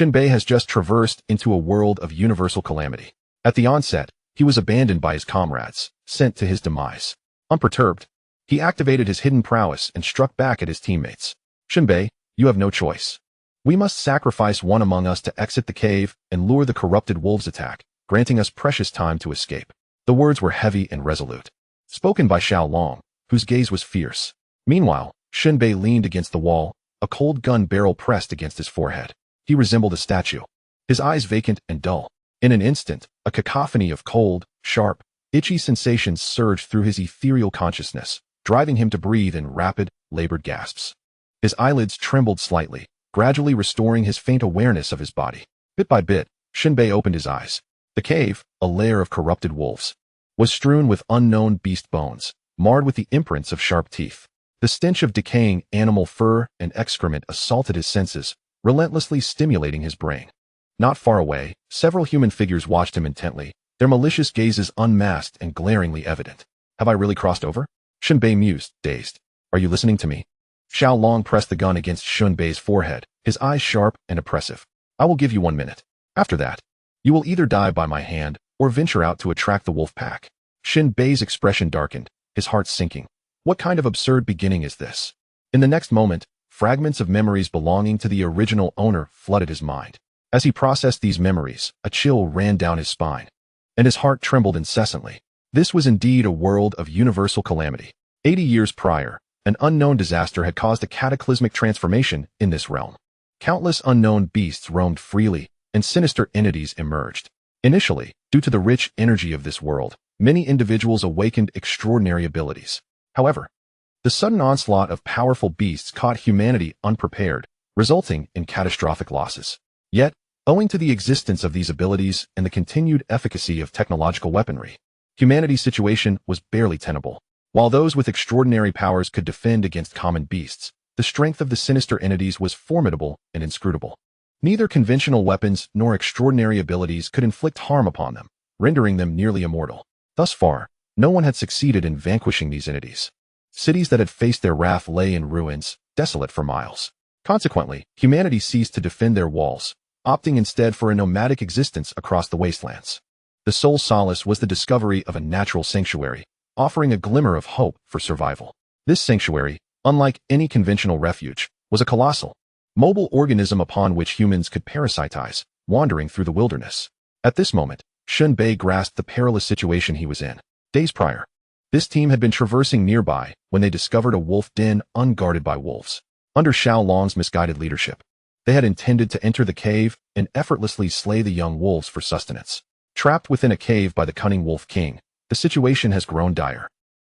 Shen Bei has just traversed into a world of universal calamity. At the onset, he was abandoned by his comrades, sent to his demise. Unperturbed, he activated his hidden prowess and struck back at his teammates. Shen Bei, you have no choice. We must sacrifice one among us to exit the cave and lure the corrupted wolves' attack, granting us precious time to escape. The words were heavy and resolute, spoken by Xiaolong, whose gaze was fierce. Meanwhile, Shen Bei leaned against the wall, a cold gun barrel pressed against his forehead. He resembled a statue, his eyes vacant and dull. In an instant, a cacophony of cold, sharp, itchy sensations surged through his ethereal consciousness, driving him to breathe in rapid, labored gasps. His eyelids trembled slightly, gradually restoring his faint awareness of his body. Bit by bit, Shen Bei opened his eyes. The cave, a lair of corrupted wolves, was strewn with unknown beast bones, marred with the imprints of sharp teeth. The stench of decaying animal fur and excrement assaulted his senses, relentlessly stimulating his brain. Not far away, several human figures watched him intently, their malicious gazes unmasked and glaringly evident. Have I really crossed over? Shen Bei mused, dazed. Are you listening to me? Xiaolong pressed the gun against Shen Bei's forehead, his eyes sharp and oppressive. I will give you 1 minute. After that, you will either die by my hand or venture out to attract the wolf pack. Shen Bei's expression darkened, his heart sinking. What kind of absurd beginning is this? In the next moment, fragments of memories belonging to the original owner flooded his mind. As he processed these memories, a chill ran down his spine, and his heart trembled incessantly. This was indeed a world of universal calamity. 80 years prior, an unknown disaster had caused a cataclysmic transformation in this realm. Countless unknown beasts roamed freely, and sinister entities emerged. Initially, due to the rich energy of this world, many individuals awakened extraordinary abilities. However, the sudden onslaught of powerful beasts caught humanity unprepared, resulting in catastrophic losses. Yet, owing to the existence of these abilities and the continued efficacy of technological weaponry, humanity's situation was barely tenable. While those with extraordinary powers could defend against common beasts, the strength of the sinister entities was formidable and inscrutable. Neither conventional weapons nor extraordinary abilities could inflict harm upon them, rendering them nearly immortal. Thus far, no one had succeeded in vanquishing these entities. Cities that had faced their wrath lay in ruins, desolate for miles. Consequently, humanity ceased to defend their walls, opting instead for a nomadic existence across the wastelands. The sole solace was the discovery of a natural sanctuary, offering a glimmer of hope for survival. This sanctuary, unlike any conventional refuge, was a colossal, mobile organism upon which humans could parasitize, wandering through the wilderness. At this moment, Shen Bei grasped the perilous situation he was in. Days prior, this team had been traversing nearby when they discovered a wolf den unguarded by wolves. Under Xiaolong's misguided leadership, they had intended to enter the cave and effortlessly slay the young wolves for sustenance. Trapped within a cave by the cunning Wolf King, the situation has grown dire,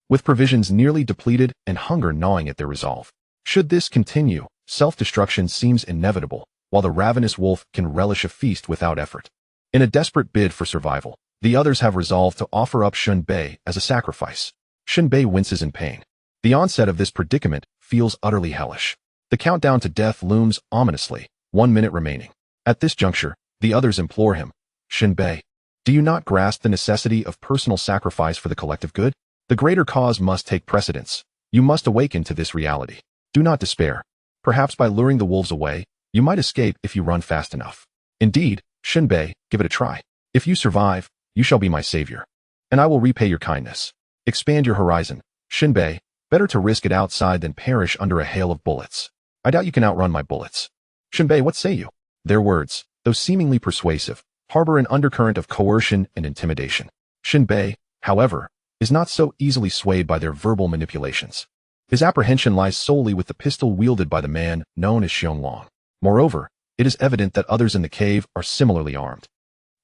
with provisions nearly depleted and hunger gnawing at their resolve. Should this continue, self-destruction seems inevitable, while the ravenous wolf can relish a feast without effort. In a desperate bid for survival, the others have resolved to offer up Shen Bei as a sacrifice. Shen Bei winces in pain. The onset of this predicament feels utterly hellish. The countdown to death looms ominously, 1 minute remaining. At this juncture, the others implore him, Shen Bei, do you not grasp the necessity of personal sacrifice for the collective good? The greater cause must take precedence. You must awaken to this reality. Do not despair. Perhaps by luring the wolves away, you might escape if you run fast enough. Indeed, Shen Bei, give it a try. If you survive, you shall be my savior, and I will repay your kindness. Expand your horizon, Shen Bei. Better to risk it outside than perish under a hail of bullets. I doubt you can outrun my bullets. Shen Bei, what say you? Their words, though seemingly persuasive, harbor an undercurrent of coercion and intimidation. Shen Bei, however, is not so easily swayed by their verbal manipulations. His apprehension lies solely with the pistol wielded by the man known as Xiaolong. Moreover, it is evident that others in the cave are similarly armed.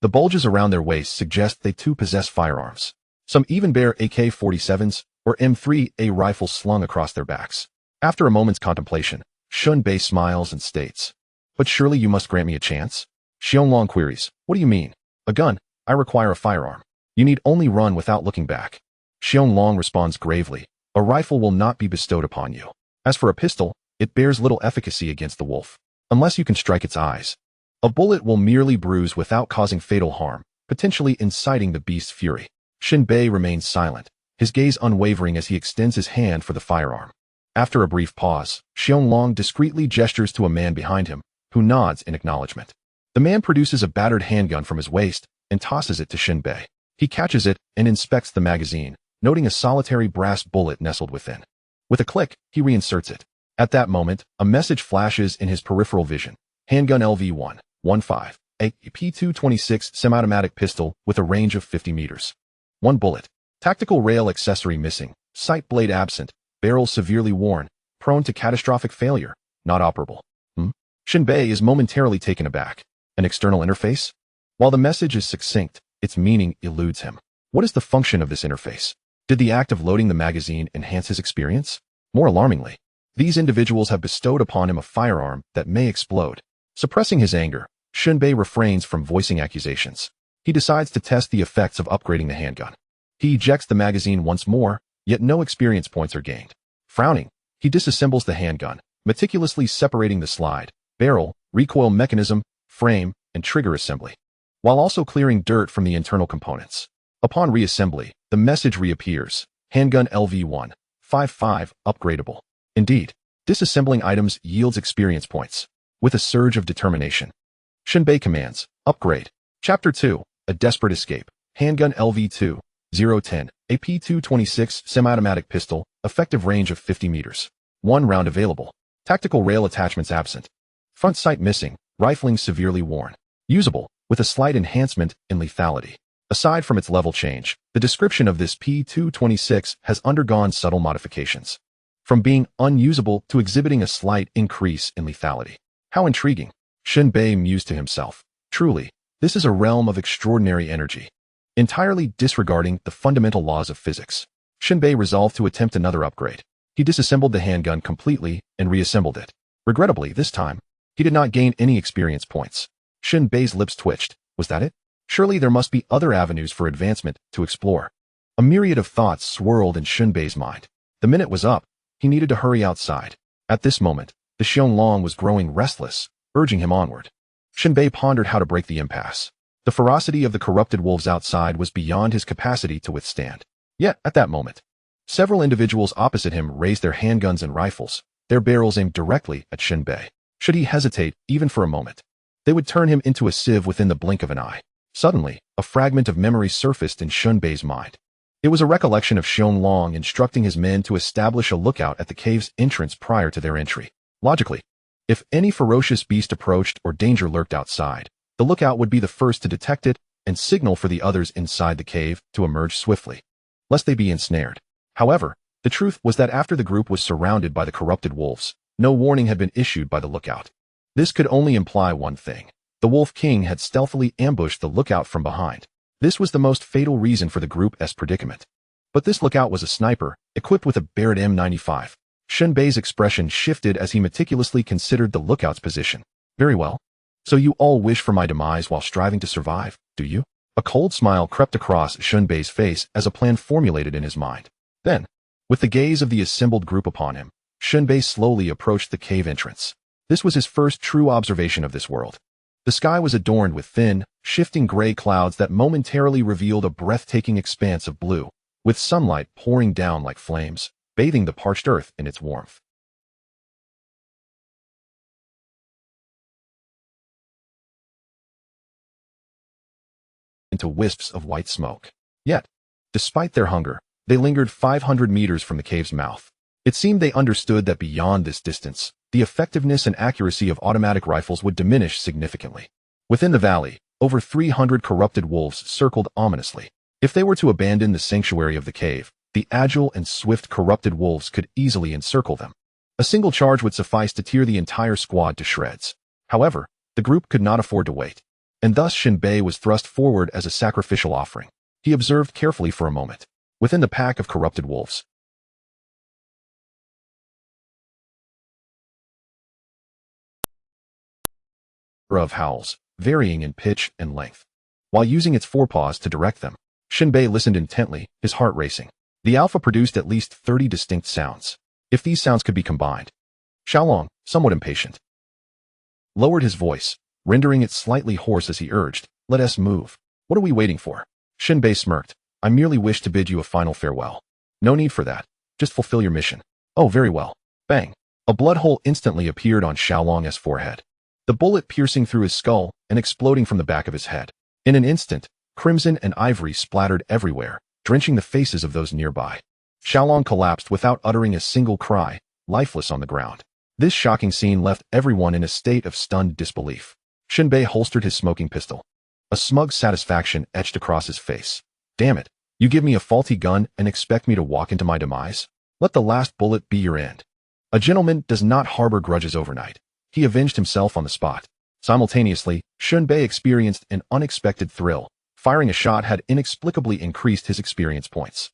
The bulges around their waists suggest they too possess firearms. Some even bear AK-47s or M3A rifles slung across their backs. After a moment's contemplation, Shen Bei smiles and states, but surely you must grant me a chance? Xiaolong queries, what do you mean? A gun? I require a firearm. You need only run without looking back. Xiaolong responds gravely, a rifle will not be bestowed upon you. As for a pistol, it bears little efficacy against the wolf, unless you can strike its eyes. A bullet will merely bruise without causing fatal harm, potentially inciting the beast's fury. Shen Bei remains silent, his gaze unwavering as he extends his hand for the firearm. After a brief pause, Xiaolong discreetly gestures to a man behind him, who nods in acknowledgement. The man produces a battered handgun from his waist and tosses it to Shen Bei. He catches it and inspects the magazine, noting a solitary brass bullet nestled within. With a click, he reinserts it. At that moment, a message flashes in his peripheral vision. Handgun LV1, 15, a P226 semi-automatic pistol with a range of 50 meters. 1 bullet. Tactical rail accessory missing, sight blade absent, barrel severely worn, prone to catastrophic failure, not operable. Shen Bei is momentarily taken aback. An external interface? While the message is succinct, its meaning eludes him. What is the function of this interface? Did the act of loading the magazine enhance his experience? More alarmingly, these individuals have bestowed upon him a firearm that may explode. Suppressing his anger, Shen Bei refrains from voicing accusations. He decides to test the effects of upgrading the handgun. He ejects the magazine once more, yet no experience points are gained. Frowning, he disassembles the handgun, meticulously separating the slide, barrel, recoil mechanism, frame, and trigger assembly, while also clearing dirt from the internal components. Upon reassembly, the message reappears. Handgun LV1, 55, upgradable. Indeed, disassembling items yields experience points. With a surge of determination, Shen Bei commands, upgrade. Chapter 2, A Desperate Escape. Handgun LV2, 010, a P226 semi-automatic pistol, effective range of 50 meters. 1 round available. Tactical rail attachments absent. Front sight missing, rifling severely worn. Usable, with a slight enhancement in lethality. Aside from its level change, the description of this P226 has undergone subtle modifications. From being unusable to exhibiting a slight increase in lethality. How intriguing, Shen Bei mused to himself. Truly, this is a realm of extraordinary energy. Entirely disregarding the fundamental laws of physics, Shen Bei resolved to attempt another upgrade. He disassembled the handgun completely and reassembled it. Regrettably, this time, he did not gain any experience points. Shen Bei's lips twitched. Was that it? Surely there must be other avenues for advancement to explore. A myriad of thoughts swirled in Shen Bei's mind. The minute was up. He needed to hurry outside. At this moment, the Xianglong was growing restless, urging him onward. Shen Bei pondered how to break the impasse. The ferocity of the corrupted wolves outside was beyond his capacity to withstand. Yet, at that moment, several individuals opposite him raised their handguns and rifles, their barrels aimed directly at Shen Bei. Should he hesitate, even for a moment, they would turn him into a sieve within the blink of an eye. Suddenly, a fragment of memory surfaced in Shen Bei's mind. It was a recollection of Xianglong instructing his men to establish a lookout at the cave's entrance prior to their entry. Logically, if any ferocious beast approached or danger lurked outside, the lookout would be the first to detect it and signal for the others inside the cave to emerge swiftly, lest they be ensnared. However, the truth was that after the group was surrounded by the corrupted wolves, no warning had been issued by the lookout. This could only imply one thing. The Wolf King had stealthily ambushed the lookout from behind. This was the most fatal reason for the group's predicament. But this lookout was a sniper, equipped with a Barrett M95. Shen Bei's expression shifted as he meticulously considered the lookout's position. Very well. So you all wish for my demise while striving to survive, do you? A cold smile crept across Shen Bei's face as a plan formulated in his mind. Then, with the gaze of the assembled group upon him, Shen Bei slowly approached the cave entrance. This was his first true observation of this world. The sky was adorned with thin, shifting gray clouds that momentarily revealed a breathtaking expanse of blue, with sunlight pouring down like flames, bathing the parched earth in its warmth. Into wisps of white smoke. Yet, despite their hunger, they lingered 500 meters from the cave's mouth. It seemed they understood that beyond this distance, the effectiveness and accuracy of automatic rifles would diminish significantly. Within the valley, over 300 corrupted wolves circled ominously. If they were to abandon the sanctuary of the cave, the agile and swift corrupted wolves could easily encircle them. A single charge would suffice to tear the entire squad to shreds. However, the group could not afford to wait, and thus Shen Bei was thrust forward as a sacrificial offering. He observed carefully for a moment. Within the pack of corrupted wolves, of howls, varying in pitch and length. While using its forepaws to direct them, Shen Bei listened intently, his heart racing. The alpha produced at least 30 distinct sounds. If these sounds could be combined, Xiaolong, somewhat impatient, lowered his voice, rendering it slightly hoarse as he urged, "Let us move. What are we waiting for?" Shen Bei smirked. "I merely wish to bid you a final farewell." "No need for that. Just fulfill your mission." "Oh, very well." Bang. A blood hole instantly appeared on Xiaolong's forehead. the bullet piercing through his skull and exploding from the back of his head. In an instant, crimson and ivory splattered everywhere, drenching the faces of those nearby. Xiaolong collapsed without uttering a single cry, lifeless on the ground. This shocking scene left everyone in a state of stunned disbelief. Shen Bei holstered his smoking pistol. A smug satisfaction etched across his face. Damn it, you give me a faulty gun and expect me to walk into my demise? Let the last bullet be your end. A gentleman does not harbor grudges overnight. He avenged himself on the spot. Simultaneously, Shen Bei experienced an unexpected thrill. Firing a shot had inexplicably increased his experience points.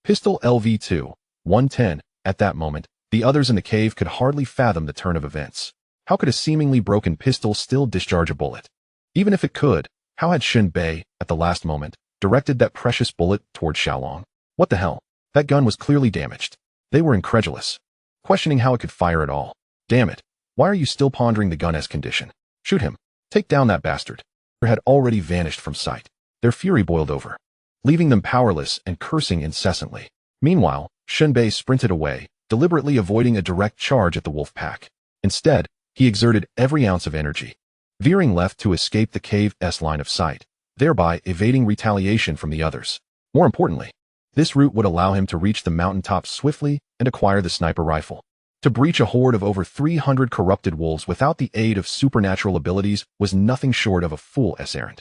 Pistol LV2, 110. At that moment, the others in the cave could hardly fathom the turn of events. How could a seemingly broken pistol still discharge a bullet? Even if it could, how had Shen Bei, at the last moment, directed that precious bullet toward Xiaolong? What the hell? That gun was clearly damaged. They were incredulous, questioning how it could fire at all. Damn it, why are you still pondering the gun's condition? Shoot him. Take down that bastard. They had already vanished from sight. Their fury boiled over, leaving them powerless and cursing incessantly. Meanwhile, Shen Bei sprinted away, deliberately avoiding a direct charge at the wolf pack. Instead, he exerted every ounce of energy, veering left to escape the cave's line of sight, thereby evading retaliation from the others. More importantly, this route would allow him to reach the mountaintop swiftly and acquire the sniper rifle. To breach a horde of over 300 corrupted wolves without the aid of supernatural abilities was nothing short of a fool's errand.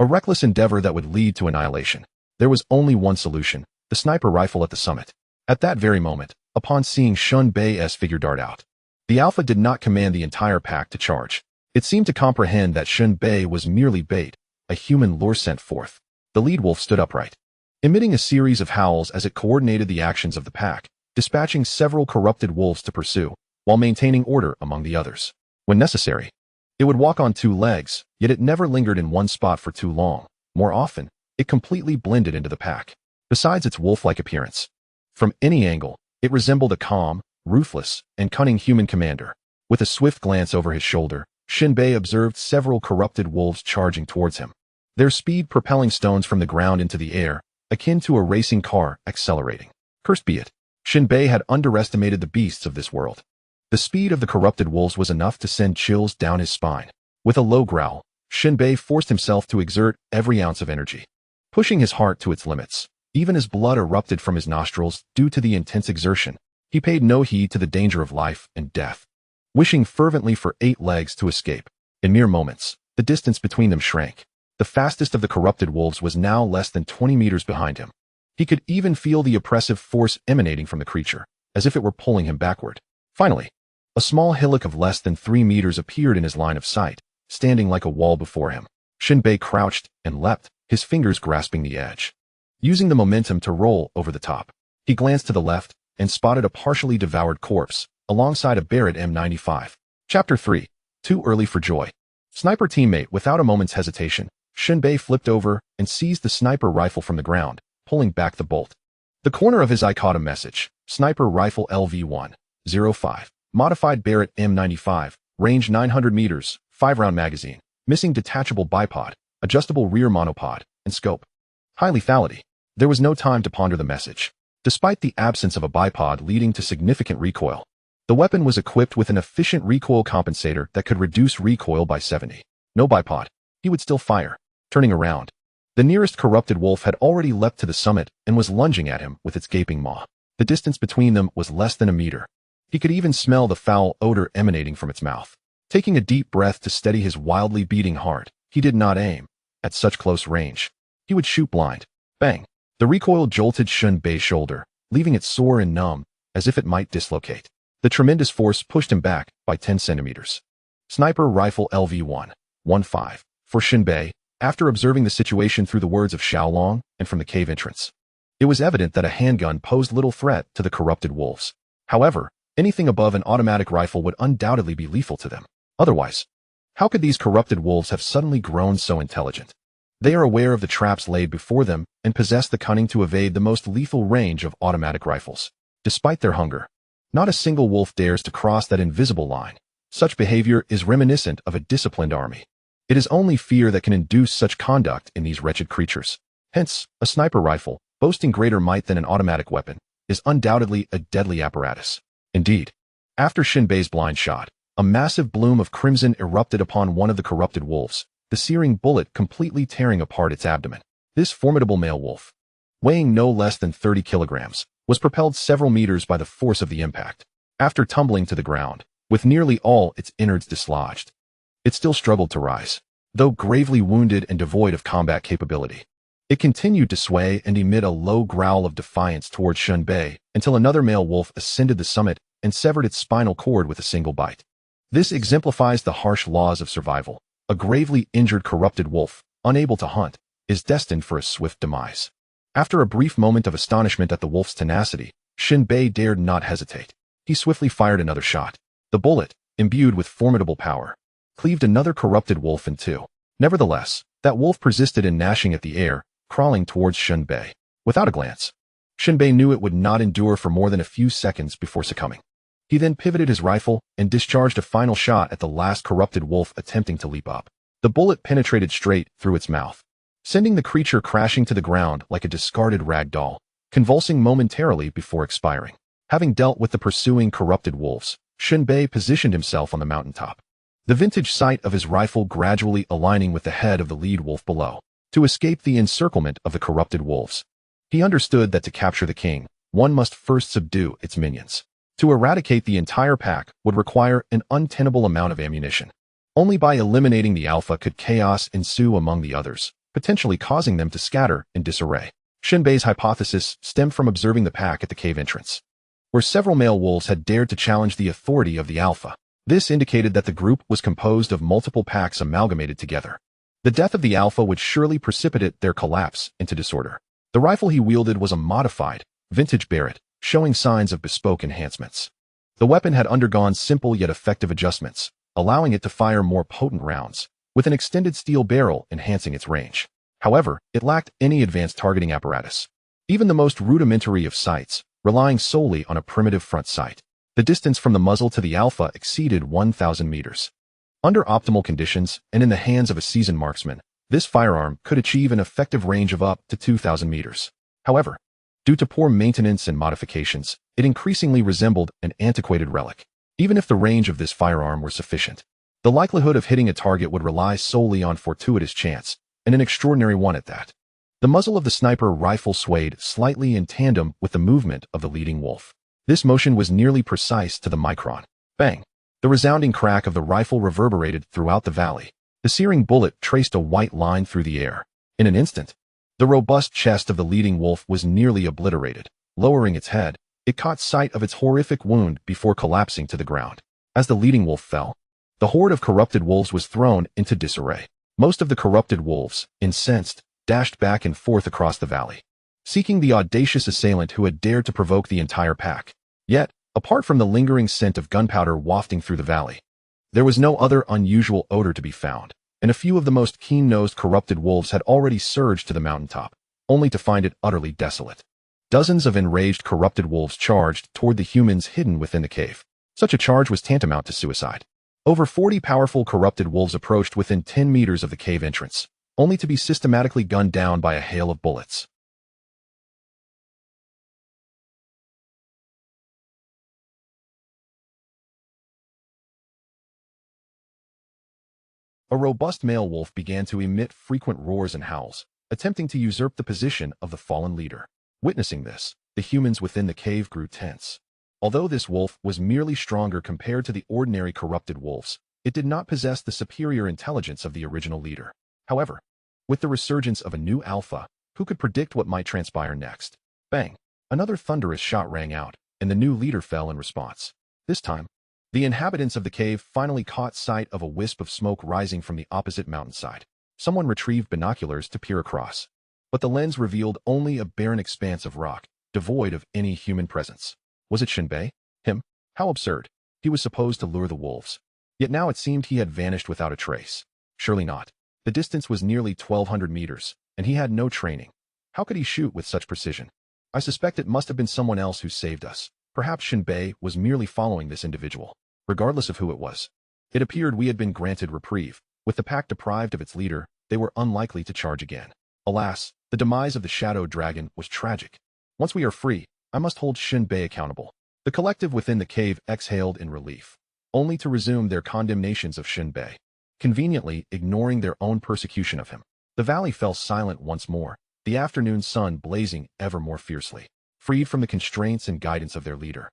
A reckless endeavor that would lead to annihilation. There was only one solution, the sniper rifle at the summit. At that very moment, upon seeing Shen Bei's figure dart out, the Alpha did not command the entire pack to charge. It seemed to comprehend that Shen Bei was merely bait, a human lure sent forth. The lead wolf stood upright, emitting a series of howls as it coordinated the actions of the pack, dispatching several corrupted wolves to pursue, while maintaining order among the others. When necessary, it would walk on two legs, yet it never lingered in one spot for too long. More often, it completely blended into the pack. Besides its wolf-like appearance, from any angle, it resembled a calm, ruthless, and cunning human commander. With a swift glance over his shoulder, Shen Bei observed several corrupted wolves charging towards him, their speed propelling stones from the ground into the air, akin to a racing car accelerating. Cursed be it, Shen Bei had underestimated the beasts of this world. The speed of the corrupted wolves was enough to send chills down his spine. With a low growl, Shen Bei forced himself to exert every ounce of energy, pushing his heart to its limits. Even as blood erupted from his nostrils due to the intense exertion, he paid no heed to the danger of life and death, wishing fervently for 8 legs to escape. In mere moments, the distance between them shrank. The fastest of the corrupted wolves was now less than 20 meters behind him. He could even feel the oppressive force emanating from the creature, as if it were pulling him backward. Finally, a small hillock of less than 3 meters appeared in his line of sight, standing like a wall before him. Shen Bei crouched and leapt, his fingers grasping the edge, using the momentum to roll over the top. He glanced to the left and spotted a partially devoured corpse, alongside a Barrett M95. Chapter 3. Too early for joy. Sniper teammate. Without a moment's hesitation, Shen Bei flipped over and seized the sniper rifle from the ground, pulling back the bolt. The corner of his eye caught a message. Sniper rifle LV1, 05. Modified Barrett M95, range 900 meters, 5-round magazine, missing detachable bipod, adjustable rear monopod, and scope. High lethality. There was no time to ponder the message. Despite the absence of a bipod leading to significant recoil, the weapon was equipped with an efficient recoil compensator that could reduce recoil by 70. No bipod. He would still fire. Turning around, the nearest corrupted wolf had already leapt to the summit and was lunging at him with its gaping maw. The distance between them was less than a meter. He could even smell the foul odor emanating from its mouth. Taking a deep breath to steady his wildly beating heart, he did not aim. At such close range, he would shoot blind. Bang! The recoil jolted Shen Bei's shoulder, leaving it sore and numb, as if it might dislocate. The tremendous force pushed him back by 10 centimeters. Sniper rifle LV1, 15. For Shen Bei, after observing the situation through the words of Xiaolong and from the cave entrance, it was evident that a handgun posed little threat to the corrupted wolves. However, anything above an automatic rifle would undoubtedly be lethal to them. Otherwise, how could these corrupted wolves have suddenly grown so intelligent? They are aware of the traps laid before them and possess the cunning to evade the most lethal range of automatic rifles. Despite their hunger, not a single wolf dares to cross that invisible line. Such behavior is reminiscent of a disciplined army. It is only fear that can induce such conduct in these wretched creatures. Hence, a sniper rifle, boasting greater might than an automatic weapon, is undoubtedly a deadly apparatus. Indeed, after Shen Bei's blind shot, A massive bloom of crimson erupted upon one of the corrupted wolves, the searing bullet completely tearing apart its abdomen. This formidable male wolf, weighing no less than 30 kilograms, was propelled several meters by the force of the impact. After tumbling to the ground, with nearly all its innards dislodged, it still struggled to rise. Though gravely wounded and devoid of combat capability, it continued to sway and emit a low growl of defiance towards Shen Bei until another male wolf ascended the summit and severed its spinal cord with a single bite. This exemplifies the harsh laws of survival. A gravely injured corrupted wolf, unable to hunt, is destined for a swift demise. After a brief moment of astonishment at the wolf's tenacity, Shen Bei dared not hesitate. He swiftly fired another shot. The bullet, imbued with formidable power, cleaved another corrupted wolf in two. Nevertheless, that wolf persisted in gnashing at the air, crawling towards Shen Bei. Without a glance, Shen Bei knew it would not endure for more than a few seconds before succumbing. He then pivoted his rifle and discharged a final shot at the last corrupted wolf attempting to leap up. The bullet penetrated straight through its mouth, sending the creature crashing to the ground like a discarded rag doll, convulsing momentarily before expiring. Having dealt with the pursuing corrupted wolves, Shen Bei positioned himself on the mountaintop, the vintage sight of his rifle gradually aligning with the head of the lead wolf below, to escape the encirclement of the corrupted wolves. He understood that to capture the king, one must first subdue its minions. To eradicate the entire pack would require an untenable amount of ammunition. Only by eliminating the alpha could chaos ensue among the others, potentially causing them to scatter in disarray. Shen Bei's hypothesis stemmed from observing the pack at the cave entrance, where several male wolves had dared to challenge the authority of the alpha. This indicated that the group was composed of multiple packs amalgamated together. The death of the alpha would surely precipitate their collapse into disorder. The rifle he wielded was a modified, vintage Barrett, showing signs of bespoke enhancements. The weapon had undergone simple yet effective adjustments, allowing it to fire more potent rounds, with an extended steel barrel enhancing its range. However, it lacked any advanced targeting apparatus. Even the most rudimentary of sights, relying solely on a primitive front sight. The distance from the muzzle to the alpha exceeded 1,000 meters. Under optimal conditions, and in the hands of a seasoned marksman, this firearm could achieve an effective range of up to 2,000 meters. However, due to poor maintenance and modifications, it increasingly resembled an antiquated relic. Even if the range of this firearm were sufficient, the likelihood of hitting a target would rely solely on fortuitous chance, and an extraordinary one at that. The muzzle of the sniper rifle swayed slightly in tandem with the movement of the leading wolf. This motion was nearly precise to the micron. Bang! The resounding crack of the rifle reverberated throughout the valley. The searing bullet traced a white line through the air. In an instant, the robust chest of the leading wolf was nearly obliterated. Lowering its head, it caught sight of its horrific wound before collapsing to the ground. As the leading wolf fell, the horde of corrupted wolves was thrown into disarray. Most of the corrupted wolves, incensed, dashed back and forth across the valley, seeking the audacious assailant who had dared to provoke the entire pack. Yet, apart from the lingering scent of gunpowder wafting through the valley, there was no other unusual odor to be found, and a few of the most keen-nosed corrupted wolves had already surged to the mountaintop, only to find it utterly desolate. Dozens of enraged corrupted wolves charged toward the humans hidden within the cave. Such a charge was tantamount to suicide. Over 40 powerful corrupted wolves approached within 10 meters of the cave entrance, only to be systematically gunned down by a hail of bullets. A robust male wolf began to emit frequent roars and howls, attempting to usurp the position of the fallen leader. Witnessing this, the humans within the cave grew tense. Although this wolf was merely stronger compared to the ordinary corrupted wolves, it did not possess the superior intelligence of the original leader. However, with the resurgence of a new alpha, who could predict what might transpire next? Bang! Another thunderous shot rang out, and the new leader fell in response. This time, the inhabitants of the cave finally caught sight of a wisp of smoke rising from the opposite mountainside. Someone retrieved binoculars to peer across, but the lens revealed only a barren expanse of rock, devoid of any human presence. Was it Shen Bei? Him? How absurd. He was supposed to lure the wolves. Yet now it seemed he had vanished without a trace. Surely not. The distance was nearly 1,200 meters, and he had no training. How could he shoot with such precision? I suspect it must have been someone else who saved us. Perhaps Shen Bei was merely following this individual. Regardless of who it was, it appeared we had been granted reprieve. With the pack deprived of its leader, they were unlikely to charge again. Alas, the demise of the Shadow Dragon was tragic. Once we are free, I must hold Shen Bei accountable. The collective within the cave exhaled in relief. only to resume their condemnations of Shen Bei, conveniently ignoring their own persecution of him. The valley fell silent once more, the afternoon sun blazing ever more fiercely, freed from the constraints and guidance of their leader.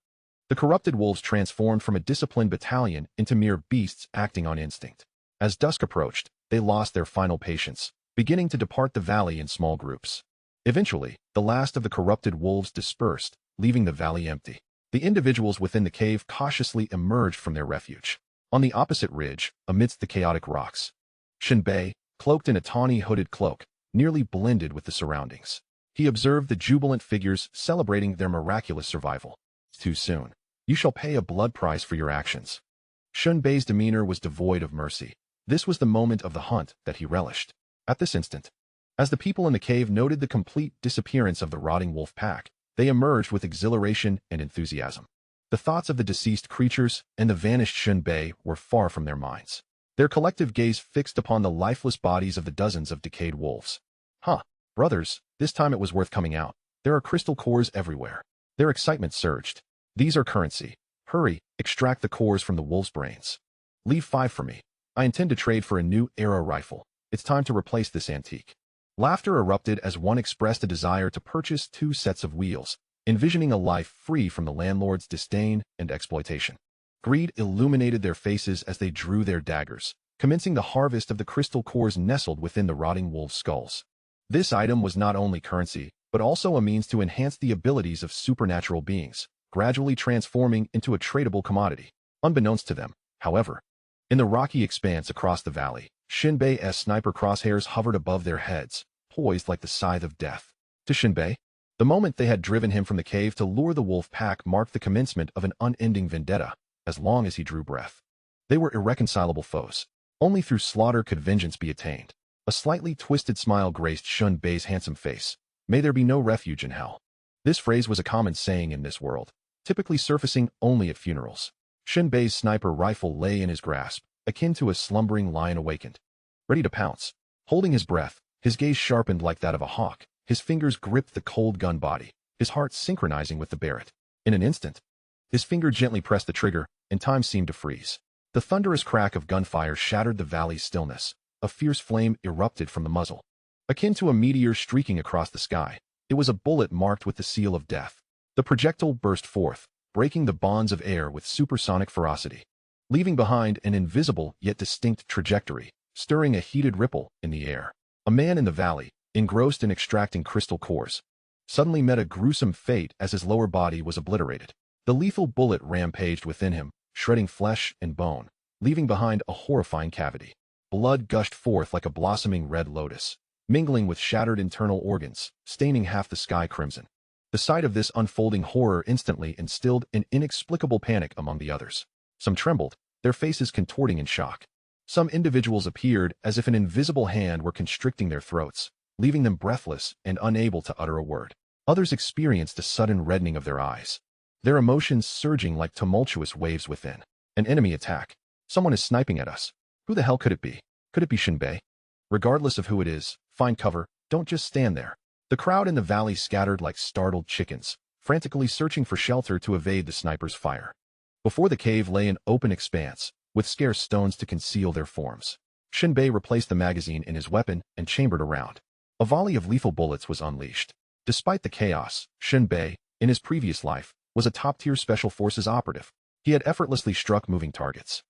The corrupted wolves transformed from a disciplined battalion into mere beasts acting on instinct. As dusk approached, they lost their final patience, beginning to depart the valley in small groups. Eventually, the last of the corrupted wolves dispersed, leaving the valley empty. The individuals within the cave cautiously emerged from their refuge. On the opposite ridge, amidst the chaotic rocks, Shen Bei, cloaked in a tawny hooded cloak, nearly blended with the surroundings. He observed the jubilant figures celebrating their miraculous survival. Too soon. You shall pay a blood price for your actions. Shen Bei's demeanor was devoid of mercy. This was the moment of the hunt that he relished. At this instant, as the people in the cave noted the complete disappearance of the rotting wolf pack, they emerged with exhilaration and enthusiasm. The thoughts of the deceased creatures and the vanished Shen Bei were far from their minds. Their collective gaze fixed upon the lifeless bodies of the dozens of decayed wolves. Brothers, this time it was worth coming out. There are crystal cores everywhere. Their excitement surged. These are currency. Hurry, extract the cores from the wolves' brains. Leave 5 for me. I intend to trade for a new era rifle. It's time to replace this antique. Laughter erupted as one expressed a desire to purchase 2 sets of wheels, envisioning a life free from the landlord's disdain and exploitation. Greed illuminated their faces as they drew their daggers, commencing the harvest of the crystal cores nestled within the rotting wolves' skulls. This item was not only currency, but also a means to enhance the abilities of supernatural beings, gradually transforming into a tradable commodity. Unbeknownst to them, however, in the rocky expanse across the valley, Shen Bei's sniper crosshairs hovered above their heads, poised like the scythe of death. To Shen Bei, the moment they had driven him from the cave to lure the wolf pack marked the commencement of an unending vendetta, as long as he drew breath. They were irreconcilable foes. Only through slaughter could vengeance be attained. A slightly twisted smile graced Shen Bei's handsome face. May there be no refuge in hell. This phrase was a common saying in this world, typically surfacing only at funerals. Shen Bei's sniper rifle lay in his grasp, akin to a slumbering lion awakened, ready to pounce. Holding his breath, his gaze sharpened like that of a hawk, his fingers gripped the cold gun body, his heart synchronizing with the Barrett. In an instant, his finger gently pressed the trigger, and time seemed to freeze. The thunderous crack of gunfire shattered the valley's stillness. A fierce flame erupted from the muzzle. Akin to a meteor streaking across the sky, it was a bullet marked with the seal of death. The projectile burst forth, breaking the bonds of air with supersonic ferocity, leaving behind an invisible yet distinct trajectory, stirring a heated ripple in the air. A man in the valley, engrossed in extracting crystal cores, suddenly met a gruesome fate as his lower body was obliterated. The lethal bullet rampaged within him, shredding flesh and bone, leaving behind a horrifying cavity. Blood gushed forth like a blossoming red lotus, mingling with shattered internal organs, staining half the sky crimson. The sight of this unfolding horror instantly instilled an inexplicable panic among the others. Some trembled, their faces contorting in shock. Some individuals appeared as if an invisible hand were constricting their throats, leaving them breathless and unable to utter a word. Others experienced a sudden reddening of their eyes, their emotions surging like tumultuous waves within. An enemy attack. Someone is sniping at us. Who the hell could it be? Could it be Shen Bei? Regardless of who it is, find cover, don't just stand there. The crowd in the valley scattered like startled chickens, frantically searching for shelter to evade the sniper's fire. Before the cave lay an open expanse, with scarce stones to conceal their forms. Shen Bei replaced the magazine in his weapon and chambered around. A volley of lethal bullets was unleashed. Despite the chaos, Shen Bei, in his previous life, was a top-tier special forces operative. He had effortlessly struck moving targets,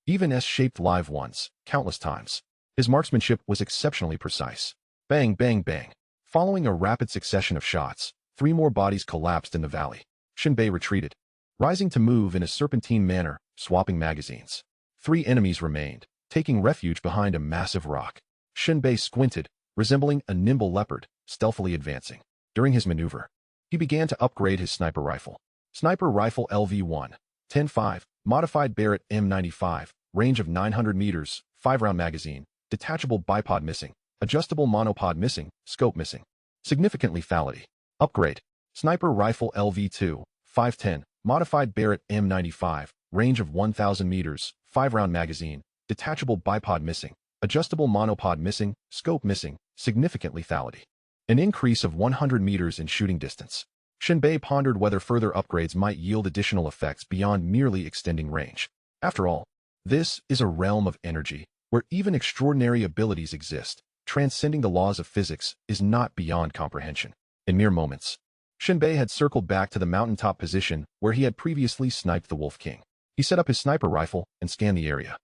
even S-shaped live ones, countless times. His marksmanship was exceptionally precise. Bang, bang, bang. Following a rapid succession of shots, 3 more bodies collapsed in the valley. Shen Bei retreated, rising to move in a serpentine manner, swapping magazines. 3 enemies remained, taking refuge behind a massive rock. Shen Bei squinted, resembling a nimble leopard, stealthily advancing. During his maneuver, he began to upgrade his sniper rifle. Sniper Rifle LV1, 10.5, Modified Barrett M95, range of 900 meters, 5-round magazine, detachable bipod missing, adjustable monopod missing, scope missing. Significant lethality. Upgrade. Sniper Rifle LV2, 510, Modified Barrett M95, range of 1,000 meters, 5-round magazine, detachable bipod missing, adjustable monopod missing, scope missing, significant lethality. An increase of 100 meters in shooting distance. Shen Bei pondered whether further upgrades might yield additional effects beyond merely extending range. After all, this is a realm of energy where even extraordinary abilities exist. Transcending the laws of physics is not beyond comprehension. In mere moments, Shen Bei had circled back to the mountaintop position where he had previously sniped the Wolf King. He set up his sniper rifle and scanned the area.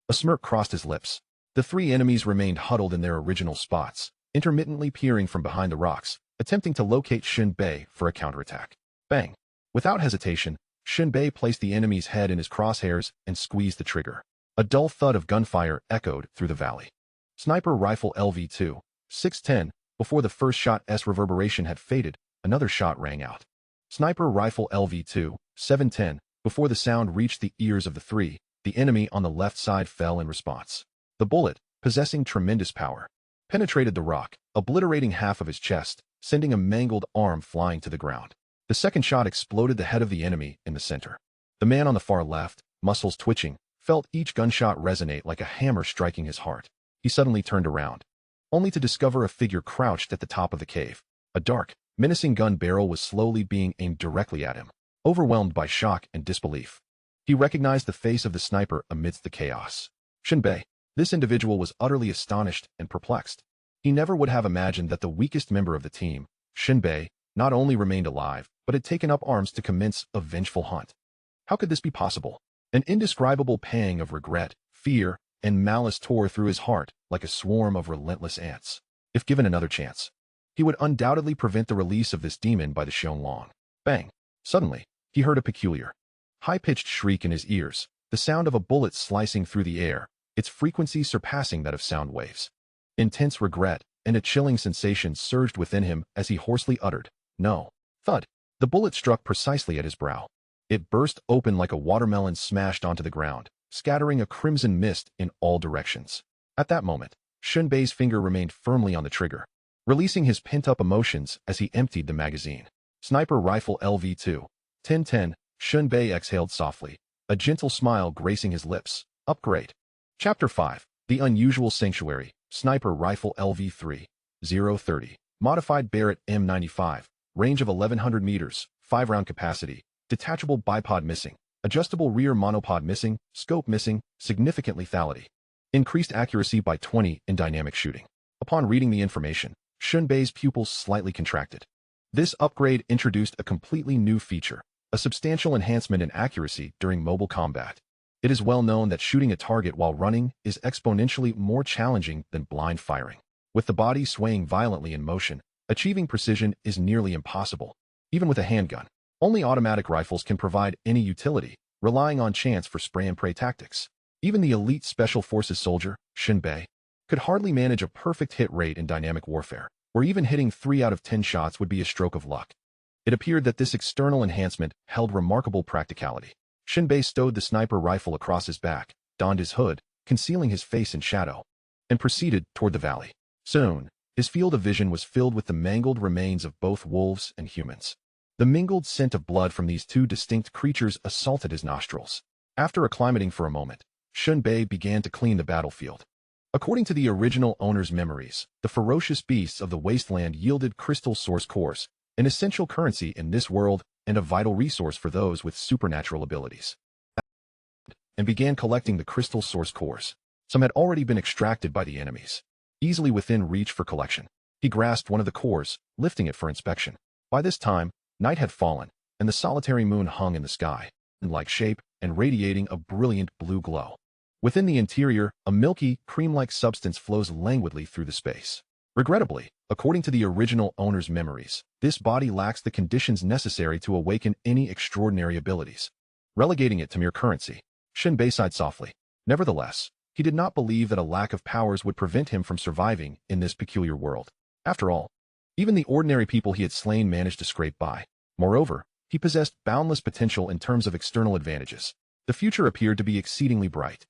A smirk crossed his lips. The three enemies remained huddled in their original spots, intermittently peering from behind the rocks, attempting to locate Shen Bei for a counterattack. Bang! Without hesitation, Shen Bei placed the enemy's head in his crosshairs and squeezed the trigger. A dull thud of gunfire echoed through the valley. Sniper rifle LV2, 610, before the first shot's reverberation had faded, another shot rang out. Sniper rifle LV2, 710, before the sound reached the ears of the three, the enemy on the left side fell in response. The bullet, possessing tremendous power, penetrated the rock, obliterating half of his chest, sending a mangled arm flying to the ground. The second shot exploded the head of the enemy in the center. The man on the far left, muscles twitching, felt each gunshot resonate like a hammer striking his heart. He suddenly turned around, only to discover a figure crouched at the top of the cave. A dark, menacing gun barrel was slowly being aimed directly at him. Overwhelmed by shock and disbelief, he recognized the face of the sniper amidst the chaos. Shen Bei. This individual was utterly astonished and perplexed. He never would have imagined that the weakest member of the team, Shen Bei, not only remained alive, but had taken up arms to commence a vengeful hunt. How could this be possible? An indescribable pang of regret, fear, and malice tore through his heart like a swarm of relentless ants. If given another chance, he would undoubtedly prevent the release of this demon by the Xianlong. Bang! Suddenly, he heard a peculiar, high-pitched shriek in his ears, the sound of a bullet slicing through the air, its frequency surpassing that of sound waves. Intense regret and a chilling sensation surged within him as he hoarsely uttered, "No." Thud. The bullet struck precisely at his brow. It burst open like a watermelon smashed onto the ground, scattering a crimson mist in all directions. At that moment, Shen Bei's finger remained firmly on the trigger, releasing his pent-up emotions as he emptied the magazine. Sniper rifle LV2, 1010, Shen Bei exhaled softly, a gentle smile gracing his lips. Upgrade. Chapter 5, The Unusual Sanctuary, Sniper Rifle LV3, 030, Modified Barrett M95, range of 1100 meters, 5-round capacity, detachable bipod missing, adjustable rear monopod missing, scope missing, significant lethality. Increased accuracy by 20 in dynamic shooting. Upon reading the information, Shen Bei's pupils slightly contracted. This upgrade introduced a completely new feature, a substantial enhancement in accuracy during mobile combat. It is well known that shooting a target while running is exponentially more challenging than blind firing. With the body swaying violently in motion, achieving precision is nearly impossible. Even with a handgun, only automatic rifles can provide any utility, relying on chance for spray-and-pray tactics. Even the elite Special Forces soldier, Shen Bei, could hardly manage a perfect hit rate in dynamic warfare, where even hitting 3 out of 10 shots would be a stroke of luck. It appeared that this external enhancement held remarkable practicality. Shen Bei stowed the sniper rifle across his back, donned his hood, concealing his face in shadow, and proceeded toward the valley. Soon, his field of vision was filled with the mangled remains of both wolves and humans. The mingled scent of blood from these two distinct creatures assaulted his nostrils. After acclimating for a moment, Shen Bei began to clean the battlefield. According to the original owner's memories, the ferocious beasts of the wasteland yielded crystal source cores, an essential currency in this world and a vital resource for those with supernatural abilities, and began collecting the crystal source cores. Some had already been extracted by the enemies, easily within reach for collection. He grasped one of the cores, lifting it for inspection. By this time, night had fallen, and the solitary moon hung in the sky, like shape and radiating a brilliant blue glow. Within the interior, a milky, cream-like substance flows languidly through the space. Regrettably, according to the original owner's memories, this body lacks the conditions necessary to awaken any extraordinary abilities, relegating it to mere currency. Shen Bei sighed softly. Nevertheless, he did not believe that a lack of powers would prevent him from surviving in this peculiar world. After all, even the ordinary people he had slain managed to scrape by. Moreover, he possessed boundless potential in terms of external advantages. The future appeared to be exceedingly bright.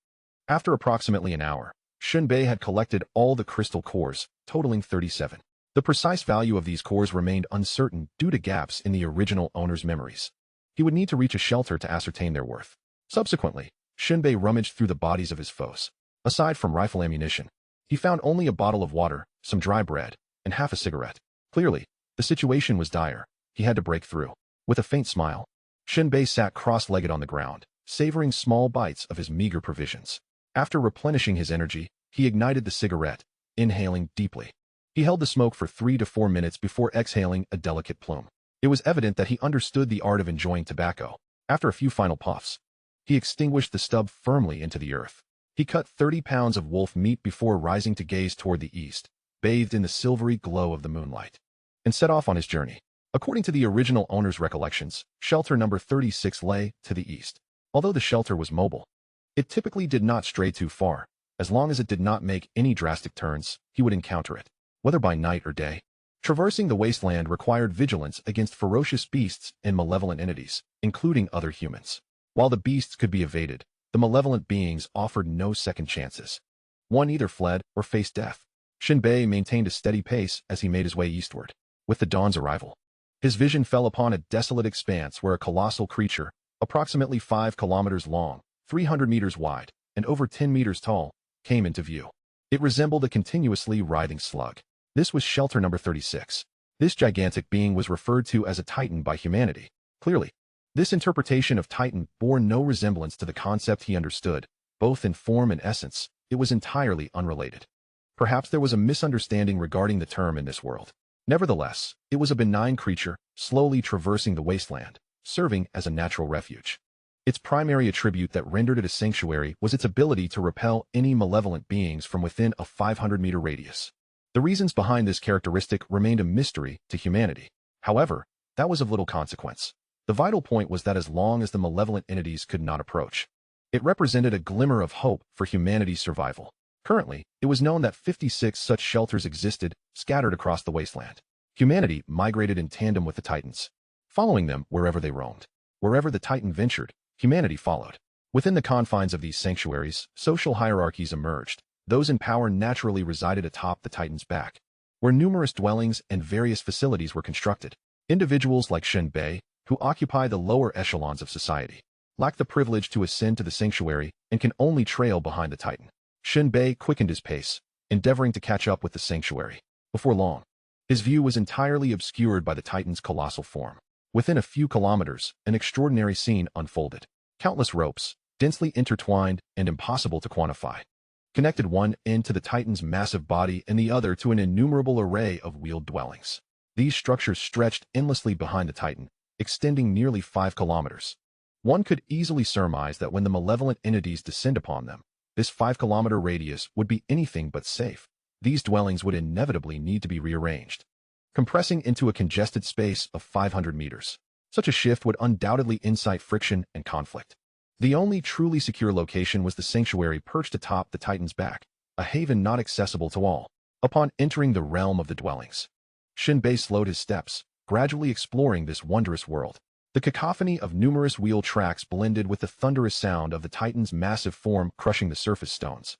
After approximately an hour, Shen Bei had collected all the crystal cores, totaling 37. The precise value of these cores remained uncertain due to gaps in the original owner's memories. He would need to reach a shelter to ascertain their worth. Subsequently, Shen Bei rummaged through the bodies of his foes. Aside from rifle ammunition, he found only a bottle of water, some dry bread, and half a cigarette. Clearly, the situation was dire. He had to break through. With a faint smile, Shen Bei sat cross-legged on the ground, savoring small bites of his meager provisions. After replenishing his energy, he ignited the cigarette, inhaling deeply. He held the smoke for 3 to 4 minutes before exhaling a delicate plume. It was evident that he understood the art of enjoying tobacco. After a few final puffs, he extinguished the stub firmly into the earth. He cut 30 pounds of wolf meat before rising to gaze toward the east, bathed in the silvery glow of the moonlight, and set off on his journey. According to the original owner's recollections, shelter number 36 lay to the east. Although the shelter was mobile, it typically did not stray too far. As long as it did not make any drastic turns, he would encounter it, whether by night or day. Traversing the wasteland required vigilance against ferocious beasts and malevolent entities, including other humans. While the beasts could be evaded, the malevolent beings offered no second chances. One either fled or faced death. Shen Bei maintained a steady pace as he made his way eastward. With the dawn's arrival, his vision fell upon a desolate expanse where a colossal creature, approximately 5 kilometers long, 300 meters wide, and over 10 meters tall, came into view. It resembled a continuously writhing slug. This was shelter number 36. This gigantic being was referred to as a Titan by humanity. Clearly, this interpretation of Titan bore no resemblance to the concept he understood, both in form and essence. It was entirely unrelated. Perhaps there was a misunderstanding regarding the term in this world. Nevertheless, it was a benign creature, slowly traversing the wasteland, serving as a natural refuge. Its primary attribute that rendered it a sanctuary was its ability to repel any malevolent beings from within a 500-meter radius. The reasons behind this characteristic remained a mystery to humanity. However, that was of little consequence. The vital point was that as long as the malevolent entities could not approach, it represented a glimmer of hope for humanity's survival. Currently, it was known that 56 such shelters existed, scattered across the wasteland. Humanity migrated in tandem with the Titans, following them wherever they roamed. Wherever the Titan ventured, humanity followed. Within the confines of these sanctuaries, social hierarchies emerged. Those in power naturally resided atop the Titan's back, where numerous dwellings and various facilities were constructed. Individuals like Shen Bei, who occupy the lower echelons of society, lack the privilege to ascend to the sanctuary and can only trail behind the Titan. Shen Bei quickened his pace, endeavoring to catch up with the sanctuary. Before long, his view was entirely obscured by the Titan's colossal form. Within a few kilometers, an extraordinary scene unfolded. Countless ropes, densely intertwined and impossible to quantify, connected one end to the Titan's massive body and the other to an innumerable array of wheeled dwellings. These structures stretched endlessly behind the Titan, extending nearly 5 kilometers. One could easily surmise that when the malevolent entities descend upon them, this 5-kilometer radius would be anything but safe. These dwellings would inevitably need to be rearranged, compressing into a congested space of 500 meters. Such a shift would undoubtedly incite friction and conflict. The only truly secure location was the sanctuary perched atop the Titan's back, a haven not accessible to all. Upon entering the realm of the dwellings, Shen Bei slowed his steps, gradually exploring this wondrous world. The cacophony of numerous wheel tracks blended with the thunderous sound of the Titan's massive form crushing the surface stones,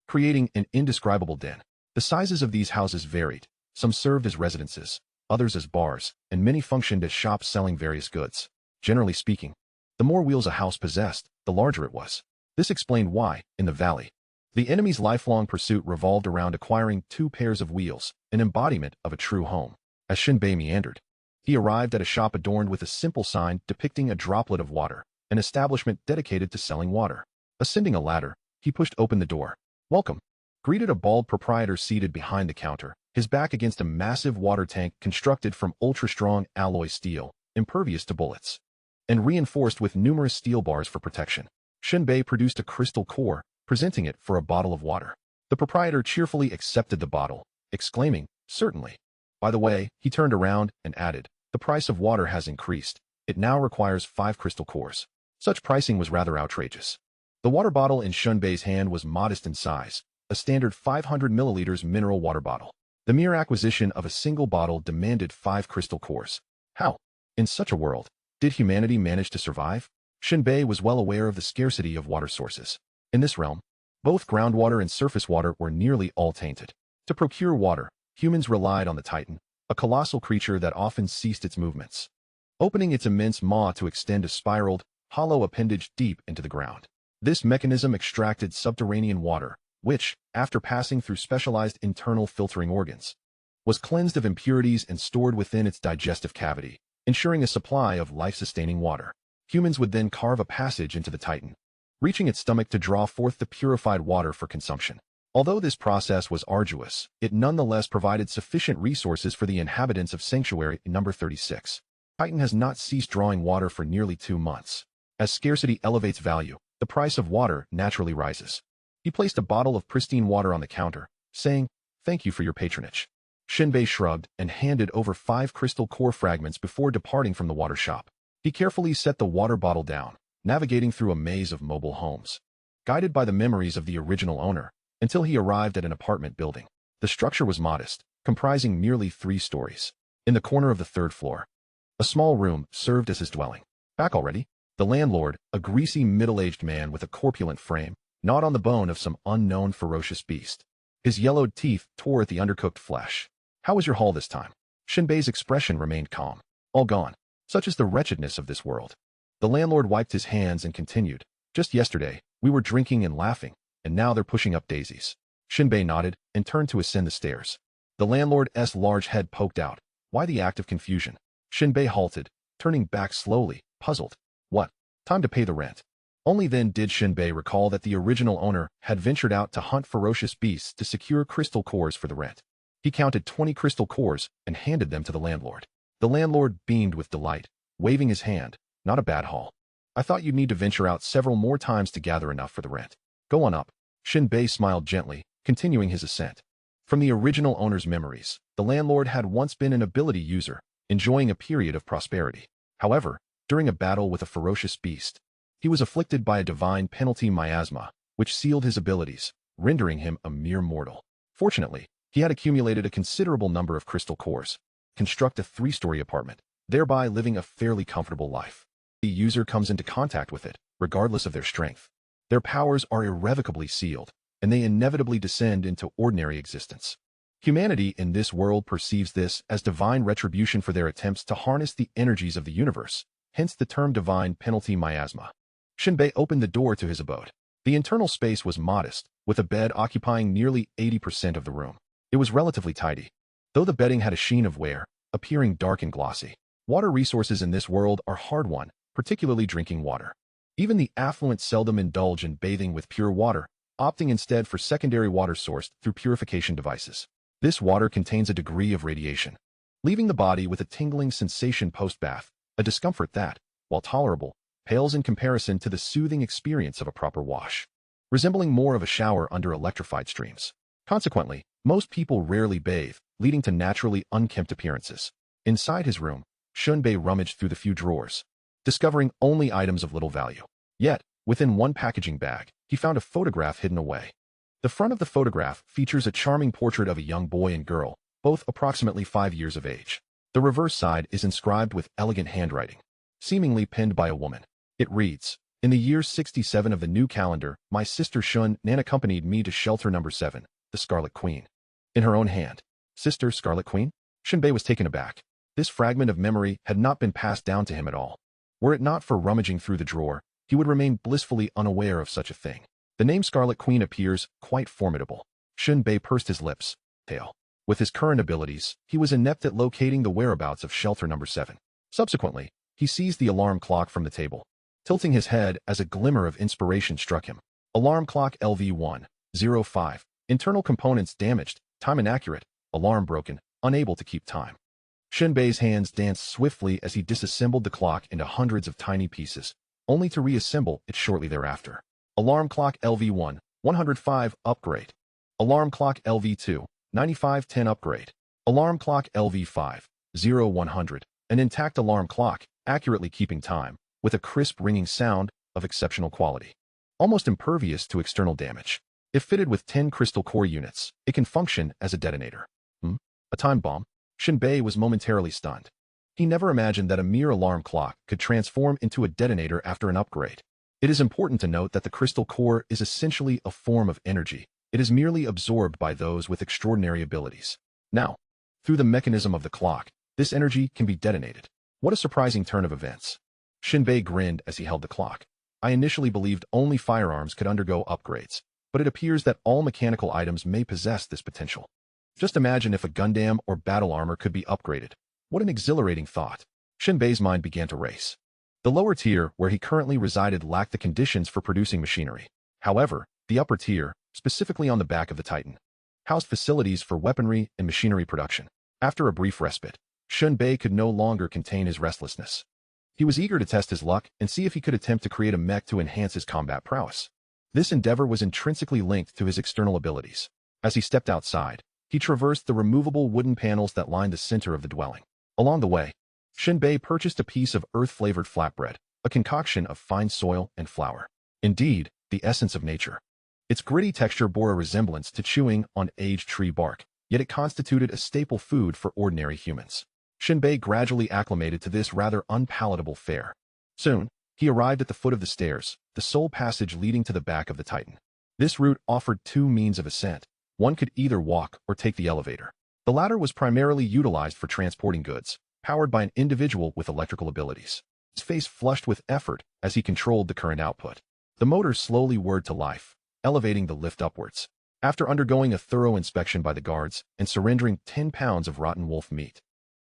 creating an indescribable din. The sizes of these houses varied. Some served as residences, others as bars, and many functioned as shops selling various goods. Generally speaking, the more wheels a house possessed, the larger it was. This explained why, in the valley, the enemy's lifelong pursuit revolved around acquiring 2 pairs of wheels, an embodiment of a true home. As Shen Bei meandered, he arrived at a shop adorned with a simple sign depicting a droplet of water, an establishment dedicated to selling water. Ascending a ladder, he pushed open the door. "Welcome," greeted a bald proprietor seated behind the counter, his back against a massive water tank constructed from ultra-strong alloy steel, impervious to bullets, and reinforced with numerous steel bars for protection. Shen Bei produced a crystal core, presenting it for a bottle of water. The proprietor cheerfully accepted the bottle, exclaiming, "Certainly." By the way, he turned around and added, "The price of water has increased. It now requires 5 crystal cores." Such pricing was rather outrageous. The water bottle in Shen Bei's hand was modest in size, a standard 500 milliliters mineral water bottle. The mere acquisition of a single bottle demanded 5 crystal cores. How, in such a world, did humanity manage to survive? Shen Bei was well aware of the scarcity of water sources. In this realm, both groundwater and surface water were nearly all tainted. To procure water, humans relied on the Titan, a colossal creature that often ceased its movements, opening its immense maw to extend a spiraled, hollow appendage deep into the ground. This mechanism extracted subterranean water, which, after passing through specialized internal filtering organs, was cleansed of impurities and stored within its digestive cavity, ensuring a supply of life-sustaining water. Humans would then carve a passage into the Titan, reaching its stomach to draw forth the purified water for consumption. Although this process was arduous, it nonetheless provided sufficient resources for the inhabitants of Sanctuary number 36. Titan has not ceased drawing water for nearly 2 months. As scarcity elevates value, the price of water naturally rises. He placed a bottle of pristine water on the counter, saying, "Thank you for your patronage." Shen Bei shrugged and handed over 5 crystal core fragments before departing from the water shop. He carefully set the water bottle down, navigating through a maze of mobile homes, guided by the memories of the original owner, until he arrived at an apartment building. The structure was modest, comprising merely 3 stories. In the corner of the 3rd floor, a small room served as his dwelling. Back already? The landlord, a greasy middle-aged man with a corpulent frame, gnawed on the bone of some unknown ferocious beast. His yellowed teeth tore at the undercooked flesh. "How was your haul this time?" Shen Bei's expression remained calm. "All gone. Such is the wretchedness of this world." The landlord wiped his hands and continued, "Just yesterday, we were drinking and laughing, and now they're pushing up daisies." Shen Bei nodded and turned to ascend the stairs. The landlord's large head poked out. Why the act of confusion? Shen Bei halted, turning back slowly, puzzled. What? Time to pay the rent. Only then did Shen Bei recall that the original owner had ventured out to hunt ferocious beasts to secure crystal cores for the rent. He counted 20 crystal cores and handed them to the landlord. The landlord beamed with delight, waving his hand. "Not a bad haul. I thought you'd need to venture out several more times to gather enough for the rent. Go on up." Shen Bei smiled gently, continuing his ascent. From the original owner's memories, the landlord had once been an ability user, enjoying a period of prosperity. However, during a battle with a ferocious beast, he was afflicted by a divine penalty miasma, which sealed his abilities, rendering him a mere mortal. Fortunately, he had accumulated a considerable number of crystal cores, construct a 3-story apartment, thereby living a fairly comfortable life. The user comes into contact with it, regardless of their strength. Their powers are irrevocably sealed, and they inevitably descend into ordinary existence. Humanity in this world perceives this as divine retribution for their attempts to harness the energies of the universe, hence the term divine penalty miasma. Shen Bei opened the door to his abode. The internal space was modest, with a bed occupying nearly 80% of the room. It was relatively tidy, though the bedding had a sheen of wear, appearing dark and glossy. Water resources in this world are hard-won, particularly drinking water. Even the affluent seldom indulge in bathing with pure water, opting instead for secondary water sourced through purification devices. This water contains a degree of radiation, leaving the body with a tingling sensation post-bath, a discomfort that, while tolerable, pales in comparison to the soothing experience of a proper wash, resembling more of a shower under electrified streams. Consequently, most people rarely bathe, leading to naturally unkempt appearances. Inside his room, Shen Bei rummaged through the few drawers, discovering only items of little value. Yet, within one packaging bag, he found a photograph hidden away. The front of the photograph features a charming portrait of a young boy and girl, both approximately 5 years of age. The reverse side is inscribed with elegant handwriting, seemingly penned by a woman. It reads, "In the year 67 of the new calendar, my sister Shun Nan accompanied me to shelter number 7, the Scarlet Queen." In her own hand. Sister Scarlet Queen? Shen Bei was taken aback. This fragment of memory had not been passed down to him at all. Were it not for rummaging through the drawer, he would remain blissfully unaware of such a thing. The name Scarlet Queen appears quite formidable. Shen Bei pursed his lips. Tail. With his current abilities, he was inept at locating the whereabouts of shelter number 7. Subsequently, he seized the alarm clock from the table, tilting his head as a glimmer of inspiration struck him. Alarm clock LV1, 05. Internal components damaged, time inaccurate, alarm broken, unable to keep time. Shen Bei's hands danced swiftly as he disassembled the clock into hundreds of tiny pieces, only to reassemble it shortly thereafter. Alarm clock LV1, 105 upgrade. Alarm clock LV2, 9510 upgrade. Alarm clock LV5, 0100. An intact alarm clock, accurately keeping time, with a crisp ringing sound of exceptional quality. Almost impervious to external damage. If fitted with 10 crystal core units, it can function as a detonator. A time bomb? Shen Bei was momentarily stunned. He never imagined that a mere alarm clock could transform into a detonator after an upgrade. It is important to note that the crystal core is essentially a form of energy. It is merely absorbed by those with extraordinary abilities. Now, through the mechanism of the clock, this energy can be detonated. What a surprising turn of events. Shen Bei grinned as he held the clock. I initially believed only firearms could undergo upgrades, but it appears that all mechanical items may possess this potential. Just imagine if a Gundam or battle armor could be upgraded. What an exhilarating thought. Shen Bei's mind began to race. The lower tier, where he currently resided, lacked the conditions for producing machinery. However, the upper tier, specifically on the back of the Titan, housed facilities for weaponry and machinery production. After a brief respite, Shen Bei could no longer contain his restlessness. He was eager to test his luck and see if he could attempt to create a mech to enhance his combat prowess. This endeavor was intrinsically linked to his external abilities. As he stepped outside, he traversed the removable wooden panels that lined the center of the dwelling. Along the way, Shen Bei purchased a piece of earth-flavored flatbread, a concoction of fine soil and flour. Indeed, the essence of nature. Its gritty texture bore a resemblance to chewing on aged tree bark, yet it constituted a staple food for ordinary humans. Shen Bei gradually acclimated to this rather unpalatable fare. Soon, he arrived at the foot of the stairs, the sole passage leading to the back of the Titan. This route offered two means of ascent. One could either walk or take the elevator. The latter was primarily utilized for transporting goods, powered by an individual with electrical abilities. His face flushed with effort as he controlled the current output. The motor slowly whirred to life, elevating the lift upwards. After undergoing a thorough inspection by the guards and surrendering 10 pounds of rotten wolf meat,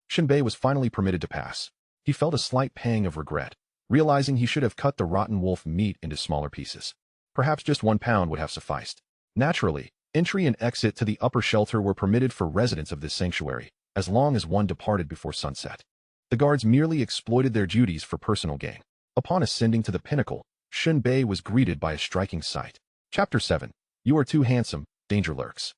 Shen Bei was finally permitted to pass. He felt a slight pang of regret, realizing he should have cut the rotten wolf meat into smaller pieces. Perhaps just 1 pound would have sufficed. Naturally, entry and exit to the upper shelter were permitted for residents of this sanctuary, as long as one departed before sunset. The guards merely exploited their duties for personal gain. Upon ascending to the pinnacle, Shen Bei was greeted by a striking sight. Chapter 7. You are too handsome, danger lurks.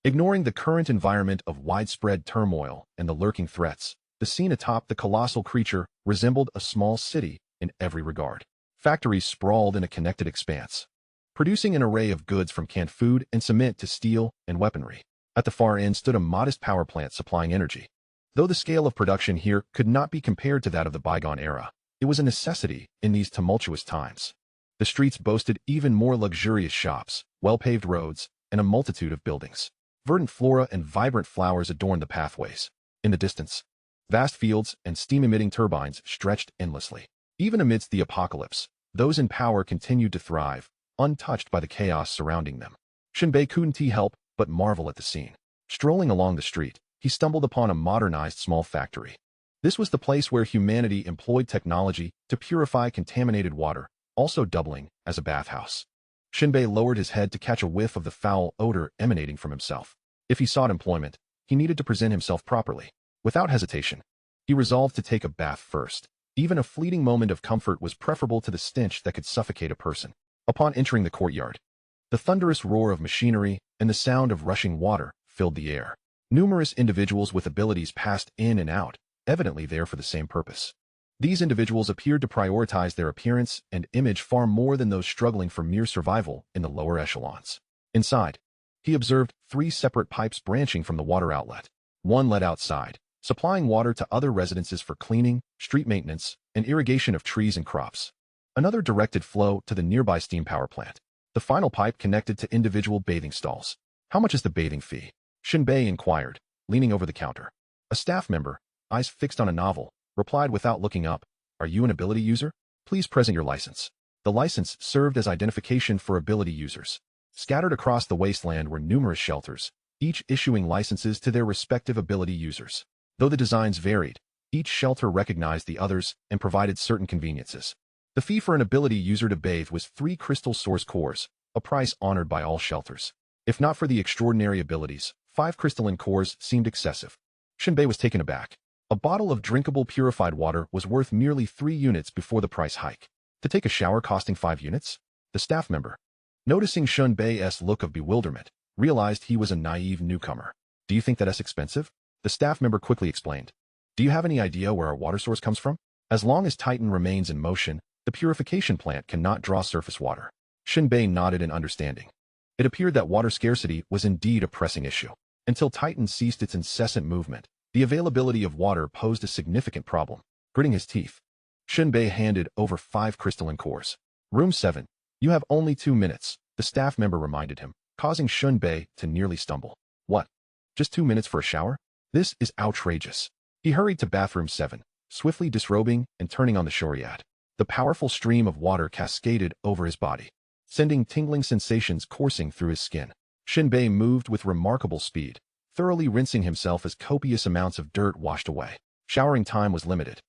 Ignoring the current environment of widespread turmoil and the lurking threats, the scene atop the colossal creature resembled a small city in every regard. Factories sprawled in a connected expanse, producing an array of goods from canned food and cement to steel and weaponry. At the far end stood a modest power plant supplying energy. Though the scale of production here could not be compared to that of the bygone era, it was a necessity in these tumultuous times. The streets boasted even more luxurious shops, well-paved roads, and a multitude of buildings. Verdant flora and vibrant flowers adorned the pathways. In the distance, vast fields and steam-emitting turbines stretched endlessly. Even amidst the apocalypse, those in power continued to thrive, untouched by the chaos surrounding them. Shen Bei couldn't help but marvel at the scene. Strolling along the street, he stumbled upon a modernized small factory. This was the place where humanity employed technology to purify contaminated water, also doubling as a bathhouse. Shen Bei lowered his head to catch a whiff of the foul odor emanating from himself. If he sought employment, he needed to present himself properly. Without hesitation, he resolved to take a bath first. Even a fleeting moment of comfort was preferable to the stench that could suffocate a person. Upon entering the courtyard, the thunderous roar of machinery and the sound of rushing water filled the air. Numerous individuals with abilities passed in and out, evidently there for the same purpose. These individuals appeared to prioritize their appearance and image far more than those struggling for mere survival in the lower echelons. Inside, he observed 3 separate pipes branching from the water outlet. One led outside, supplying water to other residences for cleaning, street maintenance, and irrigation of trees and crops. Another directed flow to the nearby steam power plant. The final pipe connected to individual bathing stalls. How much is the bathing fee? Shen Bei inquired, leaning over the counter. A staff member, eyes fixed on a novel, replied without looking up. Are you an ability user? Please present your license. The license served as identification for ability users. Scattered across the wasteland were numerous shelters, each issuing licenses to their respective ability users. Though the designs varied, each shelter recognized the others and provided certain conveniences. The fee for an ability user to bathe was 3 crystal source cores, a price honored by all shelters. If not for the extraordinary abilities, 5 crystalline cores seemed excessive. Shen Bei was taken aback. A bottle of drinkable purified water was worth merely 3 units before the price hike. To take a shower costing 5 units? The staff member, noticing Shen Bei's look of bewilderment, realized he was a naive newcomer. Do you think that's expensive? The staff member quickly explained. Do you have any idea where our water source comes from? As long as Titan remains in motion, the purification plant cannot draw surface water. Shen Bei nodded in understanding. It appeared that water scarcity was indeed a pressing issue. Until Titan ceased its incessant movement, the availability of water posed a significant problem. Gritting his teeth, Shen Bei handed over 5 crystalline cores. Room 7. You have only 2 minutes, the staff member reminded him, causing Shen Bei to nearly stumble. What? Just 2 minutes for a shower? This is outrageous. He hurried to bathroom 7, swiftly disrobing and turning on the Shoriat. The powerful stream of water cascaded over his body, sending tingling sensations coursing through his skin. Shen Bei moved with remarkable speed, thoroughly rinsing himself as copious amounts of dirt washed away. Showering time was limited.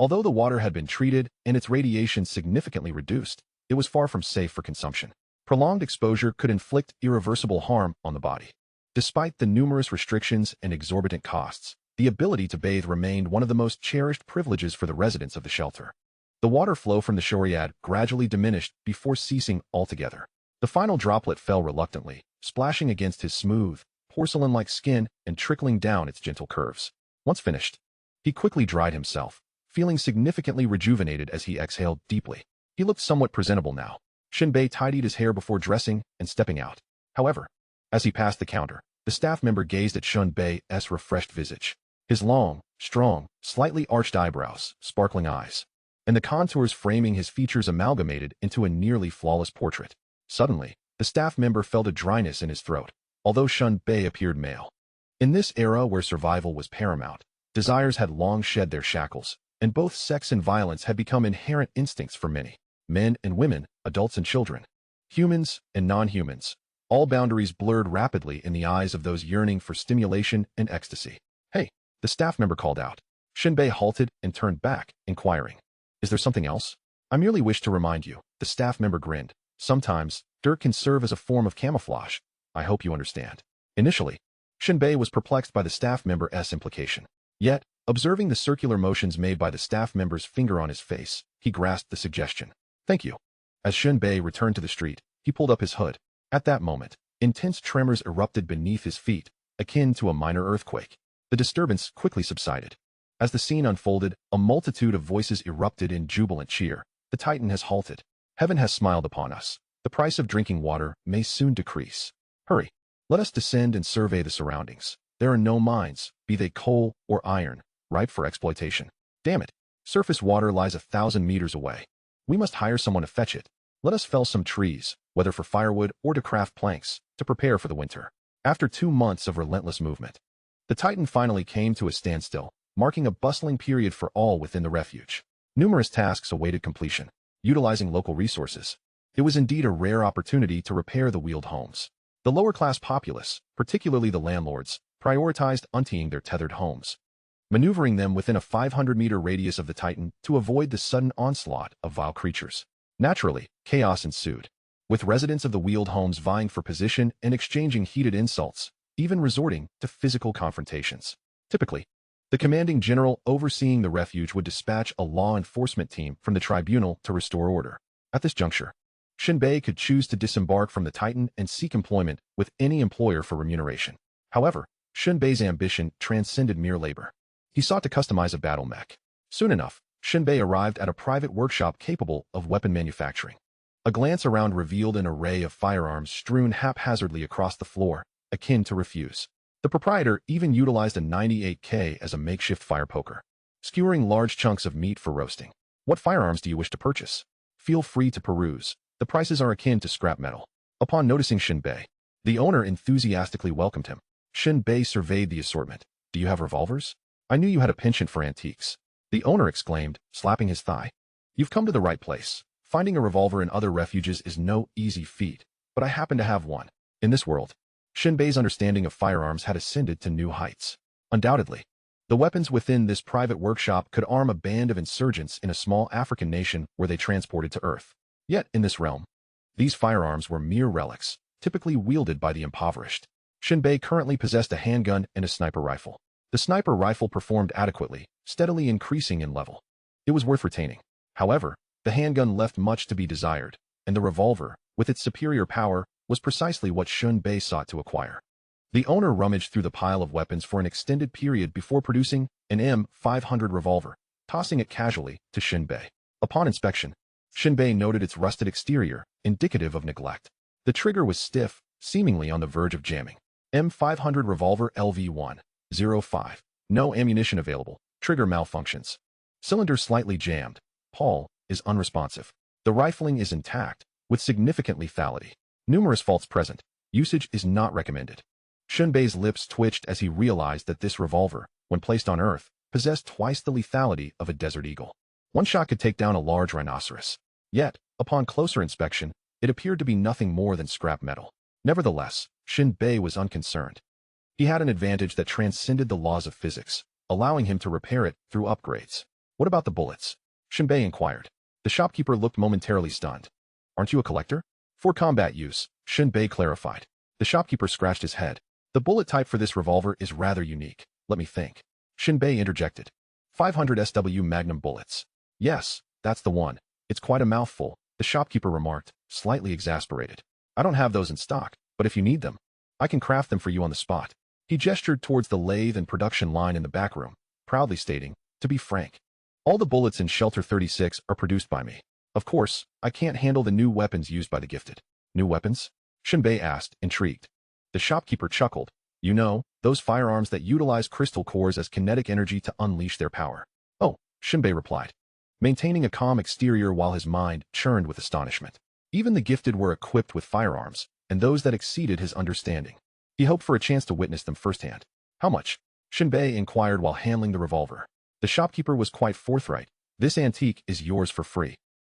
Although the water had been treated and its radiation significantly reduced, it was far from safe for consumption. Prolonged exposure could inflict irreversible harm on the body. Despite the numerous restrictions and exorbitant costs, the ability to bathe remained one of the most cherished privileges for the residents of the shelter. The water flow from the J.A.R.V.I.S gradually diminished before ceasing altogether. The final droplet fell reluctantly, splashing against his smooth, porcelain-like skin and trickling down its gentle curves. Once finished, he quickly dried himself, feeling significantly rejuvenated as he exhaled deeply. He looked somewhat presentable now. Shen Bei tidied his hair before dressing and stepping out. However, as he passed the counter, the staff member gazed at Shen Bei's refreshed visage. His long, strong, slightly arched eyebrows, sparkling eyes, and the contours framing his features amalgamated into a nearly flawless portrait. Suddenly, the staff member felt a dryness in his throat, although Shen Bei appeared male. In this era where survival was paramount, desires had long shed their shackles, and both sex and violence had become inherent instincts for many. Men and women, adults and children, humans and non-humans, all boundaries blurred rapidly in the eyes of those yearning for stimulation and ecstasy. "Hey," the staff member called out. Shen Bei halted and turned back, inquiring, "Is there something else?" "I merely wish to remind you," the staff member grinned. "Sometimes, dirt can serve as a form of camouflage. I hope you understand." Initially, Shen Bei was perplexed by the staff member's implication. Yet, observing the circular motions made by the staff member's finger on his face, he grasped the suggestion. "Thank you." As Shen Bei returned to the street, he pulled up his hood. At that moment, intense tremors erupted beneath his feet, akin to a minor earthquake. The disturbance quickly subsided. As the scene unfolded, a multitude of voices erupted in jubilant cheer. "The Titan has halted. Heaven has smiled upon us. The price of drinking water may soon decrease. Hurry, let us descend and survey the surroundings. There are no mines, be they coal or iron, ripe for exploitation. Damn it, surface water lies 1,000 meters away. We must hire someone to fetch it. Let us fell some trees, whether for firewood or to craft planks, to prepare for the winter." After 2 months of relentless movement, the Titan finally came to a standstill, marking a bustling period for all within the refuge. Numerous tasks awaited completion, utilizing local resources. It was indeed a rare opportunity to repair the wheeled homes. The lower-class populace, particularly the landlords, prioritized emptying their tethered homes, maneuvering them within a 500-meter radius of the Titan to avoid the sudden onslaught of vile creatures. Naturally, chaos ensued, with residents of the wheeled homes vying for position and exchanging heated insults, even resorting to physical confrontations. Typically, the commanding general overseeing the refuge would dispatch a law enforcement team from the tribunal to restore order. At this juncture, Shen Bei could choose to disembark from the Titan and seek employment with any employer for remuneration. However, Shen Bei's ambition transcended mere labor. He sought to customize a battle mech. Soon enough, Shen Bei arrived at a private workshop capable of weapon manufacturing. A glance around revealed an array of firearms strewn haphazardly across the floor, akin to refuse. The proprietor even utilized a 98K as a makeshift fire poker, skewering large chunks of meat for roasting. "What firearms do you wish to purchase? Feel free to peruse. The prices are akin to scrap metal." Upon noticing Shen Bei, the owner enthusiastically welcomed him. Shen Bei surveyed the assortment. "Do you have revolvers? I knew you had a penchant for antiques," the owner exclaimed, slapping his thigh. "You've come to the right place. Finding a revolver in other refuges is no easy feat, but I happen to have one." In this world, Shen Bei's understanding of firearms had ascended to new heights. Undoubtedly, the weapons within this private workshop could arm a band of insurgents in a small African nation where they transported to Earth. Yet, in this realm, these firearms were mere relics, typically wielded by the impoverished. Shen Bei currently possessed a handgun and a sniper rifle. The sniper rifle performed adequately, steadily increasing in level. It was worth retaining. However, the handgun left much to be desired, and the revolver, with its superior power, was precisely what Shen Bei sought to acquire. The owner rummaged through the pile of weapons for an extended period before producing an M500 revolver, tossing it casually to Shen Bei. Upon inspection, Shen Bei noted its rusted exterior, indicative of neglect. The trigger was stiff, seemingly on the verge of jamming. M500 revolver LV1, 05. No ammunition available. Trigger malfunctions. Cylinder slightly jammed. Paul is unresponsive. The rifling is intact, with significant lethality. Numerous faults present. Usage is not recommended. Shen Bei's lips twitched as he realized that this revolver, when placed on Earth, possessed twice the lethality of a desert eagle. One shot could take down a large rhinoceros. Yet, upon closer inspection, it appeared to be nothing more than scrap metal. Nevertheless, Shen Bei was unconcerned. He had an advantage that transcended the laws of physics, allowing him to repair it through upgrades. What about the bullets? Shen Bei inquired. The shopkeeper looked momentarily stunned. Aren't you a collector? For combat use, Shen Bei clarified. The shopkeeper scratched his head. The bullet type for this revolver is rather unique. Let me think. Shen Bei interjected. 500 SW Magnum bullets. Yes, that's the one. It's quite a mouthful, the shopkeeper remarked, slightly exasperated. I don't have those in stock, but if you need them, I can craft them for you on the spot. He gestured towards the lathe and production line in the back room, proudly stating, to be frank, all the bullets in Shelter 36 are produced by me. Of course, I can't handle the new weapons used by the gifted. New weapons? Shen Bei asked, intrigued. The shopkeeper chuckled. You know, those firearms that utilize crystal cores as kinetic energy to unleash their power. Oh, Shen Bei replied, maintaining a calm exterior while his mind churned with astonishment. Even the gifted were equipped with firearms, and those that exceeded his understanding. He hoped for a chance to witness them firsthand. How much? Shen Bei inquired while handling the revolver. The shopkeeper was quite forthright. This antique is yours for free.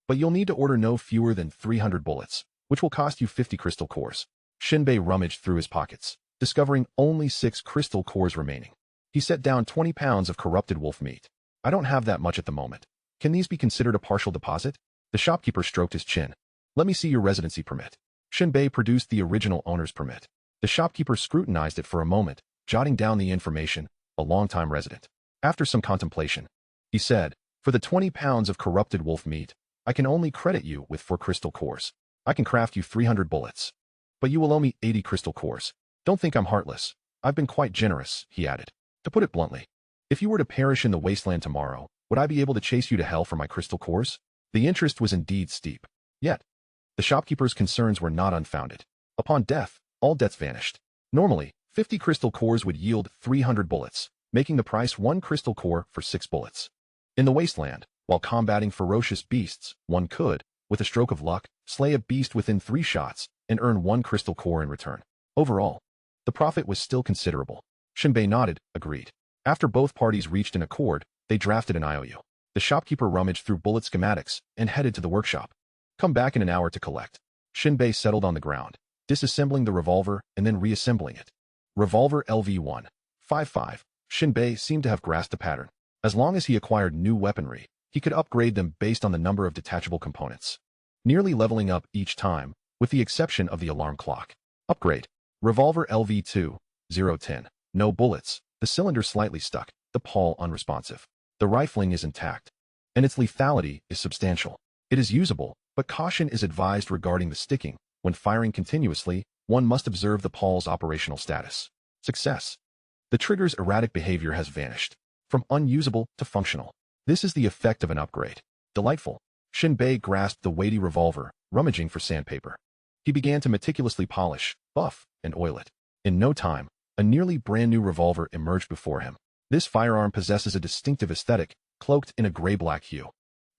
But you'll need to order no fewer than 300 bullets, which will cost you 50 crystal cores. Shen Bei rummaged through his pockets, discovering only 6 crystal cores remaining. He set down 20 pounds of corrupted wolf meat. I don't have that much at the moment. Can these be considered a partial deposit? The shopkeeper stroked his chin. Let me see your residency permit. Shen Bei produced the original owner's permit. The shopkeeper scrutinized it for a moment, jotting down the information, a long-time resident. After some contemplation, he said, for the 20 pounds of corrupted wolf meat, I can only credit you with 4 crystal cores. I can craft you 300 bullets. But you will owe me 80 crystal cores. Don't think I'm heartless. I've been quite generous, he added. To put it bluntly, if you were to perish in the wasteland tomorrow, would I be able to chase you to hell for my crystal cores? The interest was indeed steep. Yet, the shopkeeper's concerns were not unfounded. Upon death, all debts vanished. Normally, 50 crystal cores would yield 300 bullets, making the price 1 crystal core for 6 bullets. In the wasteland, while combating ferocious beasts, one could, with a stroke of luck, slay a beast within 3 shots and earn 1 crystal core in return. Overall, the profit was still considerable. Shen Bei nodded, agreed. After both parties reached an accord, they drafted an IOU. The shopkeeper rummaged through bullet schematics and headed to the workshop. Come back in an hour to collect. Shen Bei settled on the ground, disassembling the revolver and then reassembling it. Revolver LV1. 5.5. Shen Bei seemed to have grasped the pattern. As long as he acquired new weaponry, he could upgrade them based on the number of detachable components, nearly leveling up each time, with the exception of the alarm clock. Upgrade. Revolver LV2. 010. No bullets. The cylinder slightly stuck, the pawl unresponsive. The rifling is intact, and its lethality is substantial. It is usable, but caution is advised regarding the sticking. When firing continuously, one must observe the pawl's operational status. Success. The trigger's erratic behavior has vanished, from unusable to functional. This is the effect of an upgrade. Delightful. Shen Bei grasped the weighty revolver, rummaging for sandpaper. He began to meticulously polish, buff, and oil it. In no time, a nearly brand-new revolver emerged before him. This firearm possesses a distinctive aesthetic, cloaked in a gray-black hue,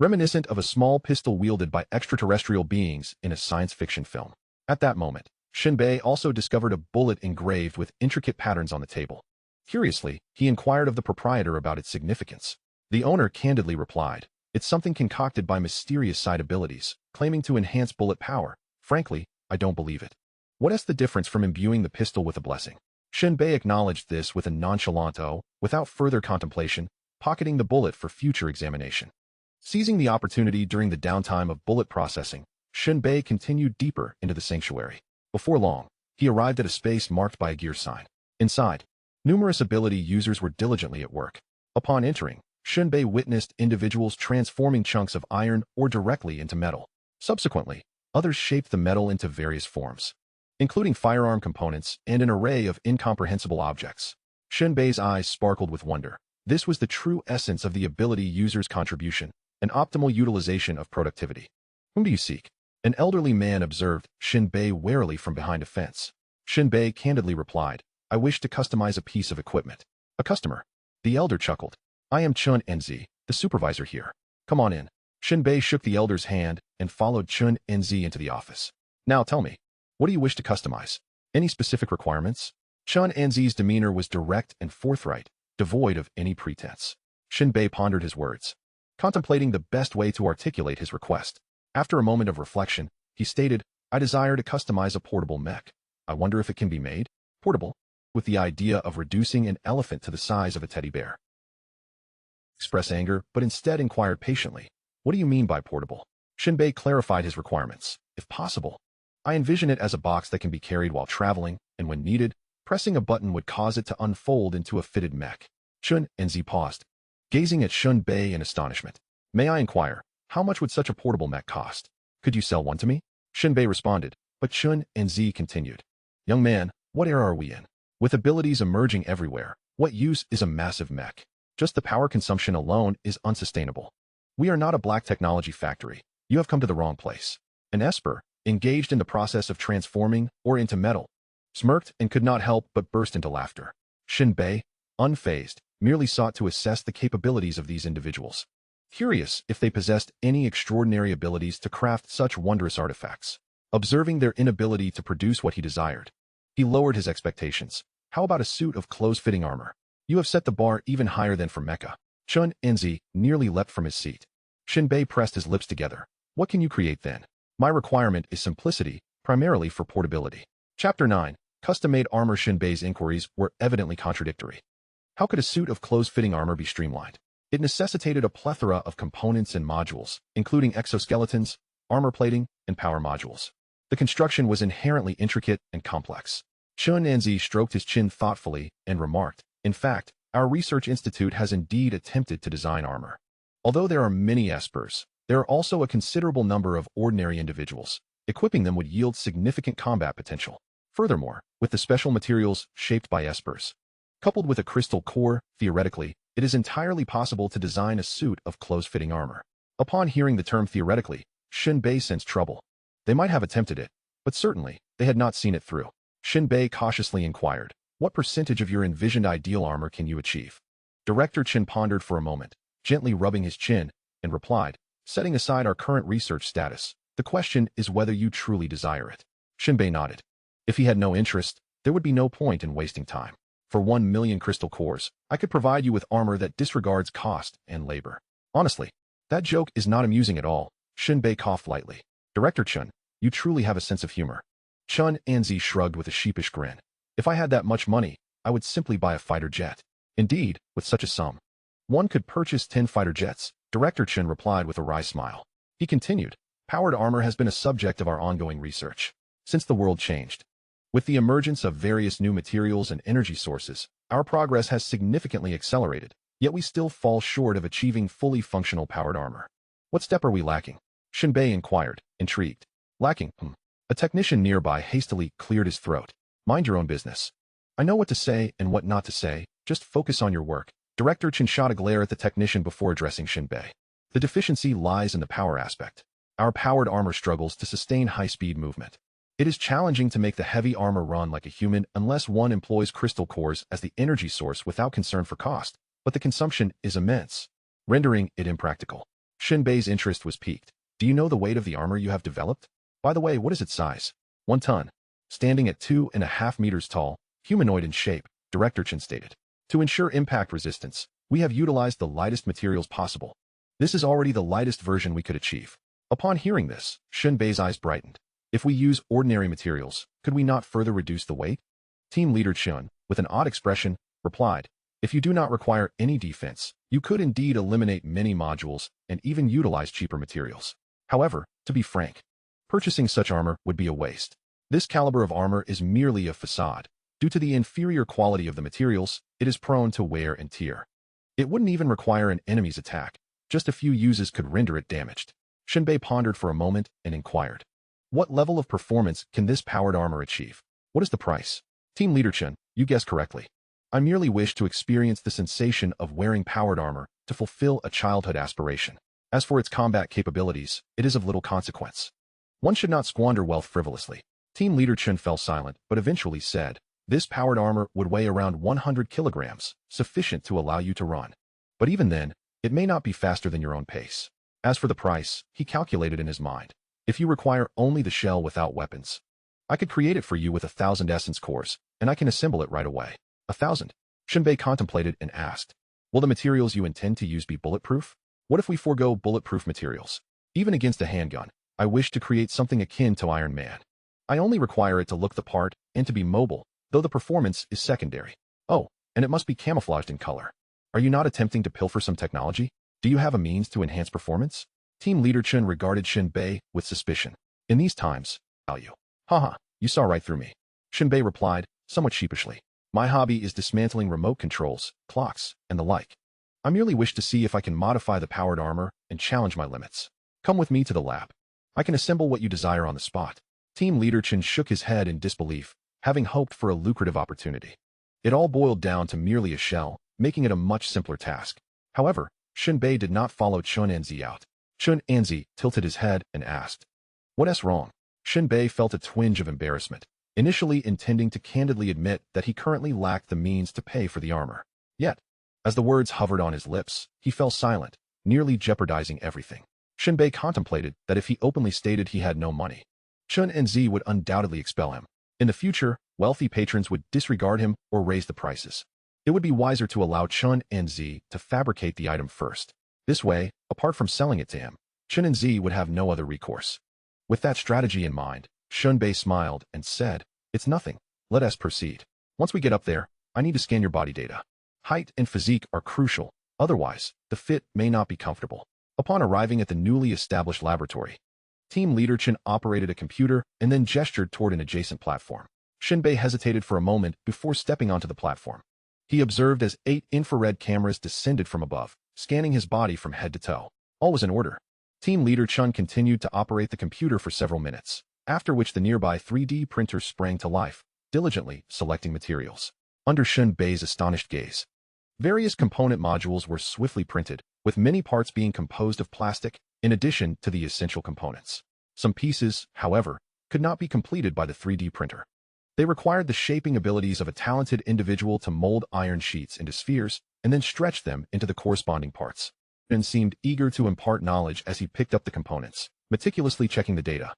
reminiscent of a small pistol wielded by extraterrestrial beings in a science fiction film. At that moment, Shen Bei also discovered a bullet engraved with intricate patterns on the table. Curiously, he inquired of the proprietor about its significance. The owner candidly replied, "It's something concocted by mysterious side abilities, claiming to enhance bullet power. Frankly, I don't believe it. What is the difference from imbuing the pistol with a blessing?" Shen Bei acknowledged this with a nonchalant "oh," without further contemplation, pocketing the bullet for future examination. Seizing the opportunity during the downtime of bullet processing, Shen Bei continued deeper into the sanctuary. Before long, he arrived at a space marked by a gear sign. Inside, numerous ability users were diligently at work. Upon entering, Shen Bei witnessed individuals transforming chunks of iron ore directly into metal. Subsequently, others shaped the metal into various forms, including firearm components and an array of incomprehensible objects. Shen Bei's eyes sparkled with wonder. This was the true essence of the ability user's contribution, an optimal utilization of productivity. "Whom do you seek?" An elderly man observed Shen Bei warily from behind a fence. Shen Bei candidly replied, "I wish to customize a piece of equipment." "A customer?" The elder chuckled. "I am Chun Enzi, the supervisor here. Come on in." Shen Bei shook the elder's hand and followed Chun Enzi into the office. "Now tell me, what do you wish to customize? Any specific requirements?" Chun Enzi's demeanor was direct and forthright, devoid of any pretense. Shen Bei pondered his words, contemplating the best way to articulate his request. After a moment of reflection, he stated, "I desire to customize a portable mech. I wonder if it can be made portable, with the idea of reducing an elephant to the size of a teddy bear." express anger, but instead inquired patiently. What do you mean by portable? Shen Bei clarified his requirements. If possible, I envision it as a box that can be carried while traveling, and when needed, pressing a button would cause it to unfold into a fitted mech. Shen and Z paused, gazing at Shen Bei in astonishment. May I inquire, how much would such a portable mech cost? Could you sell one to me? Shen Bei responded, but Shen and Z continued. Young man, what era are we in? With abilities emerging everywhere, what use is a massive mech? Just the power consumption alone is unsustainable. We are not a black technology factory. You have come to the wrong place. An Esper, engaged in the process of transforming or into metal, smirked and could not help but burst into laughter. Shen Bei, unfazed, merely sought to assess the capabilities of these individuals, curious if they possessed any extraordinary abilities to craft such wondrous artifacts. Observing their inability to produce what he desired, he lowered his expectations. How about a suit of close-fitting armor? You have set the bar even higher than for mecha. Chun Enzi nearly leapt from his seat. Shen Bei pressed his lips together. What can you create then? My requirement is simplicity, primarily for portability. Chapter 9. Custom-made armor. Shen Bei's inquiries were evidently contradictory. How could a suit of close-fitting armor be streamlined? It necessitated a plethora of components and modules, including exoskeletons, armor plating, and power modules. The construction was inherently intricate and complex. Chun Enzi stroked his chin thoughtfully and remarked, in fact, our research institute has indeed attempted to design armor. Although there are many espers, there are also a considerable number of ordinary individuals. Equipping them would yield significant combat potential. Furthermore, with the special materials shaped by espers, coupled with a crystal core, theoretically, it is entirely possible to design a suit of close-fitting armor. Upon hearing the term theoretically, Shen Bei sensed trouble. They might have attempted it, but certainly, they had not seen it through. Shen Bei cautiously inquired, what percentage of your envisioned ideal armor can you achieve? Director Chen pondered for a moment, gently rubbing his chin, and replied, setting aside our current research status, the question is whether you truly desire it. Shen Bei nodded. If he had no interest, there would be no point in wasting time. For 1 million crystal cores, I could provide you with armor that disregards cost and labor. Honestly, that joke is not amusing at all. Shen Bei coughed lightly. Director Chun, you truly have a sense of humor. Chun Anzi shrugged with a sheepish grin. If I had that much money, I would simply buy a fighter jet. Indeed, with such a sum, one could purchase 10 fighter jets. Director Chen replied with a wry smile. He continued, powered armor has been a subject of our ongoing research. Since the world changed, with the emergence of various new materials and energy sources, our progress has significantly accelerated, yet we still fall short of achieving fully functional powered armor. What step are we lacking? Shen Bei inquired, intrigued. Lacking, A technician nearby hastily cleared his throat. Mind your own business. I know what to say and what not to say, just focus on your work. Director Chen shot a glare at the technician before addressing Shen Bei. The deficiency lies in the power aspect. Our powered armor struggles to sustain high-speed movement. It is challenging to make the heavy armor run like a human unless one employs crystal cores as the energy source without concern for cost, but the consumption is immense, rendering it impractical. Shen Bei's interest was piqued. Do you know the weight of the armor you have developed? By the way, what is its size? 1 ton. Standing at 2.5 meters tall, humanoid in shape, Director Chen stated. To ensure impact resistance, we have utilized the lightest materials possible. This is already the lightest version we could achieve. Upon hearing this, Shen Bei's eyes brightened. If we use ordinary materials, could we not further reduce the weight? Team leader Chun, with an odd expression, replied, if you do not require any defense, you could indeed eliminate many modules and even utilize cheaper materials. However, to be frank, purchasing such armor would be a waste. This caliber of armor is merely a facade. Due to the inferior quality of the materials, it is prone to wear and tear. It wouldn't even require an enemy's attack. Just a few uses could render it damaged. Shen Bei pondered for a moment and inquired, what level of performance can this powered armor achieve? What is the price? Team leader Chen, you guessed correctly. I merely wish to experience the sensation of wearing powered armor to fulfill a childhood aspiration. As for its combat capabilities, it is of little consequence. One should not squander wealth frivolously. Team leader Chen fell silent, but eventually said, this powered armor would weigh around 100 kilograms, sufficient to allow you to run. But even then, it may not be faster than your own pace. As for the price, he calculated in his mind. If you require only the shell without weapons, I could create it for you with 1,000 essence cores, and I can assemble it right away. 1,000? Shen Bei contemplated and asked, will the materials you intend to use be bulletproof? What if we forego bulletproof materials? Even against a handgun, I wish to create something akin to Iron Man. I only require it to look the part and to be mobile, though the performance is secondary. Oh, and it must be camouflaged in color. Are you not attempting to pilfer some technology? Do you have a means to enhance performance? Team leader Chen regarded Shen Bei with suspicion. In these times, value. Haha, you saw right through me. Shen Bei replied, somewhat sheepishly. My hobby is dismantling remote controls, clocks, and the like. I merely wish to see if I can modify the powered armor and challenge my limits. Come with me to the lab. I can assemble what you desire on the spot. Team leader Chen shook his head in disbelief, having hoped for a lucrative opportunity. It all boiled down to merely a shell, making it a much simpler task. However, Shen Bei did not follow Chen Anzi out. Chen Anzi tilted his head and asked, "What's wrong?" Shen Bei felt a twinge of embarrassment, initially intending to candidly admit that he currently lacked the means to pay for the armor. Yet, as the words hovered on his lips, he fell silent, nearly jeopardizing everything. Shen Bei contemplated that if he openly stated he had no money, Chen Anzi would undoubtedly expel him. In the future, wealthy patrons would disregard him or raise the prices. It would be wiser to allow Chen Anzi to fabricate the item first. This way, apart from selling it to him, Chen Anzi would have no other recourse. With that strategy in mind, Shen Bei smiled and said, "It's nothing. Let us proceed. Once we get up there, I need to scan your body data. Height and physique are crucial, otherwise, the fit may not be comfortable." Upon arriving at the newly established laboratory, Team leader Chen operated a computer and then gestured toward an adjacent platform. Shen Bei hesitated for a moment before stepping onto the platform. He observed as 8 infrared cameras descended from above, scanning his body from head to toe. All was in order. Team leader Chen continued to operate the computer for several minutes, after which the nearby 3D printer sprang to life, diligently selecting materials. Under Shen Bei's astonished gaze, various component modules were swiftly printed, with many parts being composed of plastic, in addition to the essential components. Some pieces, however, could not be completed by the 3D printer. They required the shaping abilities of a talented individual to mold iron sheets into spheres and then stretch them into the corresponding parts. Shen seemed eager to impart knowledge as he picked up the components, meticulously checking the data.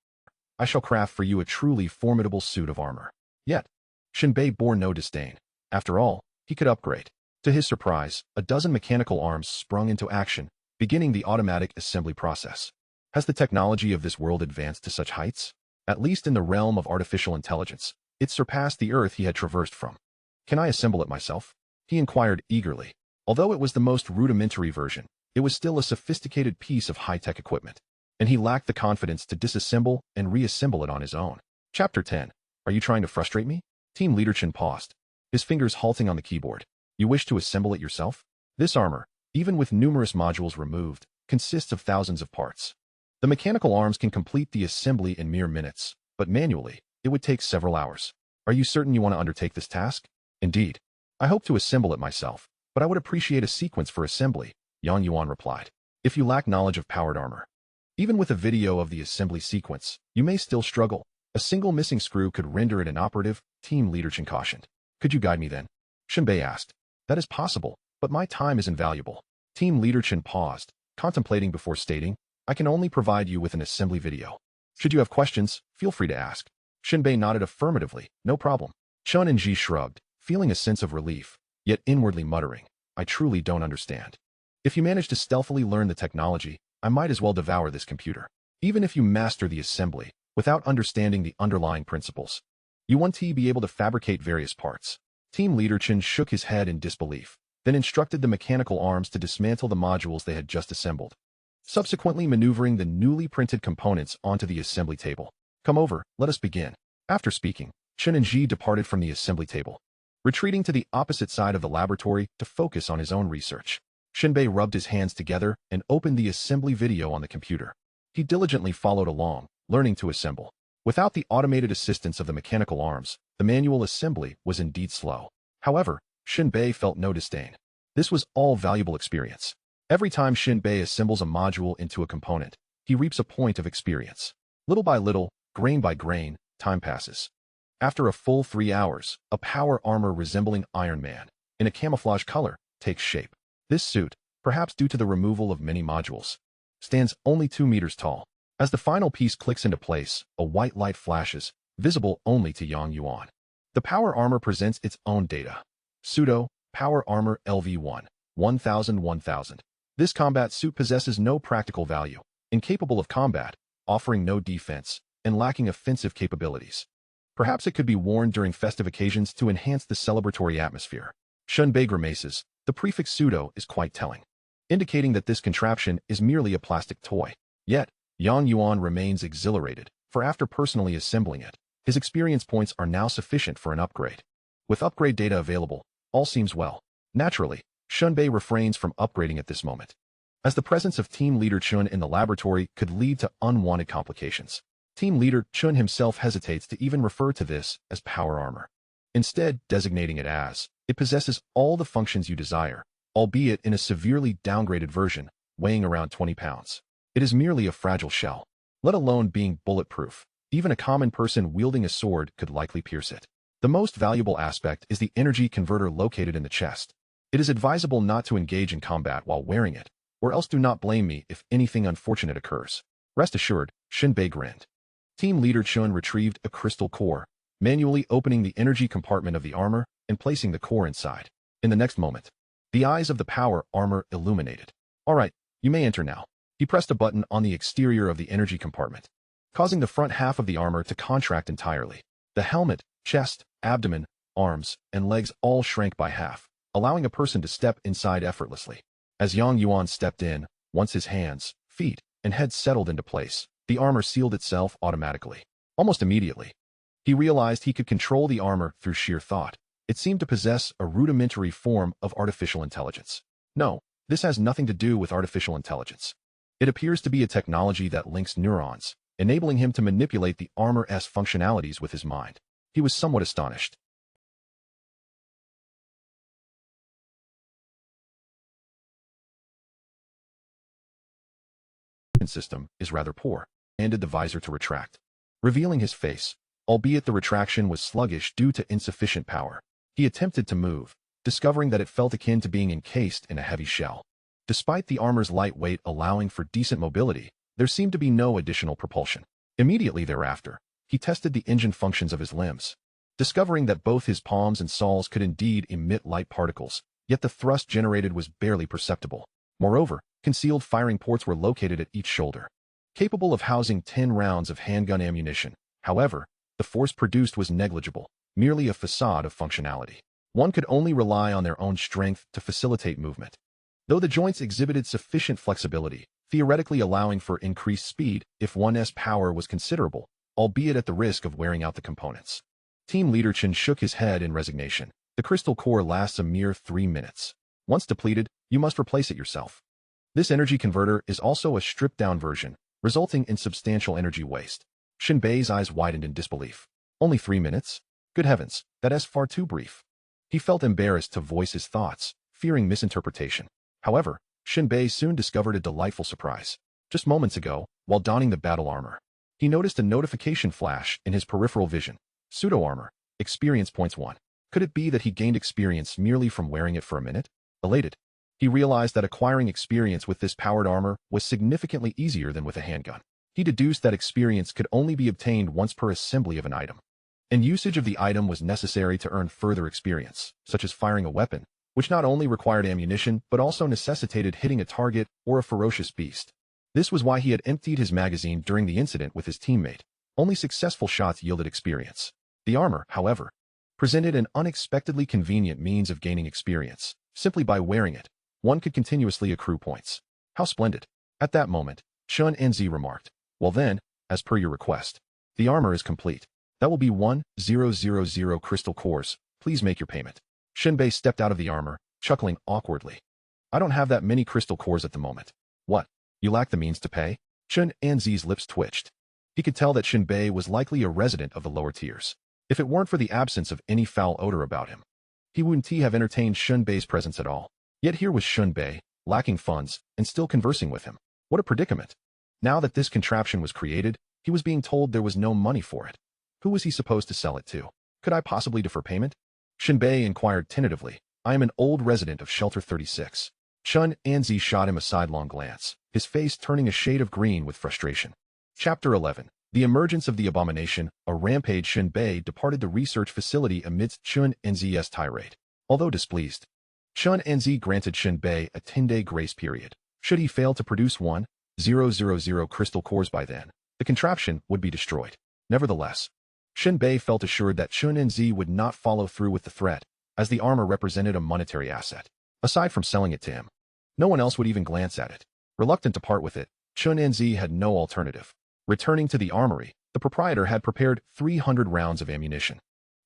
"I shall craft for you a truly formidable suit of armor." Yet, Shen Bei bore no disdain. After all, he could upgrade. To his surprise, a dozen mechanical arms sprung into action, beginning the automatic assembly process. Has the technology of this world advanced to such heights? At least in the realm of artificial intelligence, it surpassed the Earth he had traversed from. "Can I assemble it myself?" he inquired eagerly. Although it was the most rudimentary version, it was still a sophisticated piece of high-tech equipment, and he lacked the confidence to disassemble and reassemble it on his own. Chapter 10. Are you trying to frustrate me? Team leader Chen paused, his fingers halting on the keyboard. You wish to assemble it yourself? This armor, even with numerous modules removed, consists of thousands of parts. The mechanical arms can complete the assembly in mere minutes, but manually, it would take several hours. Are you certain you want to undertake this task? Indeed. I hope to assemble it myself, but I would appreciate a sequence for assembly, Yang Yuan replied. If you lack knowledge of powered armor, even with a video of the assembly sequence, you may still struggle. A single missing screw could render it inoperative, Team leader Chen cautioned. Could you guide me then? Shen Bei asked. That is possible, but my time is invaluable. Team leader Chen paused, contemplating before stating, I can only provide you with an assembly video. Should you have questions, feel free to ask. Shen Bei nodded affirmatively, no problem. Chen Anji shrugged, feeling a sense of relief, yet inwardly muttering, I truly don't understand. If you manage to stealthily learn the technology, I might as well devour this computer. Even if you master the assembly, without understanding the underlying principles, you won't be able to fabricate various parts. Team leader Chen shook his head in disbelief, then instructed the mechanical arms to dismantle the modules they had just assembled, subsequently maneuvering the newly printed components onto the assembly table. Come over, let us begin. After speaking, Chen Anji departed from the assembly table, retreating to the opposite side of the laboratory to focus on his own research. Shen Bei rubbed his hands together and opened the assembly video on the computer. He diligently followed along, learning to assemble. Without the automated assistance of the mechanical arms, the manual assembly was indeed slow. However, Shen Bei felt no disdain. This was all valuable experience. Every time Shen Bei assembles a module into a component, he reaps a point of experience. Little by little, grain by grain, time passes. After a full 3 hours, a power armor resembling Iron Man, in a camouflage color, takes shape. This suit, perhaps due to the removal of many modules, stands only 2 meters tall. As the final piece clicks into place, a white light flashes, visible only to Yang Yuan. The power armor presents its own data. Pseudo, Power Armor LV1, 1000. This combat suit possesses no practical value, incapable of combat, offering no defense, and lacking offensive capabilities. Perhaps it could be worn during festive occasions to enhance the celebratory atmosphere. Shen Bei grimaces, The prefix pseudo is quite telling, indicating that this contraption is merely a plastic toy. Yet, Yang Yuan remains exhilarated, for after personally assembling it, his experience points are now sufficient for an upgrade. With upgrade data available, all seems well. Naturally, Shen Bei refrains from upgrading at this moment, as the presence of Team Leader Chun in the laboratory could lead to unwanted complications. Team Leader Chun himself hesitates to even refer to this as power armor, instead designating it as, it possesses all the functions you desire, albeit in a severely downgraded version, weighing around 20 pounds. It is merely a fragile shell, let alone being bulletproof. Even a common person wielding a sword could likely pierce it. The most valuable aspect is the energy converter located in the chest. It is advisable not to engage in combat while wearing it, or else do not blame me if anything unfortunate occurs. Rest assured, Shen Bei grinned. Team Leader Chun retrieved a crystal core, manually opening the energy compartment of the armor and placing the core inside. In the next moment, the eyes of the power armor illuminated. All right, you may enter now. He pressed a button on the exterior of the energy compartment, causing the front half of the armor to contract entirely. The helmet, chest, abdomen, arms, and legs all shrank by half, allowing a person to step inside effortlessly. As Yang Yuan stepped in, once his hands, feet, and head settled into place, the armor sealed itself automatically. Almost immediately, he realized he could control the armor through sheer thought. It seemed to possess a rudimentary form of artificial intelligence. No, this has nothing to do with artificial intelligence. It appears to be a technology that links neurons, enabling him to manipulate the armor's functionalities with his mind. He was somewhat astonished. The system is rather poor, and the visor to retract, revealing his face, albeit the retraction was sluggish due to insufficient power. He attempted to move, discovering that it felt akin to being encased in a heavy shell. Despite the armor's light weight allowing for decent mobility, there seemed to be no additional propulsion. Immediately thereafter, he tested the engine functions of his limbs, discovering that both his palms and soles could indeed emit light particles, yet the thrust generated was barely perceptible. Moreover, concealed firing ports were located at each shoulder, capable of housing 10 rounds of handgun ammunition. However, the force produced was negligible, merely a facade of functionality. One could only rely on their own strength to facilitate movement, though the joints exhibited sufficient flexibility, theoretically allowing for increased speed if one's power was considerable, albeit at the risk of wearing out the components. Team Leader Chen shook his head in resignation. The crystal core lasts a mere 3 minutes. Once depleted, you must replace it yourself. This energy converter is also a stripped-down version, resulting in substantial energy waste. Shen Bei's eyes widened in disbelief. Only 3 minutes? Good heavens, that is far too brief. He felt embarrassed to voice his thoughts, fearing misinterpretation. However, Shen Bei soon discovered a delightful surprise. Just moments ago, while donning the battle armor, he noticed a notification flash in his peripheral vision. Pseudo armor, experience points 1. Could it be that he gained experience merely from wearing it for a minute? Elated, he realized that acquiring experience with this powered armor was significantly easier than with a handgun. He deduced that experience could only be obtained once per assembly of an item, and usage of the item was necessary to earn further experience, such as firing a weapon, which not only required ammunition but also necessitated hitting a target or a ferocious beast. This was why he had emptied his magazine during the incident with his teammate. Only successful shots yielded experience. The armor, however, presented an unexpectedly convenient means of gaining experience. Simply by wearing it, one could continuously accrue points. How splendid. At that moment, Chun Nz remarked, well then, as per your request, the armor is complete. That will be 1,000 crystal cores. Please make your payment. Shen Bei stepped out of the armor, chuckling awkwardly. I don't have that many crystal cores at the moment. What? You lack the means to pay? Chun Nz's lips twitched. He could tell that Shen Bei was likely a resident of the lower tiers. If it weren't for the absence of any foul odor about him, he wouldn't have entertained Shen Bei's presence at all. Yet here was Shen Bei, lacking funds, and still conversing with him. What a predicament. Now that this contraption was created, he was being told there was no money for it. Who was he supposed to sell it to? Could I possibly defer payment? Shen Bei inquired tentatively. I am an old resident of Shelter 36. Chun Nz shot him a sidelong glance, his face turning a shade of green with frustration. Chapter 11. The emergence of the Abomination, a rampage. Shen Bei departed the research facility amidst Chun Nz's tirade. Although displeased, Chun Nz granted Shen Bei a 10-day grace period. Should he fail to produce 1,000 crystal cores by then, the contraption would be destroyed. Nevertheless, Shen Bei felt assured that Chun Nz would not follow through with the threat, as the armor represented a monetary asset. aside from selling it to him. No one else would even glance at it. Reluctant to part with it, Chun Anzi had no alternative. Returning to the armory, the proprietor had prepared 300 rounds of ammunition.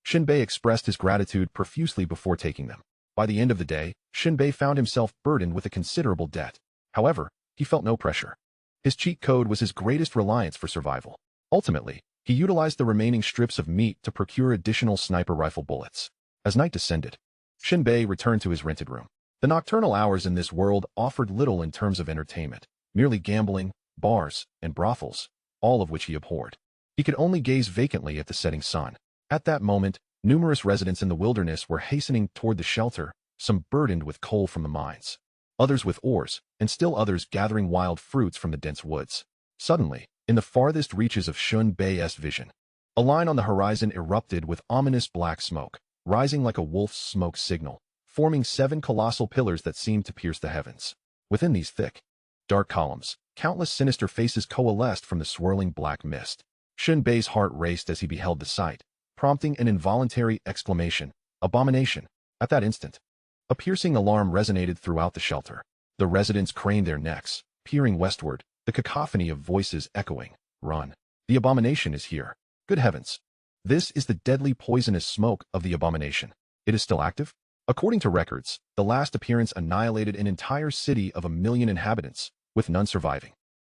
Shen Bei expressed his gratitude profusely before taking them. By the end of the day, Shen Bei found himself burdened with a considerable debt. However, he felt no pressure. His cheat code was his greatest reliance for survival. Ultimately, he utilized the remaining strips of meat to procure additional sniper rifle bullets. As night descended, Shen Bei returned to his rented room. The nocturnal hours in this world offered little in terms of entertainment, merely gambling, bars, and brothels, all of which he abhorred. He could only gaze vacantly at the setting sun. At that moment, numerous residents in the wilderness were hastening toward the shelter, some burdened with coal from the mines, others with oars, and still others gathering wild fruits from the dense woods. Suddenly, in the farthest reaches of Shen Bei's vision, a line on the horizon erupted with ominous black smoke, rising like a wolf's smoke signal, forming 7 colossal pillars that seemed to pierce the heavens. Within these thick, dark columns, countless sinister faces coalesced from the swirling black mist. Shen Bei's heart raced as he beheld the sight, prompting an involuntary exclamation, "Abomination!" At that instant, a piercing alarm resonated throughout the shelter. The residents craned their necks, peering westward, the cacophony of voices echoing, "Run! The Abomination is here! Good heavens! This is the deadly poisonous smoke of the Abomination. It is still active?" According to records, the last appearance annihilated an entire city of 1 million inhabitants, with none surviving.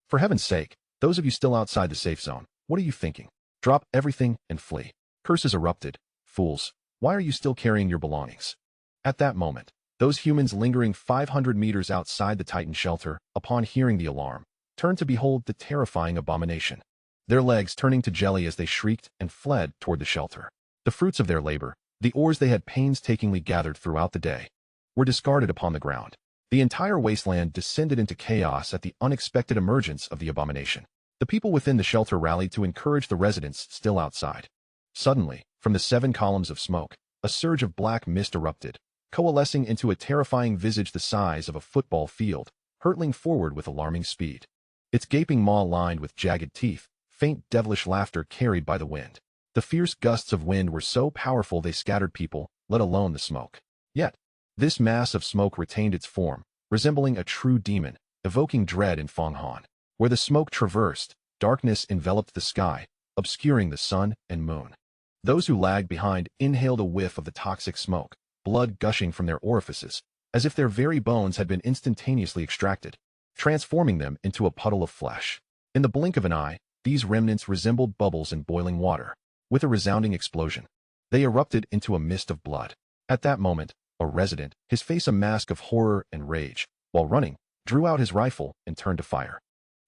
For heaven's sake, those of you still outside the safe zone, what are you thinking? Drop everything and flee. Curses erupted. Fools, why are you still carrying your belongings? At that moment, those humans lingering 500 meters outside the Titan shelter, upon hearing the alarm, turned to behold the terrifying Abomination, their legs turning to jelly as they shrieked and fled toward the shelter. The fruits of their labor, the ores they had painstakingly gathered throughout the day, were discarded upon the ground. The entire wasteland descended into chaos at the unexpected emergence of the Abomination. The people within the shelter rallied to encourage the residents still outside. Suddenly, from the 7 columns of smoke, a surge of black mist erupted, coalescing into a terrifying visage the size of a football field, hurtling forward with alarming speed. Its gaping maw lined with jagged teeth, faint devilish laughter carried by the wind. The fierce gusts of wind were so powerful they scattered people, let alone the smoke. Yet, this mass of smoke retained its form, resembling a true demon, evoking dread in Fenghan. Where the smoke traversed, darkness enveloped the sky, obscuring the sun and moon. Those who lagged behind inhaled a whiff of the toxic smoke, blood gushing from their orifices, as if their very bones had been instantaneously extracted, transforming them into a puddle of flesh. In the blink of an eye, these remnants resembled bubbles in boiling water. With a resounding explosion, they erupted into a mist of blood. At that moment, a resident, his face a mask of horror and rage, while running, drew out his rifle and turned to fire.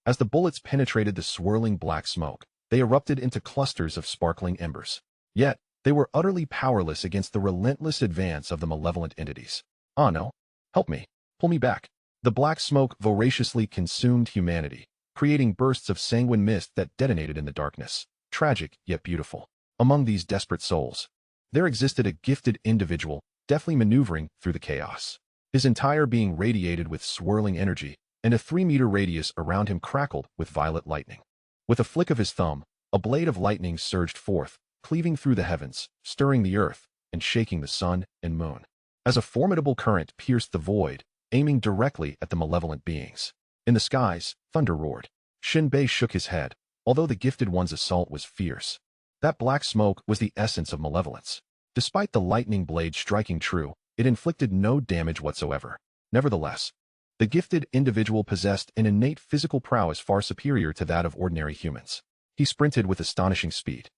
As the bullets penetrated the swirling black smoke, they erupted into clusters of sparkling embers. Yet, they were utterly powerless against the relentless advance of the malevolent entities. "Ah no! Help me! Pull me back!" The black smoke voraciously consumed humanity, creating bursts of sanguine mist that detonated in the darkness. Tragic, yet beautiful. Among these desperate souls, there existed a gifted individual, deftly maneuvering through the chaos. His entire being radiated with swirling energy, and a 3-meter radius around him crackled with violet lightning. With a flick of his thumb, a blade of lightning surged forth, cleaving through the heavens, stirring the earth, and shaking the sun and moon. As a formidable current pierced the void, aiming directly at the malevolent beings. In the skies, thunder roared. Shen Bei shook his head, although the gifted one's assault was fierce. That black smoke was the essence of malevolence. Despite the lightning blade striking true, it inflicted no damage whatsoever. Nevertheless, the gifted individual possessed an innate physical prowess far superior to that of ordinary humans. He sprinted with astonishing speed,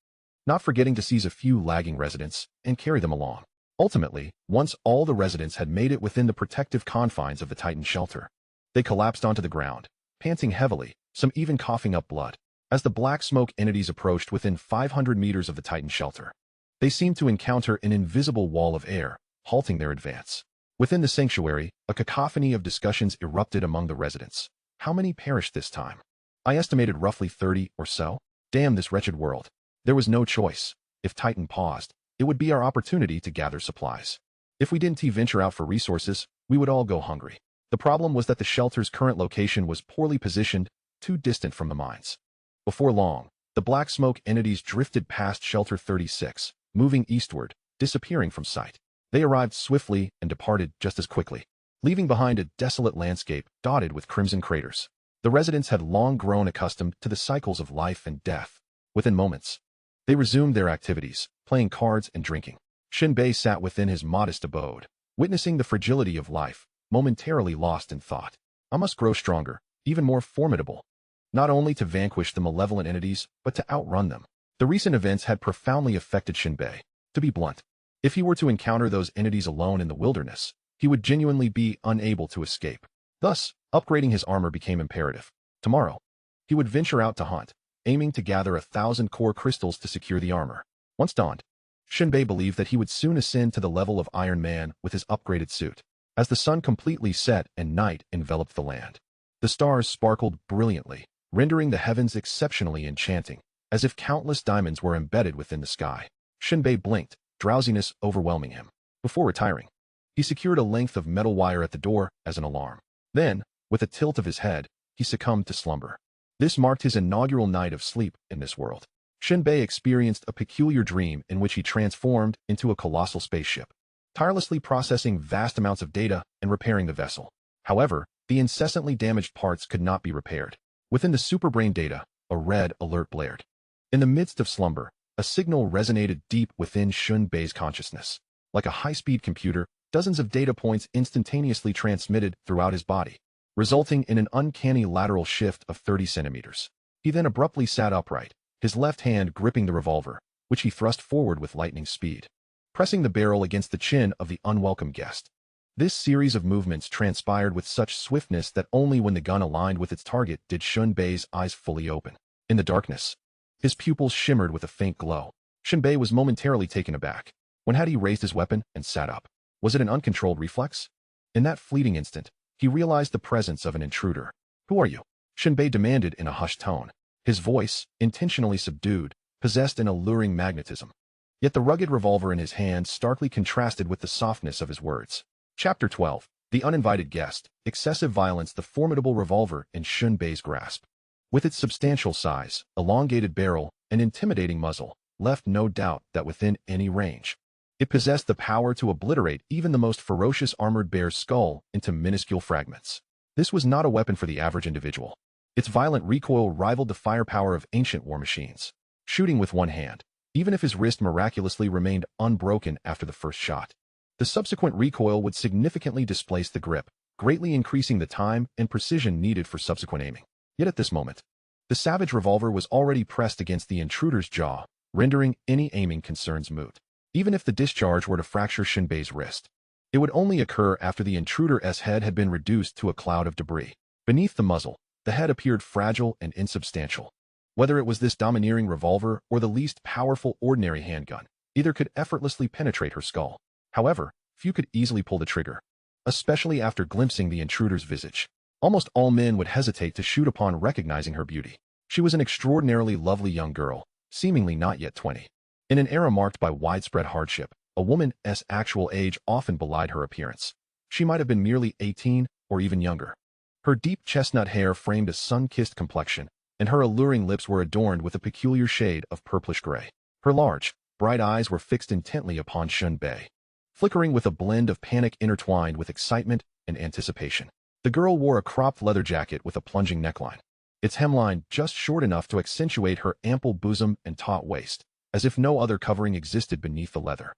not forgetting to seize a few lagging residents and carry them along. Ultimately, once all the residents had made it within the protective confines of the Titan shelter, they collapsed onto the ground, panting heavily, some even coughing up blood. As the black smoke entities approached within 500 meters of the Titan shelter, they seemed to encounter an invisible wall of air, halting their advance. Within the sanctuary, a cacophony of discussions erupted among the residents. How many perished this time? I estimated roughly 30 or so. Damn this wretched world. There was no choice. If Titan paused, it would be our opportunity to gather supplies. If we didn't venture out for resources, we would all go hungry. The problem was that the shelter's current location was poorly positioned, too distant from the mines. Before long, the black smoke entities drifted past Shelter 36, moving eastward, disappearing from sight. They arrived swiftly and departed just as quickly. leaving behind a desolate landscape dotted with crimson craters. The residents had long grown accustomed to the cycles of life and death. Within moments, they resumed their activities, playing cards and drinking. Shen Bei sat within his modest abode, witnessing the fragility of life, momentarily lost in thought. I must grow stronger, even more formidable, not only to vanquish the malevolent entities, but to outrun them. The recent events had profoundly affected Shen Bei. To be blunt, if he were to encounter those entities alone in the wilderness, he would genuinely be unable to escape. Thus, upgrading his armor became imperative. Tomorrow, he would venture out to hunt, aiming to gather 1,000 core crystals to secure the armor. Once dawned, Shen Bei believed that he would soon ascend to the level of Iron Man with his upgraded suit. As the sun completely set and night enveloped the land, the stars sparkled brilliantly, rendering the heavens exceptionally enchanting, as if countless diamonds were embedded within the sky. Shen Bei blinked, drowsiness overwhelming him. Before retiring, he secured a length of metal wire at the door as an alarm. Then, with a tilt of his head, he succumbed to slumber. This marked his inaugural night of sleep in this world. Shen Bei experienced a peculiar dream in which he transformed into a colossal spaceship, tirelessly processing vast amounts of data and repairing the vessel. However, the incessantly damaged parts could not be repaired. Within the superbrain data, a red alert blared. In the midst of slumber, a signal resonated deep within Shen Bei's consciousness. Like a high-speed computer, dozens of data points instantaneously transmitted throughout his body, resulting in an uncanny lateral shift of 30 centimeters. He then abruptly sat upright, his left hand gripping the revolver, which he thrust forward with lightning speed, pressing the barrel against the chin of the unwelcome guest. This series of movements transpired with such swiftness that only when the gun aligned with its target did Shen Bei's eyes fully open. In the darkness, his pupils shimmered with a faint glow. Shen Bei was momentarily taken aback. When had he raised his weapon and sat up? Was it an uncontrolled reflex? In that fleeting instant, he realized the presence of an intruder. "Who are you?" Shen Bei demanded in a hushed tone. His voice, intentionally subdued, possessed an alluring magnetism. Yet the rugged revolver in his hand starkly contrasted with the softness of his words. Chapter 12. The Uninvited Guest. Excessive Violence. The formidable revolver in Shen Bei's grasp, with its substantial size, elongated barrel, and intimidating muzzle, left no doubt that within any range, it possessed the power to obliterate even the most ferocious armored bear's skull into minuscule fragments. This was not a weapon for the average individual. Its violent recoil rivaled the firepower of ancient war machines. Shooting with one hand, even if his wrist miraculously remained unbroken after the first shot, the subsequent recoil would significantly displace the grip, greatly increasing the time and precision needed for subsequent aiming. Yet at this moment, the savage revolver was already pressed against the intruder's jaw, rendering any aiming concerns moot. Even if the discharge were to fracture Shen Bei's wrist, it would only occur after the intruder's head had been reduced to a cloud of debris. Beneath the muzzle, the head appeared fragile and insubstantial. Whether it was this domineering revolver or the least powerful ordinary handgun, either could effortlessly penetrate her skull. However, few could easily pull the trigger, especially after glimpsing the intruder's visage. Almost all men would hesitate to shoot upon recognizing her beauty. She was an extraordinarily lovely young girl, seemingly not yet 20. In an era marked by widespread hardship, a woman's actual age often belied her appearance. She might have been merely 18 or even younger. Her deep chestnut hair framed a sun-kissed complexion, and her alluring lips were adorned with a peculiar shade of purplish gray. Her large, bright eyes were fixed intently upon Shen Bei, flickering with a blend of panic intertwined with excitement and anticipation. The girl wore a cropped leather jacket with a plunging neckline, its hemline just short enough to accentuate her ample bosom and taut waist, as if no other covering existed beneath the leather.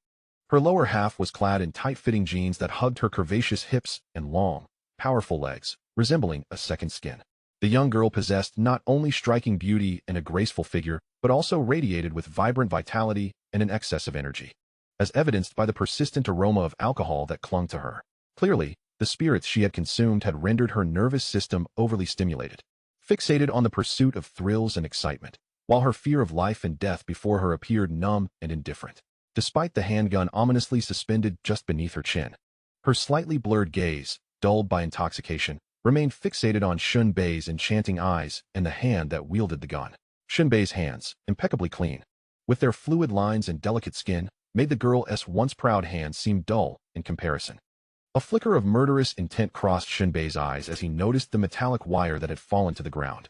Her lower half was clad in tight-fitting jeans that hugged her curvaceous hips and long, powerful legs, resembling a second skin. The young girl possessed not only striking beauty and a graceful figure, but also radiated with vibrant vitality and an excess of energy, as evidenced by the persistent aroma of alcohol that clung to her. Clearly, the spirits she had consumed had rendered her nervous system overly stimulated, fixated on the pursuit of thrills and excitement, while her fear of life and death before her appeared numb and indifferent. Despite the handgun ominously suspended just beneath her chin, her slightly blurred gaze, dulled by intoxication, remained fixated on Shen Bei's enchanting eyes and the hand that wielded the gun. Shen Bei's hands, impeccably clean, with their fluid lines and delicate skin, made the girl's once proud hands seem dull in comparison. A flicker of murderous intent crossed Shen Bei's eyes as he noticed the metallic wire that had fallen to the ground.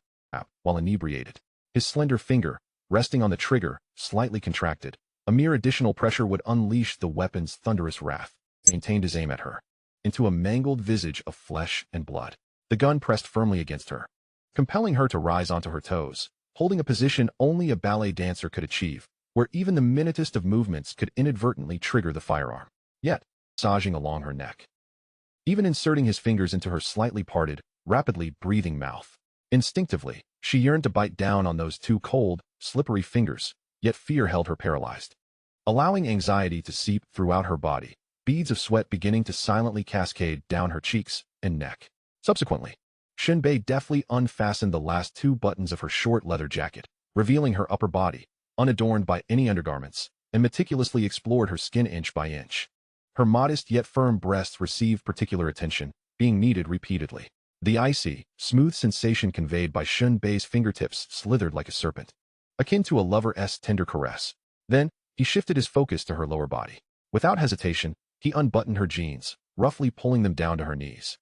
While inebriated, his slender finger, resting on the trigger, slightly contracted. A mere additional pressure would unleash the weapon's thunderous wrath. He maintained his aim at her, into a mangled visage of flesh and blood. The gun pressed firmly against her, compelling her to rise onto her toes, holding a position only a ballet dancer could achieve, where even the minutest of movements could inadvertently trigger the firearm. Yet, massaging along her neck, even inserting his fingers into her slightly parted, rapidly breathing mouth. Instinctively, she yearned to bite down on those two cold, slippery fingers, yet fear held her paralyzed, allowing anxiety to seep throughout her body, beads of sweat beginning to silently cascade down her cheeks and neck. Subsequently, Shen Bei deftly unfastened the last two buttons of her short leather jacket, revealing her upper body, unadorned by any undergarments, and meticulously explored her skin inch by inch. Her modest yet firm breasts received particular attention, being kneaded repeatedly. The icy, smooth sensation conveyed by Shen Bei's fingertips slithered like a serpent, akin to a lover's tender caress. Then, he shifted his focus to her lower body. Without hesitation, he unbuttoned her jeans, roughly pulling them down to her knees,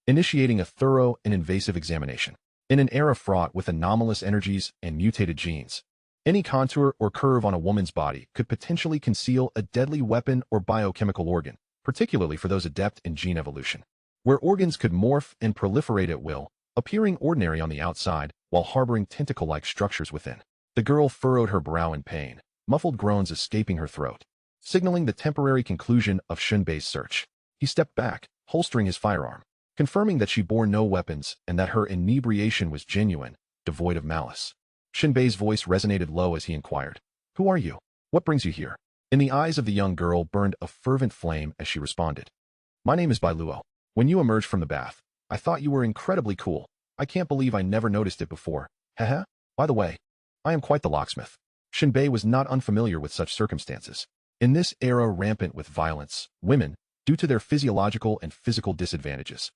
initiating a thorough and invasive examination. In an era fraught with anomalous energies and mutated genes, any contour or curve on a woman's body could potentially conceal a deadly weapon or biochemical organ, particularly for those adept in gene evolution, where organs could morph and proliferate at will, appearing ordinary on the outside while harboring tentacle-like structures within. The girl furrowed her brow in pain, muffled groans escaping her throat, signaling the temporary conclusion of Shen Bei's search. He stepped back, holstering his firearm, confirming that she bore no weapons and that her inebriation was genuine, devoid of malice. Shen Bei's voice resonated low as he inquired, "Who are you? What brings you here?" In the eyes of the young girl burned a fervent flame as she responded, "My name is Bai Luo. When you emerged from the bath, I thought you were incredibly cool. I can't believe I never noticed it before. Haha. By the way, I am quite the locksmith." Shen Bei was not unfamiliar with such circumstances. In this era rampant with violence, women, due to their physiological and physical disadvantages,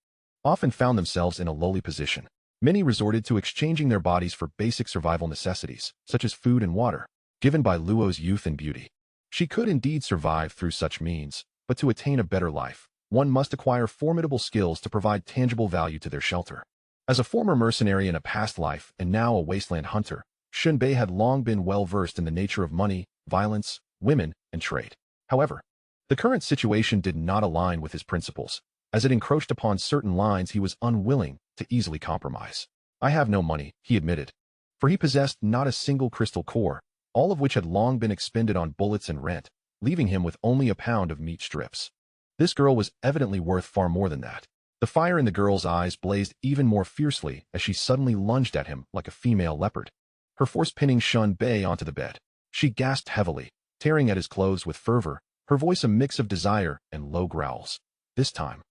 often found themselves in a lowly position. Many resorted to exchanging their bodies for basic survival necessities, such as food and water, given by Luo's youth and beauty. She could indeed survive through such means, but to attain a better life, one must acquire formidable skills to provide tangible value to their shelter. As a former mercenary in a past life and now a wasteland hunter, Shen Bei had long been well-versed in the nature of money, violence, women, and trade. However, the current situation did not align with his principles. As it encroached upon certain lines he was unwilling to easily compromise. "I have no money," he admitted, for he possessed not a single crystal core, all of which had long been expended on bullets and rent, leaving him with only a pound of meat strips. This girl was evidently worth far more than that. The fire in the girl's eyes blazed even more fiercely as she suddenly lunged at him like a female leopard, her force pinning Shen Bei onto the bed. She gasped heavily, tearing at his clothes with fervor, her voice a mix of desire and low growls. "This time,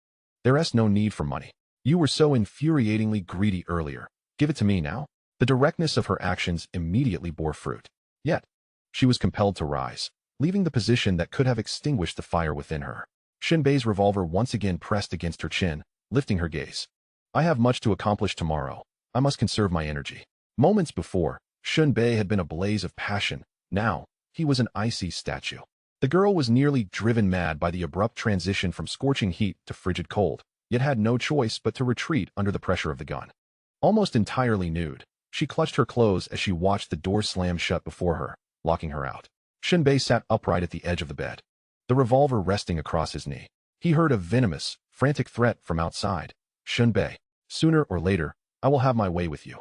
there's no need for money. You were so infuriatingly greedy earlier. Give it to me now." The directness of her actions immediately bore fruit. Yet, she was compelled to rise, leaving the position that could have extinguished the fire within her. Shen Bei's revolver once again pressed against her chin, lifting her gaze. "I have much to accomplish tomorrow. I must conserve my energy." Moments before, Shen Bei had been a blaze of passion. Now, he was an icy statue. The girl was nearly driven mad by the abrupt transition from scorching heat to frigid cold, yet had no choice but to retreat under the pressure of the gun. Almost entirely nude, she clutched her clothes as she watched the door slam shut before her, locking her out. Shen Bei sat upright at the edge of the bed, the revolver resting across his knee. He heard a venomous, frantic threat from outside. "Shen Bei, sooner or later, I will have my way with you."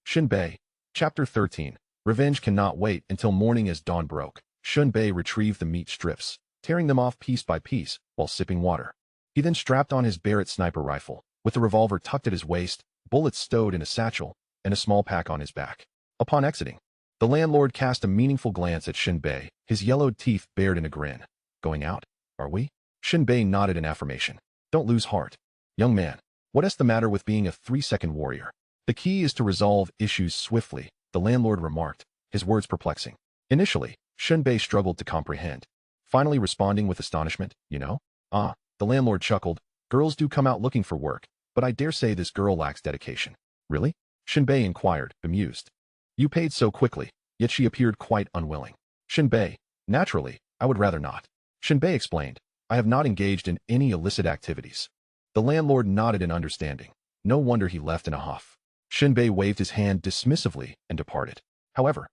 Shen Bei, Chapter 13. Revenge cannot wait until morning as dawn broke. Shen Bei retrieved the meat strips, tearing them off piece by piece while sipping water. He then strapped on his Barrett sniper rifle, with the revolver tucked at his waist, bullets stowed in a satchel, and a small pack on his back. Upon exiting, the landlord cast a meaningful glance at Shen Bei, his yellowed teeth bared in a grin. "Going out, are we?" Shen Bei nodded in affirmation. "Don't lose heart. Young man, what's the matter with being a 3-second warrior? The key is to resolve issues swiftly," the landlord remarked, his words perplexing. Initially, Shen Bei struggled to comprehend, finally responding with astonishment, "You know?" "Ah," the landlord chuckled, "girls do come out looking for work, but I dare say this girl lacks dedication." "Really?" Shen Bei inquired, bemused. "You paid so quickly," yet she appeared quite unwilling. Shen Bei, "Naturally, I would rather not." Shen Bei explained, "I have not engaged in any illicit activities." The landlord nodded in understanding. No wonder he left in a huff. Shen Bei waved his hand dismissively and departed. However,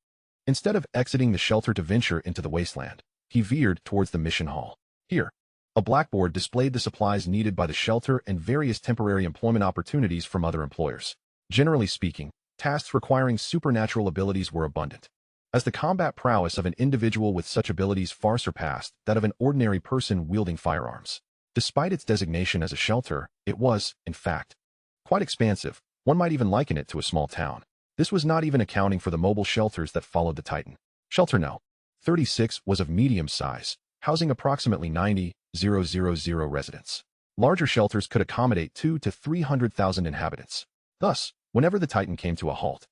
instead of exiting the shelter to venture into the wasteland, he veered towards the mission hall. Here, A blackboard displayed the supplies needed by the shelter and various temporary employment opportunities from other employers. Generally speaking, tasks requiring supernatural abilities were abundant, as the combat prowess of an individual with such abilities far surpassed that of an ordinary person wielding firearms. Despite its designation as a shelter, it was, in fact, quite expansive. One might even liken it to a small town. This was not even accounting for the mobile shelters that followed the Titan. Shelter No. 36 was of medium size, housing approximately 90,000 residents. Larger shelters could accommodate 200,000 to 300,000 inhabitants. Thus, whenever the Titan came to a halt,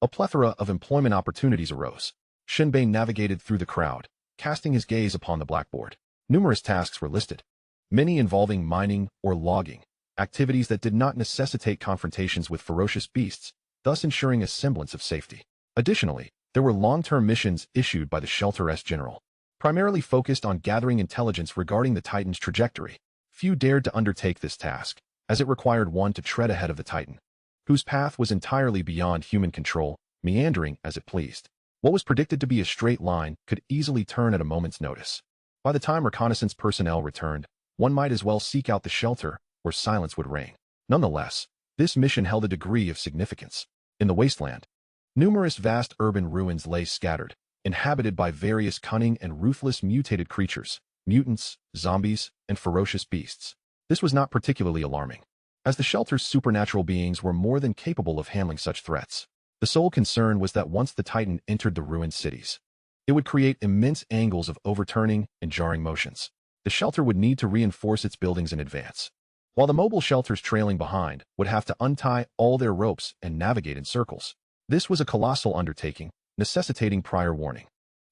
a plethora of employment opportunities arose. Shen Bei navigated through the crowd, casting his gaze upon the blackboard. Numerous tasks were listed, many involving mining or logging, activities that did not necessitate confrontations with ferocious beasts, thus ensuring a semblance of safety. Additionally, there were long-term missions issued by the shelter's general, primarily focused on gathering intelligence regarding the Titan's trajectory. Few dared to undertake this task, as it required one to tread ahead of the Titan, whose path was entirely beyond human control, meandering as it pleased. What was predicted to be a straight line could easily turn at a moment's notice. By the time reconnaissance personnel returned, one might as well seek out the shelter, where silence would reign. Nonetheless, this mission held a degree of significance. In the wasteland, numerous vast urban ruins lay scattered, inhabited by various cunning and ruthless mutated creatures, mutants, zombies, and ferocious beasts. This was not particularly alarming, as the shelter's supernatural beings were more than capable of handling such threats. The sole concern was that once the Titan entered the ruined cities, it would create immense angles of overturning and jarring motions. The shelter would need to reinforce its buildings in advance, while the mobile shelters trailing behind would have to untie all their ropes and navigate in circles. This was a colossal undertaking, necessitating prior warning.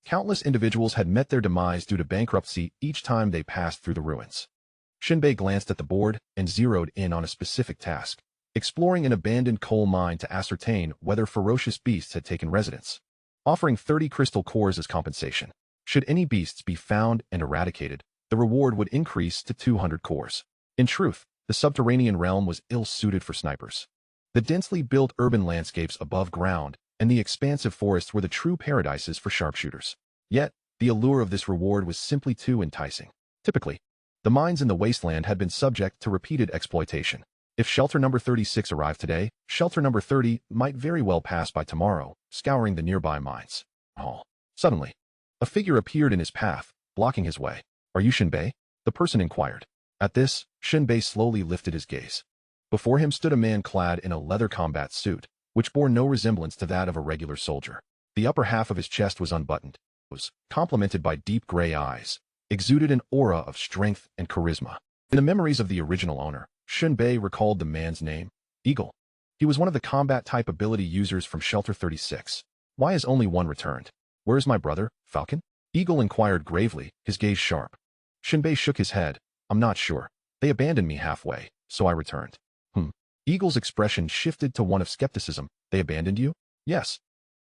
Countless individuals had met their demise due to bankruptcy each time they passed through the ruins. Shen Bei glanced at the board and zeroed in on a specific task, exploring an abandoned coal mine to ascertain whether ferocious beasts had taken residence, offering 30 crystal cores as compensation. Should any beasts be found and eradicated, the reward would increase to 200 cores. In truth, the subterranean realm was ill-suited for snipers. The densely built urban landscapes above ground and the expansive forests were the true paradises for sharpshooters. Yet, the allure of this reward was simply too enticing. Typically, the mines in the wasteland had been subject to repeated exploitation. If shelter number 36 arrived today, shelter number 30 might very well pass by tomorrow, scouring the nearby mines. Suddenly, a figure appeared in his path, blocking his way. "Are you Shen Bei?" the person inquired. At this, Shen Bei slowly lifted his gaze. Before him stood a man clad in a leather combat suit, which bore no resemblance to that of a regular soldier. The upper half of his chest was unbuttoned, was complemented by deep gray eyes, exuded an aura of strength and charisma. In the memories of the original owner, Shen Bei recalled the man's name, Eagle. He was one of the combat-type ability users from Shelter 36. Why has only one returned? Where is my brother, Falcon? Eagle inquired gravely, his gaze sharp. Shen Bei shook his head. I'm not sure. They abandoned me halfway, so I returned. Eagle's expression shifted to one of skepticism. They abandoned you? Yes.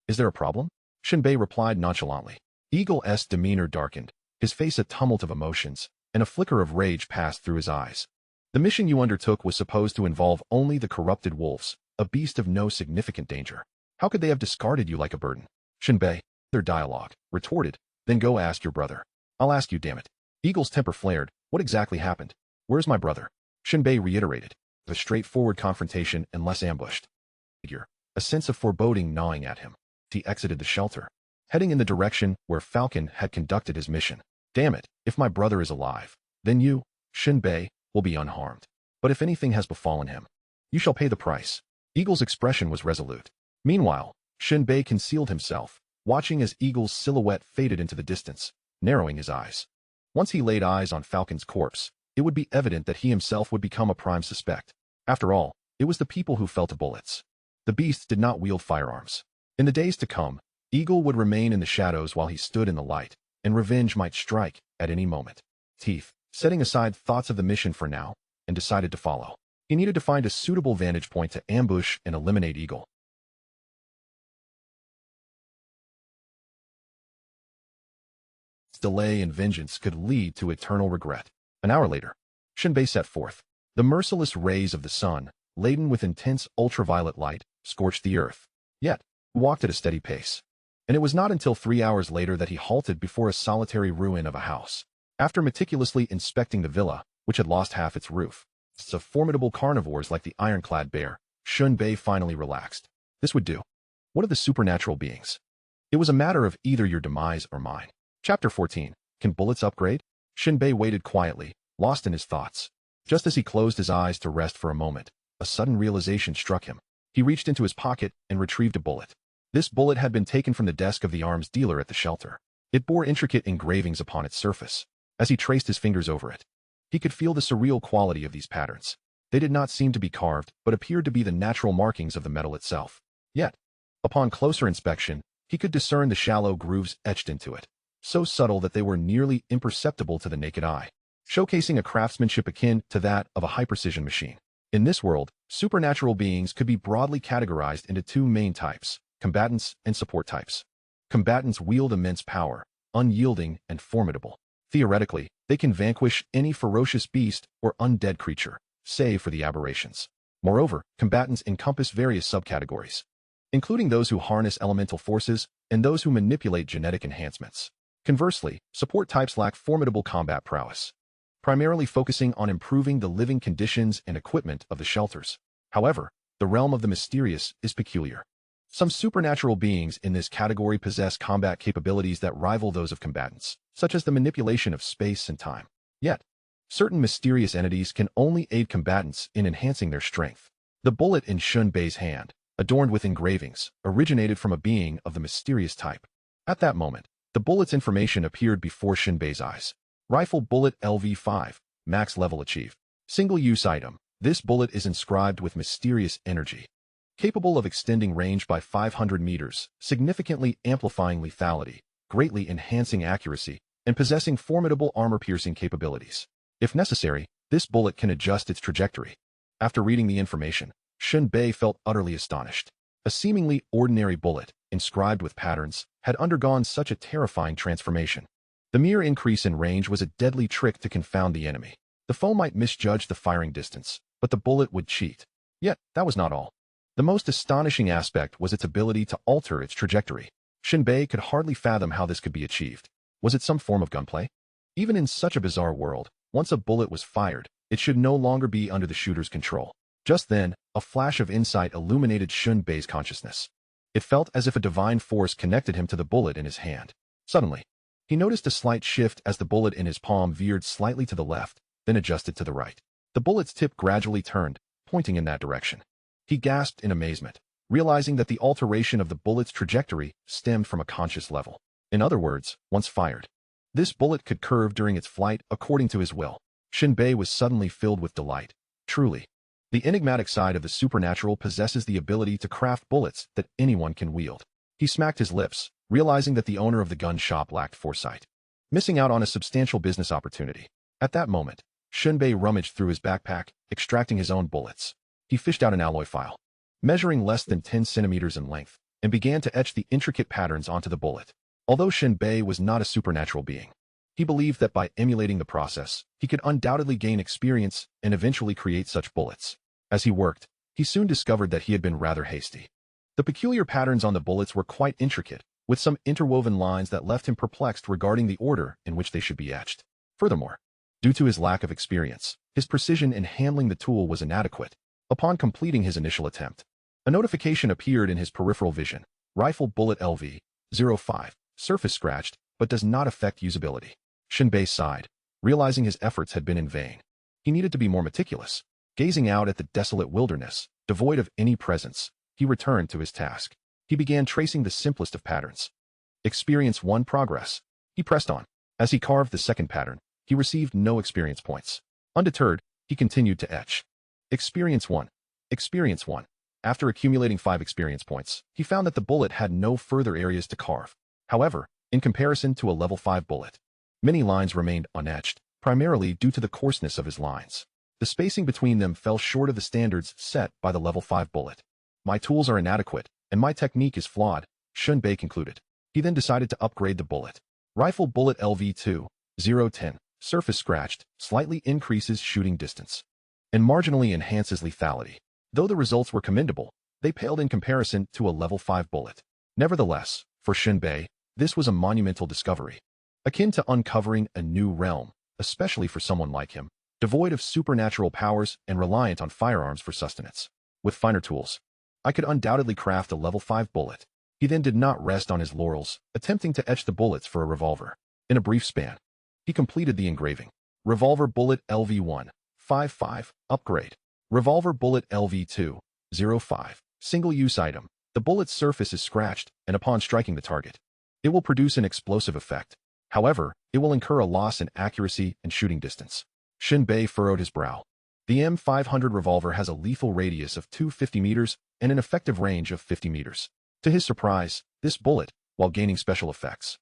Is there a problem? Shen Bei replied nonchalantly. Eagle's demeanor darkened, his face a tumult of emotions, and a flicker of rage passed through his eyes. The mission you undertook was supposed to involve only the corrupted wolves, a beast of no significant danger. How could they have discarded you like a burden? Shen Bei, their dialogue, retorted. Then go ask your brother. I'll ask you, damn it. Eagle's temper flared. What exactly happened? Where's my brother? Shen Bei reiterated. A straightforward confrontation and less ambushed. A sense of foreboding gnawing at him. He exited the shelter, heading in the direction where Falcon had conducted his mission. Damn it, if my brother is alive, then you, Shen Bei, will be unharmed. But if anything has befallen him, you shall pay the price. Eagle's expression was resolute. Meanwhile, Shen Bei concealed himself, watching as Eagle's silhouette faded into the distance, narrowing his eyes. Once he laid eyes on Falcon's corpse, it would be evident that he himself would become a prime suspect. After all, it was the people who fell to bullets. The beasts did not wield firearms. In the days to come, Eagle would remain in the shadows while he stood in the light, and revenge might strike at any moment. Teeth, setting aside thoughts of the mission for now, and decided to follow. He needed to find a suitable vantage point to ambush and eliminate Eagle. Delay and vengeance could lead to eternal regret. An hour later, Shen Bei set forth. The merciless rays of the sun, laden with intense ultraviolet light, scorched the earth. Yet, he walked at a steady pace. And it was not until 3 hours later that he halted before a solitary ruin of a house. After meticulously inspecting the villa, which had lost half its roof, of formidable carnivores like the ironclad bear, Shen Bei finally relaxed. This would do. What of the supernatural beings? It was a matter of either your demise or mine. Chapter 14. Can bullets upgrade? Shen Bei waited quietly, lost in his thoughts. Just as he closed his eyes to rest for a moment, a sudden realization struck him. He reached into his pocket and retrieved a bullet. This bullet had been taken from the desk of the arms dealer at the shelter. It bore intricate engravings upon its surface. As he traced his fingers over it, he could feel the surreal quality of these patterns. They did not seem to be carved, but appeared to be the natural markings of the metal itself. Yet, upon closer inspection, he could discern the shallow grooves etched into it, so subtle that they were nearly imperceptible to the naked eye, showcasing a craftsmanship akin to that of a high-precision machine. In this world, supernatural beings could be broadly categorized into two main types, combatants and support types. Combatants wield immense power, unyielding and formidable. Theoretically, they can vanquish any ferocious beast or undead creature, save for the aberrations. Moreover, combatants encompass various subcategories, including those who harness elemental forces and those who manipulate genetic enhancements. Conversely, support types lack formidable combat prowess, primarily focusing on improving the living conditions and equipment of the shelters. However, the realm of the mysterious is peculiar. Some supernatural beings in this category possess combat capabilities that rival those of combatants, such as the manipulation of space and time. Yet, certain mysterious entities can only aid combatants in enhancing their strength. The bullet in Shen Bei's hand, adorned with engravings, originated from a being of the mysterious type. At that moment, the bullet's information appeared before Shen Bei's eyes. Rifle bullet LV5, max level achieved. Single-use item. This bullet is inscribed with mysterious energy, capable of extending range by 500 meters, significantly amplifying lethality, greatly enhancing accuracy, and possessing formidable armor-piercing capabilities. If necessary, this bullet can adjust its trajectory. After reading the information, Shen Bei felt utterly astonished. A seemingly ordinary bullet, inscribed with patterns, had undergone such a terrifying transformation. The mere increase in range was a deadly trick to confound the enemy. The foe might misjudge the firing distance, but the bullet would cheat. Yet, that was not all. The most astonishing aspect was its ability to alter its trajectory. Shen Bei could hardly fathom how this could be achieved. Was it some form of gunplay? Even in such a bizarre world, once a bullet was fired, it should no longer be under the shooter's control. Just then, a flash of insight illuminated Shen Bei's consciousness. It felt as if a divine force connected him to the bullet in his hand. Suddenly, he noticed a slight shift as the bullet in his palm veered slightly to the left, then adjusted to the right. The bullet's tip gradually turned, pointing in that direction. He gasped in amazement, realizing that the alteration of the bullet's trajectory stemmed from a conscious level. In other words, once fired, this bullet could curve during its flight according to his will. Shen Bei was suddenly filled with delight. Truly, the enigmatic side of the supernatural possesses the ability to craft bullets that anyone can wield. He smacked his lips, realizing that the owner of the gun shop lacked foresight, missing out on a substantial business opportunity. At that moment, Shen Bei rummaged through his backpack, extracting his own bullets. He fished out an alloy file, measuring less than 10 centimeters in length, and began to etch the intricate patterns onto the bullet. Although Shen Bei was not a supernatural being, he believed that by emulating the process, he could undoubtedly gain experience and eventually create such bullets. As he worked, he soon discovered that he had been rather hasty. The peculiar patterns on the bullets were quite intricate, with some interwoven lines that left him perplexed regarding the order in which they should be etched. Furthermore, due to his lack of experience, his precision in handling the tool was inadequate. Upon completing his initial attempt, a notification appeared in his peripheral vision. Rifle bullet LV3, surface scratched, but does not affect usability. Shen Bei sighed, realizing his efforts had been in vain. He needed to be more meticulous. Gazing out at the desolate wilderness, devoid of any presence, he returned to his task. He began tracing the simplest of patterns. Experience 1 progress. He pressed on. As he carved the second pattern, he received no experience points. Undeterred, he continued to etch. Experience 1. Experience 1. After accumulating 5 experience points, he found that the bullet had no further areas to carve. However, in comparison to a level 5 bullet, many lines remained unetched, primarily due to the coarseness of his lines. The spacing between them fell short of the standards set by the level 5 bullet. My tools are inadequate, and my technique is flawed, Shen Bei concluded. He then decided to upgrade the bullet. Rifle bullet LV2, surface scratched, slightly increases shooting distance, and marginally enhances lethality. Though the results were commendable, they paled in comparison to a level 5 bullet. Nevertheless, for Shen Bei, this was a monumental discovery. akin to uncovering a new realm, especially for someone like him, devoid of supernatural powers and reliant on firearms for sustenance. With finer tools, I could undoubtedly craft a level 5 bullet. He then did not rest on his laurels, attempting to etch the bullets for a revolver. In a brief span, he completed the engraving. Revolver bullet LV1, 5.5, upgrade. Revolver bullet LV2, 0.5, single-use item. The bullet's surface is scratched, and upon striking the target, it will produce an explosive effect. However, it will incur a loss in accuracy and shooting distance. Shen Bei furrowed his brow. The M500 revolver has a lethal radius of 250 meters and an effective range of 50 meters. To his surprise, this bullet, while gaining special effects,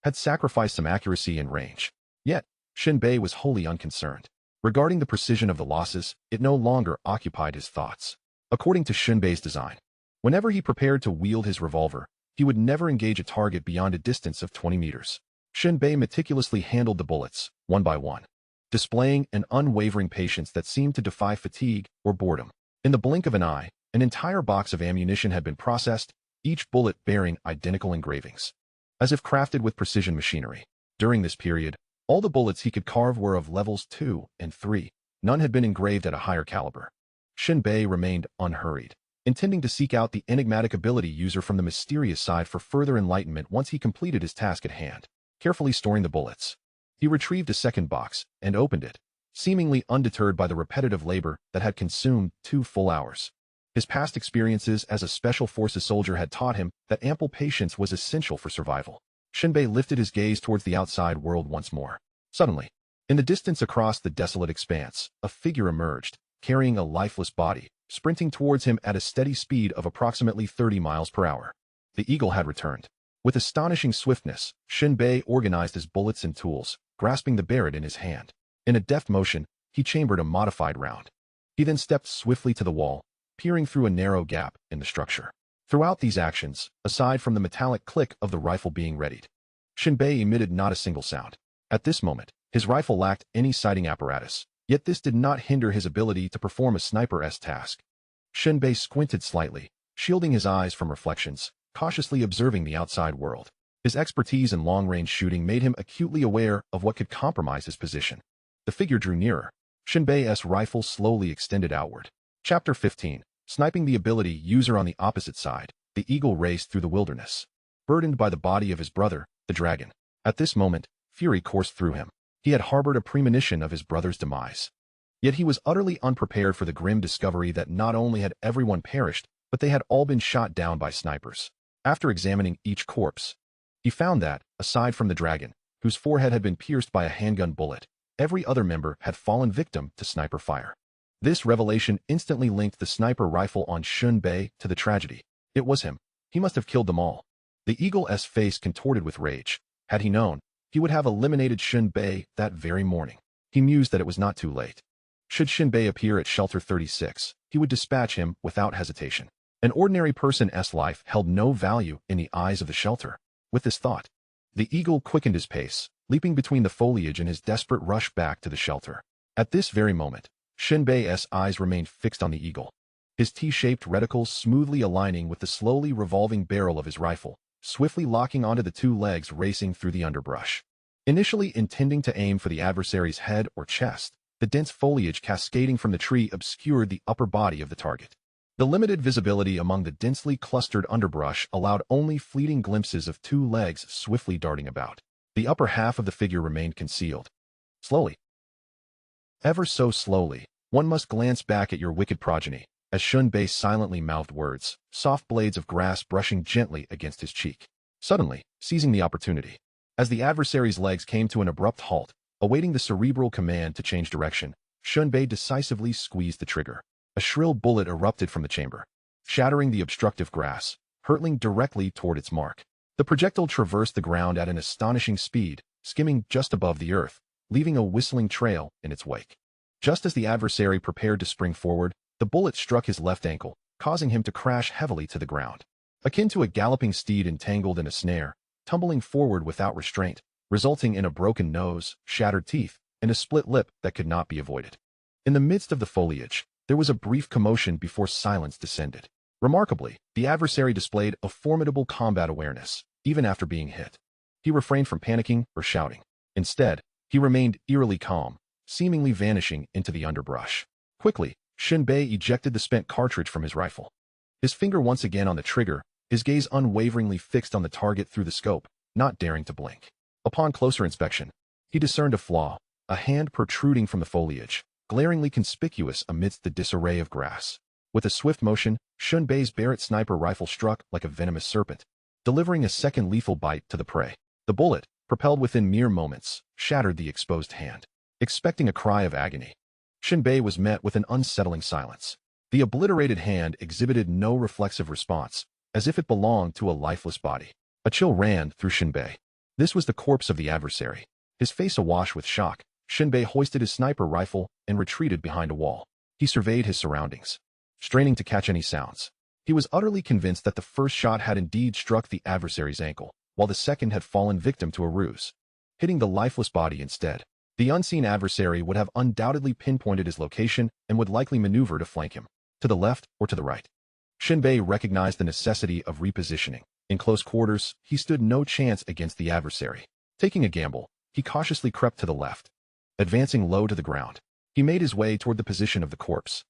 had sacrificed some accuracy and range. Yet, Shen Bei was wholly unconcerned. Regarding the precision of the losses, it no longer occupied his thoughts. According to Shen Bei's design, whenever he prepared to wield his revolver, he would never engage a target beyond a distance of 20 meters. Shen Bei meticulously handled the bullets, one by one, displaying an unwavering patience that seemed to defy fatigue or boredom. In the blink of an eye, an entire box of ammunition had been processed, each bullet bearing identical engravings, as if crafted with precision machinery. During this period, all the bullets he could carve were of levels 2 and 3. None had been engraved at a higher caliber. Shen Bei remained unhurried, intending to seek out the enigmatic ability user from the mysterious side for further enlightenment once he completed his task at hand. Carefully storing the bullets, he retrieved a second box and opened it, seemingly undeterred by the repetitive labor that had consumed 2 full hours. His past experiences as a Special Forces soldier had taught him that ample patience was essential for survival. Shen Bei lifted his gaze towards the outside world once more. Suddenly, in the distance across the desolate expanse, a figure emerged, carrying a lifeless body, sprinting towards him at a steady speed of approximately 30 miles per hour. The eagle had returned. With astonishing swiftness, Shen Bei organized his bullets and tools, grasping the barrett in his hand. In a deft motion, he chambered a modified round. He then stepped swiftly to the wall, peering through a narrow gap in the structure. Throughout these actions, aside from the metallic click of the rifle being readied, Shen Bei emitted not a single sound. At this moment, his rifle lacked any sighting apparatus, yet this did not hinder his ability to perform a sniper's task. Shen Bei squinted slightly, shielding his eyes from reflections, cautiously observing the outside world. His expertise in long-range shooting made him acutely aware of what could compromise his position. The figure drew nearer. Shen Bei's rifle slowly extended outward. Chapter 15. Sniping the ability user on the opposite side, the eagle raced through the wilderness, burdened by the body of his brother, the dragon. At this moment, fury coursed through him. He had harbored a premonition of his brother's demise. Yet he was utterly unprepared for the grim discovery that not only had everyone perished, but they had all been shot down by snipers. After examining each corpse, he found that, aside from the dragon, whose forehead had been pierced by a handgun bullet, every other member had fallen victim to sniper fire. This revelation instantly linked the sniper rifle on Shen Bei to the tragedy. It was him. He must have killed them all. The eagle's face contorted with rage. Had he known, he would have eliminated Shen Bei that very morning. He mused that it was not too late. Should Shen Bei appear at Shelter 36, he would dispatch him without hesitation. An ordinary person's life held no value in the eyes of the shelter. With this thought, the eagle quickened his pace, leaping between the foliage in his desperate rush back to the shelter. At this very moment, Shen Bei's eyes remained fixed on the eagle, his T-shaped reticles smoothly aligning with the slowly revolving barrel of his rifle, swiftly locking onto the 2 legs racing through the underbrush. Initially intending to aim for the adversary's head or chest, the dense foliage cascading from the tree obscured the upper body of the target. The limited visibility among the densely clustered underbrush allowed only fleeting glimpses of 2 legs swiftly darting about. The upper half of the figure remained concealed. Slowly, ever so slowly, one must glance back at your wicked progeny, as Shen Bei silently mouthed words, soft blades of grass brushing gently against his cheek. Suddenly, seizing the opportunity, as the adversary's legs came to an abrupt halt, awaiting the cerebral command to change direction, Shen Bei decisively squeezed the trigger. A shrill bullet erupted from the chamber, shattering the obstructive grass, hurtling directly toward its mark. The projectile traversed the ground at an astonishing speed, skimming just above the earth, leaving a whistling trail in its wake. Just as the adversary prepared to spring forward, the bullet struck his left ankle, causing him to crash heavily to the ground. Akin to a galloping steed entangled in a snare, tumbling forward without restraint, resulting in a broken nose, shattered teeth, and a split lip that could not be avoided. In the midst of the foliage, there was a brief commotion before silence descended. Remarkably, the adversary displayed a formidable combat awareness, even after being hit. He refrained from panicking or shouting. Instead, he remained eerily calm, seemingly vanishing into the underbrush. Quickly, Shen Bei ejected the spent cartridge from his rifle. His finger once again on the trigger, his gaze unwaveringly fixed on the target through the scope, not daring to blink. Upon closer inspection, he discerned a flaw, a hand protruding from the foliage, glaringly conspicuous amidst the disarray of grass. With a swift motion, Shen Bei's Barrett sniper rifle struck like a venomous serpent, delivering a second lethal bite to the prey. The bullet, propelled within mere moments, shattered the exposed hand. Expecting a cry of agony, Shen Bei was met with an unsettling silence. The obliterated hand exhibited no reflexive response, as if it belonged to a lifeless body. A chill ran through Shen Bei. This was the corpse of the adversary. His face awash with shock, Shen Bei hoisted his sniper rifle and retreated behind a wall. He surveyed his surroundings, straining to catch any sounds. He was utterly convinced that the first shot had indeed struck the adversary's ankle, while the second had fallen victim to a ruse, hitting the lifeless body instead. The unseen adversary would have undoubtedly pinpointed his location and would likely maneuver to flank him, to the left or to the right. Shen Bei recognized the necessity of repositioning. In close quarters, he stood no chance against the adversary. Taking a gamble, he cautiously crept to the left. Advancing low to the ground, he made his way toward the position of the corpse,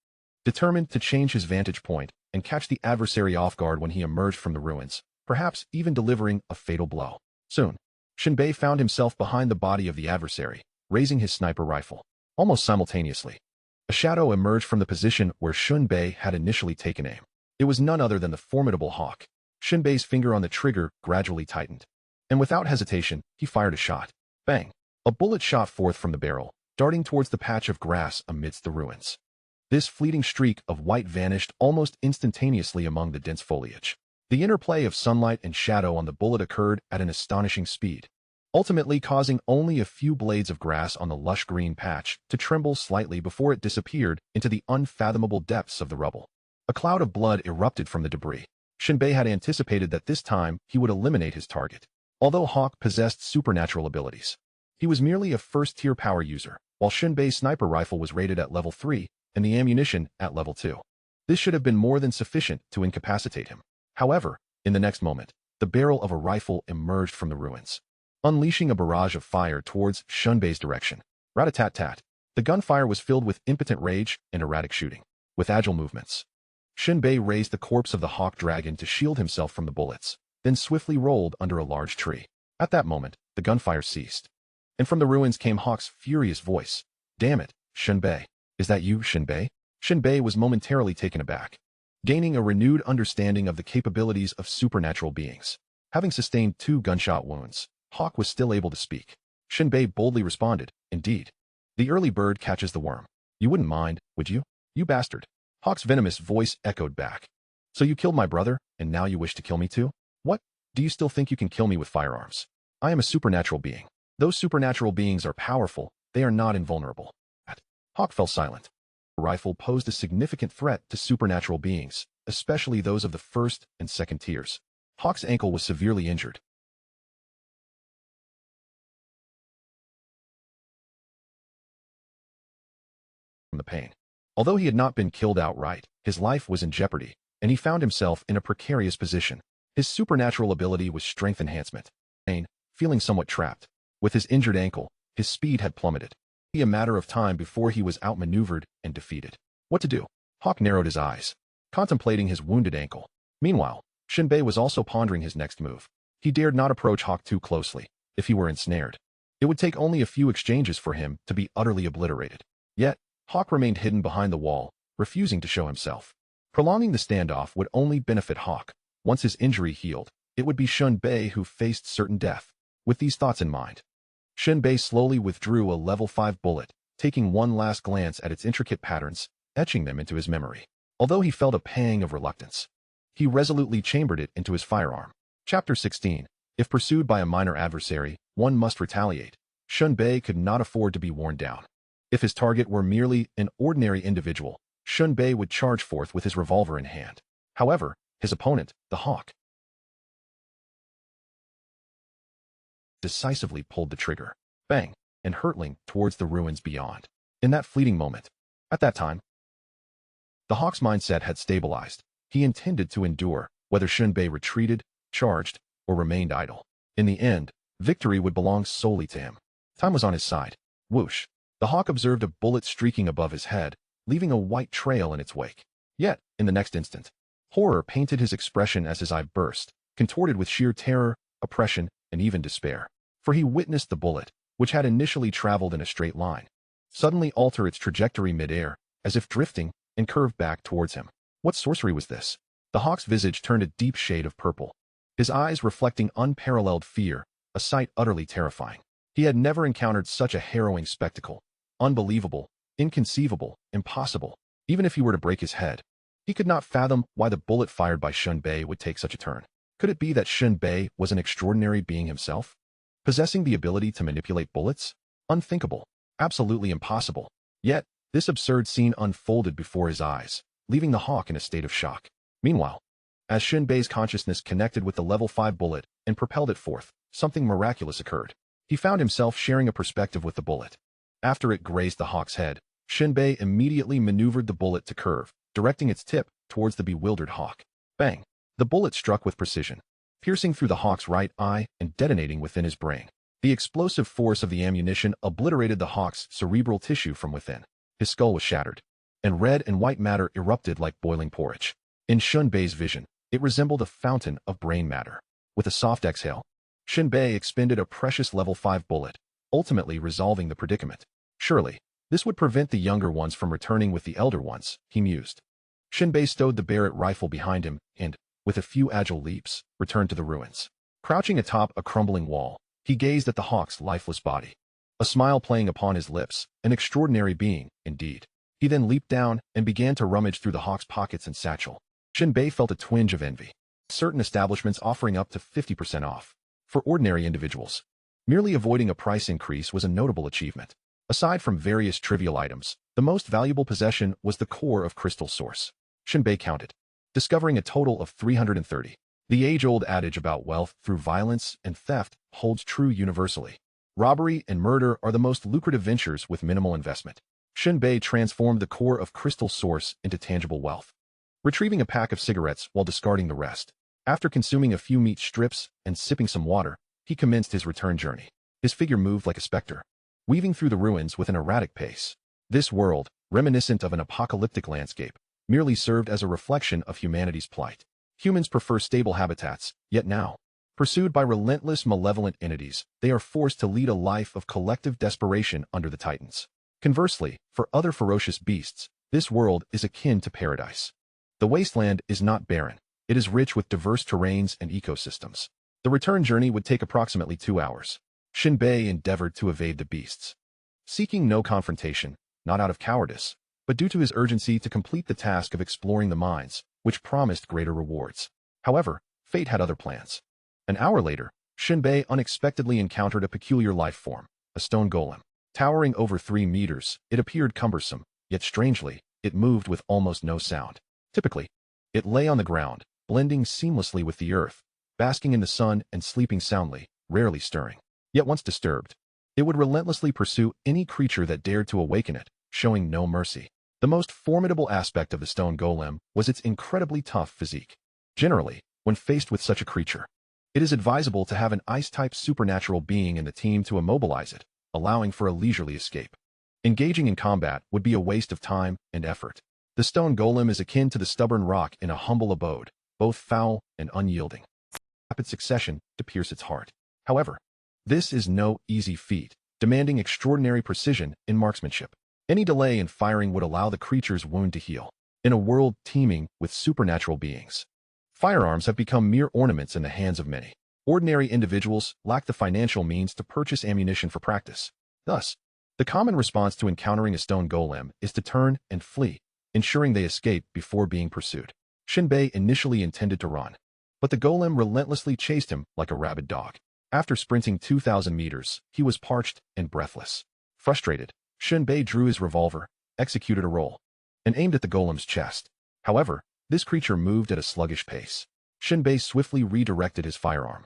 determined to change his vantage point and catch the adversary off guard when he emerged from the ruins, perhaps even delivering a fatal blow. Soon, Shen Bei found himself behind the body of the adversary, raising his sniper rifle. Almost simultaneously, a shadow emerged from the position where Shen Bei had initially taken aim. It was none other than the formidable Hawk. Shen Bei's finger on the trigger gradually tightened, and without hesitation, he fired a shot. Bang! A bullet shot forth from the barrel, darting towards the patch of grass amidst the ruins. This fleeting streak of white vanished almost instantaneously among the dense foliage. The interplay of sunlight and shadow on the bullet occurred at an astonishing speed, ultimately causing only a few blades of grass on the lush green patch to tremble slightly before it disappeared into the unfathomable depths of the rubble. A cloud of blood erupted from the debris. Shen Bei had anticipated that this time he would eliminate his target. Although Hawk possessed supernatural abilities, he was merely a first-tier power user, while Shen Bei's sniper rifle was rated at level 3 and the ammunition at level 2. This should have been more than sufficient to incapacitate him. However, in the next moment, the barrel of a rifle emerged from the ruins, unleashing a barrage of fire towards Shen Bei's direction. Rat-a-tat-tat. The gunfire was filled with impotent rage and erratic shooting. With agile movements, Shen Bei raised the corpse of the Hawk Dragon to shield himself from the bullets, then swiftly rolled under a large tree. At that moment, the gunfire ceased, and from the ruins came Hawk's furious voice. "Damn it, Shen Bei. Is that you, Shen Bei?" Shen Bei was momentarily taken aback, gaining a renewed understanding of the capabilities of supernatural beings. Having sustained 2 gunshot wounds, Hawk was still able to speak. Shen Bei boldly responded, "Indeed. The early bird catches the worm. You wouldn't mind, would you? You bastard." Hawk's venomous voice echoed back. "So you killed my brother, and now you wish to kill me too? What? Do you still think you can kill me with firearms? I am a supernatural being. Those supernatural beings are powerful, they are not invulnerable." Hawk fell silent. The rifle posed a significant threat to supernatural beings, especially those of the first and second tiers. Hawk's ankle was severely injured. From the pain. Although he had not been killed outright, his life was in jeopardy, and he found himself in a precarious position. His supernatural ability was strength enhancement. Feeling somewhat trapped, with his injured ankle, his speed had plummeted. A matter of time before he was outmaneuvered and defeated. What to do? Hawk narrowed his eyes, contemplating his wounded ankle. Meanwhile, Shen Bei was also pondering his next move. He dared not approach Hawk too closely. If he were ensnared, it would take only a few exchanges for him to be utterly obliterated. Yet, Hawk remained hidden behind the wall, refusing to show himself. Prolonging the standoff would only benefit Hawk. Once his injury healed, it would be Shen Bei who faced certain death. With these thoughts in mind, Shen Bei slowly withdrew a level 5 bullet, taking one last glance at its intricate patterns, etching them into his memory. Although he felt a pang of reluctance, he resolutely chambered it into his firearm. Chapter 16. If pursued by a minor adversary, one must retaliate. Shen Bei could not afford to be worn down. If his target were merely an ordinary individual, Shen Bei would charge forth with his revolver in hand. However, his opponent, the Hawk, decisively pulled the trigger, bang, and hurtling towards the ruins beyond. In that fleeting moment, at that time, the Hawk's mindset had stabilized. He intended to endure, whether Shen Bei retreated, charged, or remained idle. In the end, Victory would belong solely to him. Time was on his side. Whoosh. The hawk observed a bullet streaking above his head, leaving a white trail in its wake. Yet, in the next instant, horror painted his expression as his eye burst, contorted with sheer terror, oppression, and even despair. For he witnessed the bullet, which had initially traveled in a straight line, suddenly alter its trajectory mid-air, as if drifting, and curve back towards him. What sorcery was this? The hawk's visage turned a deep shade of purple, his eyes reflecting unparalleled fear, a sight utterly terrifying. He had never encountered such a harrowing spectacle. Unbelievable, inconceivable, impossible. Even if he were to break his head, he could not fathom why the bullet fired by Shen Bei would take such a turn. Could it be that Shen Bei was an extraordinary being himself, possessing the ability to manipulate bullets? Unthinkable, absolutely impossible. Yet, this absurd scene unfolded before his eyes, leaving the hawk in a state of shock. Meanwhile, as Shen Bei's consciousness connected with the level 5 bullet and propelled it forth, something miraculous occurred. He found himself sharing a perspective with the bullet. After it grazed the hawk's head, Shen Bei immediately maneuvered the bullet to curve, directing its tip towards the bewildered hawk. Bang! The bullet struck with precision, piercing through the hawk's right eye and detonating within his brain. The explosive force of the ammunition obliterated the hawk's cerebral tissue from within. His skull was shattered, and red and white matter erupted like boiling porridge. In Shen Bei's vision, it resembled a fountain of brain matter. With a soft exhale, Shen Bei expended a precious level 5 bullet, ultimately resolving the predicament. Surely, this would prevent the younger ones from returning with the elder ones, he mused. Shen Bei stowed the Barrett rifle behind him and, with a few agile leaps, returned to the ruins. Crouching atop a crumbling wall, he gazed at the hawk's lifeless body, a smile playing upon his lips, an extraordinary being, indeed. He then leaped down and began to rummage through the hawk's pockets and satchel. Shen Bei felt a twinge of envy. Certain establishments offering up to 50% off. For ordinary individuals, merely avoiding a price increase was a notable achievement. Aside from various trivial items, the most valuable possession was the core of crystal source. Shen Bei counted, discovering a total of 330. The age-old adage about wealth through violence and theft holds true universally. Robbery and murder are the most lucrative ventures with minimal investment. Shen Bei transformed the core of crystal source into tangible wealth, retrieving a pack of cigarettes while discarding the rest. After consuming a few meat strips and sipping some water, he commenced his return journey. His figure moved like a specter, weaving through the ruins with an erratic pace. This world, reminiscent of an apocalyptic landscape, merely served as a reflection of humanity's plight. Humans prefer stable habitats, yet now, pursued by relentless malevolent entities, they are forced to lead a life of collective desperation under the Titans. Conversely, for other ferocious beasts, this world is akin to paradise. The wasteland is not barren. It is rich with diverse terrains and ecosystems. The return journey would take approximately 2 hours. Shen Bei endeavored to evade the beasts, seeking no confrontation, not out of cowardice, but due to his urgency to complete the task of exploring the mines, which promised greater rewards. However, fate had other plans. An hour later, Shen Bei unexpectedly encountered a peculiar life form, a stone golem. Towering over 3 meters, it appeared cumbersome, yet strangely, it moved with almost no sound. Typically, it lay on the ground, blending seamlessly with the earth, basking in the sun and sleeping soundly, rarely stirring. Yet once disturbed, it would relentlessly pursue any creature that dared to awaken it, showing no mercy. The most formidable aspect of the stone golem was its incredibly tough physique. Generally, when faced with such a creature, it is advisable to have an ice-type supernatural being in the team to immobilize it, allowing for a leisurely escape. Engaging in combat would be a waste of time and effort. The stone golem is akin to the stubborn rock in a humble abode, both foul and unyielding. Rapid succession to pierce its heart. However, this is no easy feat, demanding extraordinary precision in marksmanship. Any delay in firing would allow the creature's wound to heal. In a world teeming with supernatural beings, firearms have become mere ornaments in the hands of many. Ordinary individuals lack the financial means to purchase ammunition for practice. Thus, the common response to encountering a stone golem is to turn and flee, ensuring they escape before being pursued. Shen Bei initially intended to run, but the golem relentlessly chased him like a rabid dog. After sprinting 2,000 meters, he was parched and breathless. Frustrated, Shen Bei drew his revolver, executed a roll, and aimed at the golem's chest. However, this creature moved at a sluggish pace. Shen Bei swiftly redirected his firearm.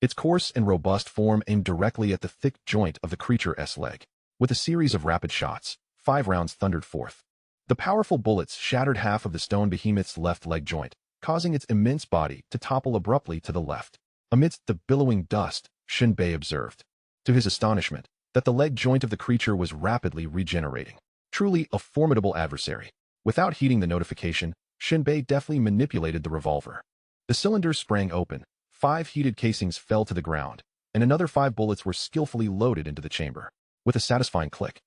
Its coarse and robust form aimed directly at the thick joint of the creature's leg. With a series of rapid shots, 5 rounds thundered forth. The powerful bullets shattered half of the stone behemoth's left leg joint, causing its immense body to topple abruptly to the left. Amidst the billowing dust, Shen Bei observed, to his astonishment, that the leg joint of the creature was rapidly regenerating. Truly a formidable adversary. Without heeding the notification, Shen Bei deftly manipulated the revolver. The cylinder sprang open, 5 heated casings fell to the ground, and another 5 bullets were skillfully loaded into the chamber. With a satisfying click,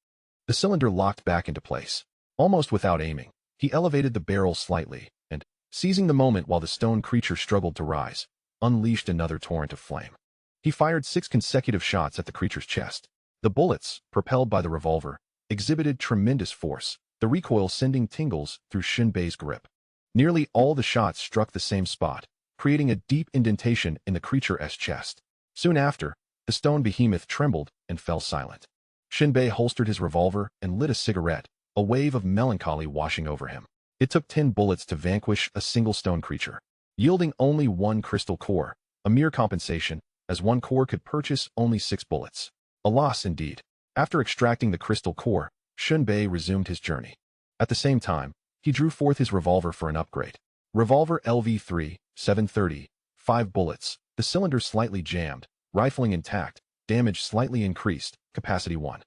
the cylinder locked back into place. Almost without aiming, he elevated the barrel slightly, and, seizing the moment while the stone creature struggled to rise, unleashed another torrent of flame. He fired 6 consecutive shots at the creature's chest. The bullets, propelled by the revolver, exhibited tremendous force, the recoil sending tingles through Shen Bei's grip. Nearly all the shots struck the same spot, creating a deep indentation in the creature's chest. Soon after, the stone behemoth trembled and fell silent. Shen Bei holstered his revolver and lit a cigarette, a wave of melancholy washing over him. It took 10 bullets to vanquish a single stone creature, yielding only 1 crystal core, a mere compensation, as 1 core could purchase only 6 bullets. A loss indeed. After extracting the crystal core, Shen Bei resumed his journey. At the same time, he drew forth his revolver for an upgrade. Revolver LV3, 730, 5 bullets, the cylinder slightly jammed, rifling intact, damage slightly increased, capacity 1.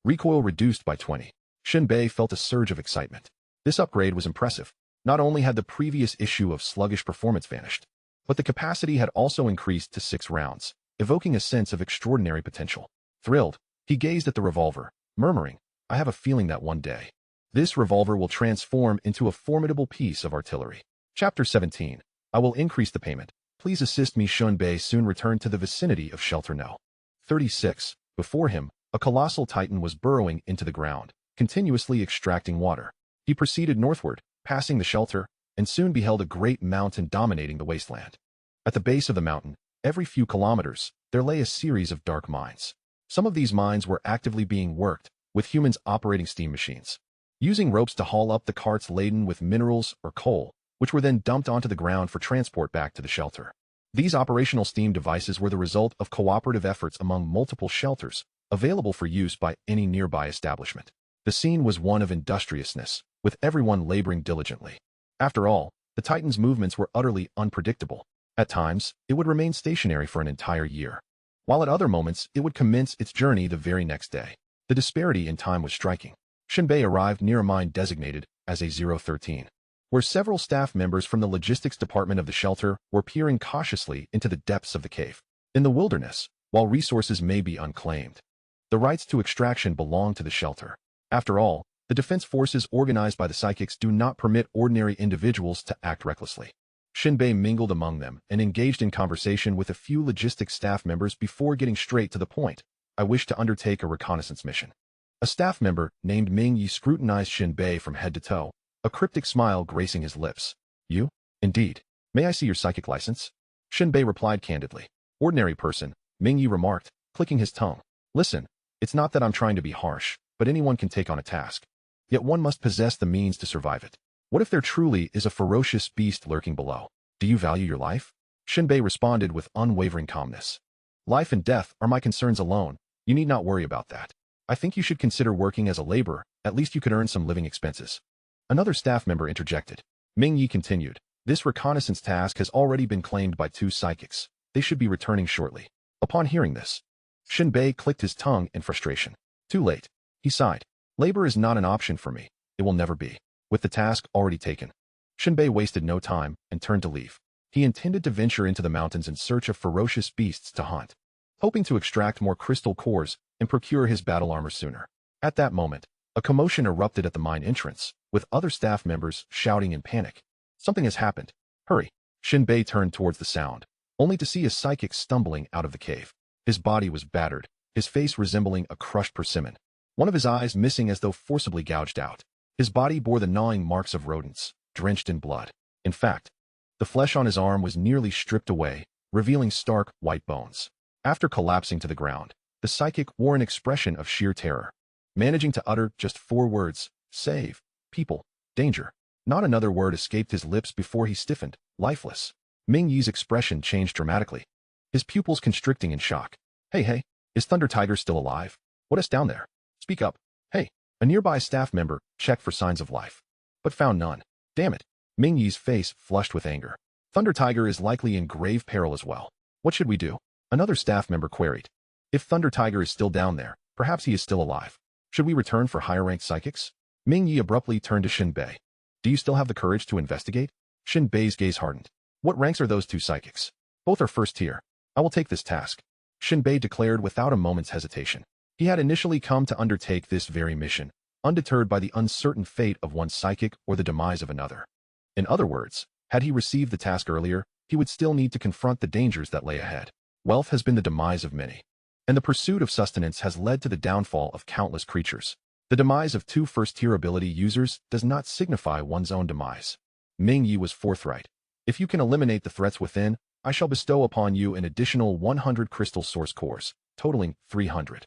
Recoil reduced by 20. Shen Bei felt a surge of excitement. This upgrade was impressive. Not only had the previous issue of sluggish performance vanished, but the capacity had also increased to 6 rounds, evoking a sense of extraordinary potential. Thrilled, he gazed at the revolver, murmuring, "I have a feeling that one day, this revolver will transform into a formidable piece of artillery." Chapter 17. I will increase the payment. Please assist me. Shen Bei soon returned to the vicinity of Shelter No. 36. Before him, a colossal titan was burrowing into the ground, continuously extracting water. He proceeded northward, passing the shelter, and soon beheld a great mountain dominating the wasteland. At the base of the mountain, every few kilometers, there lay a series of dark mines. Some of these mines were actively being worked, with humans operating steam machines, using ropes to haul up the carts laden with minerals or coal, which were then dumped onto the ground for transport back to the shelter. These operational steam devices were the result of cooperative efforts among multiple shelters, available for use by any nearby establishment. The scene was one of industriousness, with everyone laboring diligently. After all, the Titan's movements were utterly unpredictable. At times, it would remain stationary for an entire year, while at other moments it would commence its journey the very next day. The disparity in time was striking. Shen Bei arrived near a mine designated as A013, where several staff members from the logistics department of the shelter were peering cautiously into the depths of the cave. In the wilderness, while resources may be unclaimed, the rights to extraction belong to the shelter. After all, the defense forces organized by the psychics do not permit ordinary individuals to act recklessly. Shen Bei mingled among them and engaged in conversation with a few logistics staff members before getting straight to the point. I wish to undertake a reconnaissance mission. A staff member named Ming Yi scrutinized Shen Bei from head to toe, a cryptic smile gracing his lips. You? Indeed. May I see your psychic license? Shen Bei replied candidly. Ordinary person, Ming Yi remarked, clicking his tongue. Listen, it's not that I'm trying to be harsh, but anyone can take on a task. Yet one must possess the means to survive it. What if there truly is a ferocious beast lurking below? Do you value your life? Shen Bei responded with unwavering calmness. Life and death are my concerns alone. You need not worry about that. I think you should consider working as a laborer. At least you could earn some living expenses. Another staff member interjected. Ming Yi continued. This reconnaissance task has already been claimed by 2 psychics. They should be returning shortly. Upon hearing this, Shen Bei clicked his tongue in frustration. Too late. He sighed. Labor is not an option for me. It will never be. With the task already taken, Shen Bei wasted no time and turned to leave. He intended to venture into the mountains in search of ferocious beasts to hunt, hoping to extract more crystal cores and procure his battle armor sooner. At that moment, a commotion erupted at the mine entrance, with other staff members shouting in panic. Something has happened. Hurry. Shen Bei turned towards the sound, only to see a psychic stumbling out of the cave. His body was battered, his face resembling a crushed persimmon, one of his eyes missing as though forcibly gouged out. His body bore the gnawing marks of rodents, drenched in blood. In fact, the flesh on his arm was nearly stripped away, revealing stark, white bones. After collapsing to the ground, the psychic wore an expression of sheer terror, managing to utter just 4 words, save, people, danger. Not another word escaped his lips before he stiffened, lifeless. Ming Yi's expression changed dramatically, his pupils constricting in shock. Hey, is Thunder Tiger still alive? What is down there? Speak up. Hey. A nearby staff member checked for signs of life, but found none. Damn it. Ming Yi's face flushed with anger. Thunder Tiger is likely in grave peril as well. What should we do? Another staff member queried. If Thunder Tiger is still down there, perhaps he is still alive. Should we return for higher-ranked psychics? Ming Yi abruptly turned to Shen Bei. Do you still have the courage to investigate? Shen Bei's gaze hardened. What ranks are those two psychics? Both are first tier. I will take this task. Shen Bei declared without a moment's hesitation. He had initially come to undertake this very mission, undeterred by the uncertain fate of one psychic or the demise of another. In other words, had he received the task earlier, he would still need to confront the dangers that lay ahead. Wealth has been the demise of many, and the pursuit of sustenance has led to the downfall of countless creatures. The demise of two first-tier ability users does not signify one's own demise. Ming Yi was forthright. If you can eliminate the threats within, I shall bestow upon you an additional 100 crystal source cores, totaling 300.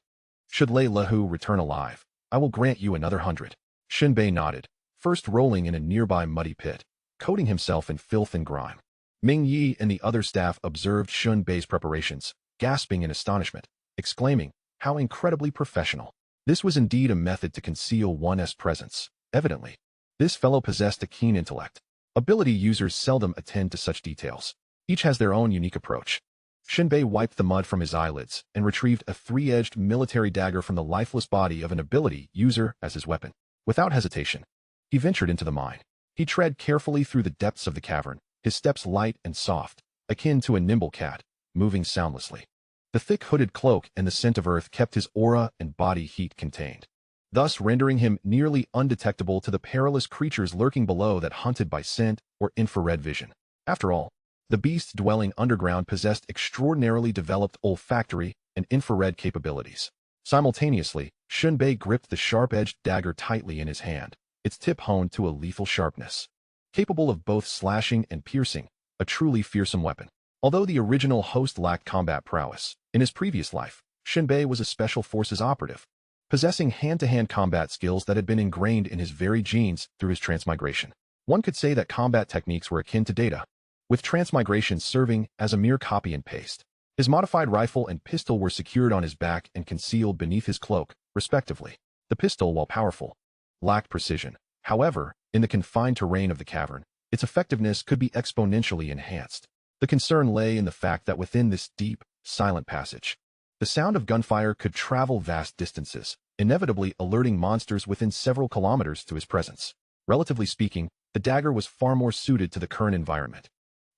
Should Lei Lehu return alive, I will grant you another 100. Shen Bei nodded, first rolling in a nearby muddy pit, coating himself in filth and grime. Ming Yi and the other staff observed Shen Bei's preparations, gasping in astonishment, exclaiming, how incredibly professional. This was indeed a method to conceal one's presence. Evidently, this fellow possessed a keen intellect. Ability users seldom attend to such details. Each has their own unique approach. Shen Bei wiped the mud from his eyelids and retrieved a three-edged military dagger from the lifeless body of an ability user as his weapon. Without hesitation, he ventured into the mine. He tread carefully through the depths of the cavern, his steps light and soft, akin to a nimble cat, moving soundlessly. The thick hooded cloak and the scent of earth kept his aura and body heat contained, thus rendering him nearly undetectable to the perilous creatures lurking below that hunted by scent or infrared vision. After all, the beasts dwelling underground possessed extraordinarily developed olfactory and infrared capabilities. Simultaneously, Shen Bei gripped the sharp-edged dagger tightly in his hand, its tip honed to a lethal sharpness. Capable of both slashing and piercing, a truly fearsome weapon. Although the original host lacked combat prowess, in his previous life, Shen Bei was a special forces operative, possessing hand-to-hand combat skills that had been ingrained in his very genes through his transmigration. One could say that combat techniques were akin to data, with transmigration serving as a mere copy and paste. His modified rifle and pistol were secured on his back and concealed beneath his cloak, respectively. The pistol, while powerful, lacked precision. However, in the confined terrain of the cavern, its effectiveness could be exponentially enhanced. The concern lay in the fact that within this deep, silent passage, the sound of gunfire could travel vast distances, inevitably alerting monsters within several kilometers to his presence. Relatively speaking, the dagger was far more suited to the current environment.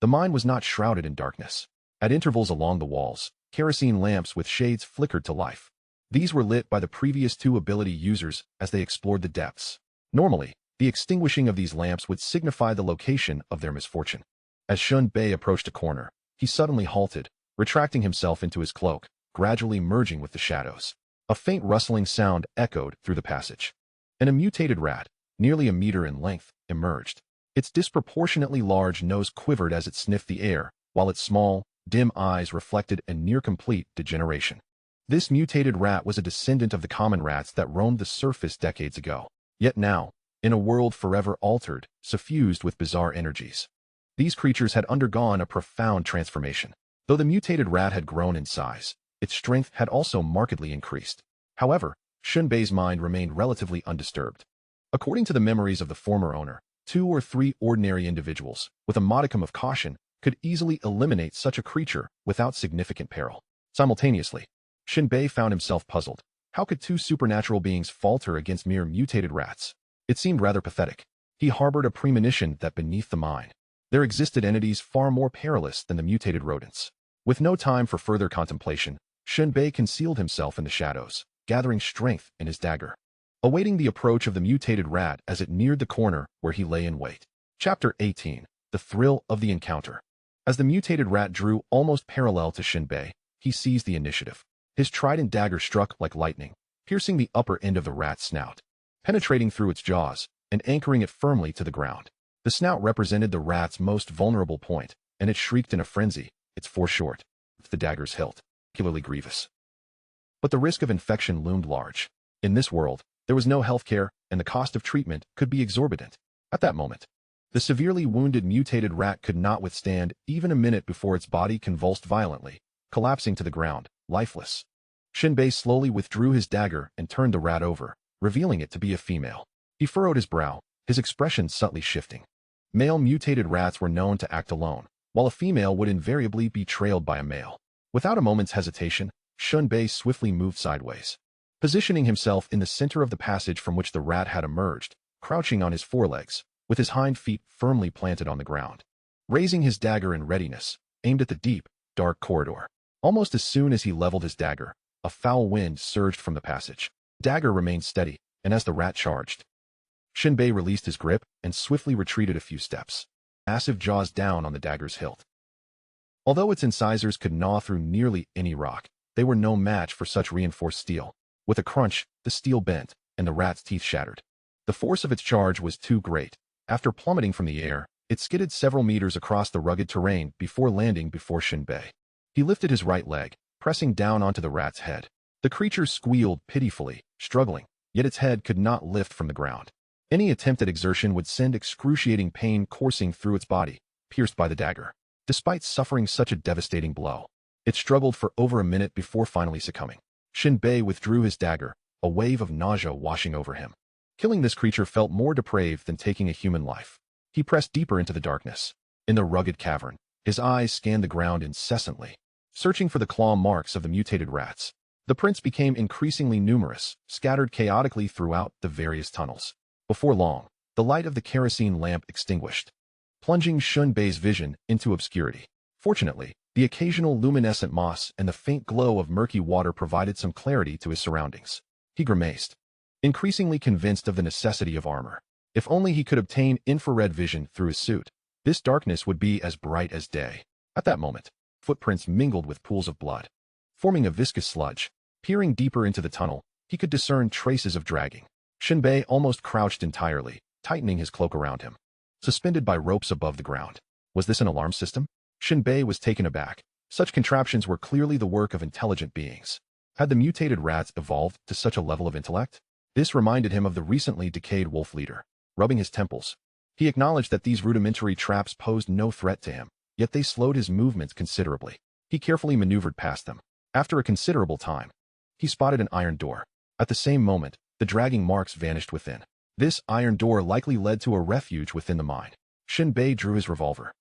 The mine was not shrouded in darkness. At intervals along the walls, kerosene lamps with shades flickered to life. These were lit by the previous two ability users as they explored the depths. Normally, the extinguishing of these lamps would signify the location of their misfortune. As Shen Bei approached a corner, he suddenly halted, retracting himself into his cloak, gradually merging with the shadows. A faint rustling sound echoed through the passage. And a mutated rat, nearly a meter in length, emerged. Its disproportionately large nose quivered as it sniffed the air, while its small, dim eyes reflected a near-complete degeneration. This mutated rat was a descendant of the common rats that roamed the surface decades ago. Yet now, in a world forever altered, suffused with bizarre energies, these creatures had undergone a profound transformation. Though the mutated rat had grown in size, its strength had also markedly increased. However, Shen Bei's mind remained relatively undisturbed. According to the memories of the former owner, 2 or 3 ordinary individuals, with a modicum of caution, could easily eliminate such a creature without significant peril. Simultaneously, Shen Bei found himself puzzled. How could 2 supernatural beings falter against mere mutated rats? It seemed rather pathetic. He harbored a premonition that beneath the mine, there existed entities far more perilous than the mutated rodents. With no time for further contemplation, Shen Bei concealed himself in the shadows, gathering strength in his dagger, awaiting the approach of the mutated rat as it neared the corner where he lay in wait. Chapter 18. The Thrill of the Encounter. As the mutated rat drew almost parallel to Shen Bei, he seized the initiative. His trident dagger struck like lightning, piercing the upper end of the rat's snout, penetrating through its jaws and anchoring it firmly to the ground. The snout represented the rat's most vulnerable point, and it shrieked in a frenzy, its foreshort, the dagger's hilt, particularly grievous. But the risk of infection loomed large. In this world, there was no healthcare, and the cost of treatment could be exorbitant. At that moment, the severely wounded mutated rat could not withstand even a minute before its body convulsed violently, collapsing to the ground, lifeless. Shen Bei slowly withdrew his dagger and turned the rat over, revealing it to be a female. He furrowed his brow, his expression subtly shifting. Male mutated rats were known to act alone, while a female would invariably be trailed by a male. Without a moment's hesitation, Shen Bei swiftly moved sideways, positioning himself in the center of the passage from which the rat had emerged, crouching on his forelegs, with his hind feet firmly planted on the ground. Raising his dagger in readiness, aimed at the deep, dark corridor. Almost as soon as he leveled his dagger, a foul wind surged from the passage. Dagger remained steady, and as the rat charged, Shen Bei released his grip and swiftly retreated a few steps, massive jaws down on the dagger's hilt. Although its incisors could gnaw through nearly any rock, they were no match for such reinforced steel. With a crunch, the steel bent, and the rat's teeth shattered. The force of its charge was too great. After plummeting from the air, it skidded several meters across the rugged terrain before landing before Shen Bei. He lifted his right leg, pressing down onto the rat's head. The creature squealed pitifully, struggling, yet its head could not lift from the ground. Any attempt at exertion would send excruciating pain coursing through its body, pierced by the dagger. Despite suffering such a devastating blow, it struggled for over a minute before finally succumbing. Shen Bei withdrew his dagger, a wave of nausea washing over him. Killing this creature felt more depraved than taking a human life. He pressed deeper into the darkness. In the rugged cavern, his eyes scanned the ground incessantly, searching for the claw marks of the mutated rats. The prints became increasingly numerous, scattered chaotically throughout the various tunnels. Before long, the light of the kerosene lamp extinguished, plunging Shen Bei's vision into obscurity. Fortunately, the occasional luminescent moss and the faint glow of murky water provided some clarity to his surroundings. He grimaced, increasingly convinced of the necessity of armor. If only he could obtain infrared vision through his suit, this darkness would be as bright as day. At that moment, footprints mingled with pools of blood, forming a viscous sludge. Peering deeper into the tunnel, he could discern traces of dragging. Shen Bei almost crouched entirely, tightening his cloak around him, suspended by ropes above the ground. Was this an alarm system? Shen Bei was taken aback. Such contraptions were clearly the work of intelligent beings. Had the mutated rats evolved to such a level of intellect? This reminded him of the recently decayed wolf leader. Rubbing his temples, he acknowledged that these rudimentary traps posed no threat to him, yet they slowed his movements considerably. He carefully maneuvered past them. After a considerable time, he spotted an iron door. At the same moment, the dragging marks vanished within. This iron door likely led to a refuge within the mine. Shen Bei drew his revolver,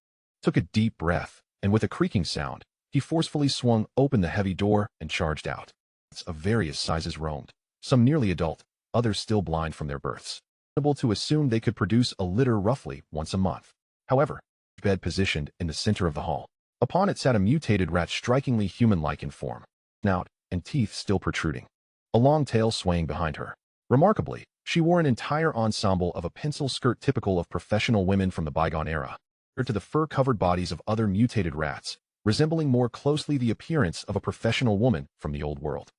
took a deep breath, and with a creaking sound, he forcefully swung open the heavy door and charged out. Rats of various sizes roamed, some nearly adult, others still blind from their births. Able to assume they could produce a litter roughly once a month. However, a bed positioned in the center of the hall. Upon it sat a mutated rat strikingly human-like in form, snout and teeth still protruding, a long tail swaying behind her. Remarkably, she wore an entire ensemble of a pencil skirt typical of professional women from the bygone era, compared to the fur-covered bodies of other mutated rats, resembling more closely the appearance of a professional woman from the old world.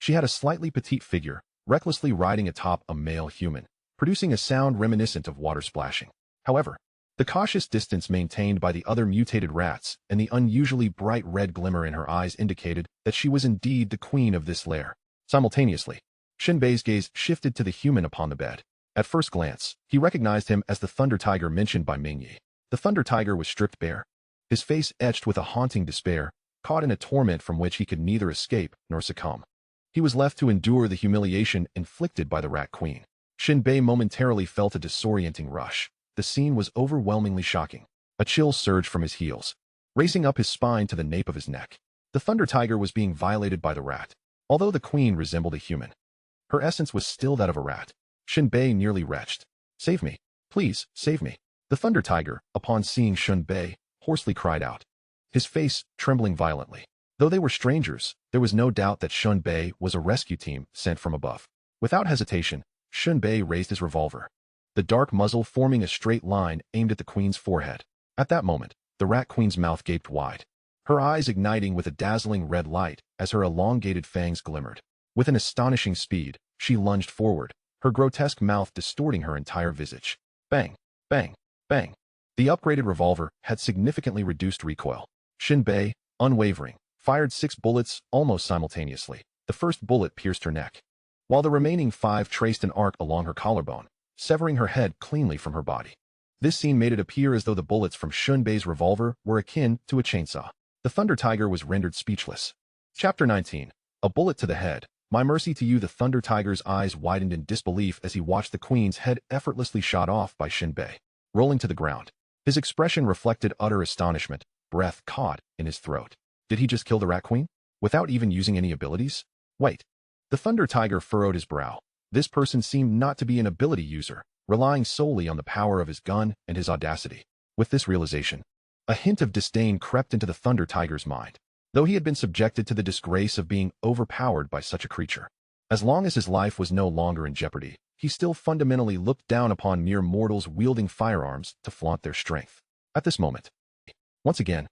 She had a slightly petite figure, recklessly riding atop a male human, producing a sound reminiscent of water splashing. However, the cautious distance maintained by the other mutated rats and the unusually bright red glimmer in her eyes indicated that she was indeed the queen of this lair. Simultaneously, Shen Bei's gaze shifted to the human upon the bed. At first glance, he recognized him as the Thunder Tiger mentioned by Ming. The Thunder Tiger was stripped bare, his face etched with a haunting despair, caught in a torment from which he could neither escape nor succumb. He was left to endure the humiliation inflicted by the Rat Queen. Shen Bei momentarily felt a disorienting rush. The scene was overwhelmingly shocking. A chill surged from his heels, racing up his spine to the nape of his neck. The Thunder Tiger was being violated by the rat. Although the queen resembled a human, her essence was still that of a rat. Shen Bei nearly retched. "Save me. Please, save me." The Thunder Tiger, upon seeing Shen Bei, hoarsely cried out, his face trembling violently. Though they were strangers, there was no doubt that Shen Bei was a rescue team sent from above. Without hesitation, Shen Bei raised his revolver, the dark muzzle forming a straight line aimed at the queen's forehead. At that moment, the rat queen's mouth gaped wide, her eyes igniting with a dazzling red light as her elongated fangs glimmered. With an astonishing speed, she lunged forward, her grotesque mouth distorting her entire visage. Bang, bang, bang. The upgraded revolver had significantly reduced recoil. Shen Bei, unwavering, fired 6 bullets almost simultaneously. The first bullet pierced her neck, while the remaining 5 traced an arc along her collarbone, severing her head cleanly from her body. This scene made it appear as though the bullets from Shen Bei's revolver were akin to a chainsaw. The Thunder Tiger was rendered speechless. Chapter 19. A bullet to the head. My mercy to you. The Thunder Tiger's eyes widened in disbelief as he watched the queen's head effortlessly shot off by Shen Bei, rolling to the ground. His expression reflected utter astonishment, breath caught in his throat. Did he just kill the Rat Queen? Without even using any abilities? Wait. The Thunder Tiger furrowed his brow. This person seemed not to be an ability user, relying solely on the power of his gun and his audacity. With this realization, a hint of disdain crept into the Thunder Tiger's mind, though he had been subjected to the disgrace of being overpowered by such a creature. As long as his life was no longer in jeopardy, he still fundamentally looked down upon mere mortals wielding firearms to flaunt their strength. At this moment, once again,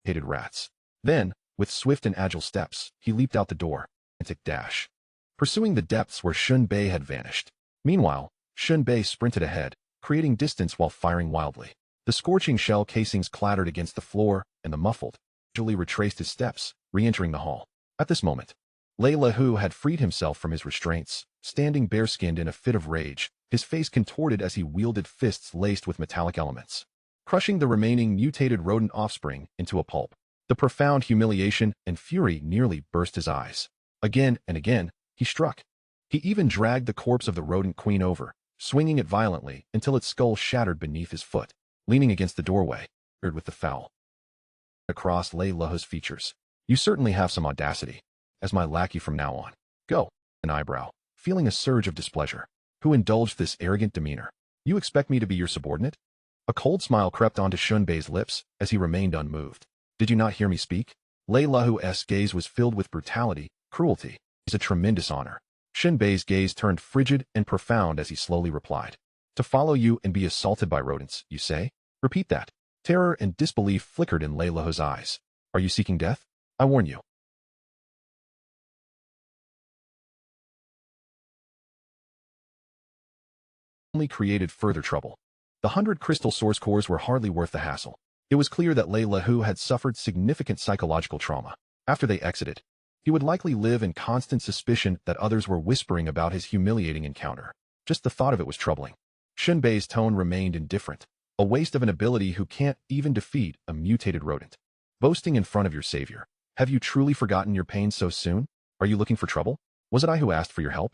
hated rats. Then, with swift and agile steps, he leaped out the door, frantic dash, pursuing the depths where Shen Bei had vanished. Meanwhile, Shen Bei sprinted ahead, creating distance while firing wildly. The scorching shell casings clattered against the floor, and the muffled, gradually retraced his steps, re-entering the hall. At this moment, Hu had freed himself from his restraints, standing bare-skinned in a fit of rage, his face contorted as he wielded fists laced with metallic elements, crushing the remaining mutated rodent offspring into a pulp. The profound humiliation and fury nearly burst his eyes. Again and again, he struck. He even dragged the corpse of the rodent queen over, swinging it violently until its skull shattered beneath his foot. Leaning against the doorway, with the foul across Hu's features. You certainly have some audacity. As my lackey from now on. Go. An eyebrow, feeling a surge of displeasure. Who indulged this arrogant demeanor? You expect me to be your subordinate? A cold smile crept onto Shen Bei's lips as he remained unmoved. Did you not hear me speak? Hu's gaze was filled with brutality, cruelty. It's a tremendous honor. Shen Bei's gaze turned frigid and profound as he slowly replied. To follow you and be assaulted by rodents, you say? Repeat that. Terror and disbelief flickered in Hu's eyes. Are you seeking death? I warn you. Only created further trouble. The 100 crystal source cores were hardly worth the hassle. It was clear that Hu had suffered significant psychological trauma. After they exited, he would likely live in constant suspicion that others were whispering about his humiliating encounter. Just the thought of it was troubling. Shen Bei's tone remained indifferent. A waste of an ability who can't even defeat a mutated rodent. Boasting in front of your savior. Have you truly forgotten your pain so soon? Are you looking for trouble? Was it I who asked for your help?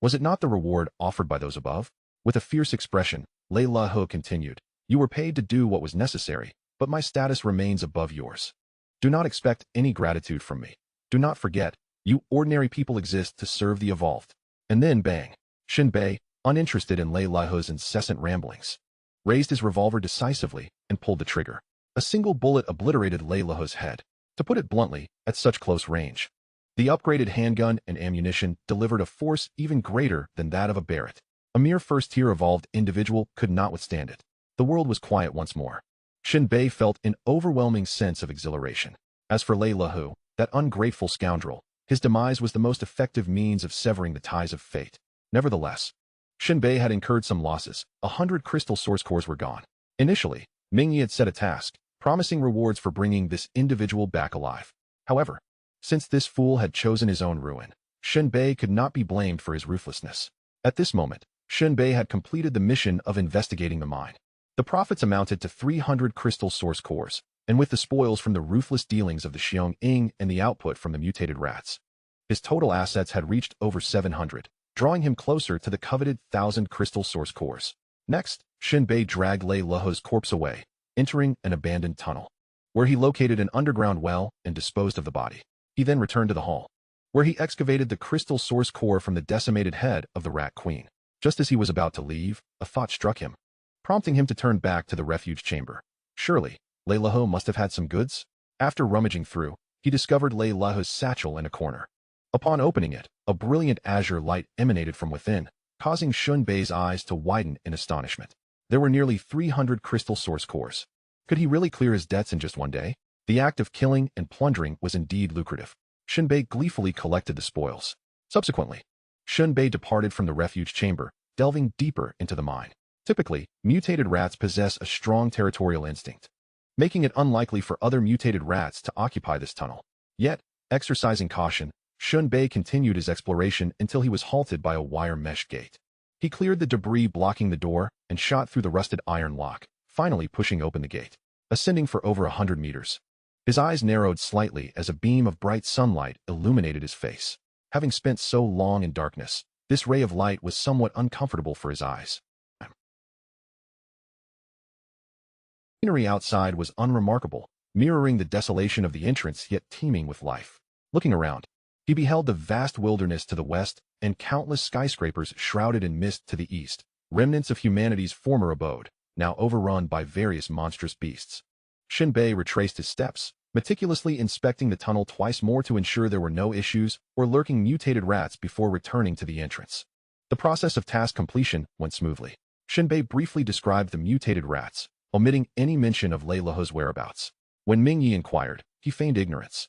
Was it not the reward offered by those above? With a fierce expression, Hu continued. You were paid to do what was necessary, but my status remains above yours. Do not expect any gratitude from me. Do not forget, you ordinary people exist to serve the evolved. And then bang. Shen Bei, uninterested in Hu's incessant ramblings, raised his revolver decisively and pulled the trigger. A single bullet obliterated Hu's head. To put it bluntly, at such close range, the upgraded handgun and ammunition delivered a force even greater than that of a Barrett. A mere first-tier evolved individual could not withstand it. The world was quiet once more. Shen Bei felt an overwhelming sense of exhilaration. As for Hu, that ungrateful scoundrel, his demise was the most effective means of severing the ties of fate. Nevertheless, Shen Bei had incurred some losses. 100 crystal source cores were gone. Initially, Mingyi had set a task, promising rewards for bringing this individual back alive. However, since this fool had chosen his own ruin, Shen Bei could not be blamed for his ruthlessness. At this moment, Shen Bei had completed the mission of investigating the mine. The profits amounted to 300 crystal source cores, and with the spoils from the ruthless dealings of the Xiong Ying and the output from the mutated rats, his total assets had reached over 700, drawing him closer to the coveted 1,000 crystal source cores. Next, Shen Bei dragged Hu's corpse away, entering an abandoned tunnel, where he located an underground well and disposed of the body. He then returned to the hall, where he excavated the crystal source core from the decimated head of the Rat Queen. Just as he was about to leave, a thought struck him, prompting him to turn back to the refuge chamber. Surely, Hu must have had some goods? After rummaging through, he discovered Hu's satchel in a corner. Upon opening it, a brilliant azure light emanated from within, causing Shen Bei's eyes to widen in astonishment. There were nearly 300 crystal source cores. Could he really clear his debts in just one day? The act of killing and plundering was indeed lucrative. Shen Bei gleefully collected the spoils. Subsequently, Shen Bei departed from the refuge chamber, delving deeper into the mine. Typically, mutated rats possess a strong territorial instinct, making it unlikely for other mutated rats to occupy this tunnel. Yet, exercising caution, Shen Bei continued his exploration until he was halted by a wire mesh gate. He cleared the debris blocking the door and shot through the rusted iron lock, finally pushing open the gate, ascending for over 100 meters. His eyes narrowed slightly as a beam of bright sunlight illuminated his face. Having spent so long in darkness, this ray of light was somewhat uncomfortable for his eyes. Scenery outside was unremarkable, mirroring the desolation of the entrance yet teeming with life. Looking around, he beheld the vast wilderness to the west and countless skyscrapers shrouded in mist to the east, remnants of humanity's former abode, now overrun by various monstrous beasts. Shen Bei retraced his steps, meticulously inspecting the tunnel twice more to ensure there were no issues or lurking mutated rats before returning to the entrance. The process of task completion went smoothly. Shen Bei briefly described the mutated rats, omitting any mention of Lei Lehe's whereabouts. When Ming Yi inquired, he feigned ignorance.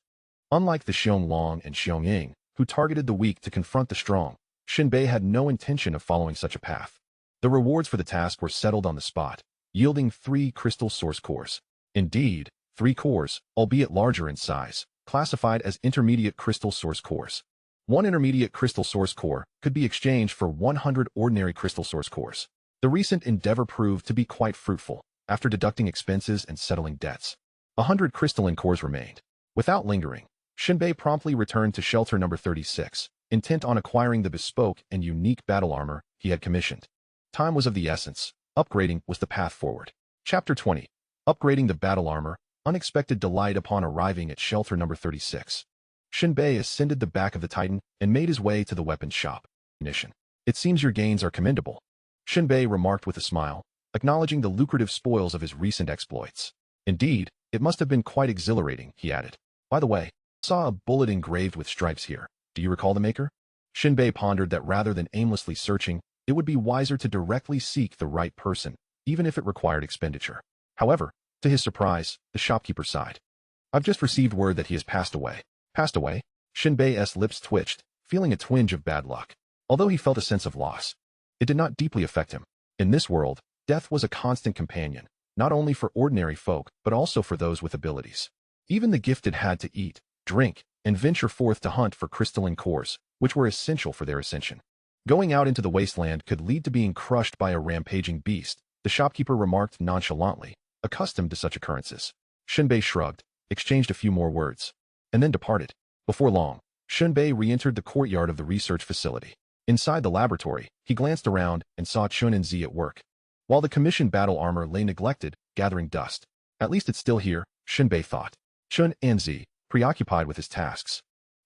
Unlike the Xiong Long and Xiong Ying, who targeted the weak to confront the strong, Shen Bei had no intention of following such a path. The rewards for the task were settled on the spot, yielding 3 crystal source cores. Indeed, 3 cores, albeit larger in size, classified as intermediate crystal source cores. 1 intermediate crystal source core could be exchanged for 100 ordinary crystal source cores. The recent endeavor proved to be quite fruitful, after deducting expenses and settling debts. 100 crystalline cores remained. Without lingering, Shen Bei promptly returned to shelter number 36, intent on acquiring the bespoke and unique battle armor he had commissioned. Time was of the essence. Upgrading was the path forward. Chapter 20. Upgrading the battle armor, unexpected delight upon arriving at shelter number 36. Shen Bei ascended the back of the Titan and made his way to the weapons shop. Mission. It seems your gains are commendable, Shen Bei remarked with a smile, acknowledging the lucrative spoils of his recent exploits. Indeed, it must have been quite exhilarating, he added. By the way, saw a bullet engraved with stripes here. Do you recall the maker? Shen Bei pondered that rather than aimlessly searching, it would be wiser to directly seek the right person, even if it required expenditure. However, to his surprise, the shopkeeper sighed. I've just received word that he has passed away. Passed away? Shen Bei's lips twitched, feeling a twinge of bad luck. Although he felt a sense of loss, it did not deeply affect him. In this world, death was a constant companion, not only for ordinary folk, but also for those with abilities. Even the gifted had to eat, drink, and venture forth to hunt for crystalline cores, which were essential for their ascension. Going out into the wasteland could lead to being crushed by a rampaging beast, the shopkeeper remarked nonchalantly, accustomed to such occurrences. Shen Bei shrugged, exchanged a few more words, and then departed. Before long, Shen Bei re-entered the courtyard of the research facility. Inside the laboratory, he glanced around and saw Chun and Zi at work, while the commissioned battle armor lay neglected, gathering dust. At least it's still here, Shen Bei thought. Chun and Zi, preoccupied with his tasks,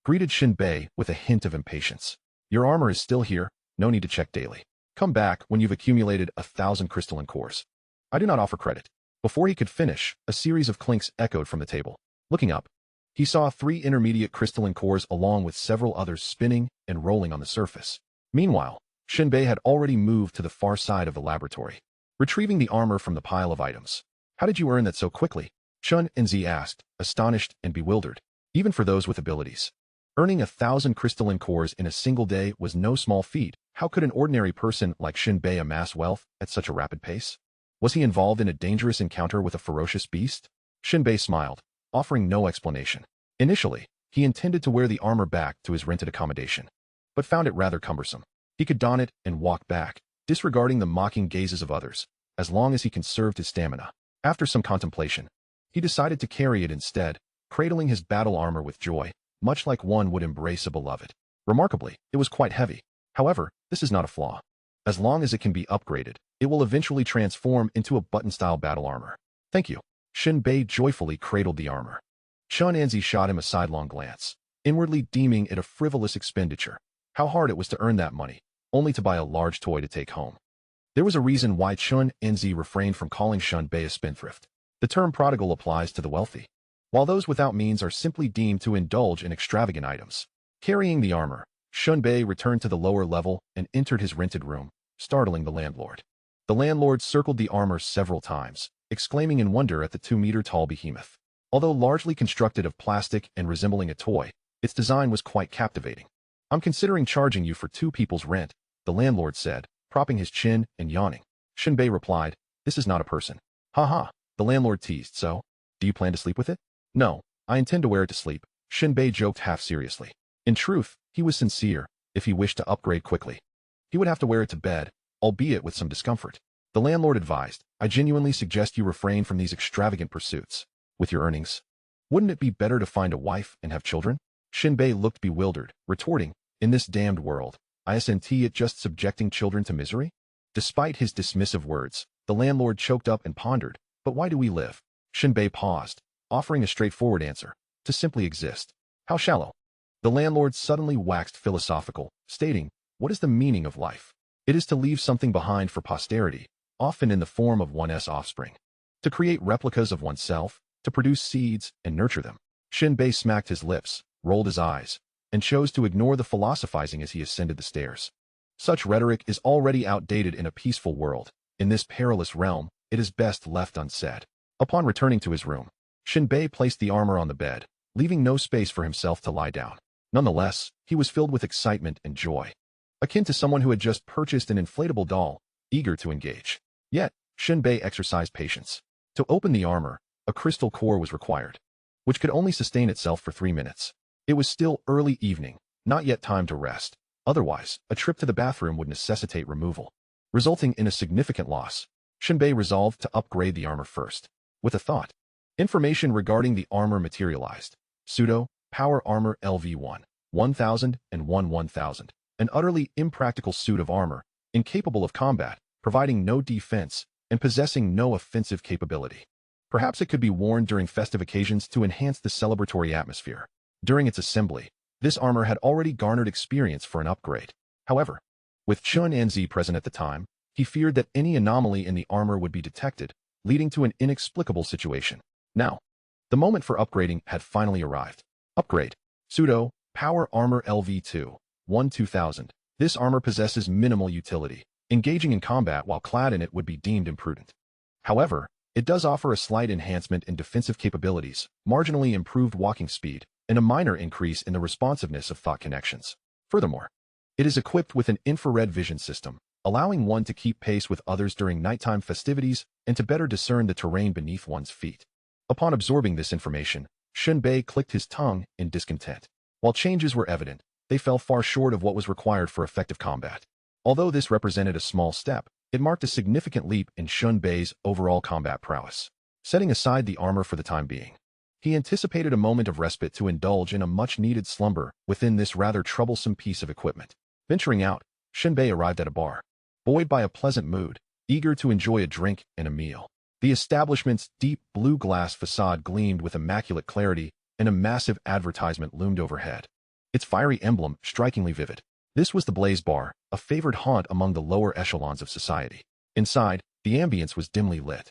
greeted Shen Bei with a hint of impatience. Your armor is still here, no need to check daily. Come back when you've accumulated 1,000 crystalline cores. I do not offer credit. Before he could finish, a series of clinks echoed from the table. Looking up, he saw 3 intermediate crystalline cores along with several others spinning and rolling on the surface. Meanwhile, Shen Bei had already moved to the far side of the laboratory, retrieving the armor from the pile of items. How did you earn that so quickly? Chun and Zi asked, astonished and bewildered, even for those with abilities. Earning 1,000 crystalline cores in a single day was no small feat. How could an ordinary person like Shen Bei amass wealth at such a rapid pace? Was he involved in a dangerous encounter with a ferocious beast? Shen Bei smiled, offering no explanation. Initially, he intended to wear the armor back to his rented accommodation, but found it rather cumbersome. He could don it and walk back, disregarding the mocking gazes of others, as long as he conserved his stamina. After some contemplation, he decided to carry it instead, cradling his battle armor with joy, much like one would embrace a beloved. Remarkably, it was quite heavy. However, this is not a flaw. As long as it can be upgraded, it will eventually transform into a button-style battle armor. Thank you. Shen Bei joyfully cradled the armor. Chun Anzi shot him a sidelong glance, inwardly deeming it a frivolous expenditure. How hard it was to earn that money, only to buy a large toy to take home. There was a reason why Chun Anzi refrained from calling Shen Bei a spendthrift. The term prodigal applies to the wealthy, while those without means are simply deemed to indulge in extravagant items. Carrying the armor, Shen Bei returned to the lower level and entered his rented room, startling the landlord. The landlord circled the armor several times, exclaiming in wonder at the 2-meter-tall behemoth. Although largely constructed of plastic and resembling a toy, its design was quite captivating. I'm considering charging you for 2 people's rent, the landlord said, propping his chin and yawning. Shen Bei replied, this is not a person. Ha ha, the landlord teased, so? Do you plan to sleep with it? No, I intend to wear it to sleep, Shen Bei joked half seriously. In truth, he was sincere. If he wished to upgrade quickly, he would have to wear it to bed, albeit with some discomfort. The landlord advised, I genuinely suggest you refrain from these extravagant pursuits. With your earnings, wouldn't it be better to find a wife and have children? Shen Bei looked bewildered, retorting, in this damned world, isn't it just subjecting children to misery? Despite his dismissive words, the landlord choked up and pondered, But why do we live? Shen Bei paused, offering a straightforward answer: to simply exist. How shallow. The landlord suddenly waxed philosophical, stating, what is the meaning of life? It is to leave something behind for posterity, often in the form of one's offspring. To create replicas of oneself, to produce seeds and nurture them. Shen Bei smacked his lips, rolled his eyes, and chose to ignore the philosophizing as he ascended the stairs. Such rhetoric is already outdated in a peaceful world. In this perilous realm, it is best left unsaid. Upon returning to his room, Shen Bei placed the armor on the bed, leaving no space for himself to lie down. Nonetheless, he was filled with excitement and joy, akin to someone who had just purchased an inflatable doll, eager to engage. Yet, Shen Bei exercised patience. To open the armor, a crystal core was required, which could only sustain itself for 3 minutes. It was still early evening, not yet time to rest. Otherwise, a trip to the bathroom would necessitate removal, resulting in a significant loss. Shen Bei resolved to upgrade the armor first. With a thought, information regarding the armor materialized. Pseudo Power Armor LV1, 1000 and 1000. An utterly impractical suit of armor, incapable of combat, providing no defense, and possessing no offensive capability. Perhaps it could be worn during festive occasions to enhance the celebratory atmosphere. During its assembly, this armor had already garnered experience for an upgrade. However, with Chun Anzi present at the time, he feared that any anomaly in the armor would be detected, leading to an inexplicable situation. Now, the moment for upgrading had finally arrived. Upgrade. Pseudo Power Armor LV2, 2000. This armor possesses minimal utility. Engaging in combat while clad in it would be deemed imprudent. However, it does offer a slight enhancement in defensive capabilities, marginally improved walking speed, and a minor increase in the responsiveness of thought connections. Furthermore, it is equipped with an infrared vision system, allowing one to keep pace with others during nighttime festivities and to better discern the terrain beneath one's feet. Upon absorbing this information, Shen Bei clicked his tongue in discontent. While changes were evident, they fell far short of what was required for effective combat. Although this represented a small step, it marked a significant leap in Shen Bei's overall combat prowess. Setting aside the armor for the time being, he anticipated a moment of respite to indulge in a much-needed slumber within this rather troublesome piece of equipment. Venturing out, Shen Bei arrived at a bar, buoyed by a pleasant mood, eager to enjoy a drink and a meal. The establishment's deep blue glass facade gleamed with immaculate clarity, and a massive advertisement loomed overhead, its fiery emblem strikingly vivid. This was the Blaze Bar, a favored haunt among the lower echelons of society. Inside, the ambience was dimly lit,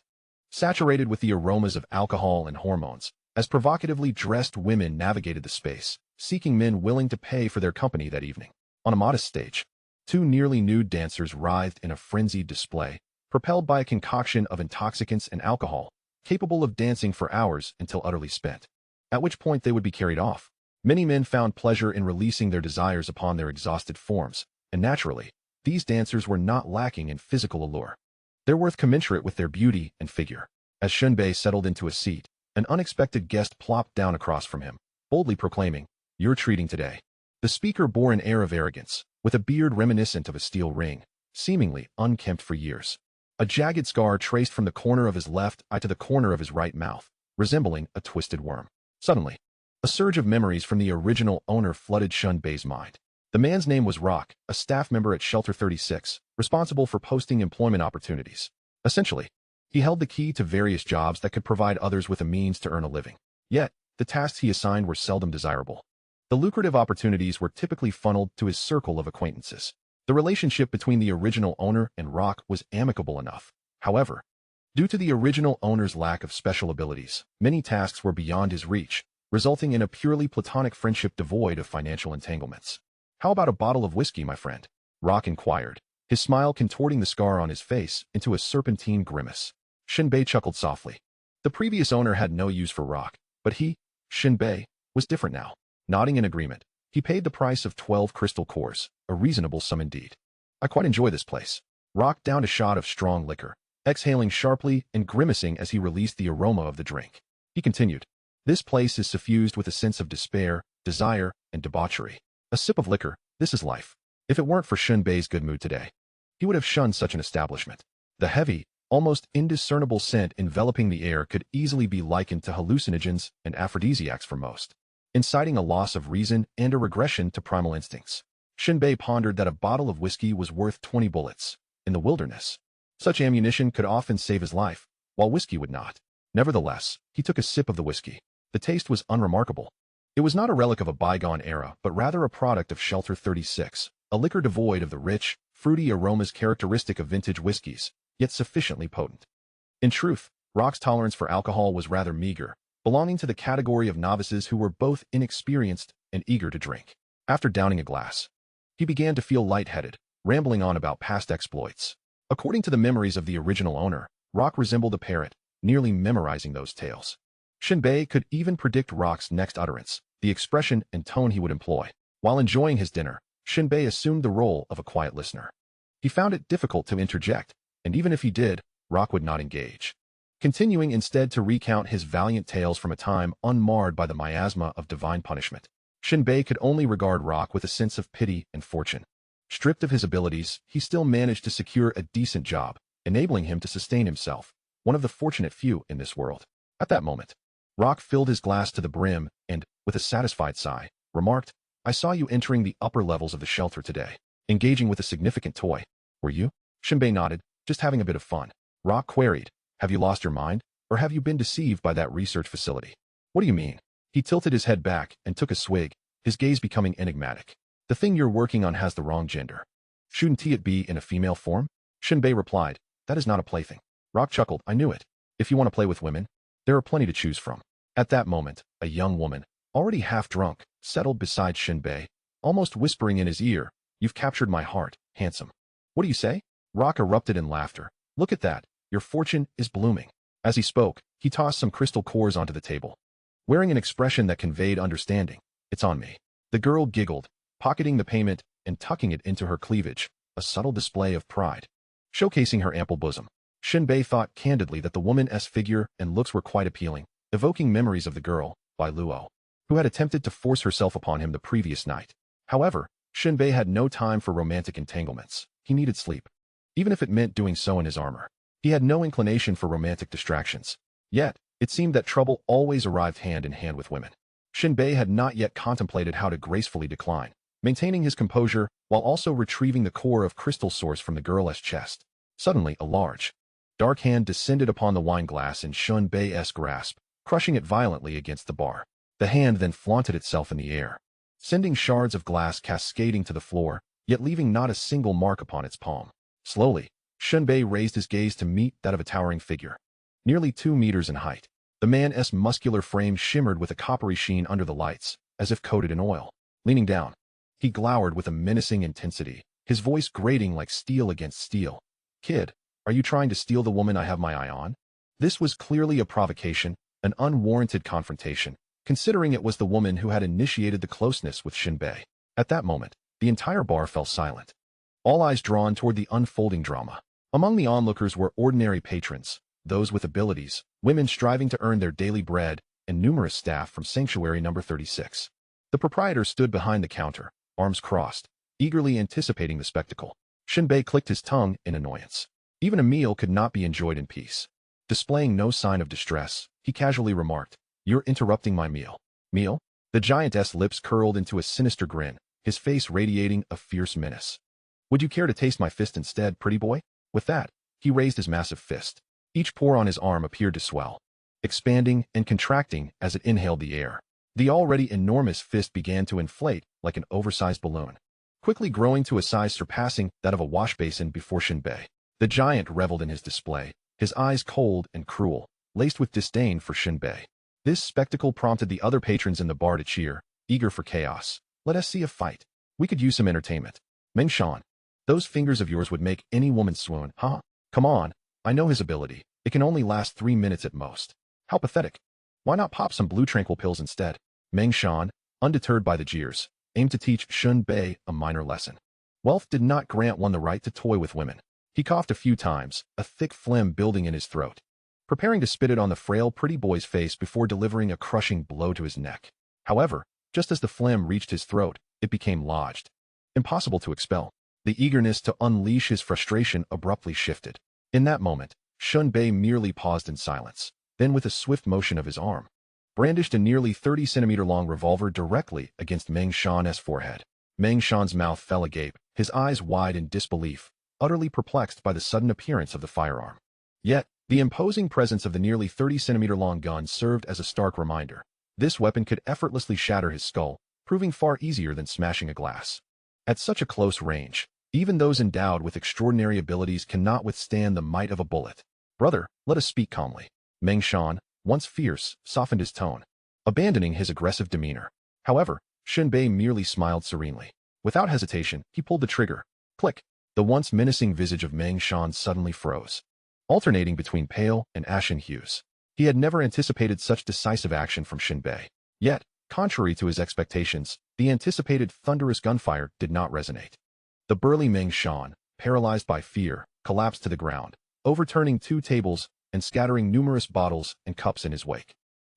saturated with the aromas of alcohol and hormones, as provocatively dressed women navigated the space, seeking men willing to pay for their company that evening. On a modest stage, 2 nearly nude dancers writhed in a frenzied display, propelled by a concoction of intoxicants and alcohol, capable of dancing for hours until utterly spent, at which point they would be carried off. Many men found pleasure in releasing their desires upon their exhausted forms, and naturally, these dancers were not lacking in physical allure. Their worth commensurate with their beauty and figure. As Shen Bei settled into a seat, an unexpected guest plopped down across from him, boldly proclaiming, "You're treating today." The speaker bore an air of arrogance, with a beard reminiscent of a steel ring, seemingly unkempt for years. A jagged scar traced from the corner of his left eye to the corner of his right mouth, resembling a twisted worm. Suddenly, a surge of memories from the original owner flooded Shen Bei's mind. The man's name was Rock, a staff member at Shelter 36, responsible for posting employment opportunities. Essentially, he held the key to various jobs that could provide others with a means to earn a living. Yet, the tasks he assigned were seldom desirable. The lucrative opportunities were typically funneled to his circle of acquaintances. The relationship between the original owner and Rock was amicable enough. However, due to the original owner's lack of special abilities, many tasks were beyond his reach, resulting in a purely platonic friendship devoid of financial entanglements. "How about a bottle of whiskey, my friend?" Rock inquired, his smile contorting the scar on his face into a serpentine grimace. Shen Bei chuckled softly. The previous owner had no use for Rock, but he, Shen Bei, was different now. Nodding in agreement, he paid the price of 12 crystal cores, a reasonable sum indeed. "I quite enjoy this place." Rock downed a shot of strong liquor, exhaling sharply and grimacing as he released the aroma of the drink. He continued, "This place is suffused with a sense of despair, desire, and debauchery. A sip of liquor, this is life." If it weren't for Shen Bei's good mood today, he would have shunned such an establishment. The heavy, almost indiscernible scent enveloping the air could easily be likened to hallucinogens and aphrodisiacs for most, inciting a loss of reason and a regression to primal instincts. Shen Bei pondered that a bottle of whiskey was worth 20 bullets. In the wilderness, such ammunition could often save his life, while whiskey would not. Nevertheless, he took a sip of the whiskey. The taste was unremarkable. It was not a relic of a bygone era, but rather a product of Shelter 36, a liquor devoid of the rich, fruity aromas characteristic of vintage whiskeys, yet sufficiently potent. In truth, Rock's tolerance for alcohol was rather meager, belonging to the category of novices who were both inexperienced and eager to drink. After downing a glass, he began to feel lightheaded, rambling on about past exploits. According to the memories of the original owner, Rock resembled a parrot, nearly memorizing those tales. Shen Bei could even predict Rock's next utterance, the expression and tone he would employ. While enjoying his dinner, Shen Bei assumed the role of a quiet listener. He found it difficult to interject, and even if he did, Rock would not engage, continuing instead to recount his valiant tales from a time unmarred by the miasma of divine punishment. Shen Bei could only regard Rock with a sense of pity and fortune. Stripped of his abilities, he still managed to secure a decent job, enabling him to sustain himself, one of the fortunate few in this world. At that moment, Rock filled his glass to the brim and, with a satisfied sigh, remarked, "I saw you entering the upper levels of the shelter today, engaging with a significant toy. Were you?" Shen Bei nodded, "Just having a bit of fun." Rock queried, "Have you lost your mind, or have you been deceived by that research facility?" "What do you mean?" He tilted his head back and took a swig, his gaze becoming enigmatic. "The thing you're working on has the wrong gender. Shouldn't it be in a female form?" Shen Bei replied, "That is not a plaything." Rock chuckled, "I knew it. If you want to play with women, there are plenty to choose from." At that moment, a young woman, already half drunk, settled beside Shen Bei, almost whispering in his ear, "You've captured my heart, handsome." "What do you say?" Rock erupted in laughter. "Look at that, your fortune is blooming." As he spoke, he tossed some crystal cores onto the table. Wearing an expression that conveyed understanding, "It's on me." The girl giggled, pocketing the payment and tucking it into her cleavage, a subtle display of pride, showcasing her ample bosom. Shen Bei thought candidly that the woman's figure and looks were quite appealing, evoking memories of the girl, Bai Luo, who had attempted to force herself upon him the previous night. However, Shen Bei had no time for romantic entanglements. He needed sleep, even if it meant doing so in his armor. He had no inclination for romantic distractions. Yet, it seemed that trouble always arrived hand in hand with women. Shen Bei had not yet contemplated how to gracefully decline, maintaining his composure while also retrieving the core of crystal source from the girl's chest. Suddenly, a large, dark hand descended upon the wine glass in Shen Bei's grasp, crushing it violently against the bar. The hand then flaunted itself in the air, sending shards of glass cascading to the floor, yet leaving not a single mark upon its palm. Slowly, Shen Bei raised his gaze to meet that of a towering figure, nearly 2 meters in height. The man's muscular frame shimmered with a coppery sheen under the lights, as if coated in oil. Leaning down, he glowered with a menacing intensity, his voice grating like steel against steel. "Kid, are you trying to steal the woman I have my eye on?" This was clearly a provocation, an unwarranted confrontation, considering it was the woman who had initiated the closeness with Shen Bei. At that moment, the entire bar fell silent, all eyes drawn toward the unfolding drama. Among the onlookers were ordinary patrons, those with abilities, women striving to earn their daily bread, and numerous staff from Sanctuary Number 36. The proprietor stood behind the counter, arms crossed, eagerly anticipating the spectacle. Shen Bei clicked his tongue in annoyance. Even a meal could not be enjoyed in peace. Displaying no sign of distress, he casually remarked, "You're interrupting my meal." "Meal?" The giant's lips curled into a sinister grin, his face radiating a fierce menace. "Would you care to taste my fist instead, pretty boy?" With that, he raised his massive fist. Each pore on his arm appeared to swell, expanding and contracting as it inhaled the air. The already enormous fist began to inflate like an oversized balloon, quickly growing to a size surpassing that of a wash basin before Shen Bei. The giant reveled in his display, his eyes cold and cruel, laced with disdain for Shen Bei. This spectacle prompted the other patrons in the bar to cheer, eager for chaos. "Let us see a fight. We could use some entertainment." "Meng Shan, those fingers of yours would make any woman swoon." "Huh? Come on, I know his ability. It can only last 3 minutes at most." "How pathetic. Why not pop some blue tranquil pills instead?" Meng Shan, undeterred by the jeers, aimed to teach Shen Bei a minor lesson. Wealth did not grant one the right to toy with women. He coughed a few times, a thick phlegm building in his throat, preparing to spit it on the frail pretty boy's face before delivering a crushing blow to his neck. However, just as the phlegm reached his throat, it became lodged, impossible to expel. The eagerness to unleash his frustration abruptly shifted. In that moment, Shen Bei merely paused in silence, then with a swift motion of his arm, brandished a nearly 30-centimeter-long revolver directly against Meng Shan's forehead. Meng Shan's mouth fell agape, his eyes wide in disbelief, utterly perplexed by the sudden appearance of the firearm. Yet, The imposing presence of the nearly 30-centimeter-long gun served as a stark reminder. This weapon could effortlessly shatter his skull, proving far easier than smashing a glass. At such a close range, even those endowed with extraordinary abilities cannot withstand the might of a bullet. "Brother, let us speak calmly." Meng Shan, once fierce, softened his tone, abandoning his aggressive demeanor. However, Shen Bei merely smiled serenely. Without hesitation, he pulled the trigger. Click. The once menacing visage of Meng Shan suddenly froze, alternating between pale and ashen hues. He had never anticipated such decisive action from Shen Bei. Yet, contrary to his expectations, the anticipated thunderous gunfire did not resonate. The burly Meng Shan, paralyzed by fear, collapsed to the ground, overturning 2 tables and scattering numerous bottles and cups in his wake.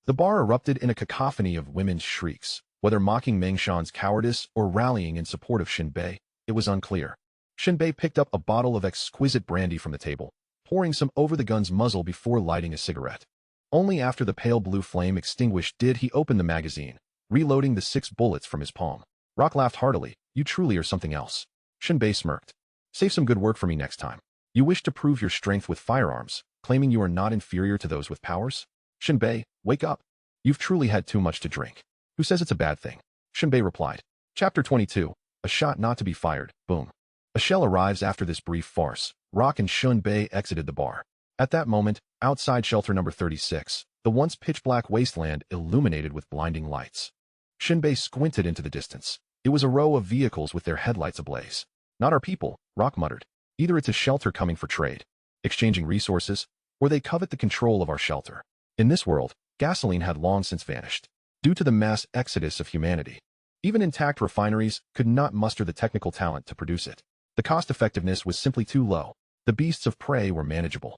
The bar erupted in a cacophony of women's shrieks. Whether mocking Meng Shan's cowardice or rallying in support of Shen Bei, it was unclear. Shen Bei picked up a bottle of exquisite brandy from the table, pouring some over the gun's muzzle before lighting a cigarette. Only after the pale blue flame extinguished did he open the magazine, reloading the 6 bullets from his palm. Rock laughed heartily. "You truly are something else." Shen Bei smirked. "Save some good work for me next time. You wish to prove your strength with firearms, claiming you are not inferior to those with powers? Shen Bei, wake up. You've truly had too much to drink." "Who says it's a bad thing?" Shen Bei replied. Chapter 22. A shot not to be fired. Boom. A shell arrives after this brief farce. Rock and Shen Bei exited the bar. At that moment, outside shelter number 36, the once pitch-black wasteland illuminated with blinding lights. Shen Bei squinted into the distance. It was a row of vehicles with their headlights ablaze. "Not our people," Rock muttered. "Either it's a shelter coming for trade, exchanging resources, or they covet the control of our shelter." In this world, gasoline had long since vanished, due to the mass exodus of humanity. Even intact refineries could not muster the technical talent to produce it. The cost-effectiveness was simply too low. The beasts of prey were manageable.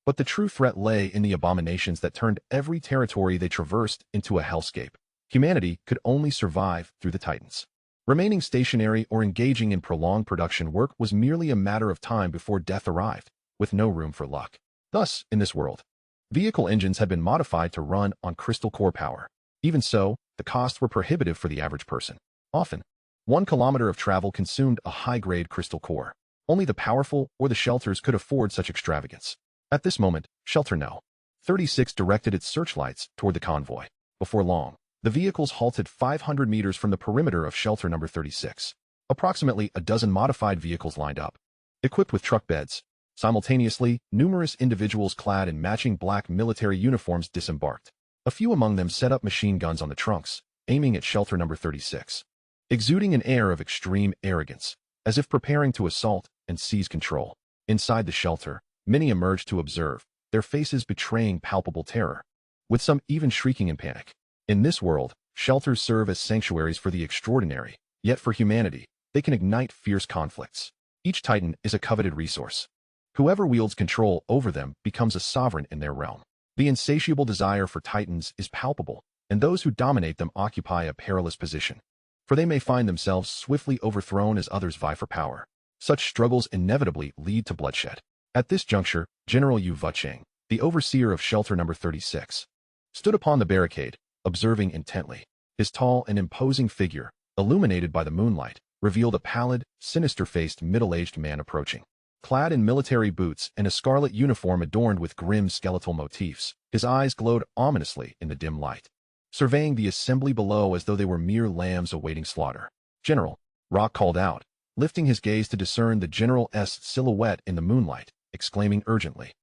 But the true threat lay in the abominations that turned every territory they traversed into a hellscape. Humanity could only survive through the Titans. Remaining stationary or engaging in prolonged production work was merely a matter of time before death arrived, with no room for luck. Thus, in this world, vehicle engines had been modified to run on crystal core power. Even so, the costs were prohibitive for the average person. Often, 1 kilometer of travel consumed a high-grade crystal core. Only the powerful or the shelters could afford such extravagance. At this moment, Shelter No. 36 directed its searchlights toward the convoy. Before long, the vehicles halted 500 meters from the perimeter of shelter number 36. Approximately a dozen modified vehicles lined up, equipped with truck beds. Simultaneously, numerous individuals clad in matching black military uniforms disembarked. A few among them set up machine guns on the trunks, aiming at shelter number 36. Exuding an air of extreme arrogance, as if preparing to assault and seize control. Inside the shelter, many emerged to observe, their faces betraying palpable terror, with some even shrieking in panic. In this world, shelters serve as sanctuaries for the extraordinary, yet for humanity, they can ignite fierce conflicts. Each Titan is a coveted resource. Whoever wields control over them becomes a sovereign in their realm. The insatiable desire for Titans is palpable, and those who dominate them occupy a perilous position, for they may find themselves swiftly overthrown as others vie for power. Such struggles inevitably lead to bloodshed. At this juncture, General Yu-Vucheng, the overseer of shelter number 36, stood upon the barricade, observing intently. His tall and imposing figure, illuminated by the moonlight, revealed a pallid, sinister-faced middle-aged man approaching. Clad in military boots and a scarlet uniform adorned with grim skeletal motifs, his eyes glowed ominously in the dim light, surveying the assembly below as though they were mere lambs awaiting slaughter. "General," Rock called out, lifting his gaze to discern the General's silhouette in the moonlight, exclaiming urgently.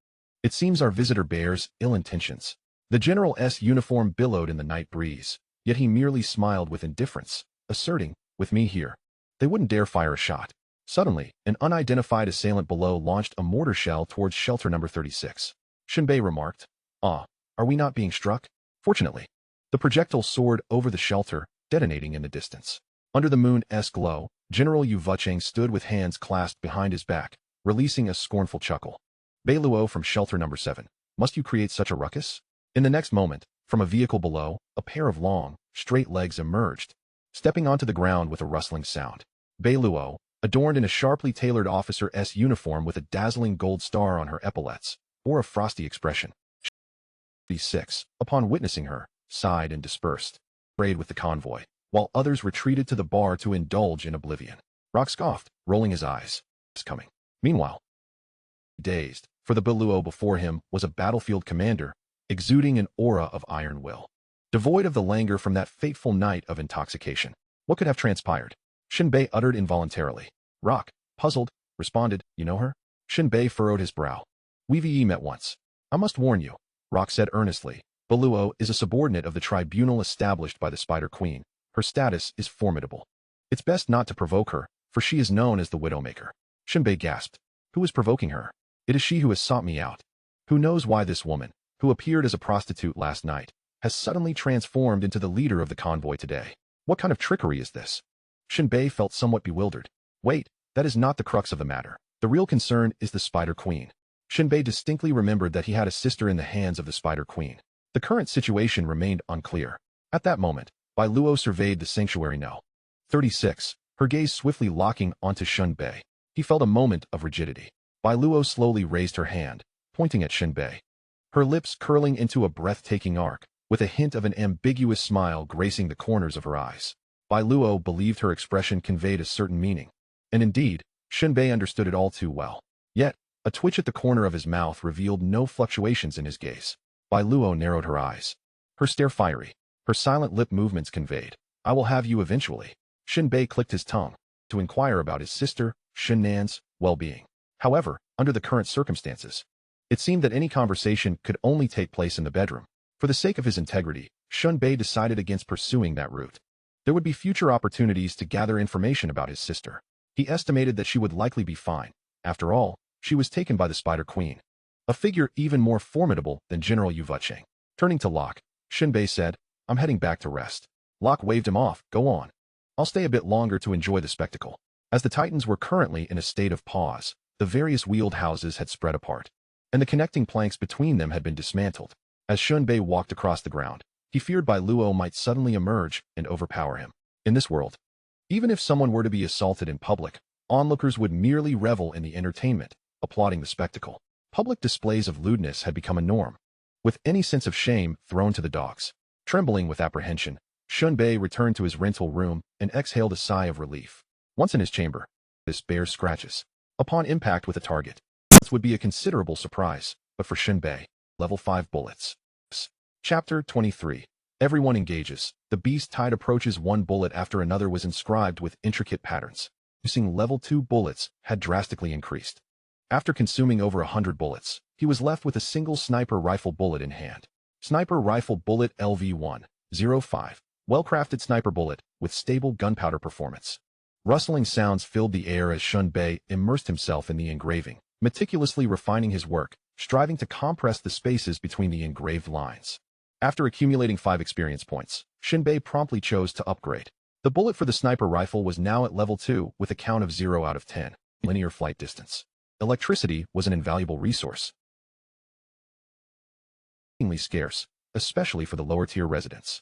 "It seems our visitor bears ill intentions." The General's uniform billowed in the night breeze, yet he merely smiled with indifference, asserting, "With me here, they wouldn't dare fire a shot." Suddenly, an unidentified assailant below launched a mortar shell towards shelter number 36. Shen Bei remarked, "Ah, are we not being struck?" Fortunately, the projectile soared over the shelter, detonating in the distance. Under the moon's glow, General Yu-Vucheng stood with hands clasped behind his back, releasing a scornful chuckle. "Bei Luo from shelter number 7, must you create such a ruckus?" In the next moment, from a vehicle below, a pair of long, straight legs emerged, stepping onto the ground with a rustling sound. Bei Luo, adorned in a sharply tailored officer's uniform with a dazzling gold star on her epaulets, bore a frosty expression. B6, upon witnessing her, sighed and dispersed, sprayed with the convoy, while others retreated to the bar to indulge in oblivion. Rock scoffed, rolling his eyes. "It's coming." Meanwhile, dazed, for the Beluo before him was a battlefield commander, exuding an aura of iron will. Devoid of the languor from that fateful night of intoxication. What could have transpired? Shen Bei uttered involuntarily. Rock, puzzled, responded, you know her? Shen Bei furrowed his brow. We've met once. I must warn you, Rock said earnestly. Beluo is a subordinate of the tribunal established by the Spider Queen. Her status is formidable. It's best not to provoke her, for she is known as the Widowmaker. Shen Bei gasped. Who is provoking her? It is she who has sought me out. Who knows why this woman, who appeared as a prostitute last night, has suddenly transformed into the leader of the convoy today? What kind of trickery is this? Shen Bei felt somewhat bewildered. Wait, that is not the crux of the matter. The real concern is the Spider Queen. Shen Bei distinctly remembered that he had a sister in the hands of the Spider Queen. The current situation remained unclear. At that moment, Bai Luo surveyed the sanctuary No. 36, her gaze swiftly locking onto Shen Bei. He felt a moment of rigidity. Bai Luo slowly raised her hand, pointing at Shen Bei. Her lips curling into a breathtaking arc, with a hint of an ambiguous smile gracing the corners of her eyes. Bai Luo believed her expression conveyed a certain meaning. And indeed, Shen Bei understood it all too well. Yet, a twitch at the corner of his mouth revealed no fluctuations in his gaze. Bai Luo narrowed her eyes. Her stare fiery. Her silent lip movements conveyed, I will have you eventually. Shen Bei clicked his tongue to inquire about his sister, Shen Nan's, well-being. However, under the current circumstances, it seemed that any conversation could only take place in the bedroom. For the sake of his integrity, Shen Bei decided against pursuing that route. There would be future opportunities to gather information about his sister. He estimated that she would likely be fine. After all, she was taken by the Spider Queen, a figure even more formidable than General Yu Vucheng. Turning to Locke, Shen Bei said, I'm heading back to rest. Locke waved him off. Go on. I'll stay a bit longer to enjoy the spectacle. As the Titans were currently in a state of pause, the various wheeled houses had spread apart, and the connecting planks between them had been dismantled. As Shen Bei walked across the ground, he feared Bai Luo might suddenly emerge and overpower him. In this world, even if someone were to be assaulted in public, onlookers would merely revel in the entertainment, applauding the spectacle. Public displays of lewdness had become a norm, with any sense of shame thrown to the dogs. Trembling with apprehension, Shen Bei returned to his rental room and exhaled a sigh of relief. Once in his chamber, this bears scratches. Upon impact with a target, this would be a considerable surprise, but for Shen Bei, level 5 bullets. Chapter 23. Everyone engages. The beast-tide approaches. One bullet after another was inscribed with intricate patterns. Using level 2 bullets had drastically increased. After consuming over 100 bullets, he was left with a single sniper rifle bullet in hand. Sniper rifle bullet LV1, 05. Well-crafted sniper bullet with stable gunpowder performance. Rustling sounds filled the air as Shen Bei immersed himself in the engraving, meticulously refining his work, striving to compress the spaces between the engraved lines. After accumulating 5 experience points, Shen Bei promptly chose to upgrade. The bullet for the sniper rifle was now at level 2 with a count of 0 out of 10. Linear flight distance. Electricity was an invaluable resource, scarce, especially for the lower-tier residents.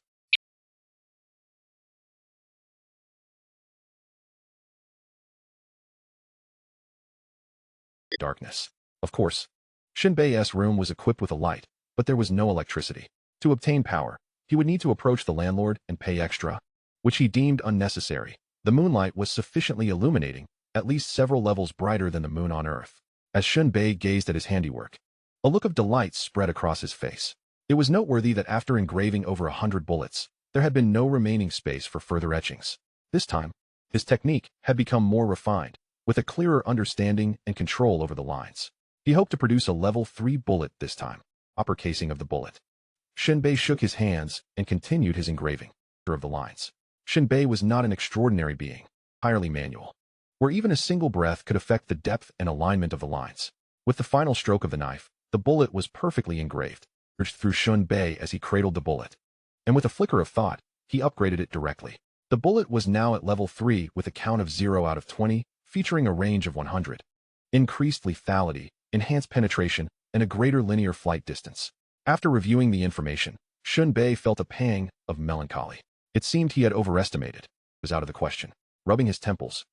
Darkness. Of course, Shen Bei's room was equipped with a light, but there was no electricity. To obtain power, he would need to approach the landlord and pay extra, which he deemed unnecessary. The moonlight was sufficiently illuminating, at least several levels brighter than the moon on Earth. As Shen Bei gazed at his handiwork, a look of delight spread across his face. It was noteworthy that after engraving over 100 bullets, there had been no remaining space for further etchings. This time, his technique had become more refined, with a clearer understanding and control over the lines. He hoped to produce a level 3 bullet this time. Uppercasing of the bullet. Shen Bei shook his hands and continued his engraving of the lines. Shen Bei was not an extraordinary being, entirely manual, where even a single breath could affect the depth and alignment of the lines. With the final stroke of the knife, the bullet was perfectly engraved, through Shen Bei as he cradled the bullet. And with a flicker of thought, he upgraded it directly. The bullet was now at level 3 with a count of 0 out of 20, featuring a range of 100. Increased lethality, enhanced penetration, and a greater linear flight distance. After reviewing the information, Shen Bei felt a pang of melancholy. It seemed he had overestimated. It was out of the question. Rubbing his temples,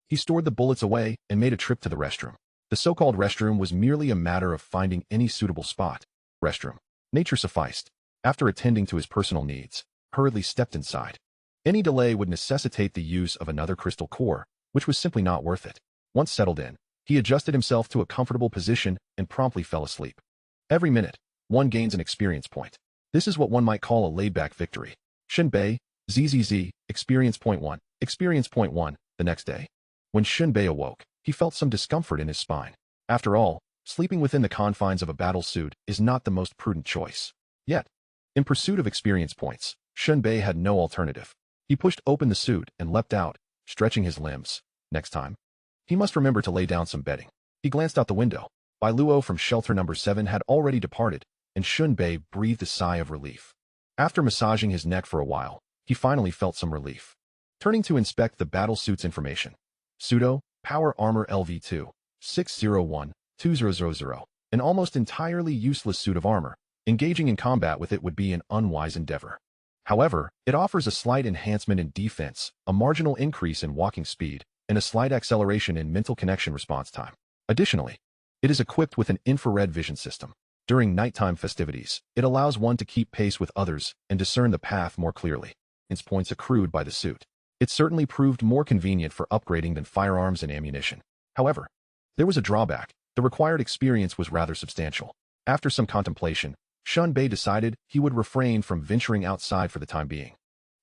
he stored the bullets away and made a trip to the restroom. The so-called restroom was merely a matter of finding any suitable spot. Restroom. Nature sufficed. After attending to his personal needs, hurriedly stepped inside. Any delay would necessitate the use of another crystal core, which was simply not worth it. Once settled in, He adjusted himself to a comfortable position and promptly fell asleep. Every minute, one gains an experience point. This is what one might call a laid-back victory. Shen Bei, ZZZ, experience point 1, experience point 1, the next day. When Shen Bei awoke, he felt some discomfort in his spine. After all, sleeping within the confines of a battle suit is not the most prudent choice. Yet, in pursuit of experience points, Shen Bei had no alternative. He pushed open the suit and leapt out, stretching his limbs. Next time, he must remember to lay down some bedding. He glanced out the window. Bai Luo from shelter number 7 had already departed, and Shen Bei breathed a sigh of relief. After massaging his neck for a while, he finally felt some relief. Turning to inspect the battle suit's information. Pseudo, Power Armor LV2, 601-2000, an almost entirely useless suit of armor. Engaging in combat with it would be an unwise endeavor. However, it offers a slight enhancement in defense, a marginal increase in walking speed, and a slight acceleration in mental connection response time. Additionally, it is equipped with an infrared vision system. During nighttime festivities, it allows one to keep pace with others and discern the path more clearly. Its points accrued by the suit. It certainly proved more convenient for upgrading than firearms and ammunition. However, there was a drawback. The required experience was rather substantial. After some contemplation, Shen Bei decided he would refrain from venturing outside for the time being,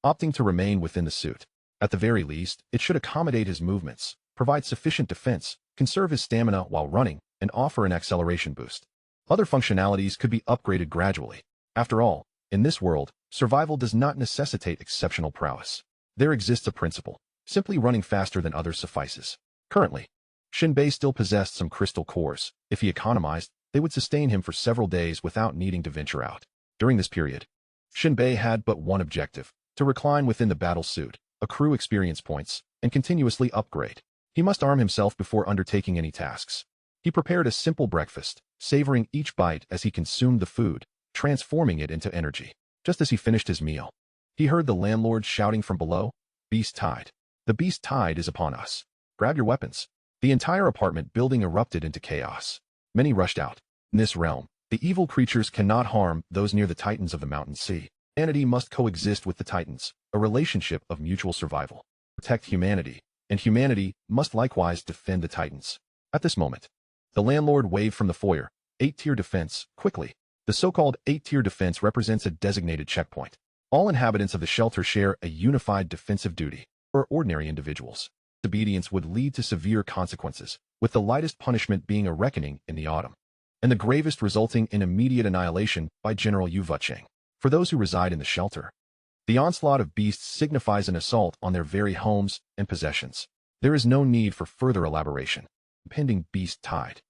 opting to remain within the suit. At the very least, it should accommodate his movements, provide sufficient defense, conserve his stamina while running, and offer an acceleration boost. Other functionalities could be upgraded gradually. After all, in this world, survival does not necessitate exceptional prowess. There exists a principle. Simply running faster than others suffices. Currently, Shen Bei still possessed some crystal cores. If he economized, they would sustain him for several days without needing to venture out. During this period, Shen Bei had but one objective: to recline within the battle suit, accrue experience points, and continuously upgrade. He must arm himself before undertaking any tasks. He prepared a simple breakfast, savoring each bite as he consumed the food, transforming it into energy. Just as he finished his meal, he heard the landlord shouting from below, "Beast tide. The beast tide is upon us. Grab your weapons." The entire apartment building erupted into chaos. Many rushed out. In this realm, the evil creatures cannot harm those near the titans of the mountain sea. Humanity must coexist with the titans, a relationship of mutual survival. Protect humanity, and humanity must likewise defend the titans. At this moment, the landlord waved from the foyer, 8-tier defense, quickly. The so-called 8-tier defense represents a designated checkpoint. All inhabitants of the shelter share a unified defensive duty, for ordinary individuals. Disobedience would lead to severe consequences, with the lightest punishment being a reckoning in the autumn, and the gravest resulting in immediate annihilation by General Yu-Va-Cheng. For those who reside in the shelter, the onslaught of beasts signifies an assault on their very homes and possessions. There is no need for further elaboration. Impending beast tide.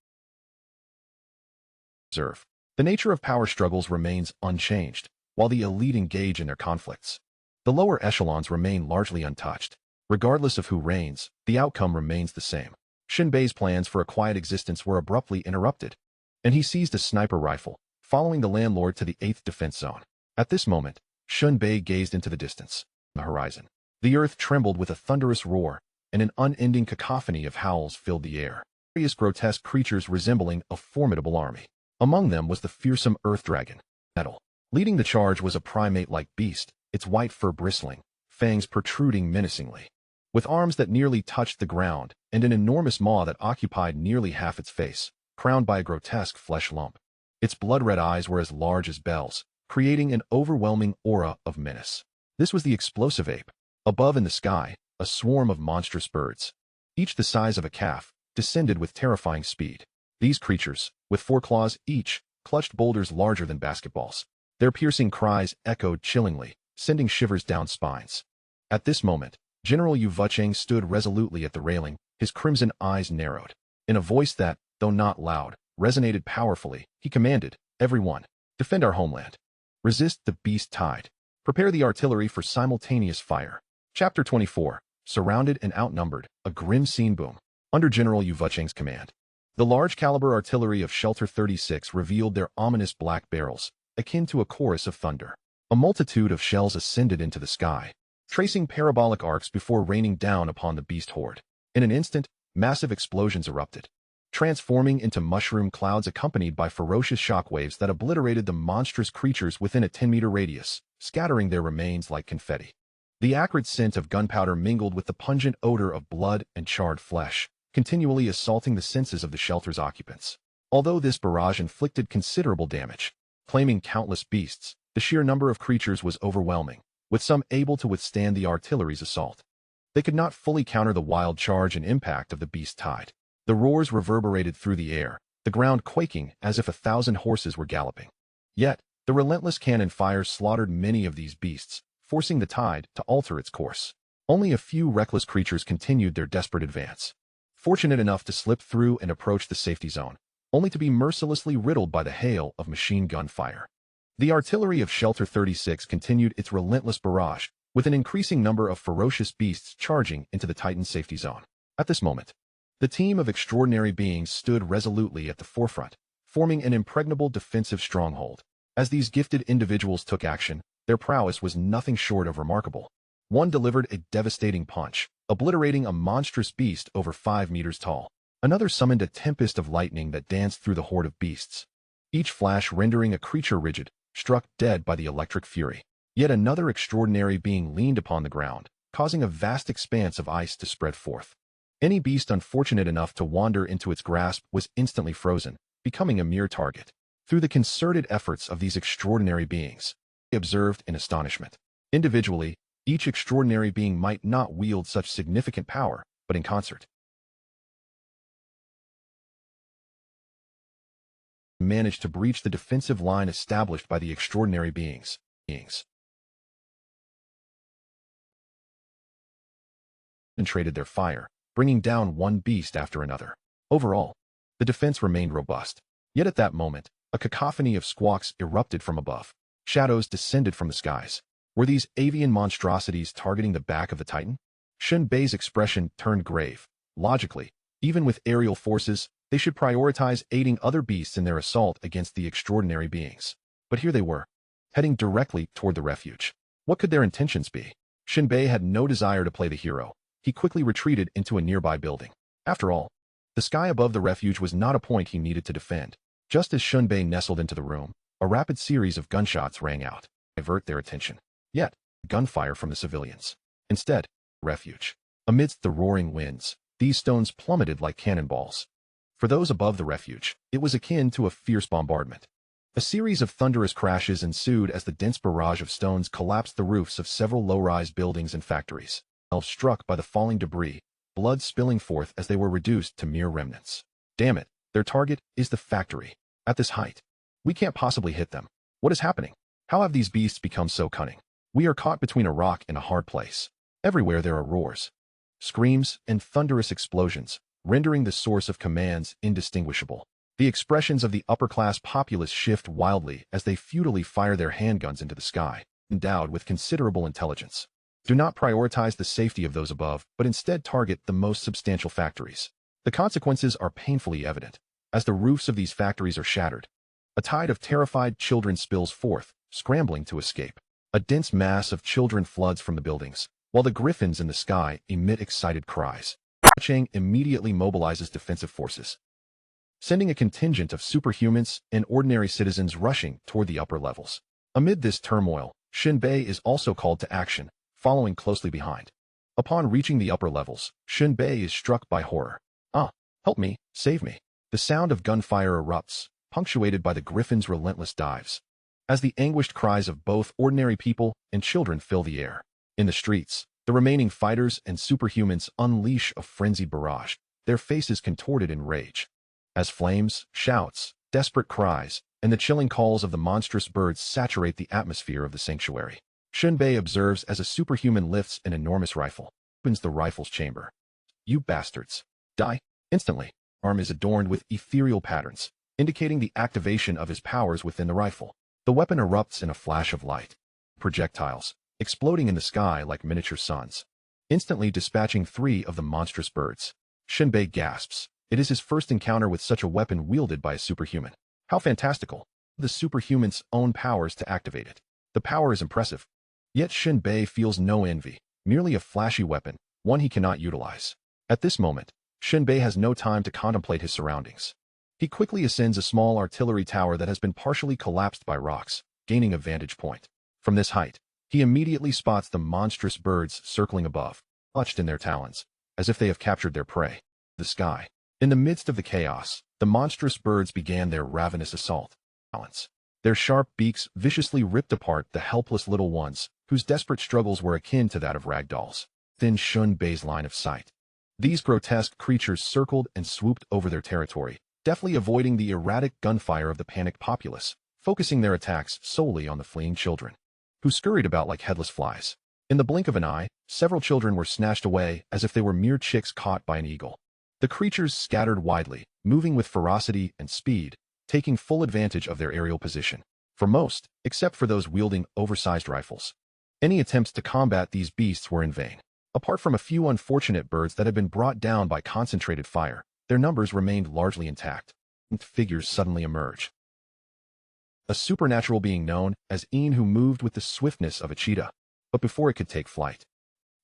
Observe. The nature of power struggles remains unchanged, while the elite engage in their conflicts. The lower echelons remain largely untouched. Regardless of who reigns, the outcome remains the same. Shen Bei's plans for a quiet existence were abruptly interrupted, and he seized a sniper rifle, following the landlord to the 8th defense zone. At this moment, Shen Bei gazed into the distance, the horizon. The earth trembled with a thunderous roar, and an unending cacophony of howls filled the air. Various grotesque creatures resembling a formidable army. Among them was the fearsome earth dragon, Metal. Leading the charge was a primate-like beast, its white fur bristling, fangs protruding menacingly. With arms that nearly touched the ground, and an enormous maw that occupied nearly half its face, crowned by a grotesque flesh lump. Its blood-red eyes were as large as bells, creating an overwhelming aura of menace. This was the explosive ape. Above in the sky, a swarm of monstrous birds, each the size of a calf, descended with terrifying speed. These creatures, with 4 claws each, clutched boulders larger than basketballs. Their piercing cries echoed chillingly, sending shivers down spines. At this moment, General Yu-Va-Cheng stood resolutely at the railing, his crimson eyes narrowed. In a voice that, though not loud, resonated powerfully, he commanded, "Everyone, defend our homeland. Resist the beast tide. Prepare the artillery for simultaneous fire." Chapter 24. Surrounded and outnumbered, a grim scene boom. Under General Yu-Va-Cheng's command, the large-caliber artillery of Shelter 36 revealed their ominous black barrels, akin to a chorus of thunder. A multitude of shells ascended into the sky, tracing parabolic arcs before raining down upon the beast horde. In an instant, massive explosions erupted, transforming into mushroom clouds accompanied by ferocious shockwaves that obliterated the monstrous creatures within a 10-meter radius, scattering their remains like confetti. The acrid scent of gunpowder mingled with the pungent odor of blood and charred flesh, continually assaulting the senses of the shelter's occupants. Although this barrage inflicted considerable damage, claiming countless beasts, the sheer number of creatures was overwhelming, with some able to withstand the artillery's assault. They could not fully counter the wild charge and impact of the beast tide. The roars reverberated through the air, the ground quaking as if 1,000 horses were galloping. Yet, the relentless cannon fire slaughtered many of these beasts, forcing the tide to alter its course. Only a few reckless creatures continued their desperate advance, fortunate enough to slip through and approach the safety zone, only to be mercilessly riddled by the hail of machine gun fire. The artillery of Shelter 36 continued its relentless barrage, with an increasing number of ferocious beasts charging into the Titan's safety zone. At this moment, the team of extraordinary beings stood resolutely at the forefront, forming an impregnable defensive stronghold. As these gifted individuals took action, their prowess was nothing short of remarkable. One delivered a devastating punch, obliterating a monstrous beast over 5 meters tall. Another summoned a tempest of lightning that danced through the horde of beasts, each flash rendering a creature rigid, struck dead by the electric fury. Yet another extraordinary being leaned upon the ground, causing a vast expanse of ice to spread forth. Any beast unfortunate enough to wander into its grasp was instantly frozen, becoming a mere target. Through the concerted efforts of these extraordinary beings, they observed in astonishment. Individually, each extraordinary being might not wield such significant power, but in concert, managed to breach the defensive line established by the extraordinary beings. Concentrated their fire, bringing down one beast after another. Overall, the defense remained robust. Yet at that moment, a cacophony of squawks erupted from above. Shadows descended from the skies. Were these avian monstrosities targeting the back of the Titan? Shen Bei's expression turned grave. Logically, even with aerial forces, they should prioritize aiding other beasts in their assault against the extraordinary beings. But here they were, heading directly toward the refuge. What could their intentions be? Shen Bei had no desire to play the hero. He quickly retreated into a nearby building. After all, the sky above the refuge was not a point he needed to defend. Just as Shen Bei nestled into the room, a rapid series of gunshots rang out, to divert their attention. Yet, gunfire from the civilians. Instead, refuge. Amidst the roaring winds, these stones plummeted like cannonballs. For those above the refuge, it was akin to a fierce bombardment. A series of thunderous crashes ensued as the dense barrage of stones collapsed the roofs of several low-rise buildings and factories. Struck by the falling debris, blood spilling forth as they were reduced to mere remnants. Damn it, their target is the factory. At this height, we can't possibly hit them. What is happening? How have these beasts become so cunning? We are caught between a rock and a hard place. Everywhere there are roars, screams, and thunderous explosions, rendering the source of commands indistinguishable. The expressions of the upper-class populace shift wildly as they futilely fire their handguns into the sky, endowed with considerable intelligence. Do not prioritize the safety of those above, but instead target the most substantial factories. The consequences are painfully evident. As the roofs of these factories are shattered, a tide of terrified children spills forth, scrambling to escape. A dense mass of children floods from the buildings, while the griffins in the sky emit excited cries. Chang immediately mobilizes defensive forces, sending a contingent of superhumans and ordinary citizens rushing toward the upper levels. Amid this turmoil, Shen Bei is also called to action, following closely behind. Upon reaching the upper levels, Shen Bei is struck by horror. Help me, save me. The sound of gunfire erupts, punctuated by the griffin's relentless dives, as the anguished cries of both ordinary people and children fill the air. In the streets, the remaining fighters and superhumans unleash a frenzied barrage, their faces contorted in rage. As flames, shouts, desperate cries, and the chilling calls of the monstrous birds saturate the atmosphere of the sanctuary. Shen Bei observes as a superhuman lifts an enormous rifle, opens the rifle's chamber. You bastards. Die. Instantly, arm is adorned with ethereal patterns, indicating the activation of his powers within the rifle. The weapon erupts in a flash of light. Projectiles, exploding in the sky like miniature suns, instantly dispatching 3 of the monstrous birds. Shen Bei gasps. It is his first encounter with such a weapon wielded by a superhuman. How fantastical. The superhuman's own powers to activate it. The power is impressive. Yet Shen Bei feels no envy, merely a flashy weapon, one he cannot utilize. At this moment, Shen Bei has no time to contemplate his surroundings. He quickly ascends a small artillery tower that has been partially collapsed by rocks, gaining a vantage point. From this height, he immediately spots the monstrous birds circling above, clutched in their talons, as if they have captured their prey. the sky. In the midst of the chaos, the monstrous birds began their ravenous assault. Their sharp beaks viciously ripped apart the helpless little ones, whose desperate struggles were akin to that of ragdolls. Thin Shen Bei's line of sight. These grotesque creatures circled and swooped over their territory, deftly avoiding the erratic gunfire of the panicked populace, focusing their attacks solely on the fleeing children, who scurried about like headless flies. In the blink of an eye, several children were snatched away as if they were mere chicks caught by an eagle. The creatures scattered widely, moving with ferocity and speed, taking full advantage of their aerial position. For most, except for those wielding oversized rifles, any attempts to combat these beasts were in vain. Apart from a few unfortunate birds that had been brought down by concentrated fire, their numbers remained largely intact. Figures suddenly emerged. A supernatural being known as Inhu moved with the swiftness of a cheetah, but before it could take flight.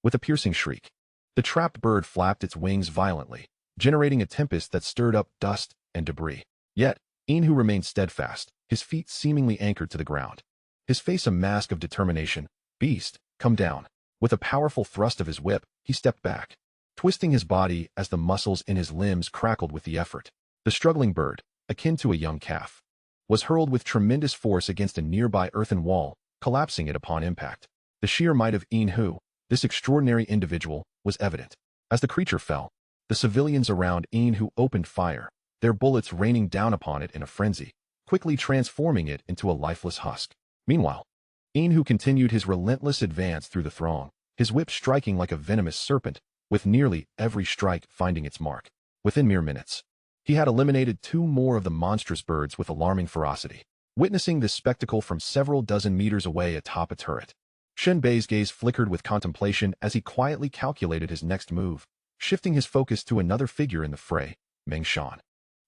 With a piercing shriek, the trapped bird flapped its wings violently, generating a tempest that stirred up dust and debris. Yet, Inhu remained steadfast, his feet seemingly anchored to the ground. His face a mask of determination. Beast, come down. With a powerful thrust of his whip, he stepped back, twisting his body as the muscles in his limbs crackled with the effort. The struggling bird, akin to a young calf, was hurled with tremendous force against a nearby earthen wall, collapsing it upon impact. The sheer might of Inhu, this extraordinary individual, was evident. As the creature fell, the civilians around Inhu opened fire, their bullets raining down upon it in a frenzy, quickly transforming it into a lifeless husk. Meanwhile, Inhu continued his relentless advance through the throng, his whip striking like a venomous serpent, with nearly every strike finding its mark. Within mere minutes, he had eliminated 2 more of the monstrous birds with alarming ferocity. Witnessing this spectacle from several dozen meters away atop a turret, Shen Bei's gaze flickered with contemplation as he quietly calculated his next move, shifting his focus to another figure in the fray, Mengshan,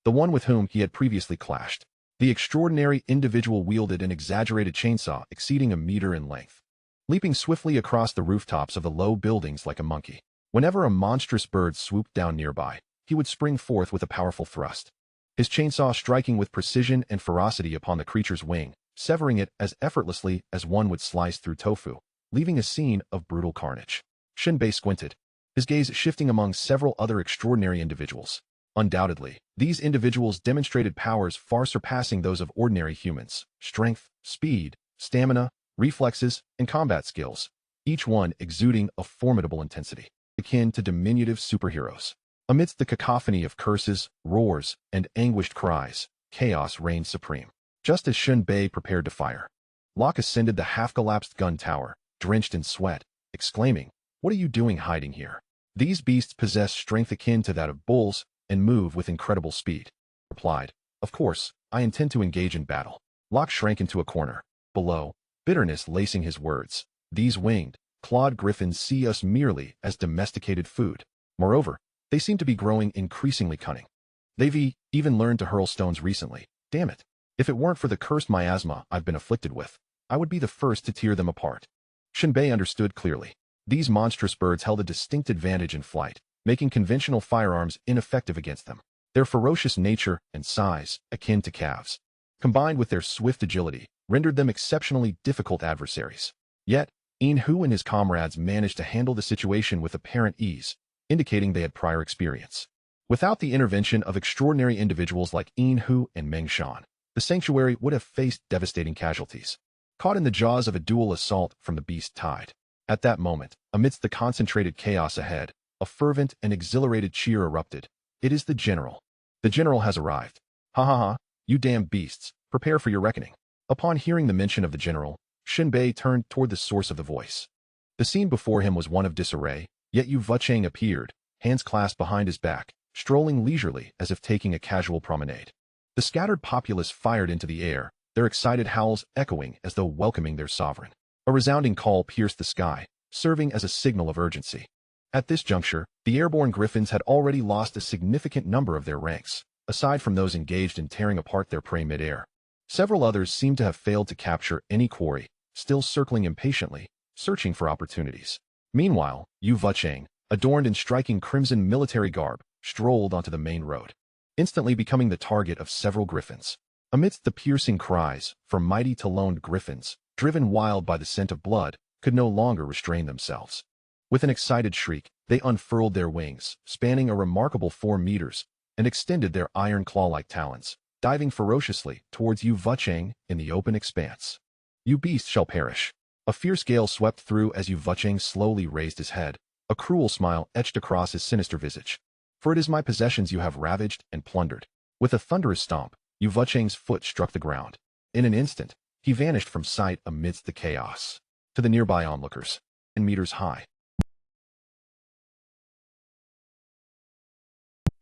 the one with whom he had previously clashed. The extraordinary individual wielded an exaggerated chainsaw exceeding a meter in length, leaping swiftly across the rooftops of the low buildings like a monkey. Whenever a monstrous bird swooped down nearby, he would spring forth with a powerful thrust, his chainsaw striking with precision and ferocity upon the creature's wing, severing it as effortlessly as one would slice through tofu, leaving a scene of brutal carnage. Shen Bei squinted, his gaze shifting among several other extraordinary individuals. Undoubtedly, these individuals demonstrated powers far surpassing those of ordinary humans: strength, speed, stamina, reflexes, and combat skills, each one exuding a formidable intensity, akin to diminutive superheroes. Amidst the cacophony of curses, roars, and anguished cries, chaos reigned supreme. Just as Shen Bei prepared to fire, Locke ascended the half-collapsed gun tower, drenched in sweat, exclaiming, "What are you doing hiding here? These beasts possess strength akin to that of bulls, and move with incredible speed." Replied, "Of course, I intend to engage in battle." Locke shrank into a corner. Below, bitterness lacing his words. These winged, clawed griffins see us merely as domesticated food. Moreover, they seem to be growing increasingly cunning. They've even learned to hurl stones recently. Damn it. If it weren't for the cursed miasma I've been afflicted with, I would be the first to tear them apart. Shen Bei understood clearly. These monstrous birds held a distinct advantage in flight, making conventional firearms ineffective against them. Their ferocious nature and size, akin to calves, combined with their swift agility, rendered them exceptionally difficult adversaries. Yet, Inhu and his comrades managed to handle the situation with apparent ease, indicating they had prior experience. Without the intervention of extraordinary individuals like Inhu and Mengshan, the sanctuary would have faced devastating casualties. Caught in the jaws of a dual assault from the beast tide. At that moment, amidst the concentrated chaos ahead, a fervent and exhilarated cheer erupted. "It is the general. The general has arrived. Ha ha ha, you damn beasts, prepare for your reckoning." Upon hearing the mention of the general, Shen Bei turned toward the source of the voice. The scene before him was one of disarray, yet Yu-Vucheng appeared, hands clasped behind his back, strolling leisurely as if taking a casual promenade. The scattered populace fired into the air, their excited howls echoing as though welcoming their sovereign. A resounding call pierced the sky, serving as a signal of urgency. At this juncture, the airborne griffins had already lost a significant number of their ranks, aside from those engaged in tearing apart their prey mid-air. Several others seemed to have failed to capture any quarry, still circling impatiently, searching for opportunities. Meanwhile, Yu-Vucheng, adorned in striking crimson military garb, strolled onto the main road, instantly becoming the target of several griffins. Amidst the piercing cries from mighty taloned griffins, driven wild by the scent of blood, could no longer restrain themselves. With an excited shriek, They unfurled their wings, spanning a remarkable 4 meters, and extended their iron claw-like talons, diving ferociously towards Yu Vucheng in the open expanse. "You beast shall perish." A fierce gale swept through as Yu Vucheng slowly raised his head, a cruel smile etched across his sinister visage. "For it is my possessions you have ravaged and plundered." With a thunderous stomp, Yu Vucheng's foot struck the ground. In an instant, he vanished from sight amidst the chaos. To the nearby onlookers, 10 meters high.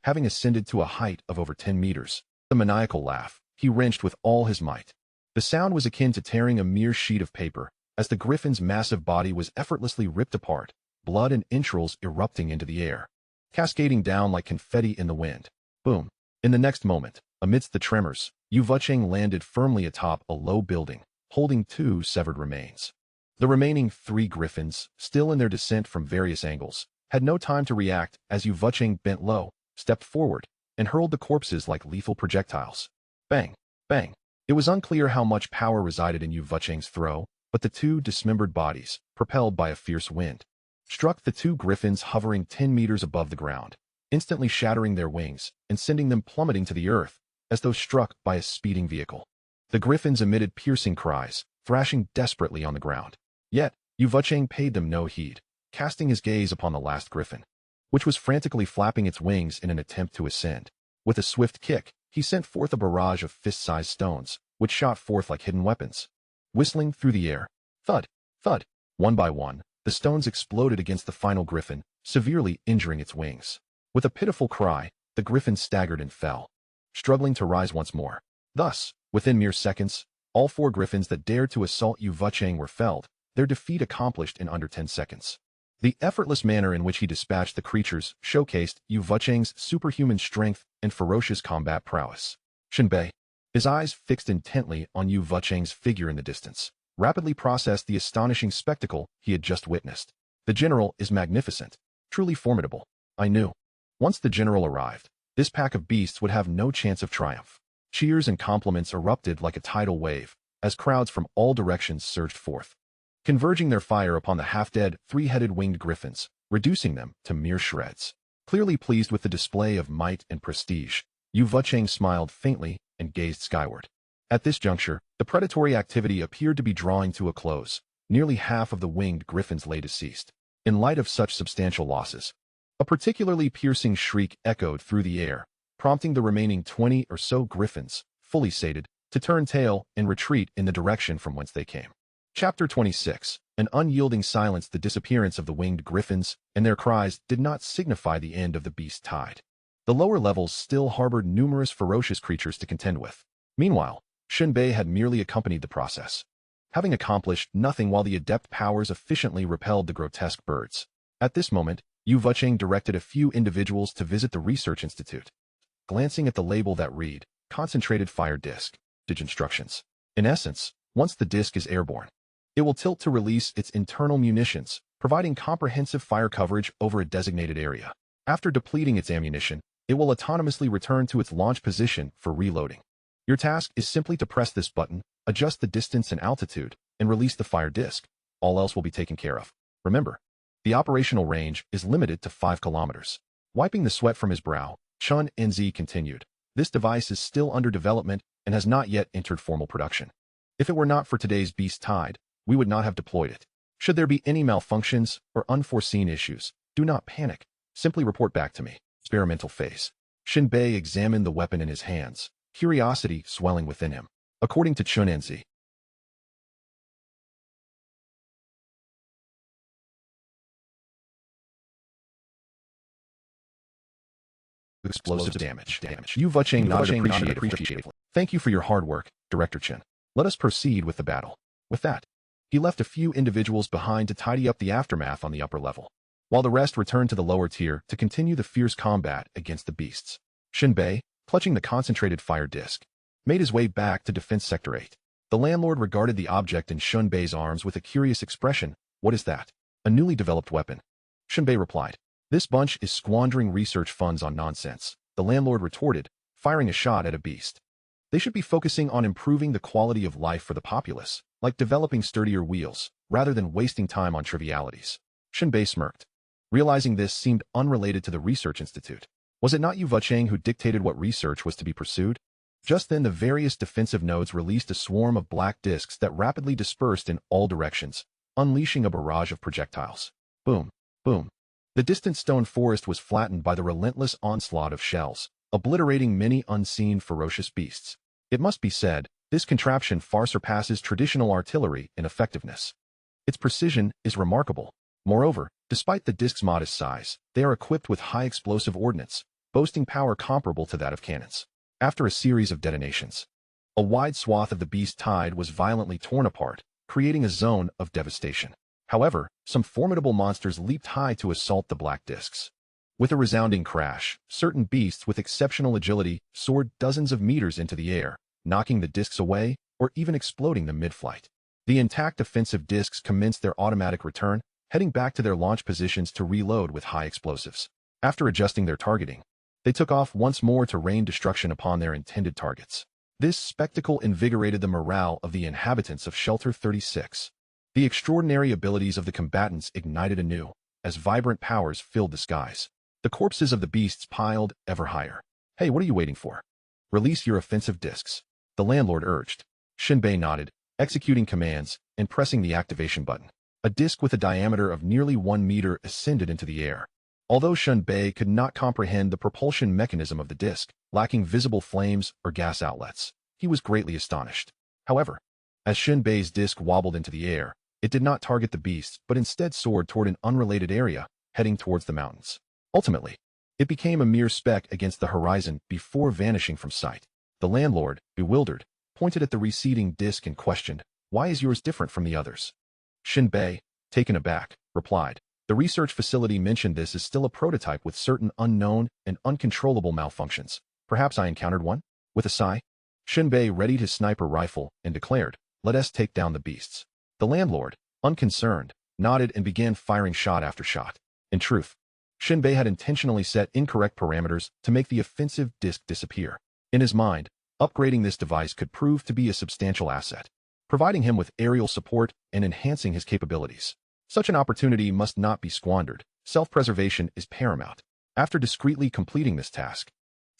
Having ascended to a height of over 10 meters, the maniacal laugh, he wrenched with all his might. The sound was akin to tearing a mere sheet of paper, as the griffin's massive body was effortlessly ripped apart, blood and entrails erupting into the air, cascading down like confetti in the wind. Boom. In the next moment, amidst the tremors, Yu Vucheng landed firmly atop a low building, holding 2 severed remains. The remaining 3 griffins, still in their descent from various angles, had no time to react as Yu Vucheng bent low, stepped forward, and hurled the corpses like lethal projectiles. Bang! Bang! It was unclear how much power resided in Yu Vucheng's throw, but the 2 dismembered bodies, propelled by a fierce wind, struck the 2 griffins hovering 10 meters above the ground, instantly shattering their wings and sending them plummeting to the earth, as though struck by a speeding vehicle. The griffins emitted piercing cries, thrashing desperately on the ground. Yet, Yu Vucheng paid them no heed, casting his gaze upon the last griffin, which was frantically flapping its wings in an attempt to ascend. With a swift kick, he sent forth a barrage of fist-sized stones, which shot forth like hidden weapons. Whistling through the air, thud, thud, one by one, the stones exploded against the final griffin, severely injuring its wings. With a pitiful cry, the griffin staggered and fell, struggling to rise once more. Thus, within mere seconds, all 4 griffins that dared to assault Yu Vucheng were felled, their defeat accomplished in under 10 seconds. The effortless manner in which he dispatched the creatures showcased Yu Vucheng's superhuman strength and ferocious combat prowess. Shen Bei, his eyes fixed intently on Yu Vucheng's figure in the distance, rapidly processed the astonishing spectacle he had just witnessed. "The general is magnificent, truly formidable. I knew." Once the general arrived, this pack of beasts would have no chance of triumph. Cheers and compliments erupted like a tidal wave, as crowds from all directions surged forth, converging their fire upon the half-dead, 3-headed winged griffins, reducing them to mere shreds. Clearly pleased with the display of might and prestige, Yu Vucheng smiled faintly and gazed skyward. At this juncture, the predatory activity appeared to be drawing to a close. Nearly half of the winged griffins lay deceased. In light of such substantial losses, a particularly piercing shriek echoed through the air, prompting the remaining 20 or so griffins, fully sated, to turn tail and retreat in the direction from whence they came. Chapter 26. An unyielding silence. The disappearance of the winged griffins and their cries did not signify the end of the beast tide. The lower levels still harbored numerous ferocious creatures to contend with. Meanwhile, Shen Bei had merely accompanied the process, having accomplished nothing while the adept powers efficiently repelled the grotesque birds. At this moment, Yu Vucheng directed a few individuals to visit the research institute. Glancing at the label that read, "Concentrated Fire Disc," instructions. In essence, once the disc is airborne, it will tilt to release its internal munitions, providing comprehensive fire coverage over a designated area. After depleting its ammunition, it will autonomously return to its launch position for reloading. Your task is simply to press this button, adjust the distance and altitude, and release the fire disc. All else will be taken care of. Remember, the operational range is limited to 5 kilometers. Wiping the sweat from his brow, Chun NZ continued. This device is still under development and has not yet entered formal production. If it were not for today's beast tide, we would not have deployed it. Should there be any malfunctions or unforeseen issues, do not panic. Simply report back to me. Experimental phase. Shen Bei examined the weapon in his hands, curiosity swelling within him. According to Chun NZ, explosive damage. Yu Vucheng nodded appreciatively. Thank you for your hard work, Director Chen. Let us proceed with the battle. With that, he left a few individuals behind to tidy up the aftermath on the upper level, while the rest returned to the lower tier to continue the fierce combat against the beasts. Shen Bei, clutching the concentrated fire disc, made his way back to Defense Sector 8. The landlord regarded the object in Shen Bei's arms with a curious expression. "What is that?" "A newly developed weapon," Shen Bei replied. "This bunch is squandering research funds on nonsense," the landlord retorted, firing a shot at a beast. "They should be focusing on improving the quality of life for the populace, like developing sturdier wheels, rather than wasting time on trivialities." Shen Bei smirked. Realizing this seemed unrelated to the research institute. Was it not Yu Vucheng who dictated what research was to be pursued? Just then the various defensive nodes released a swarm of black discs that rapidly dispersed in all directions, unleashing a barrage of projectiles. Boom, boom. The distant stone forest was flattened by the relentless onslaught of shells, obliterating many unseen ferocious beasts. It must be said, this contraption far surpasses traditional artillery in effectiveness. Its precision is remarkable. Moreover, despite the disc's modest size, they are equipped with high explosive ordnance, boasting power comparable to that of cannons. After a series of detonations, a wide swath of the beast tide was violently torn apart, creating a zone of devastation. However, some formidable monsters leaped high to assault the black discs. With a resounding crash, certain beasts with exceptional agility soared dozens of meters into the air, knocking the discs away or even exploding them mid-flight. The intact offensive discs commenced their automatic return, heading back to their launch positions to reload with high explosives. After adjusting their targeting, they took off once more to rain destruction upon their intended targets. This spectacle invigorated the morale of the inhabitants of Shelter 36. The extraordinary abilities of the combatants ignited anew, as vibrant powers filled the skies. The corpses of the beasts piled ever higher. Hey, what are you waiting for? Release your offensive discs, the landlord urged. Shen Bei nodded, executing commands and pressing the activation button. A disc with a diameter of nearly 1 meter ascended into the air. Although Shen Bei could not comprehend the propulsion mechanism of the disc, lacking visible flames or gas outlets, he was greatly astonished. However, as Shen Bei's disc wobbled into the air, it did not target the beasts but instead soared toward an unrelated area, heading towards the mountains. Ultimately, it became a mere speck against the horizon before vanishing from sight. The landlord, bewildered, pointed at the receding disc and questioned, "Why is yours different from the others?" Shen Bei, taken aback, replied, "The research facility mentioned this is still a prototype with certain unknown and uncontrollable malfunctions. Perhaps I encountered one?" With a sigh, Shen Bei readied his sniper rifle and declared, "Let us take down the beasts." The landlord, unconcerned, nodded and began firing shot after shot. In truth, Shen Bei had intentionally set incorrect parameters to make the offensive disc disappear. In his mind, upgrading this device could prove to be a substantial asset, providing him with aerial support and enhancing his capabilities. Such an opportunity must not be squandered. Self-preservation is paramount. After discreetly completing this task,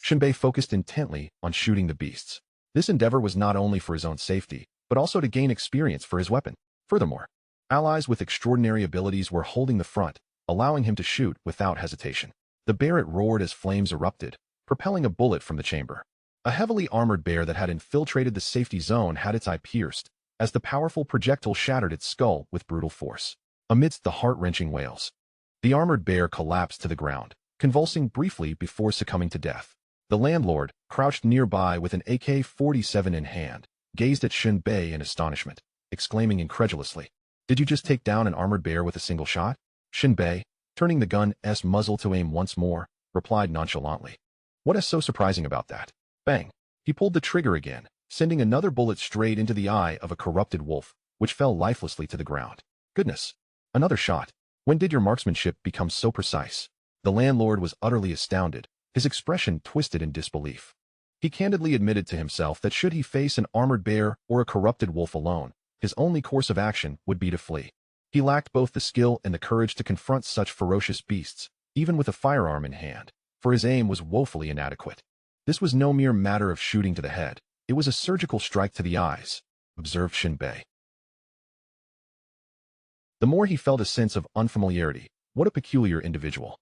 Shen Bei focused intently on shooting the beasts. This endeavor was not only for his own safety, but also to gain experience for his weapon. Furthermore, allies with extraordinary abilities were holding the front, allowing him to shoot without hesitation. The bear roared as flames erupted, propelling a bullet from the chamber. A heavily armored bear that had infiltrated the safety zone had its eye pierced, as the powerful projectile shattered its skull with brutal force. Amidst the heart-wrenching wails, the armored bear collapsed to the ground, convulsing briefly before succumbing to death. The landlord, crouched nearby with an AK-47 in hand, gazed at Shen Bei in astonishment, exclaiming incredulously, "Did you just take down an armored bear with a single shot?" Shen Bei, turning the gun's muzzle to aim once more, replied nonchalantly, "What is so surprising about that?" Bang! He pulled the trigger again, sending another bullet straight into the eye of a corrupted wolf, which fell lifelessly to the ground. Goodness! Another shot. When did your marksmanship become so precise? The landlord was utterly astounded, his expression twisted in disbelief. He candidly admitted to himself that should he face an armored bear or a corrupted wolf alone, his only course of action would be to flee. He lacked both the skill and the courage to confront such ferocious beasts, even with a firearm in hand, for his aim was woefully inadequate. This was no mere matter of shooting to the head, it was a surgical strike to the eyes, observed Shen Bei. The more he felt a sense of unfamiliarity, what a peculiar individual.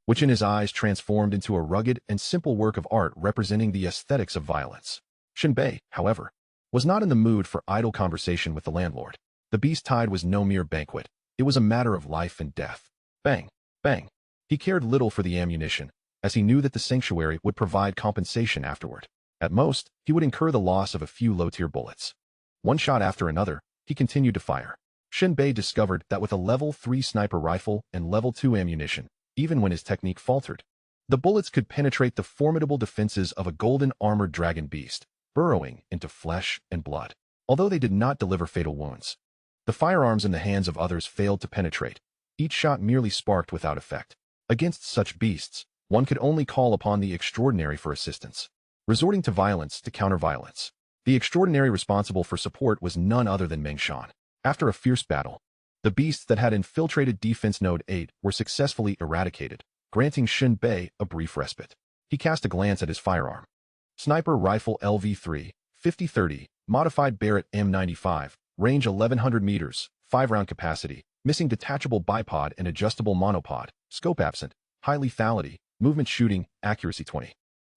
Which in his eyes transformed into a rugged and simple work of art representing the aesthetics of violence. Shen Bei, however, was not in the mood for idle conversation with the landlord. The beast tide was no mere banquet, it was a matter of life and death. Bang, bang. He cared little for the ammunition, as he knew that the sanctuary would provide compensation afterward. At most, he would incur the loss of a few low-tier bullets. One shot after another, he continued to fire. Shen Bei discovered that with a level 3 sniper rifle and level 2 ammunition, even when his technique faltered, the bullets could penetrate the formidable defenses of a golden armored dragon beast, burrowing into flesh and blood. Although they did not deliver fatal wounds, the firearms in the hands of others failed to penetrate. Each shot merely sparked without effect. Against such beasts, one could only call upon the extraordinary for assistance, resorting to violence to counter violence. The extraordinary responsible for support was none other than Meng Shan. After a fierce battle, The beasts that had infiltrated Defense Node 8 were successfully eradicated, granting Shen Bei a brief respite. He cast a glance at his firearm. Sniper Rifle LV3, 50-30, Modified Barrett M95, range 1100 meters, 5-round capacity, missing detachable bipod and adjustable monopod, scope absent, high lethality, movement shooting, accuracy 20.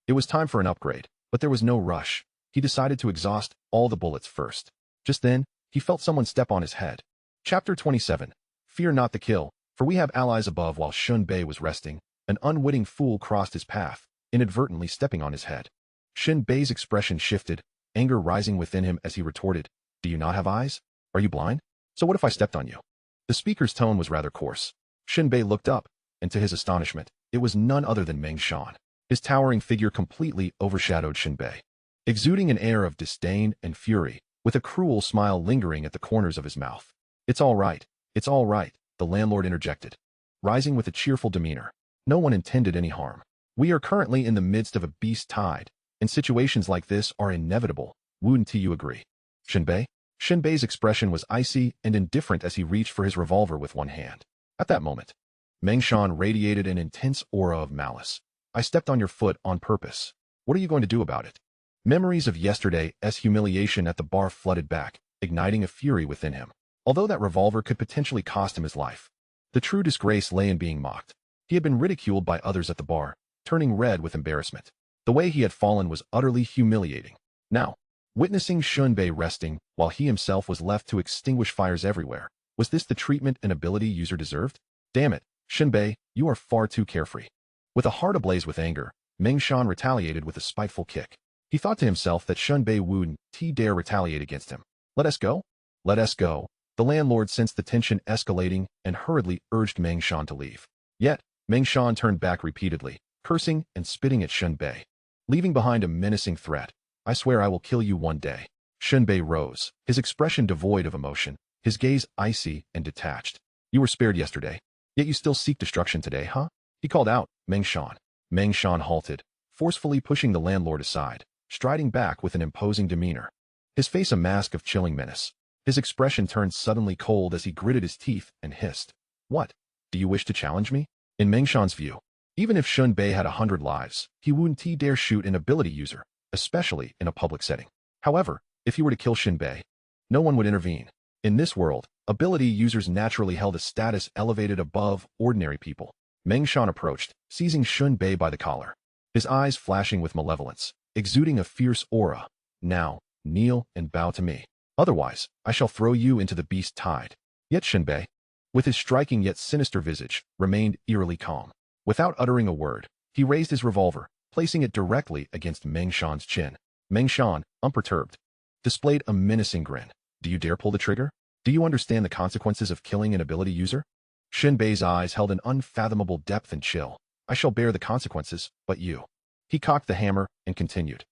It was time for an upgrade, but there was no rush. He decided to exhaust all the bullets first. Just then, he felt someone step on his head. Chapter 27. Fear not the kill, for we have allies above. While Shen Bei was resting, an unwitting fool crossed his path, inadvertently stepping on his head. Shen Bei's expression shifted, anger rising within him as he retorted, "Do you not have eyes? Are you blind? So what if I stepped on you?" The speaker's tone was rather coarse. Shen Bei looked up, and to his astonishment, it was none other than Meng Shan. His towering figure completely overshadowed Shen Bei. Exuding an air of disdain and fury, with a cruel smile lingering at the corners of his mouth. It's all right, the landlord interjected, rising with a cheerful demeanor. No one intended any harm. We are currently in the midst of a beast tide, and situations like this are inevitable. Wouldn't you agree? Shen Bei? Shen Bei's expression was icy and indifferent as he reached for his revolver with one hand. At that moment, Meng Shan radiated an intense aura of malice. I stepped on your foot on purpose. What are you going to do about it? Memories of yesterday's humiliation at the bar flooded back, igniting a fury within him. Although that revolver could potentially cost him his life, the true disgrace lay in being mocked. He had been ridiculed by others at the bar, turning red with embarrassment. The way he had fallen was utterly humiliating. Now, witnessing Shen Bei resting, while he himself was left to extinguish fires everywhere, was this the treatment an ability user deserved? Damn it, Shen Bei, you are far too carefree. With a heart ablaze with anger, Meng Shan retaliated with a spiteful kick. He thought to himself that Shen Bei wouldn't dare retaliate against him. Let us go? Let us go. The landlord sensed the tension escalating and hurriedly urged Meng Shan to leave. Yet, Meng Shan turned back repeatedly, cursing and spitting at Shen Bei, leaving behind a menacing threat. I swear I will kill you one day. Shen Bei rose, his expression devoid of emotion, his gaze icy and detached. You were spared yesterday, yet you still seek destruction today, huh? He called out, Meng Shan. Meng Shan halted, forcefully pushing the landlord aside, striding back with an imposing demeanor. His face a mask of chilling menace. His expression turned suddenly cold as he gritted his teeth and hissed. What? Do you wish to challenge me? In Meng Shan's view, even if Shen Bei had 100 lives, he wouldn't dare shoot an ability user, especially in a public setting. However, if he were to kill Shen Bei, no one would intervene. In this world, ability users naturally held a status elevated above ordinary people. Meng Shan approached, seizing Shen Bei by the collar, his eyes flashing with malevolence, exuding a fierce aura. Now, kneel and bow to me. Otherwise, I shall throw you into the beast tide. Yet Shen Bei, with his striking yet sinister visage, remained eerily calm. Without uttering a word, he raised his revolver, placing it directly against Meng Shan's chin. Meng Shan, unperturbed, displayed a menacing grin. Do you dare pull the trigger? Do you understand the consequences of killing an ability user? Shen Bei's eyes held an unfathomable depth and chill. I shall bear the consequences, but you. He cocked the hammer and continued.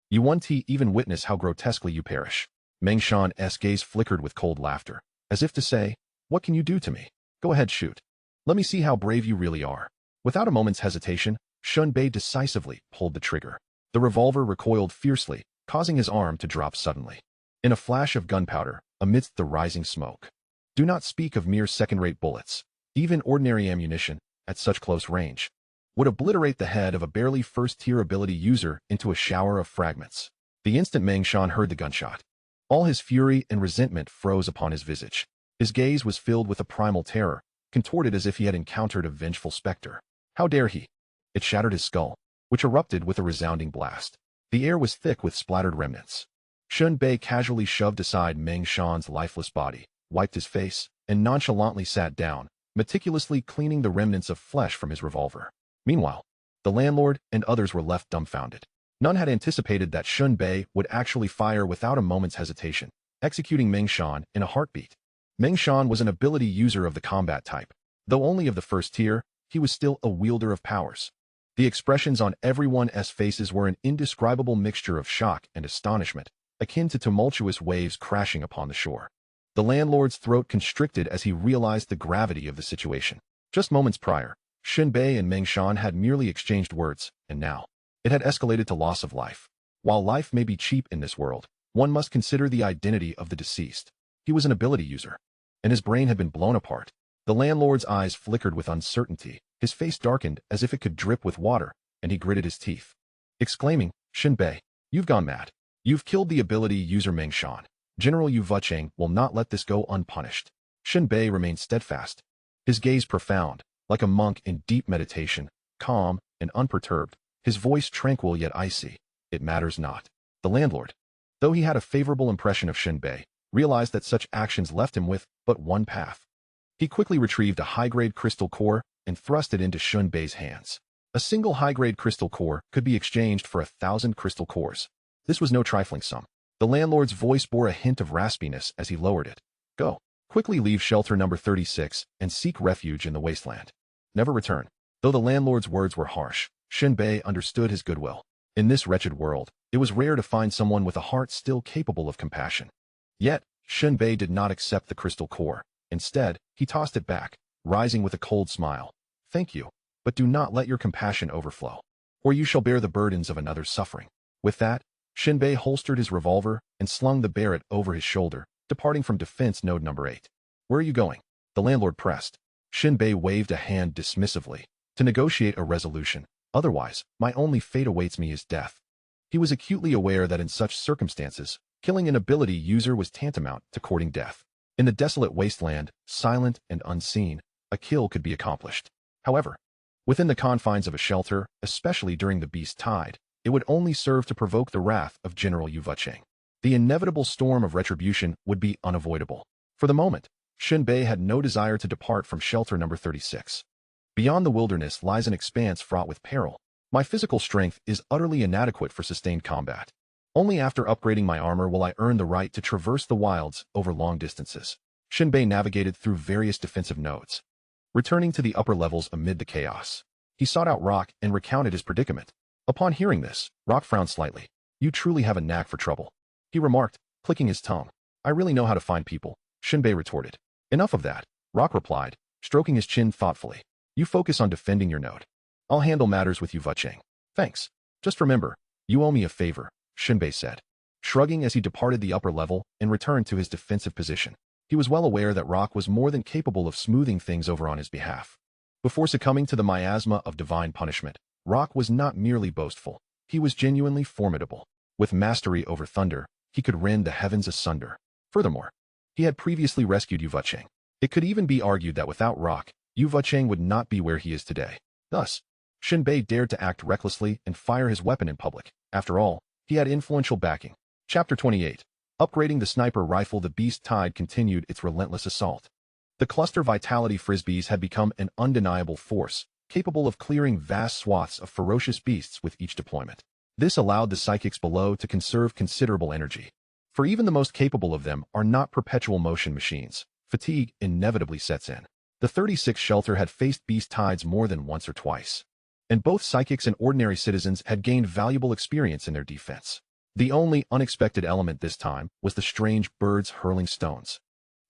You won't even witness how grotesquely you perish. Meng Shan's gaze flickered with cold laughter, as if to say, what can you do to me? Go ahead, shoot. Let me see how brave you really are. Without a moment's hesitation, Shen Bei decisively pulled the trigger. The revolver recoiled fiercely, causing his arm to drop suddenly. In a flash of gunpowder, amidst the rising smoke. Do not speak of mere second-rate bullets. Even ordinary ammunition, at such close range, would obliterate the head of a barely first-tier ability user into a shower of fragments. The instant Meng Shan heard the gunshot, all his fury and resentment froze upon his visage. His gaze was filled with a primal terror, contorted as if he had encountered a vengeful specter. How dare he? It shattered his skull, which erupted with a resounding blast. The air was thick with splattered remnants. Shen Bei casually shoved aside Meng Shan's lifeless body, wiped his face, and nonchalantly sat down, meticulously cleaning the remnants of flesh from his revolver. Meanwhile, the landlord and others were left dumbfounded. None had anticipated that Shen Bei would actually fire without a moment's hesitation, executing Meng Shan in a heartbeat. Meng Shan was an ability user of the combat type. Though only of the first tier, he was still a wielder of powers. The expressions on everyone's faces were an indescribable mixture of shock and astonishment, akin to tumultuous waves crashing upon the shore. The landlord's throat constricted as he realized the gravity of the situation. Just moments prior, Shen Bei and Meng Shan had merely exchanged words, and now, it had escalated to loss of life. While life may be cheap in this world, one must consider the identity of the deceased. He was an ability user. and his brain had been blown apart. The landlord's eyes flickered with uncertainty, his face darkened as if it could drip with water, and he gritted his teeth, exclaiming, Shen Bei, you've gone mad. You've killed the ability user Meng Shan. General Yu will not let this go unpunished. Shen Bei remained steadfast, his gaze profound, like a monk in deep meditation, calm and unperturbed, his voice tranquil yet icy. It matters not. The landlord, though he had a favorable impression of Shen Bei, realized that such actions left him with but one path. He quickly retrieved a high-grade crystal core and thrust it into Shen Bei's hands. A single high-grade crystal core could be exchanged for 1,000 crystal cores. This was no trifling sum. The landlord's voice bore a hint of raspiness as he lowered it. Go. Quickly leave shelter number 36 and seek refuge in the wasteland. Never return. Though the landlord's words were harsh, Shen Bei understood his goodwill. In this wretched world, it was rare to find someone with a heart still capable of compassion. Yet, Shen Bei did not accept the crystal core. Instead, he tossed it back, rising with a cold smile. Thank you, but do not let your compassion overflow, or you shall bear the burdens of another's suffering. With that, Shen Bei holstered his revolver and slung the barrett over his shoulder, departing from defense node number 8. Where are you going? The landlord pressed. Shen Bei waved a hand dismissively. To negotiate a resolution. Otherwise, my only fate awaits me is death. He was acutely aware that in such circumstances, killing an ability user was tantamount to courting death. In the desolate wasteland, silent and unseen, a kill could be accomplished. However, within the confines of a shelter, especially during the beast tide, it would only serve to provoke the wrath of General Yu. The inevitable storm of retribution would be unavoidable. For the moment, Shen Bei had no desire to depart from shelter number 36. Beyond the wilderness lies an expanse fraught with peril. My physical strength is utterly inadequate for sustained combat. Only after upgrading my armor will I earn the right to traverse the wilds over long distances. Shen Bei navigated through various defensive nodes, returning to the upper levels amid the chaos. He sought out Rock and recounted his predicament. Upon hearing this, Rock frowned slightly. You truly have a knack for trouble, he remarked, clicking his tongue. I really know how to find people, Shen Bei retorted. Enough of that, Rock replied, stroking his chin thoughtfully. You focus on defending your node. I'll handle matters with Yu. Thanks. Just remember, you owe me a favor, Shen Bei said, shrugging as he departed the upper level and returned to his defensive position. He was well aware that Rock was more than capable of smoothing things over on his behalf. Before succumbing to the miasma of divine punishment, Rock was not merely boastful. He was genuinely formidable. With mastery over thunder, he could rend the heavens asunder. Furthermore, he had previously rescued Yu. It could even be argued that without Rock, Yu would not be where he is today. Thus, Shen Bei dared to act recklessly and fire his weapon in public. After all, he had influential backing. Chapter 28. Upgrading the sniper rifle. The beast tide continued its relentless assault. The cluster vitality frisbees had become an undeniable force, capable of clearing vast swaths of ferocious beasts with each deployment. This allowed the psychics below to conserve considerable energy. For even the most capable of them are not perpetual motion machines. Fatigue inevitably sets in. The 36 shelter had faced beast tides more than once or twice, and both psychics and ordinary citizens had gained valuable experience in their defense. The only unexpected element this time was the strange birds hurling stones,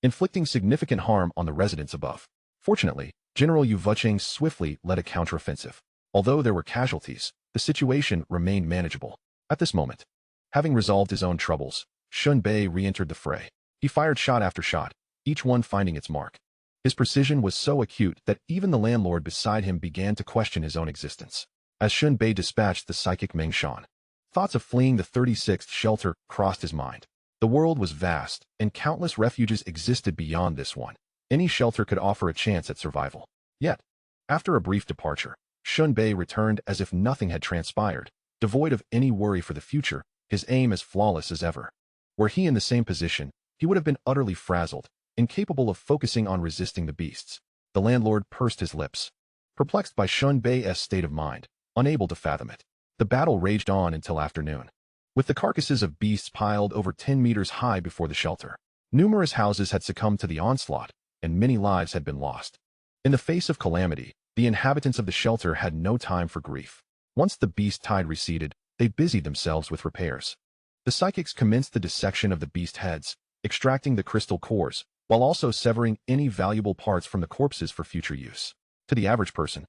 inflicting significant harm on the residents above. Fortunately, General Yu swiftly led a counteroffensive. Although there were casualties, the situation remained manageable. At this moment, having resolved his own troubles, Shen Bei re-entered the fray. He fired shot after shot, each one finding its mark. His precision was so acute that even the landlord beside him began to question his own existence. As Shen Bei dispatched the psychic Meng Shan, thoughts of fleeing the 36th shelter crossed his mind. The world was vast, and countless refuges existed beyond this one. Any shelter could offer a chance at survival. Yet, after a brief departure, Shen Bei returned as if nothing had transpired, devoid of any worry for the future, his aim as flawless as ever. Were he in the same position, he would have been utterly frazzled, incapable of focusing on resisting the beasts. The landlord pursed his lips, perplexed by Shen Bei's state of mind, unable to fathom it. The battle raged on until afternoon, with the carcasses of beasts piled over 10 meters high before the shelter. Numerous houses had succumbed to the onslaught, and many lives had been lost. In the face of calamity, the inhabitants of the shelter had no time for grief. Once the beast tide receded, they busied themselves with repairs. The psychics commenced the dissection of the beast heads, extracting the crystal cores, while also severing any valuable parts from the corpses for future use. To the average person,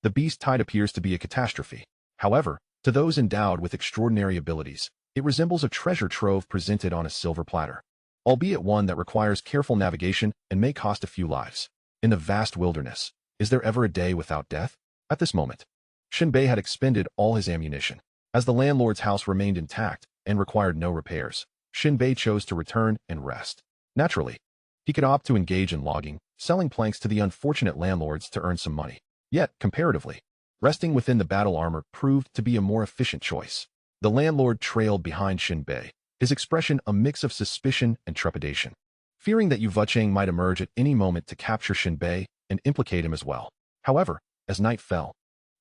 the beast tide appears to be a catastrophe. However, to those endowed with extraordinary abilities, it resembles a treasure trove presented on a silver platter. albeit one that requires careful navigation and may cost a few lives. In the vast wilderness, is there ever a day without death? At this moment, Shen Bei had expended all his ammunition. As the landlord's house remained intact and required no repairs, Shen Bei chose to return and rest. Naturally, he could opt to engage in logging, selling planks to the unfortunate landlords to earn some money. Yet, comparatively, resting within the battle armor proved to be a more efficient choice. The landlord trailed behind Shen Bei, his expression a mix of suspicion and trepidation, fearing that Yu might emerge at any moment to capture Shen Bei and implicate him as well. However, as night fell,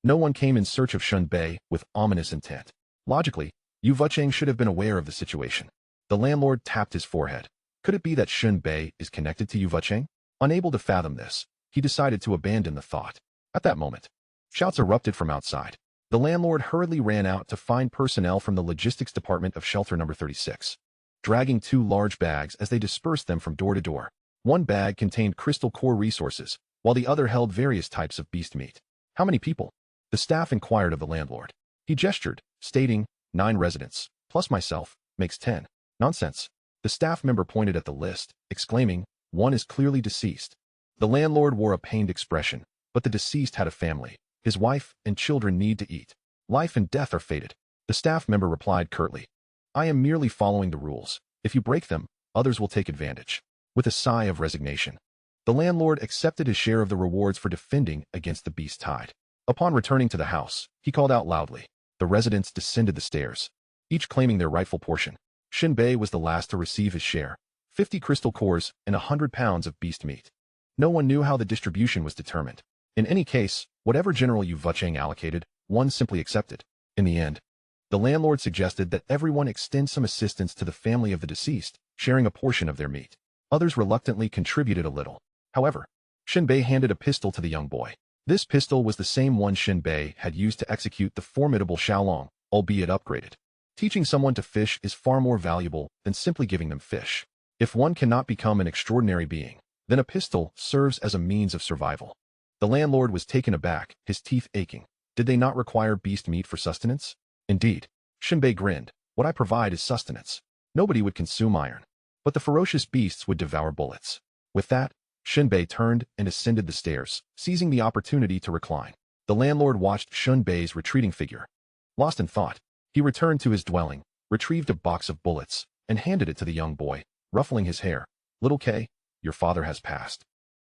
no one came in search of Shen Bei with ominous intent. Logically, Yu should have been aware of the situation. The landlord tapped his forehead. Could it be that Shen Bei is connected to Yu? Unable to fathom this, he decided to abandon the thought. At that moment, shouts erupted from outside. The landlord hurriedly ran out to find personnel from the logistics department of shelter number 36, dragging 2 large bags as they dispersed them from door to door. One bag contained crystal core resources, while the other held various types of beast meat. How many people? The staff inquired of the landlord. He gestured, stating, 9 residents, plus myself, makes 10. Nonsense. The staff member pointed at the list, exclaiming, one is clearly deceased. The landlord wore a pained expression, but the deceased had a family. His wife and children need to eat. Life and death are fated. The staff member replied curtly, I am merely following the rules. If you break them, others will take advantage. With a sigh of resignation, the landlord accepted his share of the rewards for defending against the beast tide. Upon returning to the house, he called out loudly. The residents descended the stairs, each claiming their rightful portion. Shen Bei was the last to receive his share, 50 crystal cores and 100 pounds of beast meat. No one knew how the distribution was determined. In any case, whatever General Yu allocated, one simply accepted. In the end, the landlord suggested that everyone extend some assistance to the family of the deceased, sharing a portion of their meat. Others reluctantly contributed a little. However, Shen Bei handed a pistol to the young boy. This pistol was the same one Shen Bei had used to execute the formidable Xiaolong, albeit upgraded. Teaching someone to fish is far more valuable than simply giving them fish. If one cannot become an extraordinary being, then a pistol serves as a means of survival. The landlord was taken aback, his teeth aching. Did they not require beast meat for sustenance? Indeed. Shen Bei grinned. What I provide is sustenance. Nobody would consume iron, but the ferocious beasts would devour bullets. With that, Shen Bei turned and ascended the stairs, seizing the opportunity to recline. The landlord watched Shen Bei's retreating figure. Lost in thought, he returned to his dwelling, retrieved a box of bullets, and handed it to the young boy, ruffling his hair. Little K, your father has passed.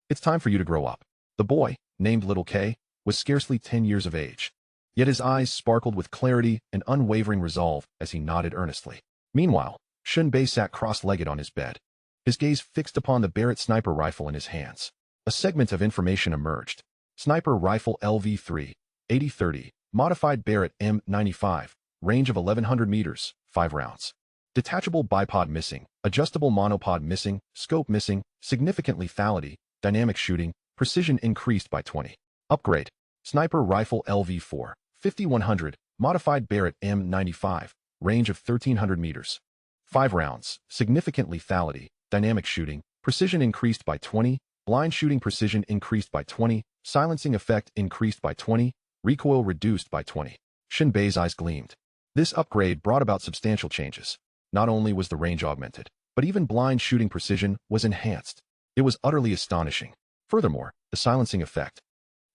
It's time for you to grow up. The boy, named Little K, was scarcely 10 years of age. Yet his eyes sparkled with clarity and unwavering resolve as he nodded earnestly. Meanwhile, Shen Bei sat cross-legged on his bed, his gaze fixed upon the Barrett sniper rifle in his hands. A segment of information emerged. Sniper rifle LV3, 80-30, modified Barrett M95, range of 1100 meters, 5 rounds. Detachable bipod missing, adjustable monopod missing, scope missing, significant lethality, dynamic shooting, precision increased by 20. Upgrade. Sniper rifle LV4, 5100, modified Barrett M95, range of 1300 meters. 5 rounds, significant lethality, dynamic shooting, precision increased by 20, blind shooting precision increased by 20, silencing effect increased by 20, recoil reduced by 20. Shen Bei's eyes gleamed. This upgrade brought about substantial changes. Not only was the range augmented, but even blind shooting precision was enhanced. It was utterly astonishing. Furthermore, the silencing effect,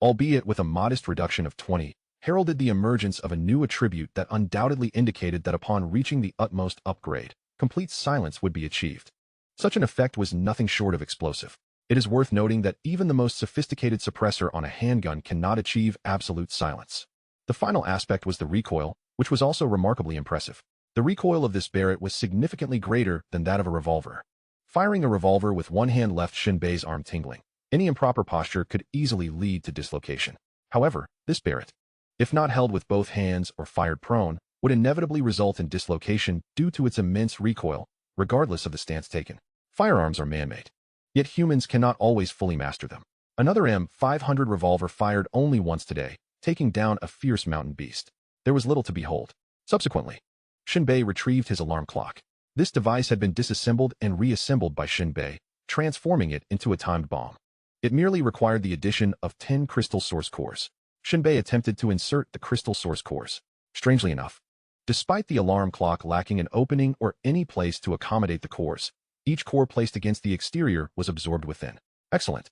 albeit with a modest reduction of 20, heralded the emergence of a new attribute that undoubtedly indicated that upon reaching the utmost upgrade, complete silence would be achieved. Such an effect was nothing short of explosive. It is worth noting that even the most sophisticated suppressor on a handgun cannot achieve absolute silence. The final aspect was the recoil, which was also remarkably impressive. The recoil of this Barrett was significantly greater than that of a revolver. Firing a revolver with one hand left Shen Bei's arm tingling. Any improper posture could easily lead to dislocation. However, this Barrett, if not held with both hands or fired prone, would inevitably result in dislocation due to its immense recoil, regardless of the stance taken. Firearms are man-made, yet humans cannot always fully master them. Another M500 revolver fired only once today, taking down a fierce mountain beast. There was little to behold. Subsequently, Shen Bei retrieved his alarm clock. This device had been disassembled and reassembled by Shen Bei, transforming it into a timed bomb. It merely required the addition of 10 crystal source cores. Shen Bei attempted to insert the crystal source cores. Strangely enough, despite the alarm clock lacking an opening or any place to accommodate the cores, Each core placed against the exterior was absorbed within. Excellent.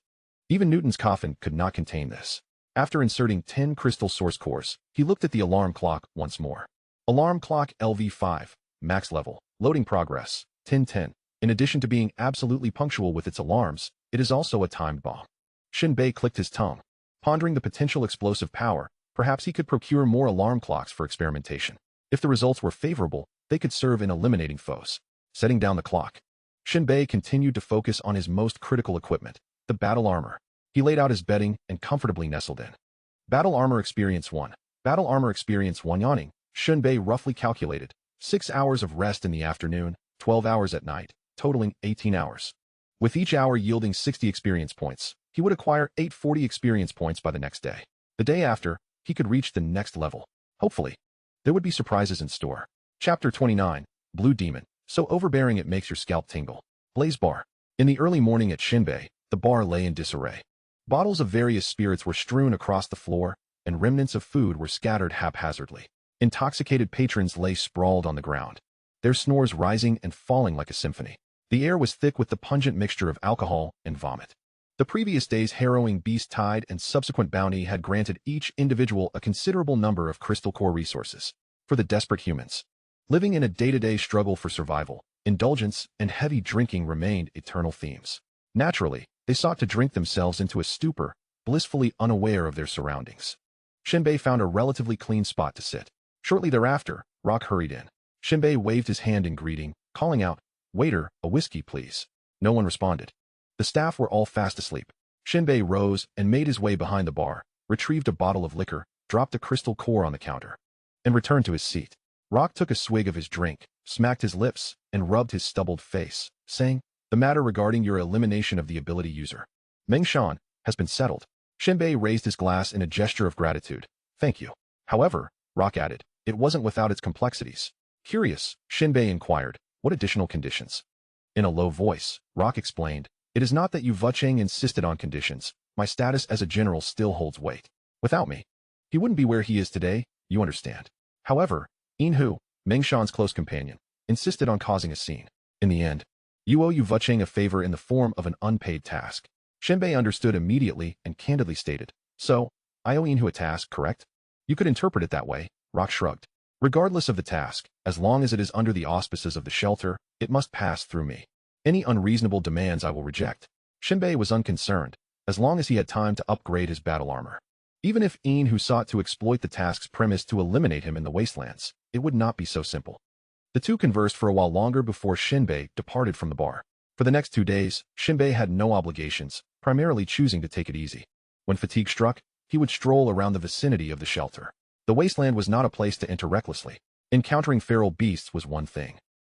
Even Newton's coffin could not contain this. After inserting 10 crystal source cores, he looked at the alarm clock once more. Alarm clock LV5, max level, loading progress, 1010. In addition to being absolutely punctual with its alarms, it is also a timed bomb. Shen Bei clicked his tongue. Pondering the potential explosive power, perhaps he could procure more alarm clocks for experimentation. If the results were favorable, they could serve in eliminating foes. Setting down the clock, Shen Bei continued to focus on his most critical equipment, the battle armor. He laid out his bedding and comfortably nestled in. Battle Armor Experience 1. Battle Armor Experience 1 yawning, Shen Bei roughly calculated 6 hours of rest in the afternoon, 12 hours at night, totaling 18 hours. With each hour yielding 60 experience points, he would acquire 840 experience points by the next day. The day after, he could reach the next level. Hopefully, there would be surprises in store. Chapter 29, Blue Demon, so overbearing it makes your scalp tingle. Blaze Bar. In the early morning at Shen Bei, the bar lay in disarray. Bottles of various spirits were strewn across the floor, and remnants of food were scattered haphazardly. Intoxicated patrons lay sprawled on the ground, their snores rising and falling like a symphony. The air was thick with the pungent mixture of alcohol and vomit. The previous day's harrowing beast tide and subsequent bounty had granted each individual a considerable number of crystal core resources. For the desperate humans, living in a day-to-day struggle for survival, indulgence and heavy drinking remained eternal themes. Naturally, they sought to drink themselves into a stupor, blissfully unaware of their surroundings. Shen Bei found a relatively clean spot to sit. Shortly thereafter, Rock hurried in. Shen Bei waved his hand in greeting, calling out, "Waiter, a whiskey, please." No one responded. The staff were all fast asleep. Shen Bei rose and made his way behind the bar, retrieved a bottle of liquor, dropped a crystal core on the counter, and returned to his seat. Rock took a swig of his drink, smacked his lips, and rubbed his stubbled face, saying, "The matter regarding your elimination of the ability user, Meng Shan, has been settled." Shen Bei raised his glass in a gesture of gratitude. "Thank you." However, Rock added, "It wasn't without its complexities." Curious, Shen Bei inquired, "What additional conditions?" In a low voice, Rock explained, "It is not that Yu-Vucheng insisted on conditions. My status as a general still holds weight. Without me, he wouldn't be where he is today, you understand. However, Inhu, Meng Shan's close companion, insisted on causing a scene. In the end, you owe Yu-Vucheng a favor in the form of an unpaid task." Shen Bei understood immediately and candidly stated, "So, I owe Inhu a task, correct?" "You could interpret it that way," Rock shrugged. "Regardless of the task, as long as it is under the auspices of the shelter, it must pass through me. Any unreasonable demands I will reject." Shen Bei was unconcerned, as long as he had time to upgrade his battle armor. Even if Inhu sought to exploit the task's premise to eliminate him in the wastelands, it would not be so simple. The two conversed for a while longer before Shen Bei departed from the bar. For the next 2 days, Shen Bei had no obligations, primarily choosing to take it easy. When fatigue struck, he would stroll around the vicinity of the shelter. The wasteland was not a place to enter recklessly. Encountering feral beasts was one thing,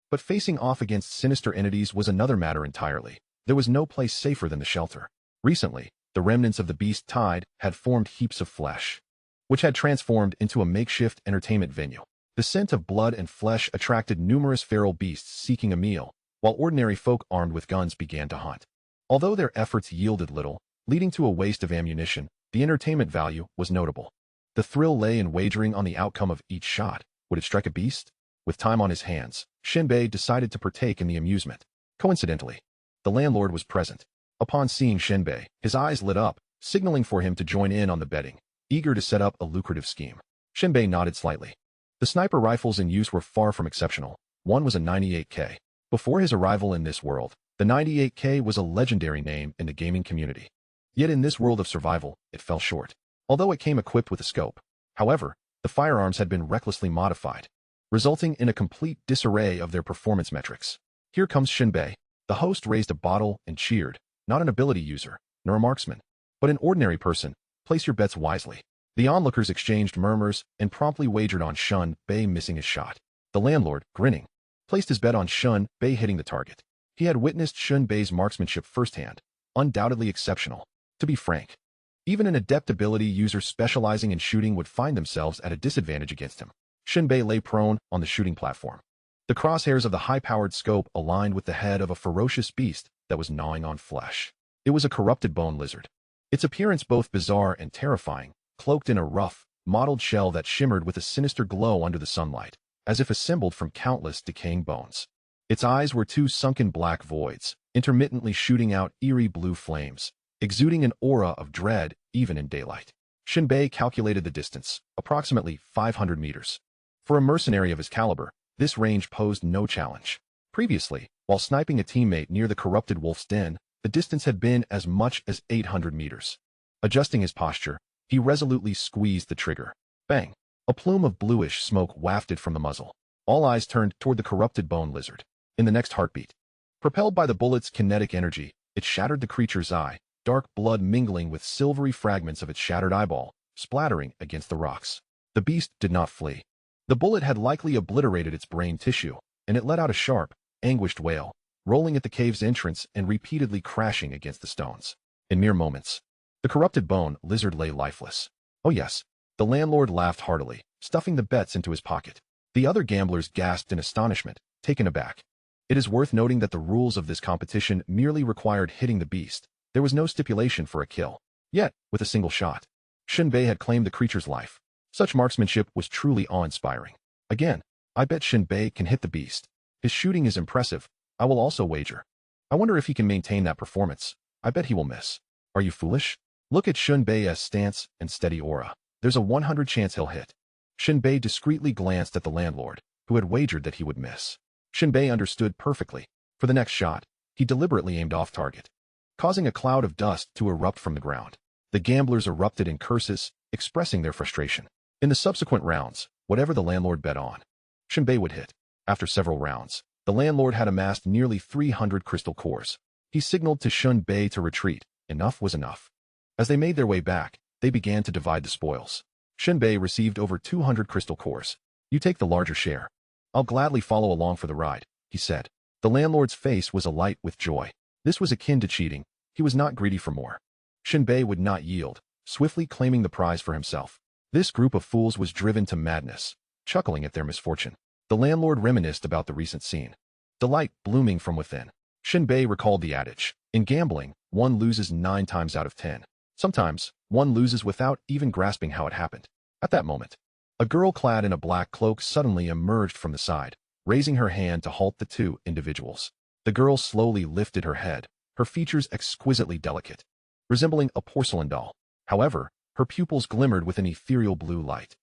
but facing off against sinister entities was another matter entirely. There was no place safer than the shelter. Recently, the remnants of the beast tide had formed heaps of flesh, which had transformed into a makeshift entertainment venue. The scent of blood and flesh attracted numerous feral beasts seeking a meal, while ordinary folk armed with guns began to hunt. Although their efforts yielded little, leading to a waste of ammunition, the entertainment value was notable. The thrill lay in wagering on the outcome of each shot. Would it strike a beast? With time on his hands, Shen Bei decided to partake in the amusement. Coincidentally, the landlord was present. Upon seeing Shen Bei, his eyes lit up, signaling for him to join in on the betting, eager to set up a lucrative scheme. Shen Bei nodded slightly. The sniper rifles in use were far from exceptional. One was a 98K. Before his arrival in this world, the 98K was a legendary name in the gaming community. Yet in this world of survival, it fell short. Although it came equipped with a scope. However, the firearms had been recklessly modified, resulting in a complete disarray of their performance metrics. "Here comes Shen Bei." The host raised a bottle and cheered, "Not an ability user, nor a marksman, but an ordinary person. Place your bets wisely." The onlookers exchanged murmurs and promptly wagered on Shen Bei missing his shot. The landlord, grinning, placed his bet on Shen Bei hitting the target. He had witnessed Shen Bei's marksmanship firsthand, undoubtedly exceptional. To be frank, even an adept ability user specializing in shooting would find themselves at a disadvantage against him. Shen Bei lay prone on the shooting platform. The crosshairs of the high-powered scope aligned with the head of a ferocious beast that was gnawing on flesh. It was a corrupted bone lizard. Its appearance both bizarre and terrifying, cloaked in a rough, mottled shell that shimmered with a sinister glow under the sunlight, as if assembled from countless decaying bones. Its eyes were two sunken black voids, intermittently shooting out eerie blue flames, exuding an aura of dread even in daylight. Shen Bei calculated the distance, approximately 500 meters. For a mercenary of his caliber, this range posed no challenge. Previously, while sniping a teammate near the corrupted wolf's den, the distance had been as much as 800 meters. Adjusting his posture, he resolutely squeezed the trigger. Bang! A plume of bluish smoke wafted from the muzzle. All eyes turned toward the corrupted bone lizard. In the next heartbeat, propelled by the bullet's kinetic energy, it shattered the creature's eye, dark blood mingling with silvery fragments of its shattered eyeball, splattering against the rocks. The beast did not flee. The bullet had likely obliterated its brain tissue, and it let out a sharp, anguished wail, rolling at the cave's entrance and repeatedly crashing against the stones. In mere moments, the corrupted bone lizard lay lifeless. Oh yes, the landlord laughed heartily, stuffing the bets into his pocket. The other gamblers gasped in astonishment, taken aback. It is worth noting that the rules of this competition merely required hitting the beast. There was no stipulation for a kill. Yet, with a single shot, Shen Bei had claimed the creature's life. Such marksmanship was truly awe-inspiring. Again, I bet Shen Bei can hit the beast. His shooting is impressive. I will also wager. I wonder if he can maintain that performance. I bet he will miss. Are you foolish? Look at Shen Bei's stance and steady aura. There's a 100 chance he'll hit. Shen Bei discreetly glanced at the landlord, who had wagered that he would miss. Shen Bei understood perfectly. For the next shot, he deliberately aimed off target, causing a cloud of dust to erupt from the ground. The gamblers erupted in curses, expressing their frustration. In the subsequent rounds, whatever the landlord bet on, Shen Bei would hit. After several rounds, the landlord had amassed nearly 300 crystal cores. He signaled to Shen Bei to retreat. Enough was enough. As they made their way back, they began to divide the spoils. Shen Bei received over 200 crystal cores. You take the larger share. I'll gladly follow along for the ride, he said. The landlord's face was alight with joy. This was akin to cheating. He was not greedy for more. Shen Bei would not yield, swiftly claiming the prize for himself. This group of fools was driven to madness, chuckling at their misfortune. The landlord reminisced about the recent scene. Delight blooming from within. Shen Bei recalled the adage, in gambling, one loses 9 times out of 10. Sometimes, one loses without even grasping how it happened. At that moment, a girl clad in a black cloak suddenly emerged from the side, raising her hand to halt the two individuals. The girl slowly lifted her head, her features exquisitely delicate, resembling a porcelain doll. However, her pupils glimmered with an ethereal blue light.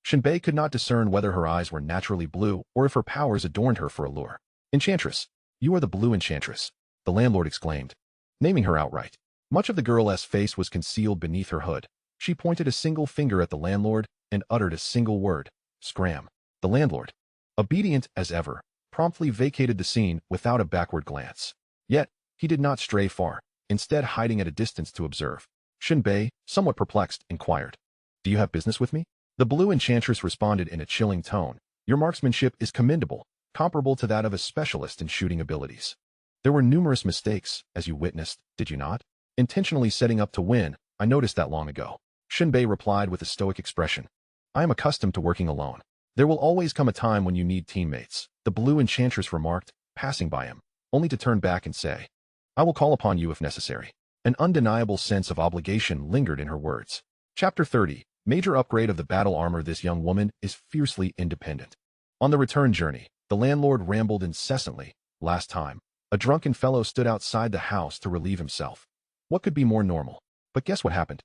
Shen Bei could not discern whether her eyes were naturally blue or if her powers adorned her for allure. Enchantress, you are the blue enchantress, the landlord exclaimed, naming her outright. Much of the girl's face was concealed beneath her hood. She pointed a single finger at the landlord and uttered a single word, scram. The landlord, obedient as ever, promptly vacated the scene without a backward glance. Yet, he did not stray far, instead hiding at a distance to observe. Shen Bei, somewhat perplexed, inquired, do you have business with me? The blue enchantress responded in a chilling tone, your marksmanship is commendable, comparable to that of a specialist in shooting abilities. There were numerous mistakes, as you witnessed, did you not? Intentionally setting up to win, I noticed that long ago. Shen Bei replied with a stoic expression. I am accustomed to working alone. There will always come a time when you need teammates, the blue enchantress remarked, passing by him, only to turn back and say, I will call upon you if necessary. An undeniable sense of obligation lingered in her words. Chapter 30, Major upgrade of the battle armor. This young woman is fiercely independent. On the return journey, the landlord rambled incessantly. Last time, a drunken fellow stood outside the house to relieve himself. What could be more normal? But guess what happened?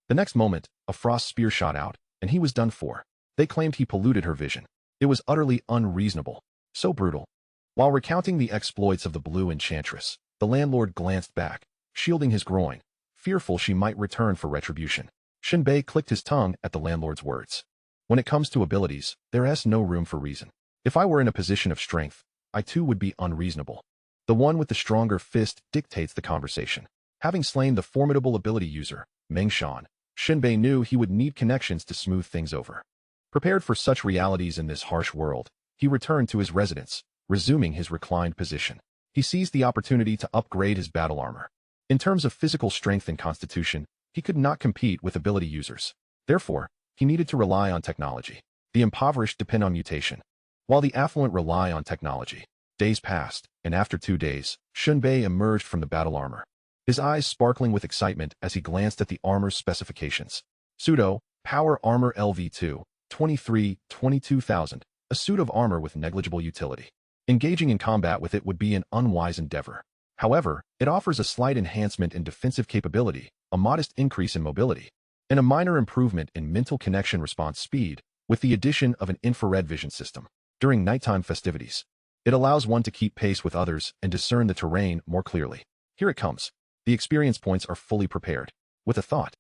The next moment, a frost spear shot out, and he was done for. They claimed he polluted her vision. It was utterly unreasonable. So brutal. While recounting the exploits of the blue enchantress, the landlord glanced back, shielding his groin, fearful she might return for retribution. Shen Bei clicked his tongue at the landlord's words. When it comes to abilities, there is no room for reason. If I were in a position of strength, I too would be unreasonable. The one with the stronger fist dictates the conversation. Having slain the formidable ability user, Meng Shan, Shen Bei knew he would need connections to smooth things over. Prepared for such realities in this harsh world, he returned to his residence, resuming his reclined position. He seized the opportunity to upgrade his battle armor. In terms of physical strength and constitution, he could not compete with ability users. Therefore, he needed to rely on technology. The impoverished depend on mutation, while the affluent rely on technology. Days passed, and after 2 days, Shen Bei emerged from the battle armor, his eyes sparkling with excitement as he glanced at the armor's specifications. Pseudo, Power Armor LV2, 22,000, a suit of armor with negligible utility. Engaging in combat with it would be an unwise endeavor. However, it offers a slight enhancement in defensive capability, a modest increase in mobility, and a minor improvement in mental connection response speed with the addition of an infrared vision system. During nighttime festivities, it allows one to keep pace with others and discern the terrain more clearly. Here it comes. The experience points are fully prepared. With a thought,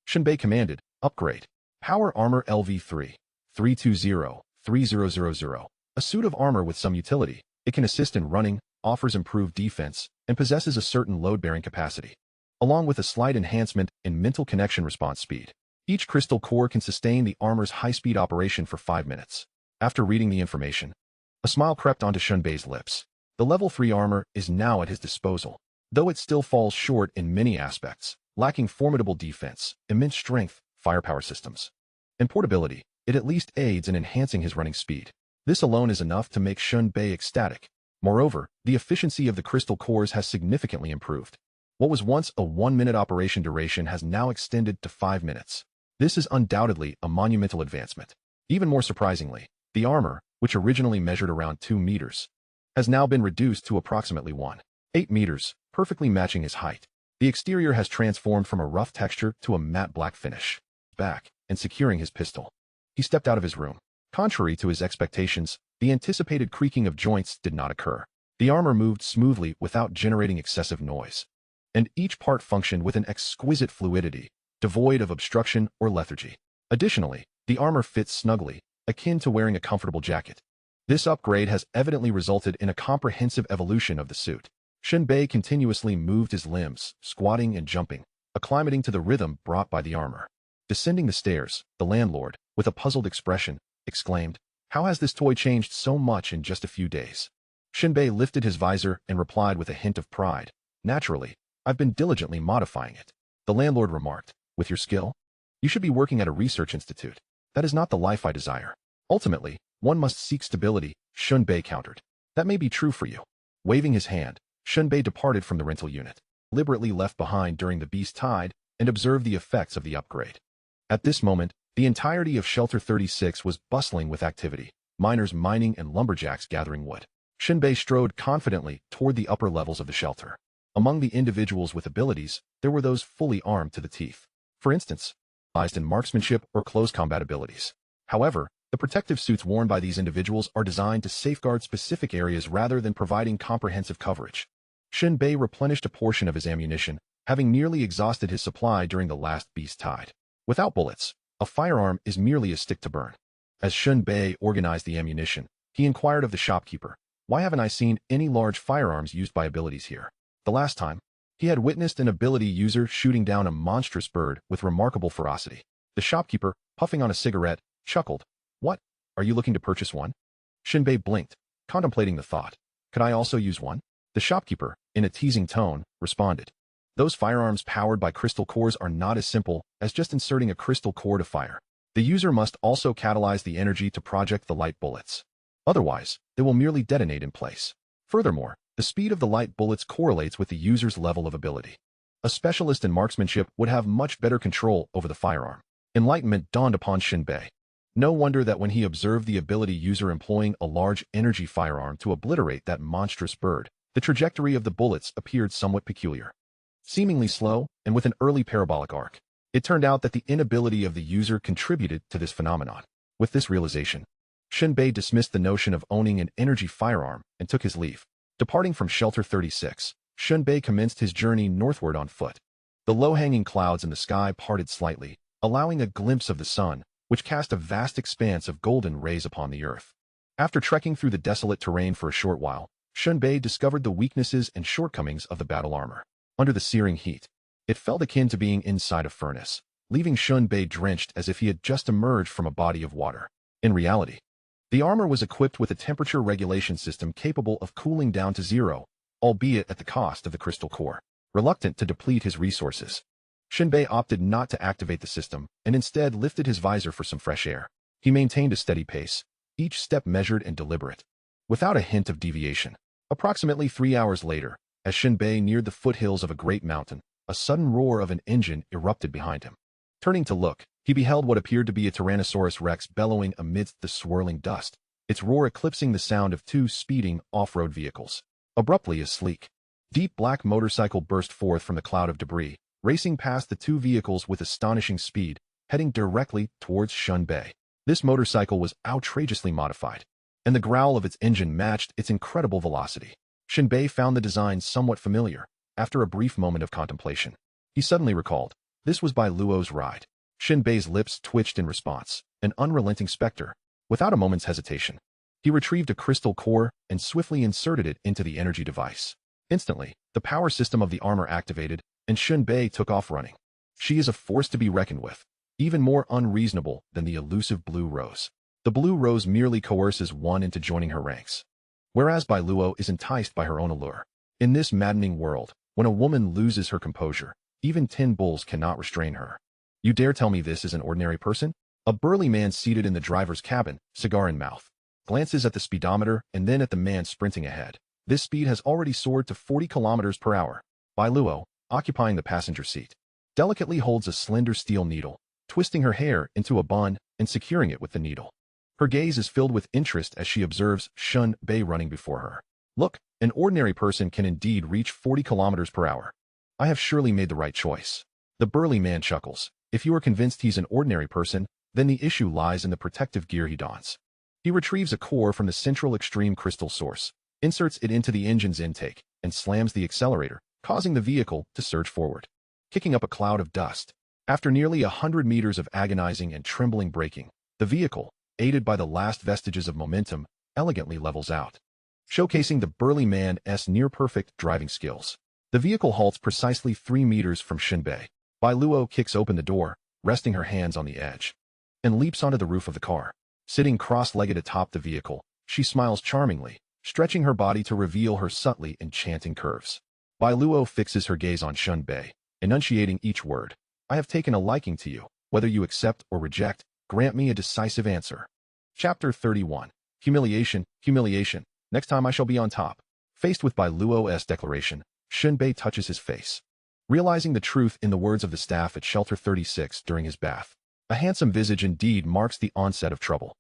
Shen Bei commanded, upgrade. Power Armor LV3, 320-3000. A suit of armor with some utility. It can assist in running, offers improved defense, and possesses a certain load-bearing capacity, along with a slight enhancement in mental connection response speed. Each crystal core can sustain the armor's high-speed operation for 5 minutes. After reading the information, a smile crept onto Shen Bei's lips. The level 3 armor is now at his disposal, though it still falls short in many aspects, lacking formidable defense, immense strength, firepower systems, and portability. It at least aids in enhancing his running speed. This alone is enough to make Shen Bei ecstatic. Moreover, the efficiency of the crystal cores has significantly improved. What was once a 1-minute operation duration has now extended to 5 minutes. This is undoubtedly a monumental advancement. Even more surprisingly, the armor, which originally measured around 2 meters, has now been reduced to approximately 1.8 meters, perfectly matching his height. The exterior has transformed from a rough texture to a matte black finish. Back, and securing his pistol, he stepped out of his room. Contrary to his expectations, the anticipated creaking of joints did not occur. The armor moved smoothly without generating excessive noise, and each part functioned with an exquisite fluidity, devoid of obstruction or lethargy. Additionally, the armor fits snugly, akin to wearing a comfortable jacket. This upgrade has evidently resulted in a comprehensive evolution of the suit. Shen Bei continuously moved his limbs, squatting and jumping, acclimating to the rhythm brought by the armor. Descending the stairs, the landlord, with a puzzled expression, exclaimed, "How has this toy changed so much in just a few days?" Shen Bei lifted his visor and replied with a hint of pride, "Naturally, I've been diligently modifying it." The landlord remarked, "With your skill? You should be working at a research institute. That is not the life I desire. Ultimately, one must seek stability," Shen Bei countered. "That may be true for you." Waving his hand, Shen Bei departed from the rental unit, deliberately left behind during the beast tide, and observed the effects of the upgrade. At this moment, the entirety of Shelter 36 was bustling with activity, miners mining and lumberjacks gathering wood. Shen Bei strode confidently toward the upper levels of the shelter. Among the individuals with abilities, there were those fully armed to the teeth. For instance, specialized in marksmanship or close combat abilities. However, the protective suits worn by these individuals are designed to safeguard specific areas rather than providing comprehensive coverage. Shen Bei replenished a portion of his ammunition, having nearly exhausted his supply during the last beast tide. Without bullets, a firearm is merely a stick to burn. As Shen Bei organized the ammunition, he inquired of the shopkeeper, "Why haven't I seen any large firearms used by abilities here?" The last time, he had witnessed an ability user shooting down a monstrous bird with remarkable ferocity. The shopkeeper, puffing on a cigarette, chuckled. "What? Are you looking to purchase one?" Shen Bei blinked, contemplating the thought. "Could I also use one?" The shopkeeper, in a teasing tone, responded. "Those firearms powered by crystal cores are not as simple as just inserting a crystal core to fire. The user must also catalyze the energy to project the light bullets. Otherwise, they will merely detonate in place. Furthermore, the speed of the light bullets correlates with the user's level of ability. A specialist in marksmanship would have much better control over the firearm." Enlightenment dawned upon Shen Bei. No wonder that when he observed the ability user employing a large energy firearm to obliterate that monstrous bird, the trajectory of the bullets appeared somewhat peculiar. Seemingly slow, and with an early parabolic arc. It turned out that the inability of the user contributed to this phenomenon. With this realization, Shen Bei dismissed the notion of owning an energy firearm and took his leave. Departing from Shelter 36, Shen Bei commenced his journey northward on foot. The low-hanging clouds in the sky parted slightly, allowing a glimpse of the sun, which cast a vast expanse of golden rays upon the earth. After trekking through the desolate terrain for a short while, Shen Bei discovered the weaknesses and shortcomings of the battle armor. Under the searing heat, it felt akin to being inside a furnace, leaving Shen Bei drenched as if he had just emerged from a body of water. In reality, the armor was equipped with a temperature regulation system capable of cooling down to 0, albeit at the cost of the crystal core. Reluctant to deplete his resources, Shen Bei opted not to activate the system and instead lifted his visor for some fresh air. He maintained a steady pace, each step measured and deliberate, without a hint of deviation. Approximately 3 hours later, as Shen Bei neared the foothills of a great mountain, a sudden roar of an engine erupted behind him. Turning to look, he beheld what appeared to be a Tyrannosaurus Rex bellowing amidst the swirling dust. its roar eclipsing the sound of two speeding off-road vehicles. Abruptly, a sleek, deep black motorcycle burst forth from the cloud of debris, racing past the two vehicles with astonishing speed, heading directly towards Shen Bei. This motorcycle was outrageously modified, and the growl of its engine matched its incredible velocity. Shen Bei found the design somewhat familiar. After a brief moment of contemplation, he suddenly recalled, this was Bai Luo's ride. Shen Bei's lips twitched in response, an unrelenting specter. Without a moment's hesitation, he retrieved a crystal core and swiftly inserted it into the energy device. Instantly, the power system of the armor activated, and Shen Bei took off running. She is a force to be reckoned with, even more unreasonable than the elusive Blue Rose. The Blue Rose merely coerces one into joining her ranks, whereas Bai Luo is enticed by her own allure. In this maddening world, when a woman loses her composure, even 10 bulls cannot restrain her. You dare tell me this is an ordinary person? A burly man seated in the driver's cabin, cigar in mouth, glances at the speedometer and then at the man sprinting ahead. This speed has already soared to 40 kilometers per hour. Bai Luo, occupying the passenger seat, delicately holds a slender steel needle, twisting her hair into a bun and securing it with the needle. Her gaze is filled with interest as she observes Shen Bei running before her. Look, an ordinary person can indeed reach 40 kilometers per hour. I have surely made the right choice. The burly man chuckles. If you are convinced he's an ordinary person, then the issue lies in the protective gear he dons. He retrieves a core from the central extreme crystal source, inserts it into the engine's intake, and slams the accelerator, causing the vehicle to surge forward, kicking up a cloud of dust. After nearly 100 meters of agonizing and trembling braking, the vehicle, aided by the last vestiges of momentum, elegantly levels out, showcasing the burly man's near-perfect driving skills. The vehicle halts precisely 3 meters from Shen Bei. Bai Luo kicks open the door, resting her hands on the edge, and leaps onto the roof of the car. Sitting cross-legged atop the vehicle, she smiles charmingly, stretching her body to reveal her subtly enchanting curves. Bai Luo fixes her gaze on Shen Bei, enunciating each word. I have taken a liking to you. Whether you accept or reject, grant me a decisive answer. Chapter 31. Humiliation, humiliation. Next time I shall be on top. Faced with Bai Luo's declaration, Shen Bei touches his face, realizing the truth in the words of the staff at Shelter 36 during his bath. A handsome visage indeed marks the onset of trouble.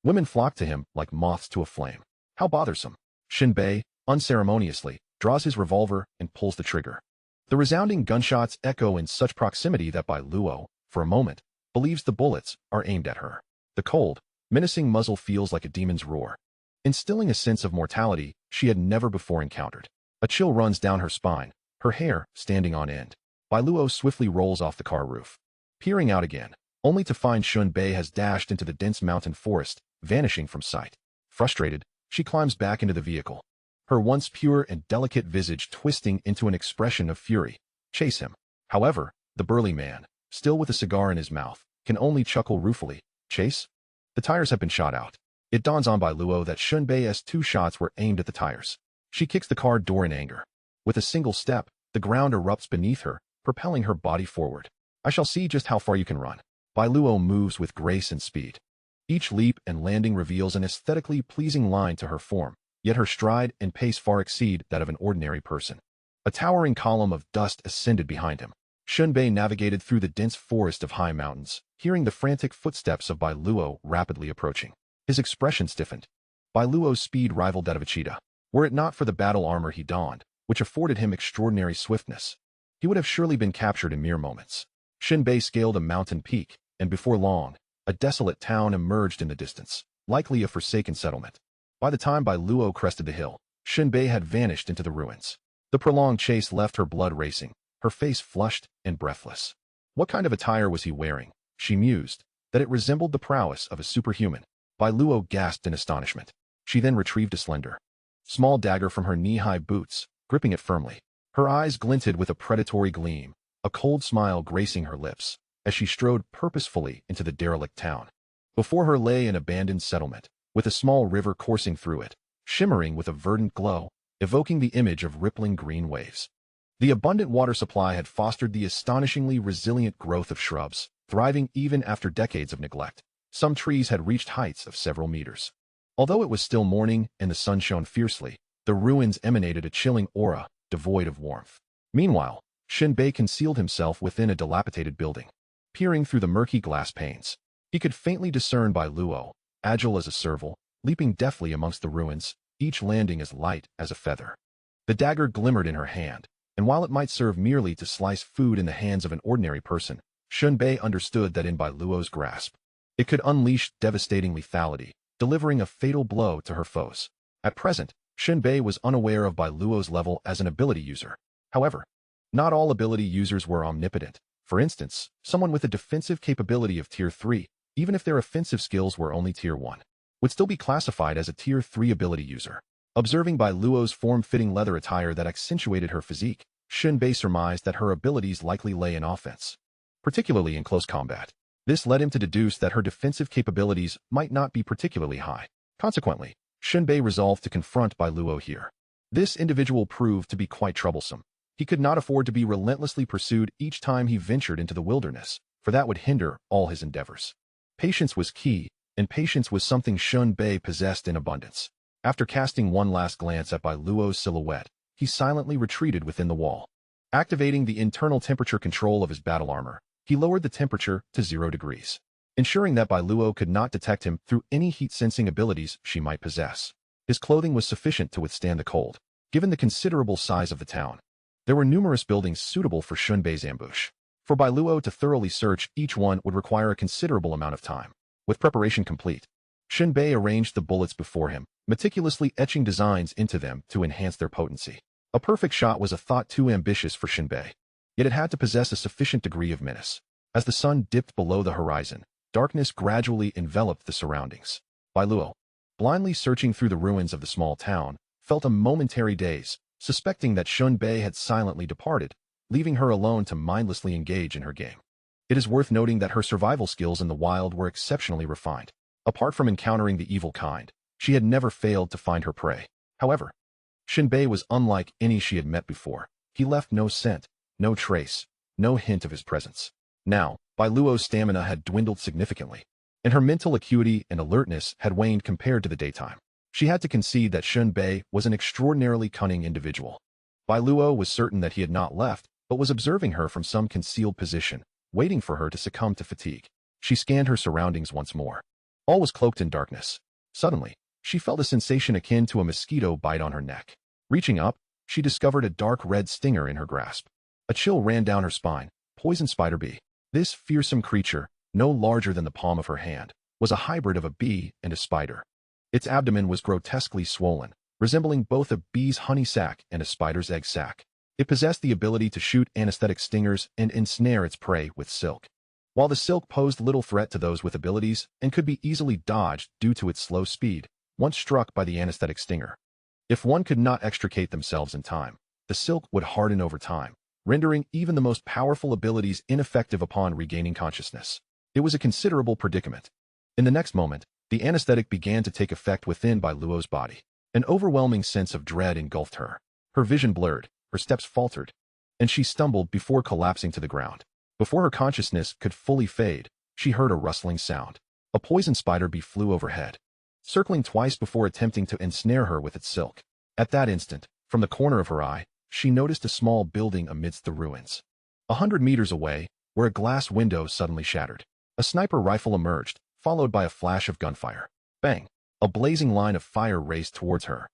Women flock to him like moths to a flame. How bothersome. Shen Bei, unceremoniously, draws his revolver and pulls the trigger. The resounding gunshots echo in such proximity that Bai Luo, for a moment, believes the bullets are aimed at her. The cold, menacing muzzle feels like a demon's roar, instilling a sense of mortality she had never before encountered. A chill runs down her spine, her hair standing on end. Bai Luo swiftly rolls off the car roof, peering out again, only to find Shen Bei has dashed into the dense mountain forest, vanishing from sight. Frustrated, she climbs back into the vehicle, her once pure and delicate visage twisting into an expression of fury. Chase him. However, the burly man, still with a cigar in his mouth, can only chuckle ruefully. Chase? The tires have been shot out. It dawns on Bai Luo that Shen Bei's 2 shots were aimed at the tires. She kicks the car door in anger. With a single step, the ground erupts beneath her, propelling her body forward. I shall see just how far you can run. Bai Luo moves with grace and speed. Each leap and landing reveals an aesthetically pleasing line to her form, yet her stride and pace far exceed that of an ordinary person. A towering column of dust ascended behind him. Shen Bei navigated through the dense forest of high mountains, hearing the frantic footsteps of Bai Luo rapidly approaching. His expression stiffened. Bai Luo's speed rivaled that of a cheetah. Were it not for the battle armor he donned, which afforded him extraordinary swiftness, he would have surely been captured in mere moments. Shen Bei scaled a mountain peak, and before long, a desolate town emerged in the distance, likely a forsaken settlement. By the time Bai Luo crested the hill, Shen Bei had vanished into the ruins. The prolonged chase left her blood racing, her face flushed and breathless. What kind of attire was he wearing? She mused, that it resembled the prowess of a superhuman. Bai Luo gasped in astonishment. She then retrieved a slender, small dagger from her knee-high boots, gripping it firmly. Her eyes glinted with a predatory gleam, a cold smile gracing her lips, as she strode purposefully into the derelict town. Before her lay an abandoned settlement, with a small river coursing through it, shimmering with a verdant glow, evoking the image of rippling green waves. The abundant water supply had fostered the astonishingly resilient growth of shrubs, thriving even after decades of neglect. Some trees had reached heights of several meters. Although it was still morning and the sun shone fiercely, the ruins emanated a chilling aura, devoid of warmth. Meanwhile, Shen Bei concealed himself within a dilapidated building. Peering through the murky glass panes, he could faintly discern Bai Luo, agile as a serval, leaping deftly amongst the ruins, each landing as light as a feather. The dagger glimmered in her hand, and while it might serve merely to slice food in the hands of an ordinary person, Shen Bei understood that in Bai Luo's grasp, it could unleash devastating lethality, delivering a fatal blow to her foes. At present, Shen Bei was unaware of Bai Luo's level as an ability user. However, not all ability users were omnipotent. For instance, someone with a defensive capability of Tier 3, even if their offensive skills were only Tier 1, would still be classified as a Tier 3 ability user. Observing Bai Luo's form-fitting leather attire that accentuated her physique, Shen Bei surmised that her abilities likely lay in offense, particularly in close combat. This led him to deduce that her defensive capabilities might not be particularly high. Consequently, Shen Bei resolved to confront Bai Luo here. This individual proved to be quite troublesome. He could not afford to be relentlessly pursued each time he ventured into the wilderness, for that would hinder all his endeavors. Patience was key, and patience was something Shen Bei possessed in abundance. After casting one last glance at Bai Luo's silhouette, he silently retreated within the wall. Activating the internal temperature control of his battle armor, he lowered the temperature to 0 degrees, ensuring that Bai Luo could not detect him through any heat-sensing abilities she might possess. His clothing was sufficient to withstand the cold, given the considerable size of the town. There were numerous buildings suitable for Shen Bei's ambush. For Bai Luo to thoroughly search each one would require a considerable amount of time. With preparation complete, Shen Bei arranged the bullets before him, meticulously etching designs into them to enhance their potency. A perfect shot was a thought too ambitious for Shen Bei, yet it had to possess a sufficient degree of menace. As the sun dipped below the horizon, darkness gradually enveloped the surroundings. Bai Luo, blindly searching through the ruins of the small town, felt a momentary daze, suspecting that Shen Bei had silently departed, leaving her alone to mindlessly engage in her game. It is worth noting that her survival skills in the wild were exceptionally refined. Apart from encountering the evil kind, she had never failed to find her prey. However, Shen Bei was unlike any she had met before. He left no scent, no trace, no hint of his presence. Now, Bai Luo's stamina had dwindled significantly, and her mental acuity and alertness had waned compared to the daytime. She had to concede that Shen Bei was an extraordinarily cunning individual. Bai Luo was certain that he had not left, but was observing her from some concealed position, waiting for her to succumb to fatigue. She scanned her surroundings once more. All was cloaked in darkness. Suddenly, she felt a sensation akin to a mosquito bite on her neck. Reaching up, she discovered a dark red stinger in her grasp. A chill ran down her spine. Poison spider bee. This fearsome creature, no larger than the palm of her hand, was a hybrid of a bee and a spider. Its abdomen was grotesquely swollen, resembling both a bee's honey sac and a spider's egg sac. It possessed the ability to shoot anesthetic stingers and ensnare its prey with silk. While the silk posed little threat to those with abilities and could be easily dodged due to its slow speed, once struck by the anesthetic stinger, if one could not extricate themselves in time, the silk would harden over time, rendering even the most powerful abilities ineffective upon regaining consciousness. It was a considerable predicament. In the next moment, the anesthetic began to take effect within Bai Luo's body. An overwhelming sense of dread engulfed her. Her vision blurred, her steps faltered, and she stumbled before collapsing to the ground. Before her consciousness could fully fade, she heard a rustling sound. A poison spider bee flew overhead, circling twice before attempting to ensnare her with its silk. At that instant, from the corner of her eye, she noticed a small building amidst the ruins. 100 meters away, where a glass window suddenly shattered, a sniper rifle emerged, followed by a flash of gunfire. Bang! A blazing line of fire raced towards her.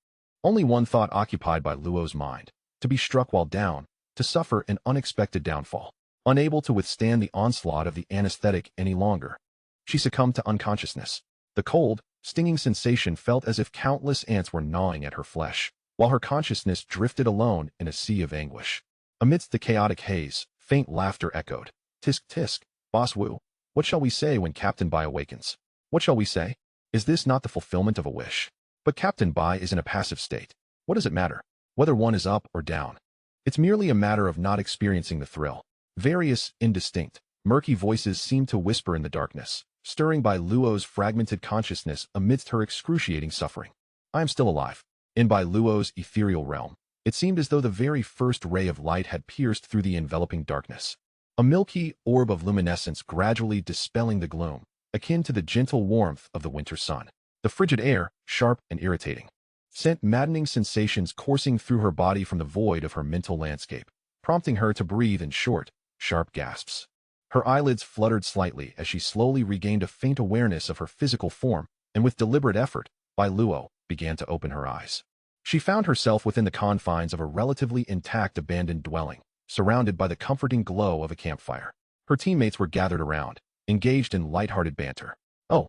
Only one thought occupied Bai Luo's mind: to be struck while down, to suffer an unexpected downfall. Unable to withstand the onslaught of the anesthetic any longer, she succumbed to unconsciousness. The cold, stinging sensation felt as if countless ants were gnawing at her flesh, while her consciousness drifted alone in a sea of anguish. Amidst the chaotic haze, faint laughter echoed. Tisk tisk, Boss Wu. What shall we say when Captain Bai awakens? What shall we say? Is this not the fulfillment of a wish? But Captain Bai is in a passive state. What does it matter, whether one is up or down? It's merely a matter of not experiencing the thrill. Various, indistinct, murky voices seemed to whisper in the darkness, stirring Bai Luo's fragmented consciousness amidst her excruciating suffering. I am still alive. In Bai Luo's ethereal realm, it seemed as though the very first ray of light had pierced through the enveloping darkness. A milky orb of luminescence gradually dispelling the gloom, akin to the gentle warmth of the winter sun. The frigid air, sharp and irritating, sent maddening sensations coursing through her body from the void of her mental landscape, prompting her to breathe in short, sharp gasps. Her eyelids fluttered slightly as she slowly regained a faint awareness of her physical form, and with deliberate effort, Bai Luo began to open her eyes. She found herself within the confines of a relatively intact abandoned dwelling, surrounded by the comforting glow of a campfire. Her teammates were gathered around, engaged in light-hearted banter. "Oh,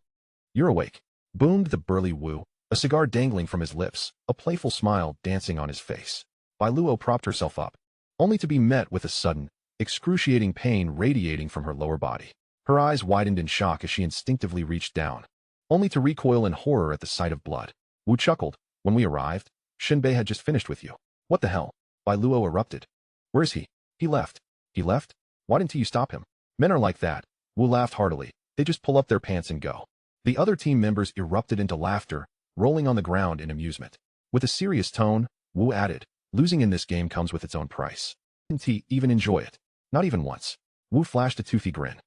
you're awake," boomed the burly Wu, a cigar dangling from his lips, a playful smile dancing on his face. Bai Luo propped herself up, only to be met with a sudden, excruciating pain radiating from her lower body. Her eyes widened in shock as she instinctively reached down, only to recoil in horror at the sight of blood. Wu chuckled. "When we arrived, Shen Bei had just finished with you." "What the hell?" Bai Luo erupted. "Where is he?" "He left." "He left? Why didn't you stop him?" "Men are like that." Wu laughed heartily. "They just pull up their pants and go." The other team members erupted into laughter, rolling on the ground in amusement. With a serious tone, Wu added, "Losing in this game comes with its own price. Didn't he even enjoy it? Not even once." Wu flashed a toothy grin.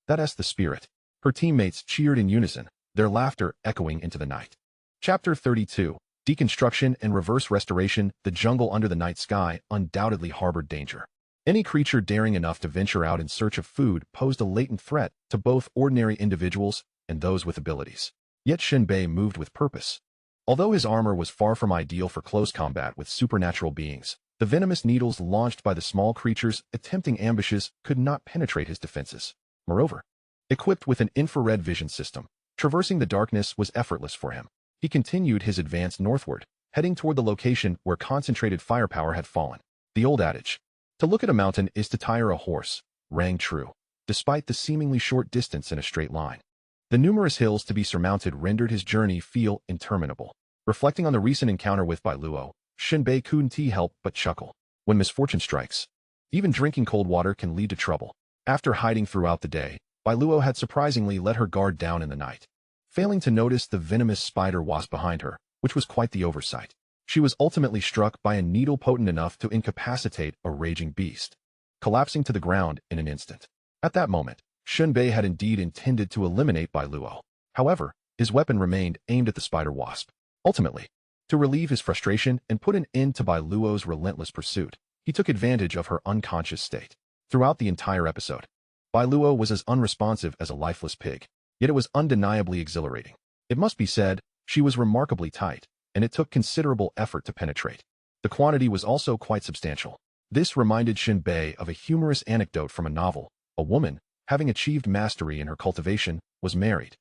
"That's the spirit." Her teammates cheered in unison, their laughter echoing into the night. Chapter 32. Deconstruction and Reverse Restoration. The jungle under the night sky undoubtedly harbored danger. Any creature daring enough to venture out in search of food posed a latent threat to both ordinary individuals and those with abilities. Yet Shen Bei moved with purpose. Although his armor was far from ideal for close combat with supernatural beings, the venomous needles launched by the small creatures attempting ambushes could not penetrate his defenses. Moreover, equipped with an infrared vision system, traversing the darkness was effortless for him. He continued his advance northward, heading toward the location where concentrated firepower had fallen. The old adage, "To look at a mountain is to tire a horse," rang true, despite the seemingly short distance in a straight line. The numerous hills to be surmounted rendered his journey feel interminable. Reflecting on the recent encounter with Bai Luo, Shen Bei couldn't help but chuckle. When misfortune strikes, even drinking cold water can lead to trouble. After hiding throughout the day, Bai Luo had surprisingly let her guard down in the night, failing to notice the venomous spider wasp behind her, which was quite the oversight. She was ultimately struck by a needle potent enough to incapacitate a raging beast, collapsing to the ground in an instant. At that moment, Shen Bei had indeed intended to eliminate Bai Luo. However, his weapon remained aimed at the spider wasp. Ultimately, to relieve his frustration and put an end to Bai Luo's relentless pursuit, he took advantage of her unconscious state. Throughout the entire episode, Bai Luo was as unresponsive as a lifeless pig, yet it was undeniably exhilarating. It must be said, she was remarkably tight, and it took considerable effort to penetrate. The quantity was also quite substantial. This reminded Shen Bei of a humorous anecdote from a novel. A woman, having achieved mastery in her cultivation, was married,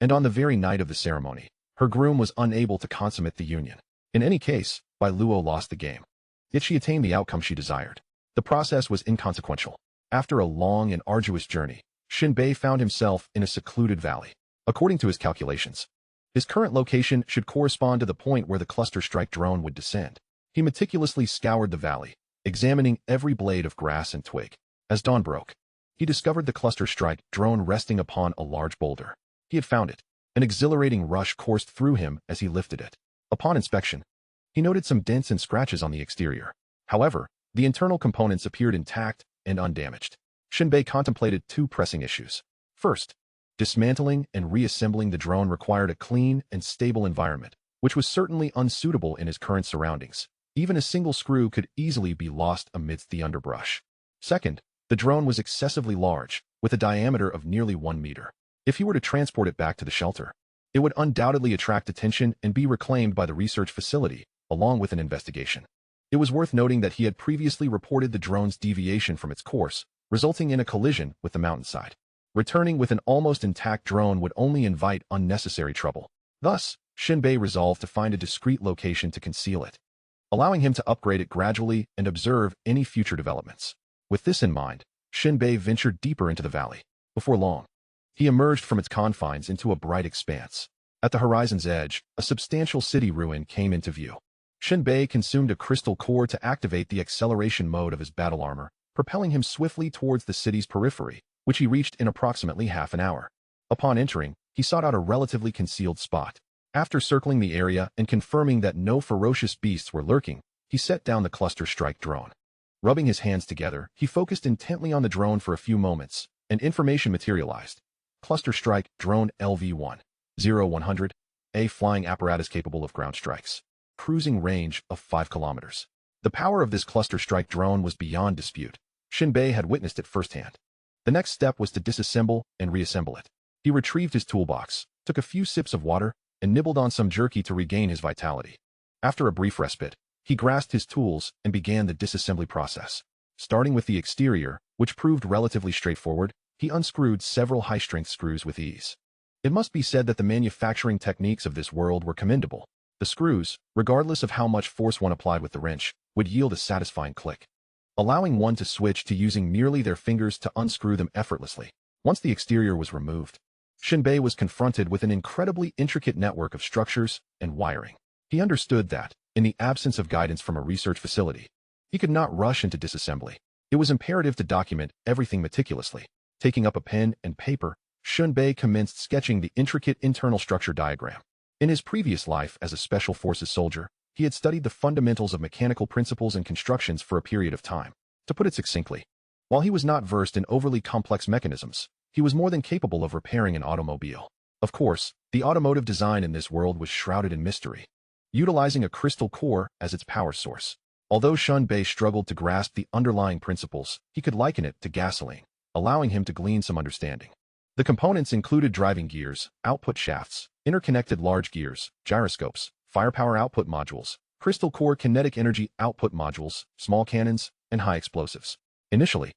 and on the very night of the ceremony, her groom was unable to consummate the union. In any case, Bai Luo lost the game. Yet she attained the outcome she desired. The process was inconsequential. After a long and arduous journey, Shen Bei found himself in a secluded valley. According to his calculations, his current location should correspond to the point where the cluster strike drone would descend. He meticulously scoured the valley, examining every blade of grass and twig. As dawn broke, he discovered the cluster strike drone resting upon a large boulder. He had found it. An exhilarating rush coursed through him as he lifted it. Upon inspection, he noted some dents and scratches on the exterior. However, the internal components appeared intact and undamaged. Shen Bei contemplated two pressing issues. First, dismantling and reassembling the drone required a clean and stable environment, which was certainly unsuitable in his current surroundings. Even a single screw could easily be lost amidst the underbrush. Second, the drone was excessively large, with a diameter of nearly 1 meter. If he were to transport it back to the shelter, it would undoubtedly attract attention and be reclaimed by the research facility, along with an investigation. It was worth noting that he had previously reported the drone's deviation from its course, resulting in a collision with the mountainside. Returning with an almost intact drone would only invite unnecessary trouble. Thus, Shen Bei resolved to find a discreet location to conceal it, allowing him to upgrade it gradually and observe any future developments. With this in mind, Shen Bei ventured deeper into the valley. Before long, he emerged from its confines into a bright expanse. At the horizon's edge, a substantial city ruin came into view. Shen Bei consumed a crystal core to activate the acceleration mode of his battle armor, propelling him swiftly towards the city's periphery, which he reached in approximately half an hour. Upon entering, he sought out a relatively concealed spot. After circling the area and confirming that no ferocious beasts were lurking, he set down the cluster strike drone. Rubbing his hands together, he focused intently on the drone for a few moments, and information materialized. Cluster strike drone LV1, 0100, a flying apparatus capable of ground strikes. Cruising range of 5 kilometers. The power of this cluster strike drone was beyond dispute. Shen Bei had witnessed it firsthand. The next step was to disassemble and reassemble it. He retrieved his toolbox, took a few sips of water, and nibbled on some jerky to regain his vitality. After a brief respite, he grasped his tools and began the disassembly process. Starting with the exterior, which proved relatively straightforward, he unscrewed several high-strength screws with ease. It must be said that the manufacturing techniques of this world were commendable. The screws, regardless of how much force one applied with the wrench, would yield a satisfying click, allowing one to switch to using merely their fingers to unscrew them effortlessly. Once the exterior was removed, Shen Bei was confronted with an incredibly intricate network of structures and wiring. He understood that, in the absence of guidance from a research facility, he could not rush into disassembly. It was imperative to document everything meticulously. Taking up a pen and paper, Shen Bei commenced sketching the intricate internal structure diagram. In his previous life as a Special Forces soldier, he had studied the fundamentals of mechanical principles and constructions for a period of time. To put it succinctly, while he was not versed in overly complex mechanisms, he was more than capable of repairing an automobile. Of course, the automotive design in this world was shrouded in mystery, utilizing a crystal core as its power source. Although Shen Bei struggled to grasp the underlying principles, he could liken it to gasoline, allowing him to glean some understanding. The components included driving gears, output shafts, interconnected large gears, gyroscopes, firepower output modules, crystal core kinetic energy output modules, small cannons, and high explosives. Initially,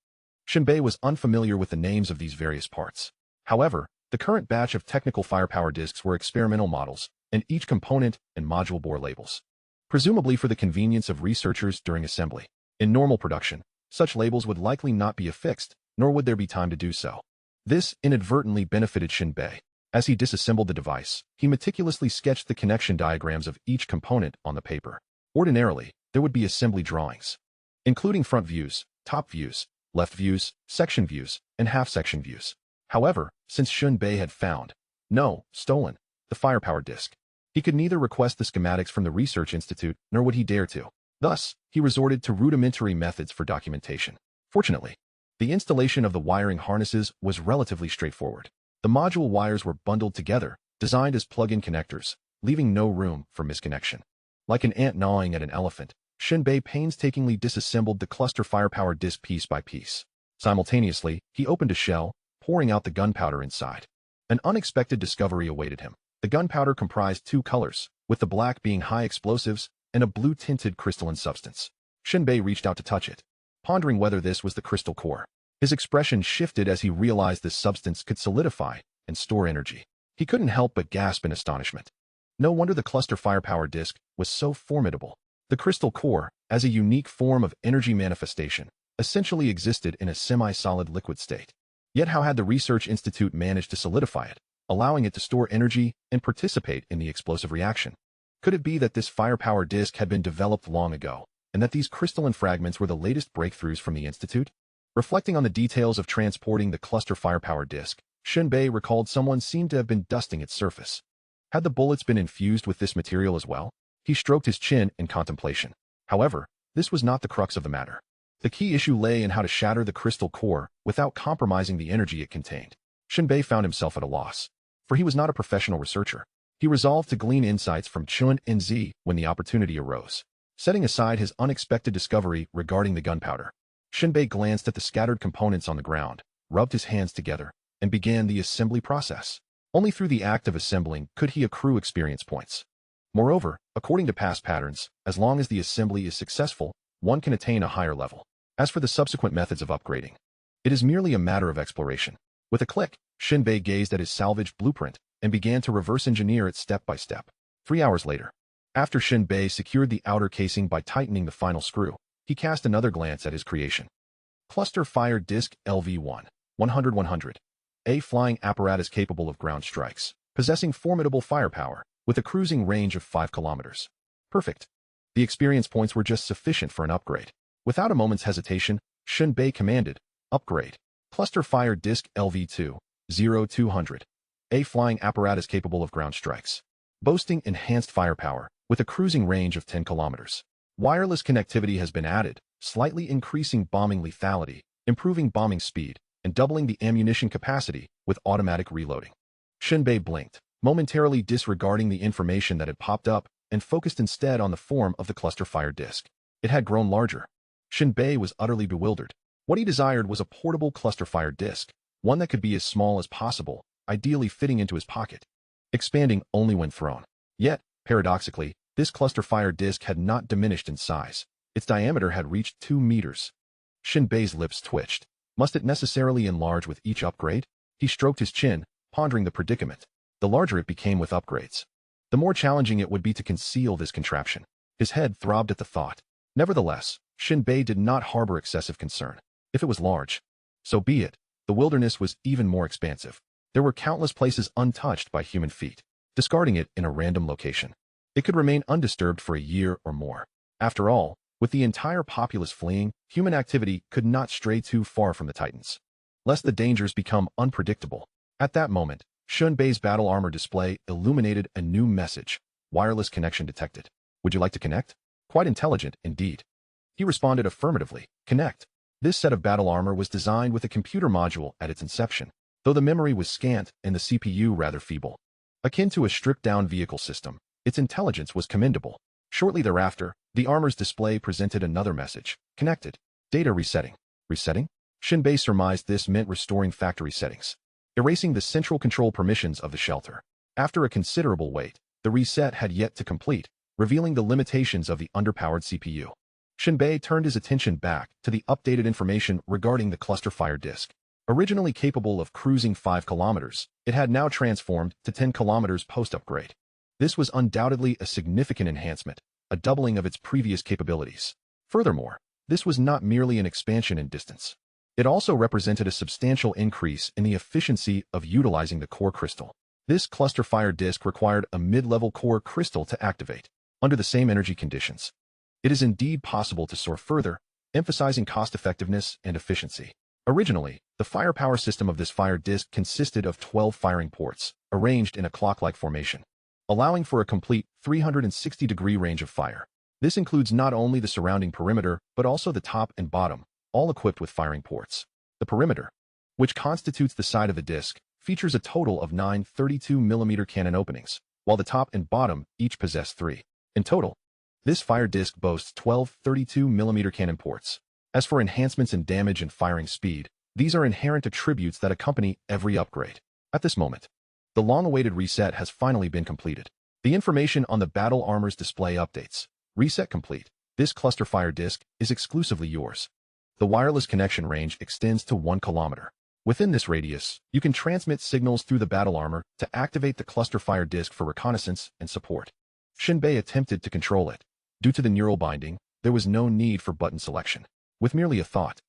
Shen Bei was unfamiliar with the names of these various parts. However, the current batch of technical firepower discs were experimental models, and each component and module bore labels, presumably for the convenience of researchers during assembly. In normal production, such labels would likely not be affixed, nor would there be time to do so. This inadvertently benefited Shen Bei. As he disassembled the device, he meticulously sketched the connection diagrams of each component on the paper. Ordinarily, there would be assembly drawings, including front views, top views, left views, section views, and half-section views. However, since Shen Bei had found, stolen, the firepower disc, he could neither request the schematics from the Research Institute, nor would he dare to. Thus, he resorted to rudimentary methods for documentation. Fortunately, the installation of the wiring harnesses was relatively straightforward. The module wires were bundled together, designed as plug-in connectors, leaving no room for misconnection. Like an ant gnawing at an elephant, Shen Bei painstakingly disassembled the cluster firepower disc piece by piece. Simultaneously, he opened a shell, pouring out the gunpowder inside. An unexpected discovery awaited him. The gunpowder comprised two colors, with the black being high explosives and a blue-tinted crystalline substance. Shen Bei reached out to touch it, pondering whether this was the crystal core. His expression shifted as he realized this substance could solidify and store energy. He couldn't help but gasp in astonishment. No wonder the cluster firepower disc was so formidable. The crystal core, as a unique form of energy manifestation, essentially existed in a semi-solid liquid state. Yet how had the Research Institute managed to solidify it, allowing it to store energy and participate in the explosive reaction? Could it be that this firepower disc had been developed long ago, and that these crystalline fragments were the latest breakthroughs from the Institute? Reflecting on the details of transporting the cluster firepower disc, Shen Bei recalled someone seemed to have been dusting its surface. Had the bullets been infused with this material as well? He stroked his chin in contemplation. However, this was not the crux of the matter. The key issue lay in how to shatter the crystal core without compromising the energy it contained. Shen Bei found himself at a loss, for he was not a professional researcher. He resolved to glean insights from Chun and Z when the opportunity arose. Setting aside his unexpected discovery regarding the gunpowder, Shen Bei glanced at the scattered components on the ground, rubbed his hands together, and began the assembly process. Only through the act of assembling could he accrue experience points. Moreover, according to past patterns, as long as the assembly is successful, one can attain a higher level. As for the subsequent methods of upgrading, it is merely a matter of exploration. With a click, Shen Bei gazed at his salvaged blueprint and began to reverse engineer it step by step. 3 hours later, after Shen Bei secured the outer casing by tightening the final screw, he cast another glance at his creation. Cluster Fire Disc LV1, 100-100. A flying apparatus capable of ground strikes, possessing formidable firepower, with a cruising range of 5 kilometers. Perfect. The experience points were just sufficient for an upgrade. Without a moment's hesitation, Shen Bei commanded, "Upgrade. Cluster Fire Disc LV2, 0200. A flying apparatus capable of ground strikes, boasting enhanced firepower, with a cruising range of 10 kilometers. Wireless connectivity has been added, slightly increasing bombing lethality, improving bombing speed, and doubling the ammunition capacity with automatic reloading." Shen Bei blinked, momentarily disregarding the information that had popped up, and focused instead on the form of the cluster fire disc. It had grown larger. Shen Bei was utterly bewildered. What he desired was a portable cluster fire disc, one that could be as small as possible, ideally fitting into his pocket, expanding only when thrown. Yet, paradoxically, this cluster fire disc had not diminished in size. Its diameter had reached 2 meters. Shen Bei's lips twitched. Must it necessarily enlarge with each upgrade? He stroked his chin, pondering the predicament. The larger it became with upgrades, the more challenging it would be to conceal this contraption. His head throbbed at the thought. Nevertheless, Shen Bei did not harbor excessive concern. If it was large, so be it. The wilderness was even more expansive. There were countless places untouched by human feet. Discarding it in a random location, it could remain undisturbed for a year or more. After all, with the entire populace fleeing, human activity could not stray too far from the Titans, lest the dangers become unpredictable. At that moment, Shen Bei's battle armor display illuminated a new message. Wireless connection detected. Would you like to connect? Quite intelligent, indeed. He responded affirmatively. Connect. This set of battle armor was designed with a computer module at its inception, though the memory was scant and the CPU rather feeble. Akin to a stripped-down vehicle system, its intelligence was commendable. Shortly thereafter, the armor's display presented another message. Connected. Data resetting. Resetting? Shen Bei surmised this meant restoring factory settings, erasing the central control permissions of the shelter. After a considerable wait, the reset had yet to complete, revealing the limitations of the underpowered CPU. Shen Bei turned his attention back to the updated information regarding the cluster fire disc. Originally capable of cruising 5 kilometers, it had now transformed to 10 kilometers post-upgrade. This was undoubtedly a significant enhancement, a doubling of its previous capabilities. Furthermore, this was not merely an expansion in distance. It also represented a substantial increase in the efficiency of utilizing the core crystal. This cluster fire disc required a mid-level core crystal to activate. Under the same energy conditions, it is indeed possible to soar further, emphasizing cost-effectiveness and efficiency. Originally, the firepower system of this fire disc consisted of 12 firing ports, arranged in a clock-like formation, allowing for a complete 360-degree range of fire. This includes not only the surrounding perimeter, but also the top and bottom, all equipped with firing ports. The perimeter, which constitutes the side of the disc, features a total of 9 32mm cannon openings, while the top and bottom each possess 3. In total, this fire disc boasts 12 32mm cannon ports. As for enhancements in damage and firing speed, these are inherent attributes that accompany every upgrade. At this moment, the long-awaited reset has finally been completed. The information on the battle armor's display updates. Reset complete. This cluster fire disc is exclusively yours. The wireless connection range extends to 1 kilometer. Within this radius, you can transmit signals through the battle armor to activate the cluster fire disc for reconnaissance and support. Shen Bei attempted to control it. Due to the neural binding, there was no need for button selection. With merely a thought,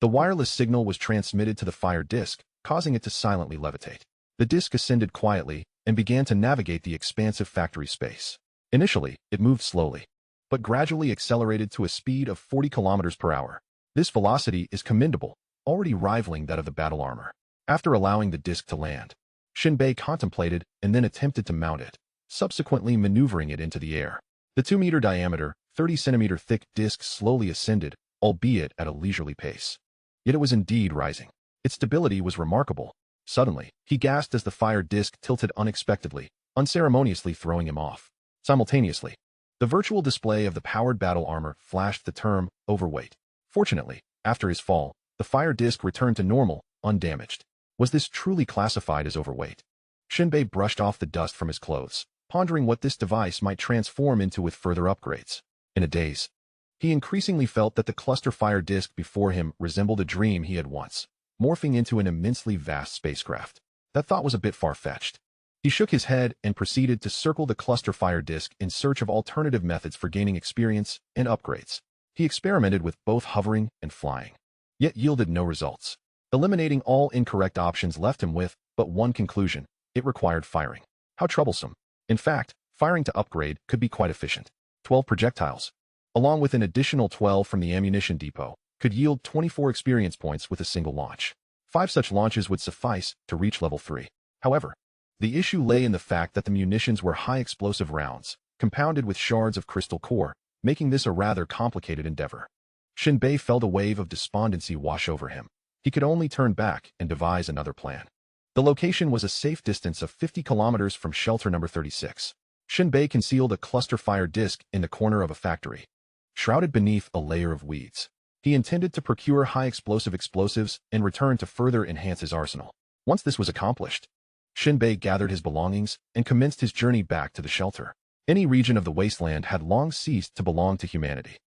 the wireless signal was transmitted to the fire disc, causing it to silently levitate. The disc ascended quietly and began to navigate the expansive factory space. Initially, it moved slowly, but gradually accelerated to a speed of 40 kilometers per hour. This velocity is commendable, already rivaling that of the battle armor. After allowing the disc to land, Shen Bei contemplated and then attempted to mount it, subsequently maneuvering it into the air. The 2-meter diameter, 30-centimeter thick disc slowly ascended, albeit at a leisurely pace. Yet it was indeed rising. Its stability was remarkable. Suddenly, he gasped as the fire disc tilted unexpectedly, unceremoniously throwing him off. Simultaneously, the virtual display of the powered battle armor flashed the term overweight. Fortunately, after his fall, the fire disc returned to normal, undamaged. Was this truly classified as overweight? Shen Bei brushed off the dust from his clothes, pondering what this device might transform into with further upgrades. In a daze, he increasingly felt that the cluster fire disc before him resembled a dream he had once, morphing into an immensely vast spacecraft. That thought was a bit far-fetched. He shook his head and proceeded to circle the cluster fire disc in search of alternative methods for gaining experience and upgrades. He experimented with both hovering and flying, yet yielded no results. Eliminating all incorrect options left him with but one conclusion: it required firing. How troublesome. In fact, firing to upgrade could be quite efficient. 12 projectiles, along with an additional 12 from the ammunition depot, could yield 24 experience points with a single launch. 5 such launches would suffice to reach level 3. However, the issue lay in the fact that the munitions were high explosive rounds, compounded with shards of crystal core, making this a rather complicated endeavor. Shen Bei felt a wave of despondency wash over him. He could only turn back and devise another plan. The location was a safe distance of 50 kilometers from shelter number 36. Shen Bei concealed a cluster fire disc in the corner of a factory, shrouded beneath a layer of weeds. He intended to procure high-explosive explosives and return to further enhance his arsenal. Once this was accomplished, Shen Bei gathered his belongings and commenced his journey back to the shelter. Any region of the wasteland had long ceased to belong to humanity.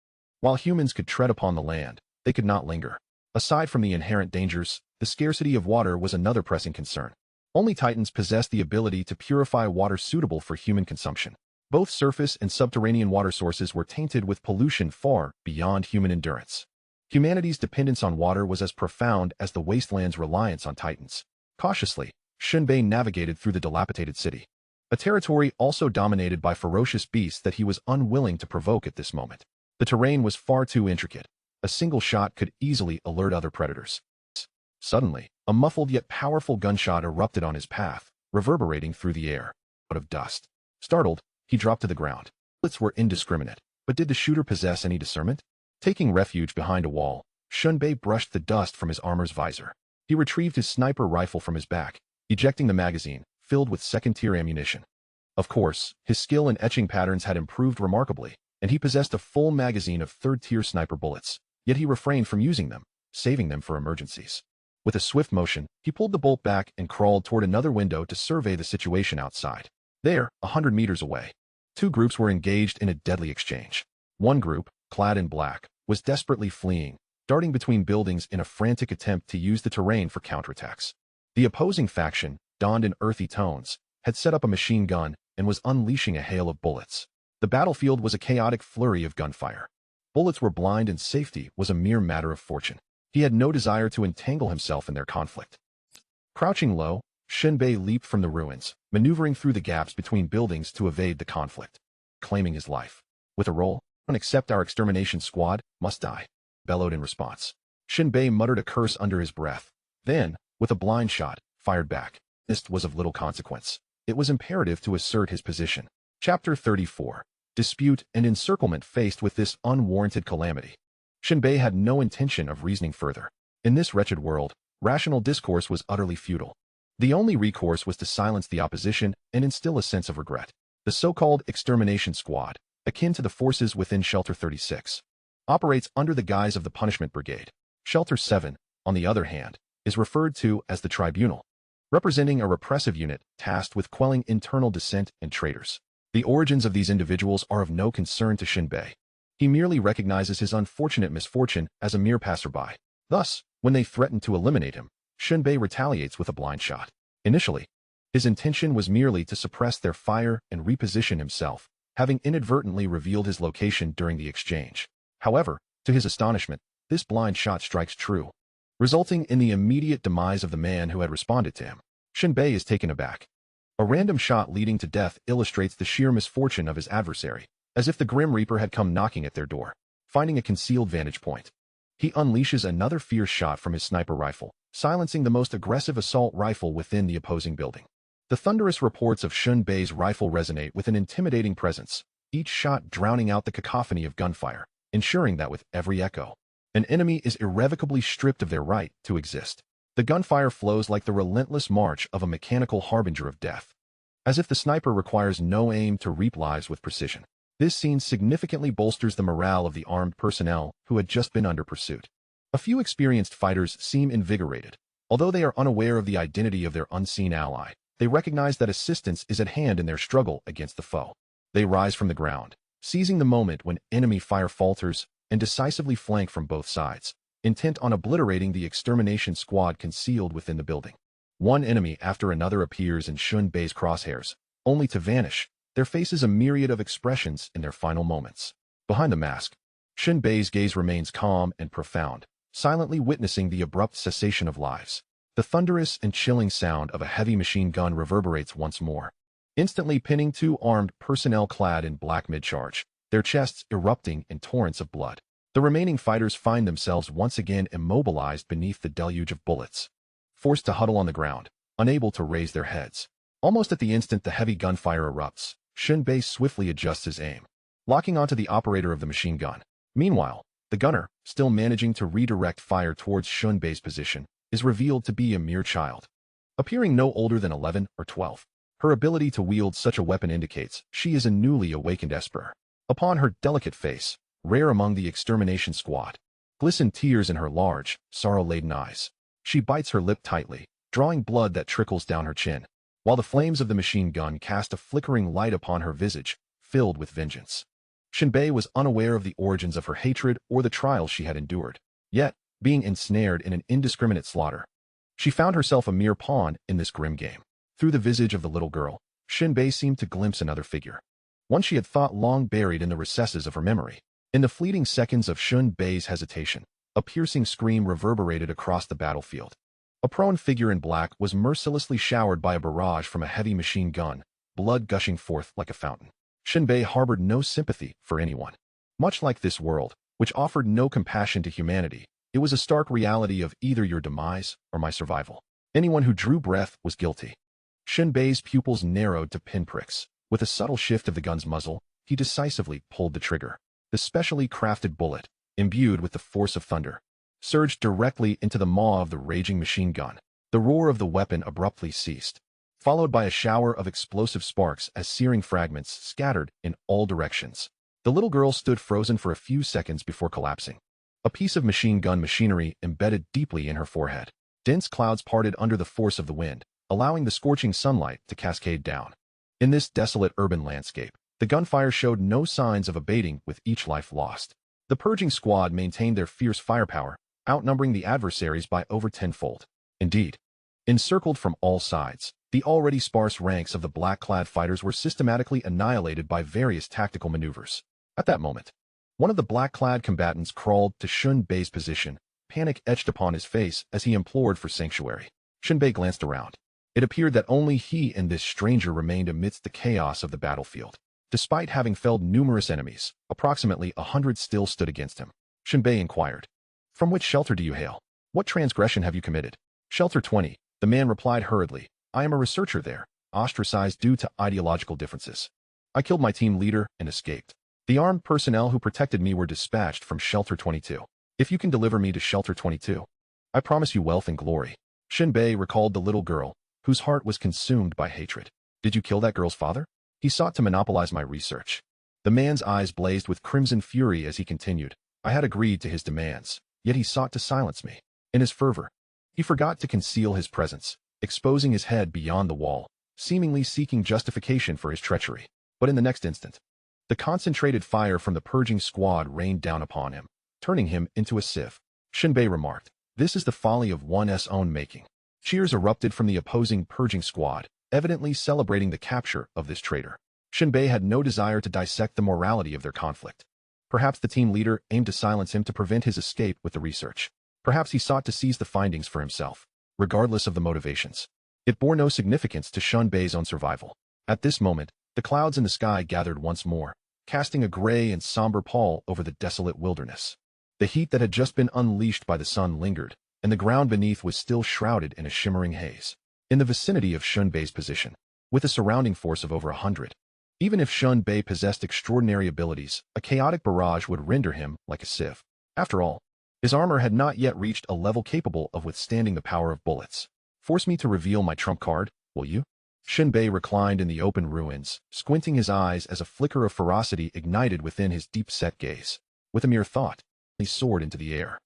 While humans could tread upon the land, they could not linger. Aside from the inherent dangers, the scarcity of water was another pressing concern. Only Titans possessed the ability to purify water suitable for human consumption. Both surface and subterranean water sources were tainted with pollution far beyond human endurance. Humanity's dependence on water was as profound as the wasteland's reliance on Titans. Cautiously, Shen Bei navigated through the dilapidated city, a territory also dominated by ferocious beasts that he was unwilling to provoke at this moment. The terrain was far too intricate. A single shot could easily alert other predators. Suddenly, a muffled yet powerful gunshot erupted on his path, reverberating through the air. Out of dust. Startled, he dropped to the ground. Bullets were indiscriminate, but did the shooter possess any discernment? Taking refuge behind a wall, Shen Bei brushed the dust from his armor's visor. He retrieved his sniper rifle from his back, ejecting the magazine, filled with second-tier ammunition. Of course, his skill in etching patterns had improved remarkably, and he possessed a full magazine of third-tier sniper bullets, yet he refrained from using them, saving them for emergencies. With a swift motion, he pulled the bolt back and crawled toward another window to survey the situation outside. There, 100 meters away, two groups were engaged in a deadly exchange. One group, clad in black, was desperately fleeing, darting between buildings in a frantic attempt to use the terrain for counterattacks. The opposing faction, donned in earthy tones, had set up a machine gun and was unleashing a hail of bullets. The battlefield was a chaotic flurry of gunfire. Bullets were blind and safety was a mere matter of fortune. He had no desire to entangle himself in their conflict. Crouching low, Shen Bei leaped from the ruins, maneuvering through the gaps between buildings to evade the conflict. Claiming his life. With a roll, "Accept our extermination squad, must die," bellowed in response. Shen Bei muttered a curse under his breath. Then, with a blind shot, fired back. This was of little consequence. It was imperative to assert his position. Chapter 34. Dispute and encirclement. Faced with this unwarranted calamity, Shen Bei had no intention of reasoning further. In this wretched world, rational discourse was utterly futile. The only recourse was to silence the opposition and instill a sense of regret. The so-called extermination squad, akin to the forces within Shelter 36, operates under the guise of the Punishment Brigade. Shelter 7, on the other hand, is referred to as the Tribunal, representing a repressive unit tasked with quelling internal dissent and traitors. The origins of these individuals are of no concern to Shen Bei. He merely recognizes his unfortunate misfortune as a mere passerby. Thus, when they threaten to eliminate him, Shen Bei retaliates with a blind shot. Initially, his intention was merely to suppress their fire and reposition himself, having inadvertently revealed his location during the exchange. However, to his astonishment, this blind shot strikes true, resulting in the immediate demise of the man who had responded to him. Shen Bei is taken aback. A random shot leading to death illustrates the sheer misfortune of his adversary, as if the Grim Reaper had come knocking at their door. Finding a concealed vantage point, he unleashes another fierce shot from his sniper rifle, silencing the most aggressive assault rifle within the opposing building. The thunderous reports of Shen Bei's rifle resonate with an intimidating presence, each shot drowning out the cacophony of gunfire, ensuring that with every echo, an enemy is irrevocably stripped of their right to exist. The gunfire flows like the relentless march of a mechanical harbinger of death, as if the sniper requires no aim to reap lives with precision. This scene significantly bolsters the morale of the armed personnel who had just been under pursuit. A few experienced fighters seem invigorated. Although they are unaware of the identity of their unseen ally, they recognize that assistance is at hand in their struggle against the foe. They rise from the ground, seizing the moment when enemy fire falters, and decisively flank from both sides, intent on obliterating the extermination squad concealed within the building. One enemy after another appears in Shen Bei's crosshairs, only to vanish, their faces a myriad of expressions in their final moments. Behind the mask, Shen Bei's gaze remains calm and profound, silently witnessing the abrupt cessation of lives. The thunderous and chilling sound of a heavy machine gun reverberates once more, instantly pinning two armed personnel clad in black mid-charge, their chests erupting in torrents of blood. The remaining fighters find themselves once again immobilized beneath the deluge of bullets, forced to huddle on the ground, unable to raise their heads. Almost at the instant the heavy gunfire erupts, Shen Bei swiftly adjusts his aim, locking onto the operator of the machine gun. Meanwhile, the gunner, still managing to redirect fire towards Shen Bei's position, is revealed to be a mere child, appearing no older than 11 or 12. Her ability to wield such a weapon indicates she is a newly awakened Esper. Upon her delicate face, rare among the extermination squad, Glisten tears in her large, sorrow-laden eyes. She bites her lip tightly, drawing blood that trickles down her chin, while the flames of the machine gun cast a flickering light upon her visage, filled with vengeance. Shen Bei was unaware of the origins of her hatred or the trials she had endured. Yet, being ensnared in an indiscriminate slaughter, she found herself a mere pawn in this grim game. Through the visage of the little girl, Shen Bei seemed to glimpse another figure, one she had thought long buried in the recesses of her memory. In the fleeting seconds of Shen Bei's hesitation, a piercing scream reverberated across the battlefield. A prone figure in black was mercilessly showered by a barrage from a heavy machine gun, blood gushing forth like a fountain. Shen Bei harbored no sympathy for anyone. Much like this world, which offered no compassion to humanity, it was a stark reality of either your demise or my survival. Anyone who drew breath was guilty. Shen Bei's pupils narrowed to pinpricks. With a subtle shift of the gun's muzzle, he decisively pulled the trigger. The specially crafted bullet, imbued with the force of thunder, surged directly into the maw of the raging machine gun. The roar of the weapon abruptly ceased, followed by a shower of explosive sparks as searing fragments scattered in all directions. The little girl stood frozen for a few seconds before collapsing. A piece of machine gun machinery embedded deeply in her forehead. Dense clouds parted under the force of the wind, allowing the scorching sunlight to cascade down. In this desolate urban landscape, the gunfire showed no signs of abating with each life lost. The purging squad maintained their fierce firepower, outnumbering the adversaries by over tenfold. Indeed, encircled from all sides, the already sparse ranks of the black-clad fighters were systematically annihilated by various tactical maneuvers. At that moment, one of the black-clad combatants crawled to Shen Bei's position, panic etched upon his face as he implored for sanctuary. Shen Bei glanced around. It appeared that only he and this stranger remained amidst the chaos of the battlefield. Despite having felled numerous enemies, approximately 100 still stood against him. Shen Bei inquired, "From which shelter do you hail? What transgression have you committed?" "Shelter 20, the man replied hurriedly. "I am a researcher there, ostracized due to ideological differences. I killed my team leader and escaped. The armed personnel who protected me were dispatched from Shelter 22. If you can deliver me to Shelter 22, I promise you wealth and glory." Shen Bei recalled the little girl, whose heart was consumed by hatred. "Did you kill that girl's father? He sought to monopolize my research." The man's eyes blazed with crimson fury as he continued. "I had agreed to his demands, yet he sought to silence me. In his fervor, he forgot to conceal his presence, exposing his head beyond the wall, seemingly seeking justification for his treachery. But in the next instant, the concentrated fire from the purging squad rained down upon him, turning him into a sieve." Shen Bei remarked, "This is the folly of one's own making." Cheers erupted from the opposing purging squad, evidently celebrating the capture of this traitor. Shen Bei had no desire to dissect the morality of their conflict. Perhaps the team leader aimed to silence him to prevent his escape with the research. Perhaps he sought to seize the findings for himself, regardless of the motivations. It bore no significance to Shen Bei's own survival. At this moment, the clouds in the sky gathered once more, casting a gray and somber pall over the desolate wilderness. The heat that had just been unleashed by the sun lingered, and the ground beneath was still shrouded in a shimmering haze. In the vicinity of Shen Bei's position, with a surrounding force of over 100, even if Shen Bei possessed extraordinary abilities, a chaotic barrage would render him like a sieve. After all, his armor had not yet reached a level capable of withstanding the power of bullets. "Force me to reveal my trump card, will you?" Shen Bei reclined in the open ruins, squinting his eyes as a flicker of ferocity ignited within his deep-set gaze. With a mere thought, he soared into the air.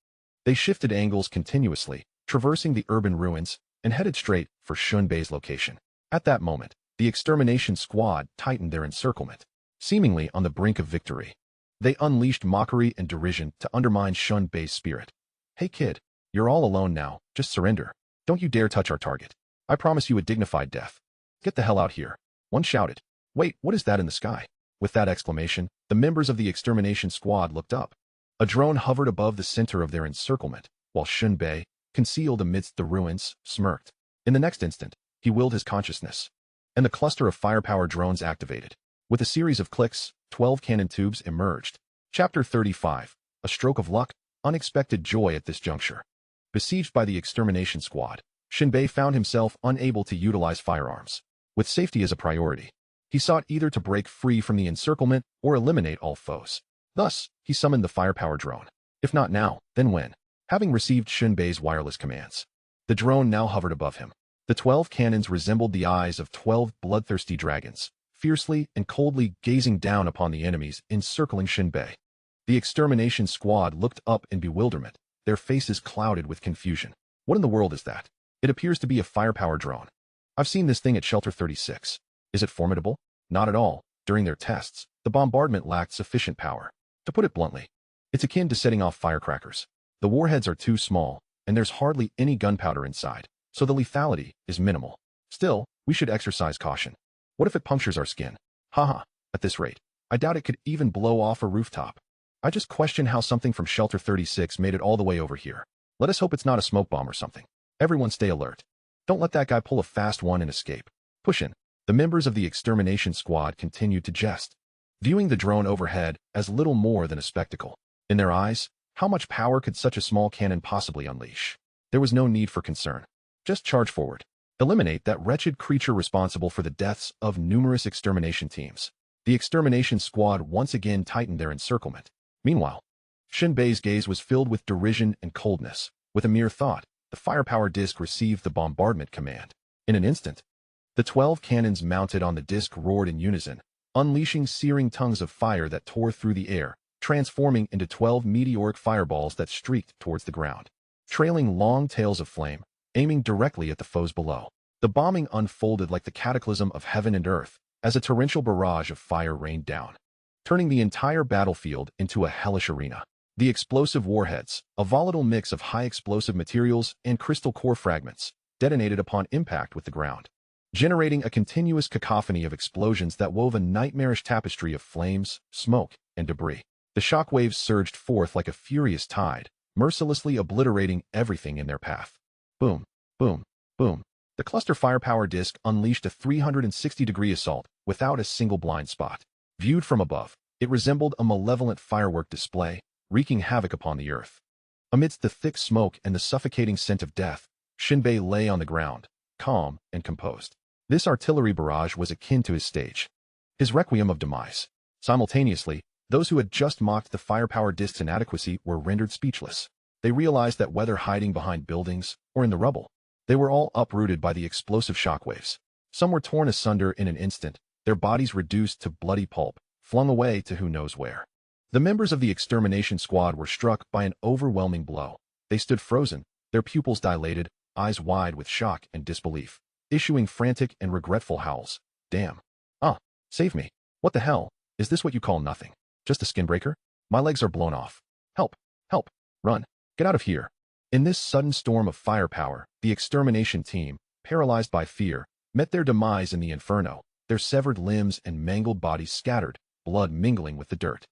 They shifted angles continuously, traversing the urban ruins, and headed straight for Shen Bei's location. At that moment, the extermination squad tightened their encirclement, seemingly on the brink of victory. They unleashed mockery and derision to undermine Shen Bei's spirit. "Hey kid, you're all alone now, just surrender. Don't you dare touch our target. I promise you a dignified death. Get the hell out here," one shouted. "Wait, what is that in the sky?" With that exclamation, the members of the extermination squad looked up. A drone hovered above the center of their encirclement, while Shen Bei, concealed amidst the ruins, smirked. In the next instant, he willed his consciousness, and the cluster of firepower drones activated. With a series of clicks, 12 cannon tubes emerged. Chapter 35. A stroke of luck, unexpected joy at this juncture. Besieged by the extermination squad, Shen Bei found himself unable to utilize firearms. With safety as a priority, he sought either to break free from the encirclement or eliminate all foes. Thus, he summoned the firepower drone. If not now, then when? Having received Shen Bei's wireless commands, the drone now hovered above him. The 12 cannons resembled the eyes of 12 bloodthirsty dragons, fiercely and coldly gazing down upon the enemies encircling Shen Bei. The extermination squad looked up in bewilderment, their faces clouded with confusion. What in the world is that? It appears to be a firepower drone. I've seen this thing at Shelter 36. Is it formidable? Not at all. During their tests, the bombardment lacked sufficient power. To put it bluntly, it's akin to setting off firecrackers. The warheads are too small, and there's hardly any gunpowder inside, so the lethality is minimal. Still, we should exercise caution. What if it punctures our skin? Haha, at this rate, I doubt it could even blow off a rooftop. I just question how something from Shelter 36 made it all the way over here. Let us hope it's not a smoke bomb or something. Everyone stay alert. Don't let that guy pull a fast one and escape. Push in. The members of the extermination squad continued to jest, viewing the drone overhead as little more than a spectacle. In their eyes, how much power could such a small cannon possibly unleash? There was no need for concern. Just charge forward. Eliminate that wretched creature responsible for the deaths of numerous extermination teams. The extermination squad once again tightened their encirclement. Meanwhile, Shen Bei's gaze was filled with derision and coldness. With a mere thought, the firepower disc received the bombardment command. In an instant, the 12 cannons mounted on the disc roared in unison, unleashing searing tongues of fire that tore through the air, transforming into 12 meteoric fireballs that streaked towards the ground, trailing long tails of flame, aiming directly at the foes below. The bombing unfolded like the cataclysm of heaven and earth, as a torrential barrage of fire rained down, turning the entire battlefield into a hellish arena. The explosive warheads, a volatile mix of high explosive materials and crystal core fragments, detonated upon impact with the ground, generating a continuous cacophony of explosions that wove a nightmarish tapestry of flames, smoke, and debris. The shockwaves surged forth like a furious tide, mercilessly obliterating everything in their path. Boom, boom, boom. The cluster firepower disc unleashed a 360-degree assault without a single blind spot. Viewed from above, it resembled a malevolent firework display, wreaking havoc upon the earth. Amidst the thick smoke and the suffocating scent of death, Shen Bei lay on the ground, calm and composed. This artillery barrage was akin to his stage, his requiem of demise. Simultaneously, those who had just mocked the firepower disc's inadequacy were rendered speechless. They realized that whether hiding behind buildings or in the rubble, they were all uprooted by the explosive shockwaves. Some were torn asunder in an instant, their bodies reduced to bloody pulp, flung away to who knows where. The members of the extermination squad were struck by an overwhelming blow. They stood frozen, their pupils dilated, eyes wide with shock and disbelief, issuing frantic and regretful howls. Damn. Save me. What the hell? Is this what you call nothing? Just a skin breaker? My legs are blown off. Help! Help! Run! Get out of here! In this sudden storm of firepower, the extermination team, paralyzed by fear, met their demise in the inferno, their severed limbs and mangled bodies scattered, blood mingling with the dirt,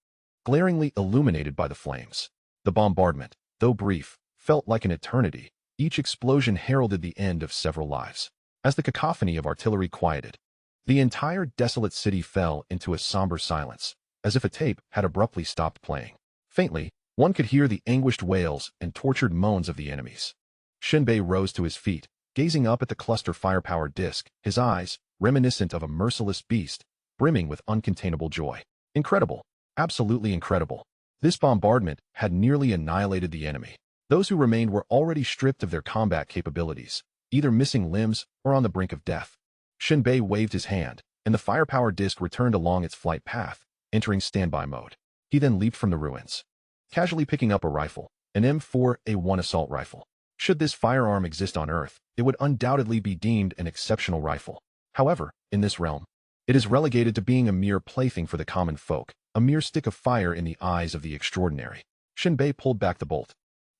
glaringly illuminated by the flames. The bombardment, though brief, felt like an eternity. Each explosion heralded the end of several lives. As the cacophony of artillery quieted, the entire desolate city fell into a somber silence, as if a tape had abruptly stopped playing. Faintly, one could hear the anguished wails and tortured moans of the enemies. Shen Bei rose to his feet, gazing up at the cluster firepower disc, his eyes, reminiscent of a merciless beast, brimming with uncontainable joy. Incredible. Absolutely incredible. This bombardment had nearly annihilated the enemy. Those who remained were already stripped of their combat capabilities, either missing limbs or on the brink of death. Shen Bei waved his hand, and the firepower disc returned along its flight path, entering standby mode. He then leaped from the ruins, casually picking up a rifle, an M4A1 assault rifle. Should this firearm exist on Earth, it would undoubtedly be deemed an exceptional rifle. However, in this realm, it is relegated to being a mere plaything for the common folk, a mere stick of fire in the eyes of the extraordinary. Shen Bei pulled back the bolt.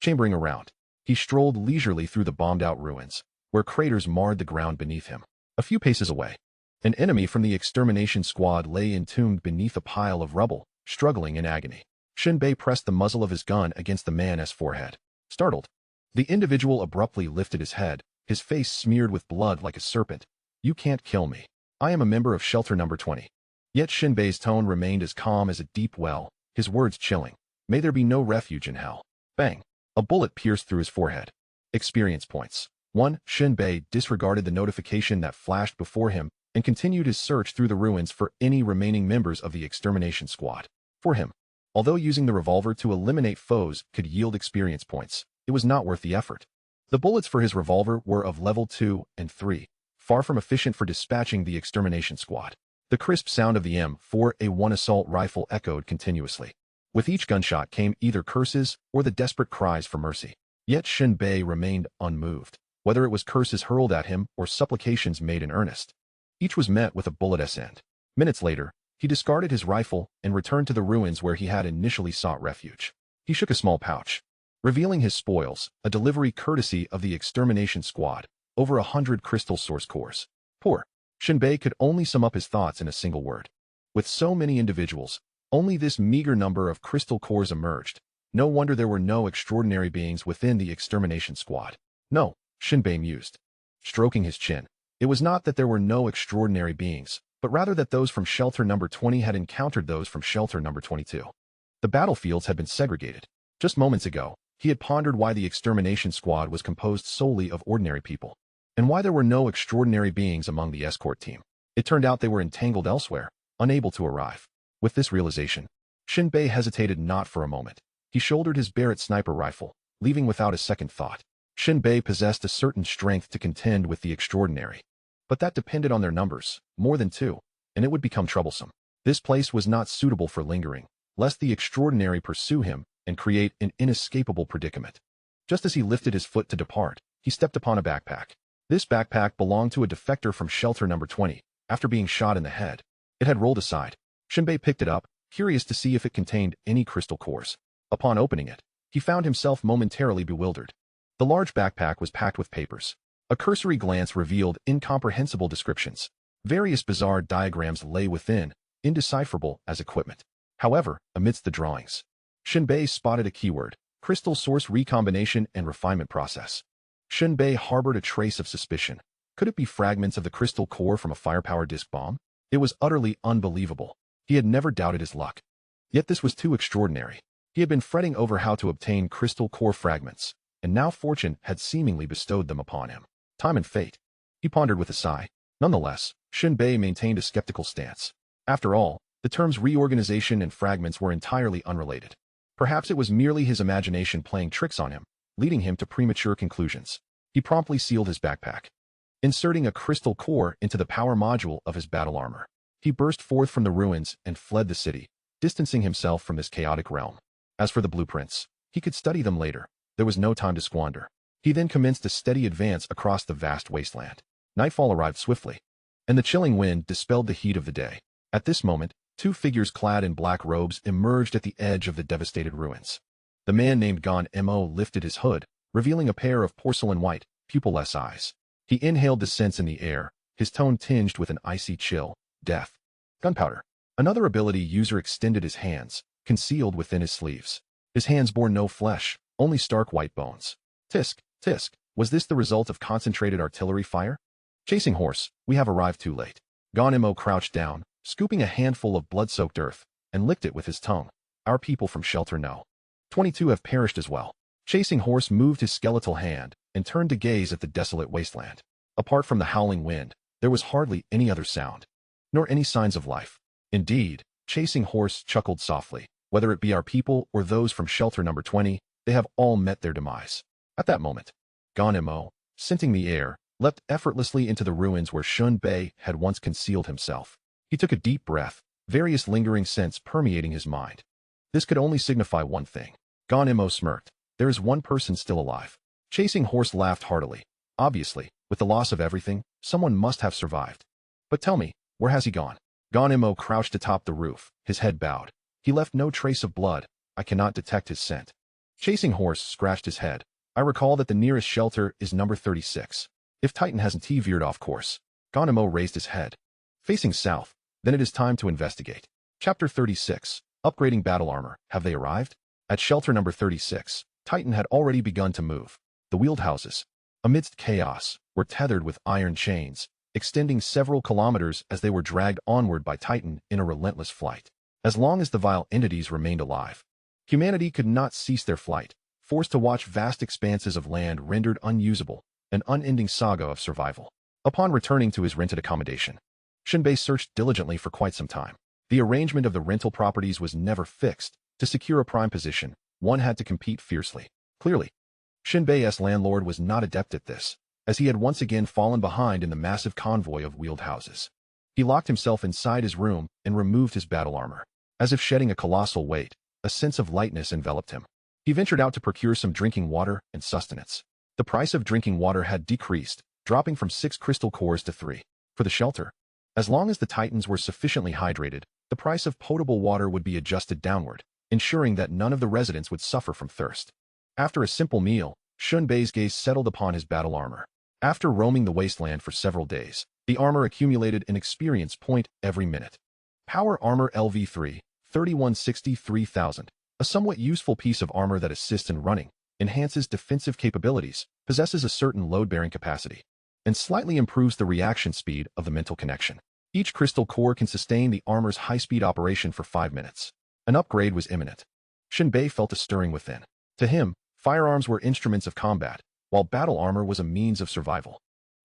Chambering around, he strolled leisurely through the bombed-out ruins, where craters marred the ground beneath him. A few paces away, an enemy from the extermination squad lay entombed beneath a pile of rubble, struggling in agony. Shen Bei pressed the muzzle of his gun against the man's forehead. Startled, the individual abruptly lifted his head, his face smeared with blood like a serpent. You can't kill me. I am a member of Shelter Number 20. Yet Shen Bei's tone remained as calm as a deep well, his words chilling. May there be no refuge in hell. Bang! A bullet pierced through his forehead. Experience points. 1. Shen Bei disregarded the notification that flashed before him and continued his search through the ruins for any remaining members of the extermination squad. For him, although using the revolver to eliminate foes could yield experience points, it was not worth the effort. The bullets for his revolver were of level 2 and 3, far from efficient for dispatching the extermination squad. The crisp sound of the M4A1 assault rifle echoed continuously. With each gunshot came either curses or the desperate cries for mercy. Yet Shen Bei remained unmoved, whether it was curses hurled at him or supplications made in earnest. Each was met with a bullet's end. Minutes later, he discarded his rifle and returned to the ruins where he had initially sought refuge. He shook a small pouch, revealing his spoils, a delivery courtesy of the extermination squad, over 100 crystal source cores. Poor. Shen Bei could only sum up his thoughts in a single word. With so many individuals, only this meager number of crystal cores emerged. No wonder there were no extraordinary beings within the extermination squad. No, Shen Bei mused, stroking his chin. It was not that there were no extraordinary beings, but rather that those from shelter number 20 had encountered those from shelter number 22. The battlefields had been segregated. Just moments ago, he had pondered why the extermination squad was composed solely of ordinary people, and why there were no extraordinary beings among the escort team. It turned out they were entangled elsewhere, unable to arrive. With this realization, Shen Bei hesitated not for a moment. He shouldered his Barrett sniper rifle, leaving without a second thought. Shen Bei possessed a certain strength to contend with the extraordinary, but that depended on their numbers, more than two, and it would become troublesome. This place was not suitable for lingering, lest the extraordinary pursue him and create an inescapable predicament. Just as he lifted his foot to depart, he stepped upon a backpack. This backpack belonged to a defector from shelter number 20, after being shot in the head. It had rolled aside. Shen Bei picked it up, curious to see if it contained any crystal cores. Upon opening it, he found himself momentarily bewildered. The large backpack was packed with papers. A cursory glance revealed incomprehensible descriptions. Various bizarre diagrams lay within, indecipherable as equipment. However, amidst the drawings, Shen Bei spotted a keyword: crystal source recombination and refinement process. Shen Bei harbored a trace of suspicion. Could it be fragments of the crystal core from a firepower disc bomb? It was utterly unbelievable. He had never doubted his luck. Yet this was too extraordinary. He had been fretting over how to obtain crystal core fragments, and now fortune had seemingly bestowed them upon him. Time and fate. He pondered with a sigh. Nonetheless, Shen Bei maintained a skeptical stance. After all, the terms reorganization and fragments were entirely unrelated. Perhaps it was merely his imagination playing tricks on him, leading him to premature conclusions. He promptly sealed his backpack, inserting a crystal core into the power module of his battle armor. He burst forth from the ruins and fled the city, distancing himself from this chaotic realm. As for the blueprints, he could study them later. There was no time to squander. He then commenced a steady advance across the vast wasteland. Nightfall arrived swiftly, and the chilling wind dispelled the heat of the day. At this moment, two figures clad in black robes emerged at the edge of the devastated ruins. The man named Mo lifted his hood, revealing a pair of porcelain white, pupilless eyes. He inhaled the scents in the air, his tone tinged with an icy chill. Death. Gunpowder. Another ability user extended his hands, concealed within his sleeves. His hands bore no flesh, only stark white bones. Tisk, tisk. Was this the result of concentrated artillery fire? Chasing horse, we have arrived too late. Mo crouched down, scooping a handful of blood-soaked earth, and licked it with his tongue. Our people from shelter no. 22 have perished as well. Chasing horse moved his skeletal hand and turned to gaze at the desolate wasteland. Apart from the howling wind, there was hardly any other sound, nor any signs of life. Indeed, Chasing horse chuckled softly. Whether it be our people or those from shelter number 20, they have all met their demise. At that moment, Mo, scenting the air, leapt effortlessly into the ruins where Shen Bei had once concealed himself. He took a deep breath, various lingering scents permeating his mind. This could only signify one thing. Mo smirked. There is one person still alive. Chasing horse laughed heartily. Obviously, with the loss of everything, someone must have survived. But tell me, where has he gone? Mo crouched atop the roof, his head bowed. He left no trace of blood. I cannot detect his scent. Chasing horse scratched his head. I recall that the nearest shelter is number 36. If Titan hasn't veered off course. Mo raised his head. Facing south, then it is time to investigate. Chapter 36. Upgrading battle armor. Have they arrived? At shelter number 36, Titan had already begun to move. The wheeled houses, amidst chaos, were tethered with iron chains, extending several kilometers as they were dragged onward by Titan in a relentless flight. As long as the vile entities remained alive, humanity could not cease their flight, forced to watch vast expanses of land rendered unusable, an unending saga of survival. Upon returning to his rented accommodation, Shen Bei searched diligently for quite some time. The arrangement of the rental properties was never fixed. To secure a prime position, one had to compete fiercely. Clearly, Shen Bei's landlord was not adept at this, as he had once again fallen behind in the massive convoy of wheeled houses. He locked himself inside his room and removed his battle armor. As if shedding a colossal weight, a sense of lightness enveloped him. He ventured out to procure some drinking water and sustenance. The price of drinking water had decreased, dropping from 6 crystal cores to 3. For the shelter, as long as the Titans were sufficiently hydrated, the price of potable water would be adjusted downward, ensuring that none of the residents would suffer from thirst. After a simple meal, Shen Bei's gaze settled upon his battle armor. After roaming the wasteland for several days, the armor accumulated an experience point every minute. Power Armor LV3, 3163,000. A somewhat useful piece of armor that assists in running, enhances defensive capabilities, possesses a certain load-bearing capacity, and slightly improves the reaction speed of the mental connection. Each crystal core can sustain the armor's high-speed operation for 5 minutes. An upgrade was imminent. Shen Bei felt a stirring within. To him, firearms were instruments of combat, while battle armor was a means of survival.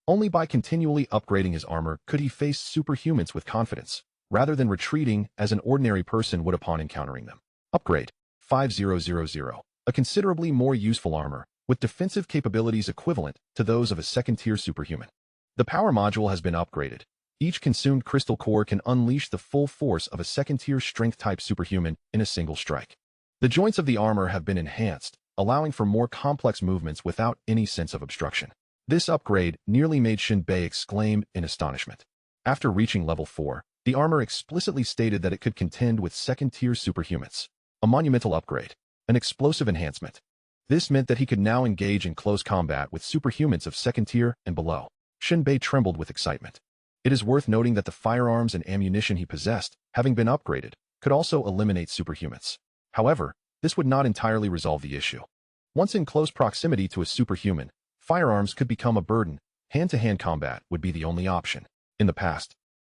Only by continually upgrading his armor could he face superhumans with confidence, rather than retreating as an ordinary person would upon encountering them. Upgrade 5000. A considerably more useful armor, with defensive capabilities equivalent to those of a second-tier superhuman. The power module has been upgraded. Each consumed crystal core can unleash the full force of a second-tier strength-type superhuman in a single strike. The joints of the armor have been enhanced, allowing for more complex movements without any sense of obstruction. This upgrade nearly made Shen Bei exclaim in astonishment. After reaching level 4, the armor explicitly stated that it could contend with second-tier superhumans. A monumental upgrade. An explosive enhancement. This meant that he could now engage in close combat with superhumans of second tier and below. Shen Bei trembled with excitement. It is worth noting that the firearms and ammunition he possessed, having been upgraded, could also eliminate superhumans. However, this would not entirely resolve the issue. Once in close proximity to a superhuman, firearms could become a burden. Hand-to-hand combat would be the only option. In the past,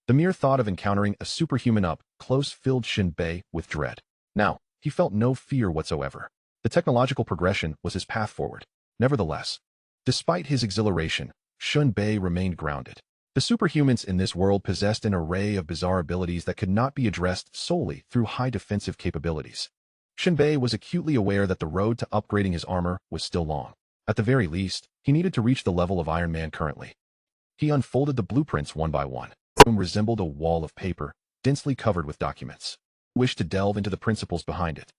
the mere thought of encountering a superhuman up close filled Shen Bei with dread. Now, he felt no fear whatsoever. The technological progression was his path forward. Nevertheless, despite his exhilaration, Shen Bei remained grounded. The superhumans in this world possessed an array of bizarre abilities that could not be addressed solely through high defensive capabilities. Shen Bei was acutely aware that the road to upgrading his armor was still long. At the very least, he needed to reach the level of Iron Man currently. He unfolded the blueprints one by one. The room resembled a wall of paper, densely covered with documents. He wished to delve into the principles behind it.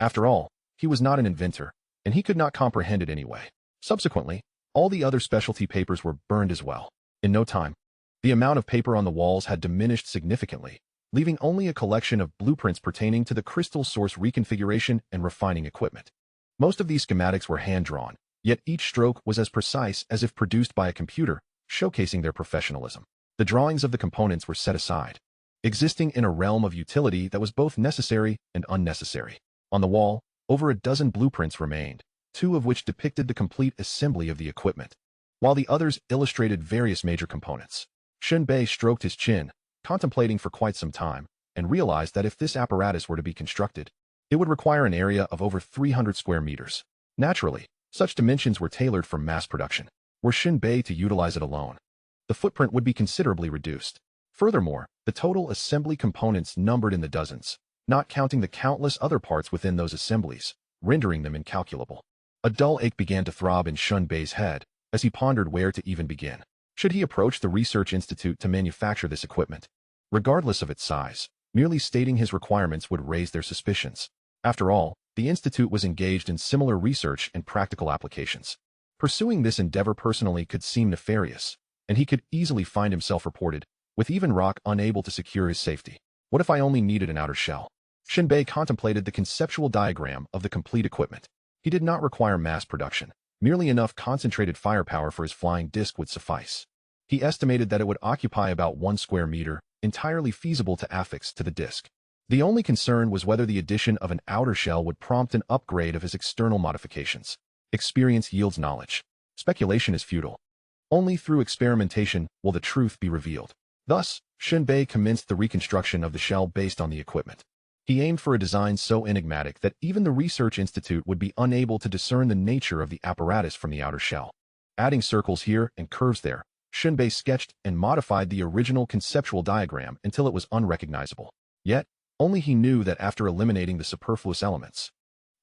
After all, he was not an inventor, and he could not comprehend it anyway. Subsequently, all the other specialty papers were burned as well. In no time, the amount of paper on the walls had diminished significantly, leaving only a collection of blueprints pertaining to the crystal source reconfiguration and refining equipment. Most of these schematics were hand-drawn, yet each stroke was as precise as if produced by a computer, showcasing their professionalism. The drawings of the components were set aside, existing in a realm of utility that was both necessary and unnecessary. On the wall, over a dozen blueprints remained, 2 of which depicted the complete assembly of the equipment, while the others illustrated various major components. Shen Bei stroked his chin, contemplating for quite some time, and realized that if this apparatus were to be constructed, it would require an area of over 300 square meters. Naturally, such dimensions were tailored for mass production. Were Shen Bei to utilize it alone, the footprint would be considerably reduced. Furthermore, the total assembly components numbered in the dozens, not counting the countless other parts within those assemblies, rendering them incalculable. A dull ache began to throb in Shen Bei's head as he pondered where to even begin. Should he approach the research institute to manufacture this equipment? Regardless of its size, merely stating his requirements would raise their suspicions. After all, the institute was engaged in similar research and practical applications. Pursuing this endeavor personally could seem nefarious, and he could easily find himself reported, with even Rock unable to secure his safety. What if I only needed an outer shell? Shen Bei contemplated the conceptual diagram of the complete equipment. He did not require mass production. Merely enough concentrated firepower for his flying disc would suffice. He estimated that it would occupy about 1 square meter, entirely feasible to affix to the disc. The only concern was whether the addition of an outer shell would prompt an upgrade of his external modifications. Experience yields knowledge. Speculation is futile. Only through experimentation will the truth be revealed. Thus, Shen Bei commenced the reconstruction of the shell based on the equipment. He aimed for a design so enigmatic that even the Research Institute would be unable to discern the nature of the apparatus from the outer shell. Adding circles here and curves there, Shen Bei sketched and modified the original conceptual diagram until it was unrecognizable. Yet, only he knew that after eliminating the superfluous elements,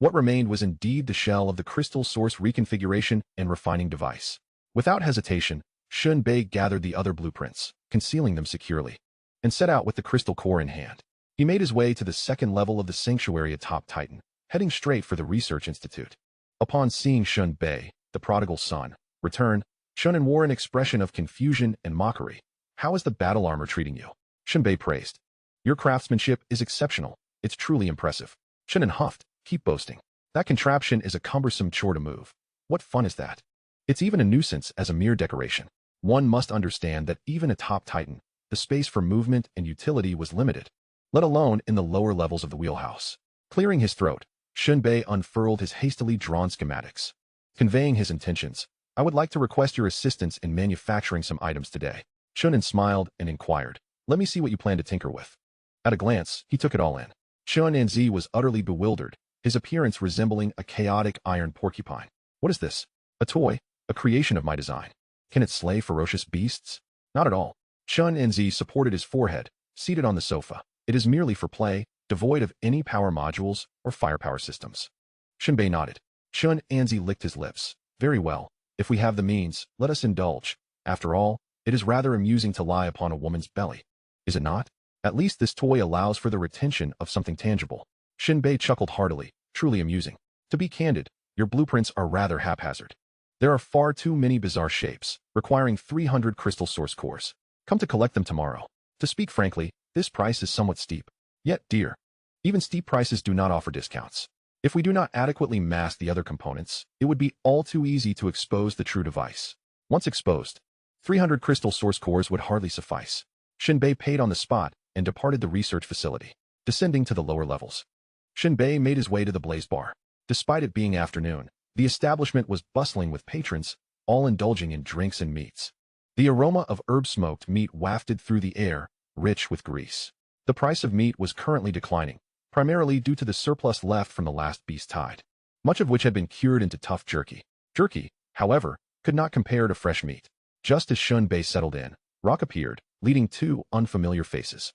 what remained was indeed the shell of the crystal source reconfiguration and refining device. Without hesitation, Shen Bei gathered the other blueprints, concealing them securely, and set out with the crystal core in hand. He made his way to the second level of the sanctuary atop Titan, heading straight for the research institute. Upon seeing Shen Bei, the prodigal son, return, Shen wore an expression of confusion and mockery. How is the battle armor treating you? Shen Bei praised. Your craftsmanship is exceptional. It's truly impressive. Shen huffed. Keep boasting. That contraption is a cumbersome chore to move. What fun is that? It's even a nuisance as a mere decoration. One must understand that even atop Titan, the space for movement and utility was limited, let alone in the lower levels of the wheelhouse. Clearing his throat, Shen Bei unfurled his hastily drawn schematics. Conveying his intentions, I would like to request your assistance in manufacturing some items today. Shen smiled and inquired, let me see what you plan to tinker with. At a glance, he took it all in. Shen was utterly bewildered, his appearance resembling a chaotic iron porcupine. What is this? A toy? A creation of my design? Can it slay ferocious beasts? Not at all. Shen supported his forehead, seated on the sofa. It is merely for play, devoid of any power modules or firepower systems. Shen Bei nodded. Shen licked his lips. Very well. If we have the means, let us indulge. After all, it is rather amusing to lie upon a woman's belly. Is it not? At least this toy allows for the retention of something tangible. Shen Bei chuckled heartily. Truly amusing. To be candid, your blueprints are rather haphazard. There are far too many bizarre shapes, requiring 300 crystal source cores. Come to collect them tomorrow. To speak frankly, this price is somewhat steep. Yet, dear, even steep prices do not offer discounts. If we do not adequately mask the other components, it would be all too easy to expose the true device. Once exposed, 300 crystal source cores would hardly suffice. Shen Bei paid on the spot and departed the research facility, descending to the lower levels. Shen Bei made his way to the Blaze Bar. Despite it being afternoon, the establishment was bustling with patrons, all indulging in drinks and meats. The aroma of herb-smoked meat wafted through the air, rich with grease. The price of meat was currently declining, primarily due to the surplus left from the last beast tide, much of which had been cured into tough jerky. Jerky, however, could not compare to fresh meat. Just as Shen Bei settled in, Rock appeared, leading two unfamiliar faces,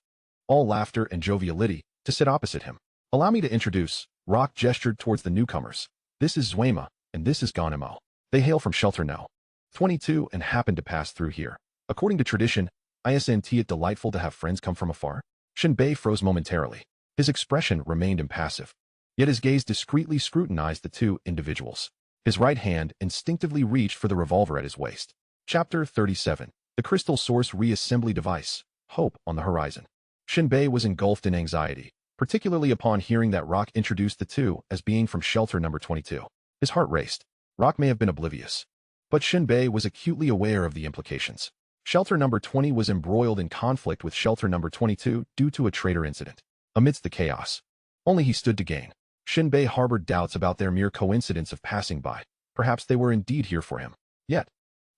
all laughter and joviality, to sit opposite him. Allow me to introduce. Rock gestured towards the newcomers. This is J.A.R.V.I.S, and this is Gonemo. They hail from Shelter No. 22 and happen to pass through here. According to tradition, isn't it delightful to have friends come from afar? Shen Bei froze momentarily. His expression remained impassive, yet his gaze discreetly scrutinized the two individuals. His right hand instinctively reached for the revolver at his waist. Chapter 37. The Crystal Source Reassembly Device. Hope on the horizon. Shen Bei was engulfed in anxiety, particularly upon hearing that Rock introduced the two as being from Shelter No. 22. His heart raced. Rock may have been oblivious, but Shen Bei was acutely aware of the implications. Shelter No. 20 was embroiled in conflict with Shelter No. 22 due to a traitor incident. Amidst the chaos, only he stood to gain. Shen Bei harbored doubts about their mere coincidence of passing by. Perhaps they were indeed here for him. Yet,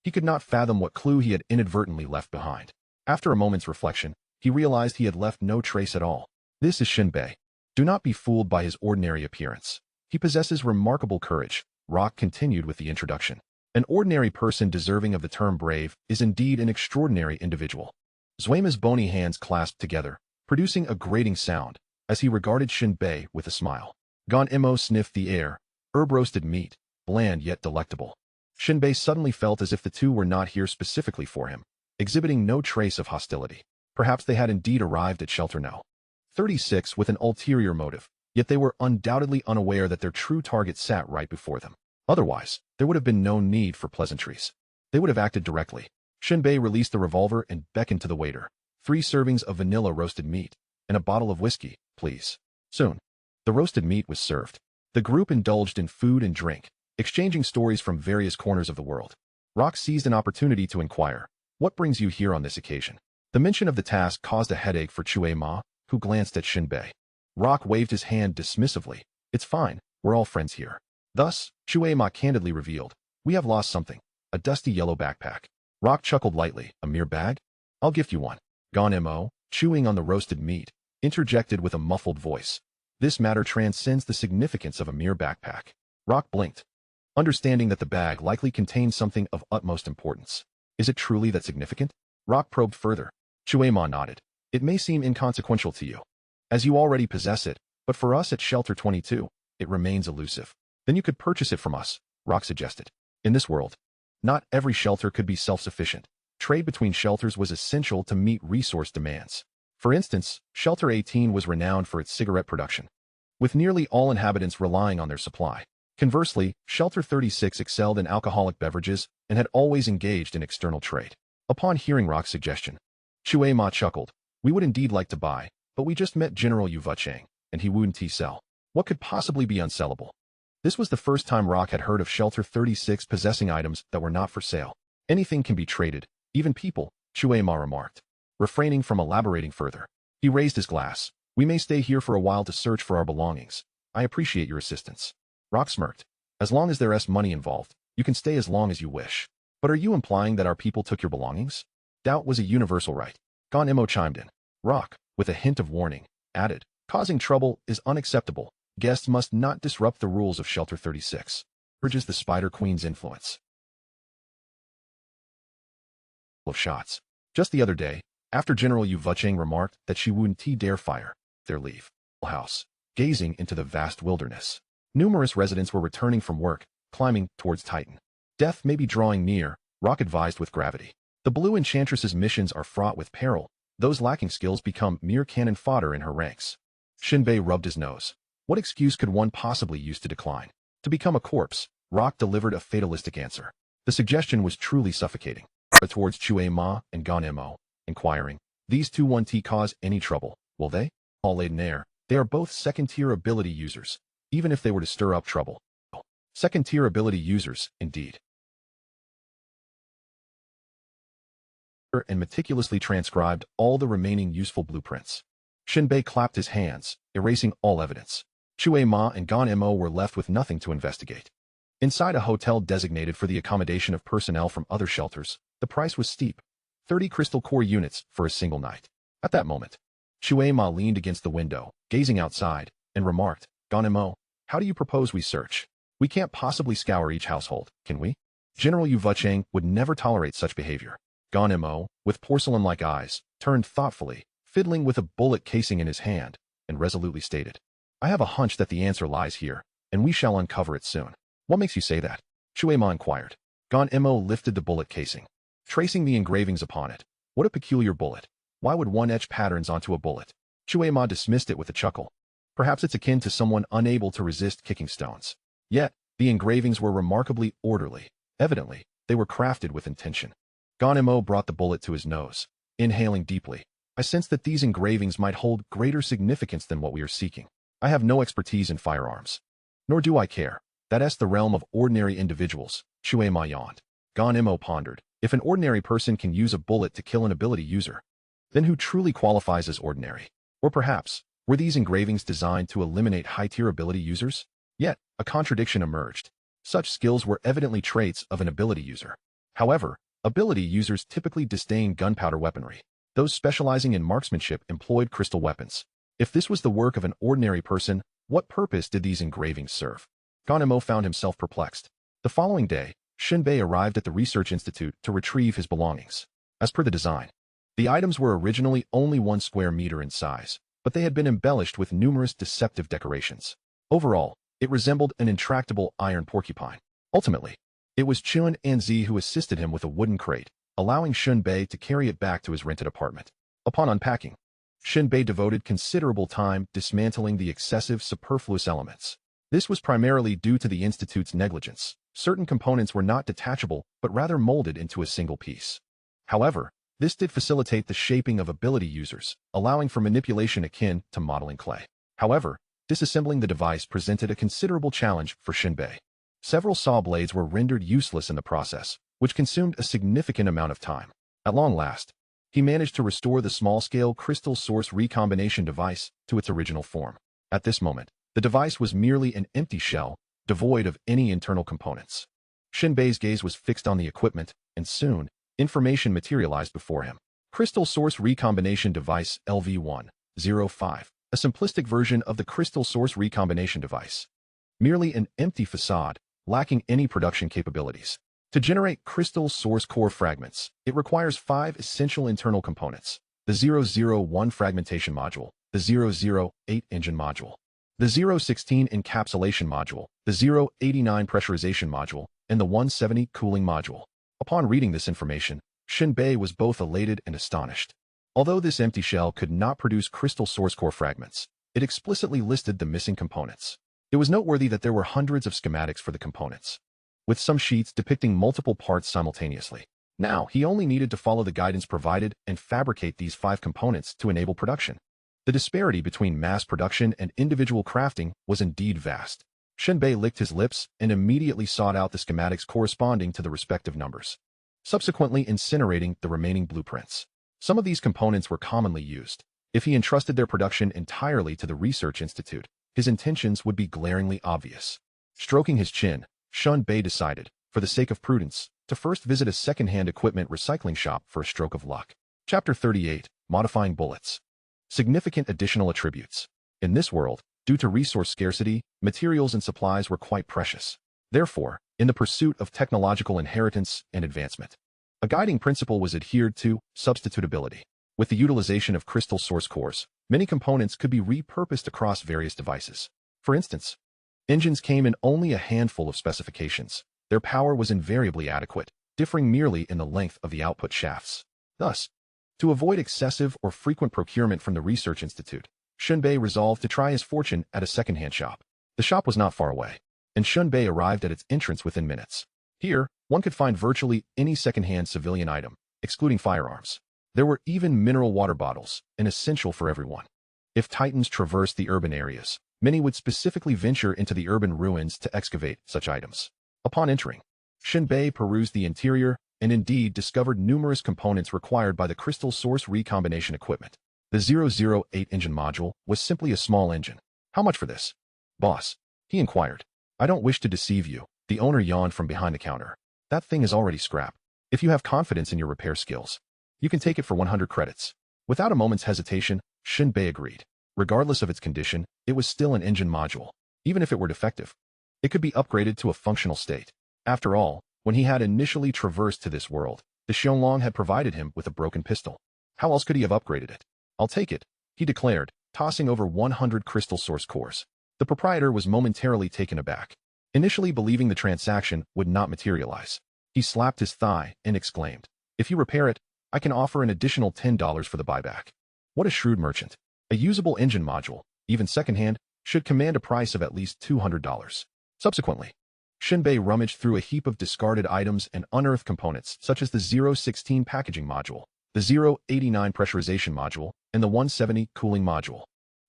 he could not fathom what clue he had inadvertently left behind. After a moment's reflection, he realized he had left no trace at all. This is Shen Bei. Do not be fooled by his ordinary appearance. He possesses remarkable courage. Rock continued with the introduction. An ordinary person deserving of the term brave is indeed an extraordinary individual. J.A.R.V.I.'s bony hands clasped together, producing a grating sound, as he regarded Shen Bei with a smile. Gonemo sniffed the air, herb-roasted meat, bland yet delectable. Shen Bei suddenly felt as if the two were not here specifically for him, exhibiting no trace of hostility. Perhaps they had indeed arrived at Shelter No. 36 with an ulterior motive, yet they were undoubtedly unaware that their true target sat right before them. Otherwise, there would have been no need for pleasantries. They would have acted directly. Shen Bei released the revolver and beckoned to the waiter. 3 servings of vanilla roasted meat, and a bottle of whiskey, please. Soon, the roasted meat was served. The group indulged in food and drink, exchanging stories from various corners of the world. Rock seized an opportunity to inquire, what brings you here on this occasion? The mention of the task caused a headache for J.A.R.V.I.S, who glanced at Shen Bei. Rock waved his hand dismissively. It's fine, we're all friends here. Thus, J.A.R.V.I.S candidly revealed, we have lost something, a dusty yellow backpack. Rock chuckled lightly, a mere bag? I'll gift you one. Gonemo, chewing on the roasted meat, interjected with a muffled voice. This matter transcends the significance of a mere backpack. Rock blinked, understanding that the bag likely contained something of utmost importance. Is it truly that significant? Rock probed further. J.A.R.V.I.S nodded. It may seem inconsequential to you, as you already possess it, but for us at Shelter 22, it remains elusive. Then you could purchase it from us, Rock suggested. In this world, not every shelter could be self-sufficient. Trade between shelters was essential to meet resource demands. For instance, Shelter 18 was renowned for its cigarette production, with nearly all inhabitants relying on their supply. Conversely, Shelter 36 excelled in alcoholic beverages and had always engaged in external trade. Upon hearing Rock's suggestion, J.A.R.V.I.S chuckled. We would indeed like to buy, but we just met General Yu-Va-Chang, and he wouldn't sell. What could possibly be unsellable? This was the first time Rock had heard of Shelter 36 possessing items that were not for sale. Anything can be traded, even people, J.A.R.V.I.S remarked, refraining from elaborating further. He raised his glass. We may stay here for a while to search for our belongings. I appreciate your assistance. Rock smirked. As long as there's money involved, you can stay as long as you wish. But are you implying that our people took your belongings? Doubt was a universal right. Gon-Mo chimed in. Rock, with a hint of warning, added, causing trouble is unacceptable. Guests must not disrupt the rules of Shelter 36. Urges the Spider Queen's influence. Of shots. Just the other day, after General Yu-Va-Chang remarked that she wouldn't dare fire their leave house, gazing into the vast wilderness. Numerous residents were returning from work, climbing towards Titan. Death may be drawing near, Rock advised with gravity. The Blue Enchantress's missions are fraught with peril. Those lacking skills become mere cannon fodder in her ranks. Shen Bei rubbed his nose. What excuse could one possibly use to decline? To become a corpse, Rock delivered a fatalistic answer. The suggestion was truly suffocating. But towards J.A.R.V.I.S and Gon-Mo, inquiring, these two won't cause any trouble, will they? All laden air, they are both second-tier ability users, even if they were to stir up trouble. Second-tier ability users, indeed. And meticulously transcribed all the remaining useful blueprints. Shen Bei clapped his hands, erasing all evidence. J.A.R.V.I.S and Gon-Mo were left with nothing to investigate. Inside a hotel designated for the accommodation of personnel from other shelters, the price was steep. 30 crystal core units for a single night. At that moment, J.A.R.V.I.S leaned against the window, gazing outside, and remarked, Gon-Mo, how do you propose we search? We can't possibly scour each household, can we? General Yu-Va-Chang would never tolerate such behavior. Gon-Mo, with porcelain-like eyes, turned thoughtfully, fiddling with a bullet casing in his hand, and resolutely stated, I have a hunch that the answer lies here, and we shall uncover it soon. What makes you say that? J.A.R.V.I.S inquired. Gon-Mo lifted the bullet casing, tracing the engravings upon it. What a peculiar bullet. Why would one etch patterns onto a bullet? J.A.R.V.I.S dismissed it with a chuckle. Perhaps it's akin to someone unable to resist kicking stones. Yet, the engravings were remarkably orderly. Evidently, they were crafted with intention. Gon-Mo brought the bullet to his nose, inhaling deeply. I sense that these engravings might hold greater significance than what we are seeking. I have no expertise in firearms. Nor do I care. That's the realm of ordinary individuals, J.A.R.V.I.S yawned. Gon-Mo pondered. If an ordinary person can use a bullet to kill an ability user, then who truly qualifies as ordinary? Or perhaps, were these engravings designed to eliminate high-tier ability users? Yet, a contradiction emerged. Such skills were evidently traits of an ability user. However, ability users typically disdain gunpowder weaponry. Those specializing in marksmanship employed crystal weapons. If this was the work of an ordinary person, what purpose did these engravings serve? Gon-Mo found himself perplexed. The following day, Shen Bei arrived at the research institute to retrieve his belongings. As per the design, the items were originally only 1 square meter in size, but they had been embellished with numerous deceptive decorations. Overall, it resembled an intractable iron porcupine. Ultimately, it was Chun Anzi who assisted him with a wooden crate, allowing Shen Bei to carry it back to his rented apartment. Upon unpacking, Shen Bei devoted considerable time dismantling the excessive superfluous elements. This was primarily due to the Institute's negligence. Certain components were not detachable, but rather molded into a single piece. However, this did facilitate the shaping of ability users, allowing for manipulation akin to modeling clay. However, disassembling the device presented a considerable challenge for Shen Bei. Several saw blades were rendered useless in the process, which consumed a significant amount of time. At long last, he managed to restore the small-scale crystal source recombination device to its original form. At this moment, the device was merely an empty shell, devoid of any internal components. Shen Bei's gaze was fixed on the equipment, and soon, information materialized before him. Crystal Source Recombination Device LV1, 05, a simplistic version of the Crystal Source Recombination Device. Merely an empty facade, lacking any production capabilities. To generate crystal source core fragments, it requires 5 essential internal components: the 001 fragmentation module, the 008 engine module, the 016 encapsulation module, the 089 pressurization module, and the 170 cooling module. Upon reading this information, Shen Bei was both elated and astonished. Although this empty shell could not produce crystal source core fragments, it explicitly listed the missing components. It was noteworthy that there were hundreds of schematics for the components, with some sheets depicting multiple parts simultaneously. Now, he only needed to follow the guidance provided and fabricate these 5 components to enable production. The disparity between mass production and individual crafting was indeed vast. Shen Bei licked his lips and immediately sought out the schematics corresponding to the respective numbers, subsequently incinerating the remaining blueprints. Some of these components were commonly used. If he entrusted their production entirely to the Research Institute, his intentions would be glaringly obvious. Stroking his chin, Shen Bei decided, for the sake of prudence, to first visit a second-hand equipment recycling shop for a stroke of luck. Chapter 38, Modifying Bullets. Significant additional attributes. In this world, due to resource scarcity, materials and supplies were quite precious. Therefore, in the pursuit of technological inheritance and advancement, a guiding principle was adhered to: substitutability. With the utilization of crystal source cores, many components could be repurposed across various devices. For instance, engines came in only a handful of specifications. Their power was invariably adequate, differing merely in the length of the output shafts. Thus, to avoid excessive or frequent procurement from the Research Institute, Shen Bei resolved to try his fortune at a second-hand shop. The shop was not far away, and Shen Bei arrived at its entrance within minutes. Here, one could find virtually any second-hand civilian item, excluding firearms. There were even mineral water bottles, an essential for everyone. If Titans traversed the urban areas, many would specifically venture into the urban ruins to excavate such items. Upon entering, Shen Bei perused the interior and indeed discovered numerous components required by the crystal source recombination equipment. The 008 engine module was simply a small engine. How much for this, boss? He inquired. I don't wish to deceive you, the owner yawned from behind the counter. That thing is already scrap. If you have confidence in your repair skills, you can take it for 100 credits. Without a moment's hesitation, Shen Bei agreed. Regardless of its condition, it was still an engine module. Even if it were defective, it could be upgraded to a functional state. After all, when he had initially traversed to this world, the Xianglong had provided him with a broken pistol. How else could he have upgraded it? I'll take it, he declared, tossing over 100 crystal source cores. The proprietor was momentarily taken aback, initially believing the transaction would not materialize. He slapped his thigh and exclaimed, if you repair it, I can offer an additional $10 for the buyback. What a shrewd merchant. A usable engine module, even secondhand, should command a price of at least $200. Subsequently, Shen Bei rummaged through a heap of discarded items and unearthed components such as the 016 packaging module, the 089 pressurization module, and the 170 cooling module.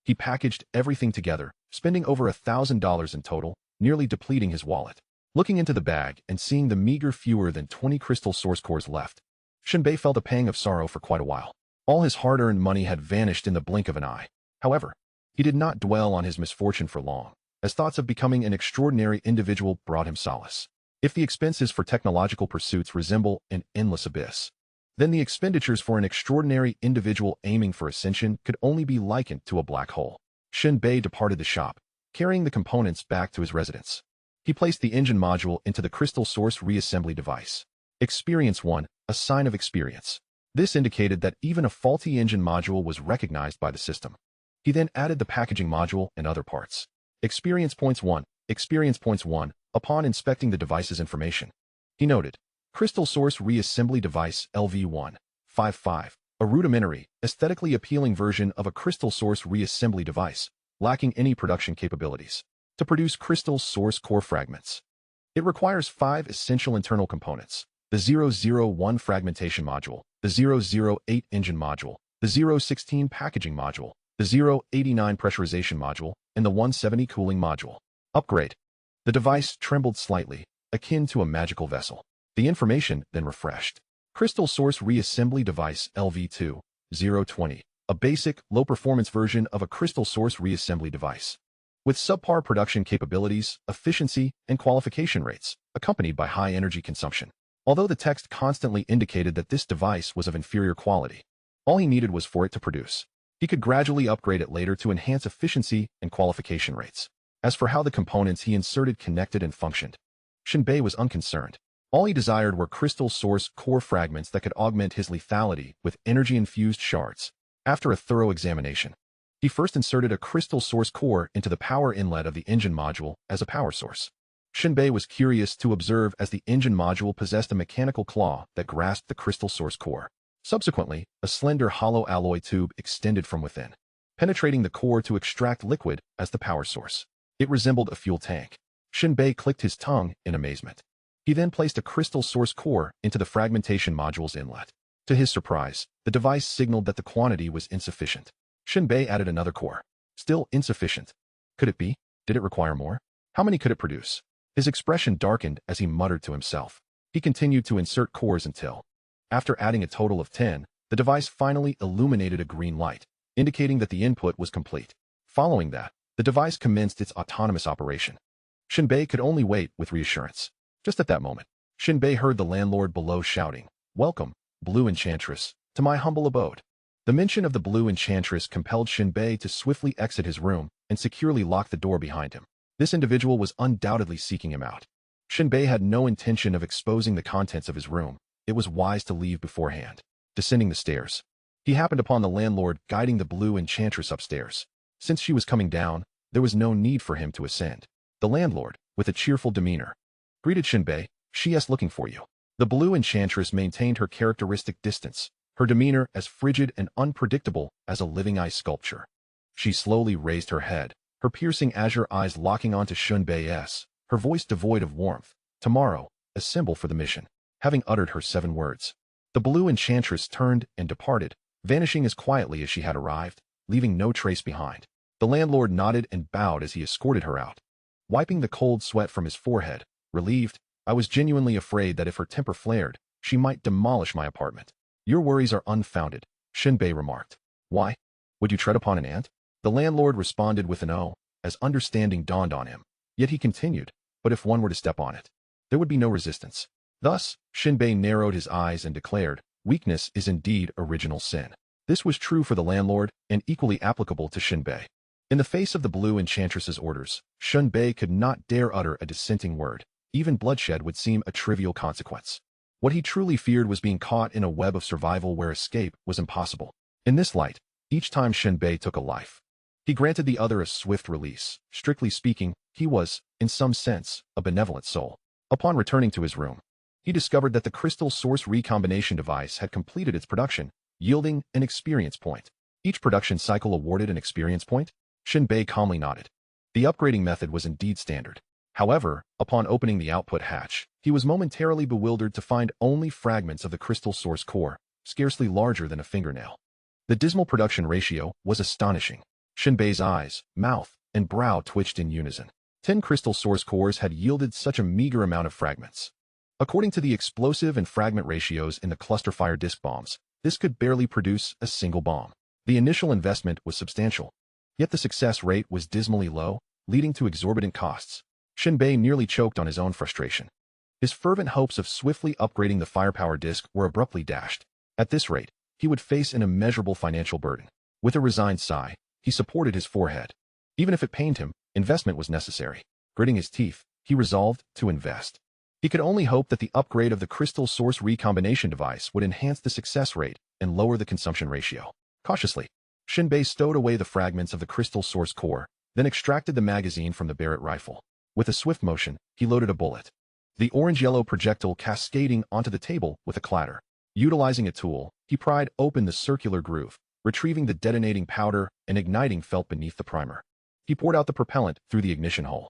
He packaged everything together, spending over $1,000 in total, nearly depleting his wallet. Looking into the bag and seeing the meager fewer than 20 crystal source cores left, Shen Bei felt a pang of sorrow for quite a while. All his hard-earned money had vanished in the blink of an eye. However, he did not dwell on his misfortune for long, as thoughts of becoming an extraordinary individual brought him solace. If the expenses for technological pursuits resemble an endless abyss, then the expenditures for an extraordinary individual aiming for ascension could only be likened to a black hole. Shen Bei departed the shop, carrying the components back to his residence. He placed the engine module into the crystal source reassembly device. Experience 1, a sign of experience. This indicated that even a faulty engine module was recognized by the system. He then added the packaging module and other parts. Experience points 1. Experience points 1. Upon inspecting the device's information, he noted, Crystal Source Reassembly Device LV1, 55, a rudimentary, aesthetically appealing version of a crystal source reassembly device, lacking any production capabilities. To produce crystal source core fragments, it requires 5 essential internal components: the 001 fragmentation module, the 008 engine module, the 016 packaging module, the 089 pressurization module, and the 170 cooling module. Upgrade. The device trembled slightly, akin to a magical vessel. The information then refreshed. Crystal Source Reassembly Device LV2, 020, a basic, low-performance version of a crystal source reassembly device, with subpar production capabilities, efficiency, and qualification rates, accompanied by high energy consumption. Although the text constantly indicated that this device was of inferior quality, all he needed was for it to produce. He could gradually upgrade it later to enhance efficiency and qualification rates. As for how the components he inserted connected and functioned, Shen Bei was unconcerned. All he desired were crystal source core fragments that could augment his lethality with energy-infused shards. After a thorough examination, he first inserted a crystal source core into the power inlet of the engine module as a power source. Shen Bei was curious to observe as the engine module possessed a mechanical claw that grasped the crystal source core. Subsequently, a slender hollow alloy tube extended from within, penetrating the core to extract liquid as the power source. It resembled a fuel tank. Shen Bei clicked his tongue in amazement. He then placed a crystal source core into the fragmentation module's inlet. To his surprise, the device signaled that the quantity was insufficient. Shen Bei added another core. Still insufficient. Could it be? Did it require more? How many could it produce? His expression darkened as he muttered to himself. He continued to insert cores until, after adding a total of 10, the device finally illuminated a green light, indicating that the input was complete. Following that, the device commenced its autonomous operation. Shen Bei could only wait with reassurance. Just at that moment, Shen Bei heard the landlord below shouting, "Welcome, Blue Enchantress, to my humble abode." The mention of the Blue Enchantress compelled Shen Bei to swiftly exit his room and securely lock the door behind him. This individual was undoubtedly seeking him out. Shen Bei had no intention of exposing the contents of his room. It was wise to leave beforehand. Descending the stairs, he happened upon the landlord guiding the Blue Enchantress upstairs. Since she was coming down, there was no need for him to ascend. The landlord, with a cheerful demeanor, greeted Shen Bei. "She's looking for you." The Blue Enchantress maintained her characteristic distance, her demeanor as frigid and unpredictable as a living ice sculpture. She slowly raised her head, her piercing azure eyes locking onto Shen Bei's, her voice devoid of warmth. "Tomorrow, a symbol for the mission." Having uttered her 7 words, the Blue Enchantress turned and departed, vanishing as quietly as she had arrived, leaving no trace behind. The landlord nodded and bowed as he escorted her out. Wiping the cold sweat from his forehead, relieved, "I was genuinely afraid that if her temper flared, she might demolish my apartment." "Your worries are unfounded," Shen Bei remarked. "Why? Would you tread upon an ant?" The landlord responded with an "oh," as understanding dawned on him. Yet he continued, "But if one were to step on it, there would be no resistance." Thus, Shen Bei narrowed his eyes and declared, "Weakness is indeed original sin." This was true for the landlord and equally applicable to Shen Bei. In the face of the Blue Enchantress's orders, Shen Bei could not dare utter a dissenting word. Even bloodshed would seem a trivial consequence. What he truly feared was being caught in a web of survival where escape was impossible. In this light, each time Shen Bei took a life, he granted the other a swift release. Strictly speaking, he was, in some sense, a benevolent soul. Upon returning to his room, he discovered that the crystal source recombination device had completed its production, yielding an experience point. Each production cycle awarded an experience point? Shen Bei calmly nodded. The upgrading method was indeed standard. However, upon opening the output hatch, he was momentarily bewildered to find only fragments of the crystal source core, scarcely larger than a fingernail. The dismal production ratio was astonishing. Shen Bei's eyes, mouth, and brow twitched in unison. 10 crystal source cores had yielded such a meager amount of fragments. According to the explosive and fragment ratios in the cluster fire disc bombs, this could barely produce a single bomb. The initial investment was substantial, yet the success rate was dismally low, leading to exorbitant costs. Shen Bei nearly choked on his own frustration. His fervent hopes of swiftly upgrading the firepower disc were abruptly dashed. At this rate, he would face an immeasurable financial burden. With a resigned sigh, he supported his forehead. Even if it pained him, investment was necessary. Gritting his teeth, he resolved to invest. He could only hope that the upgrade of the crystal source recombination device would enhance the success rate and lower the consumption ratio. Cautiously, Shen Bei stowed away the fragments of the crystal source core, then extracted the magazine from the Barrett rifle. With a swift motion, he loaded a bullet, the orange-yellow projectile cascading onto the table with a clatter. Utilizing a tool, he pried open the circular groove, retrieving the detonating powder and igniting felt beneath the primer. He poured out the propellant through the ignition hole,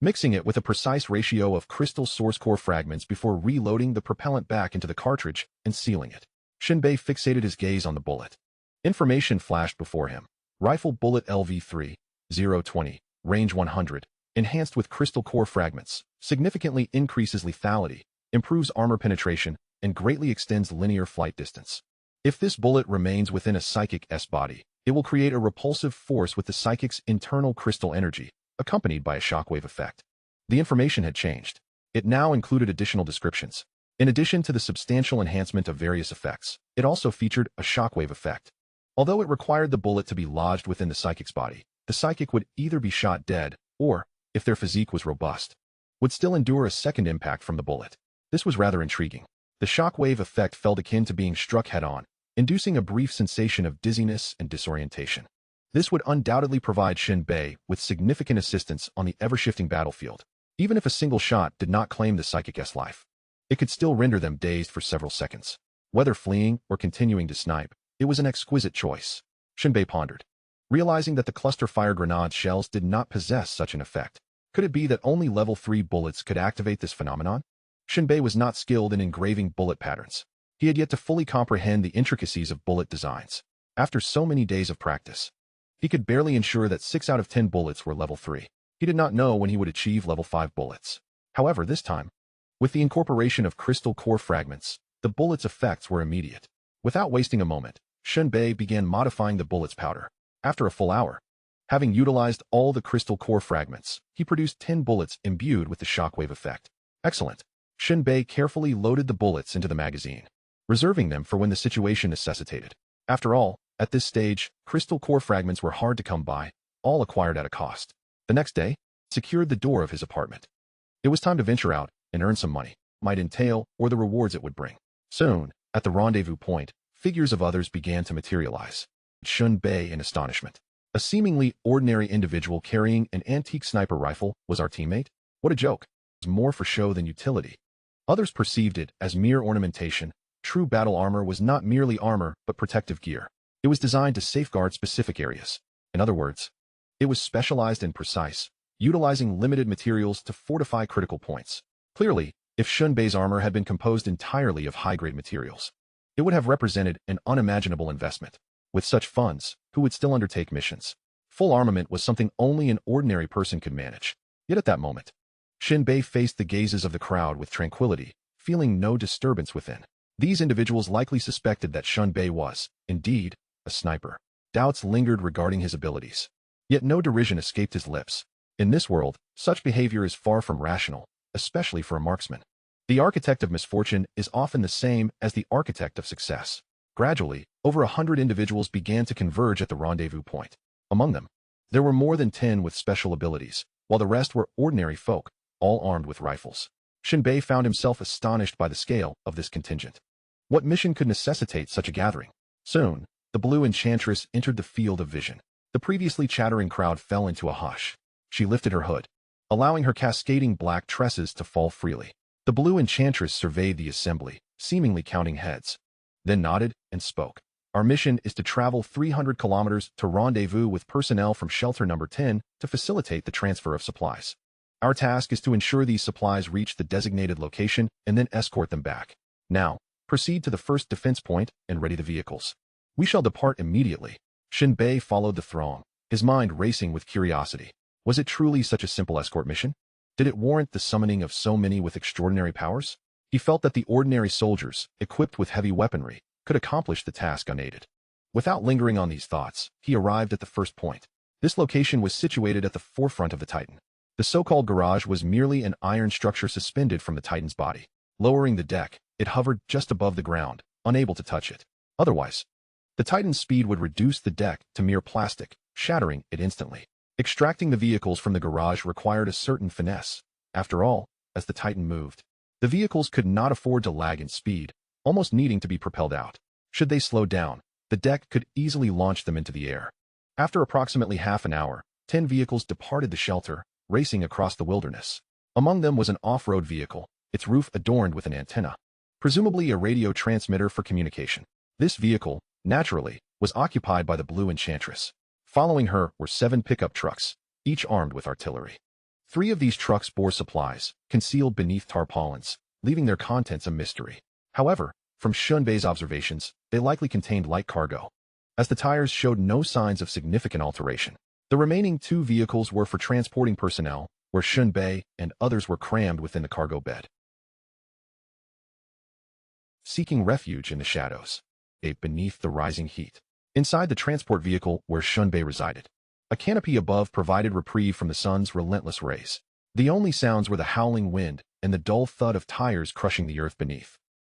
mixing it with a precise ratio of crystal source core fragments before reloading the propellant back into the cartridge and sealing it. Shen Bei fixated his gaze on the bullet. Information flashed before him. Rifle bullet LV3, 020, range 100, enhanced with crystal core fragments, significantly increases lethality, improves armor penetration, and greatly extends linear flight distance. If this bullet remains within a psychic S-body, it will create a repulsive force with the psychic's internal crystal energy, accompanied by a shockwave effect. The information had changed. It now included additional descriptions. In addition to the substantial enhancement of various effects, it also featured a shockwave effect. Although it required the bullet to be lodged within the psychic's body, the psychic would either be shot dead or, if their physique was robust, would still endure a second impact from the bullet. This was rather intriguing. The shockwave effect felt akin to being struck head-on, inducing a brief sensation of dizziness and disorientation. This would undoubtedly provide Shen Bei with significant assistance on the ever-shifting battlefield. Even if a single shot did not claim the psychic S life, it could still render them dazed for several seconds. Whether fleeing or continuing to snipe, it was an exquisite choice. Shen Bei pondered, realizing that the cluster fire grenade shells did not possess such an effect. Could it be that only level 3 bullets could activate this phenomenon? Shen Bei was not skilled in engraving bullet patterns. He had yet to fully comprehend the intricacies of bullet designs. After so many days of practice, he could barely ensure that 6 out of 10 bullets were level 3. He did not know when he would achieve level 5 bullets. However, this time, with the incorporation of crystal core fragments, the bullet's effects were immediate. Without wasting a moment, Shen Bei began modifying the bullet's powder. After a full hour, having utilized all the crystal core fragments, he produced 10 bullets imbued with the shockwave effect. Excellent. Shen Bei carefully loaded the bullets into the magazine, reserving them for when the situation necessitated. After all, at this stage, crystal core fragments were hard to come by, all acquired at a cost. The next day, secured the door of his apartment. It was time to venture out and earn some money, might entail, or the rewards it would bring. Soon, at the rendezvous point, figures of others began to materialize. Shen Bei in astonishment. A seemingly ordinary individual carrying an antique sniper rifle was our teammate? What a joke. It was more for show than utility. Others perceived it as mere ornamentation. True battle armor was not merely armor, but protective gear. It was designed to safeguard specific areas. In other words, it was specialized and precise, utilizing limited materials to fortify critical points. Clearly, if Shen Bei's armor had been composed entirely of high-grade materials, it would have represented an unimaginable investment. With such funds, who would still undertake missions? Full armament was something only an ordinary person could manage. Yet at that moment, Shen Bei faced the gazes of the crowd with tranquility, feeling no disturbance within. These individuals likely suspected that Shen Bei was, indeed, a sniper. Doubts lingered regarding his abilities. Yet no derision escaped his lips. In this world, such behavior is far from rational, especially for a marksman. The architect of misfortune is often the same as the architect of success. Gradually, over 100 individuals began to converge at the rendezvous point. Among them, there were more than 10 with special abilities, while the rest were ordinary folk, all armed with rifles. Shen Bei found himself astonished by the scale of this contingent. What mission could necessitate such a gathering? Soon, the blue enchantress entered the field of vision. The previously chattering crowd fell into a hush. She lifted her hood, allowing her cascading black tresses to fall freely. The blue enchantress surveyed the assembly, seemingly counting heads, then nodded and spoke. Our mission is to travel 300 kilometers to rendezvous with personnel from shelter number 10 to facilitate the transfer of supplies. Our task is to ensure these supplies reach the designated location and then escort them back. Now, proceed to the first defense point and ready the vehicles. We shall depart immediately. Shen Bei followed the throng, his mind racing with curiosity. Was it truly such a simple escort mission? Did it warrant the summoning of so many with extraordinary powers? He felt that the ordinary soldiers, equipped with heavy weaponry, could accomplish the task unaided. Without lingering on these thoughts, he arrived at the first point. This location was situated at the forefront of the Titan. The so-called garage was merely an iron structure suspended from the Titan's body. Lowering the deck, it hovered just above the ground, unable to touch it. Otherwise, the Titan's speed would reduce the deck to mere plastic, shattering it instantly. Extracting the vehicles from the garage required a certain finesse. After all, as the Titan moved, the vehicles could not afford to lag in speed, almost needing to be propelled out. Should they slow down, the deck could easily launch them into the air. After approximately half an hour, 10 vehicles departed the shelter, racing across the wilderness. Among them was an off-road vehicle, its roof adorned with an antenna, presumably a radio transmitter for communication. This vehicle, naturally, was occupied by the blue enchantress. Following her were 7 pickup trucks, each armed with artillery. 3 of these trucks bore supplies, concealed beneath tarpaulins, leaving their contents a mystery. However, from Shen Bei's observations, they likely contained light cargo, as the tires showed no signs of significant alteration. The remaining 2 vehicles were for transporting personnel, where Shen Bei and others were crammed within the cargo bed, seeking refuge in the shadows, beneath the rising heat. Inside the transport vehicle where Shen Bei resided, a canopy above provided reprieve from the sun's relentless rays. The only sounds were the howling wind and the dull thud of tires crushing the earth beneath.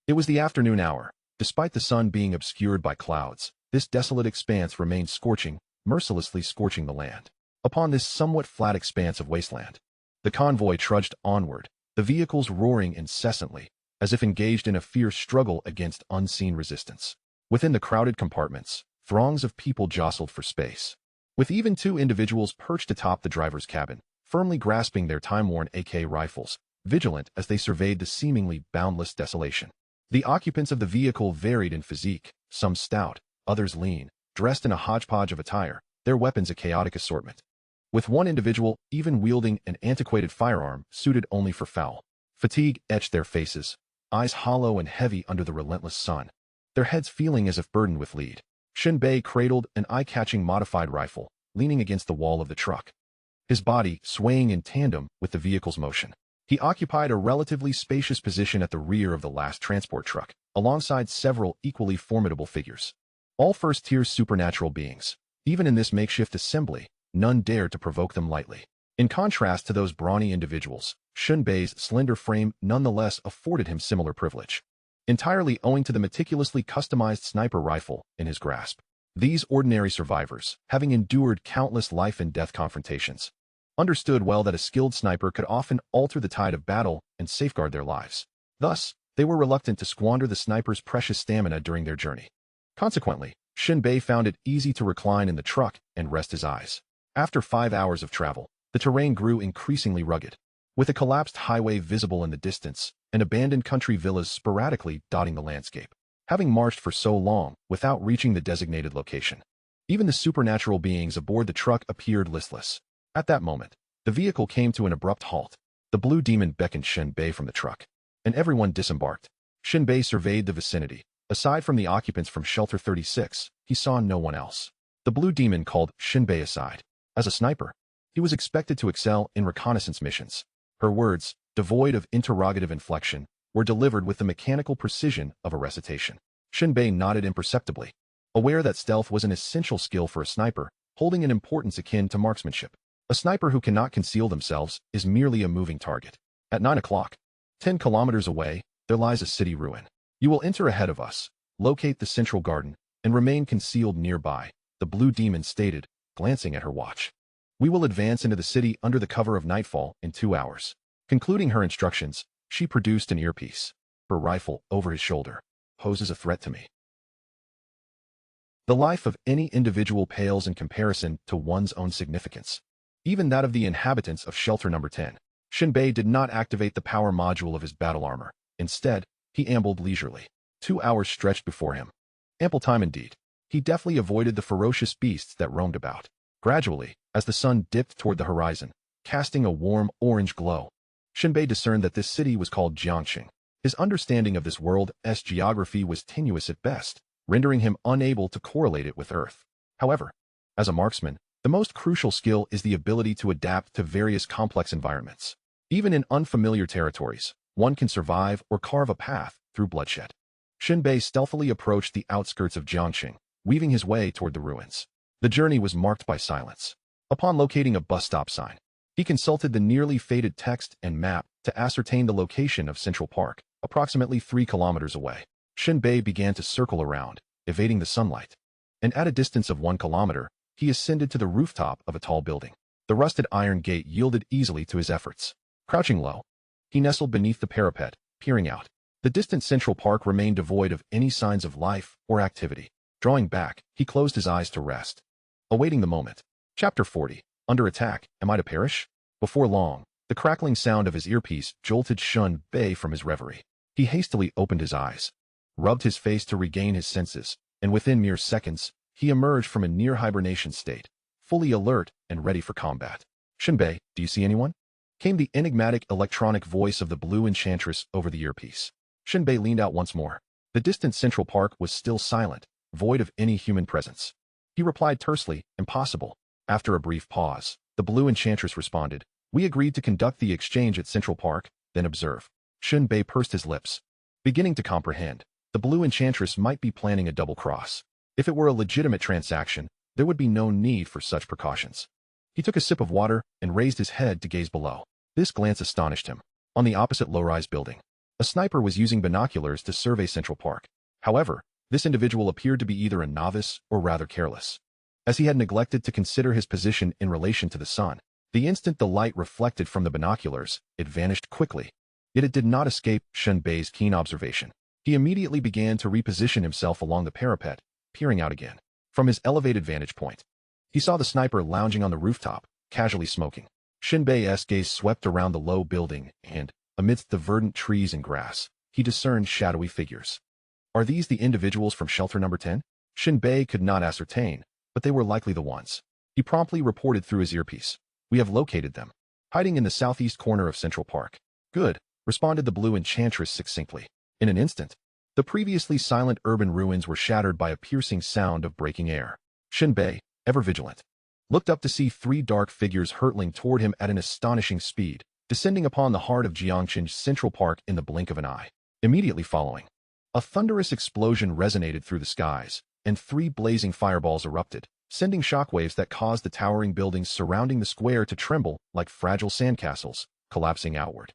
It was the afternoon hour. Despite the sun being obscured by clouds, this desolate expanse remained scorching, mercilessly scorching the land. Upon this somewhat flat expanse of wasteland, the convoy trudged onward, the vehicles roaring incessantly, as if engaged in a fierce struggle against unseen resistance. Within the crowded compartments, throngs of people jostled for space, with even 2 individuals perched atop the driver's cabin, firmly grasping their time-worn AK rifles, vigilant as they surveyed the seemingly boundless desolation. The occupants of the vehicle varied in physique, some stout, others lean, dressed in a hodgepodge of attire, their weapons a chaotic assortment. With one individual even wielding an antiquated firearm suited only for foul. Fatigue etched their faces, eyes hollow and heavy under the relentless sun, their heads feeling as if burdened with lead. Shen Bei cradled an eye-catching modified rifle, leaning against the wall of the truck, his body swaying in tandem with the vehicle's motion. He occupied a relatively spacious position at the rear of the last transport truck, alongside several equally formidable figures. All first-tier supernatural beings. Even in this makeshift assembly, none dared to provoke them lightly. In contrast to those brawny individuals, Shen Bei's slender frame nonetheless afforded him similar privilege, entirely owing to the meticulously customized sniper rifle in his grasp. These ordinary survivors, having endured countless life-and-death confrontations, understood well that a skilled sniper could often alter the tide of battle and safeguard their lives. Thus, they were reluctant to squander the sniper's precious stamina during their journey. Consequently, Shen Bei found it easy to recline in the truck and rest his eyes. After 5 hours of travel, the terrain grew increasingly rugged, with a collapsed highway visible in the distance and abandoned country villas sporadically dotting the landscape. Having marched for so long without reaching the designated location, even the supernatural beings aboard the truck appeared listless. At that moment, the vehicle came to an abrupt halt. The blue demon beckoned Shen Bei from the truck, and everyone disembarked. Shen Bei surveyed the vicinity. Aside from the occupants from Shelter 36, he saw no one else. The blue demon called Shen Bei aside. As a sniper, he was expected to excel in reconnaissance missions. Her words, devoid of interrogative inflection, were delivered with the mechanical precision of a recitation. Shen Bei nodded imperceptibly, aware that stealth was an essential skill for a sniper, holding an importance akin to marksmanship. A sniper who cannot conceal themselves is merely a moving target. At 9 o'clock, 10 kilometers away, there lies a city ruin. You will enter ahead of us, locate the central garden, and remain concealed nearby, the blue demon stated, glancing at her watch. We will advance into the city under the cover of nightfall in 2 hours. Concluding her instructions, she produced an earpiece. Her rifle, over his shoulder, poses a threat to me. The life of any individual pales in comparison to one's own significance, even that of the inhabitants of Shelter Number 10. Shen Bei did not activate the power module of his battle armor. Instead, he ambled leisurely. 2 hours stretched before him. Ample time indeed. He deftly avoided the ferocious beasts that roamed about. Gradually, as the sun dipped toward the horizon, casting a warm orange glow, Shen Bei discerned that this city was called Jiangxing. His understanding of this world's geography was tenuous at best, rendering him unable to correlate it with Earth. However, as a marksman, the most crucial skill is the ability to adapt to various complex environments. Even in unfamiliar territories, one can survive or carve a path through bloodshed. Shen Bei stealthily approached the outskirts of Jiangxing, weaving his way toward the ruins. The journey was marked by silence. Upon locating a bus stop sign, he consulted the nearly faded text and map to ascertain the location of Central Park, approximately 3 kilometers away. Shen Bei began to circle around, evading the sunlight. And at a distance of 1 kilometer, he ascended to the rooftop of a tall building. The rusted iron gate yielded easily to his efforts. Crouching low, he nestled beneath the parapet, peering out. The distant Central Park remained devoid of any signs of life or activity. Drawing back, he closed his eyes to rest, awaiting the moment. Chapter 40. Under attack, am I to perish? Before long, the crackling sound of his earpiece jolted Shen Bei from his reverie. He hastily opened his eyes, rubbed his face to regain his senses, and within mere seconds, he emerged from a near hibernation state, fully alert and ready for combat. Shen Bei, do you see anyone? Came the enigmatic electronic voice of the blue enchantress over the earpiece. Shen Bei leaned out once more. The distant Central Park was still silent, void of any human presence. He replied tersely, impossible. After a brief pause, the blue enchantress responded, we agreed to conduct the exchange at Central Park, then observe. Shen Bei pursed his lips, beginning to comprehend. The blue enchantress might be planning a double cross. If it were a legitimate transaction, there would be no need for such precautions. He took a sip of water and raised his head to gaze below. This glance astonished him. On the opposite low-rise building, a sniper was using binoculars to survey Central Park. However, this individual appeared to be either a novice or rather careless, as he had neglected to consider his position in relation to the sun. The instant the light reflected from the binoculars, it vanished quickly. Yet it did not escape Shen Bei's keen observation. He immediately began to reposition himself along the parapet, peering out again. From his elevated vantage point, he saw the sniper lounging on the rooftop, casually smoking. Shen Bei's gaze swept around the low building and, amidst the verdant trees and grass, he discerned shadowy figures. Are these the individuals from shelter number 10? Shen Bei could not ascertain, but they were likely the ones. He promptly reported through his earpiece. We have located them. Hiding in the southeast corner of Central Park. Good, responded the blue enchantress succinctly. In an instant, the previously silent urban ruins were shattered by a piercing sound of breaking air. Shen Bei, ever vigilant, looked up to see three dark figures hurtling toward him at an astonishing speed, descending upon the heart of Jiangqin's Central Park in the blink of an eye. Immediately following, a thunderous explosion resonated through the skies, and three blazing fireballs erupted, sending shockwaves that caused the towering buildings surrounding the square to tremble like fragile sandcastles, collapsing outward.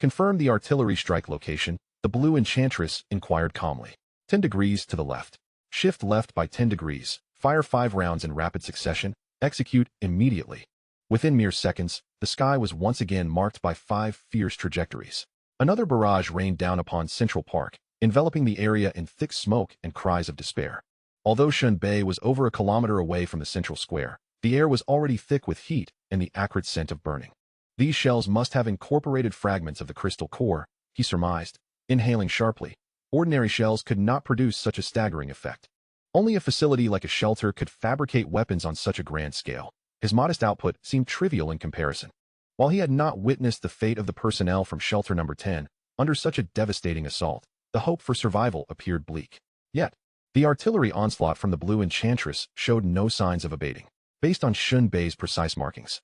Confirm the artillery strike location, the blue enchantress inquired calmly. 10 degrees to the left. Shift left by 10 degrees. Fire 5 rounds in rapid succession. Execute immediately. Within mere seconds, the sky was once again marked by 5 fierce trajectories. Another barrage rained down upon Central Park, enveloping the area in thick smoke and cries of despair. Although Shen Bei was over a kilometer away from the central square, the air was already thick with heat and the acrid scent of burning. These shells must have incorporated fragments of the crystal core, he surmised, inhaling sharply. Ordinary shells could not produce such a staggering effect. Only a facility like a shelter could fabricate weapons on such a grand scale. His modest output seemed trivial in comparison. While he had not witnessed the fate of the personnel from shelter number 10, under such a devastating assault, the hope for survival appeared bleak. Yet, the artillery onslaught from the blue enchantress showed no signs of abating. Based on Shen Bei's precise markings,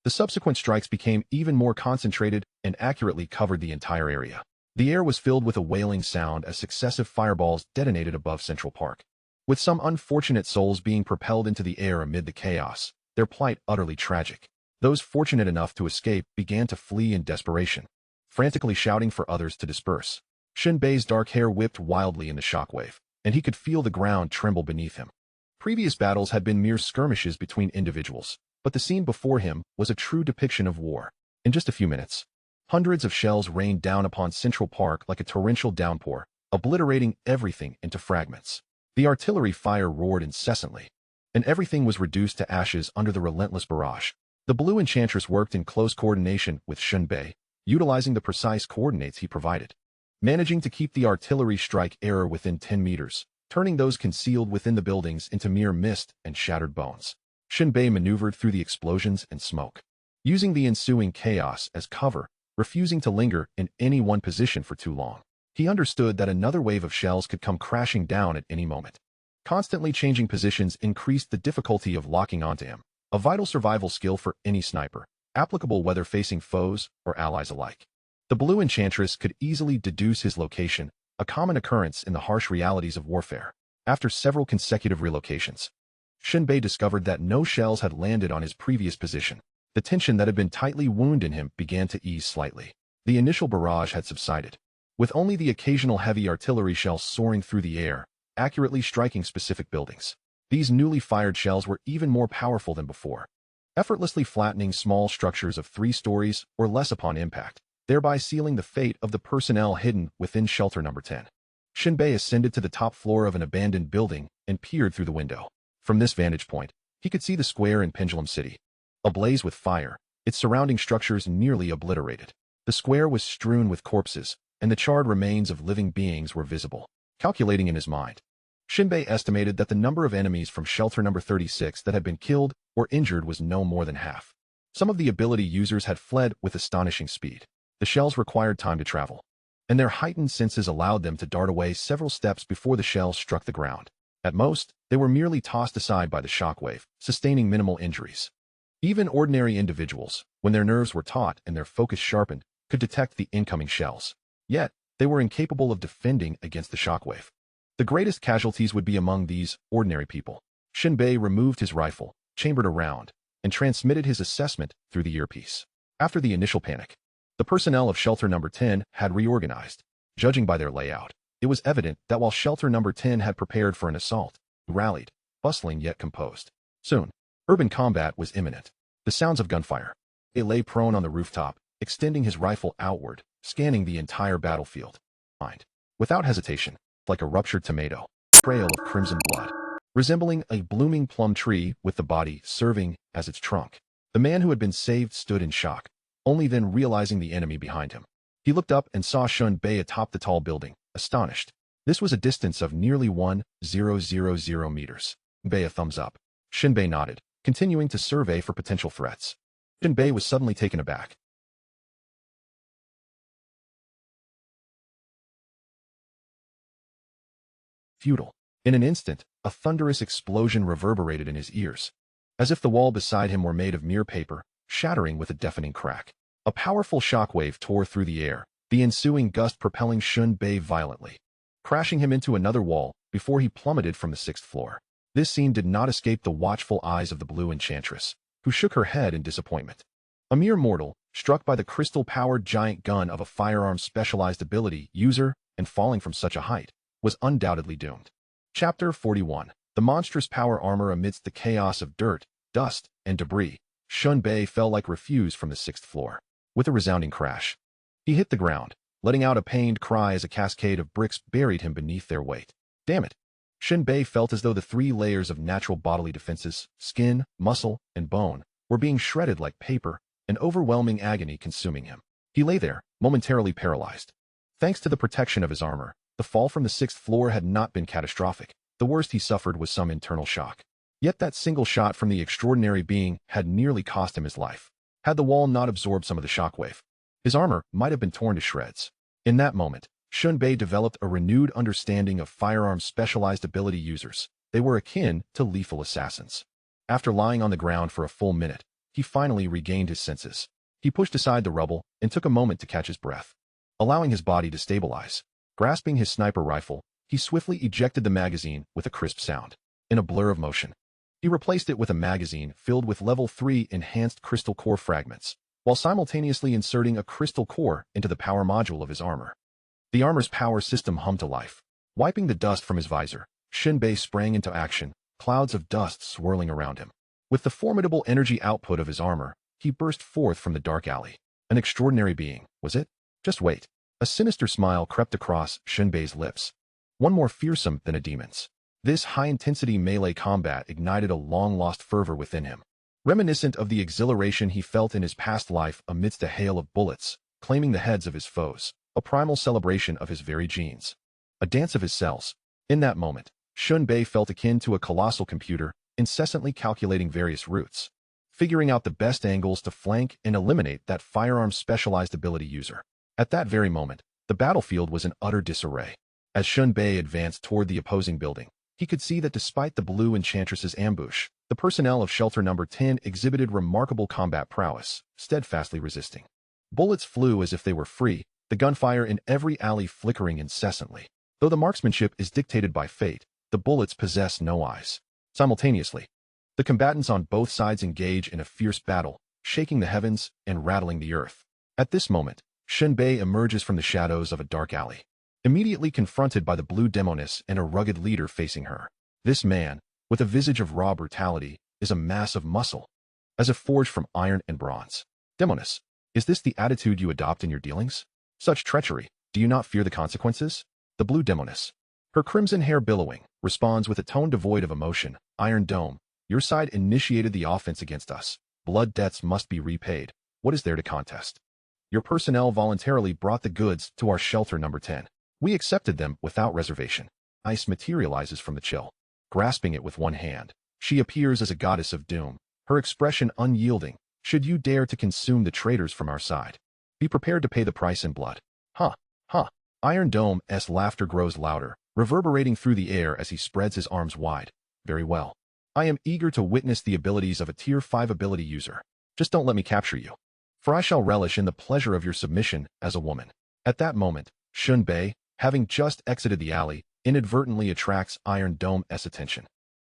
the subsequent strikes became even more concentrated and accurately covered the entire area. The air was filled with a wailing sound as successive fireballs detonated above Central Park. With some unfortunate souls being propelled into the air amid the chaos, their plight utterly tragic. Those fortunate enough to escape began to flee in desperation, frantically shouting for others to disperse. Shen Bei's dark hair whipped wildly in the shockwave, and he could feel the ground tremble beneath him. Previous battles had been mere skirmishes between individuals, but the scene before him was a true depiction of war. In just a few minutes, hundreds of shells rained down upon Central Park like a torrential downpour, obliterating everything into fragments. The artillery fire roared incessantly, and everything was reduced to ashes under the relentless barrage. The blue enchantress worked in close coordination with Shen Bei, utilizing the precise coordinates he provided, managing to keep the artillery strike error within 10 meters, turning those concealed within the buildings into mere mist and shattered bones. Shen Bei maneuvered through the explosions and smoke, using the ensuing chaos as cover, refusing to linger in any one position for too long. He understood that another wave of shells could come crashing down at any moment. Constantly changing positions increased the difficulty of locking onto him, a vital survival skill for any sniper, applicable whether facing foes or allies alike. The blue enchantress could easily deduce his location, a common occurrence in the harsh realities of warfare. After several consecutive relocations, Shen Bei discovered that no shells had landed on his previous position. The tension that had been tightly wound in him began to ease slightly. The initial barrage had subsided, with only the occasional heavy artillery shells soaring through the air, accurately striking specific buildings. These newly fired shells were even more powerful than before, effortlessly flattening small structures of 3 stories or less upon impact, thereby sealing the fate of the personnel hidden within shelter number 10. Shen Bei ascended to the top floor of an abandoned building and peered through the window. From this vantage point, he could see the square in Pendulum City, ablaze with fire, its surrounding structures nearly obliterated. The square was strewn with corpses, and the charred remains of living beings were visible. Calculating in his mind, Shen Bei estimated that the number of enemies from shelter number 36 that had been killed or injured was no more than half. Some of the ability users had fled with astonishing speed. The shells required time to travel, and their heightened senses allowed them to dart away several steps before the shells struck the ground. At most, they were merely tossed aside by the shockwave, sustaining minimal injuries. Even ordinary individuals, when their nerves were taut and their focus sharpened, could detect the incoming shells. Yet, they were incapable of defending against the shockwave. The greatest casualties would be among these ordinary people. Shen Bei removed his rifle, chambered a round, and transmitted his assessment through the earpiece. After the initial panic, the personnel of shelter number 10 had reorganized. Judging by their layout, it was evident that while shelter number 10 had prepared for an assault, rallied, bustling yet composed. Soon, urban combat was imminent. The sounds of gunfire. He lay prone on the rooftop, extending his rifle outward, scanning the entire battlefield. Without hesitation, like a ruptured tomato, a trail of crimson blood, resembling a blooming plum tree with the body serving as its trunk. The man who had been saved stood in shock, only then realizing the enemy behind him. He looked up and saw Shen Bei atop the tall building, astonished. This was a distance of nearly 1,000 meters. Bei a thumbs up. Shen Bei nodded, continuing to survey for potential threats. Shen Bei was suddenly taken aback. Futile. In an instant, a thunderous explosion reverberated in his ears, as if the wall beside him were made of mere paper, shattering with a deafening crack. A powerful shockwave tore through the air, the ensuing gust propelling Shen Bei violently, crashing him into another wall before he plummeted from the 6th floor. This scene did not escape the watchful eyes of the Blue Enchantress, who shook her head in disappointment. A mere mortal, struck by the crystal-powered giant gun of a firearm specialized ability user and falling from such a height, was undoubtedly doomed. Chapter 41. The monstrous power armor. Amidst the chaos of dirt, dust, and debris, Shen Bei fell like refuse from the 6th floor. With a resounding crash, he hit the ground, letting out a pained cry as a cascade of bricks buried him beneath their weight. Damn it! Shen Bei felt as though the 3 layers of natural bodily defenses, skin, muscle, and bone, were being shredded like paper, an overwhelming agony consuming him. He lay there, momentarily paralyzed. Thanks to the protection of his armor, the fall from the 6th floor had not been catastrophic. The worst he suffered was some internal shock. Yet that single shot from the extraordinary being had nearly cost him his life. Had the wall not absorbed some of the shockwave, his armor might have been torn to shreds. In that moment, Shen Bei developed a renewed understanding of firearms specialized ability users. They were akin to lethal assassins. After lying on the ground for a full minute, he finally regained his senses. He pushed aside the rubble and took a moment to catch his breath, allowing his body to stabilize. Grasping his sniper rifle, he swiftly ejected the magazine with a crisp sound. In a blur of motion, he replaced it with a magazine filled with level 3 enhanced crystal core fragments, while simultaneously inserting a crystal core into the power module of his armor. The armor's power system hummed to life. Wiping the dust from his visor, Shen Bei sprang into action, clouds of dust swirling around him. With the formidable energy output of his armor, he burst forth from the dark alley. An extraordinary being, was it? Just wait. A sinister smile crept across Shen Bei's lips. One more fearsome than a demon's. This high-intensity melee combat ignited a long-lost fervor within him, reminiscent of the exhilaration he felt in his past life amidst a hail of bullets, claiming the heads of his foes, a primal celebration of his very genes. A dance of his cells. In that moment, Shen Bei felt akin to a colossal computer, incessantly calculating various routes, figuring out the best angles to flank and eliminate that firearm's specialized ability user. At that very moment, the battlefield was in utter disarray. As Shen Bei advanced toward the opposing building, he could see that despite the Blue Enchantress's ambush, the personnel of Shelter Number 10 exhibited remarkable combat prowess, steadfastly resisting. Bullets flew as if they were free, the gunfire in every alley flickering incessantly. Though the marksmanship is dictated by fate, the bullets possess no eyes. Simultaneously, the combatants on both sides engage in a fierce battle, shaking the heavens and rattling the earth. At this moment, Shen Bei emerges from the shadows of a dark alley, immediately confronted by the Blue Demoness and a rugged leader facing her. This man, with a visage of raw brutality, is a mass of muscle, as if forged from iron and bronze. Demoness, is this the attitude you adopt in your dealings? Such treachery, do you not fear the consequences? The Blue Demoness, her crimson hair billowing, responds with a tone devoid of emotion. Iron Dome, your side initiated the offense against us. Blood debts must be repaid. What is there to contest? Your personnel voluntarily brought the goods to our Shelter Number 10. We accepted them without reservation. Ice materializes from the chill. Grasping it with one hand, she appears as a goddess of doom, her expression unyielding. Should you dare to consume the traitors from our side, be prepared to pay the price in blood. Huh, huh. Iron Dome's laughter grows louder, reverberating through the air as he spreads his arms wide. Very well. I am eager to witness the abilities of a Tier 5 ability user. Just don't let me capture you, for I shall relish in the pleasure of your submission as a woman. At that moment, Shen Bei, having just exited the alley, inadvertently attracts Iron Dome's attention.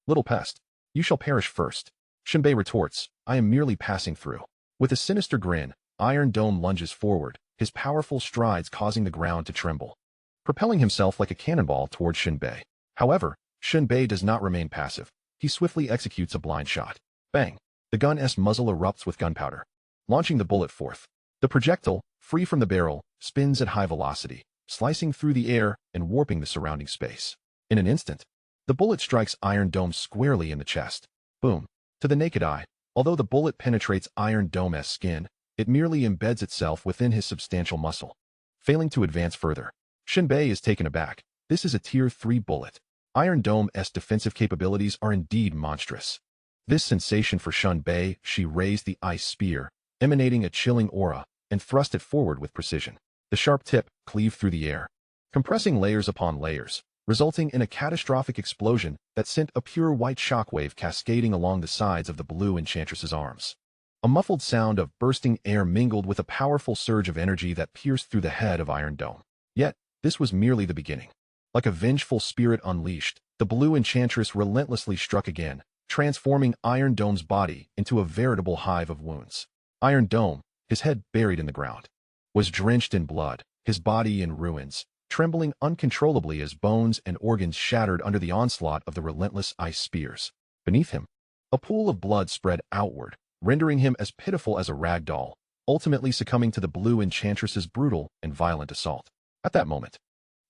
Little pest, you shall perish first. Shen Bei retorts, I am merely passing through. With a sinister grin, Iron Dome lunges forward, his powerful strides causing the ground to tremble, propelling himself like a cannonball towards Shen Bei. However, Shen Bei does not remain passive. He swiftly executes a blind shot. Bang! The gun's muzzle erupts with gunpowder, launching the bullet forth. The projectile, free from the barrel, spins at high velocity, slicing through the air and warping the surrounding space. In an instant, the bullet strikes Iron Dome squarely in the chest. Boom! To the naked eye, although the bullet penetrates Iron Dome's skin, it merely embeds itself within his substantial muscle. failing to advance further. Shen Bei is taken aback. This is a Tier 3 bullet. Iron Dome's defensive capabilities are indeed monstrous. This sensation for Shen Bei, she raised the ice spear, emanating a chilling aura, and thrust it forward with precision. The sharp tip cleaved through the air, compressing layers upon layers, resulting in a catastrophic explosion that sent a pure white shockwave cascading along the sides of the blue enchantress's arms. A muffled sound of bursting air mingled with a powerful surge of energy that pierced through the head of Iron Dome. Yet, this was merely the beginning. Like a vengeful spirit unleashed, the blue enchantress relentlessly struck again, transforming Iron Dome's body into a veritable hive of wounds. Iron Dome, his head buried in the ground, was drenched in blood, his body in ruins, trembling uncontrollably as bones and organs shattered under the onslaught of the relentless ice spears. Beneath him, a pool of blood spread outward, rendering him as pitiful as a rag doll, ultimately succumbing to the blue enchantress's brutal and violent assault. At that moment,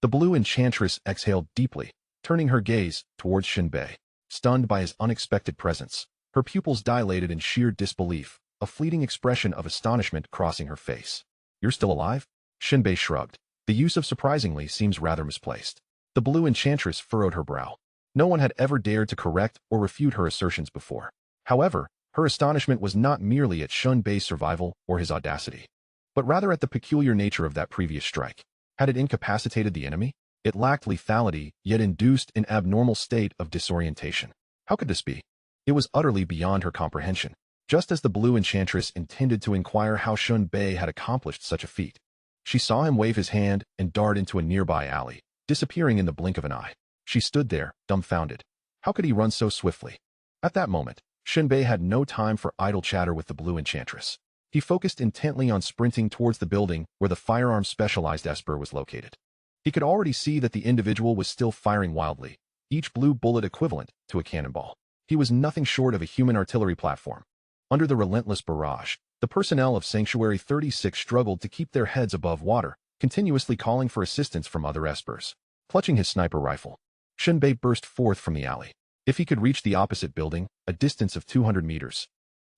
the blue enchantress exhaled deeply, turning her gaze towards Shen Bei. Stunned by his unexpected presence, her pupils dilated in sheer disbelief, a fleeting expression of astonishment crossing her face. "You're still alive?" Shen Bei shrugged. The use of surprisingly seems rather misplaced. The blue enchantress furrowed her brow. No one had ever dared to correct or refute her assertions before. However, her astonishment was not merely at Shen Bei's survival or his audacity, but rather at the peculiar nature of that previous strike. Had it incapacitated the enemy? It lacked lethality, yet induced an abnormal state of disorientation. How could this be? It was utterly beyond her comprehension. Just as the blue enchantress intended to inquire how Shen Bei had accomplished such a feat, she saw him wave his hand and dart into a nearby alley, disappearing in the blink of an eye. She stood there, dumbfounded. How could he run so swiftly? At that moment, Shen Bei had no time for idle chatter with the blue enchantress. He focused intently on sprinting towards the building where the firearms specialized esper was located. He could already see that the individual was still firing wildly, each blue bullet equivalent to a cannonball. He was nothing short of a human artillery platform. Under the relentless barrage, the personnel of Sanctuary 36 struggled to keep their heads above water, continuously calling for assistance from other espers. Clutching his sniper rifle, Shen Bei burst forth from the alley. If he could reach the opposite building, a distance of 200 meters,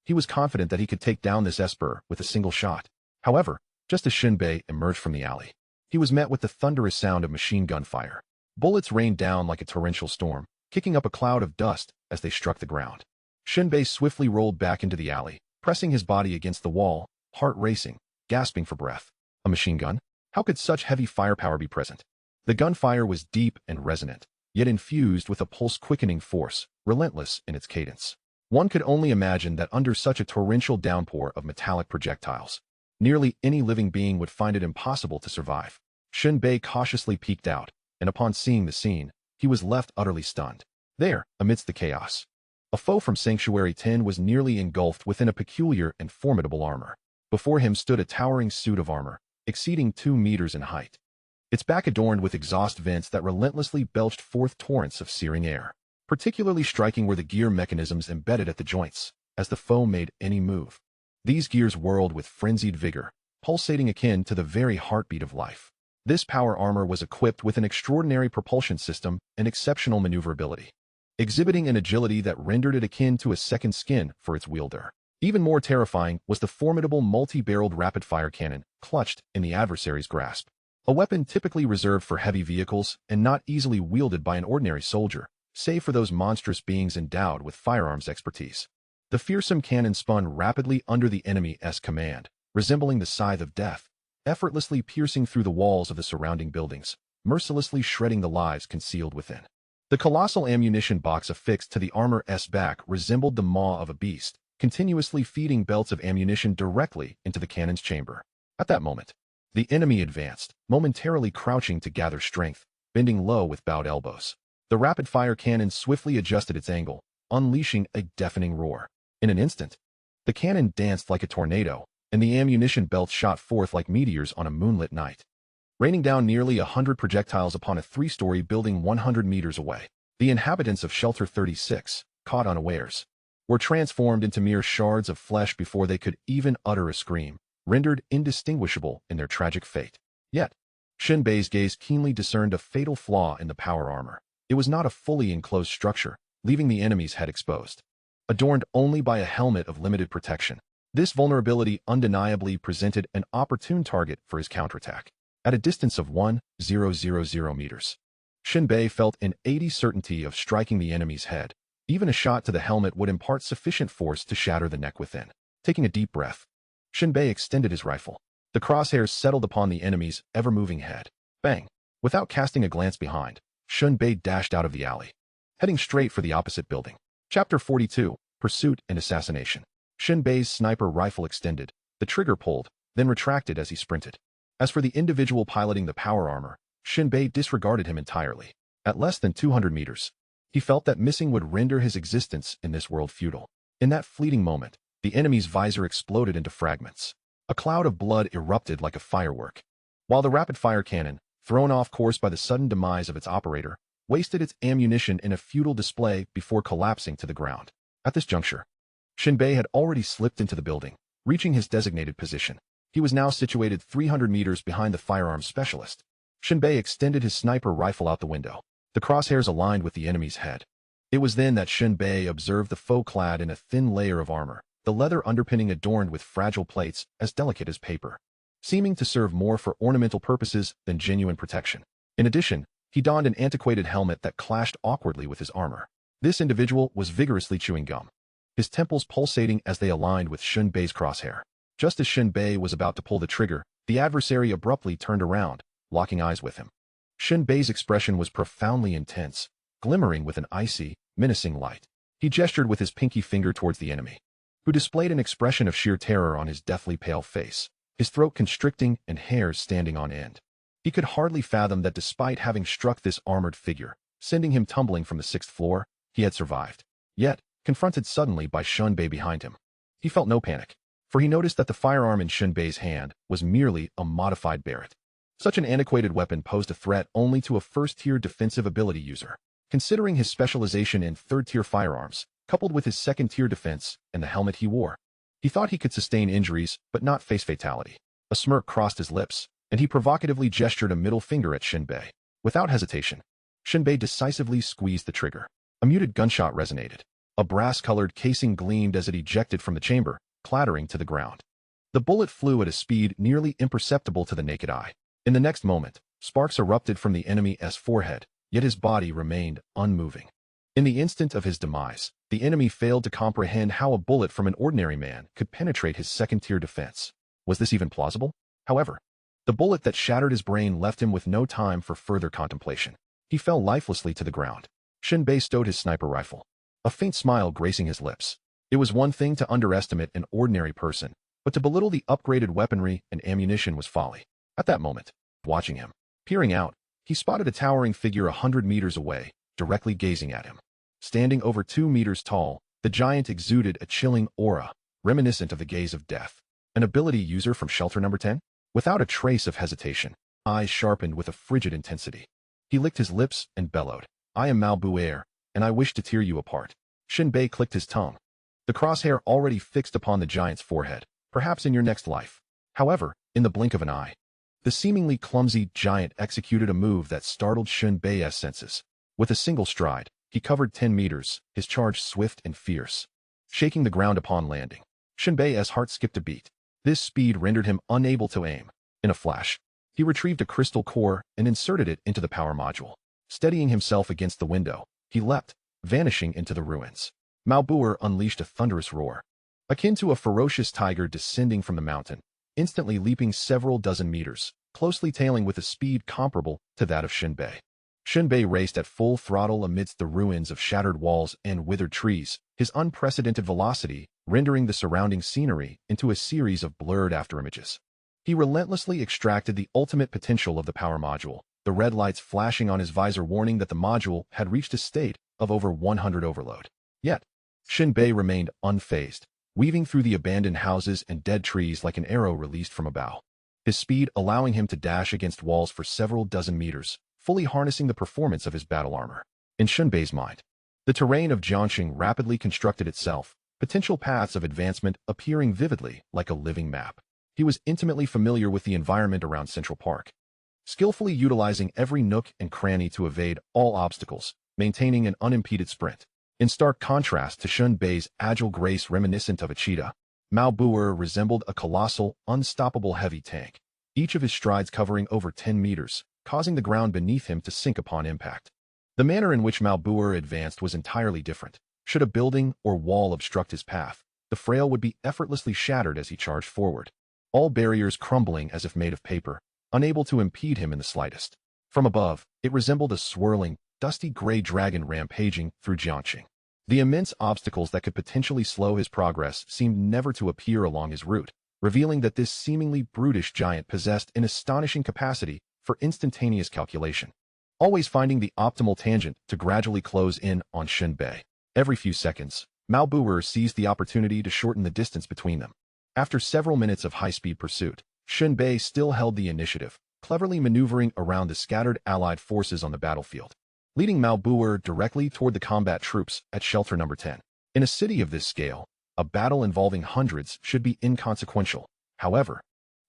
he was confident that he could take down this esper with a single shot. However, just as Shen Bei emerged from the alley, he was met with the thunderous sound of machine gun fire. Bullets rained down like a torrential storm, kicking up a cloud of dust as they struck the ground. Shen Bei swiftly rolled back into the alley, pressing his body against the wall, heart racing, gasping for breath. A machine gun? How could such heavy firepower be present? The gunfire was deep and resonant, yet infused with a pulse-quickening force, relentless in its cadence. One could only imagine that under such a torrential downpour of metallic projectiles, nearly any living being would find it impossible to survive. Shen Bei cautiously peeked out, and upon seeing the scene, he was left utterly stunned. There, amidst the chaos, a foe from Sanctuary 10 was nearly engulfed within a peculiar and formidable armor. Before him stood a towering suit of armor, exceeding 2 meters in height. Its back adorned with exhaust vents that relentlessly belched forth torrents of searing air. Particularly striking were the gear mechanisms embedded at the joints, as the foe made any move. These gears whirled with frenzied vigor, pulsating akin to the very heartbeat of life. This power armor was equipped with an extraordinary propulsion system and exceptional maneuverability, exhibiting an agility that rendered it akin to a second skin for its wielder. Even more terrifying was the formidable multi-barreled rapid-fire cannon clutched in the adversary's grasp. A weapon typically reserved for heavy vehicles and not easily wielded by an ordinary soldier, save for those monstrous beings endowed with firearms expertise. The fearsome cannon spun rapidly under the enemy's command, resembling the scythe of death, effortlessly piercing through the walls of the surrounding buildings, mercilessly shredding the lives concealed within. The colossal ammunition box affixed to the armor's back resembled the maw of a beast, continuously feeding belts of ammunition directly into the cannon's chamber. At that moment, the enemy advanced, momentarily crouching to gather strength, bending low with bowed elbows. The rapid-fire cannon swiftly adjusted its angle, unleashing a deafening roar. In an instant, the cannon danced like a tornado, and the ammunition belts shot forth like meteors on a moonlit night, raining down nearly 100 projectiles upon a 3-story building 100 meters away. The inhabitants of Shelter 36, caught unawares, were transformed into mere shards of flesh before they could even utter a scream, rendered indistinguishable in their tragic fate. Yet, Shen Bei's gaze keenly discerned a fatal flaw in the power armor. It was not a fully enclosed structure, leaving the enemy's head exposed, adorned only by a helmet of limited protection. This vulnerability undeniably presented an opportune target for his counterattack. at a distance of 1,000 meters. Shen Bei felt an 80% certainty of striking the enemy's head. Even a shot to the helmet would impart sufficient force to shatter the neck within. Taking a deep breath, Shen Bei extended his rifle. The crosshairs settled upon the enemy's ever-moving head. Bang! Without casting a glance behind, Shen Bei dashed out of the alley, heading straight for the opposite building. Chapter 42, Pursuit and Assassination. Shen Bei's sniper rifle extended, the trigger pulled, then retracted as he sprinted. As for the individual piloting the power armor, Shen Bei disregarded him entirely. At less than 200 meters, he felt that missing would render his existence in this world futile. In that fleeting moment, the enemy's visor exploded into fragments. A cloud of blood erupted like a firework, while the rapid-fire cannon, thrown off course by the sudden demise of its operator, wasted its ammunition in a futile display before collapsing to the ground. At this juncture, Shen Bei had already slipped into the building, reaching his designated position. He was now situated 300 meters behind the firearms specialist. Shen Bei extended his sniper rifle out the window. The crosshairs aligned with the enemy's head. It was then that Shen Bei observed the foe clad in a thin layer of armor, the leather underpinning adorned with fragile plates as delicate as paper, seeming to serve more for ornamental purposes than genuine protection. In addition, he donned an antiquated helmet that clashed awkwardly with his armor. This individual was vigorously chewing gum, his temples pulsating as they aligned with Shen Bei's crosshair. Just as Shen Bei was about to pull the trigger, the adversary abruptly turned around, locking eyes with him. Shen Bei's expression was profoundly intense, glimmering with an icy, menacing light. He gestured with his pinky finger towards the enemy, who displayed an expression of sheer terror on his deathly pale face, his throat constricting and hairs standing on end. He could hardly fathom that despite having struck this armored figure, sending him tumbling from the 6th floor, he had survived. Yet, confronted suddenly by Shen Bei behind him, he felt no panic, for he noticed that the firearm in Shen Bei's hand was merely a modified Barrett. Such an antiquated weapon posed a threat only to a first-tier defensive ability user. Considering his specialization in third-tier firearms, coupled with his second-tier defense and the helmet he wore, he thought he could sustain injuries but not face fatality. A smirk crossed his lips, and he provocatively gestured a middle finger at Shen Bei. Without hesitation, Shen Bei decisively squeezed the trigger. A muted gunshot resonated. A brass-colored casing gleamed as it ejected from the chamber, clattering to the ground. The bullet flew at a speed nearly imperceptible to the naked eye. In the next moment, sparks erupted from the enemy's forehead, yet his body remained unmoving. In the instant of his demise, the enemy failed to comprehend how a bullet from an ordinary man could penetrate his second-tier defense. Was this even plausible? However, the bullet that shattered his brain left him with no time for further contemplation. He fell lifelessly to the ground. Shen Bei stowed his sniper rifle, a faint smile gracing his lips. It was one thing to underestimate an ordinary person, but to belittle the upgraded weaponry and ammunition was folly. At that moment, watching him, peering out, he spotted a towering figure 100 meters away, directly gazing at him. Standing over 2 meters tall, the giant exuded a chilling aura, reminiscent of the gaze of death. An ability user from Shelter Number 10? Without a trace of hesitation, eyes sharpened with a frigid intensity. He licked his lips and bellowed, "I am Malbuer, and I wish to tear you apart." Shen Bei clicked his tongue, the crosshair already fixed upon the giant's forehead. "Perhaps in your next life." However, in the blink of an eye, the seemingly clumsy giant executed a move that startled Shen Bei's senses. With a single stride, he covered 10 meters, his charge swift and fierce, shaking the ground upon landing. Shen Bei's heart skipped a beat. This speed rendered him unable to aim. In a flash, he retrieved a crystal core and inserted it into the power module. Steadying himself against the window, he leapt, vanishing into the ruins. Malbuer unleashed a thunderous roar, akin to a ferocious tiger descending from the mountain, instantly leaping several dozen meters, closely tailing with a speed comparable to that of Shen Bei. Shen Bei raced at full throttle amidst the ruins of shattered walls and withered trees, his unprecedented velocity rendering the surrounding scenery into a series of blurred afterimages. He relentlessly extracted the ultimate potential of the power module, the red lights flashing on his visor warning that the module had reached a state of over 100 overload. Yet, Shen Bei remained unfazed, weaving through the abandoned houses and dead trees like an arrow released from a bow. His speed allowing him to dash against walls for several dozen meters, fully harnessing the performance of his battle armor. In Shen Bei's mind, the terrain of Jiangxing rapidly constructed itself, potential paths of advancement appearing vividly like a living map. He was intimately familiar with the environment around Central Park, skillfully utilizing every nook and cranny to evade all obstacles, maintaining an unimpeded sprint. In stark contrast to Shen Bei's agile grace reminiscent of a cheetah, Malbuer resembled a colossal, unstoppable heavy tank, each of his strides covering over 10 meters, causing the ground beneath him to sink upon impact. The manner in which Malbuer advanced was entirely different. Should a building or wall obstruct his path, the frail would be effortlessly shattered as he charged forward, all barriers crumbling as if made of paper, unable to impede him in the slightest. From above, it resembled a swirling, dusty gray dragon rampaging through Jiangqing. The immense obstacles that could potentially slow his progress seemed never to appear along his route, revealing that this seemingly brutish giant possessed an astonishing capacity for instantaneous calculation, always finding the optimal tangent to gradually close in on Shen Bei. Every few seconds, Malbuer seized the opportunity to shorten the distance between them. After several minutes of high-speed pursuit, Shen Bei still held the initiative, cleverly maneuvering around the scattered allied forces on the battlefield, leading Malbuer directly toward the combat troops at Shelter Number 10. In a city of this scale, a battle involving hundreds should be inconsequential. However,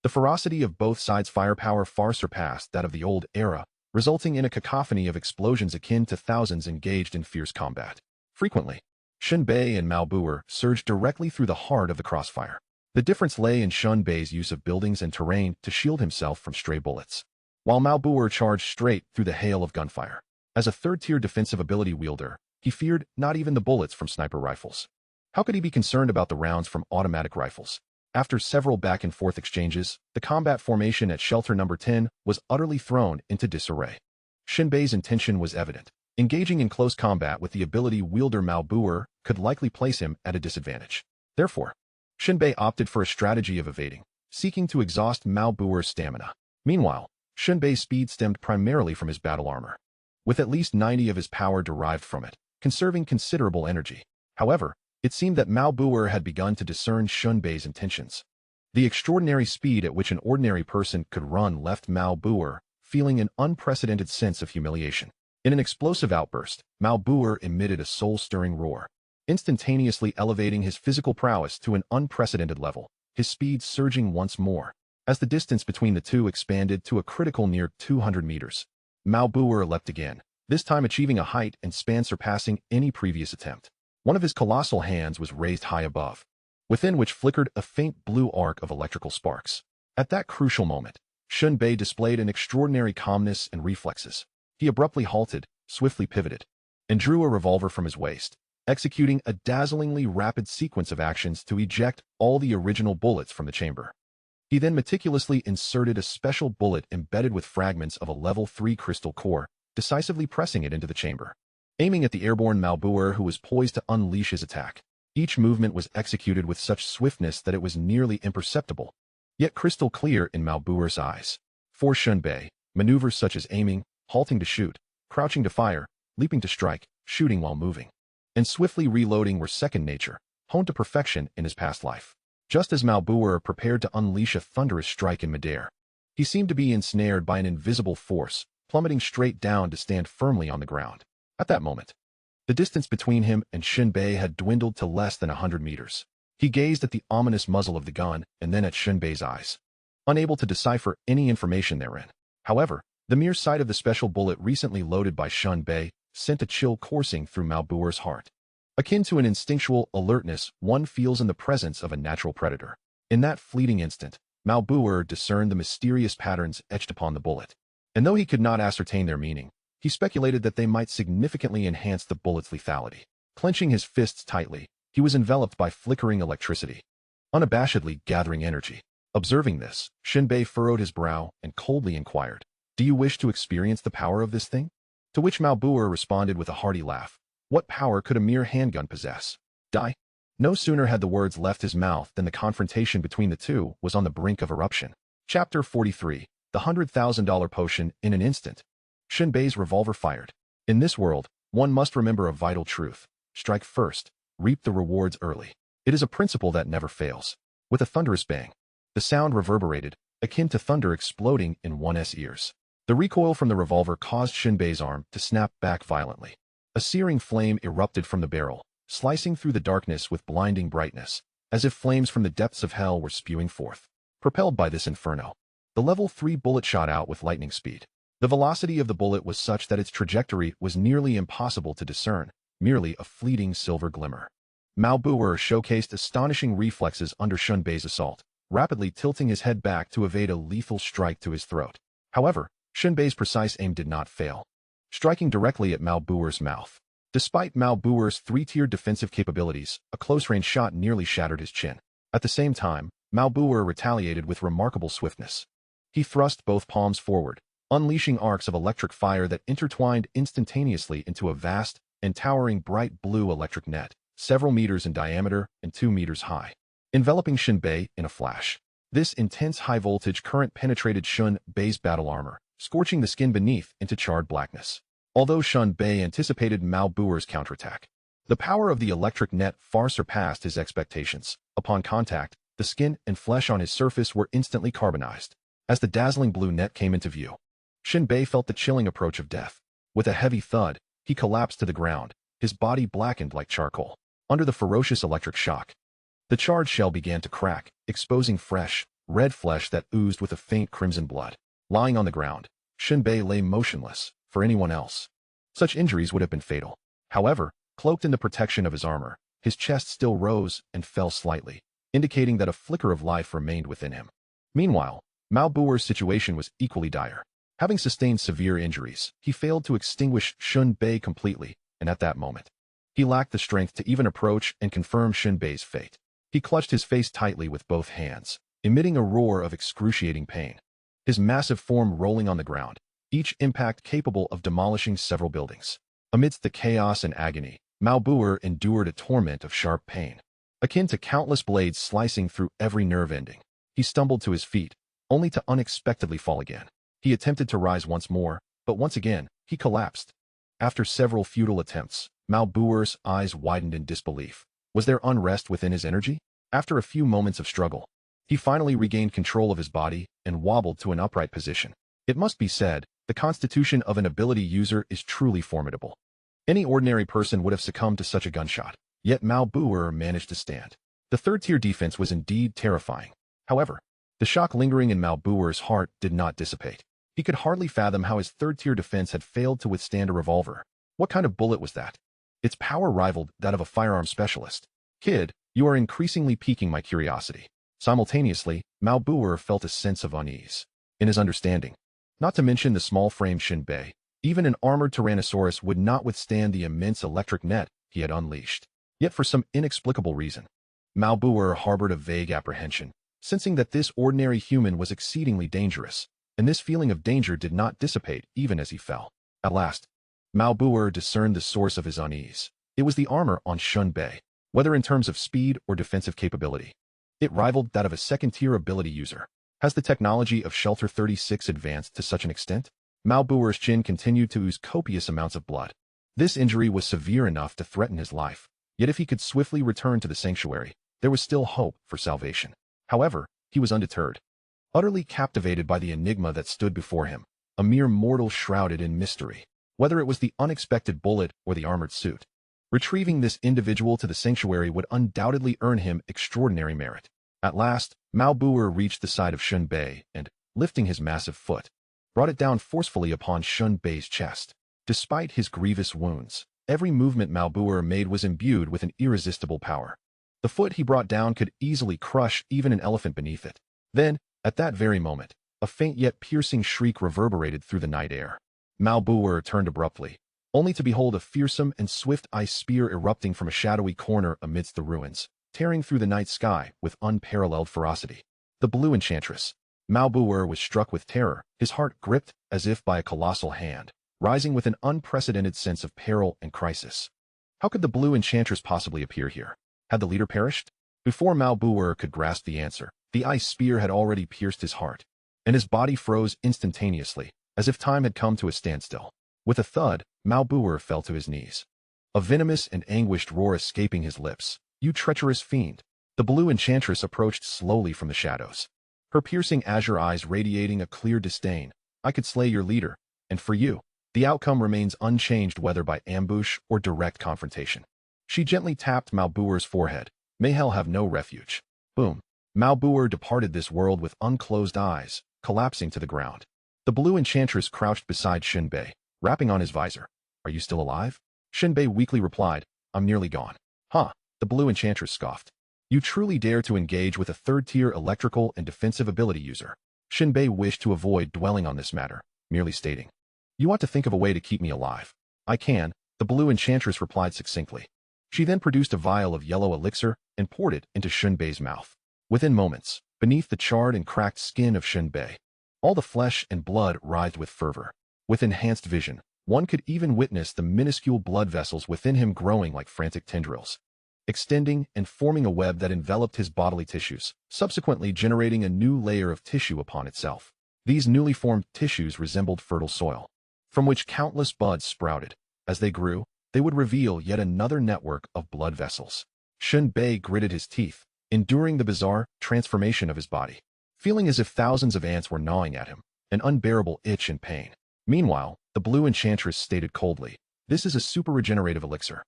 the ferocity of both sides' firepower far surpassed that of the old era, resulting in a cacophony of explosions akin to thousands engaged in fierce combat. Frequently, Shen Bei and Malbuer surged directly through the heart of the crossfire. The difference lay in Shen Bei's use of buildings and terrain to shield himself from stray bullets, while Malbuer charged straight through the hail of gunfire. As a third-tier defensive ability wielder, he feared not even the bullets from sniper rifles. How could he be concerned about the rounds from automatic rifles? After several back-and-forth exchanges, the combat formation at Shelter Number 10 was utterly thrown into disarray. Shen Bei's intention was evident. Engaging in close combat with the ability wielder Malbuer could likely place him at a disadvantage. Therefore, Shen Bei opted for a strategy of evading, seeking to exhaust Malbuer's stamina. Meanwhile, Shen Bei's speed stemmed primarily from his battle armor, with at least 90 of his power derived from it, conserving considerable energy. However, it seemed that Malbuer had begun to discern Shen Bei's intentions. The extraordinary speed at which an ordinary person could run left Malbuer feeling an unprecedented sense of humiliation. In an explosive outburst, Malbuer emitted a soul-stirring roar, instantaneously elevating his physical prowess to an unprecedented level, his speed surging once more. As the distance between the two expanded to a critical near 200 meters, Malbuer leapt again, this time achieving a height and span surpassing any previous attempt. One of his colossal hands was raised high above, within which flickered a faint blue arc of electrical sparks. At that crucial moment, Shen Bei displayed an extraordinary calmness and reflexes. He abruptly halted, swiftly pivoted, and drew a revolver from his waist, executing a dazzlingly rapid sequence of actions to eject all the original bullets from the chamber. He then meticulously inserted a special bullet embedded with fragments of a level 3 crystal core, decisively pressing it into the chamber. Aiming at the airborne Malbuer who was poised to unleash his attack, each movement was executed with such swiftness that it was nearly imperceptible, yet crystal clear in Malbuer's eyes. For Shen Bei, maneuvers such as aiming, halting to shoot, crouching to fire, leaping to strike, shooting while moving, and swiftly reloading were second nature, honed to perfection in his past life. Just as Malbuer prepared to unleash a thunderous strike in midair, he seemed to be ensnared by an invisible force, plummeting straight down to stand firmly on the ground. At that moment, the distance between him and Shen Bei had dwindled to less than 100 meters. He gazed at the ominous muzzle of the gun and then at Shen Bei's eyes, unable to decipher any information therein. However, the mere sight of the special bullet recently loaded by Shen Bei sent a chill coursing through Malbuer's heart. Akin to an instinctual alertness one feels in the presence of a natural predator. In that fleeting instant, Malbuer discerned the mysterious patterns etched upon the bullet, and though he could not ascertain their meaning, he speculated that they might significantly enhance the bullet's lethality. Clenching his fists tightly, he was enveloped by flickering electricity, unabashedly gathering energy. Observing this, Shen Bei furrowed his brow and coldly inquired, "Do you wish to experience the power of this thing?" To which Malbuer responded with a hearty laugh. What power could a mere handgun possess? Die? No sooner had the words left his mouth than the confrontation between the two was on the brink of eruption. Chapter 43. The $100,000 potion in an instant. Shen Bei's revolver fired. In this world, one must remember a vital truth. Strike first, reap the rewards early. It is a principle that never fails. With a thunderous bang, the sound reverberated, akin to thunder exploding in one's ears. The recoil from the revolver caused Shen Bei's arm to snap back violently. A searing flame erupted from the barrel, slicing through the darkness with blinding brightness, as if flames from the depths of hell were spewing forth. Propelled by this inferno, the level 3 bullet shot out with lightning speed. The velocity of the bullet was such that its trajectory was nearly impossible to discern, merely a fleeting silver glimmer. Malbuer showcased astonishing reflexes under Shen Bei's assault, rapidly tilting his head back to evade a lethal strike to his throat. However, Shen Bei's precise aim did not fail, striking directly at Mao Buer's mouth. Despite Mao Buer's three-tiered defensive capabilities, a close-range shot nearly shattered his chin. At the same time, Mao Buer retaliated with remarkable swiftness. He thrust both palms forward, unleashing arcs of electric fire that intertwined instantaneously into a vast and towering bright blue electric net, several meters in diameter and 2 meters high, enveloping Shen Bei in a flash. This intense high-voltage current penetrated Shen Bei's battle armor, scorching the skin beneath into charred blackness. Although Shen Bei anticipated Mao Buer's counterattack, the power of the electric net far surpassed his expectations. Upon contact, the skin and flesh on his surface were instantly carbonized. As the dazzling blue net came into view, Shen Bei felt the chilling approach of death. With a heavy thud, he collapsed to the ground, his body blackened like charcoal. Under the ferocious electric shock, the charred shell began to crack, exposing fresh, red flesh that oozed with a faint crimson blood. Lying on the ground, Shen Bei lay motionless. For anyone else, such injuries would have been fatal. However, cloaked in the protection of his armor, his chest still rose and fell slightly, indicating that a flicker of life remained within him. Meanwhile, Mao Buer's situation was equally dire. Having sustained severe injuries, he failed to extinguish Shen Bei completely, and at that moment, he lacked the strength to even approach and confirm Shen Bei's fate. He clutched his face tightly with both hands, emitting a roar of excruciating pain. His massive form rolling on the ground, each impact capable of demolishing several buildings. Amidst the chaos and agony, Mao Buer endured a torment of sharp pain, akin to countless blades slicing through every nerve ending. He stumbled to his feet, only to unexpectedly fall again. He attempted to rise once more, but once again, he collapsed. After several futile attempts, Mao Buer's eyes widened in disbelief. Was there unrest within his energy? After a few moments of struggle, he finally regained control of his body and wobbled to an upright position. It must be said, the constitution of an ability user is truly formidable. Any ordinary person would have succumbed to such a gunshot, yet Mao Buer managed to stand. The third-tier defense was indeed terrifying. However, the shock lingering in Mao Buer's heart did not dissipate. He could hardly fathom how his third-tier defense had failed to withstand a revolver. What kind of bullet was that? Its power rivaled that of a firearm specialist. Kid, you are increasingly piquing my curiosity. Simultaneously, Mao Buer felt a sense of unease in his understanding. Not to mention the small-frame Shen Bei, even an armored Tyrannosaurus would not withstand the immense electric net he had unleashed. Yet for some inexplicable reason, Mao Buer harbored a vague apprehension, sensing that this ordinary human was exceedingly dangerous, and this feeling of danger did not dissipate even as he fell. At last, Mao Buer discerned the source of his unease. It was the armor on Shen Bei. Whether in terms of speed or defensive capability, it rivaled that of a second-tier ability user. Has the technology of Shelter 36 advanced to such an extent? Mao Buer's chin continued to ooze copious amounts of blood. This injury was severe enough to threaten his life. Yet if he could swiftly return to the sanctuary, there was still hope for salvation. However, he was undeterred. Utterly captivated by the enigma that stood before him, a mere mortal shrouded in mystery. Whether it was the unexpected bullet or the armored suit, retrieving this individual to the sanctuary would undoubtedly earn him extraordinary merit. At last, Mao Buer reached the side of Shen Bei and, lifting his massive foot, brought it down forcefully upon Shen Bei's chest. Despite his grievous wounds, every movement Mao Buer made was imbued with an irresistible power. The foot he brought down could easily crush even an elephant beneath it. Then, at that very moment, a faint yet piercing shriek reverberated through the night air. Mao Buer turned abruptly, only to behold a fearsome and swift ice spear erupting from a shadowy corner amidst the ruins, tearing through the night sky with unparalleled ferocity. The Blue Enchantress. Mao Buer was struck with terror, his heart gripped as if by a colossal hand, rising with an unprecedented sense of peril and crisis. How could the Blue Enchantress possibly appear here? Had the leader perished? Before Mao Buer could grasp the answer, the ice spear had already pierced his heart, and his body froze instantaneously, as if time had come to a standstill. With a thud, Mao Buer fell to his knees, a venomous and anguished roar escaping his lips. "You treacherous fiend!" The Blue Enchantress approached slowly from the shadows, her piercing azure eyes radiating a clear disdain. "I could slay your leader, and for you, the outcome remains unchanged whether by ambush or direct confrontation." She gently tapped Mao Buer's forehead. "May hell have no refuge." Boom. Mao Buer departed this world with unclosed eyes, collapsing to the ground. The Blue Enchantress crouched beside Shen Bei, rapping on his visor. "Are you still alive?" Shen Bei weakly replied, "I'm nearly gone." "Huh," the Blue Enchantress scoffed. You truly dare to engage with a third-tier electrical and defensive ability user. Shen Bei wished to avoid dwelling on this matter, merely stating, "You ought to think of a way to keep me alive." "I can," the blue enchantress replied succinctly. She then produced a vial of yellow elixir and poured it into Shen Bei's mouth. Within moments, beneath the charred and cracked skin of Shen Bei, all the flesh and blood writhed with fervor. With enhanced vision, one could even witness the minuscule blood vessels within him growing like frantic tendrils, extending and forming a web that enveloped his bodily tissues, subsequently generating a new layer of tissue upon itself. These newly formed tissues resembled fertile soil, from which countless buds sprouted. As they grew, they would reveal yet another network of blood vessels. Shen Bei gritted his teeth, enduring the bizarre transformation of his body, feeling as if thousands of ants were gnawing at him, an unbearable itch and pain. Meanwhile, the blue enchantress stated coldly, "This is a super regenerative elixir,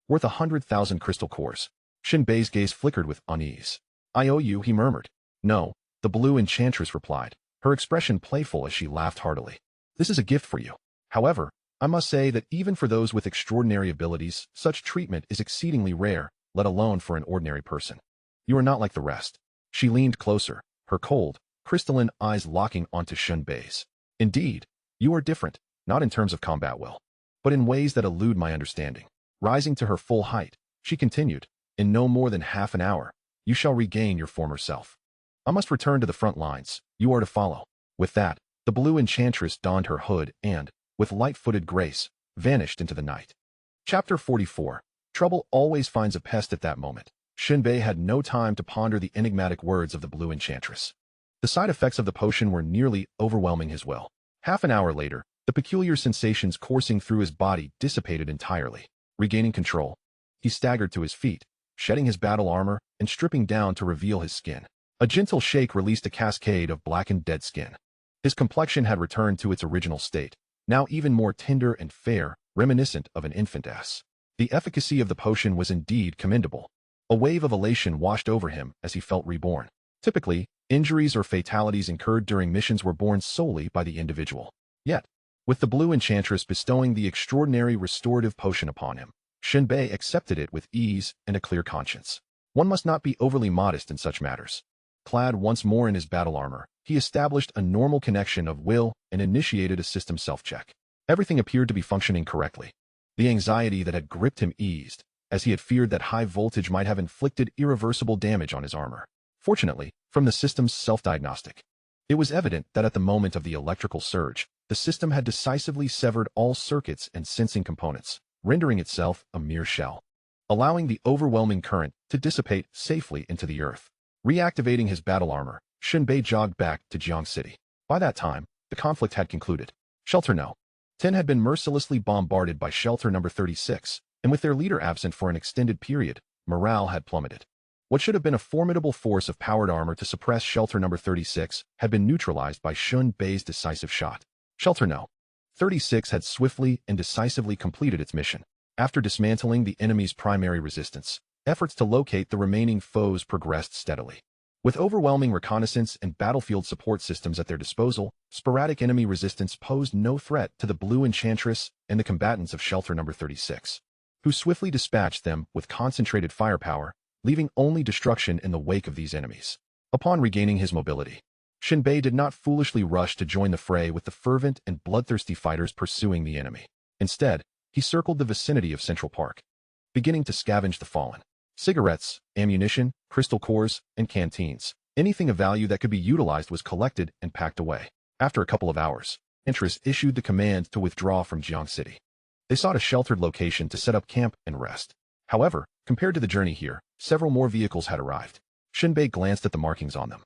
worth 100,000 crystal cores." Shen Bei's gaze flickered with unease. "I owe you," he murmured. "No," the blue enchantress replied, her expression playful as she laughed heartily. "This is a gift for you. However, I must say that even for those with extraordinary abilities, such treatment is exceedingly rare, let alone for an ordinary person. You are not like the rest." She leaned closer, her cold, crystalline eyes locking onto Shen Bei's. "Indeed, you are different, not in terms of combat will, but in ways that elude my understanding." Rising to her full height, she continued, "In no more than half an hour, you shall regain your former self. I must return to the front lines. You are to follow." With that, the blue enchantress donned her hood and, with light-footed grace, vanished into the night. Chapter 44. Trouble always finds a pest at that moment. Shen Bei had no time to ponder the enigmatic words of the blue enchantress. The side effects of the potion were nearly overwhelming his will. Half an hour later, the peculiar sensations coursing through his body dissipated entirely. Regaining control, he staggered to his feet, shedding his battle armor and stripping down to reveal his skin. A gentle shake released a cascade of blackened dead skin. His complexion had returned to its original state, now even more tender and fair, reminiscent of an infantess. The efficacy of the potion was indeed commendable. A wave of elation washed over him as he felt reborn. Typically, injuries or fatalities incurred during missions were borne solely by the individual. Yet, with the blue enchantress bestowing the extraordinary restorative potion upon him, Shen Bei accepted it with ease and a clear conscience. One must not be overly modest in such matters. Clad once more in his battle armor, he established a normal connection of will and initiated a system self-check. Everything appeared to be functioning correctly. The anxiety that had gripped him eased, as he had feared that high voltage might have inflicted irreversible damage on his armor. Fortunately, from the system's self-diagnostic, it was evident that at the moment of the electrical surge, the system had decisively severed all circuits and sensing components, rendering itself a mere shell, allowing the overwhelming current to dissipate safely into the earth. Reactivating his battle armor, Shen Bei jogged back to Jiang City. By that time, the conflict had concluded. Shelter No. 10 had been mercilessly bombarded by Shelter No. 36, and with their leader absent for an extended period, morale had plummeted. What should have been a formidable force of powered armor to suppress Shelter No. 36 had been neutralized by Shen Bei's decisive shot. Shelter No. 36 had swiftly and decisively completed its mission. After dismantling the enemy's primary resistance, efforts to locate the remaining foes progressed steadily. With overwhelming reconnaissance and battlefield support systems at their disposal, sporadic enemy resistance posed no threat to the blue enchantress and the combatants of Shelter No. 36, who swiftly dispatched them with concentrated firepower, leaving only destruction in the wake of these enemies. Upon regaining his mobility, Shen Bei did not foolishly rush to join the fray with the fervent and bloodthirsty fighters pursuing the enemy. Instead, he circled the vicinity of Central Park, beginning to scavenge the fallen. Cigarettes, ammunition, crystal cores, and canteens. Anything of value that could be utilized was collected and packed away. After a couple of hours, Intruder issued the command to withdraw from Jiang City. They sought a sheltered location to set up camp and rest. However, compared to the journey here, several more vehicles had arrived. Shen Bei glanced at the markings on them,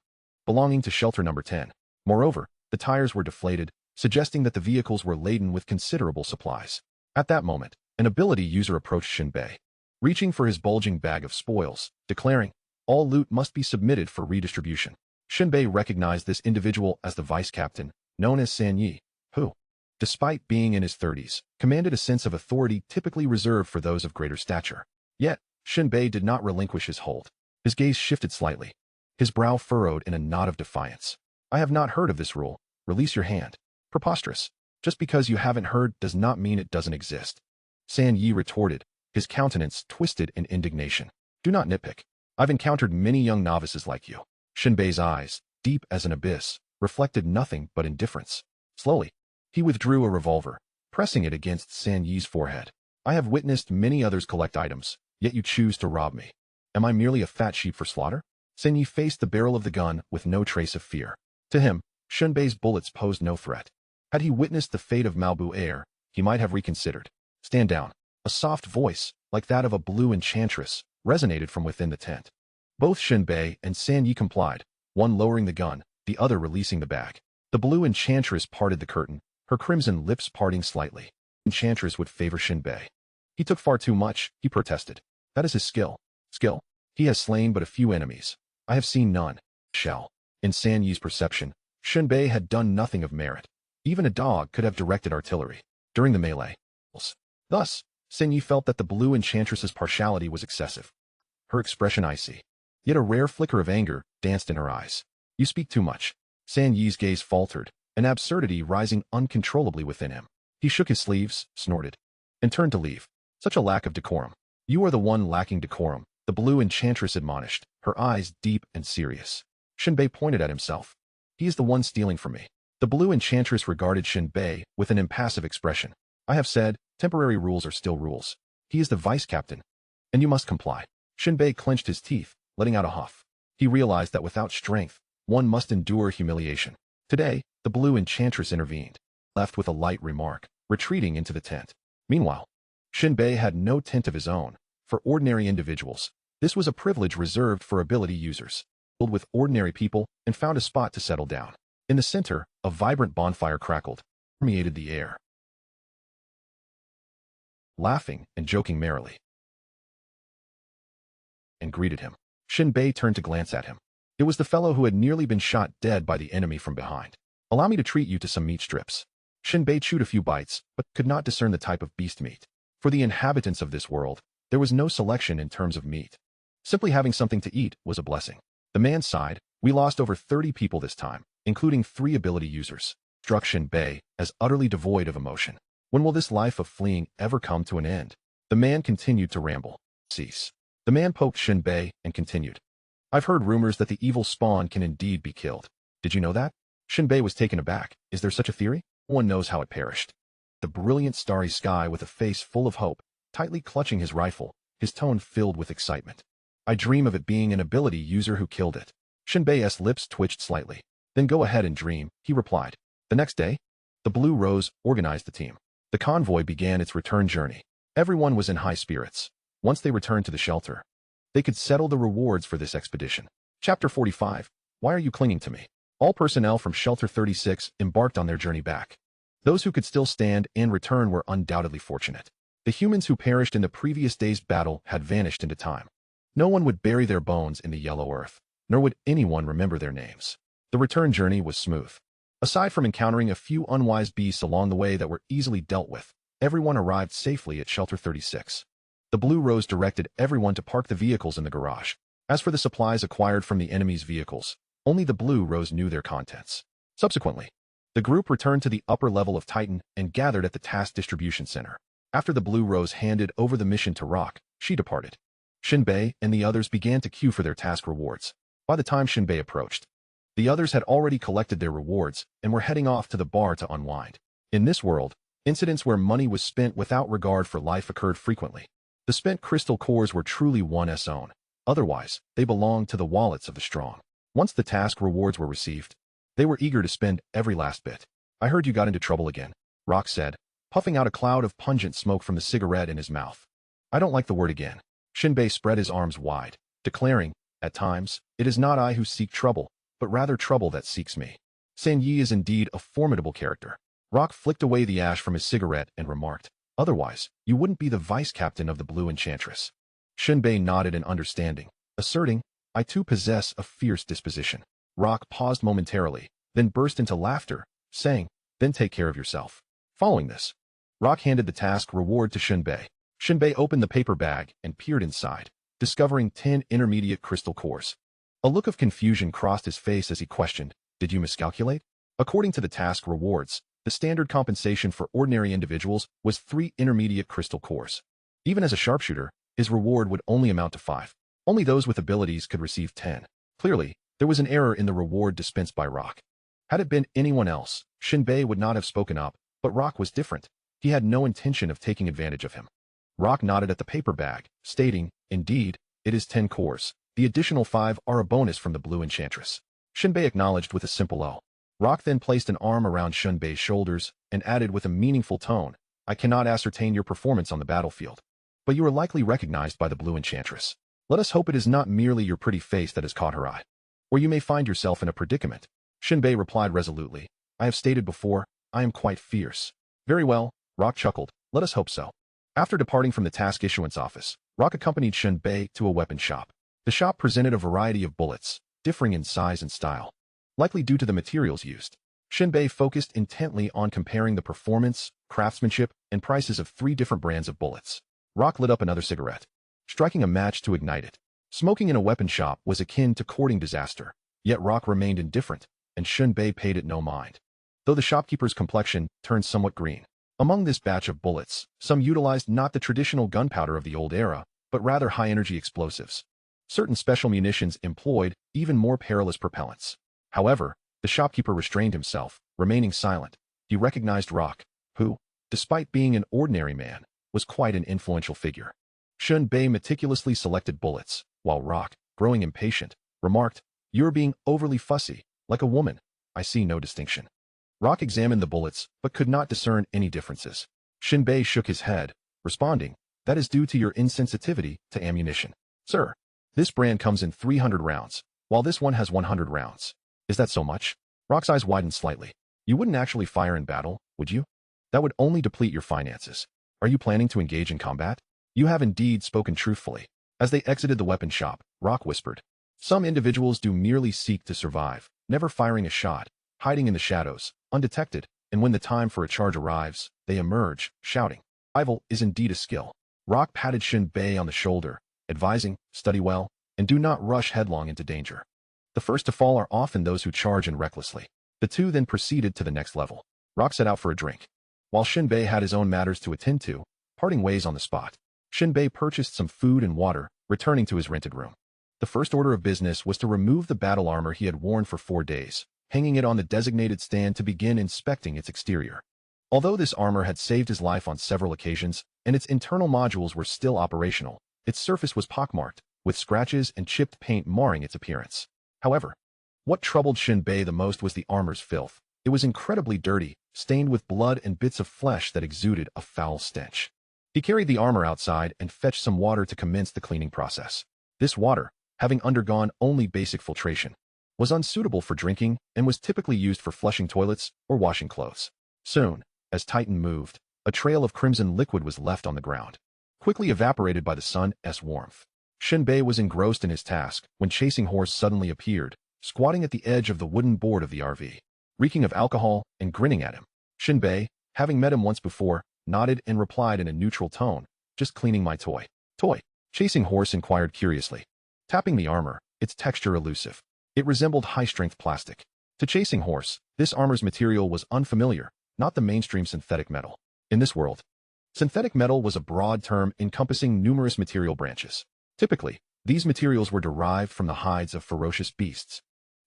belonging to Shelter No. 10. Moreover, the tires were deflated, suggesting that the vehicles were laden with considerable supplies. At that moment, an ability user approached Shen Bei, reaching for his bulging bag of spoils, declaring, "All loot must be submitted for redistribution." Shen Bei recognized this individual as the vice captain, known as San Yi, who, despite being in his 30s, commanded a sense of authority typically reserved for those of greater stature. Yet, Shen Bei did not relinquish his hold. His gaze shifted slightly, his brow furrowed in a knot of defiance. "I have not heard of this rule. Release your hand." "Preposterous. Just because you haven't heard does not mean it doesn't exist," San Yi retorted, his countenance twisted in indignation. "Do not nitpick. I've encountered many young novices like you. Shen Bei's eyes, deep as an abyss, reflected nothing but indifference. Slowly, he withdrew a revolver, pressing it against San Yi's forehead. I have witnessed many others collect items, yet you choose to rob me. Am I merely a fat sheep for slaughter? San Yi faced the barrel of the gun with no trace of fear. To him, Shen Bei's bullets posed no threat. Had he witnessed the fate of Malbu Air, he might have reconsidered. Stand down. A soft voice, like that of a blue enchantress, resonated from within the tent. Both Shen Bei and San Yi complied, one lowering the gun, the other releasing the bag. The blue enchantress parted the curtain, her crimson lips parting slightly. Enchantress would favor Shen Bei. He took far too much, he protested. That is his skill. Skill? He has slain but a few enemies. I have seen none. Shell. In San Yi's perception, Shen Bei had done nothing of merit. Even a dog could have directed artillery. During the melee. Thus, San Yi felt that the blue enchantress's partiality was excessive. Her expression icy. Yet a rare flicker of anger danced in her eyes. You speak too much. San Yi's gaze faltered, an absurdity rising uncontrollably within him. He shook his sleeves, snorted, and turned to leave. Such a lack of decorum. You are the one lacking decorum, the blue enchantress admonished, her eyes deep and serious. Shen Bei pointed at himself. He is the one stealing from me. The blue enchantress regarded Shen Bei with an impassive expression. I have said, temporary rules are still rules. He is the vice captain, and you must comply. Shen Bei clenched his teeth, letting out a huff. He realized that without strength, one must endure humiliation. Today, the blue enchantress intervened, left with a light remark, retreating into the tent. Meanwhile, Shen Bei had no tent of his own. For ordinary individuals, this was a privilege reserved for ability users. Filled with ordinary people and found a spot to settle down. In the center, a vibrant bonfire crackled, permeated the air, laughing and joking merrily, and greeted him. Shen Bei turned to glance at him. It was the fellow who had nearly been shot dead by the enemy from behind. Allow me to treat you to some meat strips. Shen Bei chewed a few bites, but could not discern the type of beast meat. For the inhabitants of this world, there was no selection in terms of meat. Simply having something to eat was a blessing. The man sighed. We lost over 30 people this time, including 3 ability users. Struck Shen Bei as utterly devoid of emotion. When will this life of fleeing ever come to an end? The man continued to ramble. Cease. The man poked Shen Bei and continued. I've heard rumors that the evil spawn can indeed be killed. Did you know that? Shen Bei was taken aback. Is there such a theory? No one knows how it perished. The brilliant starry sky with a face full of hope, tightly clutching his rifle, his tone filled with excitement. I dream of it being an ability user who killed it. Shen Bei's lips twitched slightly. Then go ahead and dream, he replied. The next day, the Blue Rose organized the team. The convoy began its return journey. Everyone was in high spirits. Once they returned to the shelter, they could settle the rewards for this expedition. Chapter 45. Why are you clinging to me? All personnel from Shelter 36 embarked on their journey back. Those who could still stand and return were undoubtedly fortunate. The humans who perished in the previous day's battle had vanished into time. No one would bury their bones in the yellow earth, nor would anyone remember their names. The return journey was smooth. Aside from encountering a few unwise beasts along the way that were easily dealt with, everyone arrived safely at Shelter 36. The Blue Rose directed everyone to park the vehicles in the garage. As for the supplies acquired from the enemy's vehicles, only the Blue Rose knew their contents. Subsequently, the group returned to the upper level of Titan and gathered at the task distribution center. After the Blue Rose handed over the mission to Rock, she departed. Shen Bei and the others began to queue for their task rewards. By the time Shen Bei approached, the others had already collected their rewards and were heading off to the bar to unwind. In this world, incidents where money was spent without regard for life occurred frequently. The spent crystal cores were truly one's own. Otherwise, they belonged to the wallets of the strong. Once the task rewards were received, they were eager to spend every last bit. I heard you got into trouble again, Rock said, puffing out a cloud of pungent smoke from the cigarette in his mouth. I don't like the word again. Shen Bei spread his arms wide, declaring, at times, it is not I who seek trouble, but rather trouble that seeks me. San Yi is indeed a formidable character. Rock flicked away the ash from his cigarette and remarked, otherwise, you wouldn't be the vice captain of the Blue Enchantress. Shen Bei nodded in understanding, asserting, I too possess a fierce disposition. Rock paused momentarily, then burst into laughter, saying, then take care of yourself. Following this, Rock handed the task reward to Shen Bei. Shen Bei opened the paper bag and peered inside, discovering 10 intermediate crystal cores. A look of confusion crossed his face as he questioned, did you miscalculate? According to the task rewards, the standard compensation for ordinary individuals was 3 intermediate crystal cores. Even as a sharpshooter, his reward would only amount to 5. Only those with abilities could receive 10. Clearly, there was an error in the reward dispensed by Rock. Had it been anyone else, Shen Bei would not have spoken up, but Rock was different. He had no intention of taking advantage of him. Rock nodded at the paper bag, stating, "Indeed, it is 10 cores. The additional 5 are a bonus from the blue enchantress." Shen Bei acknowledged with a simple "Oh." Rock then placed an arm around Shen Bei's shoulders and added with a meaningful tone, "I cannot ascertain your performance on the battlefield, but you are likely recognized by the blue enchantress. Let us hope it is not merely your pretty face that has caught her eye. Or you may find yourself in a predicament." Shen Bei replied resolutely, "I have stated before, I am quite fierce." "Very well," Rock chuckled, "let us hope so." After departing from the task issuance office, Rock accompanied Shen Bei to a weapon shop. The shop presented a variety of bullets, differing in size and style, likely due to the materials used. Shen Bei focused intently on comparing the performance, craftsmanship, and prices of 3 different brands of bullets. Rock lit up another cigarette, striking a match to ignite it. Smoking in a weapon shop was akin to courting disaster, yet Rock remained indifferent, and Shen Bei paid it no mind, though the shopkeeper's complexion turned somewhat green. Among this batch of bullets, some utilized not the traditional gunpowder of the old era, but rather high-energy explosives. Certain special munitions employed even more perilous propellants. However, the shopkeeper restrained himself, remaining silent. He recognized Rock, who, despite being an ordinary man, was quite an influential figure. Shen Bei meticulously selected bullets, while Rock, growing impatient, remarked, "You're being overly fussy, like a woman. I see no distinction." Rock examined the bullets, but could not discern any differences. Shen Bei shook his head, responding, "That is due to your insensitivity to ammunition. Sir, this brand comes in 300 rounds, while this one has 100 rounds. Is that so much?" Rock's eyes widened slightly. "You wouldn't actually fire in battle, would you? That would only deplete your finances. Are you planning to engage in combat?" "You have indeed spoken truthfully." As they exited the weapon shop, Rock whispered, "Some individuals do merely seek to survive, never firing a shot, hiding in the shadows, undetected, and when the time for a charge arrives, they emerge, shouting. Rival is indeed a skill." Rock patted Shen Bei on the shoulder, advising, "Study well, and do not rush headlong into danger. The first to fall are often those who charge in recklessly." The two then proceeded to the next level. Rock set out for a drink, while Shen Bei had his own matters to attend to, parting ways on the spot. Shen Bei purchased some food and water, returning to his rented room. The first order of business was to remove the battle armor he had worn for 4 days, hanging it on the designated stand to begin inspecting its exterior. Although this armor had saved his life on several occasions, and its internal modules were still operational, its surface was pockmarked, with scratches and chipped paint marring its appearance. However, what troubled Shen Bei the most was the armor's filth. It was incredibly dirty, stained with blood and bits of flesh that exuded a foul stench. He carried the armor outside and fetched some water to commence the cleaning process. This water, having undergone only basic filtration, was unsuitable for drinking and was typically used for flushing toilets or washing clothes. Soon, as Titan moved, a trail of crimson liquid was left on the ground, quickly evaporated by the sun's warmth. Shen Bei was engrossed in his task when Chasing Horse suddenly appeared, squatting at the edge of the wooden board of the RV, reeking of alcohol and grinning at him. Shen Bei, having met him once before, nodded and replied in a neutral tone, "Just cleaning my toy." "Toy?" Chasing Horse inquired curiously, tapping the armor, its texture elusive. It resembled high-strength plastic. To Chasing Horse, this armor's material was unfamiliar, not the mainstream synthetic metal. In this world, synthetic metal was a broad term encompassing numerous material branches. Typically, these materials were derived from the hides of ferocious beasts,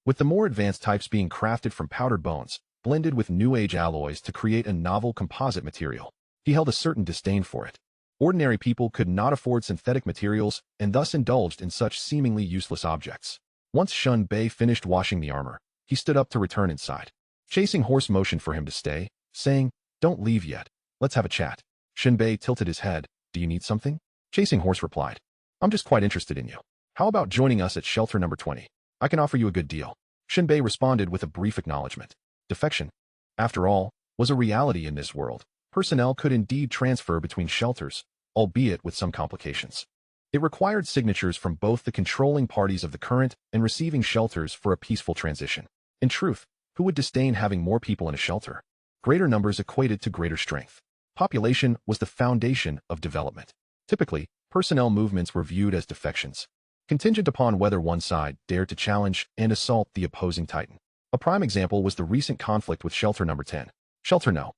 with the more advanced types being crafted from powdered bones, blended with New Age alloys to create a novel composite material. He held a certain disdain for it. Ordinary people could not afford synthetic materials and thus indulged in such seemingly useless objects. Once Shen Bei finished washing the armor, he stood up to return inside. Chasing Horse motioned for him to stay, saying, "Don't leave yet. Let's have a chat." Shen Bei tilted his head. "Do you need something?" Chasing Horse replied, "I'm just quite interested in you. How about joining us at shelter number 20? I can offer you a good deal." Shen Bei responded with a brief acknowledgement. Defection, after all, was a reality in this world. Personnel could indeed transfer between shelters, albeit with some complications. It required signatures from both the controlling parties of the current and receiving shelters for a peaceful transition. In truth, who would disdain having more people in a shelter? Greater numbers equated to greater strength. Population was the foundation of development. Typically, personnel movements were viewed as defections, contingent upon whether one side dared to challenge and assault the opposing Titan. A prime example was the recent conflict with Shelter Number 10. Shelter No.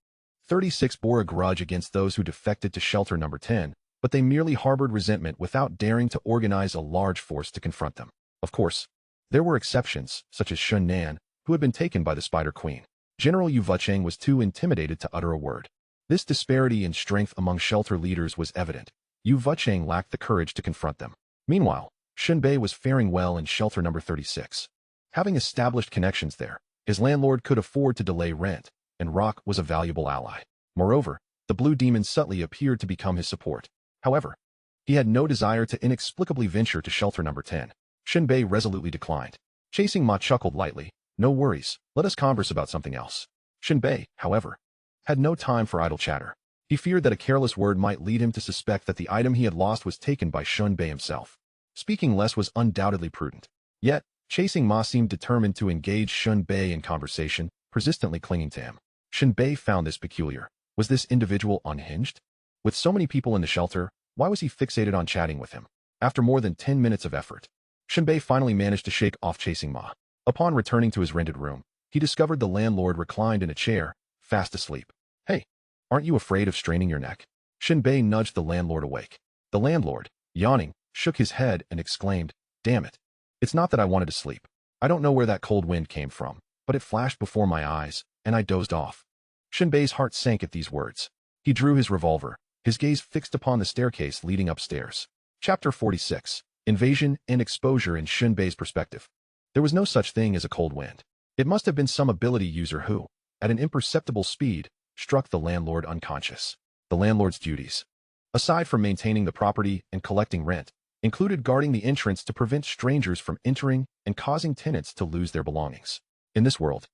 36 bore a grudge against those who defected to Shelter Number 10, but they merely harbored resentment without daring to organize a large force to confront them. Of course, there were exceptions, such as Shun Nan, who had been taken by the Spider Queen. General Yu Vucheng was too intimidated to utter a word. This disparity in strength among shelter leaders was evident. Yu Vucheng lacked the courage to confront them. Meanwhile, Shen Bei was faring well in shelter number 36. Having established connections there, his landlord could afford to delay rent, and Rock was a valuable ally. Moreover, the Blue Demon subtly appeared to become his support. However, he had no desire to inexplicably venture to shelter number 10. Shen Bei resolutely declined. Chasing Ma chuckled lightly. No worries, let us converse about something else. Shen Bei, however, had no time for idle chatter. He feared that a careless word might lead him to suspect that the item he had lost was taken by Shen Bei himself. Speaking less was undoubtedly prudent. Yet, chasing Ma seemed determined to engage Shen Bei in conversation, persistently clinging to him. Shen Bei found this peculiar. Was this individual unhinged? With so many people in the shelter, why was he fixated on chatting with him? After more than 10 minutes of effort, Shen Bei finally managed to shake off chasing Ma. Upon returning to his rented room, he discovered the landlord reclined in a chair, fast asleep. Hey, aren't you afraid of straining your neck? Shen Bei nudged the landlord awake. The landlord, yawning, shook his head and exclaimed, damn it. It's not that I wanted to sleep. I don't know where that cold wind came from, but it flashed before my eyes, and I dozed off. Shen Bei's heart sank at these words. He drew his revolver, his gaze fixed upon the staircase leading upstairs. Chapter 46. Invasion and Exposure in Shen Bei's Perspective. There was no such thing as a cold wind. It must have been some ability user who, at an imperceptible speed, struck the landlord unconscious. The landlord's duties, aside from maintaining the property and collecting rent, included guarding the entrance to prevent strangers from entering and causing tenants to lose their belongings. In this world,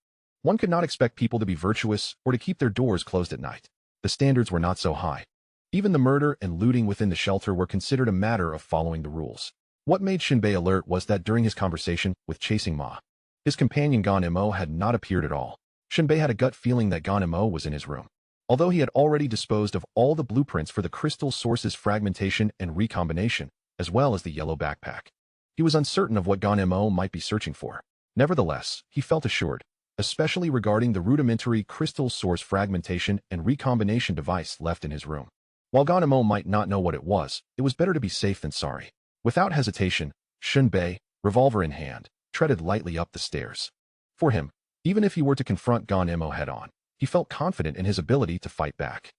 one could not expect people to be virtuous or to keep their doors closed at night. The standards were not so high. Even the murder and looting within the shelter were considered a matter of following the rules. What made Shen Bei alert was that during his conversation with chasing Ma, his companion Gan Mo had not appeared at all. Shen Bei had a gut feeling that Gan Mo was in his room. Although he had already disposed of all the blueprints for the crystal source's fragmentation and recombination, as well as the yellow backpack, he was uncertain of what Gan Mo might be searching for. Nevertheless, he felt assured, especially regarding the rudimentary crystal source fragmentation and recombination device left in his room. While Gan Mo might not know what it was better to be safe than sorry. Without hesitation, Shen Bei, revolver in hand, treaded lightly up the stairs. For him, even if he were to confront Gan Mo head-on, he felt confident in his ability to fight back.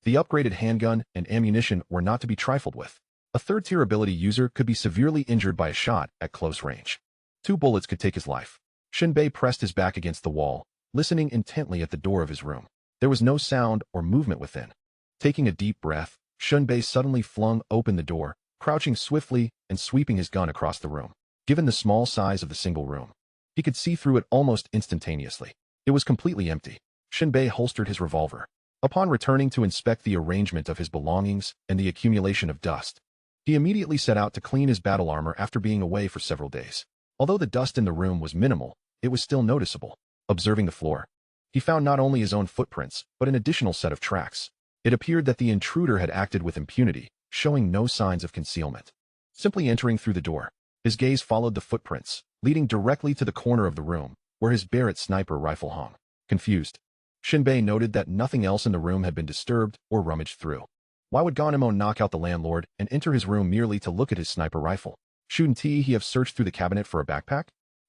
The upgraded handgun and ammunition were not to be trifled with. A third-tier ability user could be severely injured by a shot at close range. 2 bullets could take his life. Shen Bei pressed his back against the wall, listening intently at the door of his room. There was no sound or movement within. Taking a deep breath, Shen Bei suddenly flung open the door, crouching swiftly and sweeping his gun across the room. Given the small size of the single room, he could see through it almost instantaneously. It was completely empty. Shen Bei holstered his revolver. Upon returning to inspect the arrangement of his belongings and the accumulation of dust, he immediately set out to clean his battle armor after being away for several days. Although the dust in the room was minimal, it was still noticeable. Observing the floor, he found not only his own footprints, but an additional set of tracks. It appeared that the intruder had acted with impunity, showing no signs of concealment. Simply entering through the door, his gaze followed the footprints, leading directly to the corner of the room, where his Barrett sniper rifle hung. Confused, Shen Bei noted that nothing else in the room had been disturbed or rummaged through. Why would Gan Mo knock out the landlord and enter his room merely to look at his sniper rifle? Shouldn't he have searched through the cabinet for a backpack?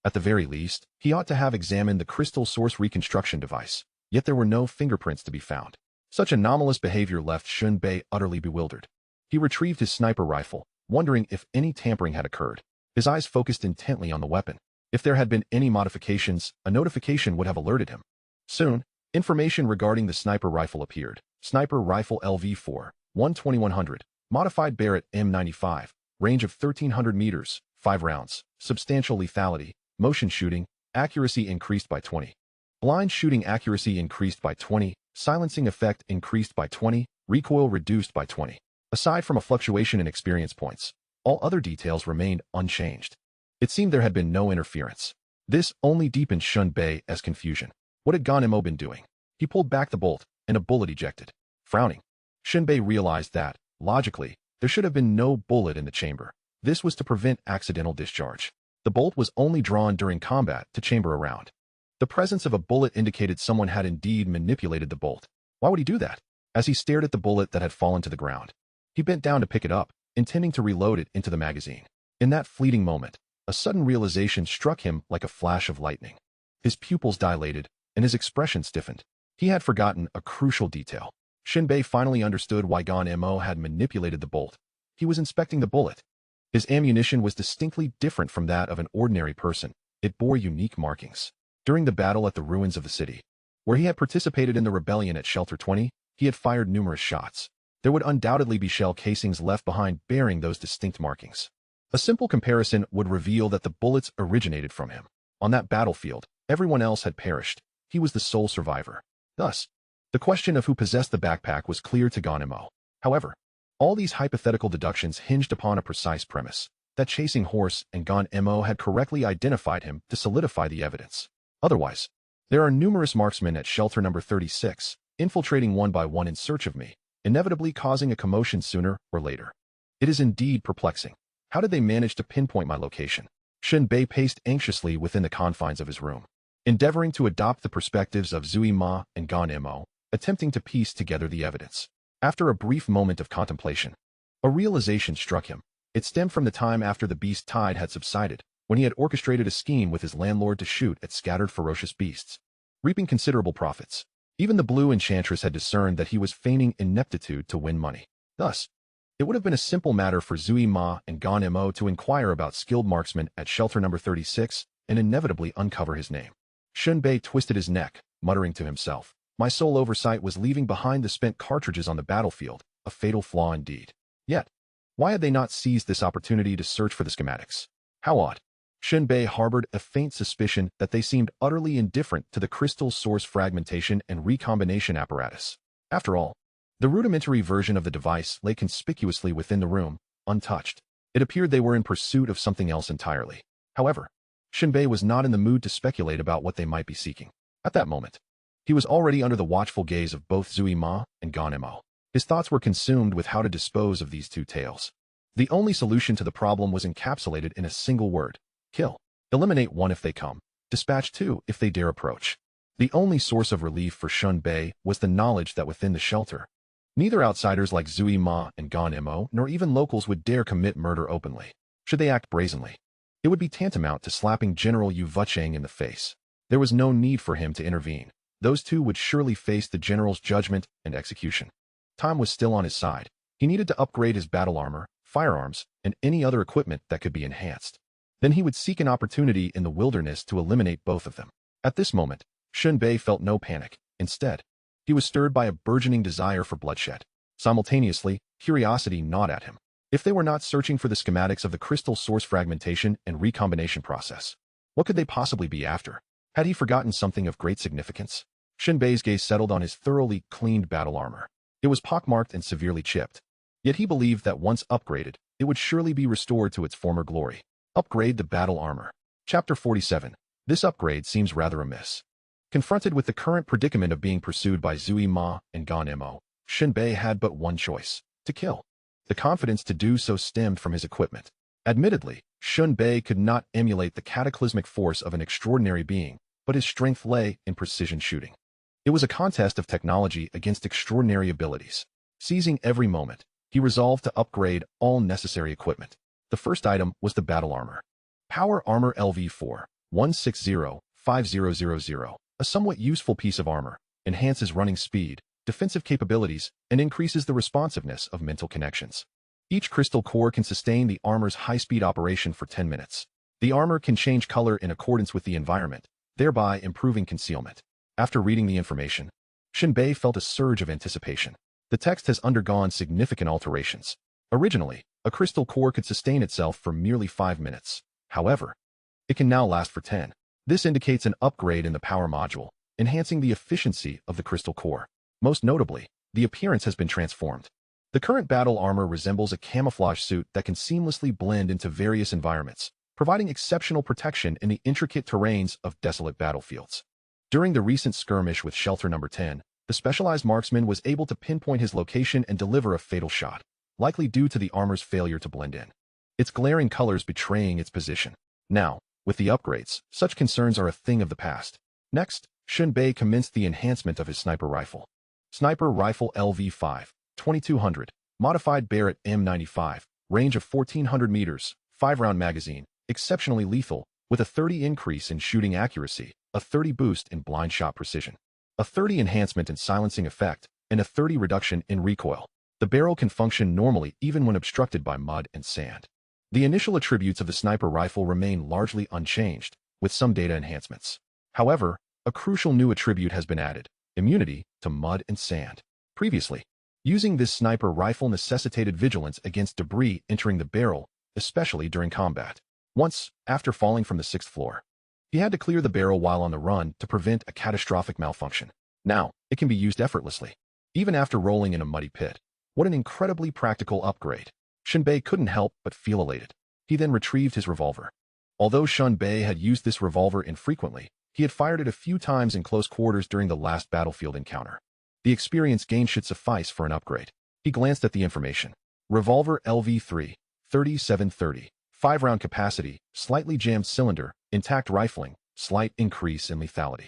At the very least, he ought to have examined the crystal source reconstruction device, yet there were no fingerprints to be found. Such anomalous behavior left Shen Bei utterly bewildered. He retrieved his sniper rifle, wondering if any tampering had occurred. His eyes focused intently on the weapon. If there had been any modifications, a notification would have alerted him. Soon, information regarding the sniper rifle appeared. Sniper Rifle LV4, 12100, Modified Barrett M95, range of 1300 meters, 5 rounds, substantial lethality, motion shooting, accuracy increased by 20. Blind shooting accuracy increased by 20, silencing effect increased by 20, recoil reduced by 20. Aside from a fluctuation in experience points, all other details remained unchanged. It seemed there had been no interference. This only deepened Shen Bei's confusion. What had Gan Mo been doing? He pulled back the bolt, and a bullet ejected. Frowning, Shen Bei realized that, logically, there should have been no bullet in the chamber. This was to prevent accidental discharge. The bolt was only drawn during combat to chamber a round. The presence of a bullet indicated someone had indeed manipulated the bolt. Why would he do that? As he stared at the bullet that had fallen to the ground, He bent down to pick it up, intending to reload it into the magazine. In that fleeting moment, a sudden realization struck him like a flash of lightning. His pupils dilated, and his expression stiffened. He had forgotten a crucial detail. Shen Bei finally understood why Mo had manipulated the bolt. He was inspecting the bullet. His ammunition was distinctly different from that of an ordinary person. It bore unique markings. During the battle at the ruins of the city, where he had participated in the rebellion at Shelter 20, he had fired numerous shots. There would undoubtedly be shell casings left behind bearing those distinct markings. A simple comparison would reveal that the bullets originated from him. On that battlefield, everyone else had perished. He was the sole survivor. Thus, the question of who possessed the backpack was clear to Mo. However, all these hypothetical deductions hinged upon a precise premise, that Chasing Horse and Mo had correctly identified him to solidify the evidence. Otherwise, there are numerous marksmen at Shelter number 36, infiltrating one by one in search of me, inevitably causing a commotion sooner or later. It is indeed perplexing. How did they manage to pinpoint my location? Shen Bei paced anxiously within the confines of his room, endeavoring to adopt the perspectives of Ma and Mo, attempting to piece together the evidence. After a brief moment of contemplation, a realization struck him. It stemmed from the time after the beast tide had subsided, when he had orchestrated a scheme with his landlord to shoot at scattered ferocious beasts, reaping considerable profits. Even the Blue Enchantress had discerned that he was feigning ineptitude to win money. Thus, it would have been a simple matter for Ma and Mo to inquire about skilled marksmen at Shelter number 36 and inevitably uncover his name. Shen Bei twisted his neck, muttering to himself, "My sole oversight was leaving behind the spent cartridges on the battlefield, a fatal flaw indeed." Yet, why had they not seized this opportunity to search for the schematics? How odd. Shen Bei harbored a faint suspicion that they seemed utterly indifferent to the crystal source fragmentation and recombination apparatus. After all, the rudimentary version of the device lay conspicuously within the room, untouched. It appeared they were in pursuit of something else entirely. However, Shen Bei was not in the mood to speculate about what they might be seeking. At that moment, he was already under the watchful gaze of both Ma and Mo. His thoughts were consumed with how to dispose of these two tails. The only solution to the problem was encapsulated in a single word: kill. Eliminate one if they come. Dispatch two if they dare approach. The only source of relief for Shen Bei was the knowledge that within the shelter, neither outsiders like Ma and Mo nor even locals would dare commit murder openly. Should they act brazenly, it would be tantamount to slapping General Yu Vuchang in the face. There was no need for him to intervene. Those two would surely face the general's judgment and execution. Time was still on his side. He needed to upgrade his battle armor, firearms, and any other equipment that could be enhanced. Then he would seek an opportunity in the wilderness to eliminate both of them. At this moment, Shen Bei felt no panic. Instead, he was stirred by a burgeoning desire for bloodshed. Simultaneously, curiosity gnawed at him. If they were not searching for the schematics of the crystal source fragmentation and recombination process, what could they possibly be after? Had he forgotten something of great significance? Shen Bei's gaze settled on his thoroughly cleaned battle armor. It was pockmarked and severely chipped. Yet he believed that once upgraded, it would surely be restored to its former glory. Upgrade the battle armor. Chapter 47. This upgrade seems rather amiss. Confronted with the current predicament of being pursued by Ma and Mo, Shen Bei had but one choice: to kill. The confidence to do so stemmed from his equipment. Admittedly, Shen Bei could not emulate the cataclysmic force of an extraordinary being, but his strength lay in precision shooting. It was a contest of technology against extraordinary abilities. Seizing every moment, he resolved to upgrade all necessary equipment. The first item was the battle armor. Power Armor LV4, 160-5000, a somewhat useful piece of armor, enhances running speed, defensive capabilities, and increases the responsiveness of mental connections. Each crystal core can sustain the armor's high-speed operation for 10 minutes. The armor can change color in accordance with the environment, thereby improving concealment. After reading the information, Shen Bei felt a surge of anticipation. The text has undergone significant alterations. Originally, a crystal core could sustain itself for merely 5 minutes. However, it can now last for 10. This indicates an upgrade in the power module, enhancing the efficiency of the crystal core. Most notably, the appearance has been transformed. The current battle armor resembles a camouflage suit that can seamlessly blend into various environments, providing exceptional protection in the intricate terrains of desolate battlefields. During the recent skirmish with Shelter number 10, the specialized marksman was able to pinpoint his location and deliver a fatal shot, likely due to the armor's failure to blend in, its glaring colors betraying its position. Now, with the upgrades, such concerns are a thing of the past. Next, Shen Bei commenced the enhancement of his sniper rifle. Sniper Rifle LV5, 2200, Modified Barrett M95, range of 1400 meters, 5-round magazine, exceptionally lethal, with a 30 increase in shooting accuracy, a 30 boost in blind shot precision, a 30 enhancement in silencing effect, and a 30 reduction in recoil. The barrel can function normally even when obstructed by mud and sand. The initial attributes of the sniper rifle remain largely unchanged, with some data enhancements. However, a crucial new attribute has been added: immunity to mud and sand. Previously, using this sniper rifle necessitated vigilance against debris entering the barrel, especially during combat. Once, after falling from the 6th floor, he had to clear the barrel while on the run to prevent a catastrophic malfunction. Now, it can be used effortlessly, even after rolling in a muddy pit. What an incredibly practical upgrade. Shen Bei couldn't help but feel elated. He then retrieved his revolver. Although Shen Bei had used this revolver infrequently, he had fired it a few times in close quarters during the last battlefield encounter. The experience gained should suffice for an upgrade. He glanced at the information. Revolver LV3, 3730, 5-round capacity, slightly jammed cylinder, intact rifling, slight increase in lethality.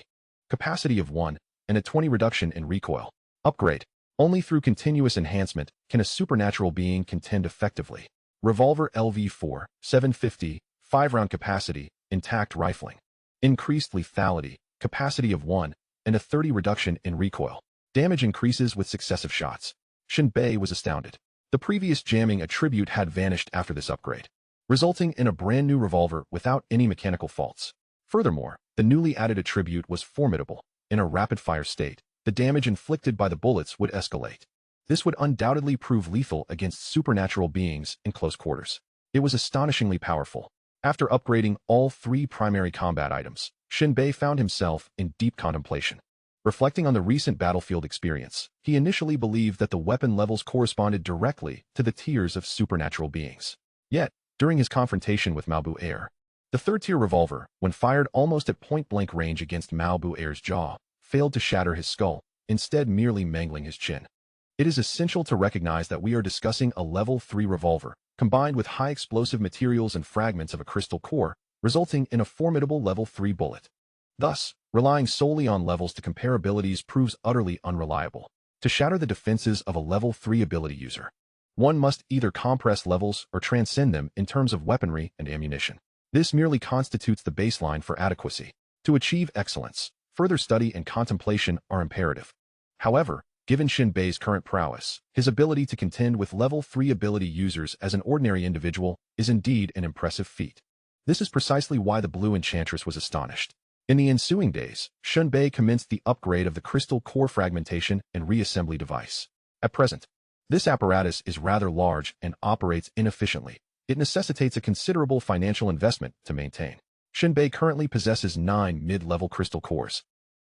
Capacity of 1, and a 20 reduction in recoil. Upgrade. Only through continuous enhancement can a supernatural being contend effectively. Revolver LV4, 750, 5-round capacity, intact rifling. Increased lethality, capacity of 1, and a 30 reduction in recoil. Damage increases with successive shots. Shen Bei was astounded. The previous jamming attribute had vanished after this upgrade, resulting in a brand new revolver without any mechanical faults. Furthermore, the newly added attribute was formidable. In a rapid-fire state, the damage inflicted by the bullets would escalate. This would undoubtedly prove lethal against supernatural beings in close quarters. It was astonishingly powerful. After upgrading all 3 primary combat items, Shen Bei found himself in deep contemplation. Reflecting on the recent battlefield experience, he initially believed that the weapon levels corresponded directly to the tiers of supernatural beings. Yet, during his confrontation with J.A.R.V.I.S, the 3rd-tier revolver, when fired almost at point-blank range against J.A.R.V.I.'s jaw, failed to shatter his skull, instead merely mangling his chin. It is essential to recognize that we are discussing a level 3 revolver, combined with high explosive materials and fragments of a crystal core, resulting in a formidable level 3 bullet. Thus, relying solely on levels to compare abilities proves utterly unreliable. To shatter the defenses of a level 3 ability user, one must either compress levels or transcend them in terms of weaponry and ammunition. This merely constitutes the baseline for adequacy. To achieve excellence, further study and contemplation are imperative. However, given Shen Bei's current prowess, his ability to contend with level 3 ability users as an ordinary individual is indeed an impressive feat. This is precisely why the Blue Enchantress was astonished. In the ensuing days, Shen Bei commenced the upgrade of the crystal core fragmentation and reassembly device. At present, this apparatus is rather large and operates inefficiently. It necessitates a considerable financial investment to maintain. Shen Bei currently possesses 9 mid-level crystal cores,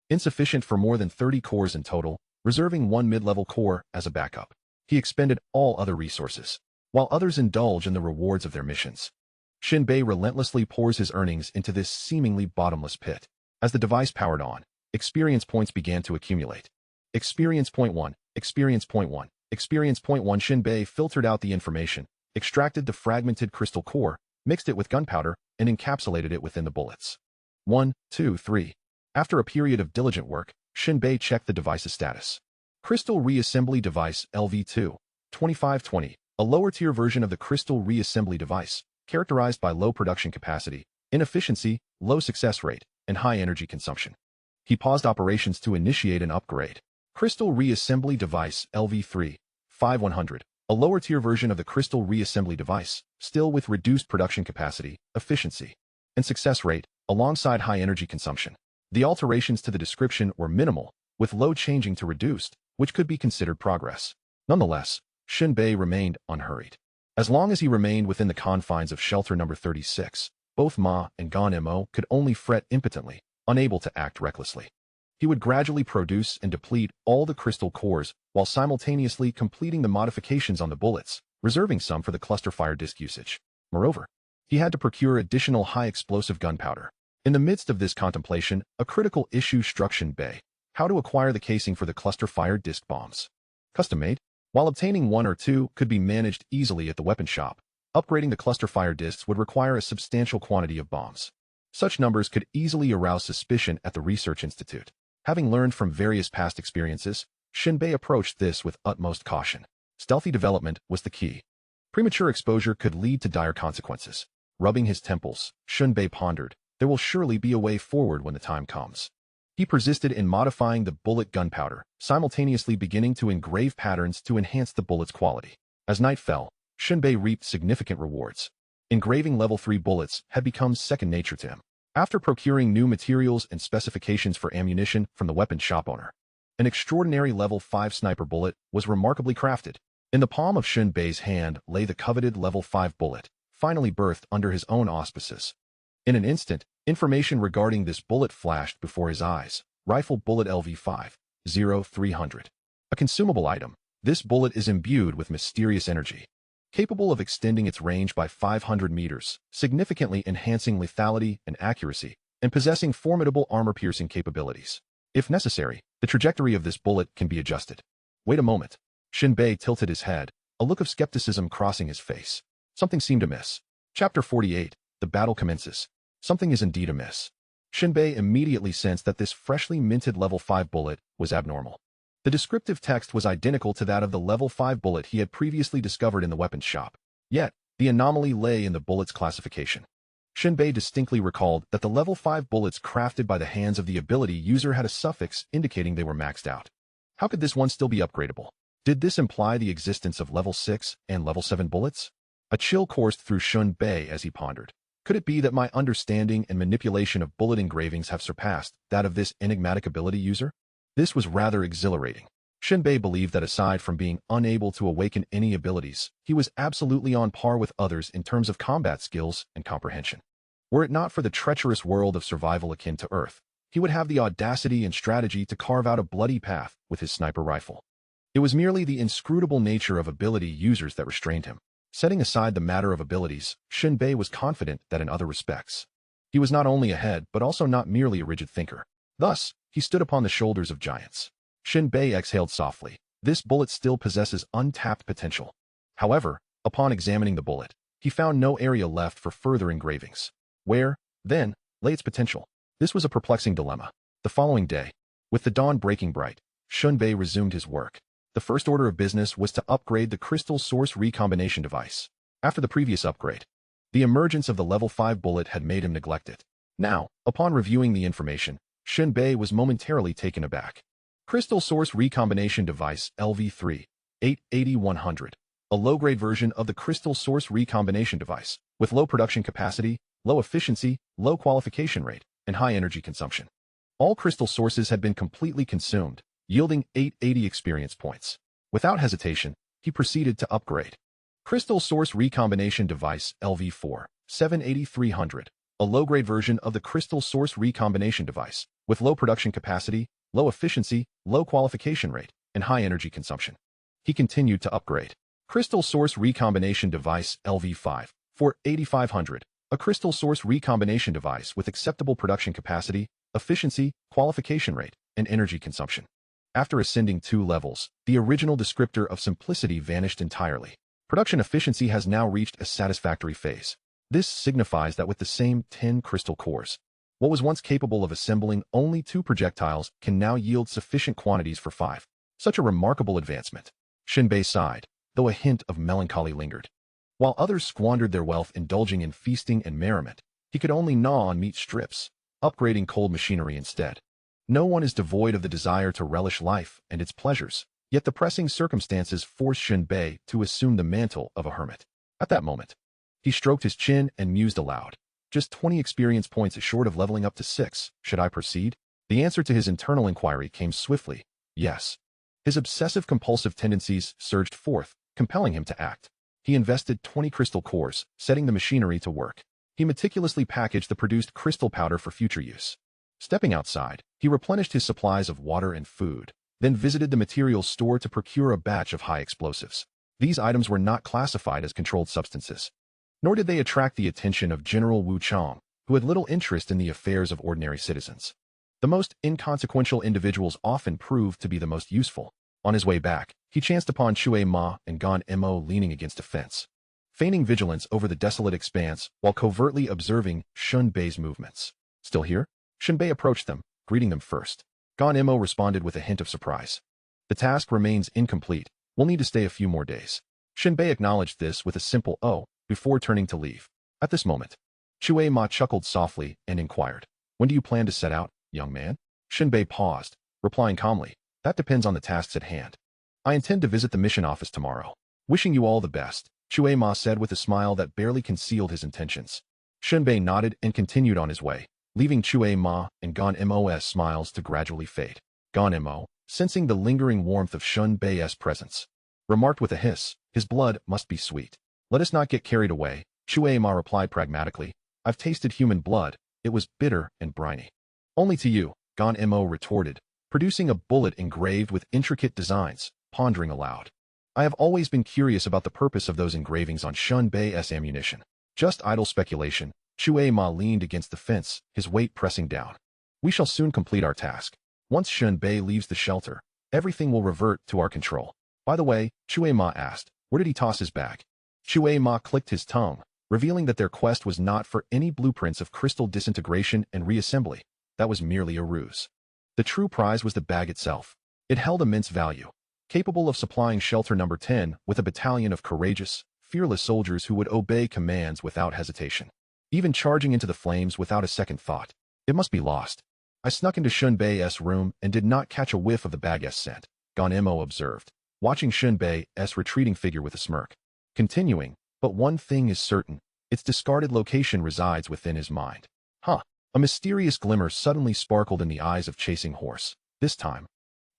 insufficient for more than 30 cores in total, reserving 1 mid-level core as a backup. He expended all other resources, while others indulge in the rewards of their missions. Shen Bei relentlessly pours his earnings into this seemingly bottomless pit. As the device powered on, experience points began to accumulate. Experience point 1, experience point 1, experience point 1. Shen Bei filtered out the information, extracted the fragmented crystal core, mixed it with gunpowder, and encapsulated it within the bullets. 1, 2, 3. After a period of diligent work, Shen Bei checked the device's status. Crystal Reassembly Device LV2, 2520, a lower-tier version of the Crystal Reassembly Device, characterized by low production capacity, inefficiency, low success rate, and high energy consumption. He paused operations to initiate an upgrade. Crystal Reassembly Device LV3, 5100, a lower-tier version of the Crystal Reassembly Device, still with reduced production capacity, efficiency, and success rate, alongside high energy consumption. The alterations to the description were minimal, with low changing to reduced, which could be considered progress. Nonetheless, Shen Bei remained unhurried. As long as he remained within the confines of shelter number 36, both Ma and Gon Mo could only fret impotently, unable to act recklessly. He would gradually produce and deplete all the crystal cores while simultaneously completing the modifications on the bullets, reserving some for the cluster fire disc usage. Moreover, he had to procure additional high-explosive gunpowder. In the midst of this contemplation, a critical issue struck Shen Bei: how to acquire the casing for the cluster fire disc bombs. Custom-made? While obtaining 1 or 2 could be managed easily at the weapon shop, upgrading the cluster fire discs would require a substantial quantity of bombs. Such numbers could easily arouse suspicion at the research institute. Having learned from various past experiences, Shen Bei approached this with utmost caution. Stealthy development was the key. Premature exposure could lead to dire consequences. Rubbing his temples, Shen Bei pondered, there will surely be a way forward when the time comes. He persisted in modifying the bullet gunpowder, simultaneously beginning to engrave patterns to enhance the bullet's quality. As night fell, Shen Bei reaped significant rewards. Engraving level 3 bullets had become second nature to him. After procuring new materials and specifications for ammunition from the weapon shop owner, an extraordinary level 5 sniper bullet was remarkably crafted. In the palm of Shen Bei's hand lay the coveted level 5 bullet, finally birthed under his own auspices. In an instant, information regarding this bullet flashed before his eyes. Rifle bullet LV5, 0300. A consumable item, this bullet is imbued with mysterious energy, capable of extending its range by 500 meters, significantly enhancing lethality and accuracy, and possessing formidable armor-piercing capabilities. If necessary, the trajectory of this bullet can be adjusted. Wait a moment. Shen Bei tilted his head, a look of skepticism crossing his face. Something seemed amiss. Chapter 48. The battle commences. Something is indeed amiss. Shen Bei immediately sensed that this freshly minted level 5 bullet was abnormal. The descriptive text was identical to that of the level 5 bullet he had previously discovered in the weapons shop. Yet, the anomaly lay in the bullet's classification. Shen Bei distinctly recalled that the level 5 bullets crafted by the hands of the ability user had a suffix indicating they were maxed out. How could this one still be upgradable? Did this imply the existence of level 6 and level 7 bullets? A chill coursed through Shen Bei as he pondered. Could it be that my understanding and manipulation of bullet engravings have surpassed that of this enigmatic ability user? This was rather exhilarating. Shen Bei believed that aside from being unable to awaken any abilities, he was absolutely on par with others in terms of combat skills and comprehension. Were it not for the treacherous world of survival akin to Earth, he would have the audacity and strategy to carve out a bloody path with his sniper rifle. It was merely the inscrutable nature of ability users that restrained him. Setting aside the matter of abilities, Shen Bei was confident that in other respects, he was not only ahead but also not merely a rigid thinker. Thus, he stood upon the shoulders of giants. Shen Bei exhaled softly. This bullet still possesses untapped potential. However, upon examining the bullet, he found no area left for further engravings. Where, then, lay its potential? This was a perplexing dilemma. The following day, with the dawn breaking bright, Shen Bei resumed his work. The first order of business was to upgrade the crystal source recombination device. After the previous upgrade, the emergence of the level 5 bullet had made him neglect it. Now, upon reviewing the information, Shen Bei was momentarily taken aback. Crystal source recombination device LV3, 880-100. A low-grade version of the crystal source recombination device, with low production capacity, low efficiency, low qualification rate, and high energy consumption. All crystal sources had been completely consumed, yielding 880 experience points. Without hesitation, he proceeded to upgrade. Crystal Source Recombination Device LV4, 780-300, a low-grade version of the Crystal Source Recombination Device, with low production capacity, low efficiency, low qualification rate, and high energy consumption. He continued to upgrade. Crystal Source Recombination Device LV5, for 8500, a Crystal Source Recombination Device with acceptable production capacity, efficiency, qualification rate, and energy consumption. After ascending 2 levels, the original descriptor of simplicity vanished entirely. Production efficiency has now reached a satisfactory phase. This signifies that with the same 10 crystal cores, what was once capable of assembling only 2 projectiles can now yield sufficient quantities for 5. Such a remarkable advancement. Shen Bei sighed, though a hint of melancholy lingered. While others squandered their wealth indulging in feasting and merriment, he could only gnaw on meat strips, upgrading cold machinery instead. No one is devoid of the desire to relish life and its pleasures, yet the pressing circumstances forced Shen Bei to assume the mantle of a hermit. At that moment, he stroked his chin and mused aloud. Just 20 experience points short of leveling up to 6. Should I proceed? The answer to his internal inquiry came swiftly. Yes. His obsessive-compulsive tendencies surged forth, compelling him to act. He invested 20 crystal cores, setting the machinery to work. He meticulously packaged the produced crystal powder for future use. Stepping outside, he replenished his supplies of water and food, then visited the materials store to procure a batch of high explosives. These items were not classified as controlled substances, nor did they attract the attention of General Wu Chang, who had little interest in the affairs of ordinary citizens. The most inconsequential individuals often proved to be the most useful. On his way back, he chanced upon Chui Ma and Gan Mo leaning against a fence, feigning vigilance over the desolate expanse while covertly observing Shen Bei's movements. Still here? Shen Bei approached them, greeting them first. Gan Mo responded with a hint of surprise. The task remains incomplete. We'll need to stay a few more days. Shen Bei acknowledged this with a simple "oh" before turning to leave. At this moment, J.A.R.V.I.S chuckled softly and inquired, "When do you plan to set out, young man?" Shen Bei paused, replying calmly, "That depends on the tasks at hand. I intend to visit the mission office tomorrow. Wishing you all the best," J.A.R.V.I.S said with a smile that barely concealed his intentions. Shen Bei nodded and continued on his way, leaving J.A.R.V.I.S and Gonmo's smiles to gradually fade. Gonmo, sensing the lingering warmth of Shen Bei's presence, remarked with a hiss, "His blood must be sweet." "Let us not get carried away," J.A.R.V.I.S replied pragmatically. "I've tasted human blood. It was bitter and briny." "Only to you," Gonmo retorted, producing a bullet engraved with intricate designs, pondering aloud. "I have always been curious about the purpose of those engravings on Shen Bei's ammunition." "Just idle speculation." J.A.R.V.I.S leaned against the fence, his weight pressing down. "We shall soon complete our task. Once Shen Bei leaves the shelter, everything will revert to our control." "By the way," J.A.R.V.I.S asked, "where did he toss his bag?" J.A.R.V.I.S clicked his tongue, revealing that their quest was not for any blueprints of crystal disintegration and reassembly. That was merely a ruse. The true prize was the bag itself. It held immense value, capable of supplying Shelter Number 10 with a battalion of courageous, fearless soldiers who would obey commands without hesitation, even charging into the flames without a second thought. "It must be lost." "I snuck into Shen Bei's room and did not catch a whiff of the bag's scent," Gonmo observed, watching Shen Bei's retreating figure with a smirk. Continuing, "But one thing is certain, its discarded location resides within his mind." "Huh." A mysterious glimmer suddenly sparkled in the eyes of Chasing Horse. "This time,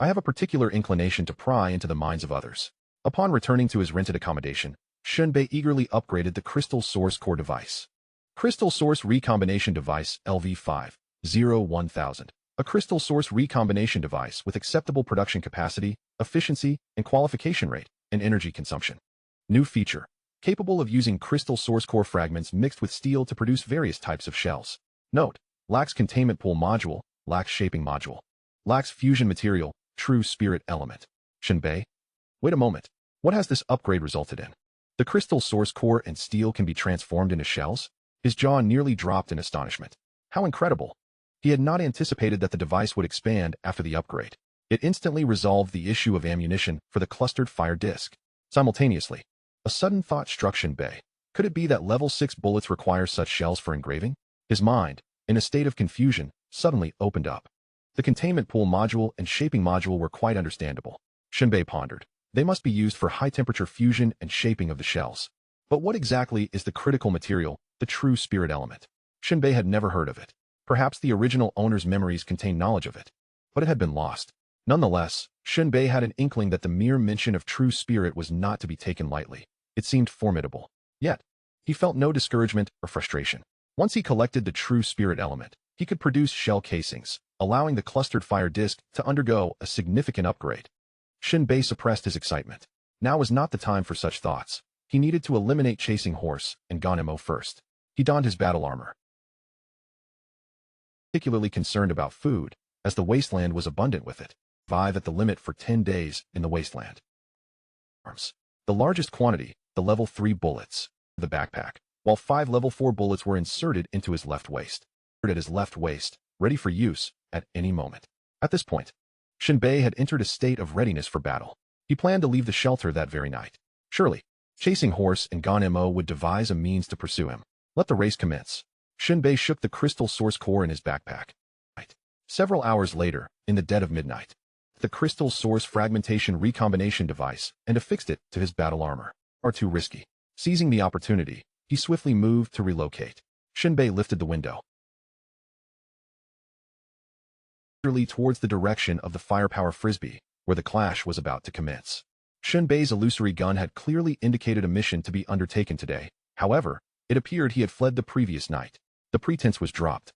I have a particular inclination to pry into the minds of others." Upon returning to his rented accommodation, Shen Bei eagerly upgraded the Crystal Source Core device. Crystal Source Recombination Device LV5 01000. A crystal source recombination device with acceptable production capacity, efficiency, and qualification rate, and energy consumption. New feature. Capable of using crystal source core fragments mixed with steel to produce various types of shells. Note: lacks containment pool module, lacks shaping module. Lacks fusion material, true spirit element. Shen Bei? Wait a moment. What has this upgrade resulted in? The crystal source core and steel can be transformed into shells? His jaw nearly dropped in astonishment. How incredible! He had not anticipated that the device would expand after the upgrade. It instantly resolved the issue of ammunition for the clustered fire disc. Simultaneously, a sudden thought struck Shen Bei. Could it be that level 6 bullets require such shells for engraving? His mind, in a state of confusion, suddenly opened up. The containment pool module and shaping module were quite understandable. Shen Bei pondered. They must be used for high-temperature fusion and shaping of the shells. But what exactly is the critical material, the true spirit element? Shen Bei had never heard of it. Perhaps the original owner's memories contained knowledge of it, but it had been lost. Nonetheless, Shen Bei had an inkling that the mere mention of true spirit was not to be taken lightly. It seemed formidable. Yet, he felt no discouragement or frustration. Once he collected the true spirit element, he could produce shell casings, allowing the clustered fire disc to undergo a significant upgrade. Shen Bei suppressed his excitement. Now was not the time for such thoughts. He needed to eliminate Chasing Horse and Gonmo first. He donned his battle armor, particularly concerned about food, as the wasteland was abundant with it. 5 at the limit for 10 days in the wasteland. Arms. The largest quantity, the level 3 bullets, the backpack, while 5 level 4 bullets were inserted into his left waist. At his left waist, ready for use at any moment. At this point, Shen Bei had entered a state of readiness for battle. He planned to leave the shelter that very night. Surely, Chasing Horse and Gonmo would devise a means to pursue him. Let the race commence. Shen Bei shook the crystal source core in his backpack. Several hours later, in the dead of midnight, the crystal source fragmentation recombination device and affixed it to his battle armor. Are too risky. Seizing the opportunity, he swiftly moved to relocate. Shen Bei lifted the window towards the direction of the firepower frisbee, where the clash was about to commence. Shen Bei's illusory gun had clearly indicated a mission to be undertaken today. However, it appeared he had fled the previous night. The pretense was dropped.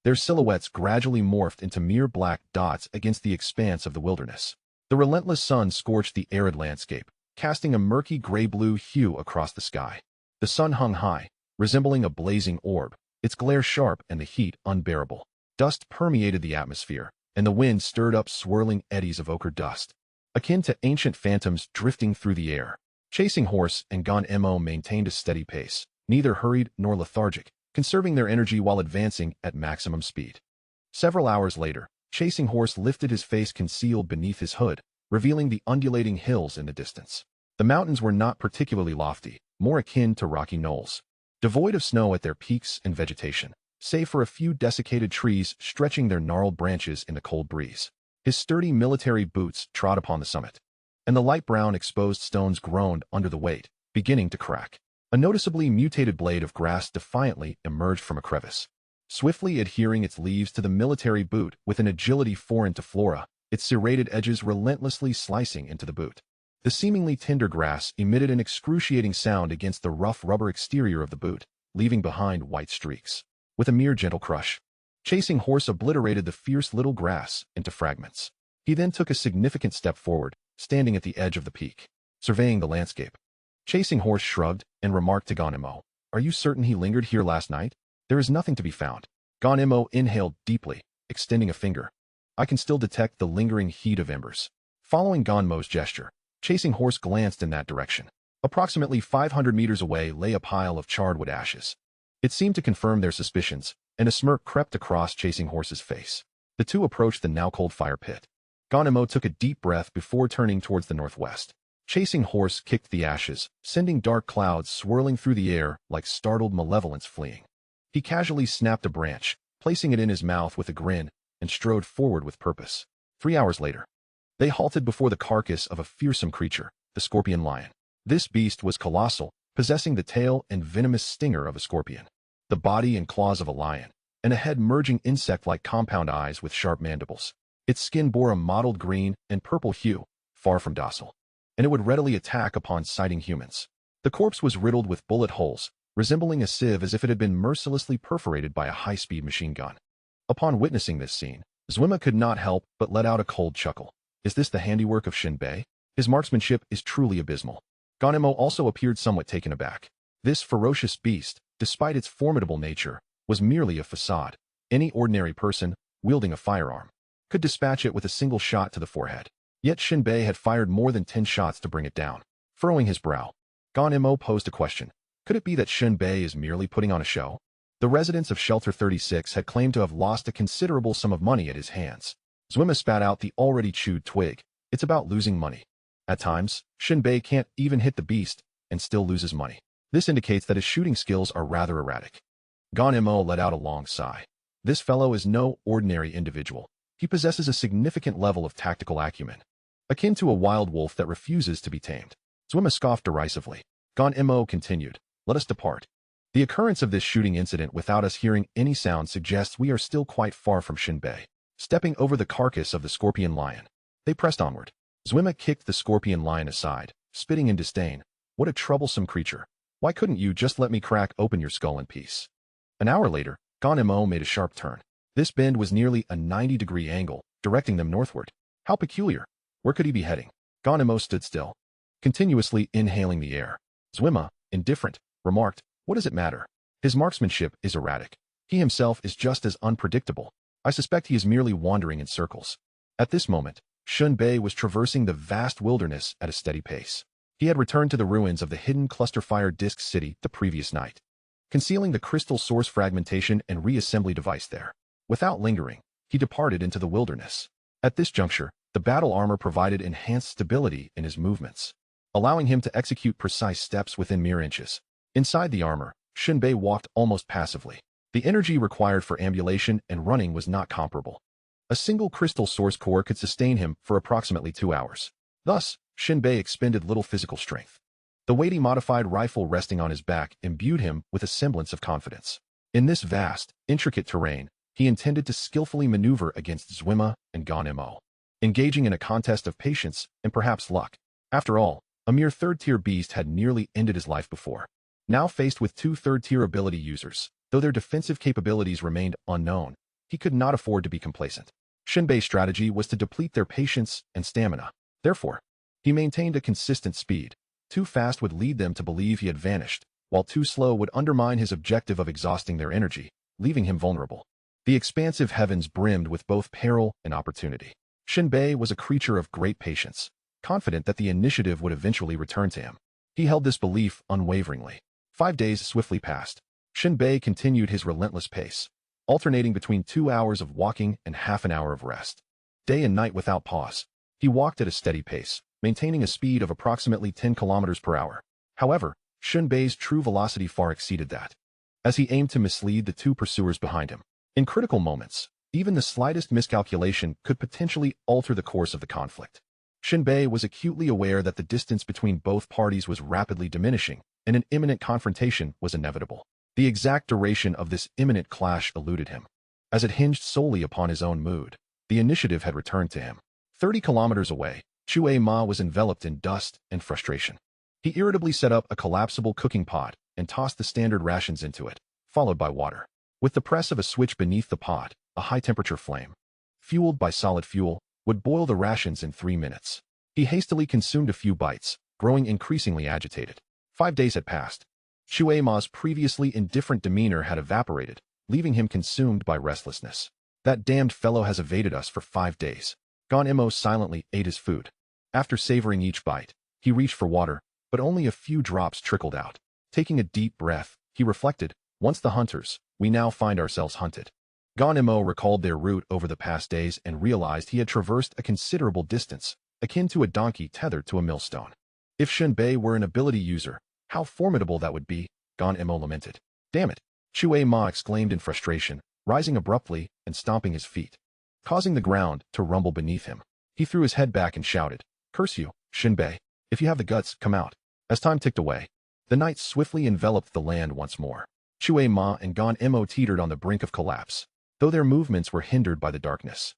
Their silhouettes gradually morphed into mere black dots against the expanse of the wilderness. The relentless sun scorched the arid landscape, casting a murky gray-blue hue across the sky. The sun hung high, resembling a blazing orb, its glare sharp and the heat unbearable. Dust permeated the atmosphere, and the wind stirred up swirling eddies of ochre dust, akin to ancient phantoms drifting through the air. Chasing Horse and Gonmo maintained a steady pace, neither hurried nor lethargic, conserving their energy while advancing at maximum speed. Several hours later, Chasing Horse lifted his face concealed beneath his hood, revealing the undulating hills in the distance. The mountains were not particularly lofty, more akin to rocky knolls, devoid of snow at their peaks and vegetation, save for a few desiccated trees stretching their gnarled branches in the cold breeze. His sturdy military boots trod upon the summit, and the light brown exposed stones groaned under the weight, beginning to crack. A noticeably mutated blade of grass defiantly emerged from a crevice, swiftly adhering its leaves to the military boot with an agility foreign to flora, its serrated edges relentlessly slicing into the boot. The seemingly tender grass emitted an excruciating sound against the rough rubber exterior of the boot, leaving behind white streaks. With a mere gentle crush, Chasing Horse obliterated the fierce little grass into fragments. He then took a significant step forward, standing at the edge of the peak, surveying the landscape. Chasing Horse shrugged and remarked to Gonemo, "Are you certain he lingered here last night? There is nothing to be found." Gonemo inhaled deeply, extending a finger. "I can still detect the lingering heat of embers." Following Gonmo's gesture, Chasing Horse glanced in that direction. Approximately 500 meters away lay a pile of charred wood ashes. It seemed to confirm their suspicions, and a smirk crept across Chasing Horse's face. The two approached the now-cold fire pit. Gonemo took a deep breath before turning towards the northwest. Chasing Horse kicked the ashes, sending dark clouds swirling through the air like startled malevolence fleeing. He casually snapped a branch, placing it in his mouth with a grin, and strode forward with purpose. 3 hours later, they halted before the carcass of a fearsome creature, the scorpion lion. This beast was colossal, possessing the tail and venomous stinger of a scorpion, the body and claws of a lion, and a head merging insect-like compound eyes with sharp mandibles. Its skin bore a mottled green and purple hue, far from docile, and it would readily attack upon sighting humans. The corpse was riddled with bullet holes, resembling a sieve as if it had been mercilessly perforated by a high-speed machine gun. Upon witnessing this scene, Zwima could not help but let out a cold chuckle. Is this the handiwork of Shen Bei? His marksmanship is truly abysmal. Gonemo also appeared somewhat taken aback. This ferocious beast, despite its formidable nature, was merely a facade. Any ordinary person, wielding a firearm, could dispatch it with a single shot to the forehead. Yet Shen Bei had fired more than 10 shots to bring it down. Furrowing his brow, Gonemo posed a question. Could it be that Shen Bei is merely putting on a show? The residents of Shelter 36 had claimed to have lost a considerable sum of money at his hands. Zwima spat out the already chewed twig. It's about losing money. At times, Shen Bei can't even hit the beast and still loses money. This indicates that his shooting skills are rather erratic. Gonemo let out a long sigh. This fellow is no ordinary individual. He possesses a significant level of tactical acumen, akin to a wild wolf that refuses to be tamed. Zwima scoffed derisively. Gonemo continued, "Let us depart. The occurrence of this shooting incident without us hearing any sound suggests we are still quite far from Shen Bei." Stepping over the carcass of the scorpion lion, they pressed onward. Zwima kicked the scorpion lion aside, spitting in disdain. "What a troublesome creature. Why couldn't you just let me crack open your skull in peace?" An hour later, Gonemo made a sharp turn. This bend was nearly a 90-degree angle, directing them northward. How peculiar. Where could he be heading? Gonemo stood still, continuously inhaling the air. Zwima, indifferent, remarked, "What does it matter? His marksmanship is erratic. He himself is just as unpredictable. I suspect he is merely wandering in circles." At this moment, Shen Bei was traversing the vast wilderness at a steady pace. He had returned to the ruins of the hidden cluster-fire disk city the previous night, concealing the crystal source fragmentation and reassembly device there. Without lingering, he departed into the wilderness. At this juncture, the battle armor provided enhanced stability in his movements, allowing him to execute precise steps within mere inches. Inside the armor, Shen Bei walked almost passively. The energy required for ambulation and running was not comparable. A single crystal source core could sustain him for approximately 2 hours. Thus, Shen Bei expended little physical strength. The weighty modified rifle resting on his back imbued him with a semblance of confidence. In this vast, intricate terrain, he intended to skillfully maneuver against Zwima and Gonemo, engaging in a contest of patience and perhaps luck. After all, a mere third-tier beast had nearly ended his life before. Now faced with 2 third-tier ability users, though their defensive capabilities remained unknown, he could not afford to be complacent. Shen Bei's strategy was to deplete their patience and stamina. Therefore, he maintained a consistent speed. Too fast would lead them to believe he had vanished, while too slow would undermine his objective of exhausting their energy, leaving him vulnerable. The expansive heavens brimmed with both peril and opportunity. Shen Bei was a creature of great patience, confident that the initiative would eventually return to him. He held this belief unwaveringly. 5 days swiftly passed. Shen Bei continued his relentless pace, alternating between 2 hours of walking and half an hour of rest. Day and night without pause. He walked at a steady pace, maintaining a speed of approximately 10 kilometers per hour. However, Shen Bei's true velocity far exceeded that, as he aimed to mislead the two pursuers behind him. In critical moments, even the slightest miscalculation could potentially alter the course of the conflict. Shen Bei was acutely aware that the distance between both parties was rapidly diminishing, and an imminent confrontation was inevitable. The exact duration of this imminent clash eluded him, as it hinged solely upon his own mood. The initiative had returned to him. 30 kilometers away, J.A.R.V.I.S was enveloped in dust and frustration. He irritably set up a collapsible cooking pot and tossed the standard rations into it, followed by water. With the press of a switch beneath the pot, a high-temperature flame, fueled by solid fuel, would boil the rations in 3 minutes. He hastily consumed a few bites, growing increasingly agitated. 5 days had passed. J.A.R.V.I.'s previously indifferent demeanor had evaporated, leaving him consumed by restlessness. That damned fellow has evaded us for 5 days. Gon-Mo silently ate his food. After savoring each bite, he reached for water, but only a few drops trickled out. Taking a deep breath, he reflected, once the hunters, we now find ourselves hunted. Gon-Mo recalled their route over the past days and realized he had traversed a considerable distance, akin to a donkey tethered to a millstone. If Shen Bei were an ability user, how formidable that would be, Gon-Mo lamented. Damn it! J.A.R.V.I.S exclaimed in frustration, rising abruptly and stomping his feet, causing the ground to rumble beneath him. He threw his head back and shouted, "Curse you, Shen Bei! If you have the guts, come out." As time ticked away, the night swiftly enveloped the land once more. J.A.R.V.I.S and Gon-Mo teetered on the brink of collapse, though their movements were hindered by the darkness.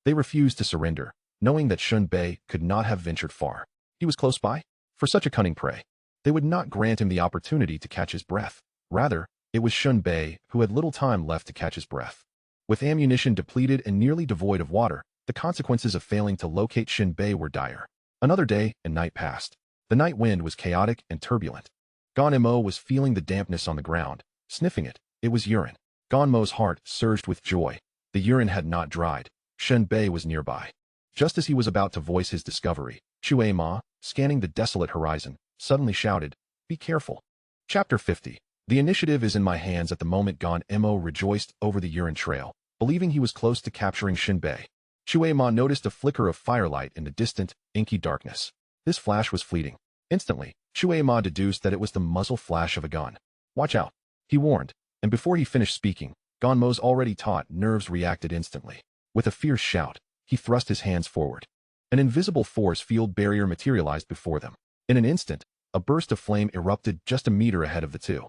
They refused to surrender, knowing that Shen Bei could not have ventured far. He was close by. For such a cunning prey, they would not grant him the opportunity to catch his breath. Rather, it was Shen Bei who had little time left to catch his breath. With ammunition depleted and nearly devoid of water, the consequences of failing to locate Shen Bei were dire. Another day and night passed. The night wind was chaotic and turbulent. Gon-Mo was feeling the dampness on the ground, sniffing it. It was urine. Gon-Mo's heart surged with joy. The urine had not dried. Shen Bei was nearby. Just as he was about to voice his discovery, J.A.R.V.I.S, scanning the desolate horizon, suddenly shouted, "Be careful." Chapter 50. The initiative is in my hands. At the moment, Gon-Mo rejoiced over the urine trail, believing he was close to capturing Shen Bei. J.A.R.V.I.S noticed a flicker of firelight in the distant, inky darkness. This flash was fleeting. Instantly, J.A.R.V.I.S deduced that it was the muzzle flash of a gun. "Watch out," he warned, and before he finished speaking, Gon-Mo's already taut nerves reacted instantly. With a fierce shout, he thrust his hands forward. An invisible force field barrier materialized before them. In an instant, a burst of flame erupted just a meter ahead of the two.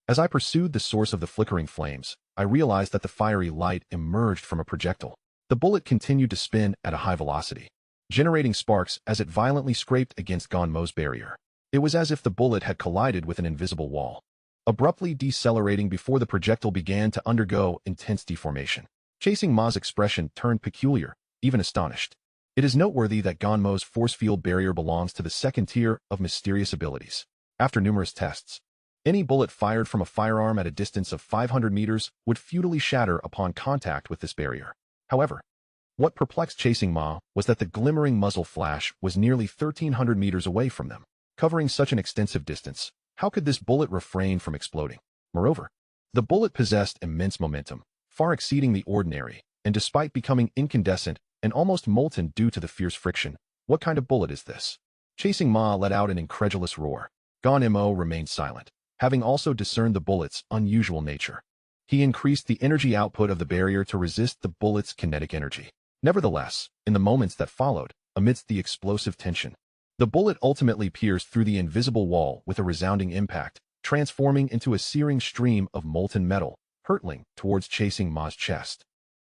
As I pursued the source of the flickering flames, I realized that the fiery light emerged from a projectile. The bullet continued to spin at a high velocity, generating sparks as it violently scraped against Gon-Mo's barrier. It was as if the bullet had collided with an invisible wall, abruptly decelerating before the projectile began to undergo intense deformation. Chasing Ma's expression turned peculiar, even astonished. It is noteworthy that Gon-Mo's force field barrier belongs to the second tier of mysterious abilities. After numerous tests, any bullet fired from a firearm at a distance of 500 meters would futilely shatter upon contact with this barrier. However, what perplexed Chasing Ma was that the glimmering muzzle flash was nearly 1,300 meters away from them. Covering such an extensive distance, how could this bullet refrain from exploding? Moreover, the bullet possessed immense momentum, far exceeding the ordinary, and despite becoming incandescent and almost molten due to the fierce friction, what kind of bullet is this? Chasing Ma let out an incredulous roar. Gon-Mo remained silent, having also discerned the bullet's unusual nature. He increased the energy output of the barrier to resist the bullet's kinetic energy. Nevertheless, in the moments that followed, amidst the explosive tension, the bullet ultimately pierced through the invisible wall with a resounding impact, transforming into a searing stream of molten metal, hurtling towards Chasing Ma's chest.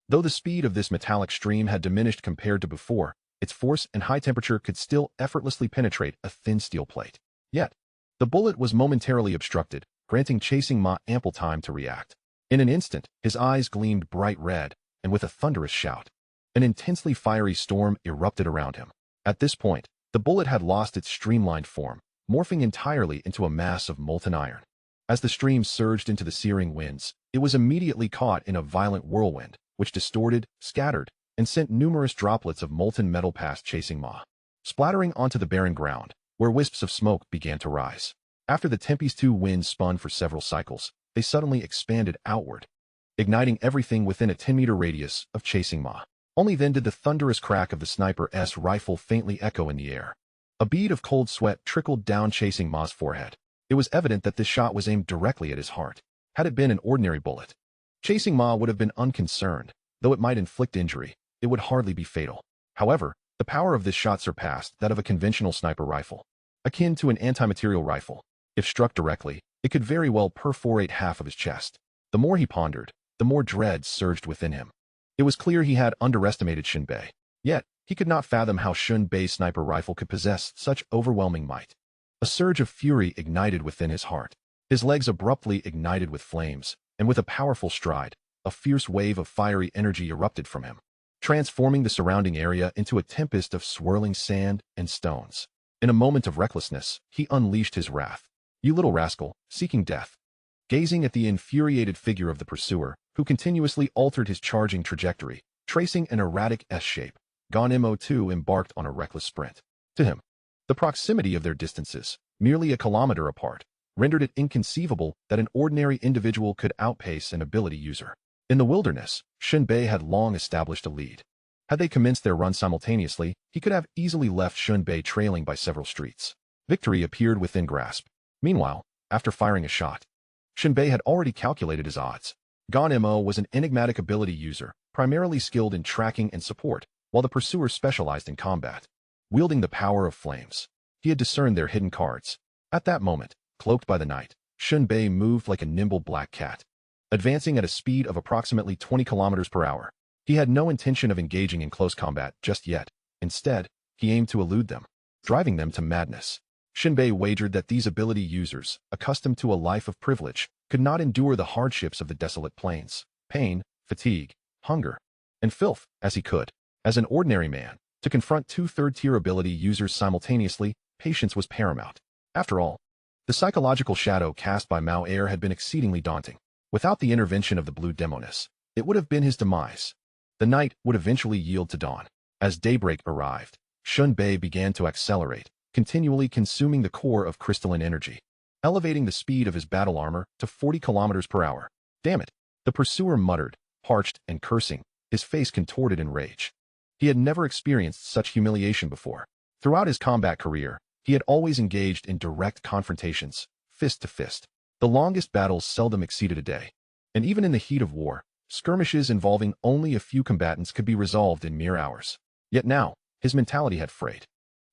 Though the speed of this metallic stream had diminished compared to before, its force and high temperature could still effortlessly penetrate a thin steel plate. Yet, the bullet was momentarily obstructed, granting Chasing Ma ample time to react. In an instant, his eyes gleamed bright red, and with a thunderous shout, an intensely fiery storm erupted around him. At this point, the bullet had lost its streamlined form, morphing entirely into a mass of molten iron. As the stream surged into the searing winds, it was immediately caught in a violent whirlwind, which distorted, scattered, and sent numerous droplets of molten metal past Chasing Ma, splattering onto the barren ground, where wisps of smoke began to rise. After the Tempest-2 winds spun for several cycles, they suddenly expanded outward, igniting everything within a 10-meter radius of Chasing Ma. Only then did the thunderous crack of the sniper's rifle faintly echo in the air. A bead of cold sweat trickled down chasing Ma's forehead. It was evident that this shot was aimed directly at his heart. Had it been an ordinary bullet, chasing Ma would have been unconcerned. Though it might inflict injury, it would hardly be fatal. However, the power of this shot surpassed that of a conventional sniper rifle. Akin to an anti-material rifle, if struck directly, it could very well perforate half of his chest. The more he pondered, the more dread surged within him. It was clear he had underestimated Shen Bei. Yet, he could not fathom how Shen Bei's sniper rifle could possess such overwhelming might. A surge of fury ignited within his heart. His legs abruptly ignited with flames, and with a powerful stride, a fierce wave of fiery energy erupted from him, transforming the surrounding area into a tempest of swirling sand and stones. In a moment of recklessness, he unleashed his wrath. "You little rascal, seeking death." Gazing at the infuriated figure of the pursuer, who continuously altered his charging trajectory, tracing an erratic S-shape, Gon-Mo too embarked on a reckless sprint. To him, the proximity of their distances, merely a kilometer apart, rendered it inconceivable that an ordinary individual could outpace an ability user. In the wilderness, Shen Bei had long established a lead. Had they commenced their run simultaneously, he could have easily left Shen Bei trailing by several streets. Victory appeared within grasp. Meanwhile, after firing a shot, Shen Bei had already calculated his odds. Gon-Mo was an enigmatic ability user, primarily skilled in tracking and support, while the pursuer specialized in combat. Wielding the power of flames, he had discerned their hidden cards. At that moment, cloaked by the night, Shen Bei moved like a nimble black cat. Advancing at a speed of approximately 20 kilometers per hour, he had no intention of engaging in close combat just yet. Instead, he aimed to elude them, driving them to madness. Shen Bei wagered that these ability users, accustomed to a life of privilege, could not endure the hardships of the desolate plains, pain, fatigue, hunger, and filth, as he could. As an ordinary man, to confront two third-tier ability users simultaneously, patience was paramount. After all, the psychological shadow cast by Mao Er had been exceedingly daunting. Without the intervention of the blue demoness, it would have been his demise. The night would eventually yield to dawn. As daybreak arrived, Shen Bei began to accelerate, continually consuming the core of crystalline energy, elevating the speed of his battle armor to 40 kilometers per hour. "Damn it," the pursuer muttered, parched and cursing, his face contorted in rage. He had never experienced such humiliation before. Throughout his combat career, he had always engaged in direct confrontations, fist to fist. The longest battles seldom exceeded a day, and even in the heat of war, skirmishes involving only a few combatants could be resolved in mere hours. Yet now, his mentality had frayed.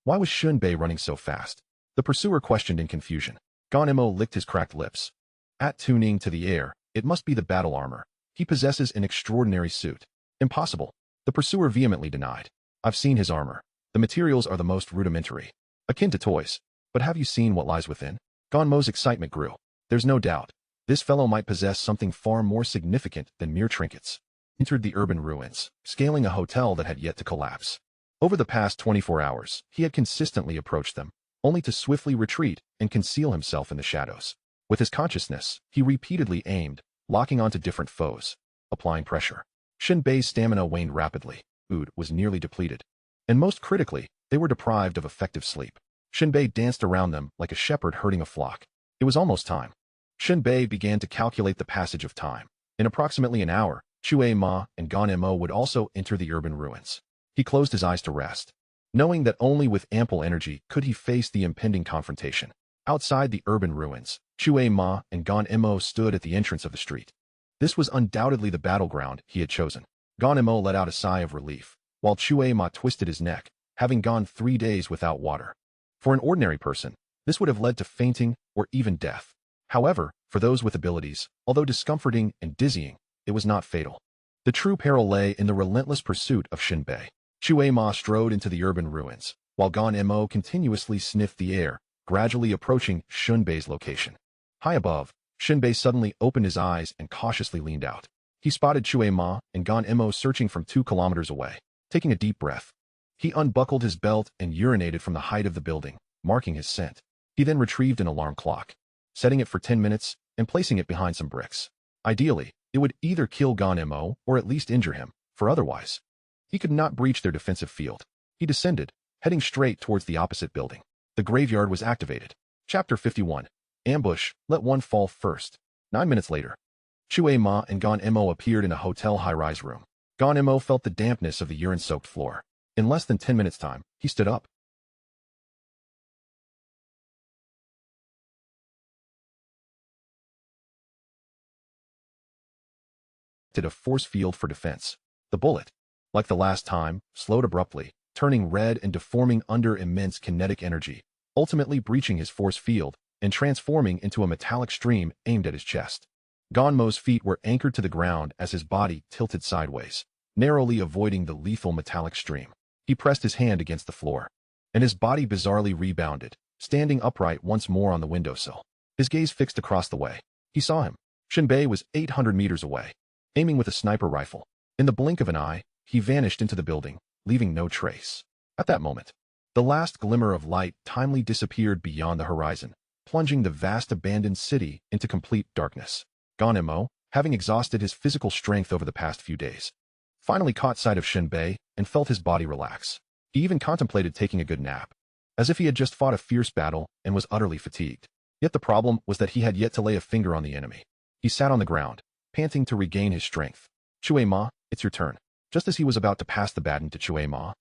Why was Shen Bei running so fast? The pursuer questioned in confusion. Gon-Mo licked his cracked lips. Attuning to the air, it must be the battle armor. He possesses an extraordinary suit. Impossible. The pursuer vehemently denied. "I've seen his armor. The materials are the most rudimentary, akin to toys. But have you seen what lies within?" Gon-Mo's excitement grew. "There's no doubt. This fellow might possess something far more significant than mere trinkets." Entered the urban ruins, scaling a hotel that had yet to collapse. Over the past 24 hours, he had consistently approached them, only to swiftly retreat and conceal himself in the shadows. With his consciousness, he repeatedly aimed, locking onto different foes, applying pressure. Shen Bei's stamina waned rapidly, food was nearly depleted, and most critically, they were deprived of effective sleep. Shen Bei danced around them like a shepherd herding a flock. It was almost time. Shen Bei began to calculate the passage of time. In approximately an hour, Ma and Gon-Mo would also enter the urban ruins. He closed his eyes to rest, knowing that only with ample energy could he face the impending confrontation. Outside the urban ruins, Ma and Gon-Mo stood at the entrance of the street. This was undoubtedly the battleground he had chosen. Gon-Mo let out a sigh of relief, while Ma twisted his neck, having gone 3 days without water. For an ordinary person, this would have led to fainting or even death. However, for those with abilities, although discomforting and dizzying, it was not fatal. The true peril lay in the relentless pursuit of Shen Bei. Ma strode into the urban ruins, while Gon-Mo continuously sniffed the air, gradually approaching Shen Bei's location. High above, Shen Bei suddenly opened his eyes and cautiously leaned out. He spotted Ma and Gon-Mo searching from 2 kilometers away. Taking a deep breath, he unbuckled his belt and urinated from the height of the building, marking his scent. He then retrieved an alarm clock, setting it for 10 minutes and placing it behind some bricks. Ideally, it would either kill Gon-Mo or at least injure him, for otherwise, he could not breach their defensive field. He descended, heading straight towards the opposite building. The graveyard was activated. Chapter 51. Ambush, let one fall first. 9 minutes later, Ma and Gon-Mo appeared in a hotel high-rise room. Mo felt the dampness of the urine-soaked floor. In less than 10 minutes' time, he stood up. Did a force field for defense. The bullet, like the last time, slowed abruptly, turning red and deforming under immense kinetic energy, ultimately breaching his force field and transforming into a metallic stream aimed at his chest. Mo's feet were anchored to the ground as his body tilted sideways, narrowly avoiding the lethal metallic stream. He pressed his hand against the floor, and his body bizarrely rebounded, standing upright once more on the windowsill. His gaze fixed across the way. He saw him. Shen Bei was 800 meters away, aiming with a sniper rifle. In the blink of an eye, he vanished into the building, leaving no trace. At that moment, the last glimmer of light timely disappeared beyond the horizon, plunging the vast abandoned city into complete darkness. Mo, having exhausted his physical strength over the past few days, finally caught sight of Shen Bei and felt his body relax. He even contemplated taking a good nap, as if he had just fought a fierce battle and was utterly fatigued. Yet the problem was that he had yet to lay a finger on the enemy. He sat on the ground, panting to regain his strength. Ma, it's your turn. Just as he was about to pass the baton to Ma,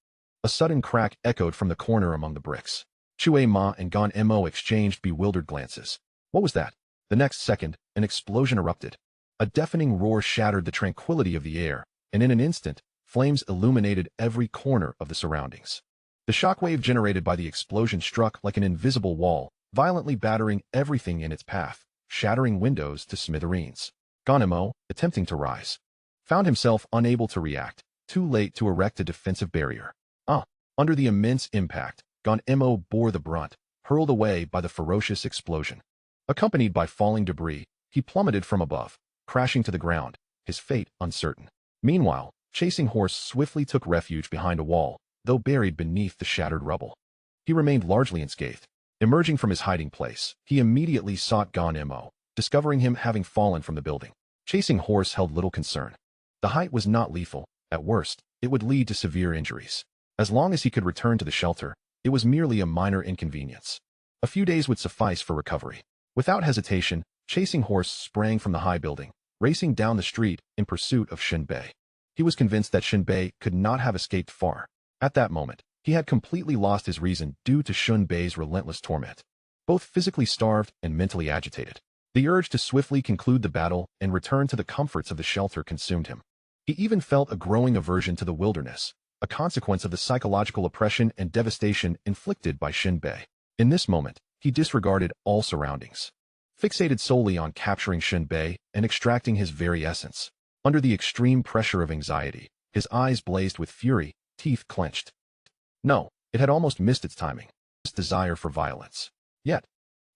a sudden crack echoed from the corner among the bricks. Ma and Mo exchanged bewildered glances. What was that? The next second, an explosion erupted. A deafening roar shattered the tranquility of the air, and in an instant, flames illuminated every corner of the surroundings. The shockwave generated by the explosion struck like an invisible wall, violently battering everything in its path, shattering windows to smithereens. Mo, attempting to rise, found himself unable to react, too late to erect a defensive barrier. Under the immense impact, Mo bore the brunt, hurled away by the ferocious explosion. Accompanied by falling debris, he plummeted from above, crashing to the ground, his fate uncertain. Meanwhile, Chasing Horse swiftly took refuge behind a wall, though buried beneath the shattered rubble. He remained largely unscathed. Emerging from his hiding place, he immediately sought Mo, discovering him having fallen from the building. Chasing Horse held little concern. The height was not lethal. At worst, it would lead to severe injuries. As long as he could return to the shelter, it was merely a minor inconvenience. A few days would suffice for recovery. Without hesitation, Chasing Horse sprang from the high building, racing down the street in pursuit of Shen Bei. He was convinced that Shen Bei could not have escaped far. At that moment, he had completely lost his reason due to Shen Bei's relentless torment. Both physically starved and mentally agitated, the urge to swiftly conclude the battle and return to the comforts of the shelter consumed him. He even felt a growing aversion to the wilderness, a consequence of the psychological oppression and devastation inflicted by Shen Bei. In this moment, he disregarded all surroundings, fixated solely on capturing Shen Bei and extracting his very essence. Under the extreme pressure of anxiety, his eyes blazed with fury, teeth clenched. No, it had almost missed its timing. This desire for violence. Yet,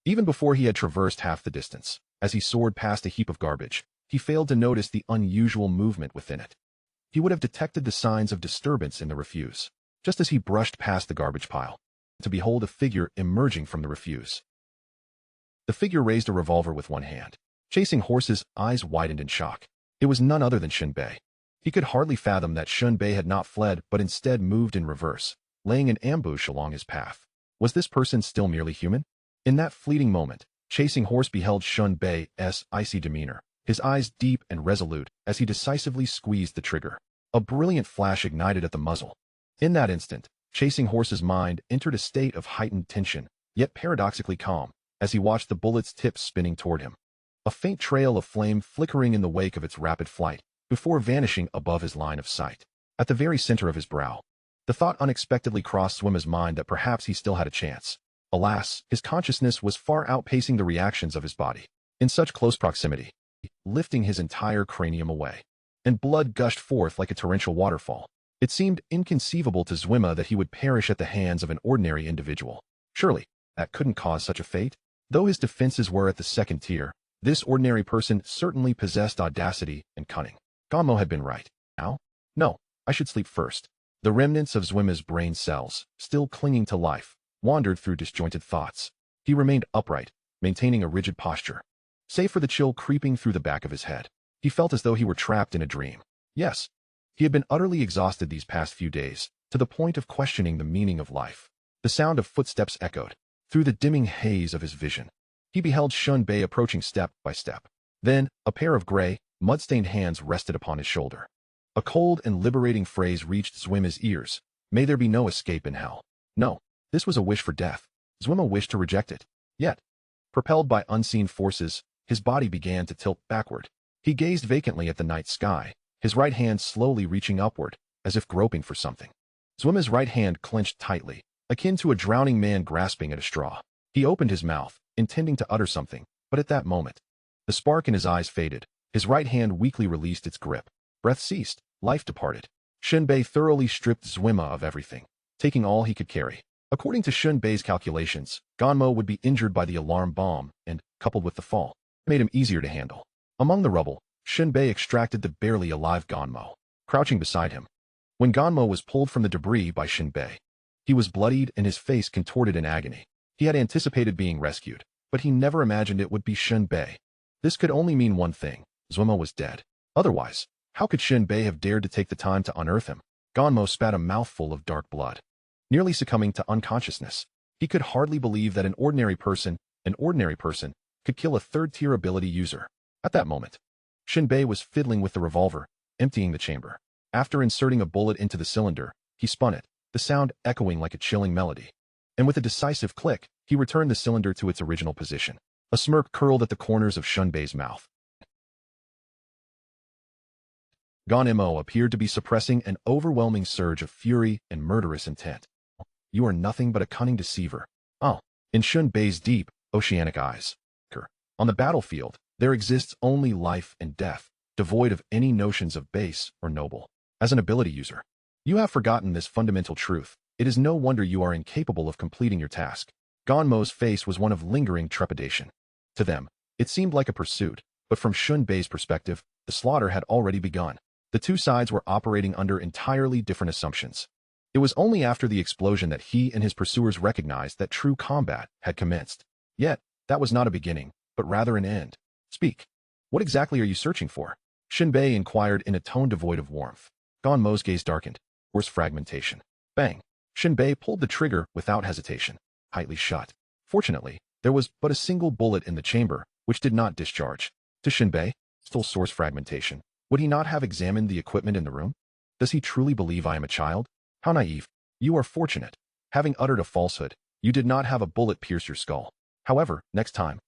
even before he had traversed half the distance, as he soared past a heap of garbage, he failed to notice the unusual movement within it. He would have detected the signs of disturbance in the refuse, just as he brushed past the garbage pile, to behold a figure emerging from the refuse. The figure raised a revolver with one hand. Chasing Horse's eyes widened in shock. It was none other than Shen Bei. He could hardly fathom that Shen Bei had not fled but instead moved in reverse, laying an ambush along his path. Was this person still merely human? In that fleeting moment, Chasing Horse beheld Shen Bei's icy demeanor, his eyes deep and resolute as he decisively squeezed the trigger. A brilliant flash ignited at the muzzle. In that instant, Chasing Horse's mind entered a state of heightened tension, yet paradoxically calm, as he watched the bullet's tip spinning toward him. A faint trail of flame flickering in the wake of its rapid flight, before vanishing above his line of sight. At the very center of his brow, the thought unexpectedly crossed Swima's mind that perhaps he still had a chance. Alas, his consciousness was far outpacing the reactions of his body. In such close proximity, lifting his entire cranium away, and blood gushed forth like a torrential waterfall. It seemed inconceivable to Zwima that he would perish at the hands of an ordinary individual. Surely, that couldn't cause such a fate? Though his defenses were at the second tier, this ordinary person certainly possessed audacity and cunning. Mo had been right. Now? No, I should sleep first. The remnants of Zwima's brain cells, still clinging to life, wandered through disjointed thoughts. He remained upright, maintaining a rigid posture. Save for the chill creeping through the back of his head, he felt as though he were trapped in a dream. Yes, he had been utterly exhausted these past few days, to the point of questioning the meaning of life. The sound of footsteps echoed through the dimming haze of his vision. He beheld Shen Bei approaching step by step. Then, a pair of gray, mud-stained hands rested upon his shoulder. A cold and liberating phrase reached Zwima's ears. May there be no escape in hell. No, this was a wish for death. Zwima wished to reject it. Yet, propelled by unseen forces, his body began to tilt backward. He gazed vacantly at the night sky, his right hand slowly reaching upward, as if groping for something. Zwima's right hand clenched tightly, akin to a drowning man grasping at a straw. He opened his mouth, intending to utter something, but at that moment, the spark in his eyes faded. His right hand weakly released its grip. Breath ceased, life departed. Shen Bei thoroughly stripped Zwima of everything, taking all he could carry. According to Shen Bei's calculations, Ganmo would be injured by the alarm bomb and, coupled with the fall, made him easier to handle. Among the rubble, Shen Bei extracted the barely alive Ganmo, crouching beside him. When Ganmo was pulled from the debris by Shen Bei, he was bloodied and his face contorted in agony. He had anticipated being rescued, but he never imagined it would be Shen Bei. This could only mean one thing: Zwima was dead. Otherwise, how could Shen Bei have dared to take the time to unearth him? Ganmo spat a mouthful of dark blood, nearly succumbing to unconsciousness. He could hardly believe that an ordinary person, could kill a third-tier ability user. At that moment, Shen Bei was fiddling with the revolver, emptying the chamber. After inserting a bullet into the cylinder, he spun it, the sound echoing like a chilling melody. And with a decisive click, he returned the cylinder to its original position. A smirk curled at the corners of Shen Bei's mouth. Ganmo appeared to be suppressing an overwhelming surge of fury and murderous intent. You are nothing but a cunning deceiver. Oh, in Shen Bei's deep, oceanic eyes. On the battlefield, there exists only life and death, devoid of any notions of base or noble. As an ability user, you have forgotten this fundamental truth. It is no wonder you are incapable of completing your task. Ganmo's face was one of lingering trepidation. To them, it seemed like a pursuit, but from Shen Bei's perspective, the slaughter had already begun. The two sides were operating under entirely different assumptions. It was only after the explosion that he and his pursuers recognized that true combat had commenced. Yet, that was not a beginning, but rather an end. Speak. What exactly are you searching for? Shen Bei inquired in a tone devoid of warmth. Ganmo's gaze darkened. Worse fragmentation. Bang. Shen Bei pulled the trigger without hesitation. Tightly shut. Fortunately, there was but a single bullet in the chamber, which did not discharge. To Shen Bei, still source fragmentation. Would he not have examined the equipment in the room? Does he truly believe I am a child? How naive. You are fortunate. Having uttered a falsehood, you did not have a bullet pierce your skull. However, next time.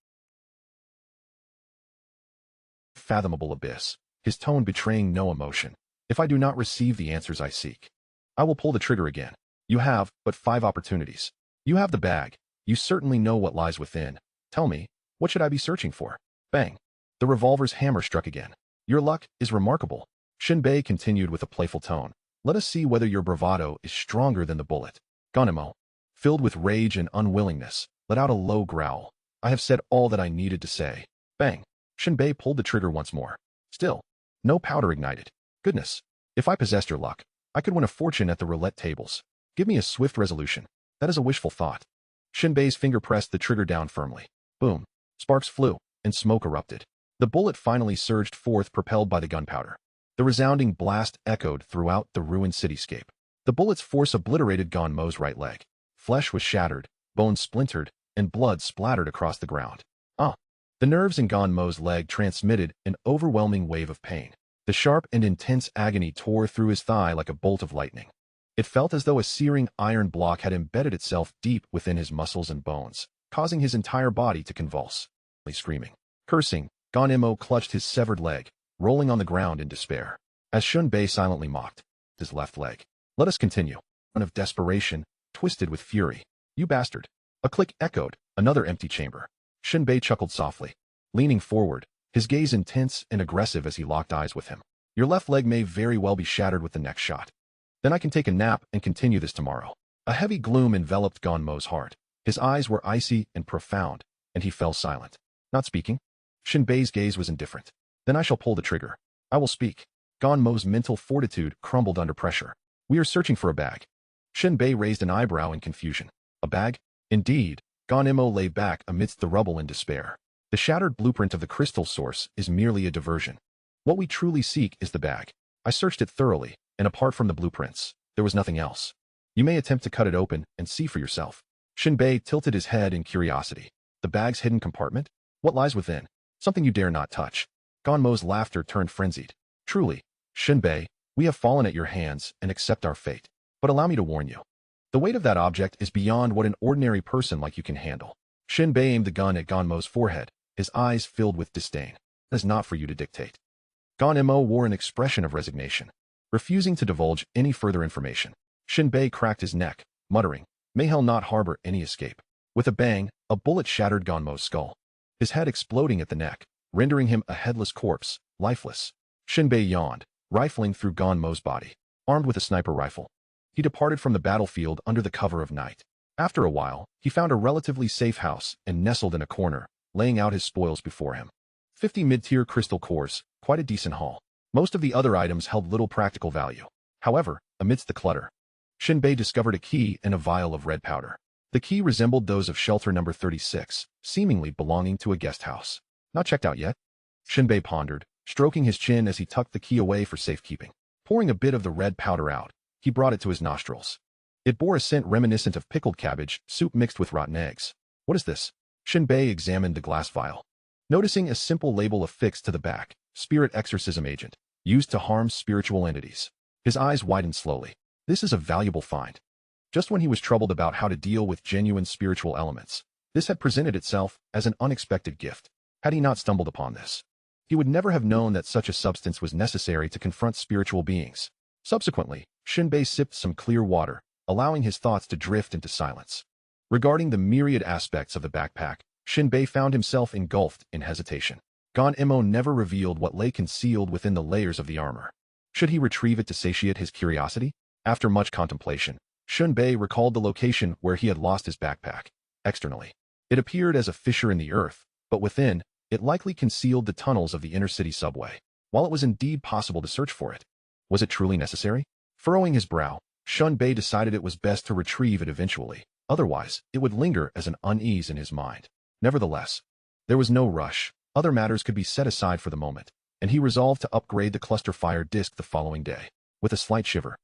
Fathomable abyss, his tone betraying no emotion. If I do not receive the answers I seek, I will pull the trigger again. You have but 5 opportunities. You have the bag. You certainly know what lies within. Tell me, what should I be searching for? Bang. The revolver's hammer struck again. Your luck is remarkable. Shen Bei continued with a playful tone. Let us see whether your bravado is stronger than the bullet. Ganmo, filled with rage and unwillingness, let out a low growl. I have said all that I needed to say. Bang. Shen Bei pulled the trigger once more. Still, no powder ignited. Goodness, if I possessed your luck, I could win a fortune at the roulette tables. Give me a swift resolution. That is a wishful thought. Shen Bei's finger pressed the trigger down firmly. Boom. Sparks flew, and smoke erupted. The bullet finally surged forth, propelled by the gunpowder. The resounding blast echoed throughout the ruined cityscape. The bullet's force obliterated Ganmo's right leg. Flesh was shattered, bones splintered, and blood splattered across the ground. The nerves in Ganmo's leg transmitted an overwhelming wave of pain. The sharp and intense agony tore through his thigh like a bolt of lightning. It felt as though a searing iron block had embedded itself deep within his muscles and bones, causing his entire body to convulse. Screaming, cursing, Ganmo clutched his severed leg, rolling on the ground in despair. As Shen Bei silently mocked his left leg. Let us continue. One of desperation, twisted with fury. You bastard. A click echoed, another empty chamber. Shen Bei chuckled softly, leaning forward, his gaze intense and aggressive as he locked eyes with him. Your left leg may very well be shattered with the next shot. Then I can take a nap and continue this tomorrow. A heavy gloom enveloped Ganmo's heart. His eyes were icy and profound, and he fell silent. Not speaking? Shen Bei's gaze was indifferent. Then I shall pull the trigger. I will speak. Ganmo's mental fortitude crumbled under pressure. We are searching for a bag. Shen Bei raised an eyebrow in confusion. A bag? Indeed. Ganmo lay back amidst the rubble in despair. The shattered blueprint of the crystal source is merely a diversion. What we truly seek is the bag. I searched it thoroughly, and apart from the blueprints, there was nothing else. You may attempt to cut it open and see for yourself. Shen Bei tilted his head in curiosity. The bag's hidden compartment? What lies within? Something you dare not touch. Ganmo's laughter turned frenzied. Truly, Shen Bei, We have fallen at your hands and accept our fate. But allow me to warn you. The weight of that object is beyond what an ordinary person like you can handle. Shen Bei aimed the gun at Ganmo's forehead, his eyes filled with disdain. That is not for you to dictate. Ganmo wore an expression of resignation, refusing to divulge any further information. Shen Bei cracked his neck, muttering, "May hell not harbor any escape." With a bang, a bullet shattered Ganmo's skull, his head exploding at the neck, rendering him a headless corpse, lifeless. Shen Bei yawned, rifling through Ganmo's body. Armed with a sniper rifle, he departed from the battlefield under the cover of night. After a while, he found a relatively safe house and nestled in a corner, laying out his spoils before him. 50 mid-tier crystal cores, quite a decent haul. Most of the other items held little practical value. However, amidst the clutter, Shen Bei discovered a key and a vial of red powder. The key resembled those of shelter number 36, seemingly belonging to a guest house. Not checked out yet? Shen Bei pondered, stroking his chin as he tucked the key away for safekeeping. Pouring a bit of the red powder out, he brought it to his nostrils. It bore a scent reminiscent of pickled cabbage, soup mixed with rotten eggs. What is this? Shen Bei examined the glass vial, noticing a simple label affixed to the back, Spirit Exorcism Agent, used to harm spiritual entities. His eyes widened slowly. This is a valuable find. Just when he was troubled about how to deal with genuine spiritual elements, this had presented itself as an unexpected gift. Had he not stumbled upon this, he would never have known that such a substance was necessary to confront spiritual beings. Subsequently, Shen Bei sipped some clear water, allowing his thoughts to drift into silence. Regarding the myriad aspects of the backpack, Shen Bei found himself engulfed in hesitation. Ganmo never revealed what lay concealed within the layers of the armor. Should he retrieve it to satiate his curiosity? After much contemplation, Shen Bei recalled the location where he had lost his backpack. Externally, it appeared as a fissure in the earth, but within, it likely concealed the tunnels of the inner-city subway. While it was indeed possible to search for it, was it truly necessary? Furrowing his brow, Shen Bei decided it was best to retrieve it eventually. Otherwise, it would linger as an unease in his mind. Nevertheless, there was no rush. Other matters could be set aside for the moment, and he resolved to upgrade the cluster fire disc the following day. With a slight shiver,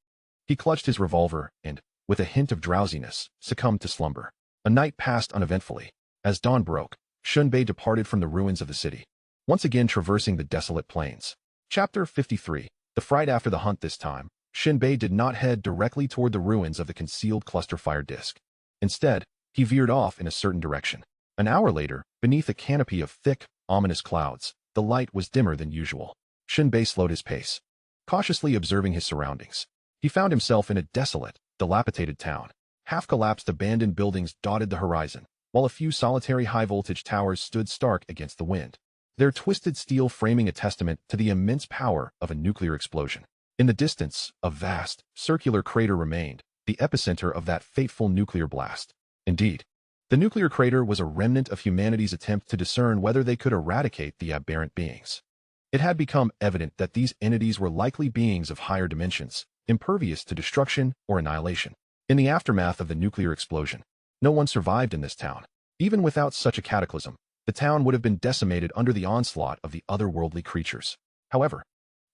he clutched his revolver and, with a hint of drowsiness, succumbed to slumber. A night passed uneventfully. As dawn broke, Shen Bei departed from the ruins of the city, once again traversing the desolate plains. Chapter 53. The fright after the hunt. This time, Shen Bei did not head directly toward the ruins of the concealed cluster fire disc. Instead, he veered off in a certain direction. An hour later, beneath a canopy of thick, ominous clouds, the light was dimmer than usual. Shen Bei slowed his pace, cautiously observing his surroundings. He found himself in a desolate, dilapidated town. Half-collapsed abandoned buildings dotted the horizon, while a few solitary high-voltage towers stood stark against the wind, their twisted steel framing a testament to the immense power of a nuclear explosion. In the distance, a vast, circular crater remained, the epicenter of that fateful nuclear blast. Indeed, the nuclear crater was a remnant of humanity's attempt to discern whether they could eradicate the aberrant beings. It had become evident that these entities were likely beings of higher dimensions, impervious to destruction or annihilation. In the aftermath of the nuclear explosion, no one survived in this town. Even without such a cataclysm, the town would have been decimated under the onslaught of the otherworldly creatures. However,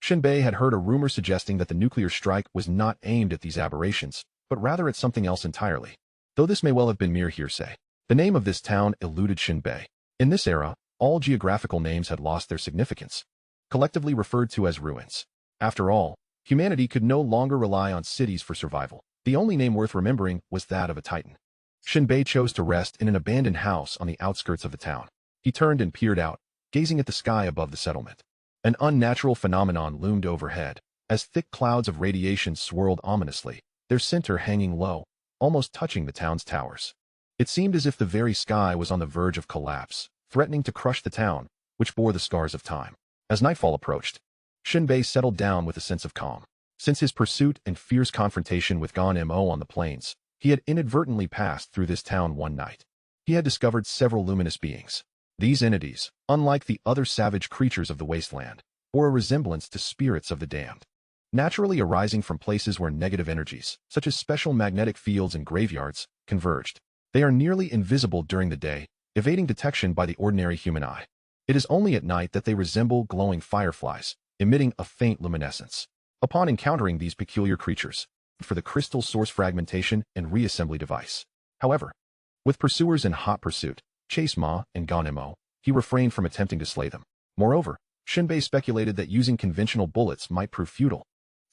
Shen Bei had heard a rumor suggesting that the nuclear strike was not aimed at these aberrations, but rather at something else entirely. Though this may well have been mere hearsay, the name of this town eluded Shen Bei. In this era, all geographical names had lost their significance, collectively referred to as ruins. After all, humanity could no longer rely on cities for survival. The only name worth remembering was that of a titan. Shen Bei chose to rest in an abandoned house on the outskirts of the town. He turned and peered out, gazing at the sky above the settlement. An unnatural phenomenon loomed overhead, as thick clouds of radiation swirled ominously, their center hanging low, almost touching the town's towers. It seemed as if the very sky was on the verge of collapse, threatening to crush the town, which bore the scars of time. As nightfall approached, Shen Bei settled down with a sense of calm. Since his pursuit and fierce confrontation with Ganmo on the plains, he had inadvertently passed through this town one night. He had discovered several luminous beings. These entities, unlike the other savage creatures of the wasteland, bore a resemblance to spirits of the damned, naturally arising from places where negative energies, such as special magnetic fields and graveyards, converged. They are nearly invisible during the day, evading detection by the ordinary human eye. It is only at night that they resemble glowing fireflies, emitting a faint luminescence. Upon encountering these peculiar creatures, for the crystal source fragmentation and reassembly device. However, with pursuers in hot pursuit, Chase Ma and Ganmo, he refrained from attempting to slay them. Moreover, Shen Bei speculated that using conventional bullets might prove futile.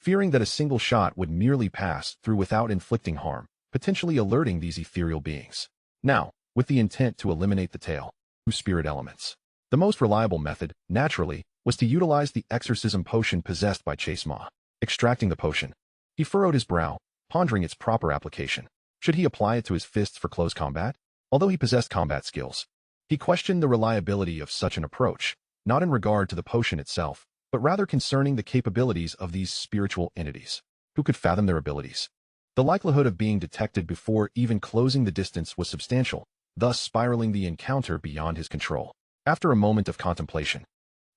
fearing that a single shot would merely pass through without inflicting harm, potentially alerting these ethereal beings. Now, with the intent to eliminate the tail, two spirit elements. The most reliable method, naturally, was to utilize the exorcism potion possessed by J.A.R.V.I.S. Extracting the potion, he furrowed his brow, pondering its proper application. Should he apply it to his fists for close combat? Although he possessed combat skills, he questioned the reliability of such an approach, not in regard to the potion itself, but rather concerning the capabilities of these spiritual entities. Who could fathom their abilities? The likelihood of being detected before even closing the distance was substantial, thus spiraling the encounter beyond his control. After a moment of contemplation,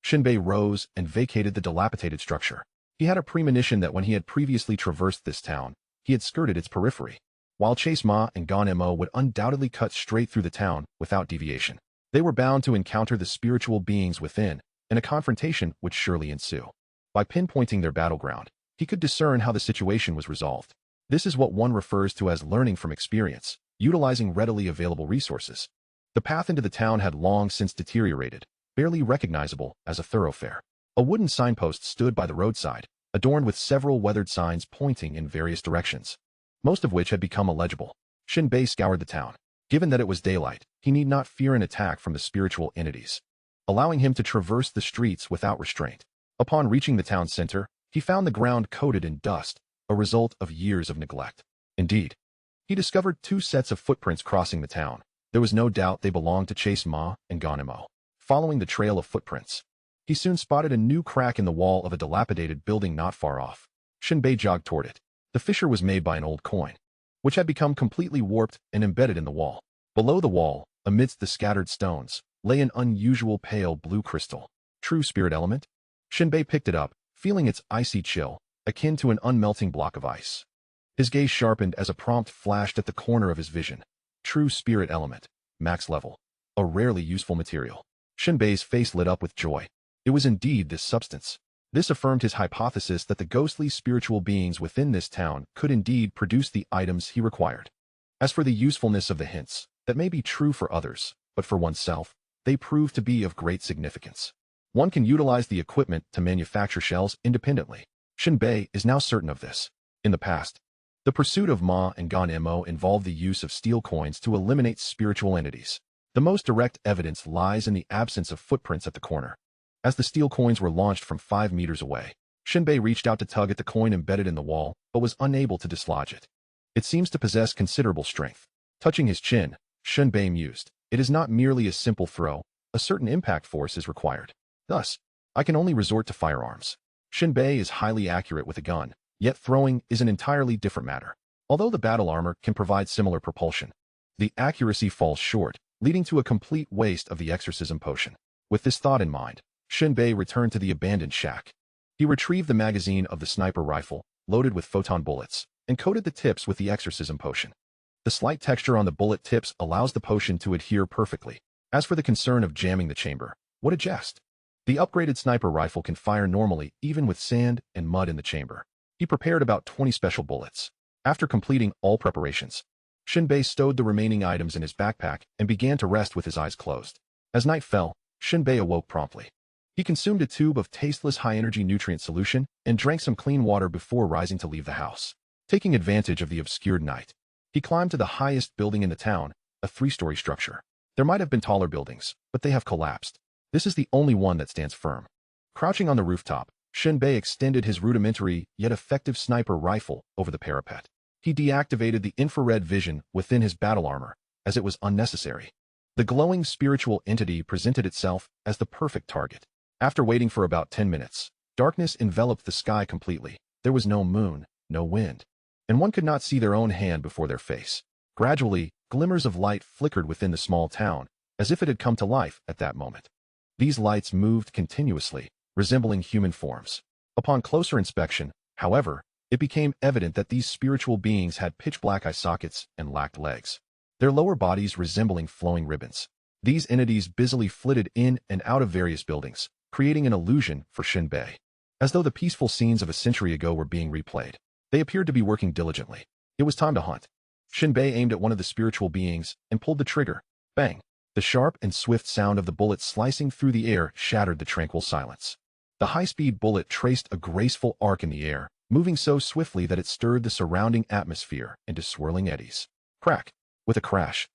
Shen Bei rose and vacated the dilapidated structure. He had a premonition that when he had previously traversed this town, he had skirted its periphery, while J.A.R.V.I.S and Mo would undoubtedly cut straight through the town without deviation. They were bound to encounter the spiritual beings within, and a confrontation would surely ensue. By pinpointing their battleground, he could discern how the situation was resolved. This is what one refers to as learning from experience, utilizing readily available resources. The path into the town had long since deteriorated, barely recognizable as a thoroughfare. A wooden signpost stood by the roadside, adorned with several weathered signs pointing in various directions, most of which had become illegible. Shen Bei scoured the town. Given that it was daylight, he need not fear an attack from the spiritual entities, allowing him to traverse the streets without restraint. Upon reaching the town center, he found the ground coated in dust, a result of years of neglect. Indeed, he discovered two sets of footprints crossing the town. There was no doubt they belonged to J.A.R.V.I.S and Mo. Following the trail of footprints, he soon spotted a new crack in the wall of a dilapidated building not far off. Shen Bei jogged toward it. The fissure was made by an old coin, which had become completely warped and embedded in the wall. Below the wall, amidst the scattered stones, lay an unusual pale blue crystal. True spirit element? Shen Bei picked it up, feeling its icy chill, akin to an unmelting block of ice. His gaze sharpened as a prompt flashed at the corner of his vision. True spirit element, max level, a rarely useful material. Shen Bei's face lit up with joy. It was indeed this substance. This affirmed his hypothesis that the ghostly spiritual beings within this town could indeed produce the items he required. As for the usefulness of the hints, that may be true for others, but for oneself, they prove to be of great significance. One can utilize the equipment to manufacture shells independently. Shen Bei is now certain of this. In the past, the pursuit of Ma and Mo involved the use of steel coins to eliminate spiritual entities. The most direct evidence lies in the absence of footprints at the corner. As the steel coins were launched from 5 meters away, Shen Bei reached out to tug at the coin embedded in the wall, but was unable to dislodge it. It seems to possess considerable strength. Touching his chin, Shen Bei mused, it is not merely a simple throw, a certain impact force is required. Thus, I can only resort to firearms. Shen Bei is highly accurate with a gun, yet throwing is an entirely different matter. Although the battle armor can provide similar propulsion, the accuracy falls short, leading to a complete waste of the exorcism potion. With this thought in mind, Shen Bei returned to the abandoned shack. He retrieved the magazine of the sniper rifle, loaded with photon bullets, and coated the tips with the exorcism potion. The slight texture on the bullet tips allows the potion to adhere perfectly. As for the concern of jamming the chamber, what a jest. The upgraded sniper rifle can fire normally even with sand and mud in the chamber. He prepared about 20 special bullets. After completing all preparations, Shen Bei stowed the remaining items in his backpack and began to rest with his eyes closed. As night fell, Shen Bei awoke promptly. He consumed a tube of tasteless high-energy nutrient solution and drank some clean water before rising to leave the house. Taking advantage of the obscured night, he climbed to the highest building in the town, a 3-story structure. There might have been taller buildings, but they have collapsed. This is the only one that stands firm. Crouching on the rooftop, Shen Bei extended his rudimentary yet effective sniper rifle over the parapet. He deactivated the infrared vision within his battle armor, as it was unnecessary. The glowing spiritual entity presented itself as the perfect target. After waiting for about 10 minutes, darkness enveloped the sky completely. There was no moon, no wind, and one could not see their own hand before their face. Gradually, glimmers of light flickered within the small town, as if it had come to life at that moment. These lights moved continuously, resembling human forms. Upon closer inspection, however, it became evident that these spiritual beings had pitch-black eye sockets and lacked legs, their lower bodies resembling flowing ribbons. These entities busily flitted in and out of various buildings, creating an illusion for Shen Bei, as though the peaceful scenes of a century ago were being replayed. They appeared to be working diligently. It was time to hunt. Shen Bei aimed at one of the spiritual beings and pulled the trigger. Bang! The sharp and swift sound of the bullet slicing through the air shattered the tranquil silence. The high-speed bullet traced a graceful arc in the air, moving so swiftly that it stirred the surrounding atmosphere into swirling eddies. Crack! With a crash,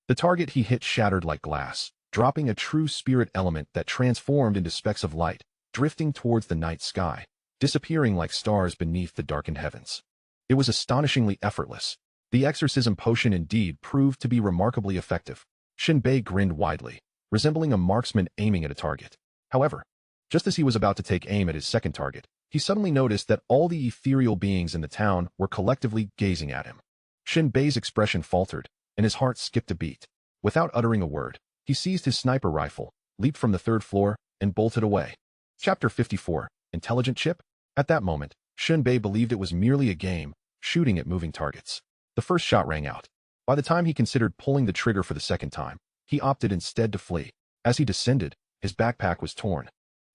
the target he hit shattered like glass, dropping a true spirit element that transformed into specks of light, drifting towards the night sky, disappearing like stars beneath the darkened heavens. It was astonishingly effortless. The exorcism potion indeed proved to be remarkably effective. Shen Bei grinned widely, resembling a marksman aiming at a target. However, just as he was about to take aim at his second target, he suddenly noticed that all the ethereal beings in the town were collectively gazing at him. Shen Bei's expression faltered, and his heart skipped a beat. Without uttering a word, he seized his sniper rifle, leaped from the third floor, and bolted away. Chapter 54, Intelligent Chip? At that moment, Shen Bei believed it was merely a game, shooting at moving targets. The first shot rang out. By the time he considered pulling the trigger for the second time, he opted instead to flee. As he descended, his backpack was torn,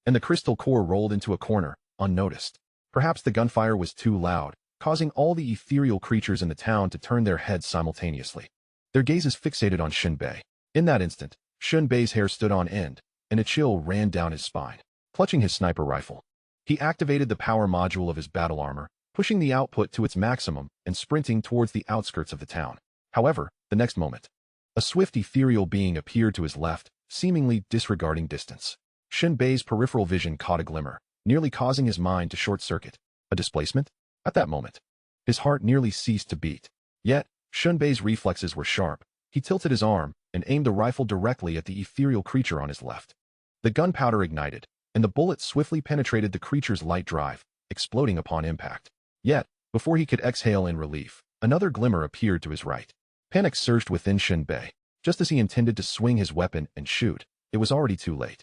and the crystal core rolled into a corner, unnoticed. Perhaps the gunfire was too loud, causing all the ethereal creatures in the town to turn their heads simultaneously. Their gazes fixated on Shen Bei. In that instant, Shen Bei's hair stood on end, and a chill ran down his spine. Clutching his sniper rifle, he activated the power module of his battle armor, pushing the output to its maximum and sprinting towards the outskirts of the town. However, the next moment, a swift ethereal being appeared to his left, seemingly disregarding distance. Shen Bei's peripheral vision caught a glimmer, nearly causing his mind to short-circuit. A displacement? At that moment, his heart nearly ceased to beat. Yet, Shen Bei's reflexes were sharp. He tilted his arm and aimed the rifle directly at the ethereal creature on his left. The gunpowder ignited, and the bullet swiftly penetrated the creature's light drive, exploding upon impact. Yet, before he could exhale in relief, another glimmer appeared to his right. Panic surged within Shen Bei. Just as he intended to swing his weapon and shoot, it was already too late.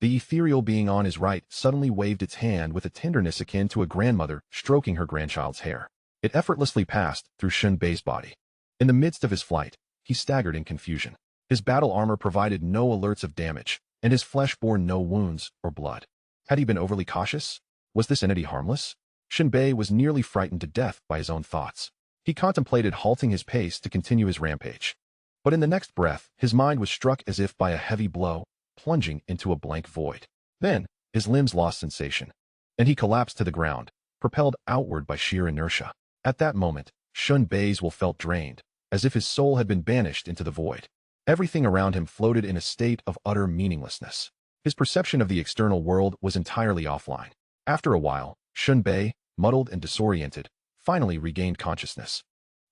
The ethereal being on his right suddenly waved its hand with a tenderness akin to a grandmother stroking her grandchild's hair. It effortlessly passed through Shen Bei's body. In the midst of his flight, he staggered in confusion. His battle armor provided no alerts of damage, and his flesh bore no wounds or blood. Had he been overly cautious? Was this entity harmless? Shen Bei was nearly frightened to death by his own thoughts. He contemplated halting his pace to continue his rampage. But in the next breath, his mind was struck as if by a heavy blow, plunging into a blank void. Then, his limbs lost sensation, and he collapsed to the ground, propelled outward by sheer inertia. At that moment, Shen Bei's will felt drained, as if his soul had been banished into the void. Everything around him floated in a state of utter meaninglessness. His perception of the external world was entirely offline. After a while, Shen Bei, muddled and disoriented, finally regained consciousness.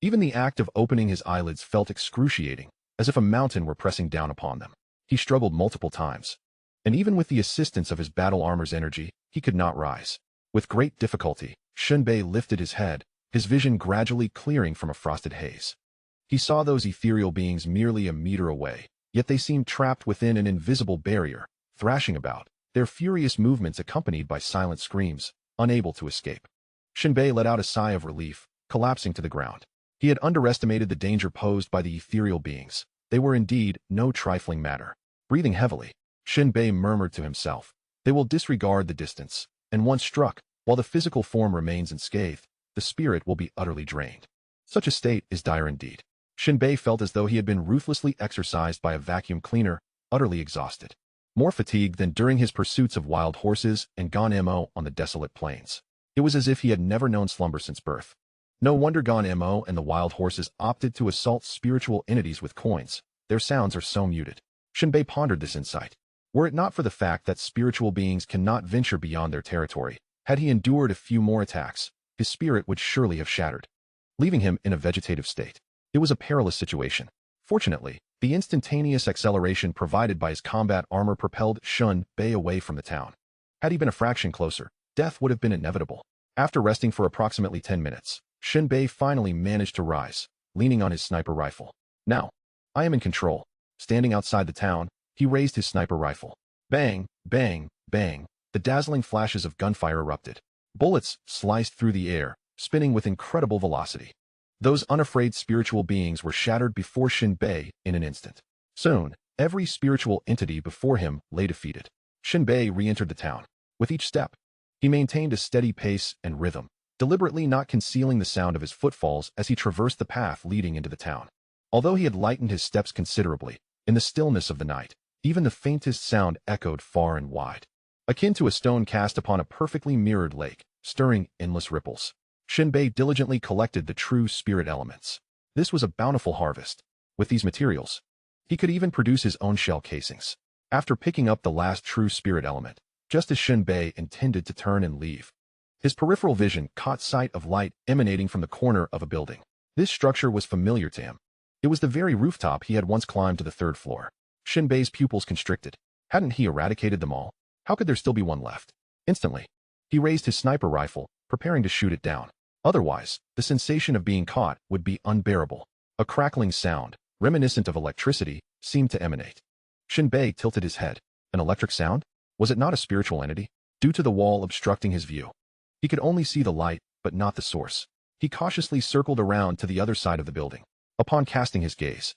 Even the act of opening his eyelids felt excruciating, as if a mountain were pressing down upon them. He struggled multiple times, and even with the assistance of his battle armor's energy, he could not rise. With great difficulty, Shen Bei lifted his head, his vision gradually clearing from a frosted haze. He saw those ethereal beings merely a meter away, yet they seemed trapped within an invisible barrier, thrashing about, their furious movements accompanied by silent screams, unable to escape. Shen Bei let out a sigh of relief, collapsing to the ground. He had underestimated the danger posed by the ethereal beings. They were indeed no trifling matter. Breathing heavily, Shen Bei murmured to himself, "They will disregard the distance, and once struck, while the physical form remains unscathed, the spirit will be utterly drained." Such a state is dire indeed. Shen Bei felt as though he had been ruthlessly exercised by a vacuum cleaner, utterly exhausted. More fatigued than during his pursuits of wild horses and gone MO on the desolate plains. It was as if he had never known slumber since birth. No wonder gone MO and the wild horses opted to assault spiritual entities with coins. Their sounds are so muted. Shen Bei pondered this insight. Were it not for the fact that spiritual beings cannot venture beyond their territory, had he endured a few more attacks, his spirit would surely have shattered, leaving him in a vegetative state. It was a perilous situation. Fortunately, the instantaneous acceleration provided by his combat armor propelled Shen Bei away from the town. Had he been a fraction closer, death would have been inevitable. After resting for approximately 10 minutes, Shen Bei finally managed to rise, leaning on his sniper rifle. "Now, I am in control." Standing outside the town, he raised his sniper rifle. Bang, bang, bang. The dazzling flashes of gunfire erupted. Bullets sliced through the air, spinning with incredible velocity. Those unafraid spiritual beings were shattered before Shen Bei in an instant. Soon, every spiritual entity before him lay defeated. Shen Bei re-entered the town. With each step, he maintained a steady pace and rhythm, deliberately not concealing the sound of his footfalls as he traversed the path leading into the town. Although he had lightened his steps considerably, in the stillness of the night, even the faintest sound echoed far and wide. Akin to a stone cast upon a perfectly mirrored lake, stirring endless ripples. Shen Bei diligently collected the true spirit elements. This was a bountiful harvest. With these materials, he could even produce his own shell casings. After picking up the last true spirit element, just as Shen Bei intended to turn and leave, his peripheral vision caught sight of light emanating from the corner of a building. This structure was familiar to him. It was the very rooftop he had once climbed to the 3rd floor. Shen Bei's pupils constricted. Hadn't he eradicated them all? How could there still be one left? Instantly, he raised his sniper rifle, preparing to shoot it down. Otherwise, the sensation of being caught would be unbearable. A crackling sound, reminiscent of electricity, seemed to emanate. Shen Bei tilted his head. An electric sound? Was it not a spiritual entity? Due to the wall obstructing his view, he could only see the light, but not the source. He cautiously circled around to the other side of the building. Upon casting his gaze,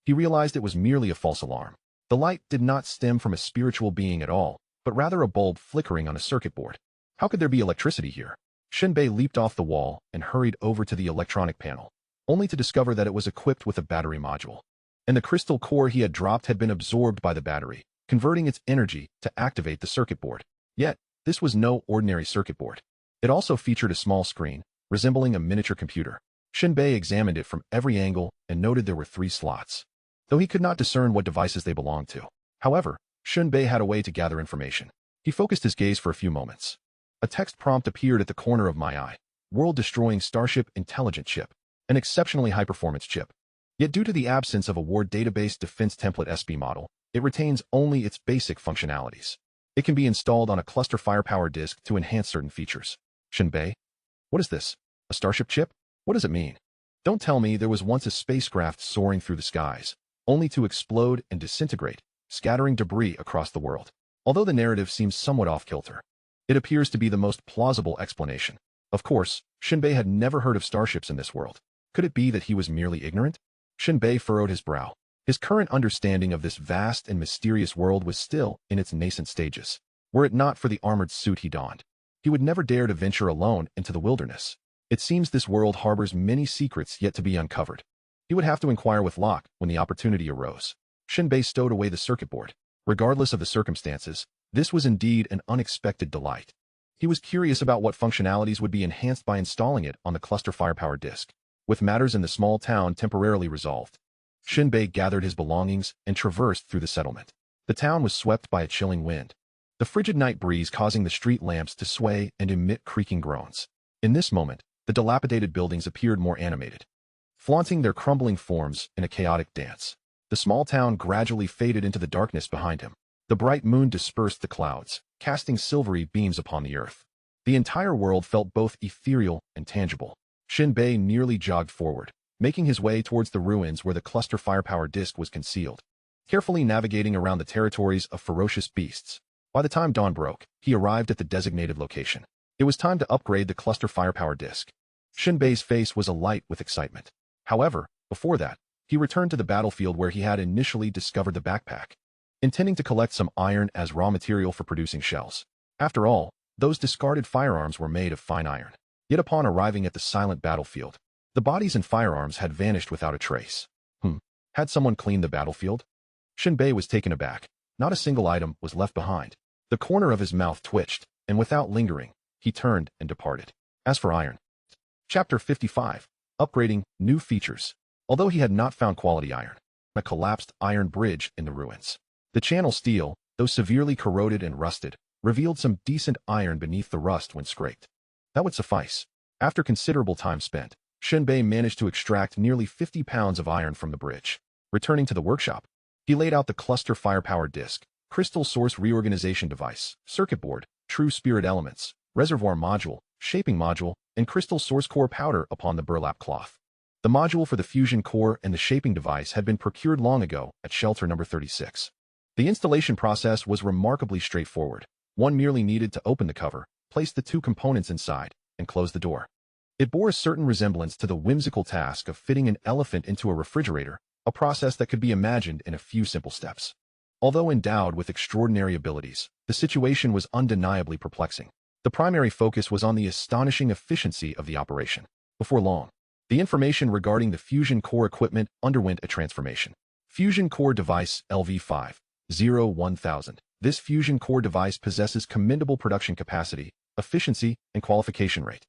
he realized it was merely a false alarm. The light did not stem from a spiritual being at all, but rather a bulb flickering on a circuit board. How could there be electricity here? Shen Bei leaped off the wall and hurried over to the electronic panel, only to discover that it was equipped with a battery module. And the crystal core he had dropped had been absorbed by the battery, converting its energy to activate the circuit board. Yet, this was no ordinary circuit board. It also featured a small screen, resembling a miniature computer. Shen Bei examined it from every angle and noted there were 3 slots, though he could not discern what devices they belonged to. However, Shen Bei had a way to gather information. He focused his gaze for a few moments. A text prompt appeared at the corner of my eye. World-destroying Starship intelligent chip. An exceptionally high-performance chip. Yet due to the absence of a Ward database defense template SB model, it retains only its basic functionalities. It can be installed on a cluster firepower disk to enhance certain features. Shen Bei? What is this? A Starship chip? What does it mean? Don't tell me there was once a spacecraft soaring through the skies, only to explode and disintegrate, scattering debris across the world. Although the narrative seems somewhat off-kilter, it appears to be the most plausible explanation. Of course, Shen Bei had never heard of starships in this world. Could it be that he was merely ignorant? Shen Bei furrowed his brow. His current understanding of this vast and mysterious world was still in its nascent stages. Were it not for the armored suit he donned, he would never dare to venture alone into the wilderness. It seems this world harbors many secrets yet to be uncovered. He would have to inquire with Locke when the opportunity arose. Shen Bei stowed away the circuit board. Regardless of the circumstances, this was indeed an unexpected delight. He was curious about what functionalities would be enhanced by installing it on the cluster firepower disk. With matters in the small town temporarily resolved, Shen Bei gathered his belongings and traversed through the settlement. The town was swept by a chilling wind, the frigid night breeze causing the street lamps to sway and emit creaking groans. In this moment, the dilapidated buildings appeared more animated, flaunting their crumbling forms in a chaotic dance. The small town gradually faded into the darkness behind him. The bright moon dispersed the clouds, casting silvery beams upon the earth. The entire world felt both ethereal and tangible. Shen Bei nearly jogged forward, making his way towards the ruins where the cluster firepower disk was concealed, carefully navigating around the territories of ferocious beasts. By the time dawn broke, he arrived at the designated location. It was time to upgrade the cluster firepower disk. Shen Bei's face was alight with excitement. However, before that, he returned to the battlefield where he had initially discovered the backpack, intending to collect some iron as raw material for producing shells. After all, those discarded firearms were made of fine iron. Yet upon arriving at the silent battlefield, the bodies and firearms had vanished without a trace. Had someone cleaned the battlefield? Shen Bei was taken aback. Not a single item was left behind. The corner of his mouth twitched, and without lingering, he turned and departed. As for iron. Chapter 55. Upgrading, New Features. Although he had not found quality iron, a collapsed iron bridge in the ruins. The channel steel, though severely corroded and rusted, revealed some decent iron beneath the rust when scraped. That would suffice. After considerable time spent, Shen Bei managed to extract nearly 50 pounds of iron from the bridge. Returning to the workshop, he laid out the cluster firepower disk, crystal source reorganization device, circuit board, true spirit elements, reservoir module, shaping module, and crystal source core powder upon the burlap cloth. The module for the fusion core and the shaping device had been procured long ago at shelter number 36. The installation process was remarkably straightforward. One merely needed to open the cover, place the 2 components inside, and close the door. It bore a certain resemblance to the whimsical task of fitting an elephant into a refrigerator, a process that could be imagined in a few simple steps. Although endowed with extraordinary abilities, the situation was undeniably perplexing. The primary focus was on the astonishing efficiency of the operation. Before long, the information regarding the fusion core equipment underwent a transformation. Fusion core device LV5, 1000. This fusion core device possesses commendable production capacity, efficiency, and qualification rate,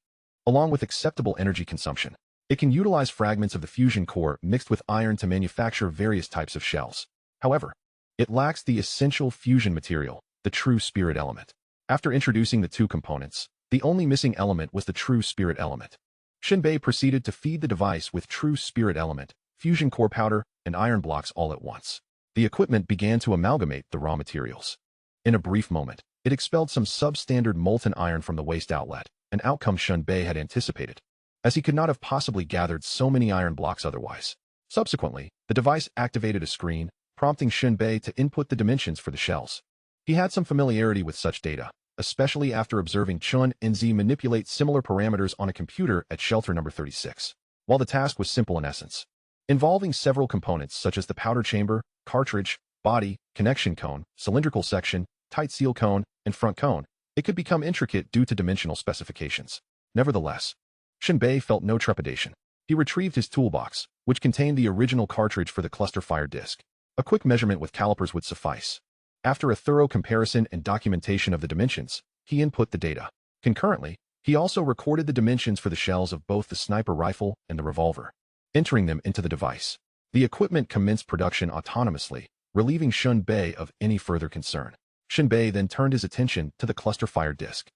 along with acceptable energy consumption. It can utilize fragments of the fusion core mixed with iron to manufacture various types of shells. However, it lacks the essential fusion material, the true spirit element. After introducing the two components, the only missing element was the true spirit element. Shen Bei proceeded to feed the device with true spirit element, fusion core powder, and iron blocks all at once. The equipment began to amalgamate the raw materials. In a brief moment, it expelled some substandard molten iron from the waste outlet, an outcome Shen Bei had anticipated, as he could not have possibly gathered so many iron blocks otherwise. Subsequently, the device activated a screen, prompting Shen Bei to input the dimensions for the shells. He had some familiarity with such data, especially after observing Chun and Z manipulate similar parameters on a computer at shelter number 36. While the task was simple in essence, involving several components such as the powder chamber, cartridge, body, connection cone, cylindrical section, tight seal cone, and front cone, it could become intricate due to dimensional specifications. Nevertheless, Shen Bei felt no trepidation. He retrieved his toolbox, which contained the original cartridge for the cluster fire disc. A quick measurement with calipers would suffice. After a thorough comparison and documentation of the dimensions, he input the data. Concurrently, he also recorded the dimensions for the shells of both the sniper rifle and the revolver, entering them into the device. The equipment commenced production autonomously, relieving Shen Bei of any further concern. Shen Bei then turned his attention to the cluster fire disc.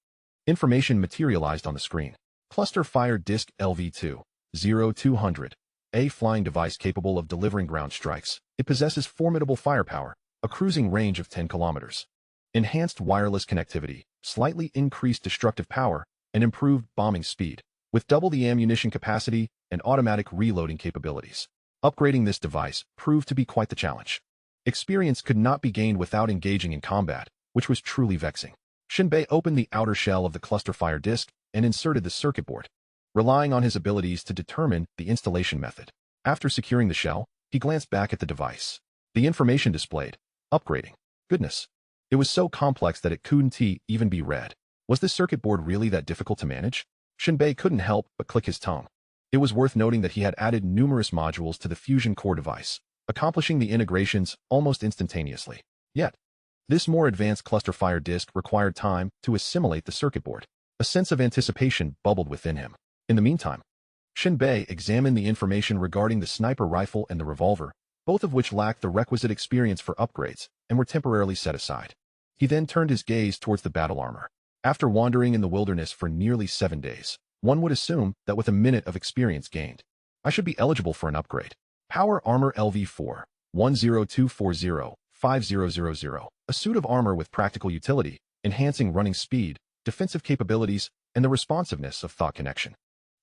Information materialized on the screen. Cluster fire disc LV2, 0200, a flying device capable of delivering ground strikes. It possesses formidable firepower, a cruising range of 10 kilometers, enhanced wireless connectivity, slightly increased destructive power, and improved bombing speed, with double the ammunition capacity and automatic reloading capabilities. Upgrading this device proved to be quite the challenge. Experience could not be gained without engaging in combat, which was truly vexing. Shen Bei opened the outer shell of the cluster fire disc and inserted the circuit board, relying on his abilities to determine the installation method. After securing the shell, he glanced back at the device. The information displayed: upgrading. Goodness. It was so complex that it couldn't even be read. Was this circuit board really that difficult to manage? Shen Bei couldn't help but click his tongue. It was worth noting that he had added numerous modules to the fusion core device, accomplishing the integrations almost instantaneously. Yet, this more advanced cluster fire disc required time to assimilate the circuit board. A sense of anticipation bubbled within him. In the meantime, Shen Bei examined the information regarding the sniper rifle and the revolver, both of which lacked the requisite experience for upgrades and were temporarily set aside. He then turned his gaze towards the battle armor. After wandering in the wilderness for nearly 7 days, one would assume that with a minute of experience gained, I should be eligible for an upgrade. Power Armor LV4, 10240-5000, a suit of armor with practical utility, enhancing running speed, defensive capabilities, and the responsiveness of thought connection.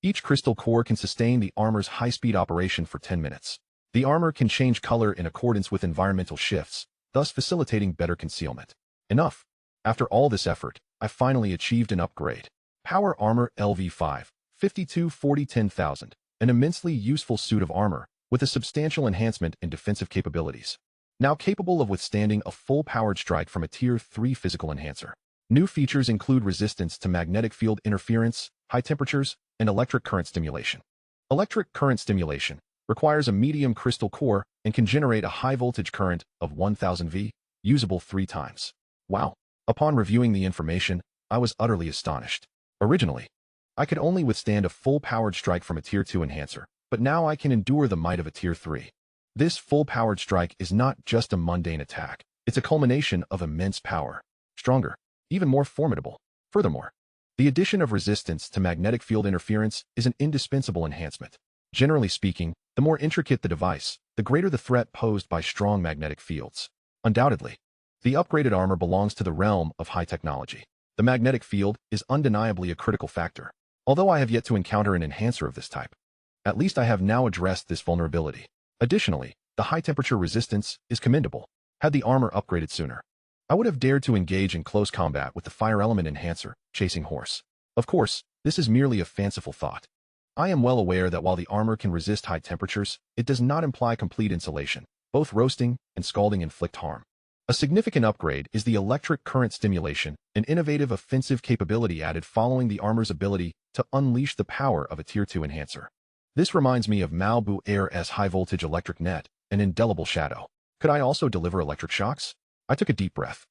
Each crystal core can sustain the armor's high-speed operation for 10 minutes. The armor can change color in accordance with environmental shifts, thus facilitating better concealment. Enough. After all this effort, I finally achieved an upgrade. Power Armor LV5, 5240-10000, an immensely useful suit of armor with a substantial enhancement in defensive capabilities. Now capable of withstanding a full-powered strike from a Tier 3 physical enhancer. New features include resistance to magnetic field interference, high temperatures, and electric current stimulation. Electric current stimulation requires a medium crystal core and can generate a high-voltage current of 1000 V, usable 3 times. Wow. Upon reviewing the information, I was utterly astonished. Originally, I could only withstand a full-powered strike from a Tier 2 enhancer, but now I can endure the might of a Tier 3. This full-powered strike is not just a mundane attack. It's a culmination of immense power. Stronger, even more formidable. Furthermore, the addition of resistance to magnetic field interference is an indispensable enhancement. Generally speaking, the more intricate the device, the greater the threat posed by strong magnetic fields. Undoubtedly, the upgraded armor belongs to the realm of high technology. The magnetic field is undeniably a critical factor. Although I have yet to encounter an enhancer of this type, at least I have now addressed this vulnerability. Additionally, the high-temperature resistance is commendable. Had the armor upgraded sooner, I would have dared to engage in close combat with the fire element enhancer, Chasing Horse. Of course, this is merely a fanciful thought. I am well aware that while the armor can resist high temperatures, it does not imply complete insulation. Both roasting and scalding inflict harm. A significant upgrade is the electric current stimulation, an innovative offensive capability added following the armor's ability to unleash the power of a Tier 2 enhancer. This reminds me of J.A.R.V.I.S high-voltage electric net, an indelible shadow. Could I also deliver electric shocks? I took a deep breath.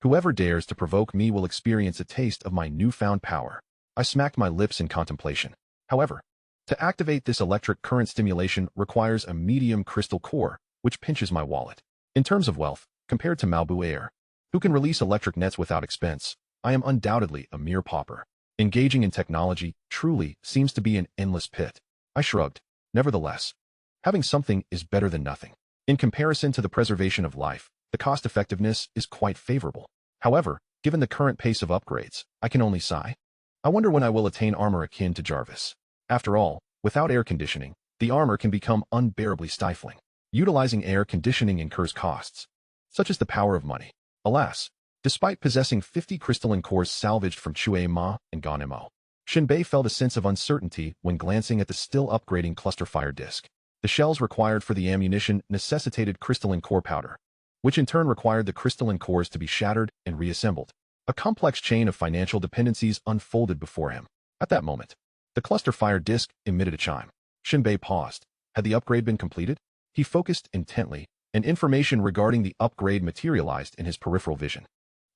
Whoever dares to provoke me will experience a taste of my newfound power. I smacked my lips in contemplation. However, to activate this electric current stimulation requires a medium crystal core, which pinches my wallet. In terms of wealth, compared to J.A.R.V.I.S, who can release electric nets without expense, I am undoubtedly a mere pauper. Engaging in technology truly seems to be an endless pit. I shrugged. Nevertheless, having something is better than nothing. In comparison to the preservation of life, the cost-effectiveness is quite favorable. However, given the current pace of upgrades, I can only sigh. I wonder when I will attain armor akin to J.A.R.V.I.S. After all, without air conditioning, the armor can become unbearably stifling. Utilizing air conditioning incurs costs, such as the power of money. Alas, despite possessing 50 crystalline cores salvaged from Chue-Ma and Gonemo, Shen Bei felt a sense of uncertainty when glancing at the still upgrading cluster fire disc. The shells required for the ammunition necessitated crystalline core powder, which in turn required the crystalline cores to be shattered and reassembled. A complex chain of financial dependencies unfolded before him. At that moment, the cluster fire disc emitted a chime. Shen Bei paused. Had the upgrade been completed? He focused intently, and information regarding the upgrade materialized in his peripheral vision.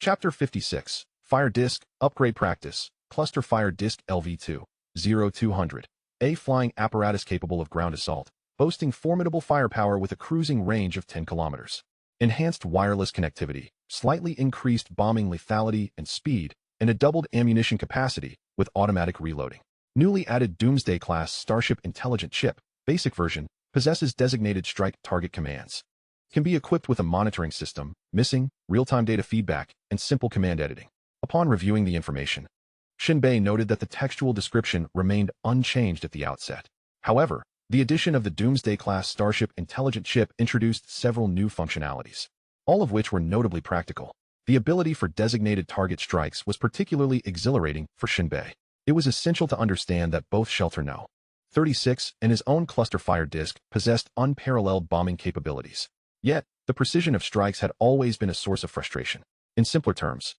Chapter 56, Fire Disc, Upgrade Practice, Cluster Fire Disc LV2, 0200. A flying apparatus capable of ground assault, boasting formidable firepower with a cruising range of 10 kilometers. Enhanced wireless connectivity, slightly increased bombing lethality and speed, and a doubled ammunition capacity with automatic reloading. Newly added Doomsday-class Starship intelligent chip, basic version, possesses designated strike target commands. Can be equipped with a monitoring system, missing, real-time data feedback, and simple command editing. Upon reviewing the information, Shen Bei noted that the textual description remained unchanged at the outset. However, the addition of the Doomsday-class Starship intelligent chip introduced several new functionalities, all of which were notably practical. The ability for designated target strikes was particularly exhilarating for Shen Bei. It was essential to understand that both Shelter No. 36 and his own cluster fire disc possessed unparalleled bombing capabilities. Yet, the precision of strikes had always been a source of frustration. In simpler terms,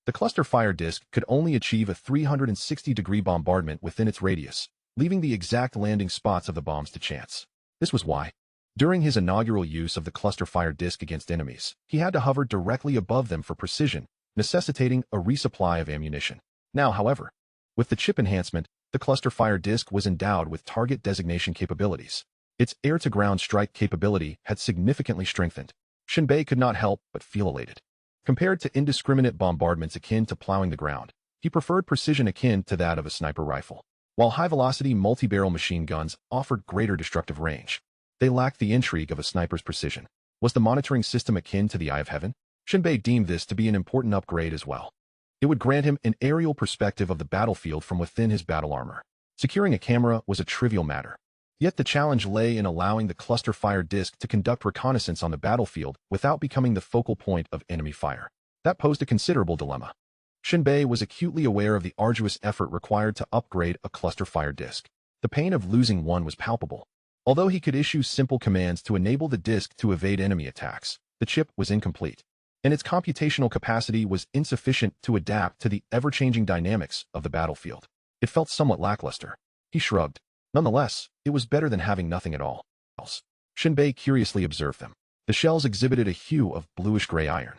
the cluster fire disc could only achieve a 360-degree bombardment within its radius, leaving the exact landing spots of the bombs to chance. This was why, during his inaugural use of the cluster fire disc against enemies, he had to hover directly above them for precision, necessitating a resupply of ammunition. Now, however, with the chip enhancement, the cluster fire disc was endowed with target designation capabilities. Its air-to-ground strike capability had significantly strengthened. Shen Bei could not help but feel elated. Compared to indiscriminate bombardments akin to plowing the ground, he preferred precision akin to that of a sniper rifle. While high-velocity multi-barrel machine guns offered greater destructive range, they lacked the intrigue of a sniper's precision. Was the monitoring system akin to the Eye of Heaven? Shen Bei deemed this to be an important upgrade as well. It would grant him an aerial perspective of the battlefield from within his battle armor. Securing a camera was a trivial matter. Yet the challenge lay in allowing the cluster fire disc to conduct reconnaissance on the battlefield without becoming the focal point of enemy fire. That posed a considerable dilemma. Shen Bei was acutely aware of the arduous effort required to upgrade a cluster fire disc. The pain of losing one was palpable. Although he could issue simple commands to enable the disc to evade enemy attacks, the chip was incomplete, and its computational capacity was insufficient to adapt to the ever-changing dynamics of the battlefield. It felt somewhat lackluster. He shrugged. Nonetheless, it was better than having nothing at all. Shen Bei curiously observed them. The shells exhibited a hue of bluish-gray iron.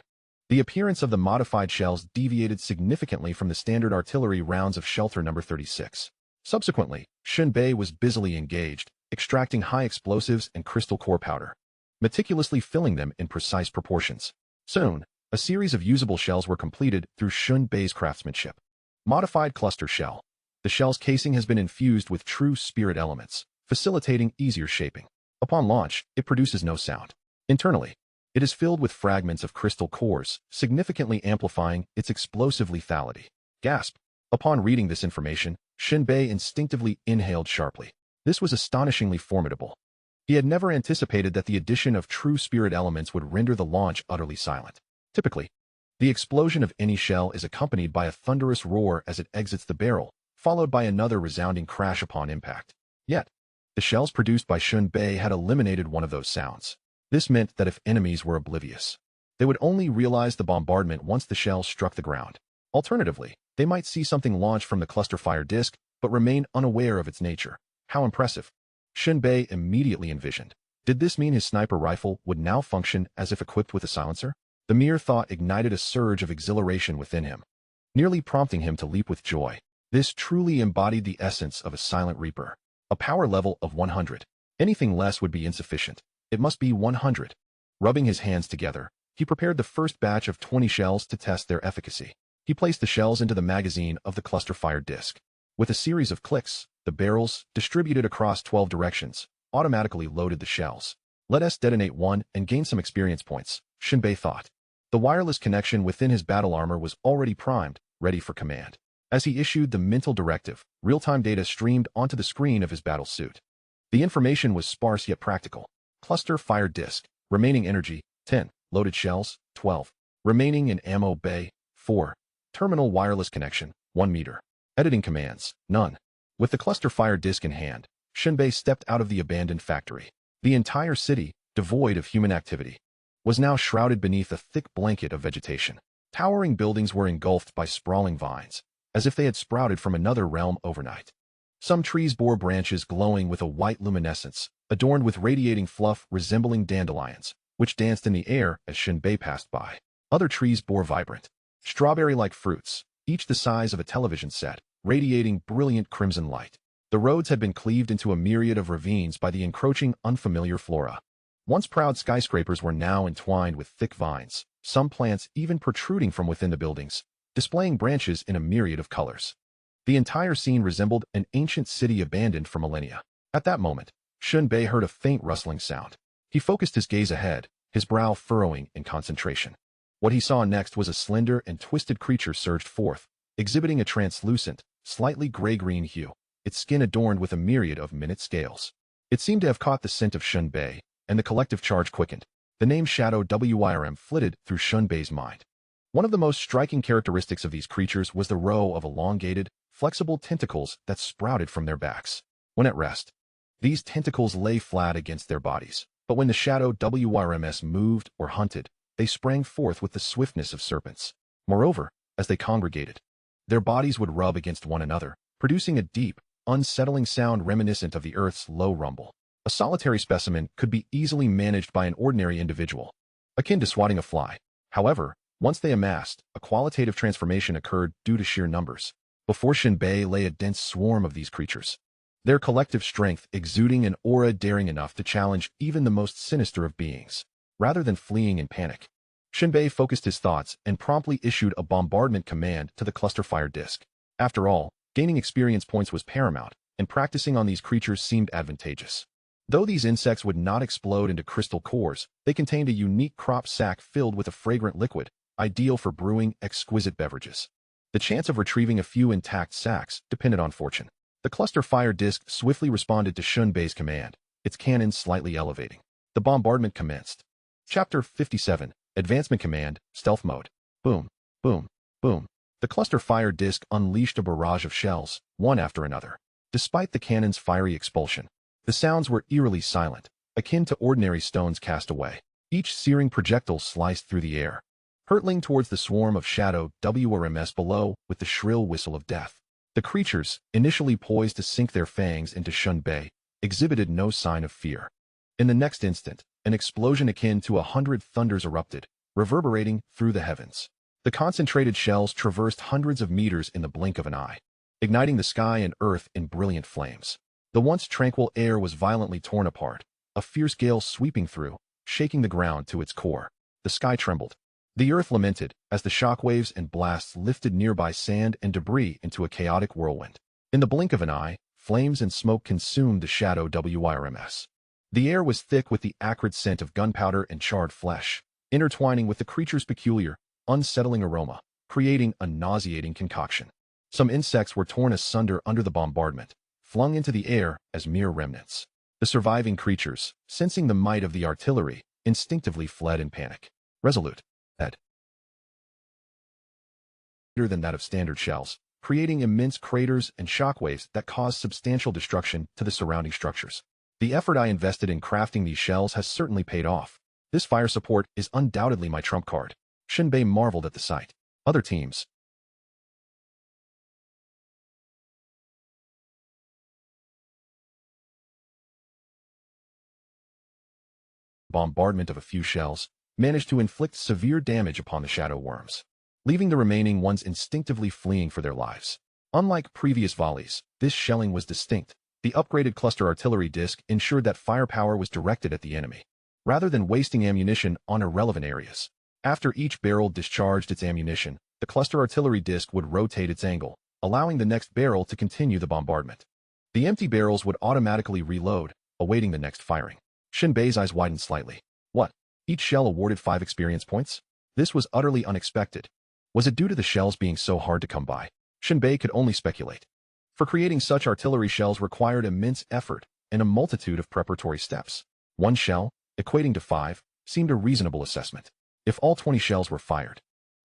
The appearance of the modified shells deviated significantly from the standard artillery rounds of Shelter No. 36. Subsequently, Shen Bei was busily engaged, extracting high explosives and crystal core powder, meticulously filling them in precise proportions. Soon, a series of usable shells were completed through Shen Bei's craftsmanship. Modified cluster shell. The shell's casing has been infused with true spirit elements, facilitating easier shaping. Upon launch, it produces no sound. Internally, it is filled with fragments of crystal cores, significantly amplifying its explosive lethality. Gasp! Upon reading this information, Shen Bei instinctively inhaled sharply. This was astonishingly formidable. He had never anticipated that the addition of true spirit elements would render the launch utterly silent. Typically, the explosion of any shell is accompanied by a thunderous roar as it exits the barrel, followed by another resounding crash upon impact. Yet, the shells produced by Shen Bei had eliminated one of those sounds. This meant that if enemies were oblivious, they would only realize the bombardment once the shells struck the ground. Alternatively, they might see something launch from the cluster fire disc, but remain unaware of its nature. How impressive! Shen Bei immediately envisioned. Did this mean his sniper rifle would now function as if equipped with a silencer? The mere thought ignited a surge of exhilaration within him, nearly prompting him to leap with joy. This truly embodied the essence of a silent reaper. A power level of 100. Anything less would be insufficient. It must be 100. Rubbing his hands together, he prepared the first batch of 20 shells to test their efficacy. He placed the shells into the magazine of the cluster fire disc. With a series of clicks, the barrels, distributed across 12 directions, automatically loaded the shells. Let us detonate one and gain some experience points, Shen Bei thought. The wireless connection within his battle armor was already primed, ready for command. As he issued the mental directive, real-time data streamed onto the screen of his battle suit. The information was sparse yet practical. Cluster fire disc. Remaining energy, 10. Loaded shells, 12. Remaining in ammo bay, 4. Terminal wireless connection, 1 meter. Editing commands, none. With the cluster fire disc in hand, Shen Bei stepped out of the abandoned factory. The entire city, devoid of human activity, was now shrouded beneath a thick blanket of vegetation. Towering buildings were engulfed by sprawling vines, as if they had sprouted from another realm overnight. Some trees bore branches glowing with a white luminescence, adorned with radiating fluff resembling dandelions, which danced in the air as Shen Bei passed by. Other trees bore vibrant, strawberry-like fruits, each the size of a television set, radiating brilliant crimson light. The roads had been cleaved into a myriad of ravines by the encroaching unfamiliar flora. Once proud skyscrapers were now entwined with thick vines, some plants even protruding from within the buildings, displaying branches in a myriad of colors. The entire scene resembled an ancient city abandoned for millennia. At that moment, Shen Bei heard a faint rustling sound. He focused his gaze ahead, his brow furrowing in concentration. What he saw next was a slender and twisted creature surged forth, exhibiting a translucent, slightly gray-green hue, its skin adorned with a myriad of minute scales. It seemed to have caught the scent of Shen Bei, and the collective charge quickened. The name Shadow WIRM flitted through Shen Bei's mind. One of the most striking characteristics of these creatures was the row of elongated, flexible tentacles that sprouted from their backs. When at rest, these tentacles lay flat against their bodies, but when the Shadow WIRMs moved or hunted, they sprang forth with the swiftness of serpents. Moreover, as they congregated, their bodies would rub against one another, producing a deep, unsettling sound reminiscent of the Earth's low rumble. A solitary specimen could be easily managed by an ordinary individual, akin to swatting a fly. However, once they amassed, a qualitative transformation occurred due to sheer numbers. Before Shen Bei lay a dense swarm of these creatures, their collective strength exuding an aura daring enough to challenge even the most sinister of beings. Rather than fleeing in panic, Shen Bei focused his thoughts and promptly issued a bombardment command to the cluster fire disc. After all, gaining experience points was paramount, and practicing on these creatures seemed advantageous. Though these insects would not explode into crystal cores, they contained a unique crop sac filled with a fragrant liquid, ideal for brewing exquisite beverages. The chance of retrieving a few intact sacs depended on fortune. The cluster fire disc swiftly responded to Shen Bei's command, its cannon slightly elevating. The bombardment commenced. Chapter 57, Advancement Command, Stealth Mode. Boom, boom, boom. The cluster fire disc unleashed a barrage of shells, one after another. Despite the cannon's fiery expulsion, the sounds were eerily silent, akin to ordinary stones cast away. Each searing projectile sliced through the air, hurtling towards the swarm of Shadow WIRMs below with the shrill whistle of death. The creatures, initially poised to sink their fangs into Shen Bei, exhibited no sign of fear. In the next instant, an explosion akin to 100 thunders erupted, reverberating through the heavens. The concentrated shells traversed hundreds of meters in the blink of an eye, igniting the sky and earth in brilliant flames. The once tranquil air was violently torn apart, a fierce gale sweeping through, shaking the ground to its core. The sky trembled. The earth lamented as the shockwaves and blasts lifted nearby sand and debris into a chaotic whirlwind. In the blink of an eye, flames and smoke consumed the Shadow WIRMs. The air was thick with the acrid scent of gunpowder and charred flesh, intertwining with the creature's peculiar, unsettling aroma, creating a nauseating concoction. Some insects were torn asunder under the bombardment, flung into the air as mere remnants. The surviving creatures, sensing the might of the artillery, instinctively fled in panic. Resolute, head greater than that of standard shells, creating immense craters and shockwaves that caused substantial destruction to the surrounding structures. The effort I invested in crafting these shells has certainly paid off. This fire support is undoubtedly my trump card. Shen Bei marveled at the sight. Other teams, bombardment of a few shells, managed to inflict severe damage upon the shadow worms, leaving the remaining ones instinctively fleeing for their lives. Unlike previous volleys, this shelling was distinct. The upgraded cluster artillery disc ensured that firepower was directed at the enemy, rather than wasting ammunition on irrelevant areas. After each barrel discharged its ammunition, the cluster artillery disc would rotate its angle, allowing the next barrel to continue the bombardment. The empty barrels would automatically reload, awaiting the next firing. Shen Bei's eyes widened slightly. What? Each shell awarded 5 experience points? This was utterly unexpected. Was it due to the shells being so hard to come by? Shen Bei could only speculate. For creating such artillery shells required immense effort and a multitude of preparatory steps. 1 shell, equating to 5, seemed a reasonable assessment. If all 20 shells were fired,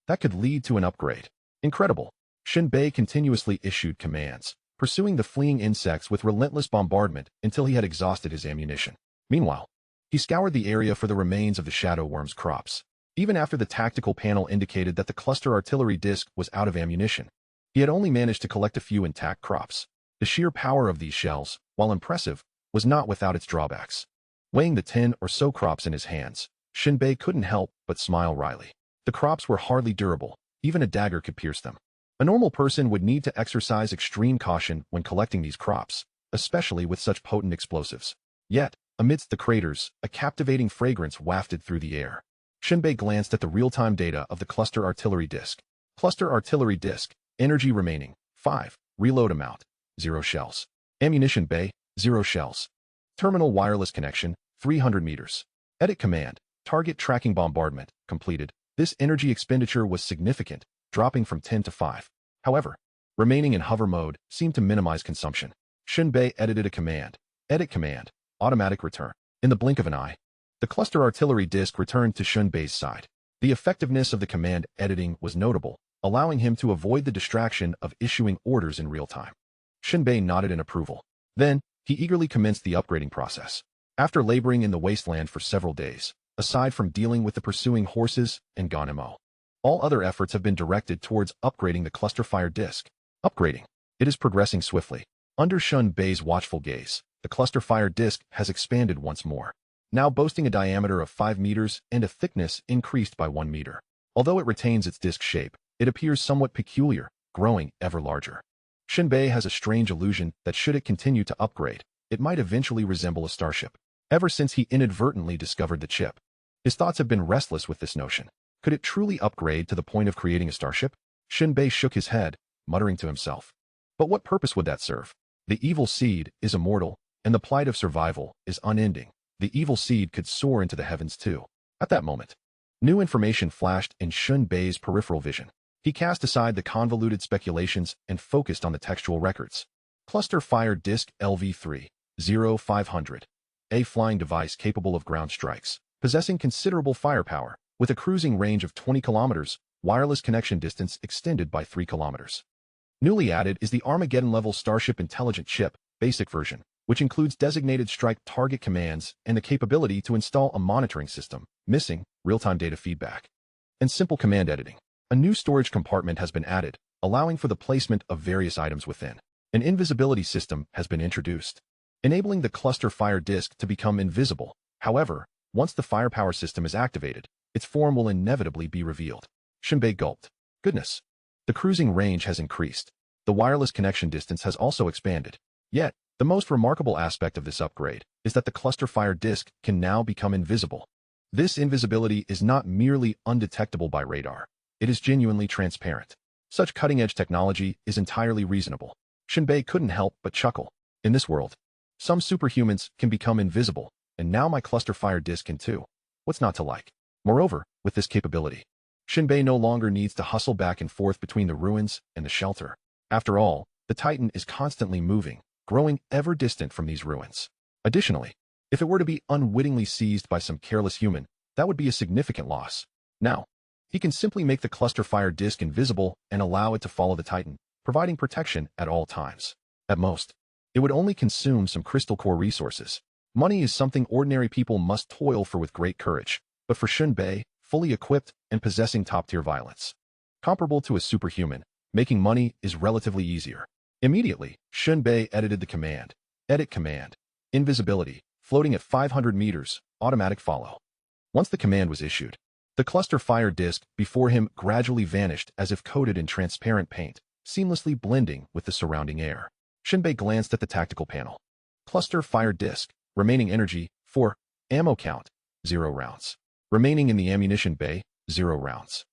that could lead to an upgrade. Incredible. Shen Bei continuously issued commands, pursuing the fleeing insects with relentless bombardment until he had exhausted his ammunition. Meanwhile, he scoured the area for the remains of the shadow worm's crops. Even after the tactical panel indicated that the cluster artillery disc was out of ammunition, he had only managed to collect a few intact crops. The sheer power of these shells, while impressive, was not without its drawbacks. Weighing the 10 or so crops in his hands, Shen Bei couldn't help but smile wryly. The crops were hardly durable, even a dagger could pierce them. A normal person would need to exercise extreme caution when collecting these crops, especially with such potent explosives. Yet, amidst the craters, a captivating fragrance wafted through the air. Shen Bei glanced at the real-time data of the cluster artillery disc. Cluster artillery disc. Energy remaining, 5. Reload amount, 0 shells. Ammunition bay, 0 shells. Terminal wireless connection, 300 meters. Edit command, target tracking bombardment, completed. This energy expenditure was significant, dropping from 10 to 5. However, remaining in hover mode seemed to minimize consumption. Shen Bei edited a command. Edit command, automatic return. In the blink of an eye, the cluster artillery disc returned to Shen Bei's side. The effectiveness of the command editing was notable, allowing him to avoid the distraction of issuing orders in real time. Shen Bei nodded in approval. Then, he eagerly commenced the upgrading process. After laboring in the wasteland for several days, aside from dealing with the pursuing horses and Gonemo, all other efforts have been directed towards upgrading the cluster fire disc. Upgrading. It is progressing swiftly. Under Shen Bei's watchful gaze, the cluster fire disc has expanded once more, now boasting a diameter of 5 meters and a thickness increased by 1 meter. Although it retains its disc shape, it appears somewhat peculiar, growing ever larger. Shen Bei has a strange illusion that should it continue to upgrade, it might eventually resemble a starship. Ever since he inadvertently discovered the chip, his thoughts have been restless with this notion. Could it truly upgrade to the point of creating a starship? Shen Bei shook his head, muttering to himself. But what purpose would that serve? The evil seed is immortal, and the plight of survival is unending. The evil seed could soar into the heavens too. At that moment, new information flashed in Shen Bei's peripheral vision. He cast aside the convoluted speculations and focused on the textual records. Cluster Fire Disc LV3, 0500. A flying device capable of ground strikes, possessing considerable firepower, with a cruising range of 20 kilometers, wireless connection distance extended by 3 kilometers. Newly added is the Armageddon-level Starship Intelligent Chip, basic version, which includes designated strike target commands and the capability to install a monitoring system, missing real-time data feedback, and simple command editing. A new storage compartment has been added, allowing for the placement of various items within. An invisibility system has been introduced, enabling the cluster fire disc to become invisible. However, once the firepower system is activated, its form will inevitably be revealed. Shen Bei gulped. Goodness. The cruising range has increased. The wireless connection distance has also expanded. Yet, the most remarkable aspect of this upgrade is that the cluster fire disc can now become invisible. This invisibility is not merely undetectable by radar. It is genuinely transparent. Such cutting-edge technology is entirely reasonable. Shen Bei couldn't help but chuckle. In this world, some superhumans can become invisible, and now my cluster fire disc can too. What's not to like? Moreover, with this capability, Shen Bei no longer needs to hustle back and forth between the ruins and the shelter. After all, the Titan is constantly moving, growing ever distant from these ruins. Additionally, if it were to be unwittingly seized by some careless human, that would be a significant loss. Now, he can simply make the cluster fire disc invisible and allow it to follow the Titan, providing protection at all times. At most, it would only consume some crystal core resources. Money is something ordinary people must toil for with great courage, but for Shen Bei, fully equipped and possessing top-tier violence, comparable to a superhuman, making money is relatively easier. Immediately, Shen Bei edited the command. Edit command. Invisibility, floating at 500 meters, automatic follow. Once the command was issued, The cluster fire disc before him gradually vanished as if coated in transparent paint, seamlessly blending with the surrounding air. Shen Bei glanced at the tactical panel. Cluster fire disc. Remaining energy, 4. Ammo count, 0 rounds. Remaining in the ammunition bay, 0 rounds.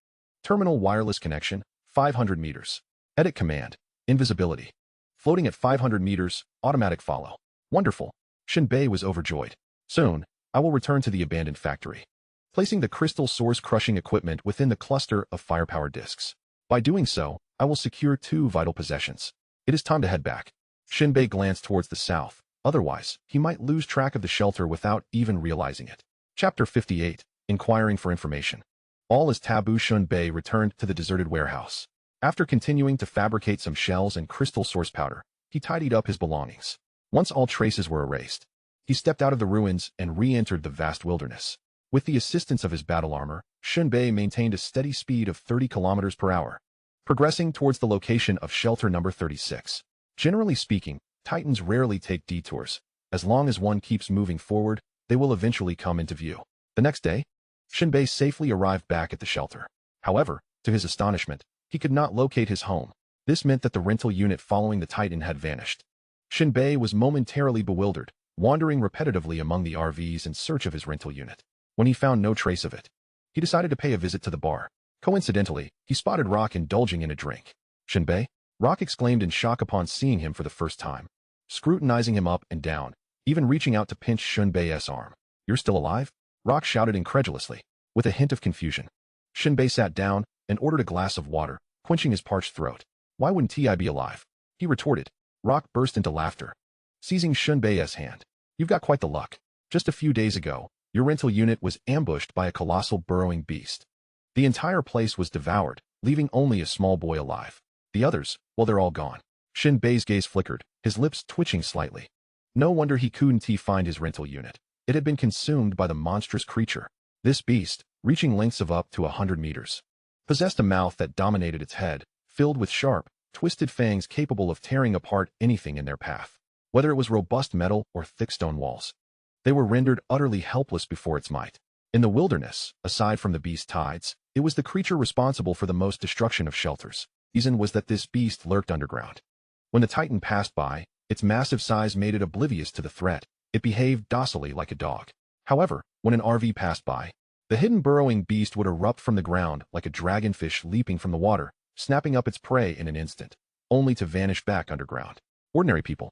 Terminal wireless connection, 500 meters. Edit command, invisibility. Floating at 500 meters, automatic follow. Wonderful. Shen Bei was overjoyed. Soon, I will return to the abandoned factory, placing the crystal source crushing equipment within the cluster of firepower discs. By doing so, I will secure 2 vital possessions. It is time to head back. Shen Bei glanced towards the south. Otherwise, he might lose track of the shelter without even realizing it. Chapter 58. Inquiring for information. All is taboo. Shen Bei returned to the deserted warehouse. After continuing to fabricate some shells and crystal source powder, he tidied up his belongings. Once all traces were erased, he stepped out of the ruins and re-entered the vast wilderness. With the assistance of his battle armor, Shen Bei maintained a steady speed of 30 kilometers per hour, progressing towards the location of shelter number 36. Generally speaking, Titans rarely take detours. As long as one keeps moving forward, they will eventually come into view. The next day, Shen Bei safely arrived back at the shelter. However, to his astonishment, he could not locate his home. This meant that the rental unit following the Titan had vanished. Shen Bei was momentarily bewildered, wandering repetitively among the RVs in search of his rental unit. When he found no trace of it, he decided to pay a visit to the bar. Coincidentally, he spotted Rock indulging in a drink. Shen Bei? Rock exclaimed in shock upon seeing him for the first time, scrutinizing him up and down, even reaching out to pinch Shen Bei's arm. You're still alive? Rock shouted incredulously, with a hint of confusion. Shen Bei sat down and ordered a glass of water, quenching his parched throat. Why wouldn't I be alive? He retorted. Rock burst into laughter, seizing Shen Bei's hand. You've got quite the luck. Just a few days ago, your rental unit was ambushed by a colossal burrowing beast. The entire place was devoured, leaving only a small boy alive. The others, well, they're all gone. Shen Bei's gaze flickered, his lips twitching slightly. No wonder he couldn't find his rental unit. It had been consumed by the monstrous creature. This beast, reaching lengths of up to 100 meters, possessed a mouth that dominated its head, filled with sharp, twisted fangs capable of tearing apart anything in their path. Whether it was robust metal or thick stone walls, they were rendered utterly helpless before its might. In the wilderness, aside from the beast's tides, it was the creature responsible for the most destruction of shelters. Reason was that this beast lurked underground. When the Titan passed by, its massive size made it oblivious to the threat. It behaved docilely like a dog. However, when an RV passed by, the hidden burrowing beast would erupt from the ground like a dragonfish leaping from the water, snapping up its prey in an instant, only to vanish back underground. Ordinary people,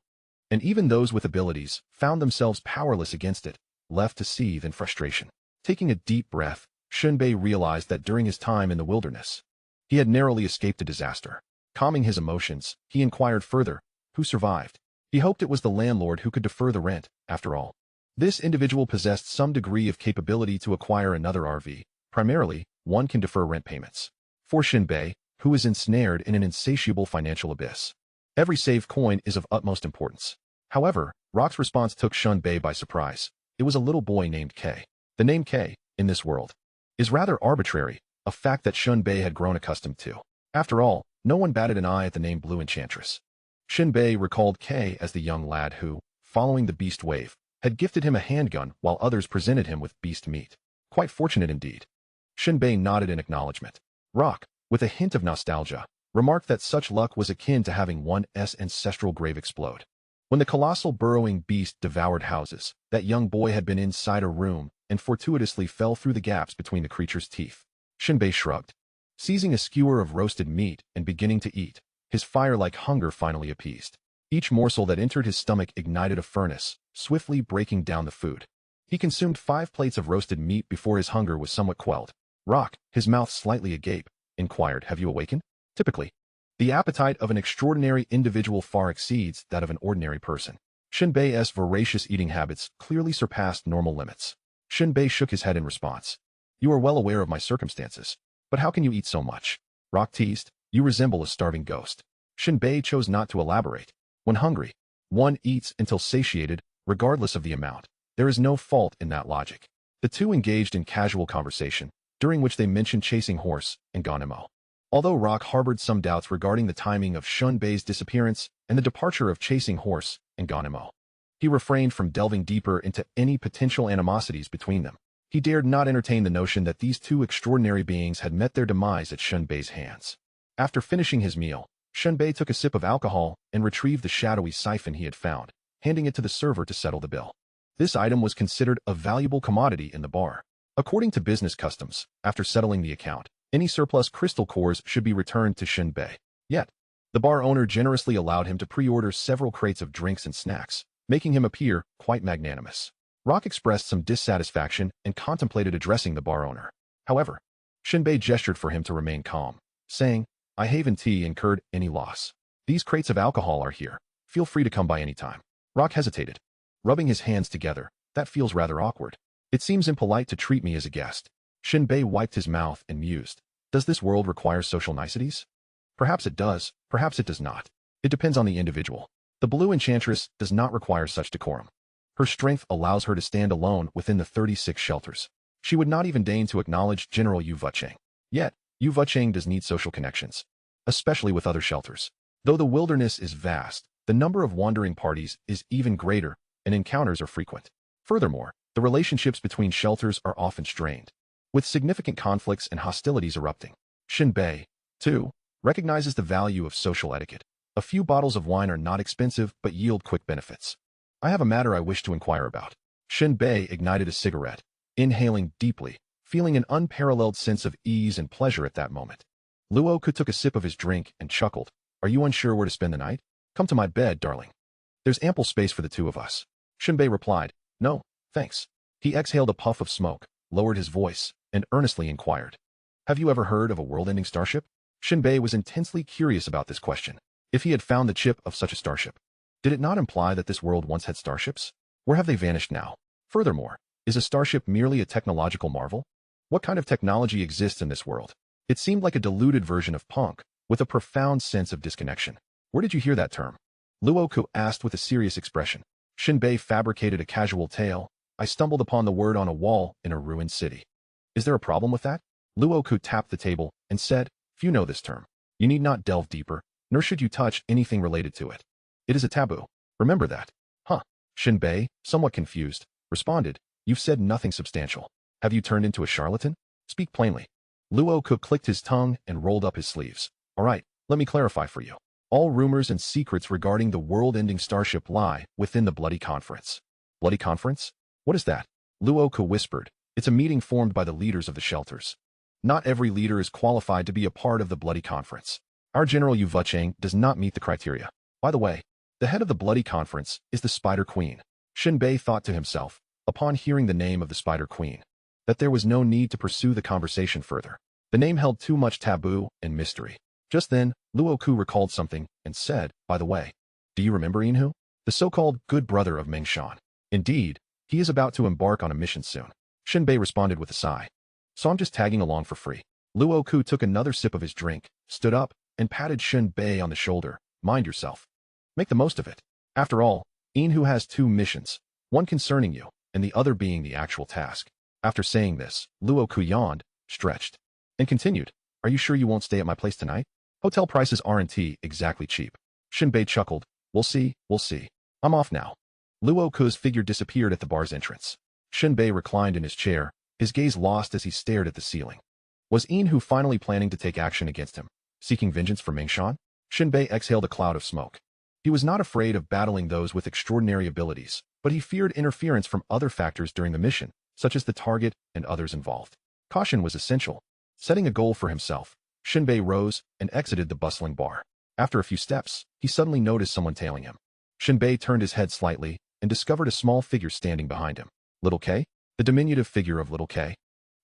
and even those with abilities, found themselves powerless against it, left to seethe in frustration. Taking a deep breath, Shen Bei realized that during his time in the wilderness, he had narrowly escaped a disaster. Calming his emotions, he inquired further, who survived? He hoped it was the landlord who could defer the rent, after all. This individual possessed some degree of capability to acquire another RV. Primarily, one can defer rent payments. For Shen Bei, who is ensnared in an insatiable financial abyss, every saved coin is of utmost importance. However, Rock's response took Shen Bei by surprise. It was a little boy named K. The name K, in this world, is rather arbitrary, a fact that Shen Bei had grown accustomed to. After all, no one batted an eye at the name Blue Enchantress. Shen Bei recalled K as the young lad who, following the beast wave, had gifted him a handgun while others presented him with beast meat. Quite fortunate indeed. Shen Bei nodded in acknowledgement. Rock, with a hint of nostalgia, remarked that such luck was akin to having one's ancestral grave explode. When the colossal burrowing beast devoured houses, that young boy had been inside a room and fortuitously fell through the gaps between the creature's teeth. Shen Bei shrugged, seizing a skewer of roasted meat and beginning to eat, his fire-like hunger finally appeased. Each morsel that entered his stomach ignited a furnace, swiftly breaking down the food. He consumed 5 plates of roasted meat before his hunger was somewhat quelled. Rock, his mouth slightly agape, inquired, have you awakened? Typically, the appetite of an extraordinary individual far exceeds that of an ordinary person. Shen Bei's voracious eating habits clearly surpassed normal limits. Shen Bei shook his head in response. You are well aware of my circumstances, but how can you eat so much? Rock teased, you resemble a starving ghost. Shen Bei chose not to elaborate. When hungry, one eats until satiated, regardless of the amount. There is no fault in that logic. The two engaged in casual conversation, during which they mentioned chasing horse and Ganemo. Although Rock harbored some doubts regarding the timing of Shen Bei's disappearance and the departure of chasing horse and Ganemo, he refrained from delving deeper into any potential animosities between them. He dared not entertain the notion that these two extraordinary beings had met their demise at Shen Bei's hands. After finishing his meal, Shen Bei took a sip of alcohol and retrieved the shadowy siphon he had found, handing it to the server to settle the bill. This item was considered a valuable commodity in the bar. According to business customs, after settling the account, any surplus crystal cores should be returned to Shen Bei. Yet, the bar owner generously allowed him to pre-order several crates of drinks and snacks, making him appear quite magnanimous. Rock expressed some dissatisfaction and contemplated addressing the bar owner. However, Shen Bei gestured for him to remain calm, saying, "I haven't incurred any loss. These crates of alcohol are here. Feel free to come by any time." Rock hesitated, rubbing his hands together. "That feels rather awkward. It seems impolite to treat me as a guest." Shen Bei wiped his mouth and mused. Does this world require social niceties? Perhaps it does, perhaps it does not. It depends on the individual. The Blue Enchantress does not require such decorum. Her strength allows her to stand alone within the 36 shelters. She would not even deign to acknowledge General Yu Vucheng. Yet, Yu Vucheng does need social connections, especially with other shelters. Though the wilderness is vast, the number of wandering parties is even greater, and encounters are frequent. Furthermore, the relationships between shelters are often strained, with significant conflicts and hostilities erupting. Shen Bei, too, recognizes the value of social etiquette. A few bottles of wine are not expensive but yield quick benefits. "I have a matter I wish to inquire about." Shen Bei ignited a cigarette, inhaling deeply, feeling an unparalleled sense of ease and pleasure at that moment. Luo Ku took a sip of his drink and chuckled. "Are you unsure where to spend the night? Come to my bed, darling. There's ample space for the two of us." Shen Bei replied, "No, thanks." He exhaled a puff of smoke, lowered his voice, and earnestly inquired, "Have you ever heard of a world-ending starship?" Shen Bei was intensely curious about this question. If he had found the chip of such a starship, did it not imply that this world once had starships? Where have they vanished now? Furthermore, is a starship merely a technological marvel? What kind of technology exists in this world? It seemed like a diluted version of punk, with a profound sense of disconnection. "Where did you hear that term?" Luo Ku asked with a serious expression. Shen Bei fabricated a casual tale. "I stumbled upon the word on a wall in a ruined city." "Is there a problem with that?" Luo Ku tapped the table and said, "Few know this term. You need not delve deeper, nor should you touch anything related to it. It is a taboo. Remember that." "Huh?" Shen Bei, somewhat confused, responded, "You've said nothing substantial. Have you turned into a charlatan? Speak plainly." Luo Ku clicked his tongue and rolled up his sleeves. "All right, let me clarify for you. All rumors and secrets regarding the world-ending starship lie within the Bloody Conference." "Bloody Conference? What is that?" Luo Ku whispered. "It's a meeting formed by the leaders of the shelters. Not every leader is qualified to be a part of the Bloody Conference. Our General Yu Vucheng does not meet the criteria. By the way, the head of the Bloody Conference is the Spider Queen." Shen Bei thought to himself, upon hearing the name of the Spider Queen, that there was no need to pursue the conversation further. The name held too much taboo and mystery. Just then, Luo Ku recalled something and said, "By the way, do you remember Inhu, the so-called good brother of Meng Shan? Indeed, he is about to embark on a mission soon." Shen Bei responded with a sigh. "So I'm just tagging along for free." Luo Ku took another sip of his drink, stood up, and patted Shen Bei on the shoulder. "Mind yourself. Make the most of it. After all, Inhu has two missions, one concerning you, and the other being the actual task." After saying this, Luo Ku yawned, stretched, and continued, "Are you sure you won't stay at my place tonight? Hotel prices aren't exactly cheap." Shen Bei chuckled. We'll see. I'm off now." Luo Ku's figure disappeared at the bar's entrance. Shen Bei reclined in his chair, his gaze lost as he stared at the ceiling. Was Inhu finally planning to take action against him, seeking vengeance for Meng Shan? Shen Bei exhaled a cloud of smoke. He was not afraid of battling those with extraordinary abilities, but he feared interference from other factors during the mission, such as the target and others involved. Caution was essential. Setting a goal for himself, Shen Bei rose and exited the bustling bar. After a few steps, he suddenly noticed someone tailing him. Shen Bei turned his head slightly and discovered a small figure standing behind him. Little K? The diminutive figure of Little K,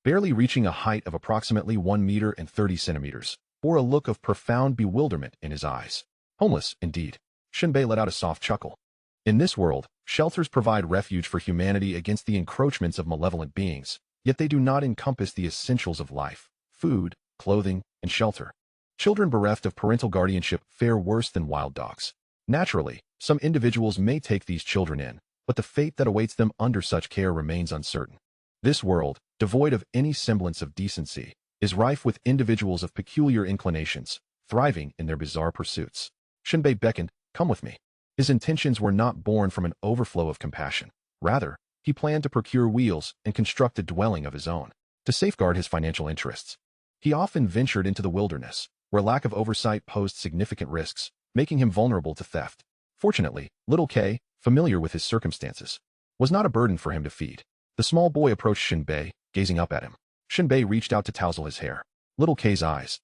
barely reaching a height of approximately 1 meter and 30 centimeters, bore a look of profound bewilderment in his eyes. Homeless, indeed. Shen Bei let out a soft chuckle. In this world, shelters provide refuge for humanity against the encroachments of malevolent beings, yet they do not encompass the essentials of life: food, clothing, and shelter. Children bereft of parental guardianship fare worse than wild dogs. Naturally, some individuals may take these children in, but the fate that awaits them under such care remains uncertain. This world, devoid of any semblance of decency, is rife with individuals of peculiar inclinations, thriving in their bizarre pursuits. Shen Bei beckoned, "Come with me." His intentions were not born from an overflow of compassion. Rather, He planned to procure wheels and construct a dwelling of his own to safeguard his financial interests. He often ventured into the wilderness, where lack of oversight posed significant risks, making him vulnerable to theft. Fortunately, little K, familiar with his circumstances, was not a burden for him to feed. The small boy approached Shen Bei, gazing up at him. Shen Bei reached out to tousle his hair. Little K's eyes,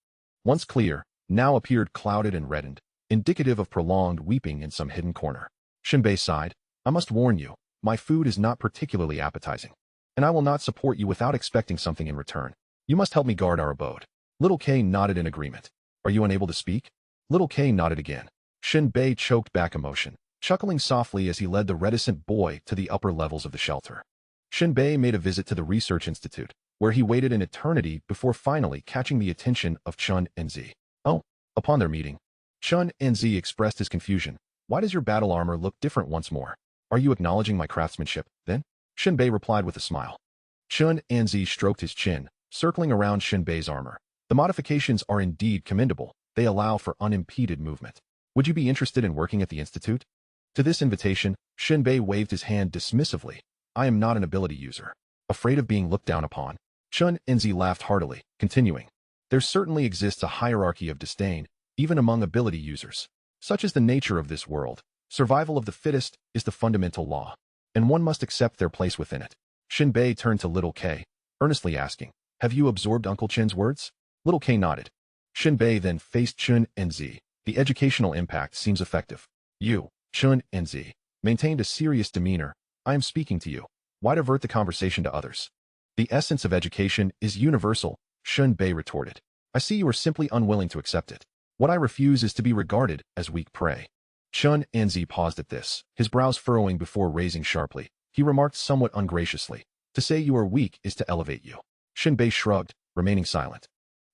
once clear, now appeared clouded and reddened, indicative of prolonged weeping in some hidden corner. Shen Bei sighed. I must warn you, my food is not particularly appetizing, and I will not support you without expecting something in return. You must help me guard our abode. Little K nodded in agreement. Are you unable to speak? Little K nodded again. Shen Bei choked back emotion, chuckling softly as he led the reticent boy to the upper levels of the shelter. Shen Bei made a visit to the research institute, where he waited an eternity before finally catching the attention of Chun and Z. Oh, upon their meeting, Chun and Z expressed his confusion. Why does your battle armor look different once more? Are you acknowledging my craftsmanship, then? Shen Bei replied with a smile. Chun and Z stroked his chin, circling around Shen Bei's armor. The modifications are indeed commendable. They allow for unimpeded movement. Would you be interested in working at the institute? To this invitation, Shen Bei waved his hand dismissively. I am not an ability user. Afraid of being looked down upon? Chun and Z laughed heartily, continuing. There certainly exists a hierarchy of disdain, even among ability users. Such is the nature of this world. Survival of the fittest is the fundamental law, and one must accept their place within it. Shen Bei turned to Little K, earnestly asking, have you absorbed Uncle Chen's words? Little K nodded. Shen Bei then faced Chun and Z. The educational impact seems effective. You, Chun and Z, maintained a serious demeanor. I am speaking to you. Why divert the conversation to others? The essence of education is universal, Shen Bei retorted. I see you are simply unwilling to accept it. What I refuse is to be regarded as weak prey. Chun and Z paused at this, his brows furrowing before raising sharply. He remarked somewhat ungraciously, to say you are weak is to elevate you. Shen Bei shrugged, remaining silent.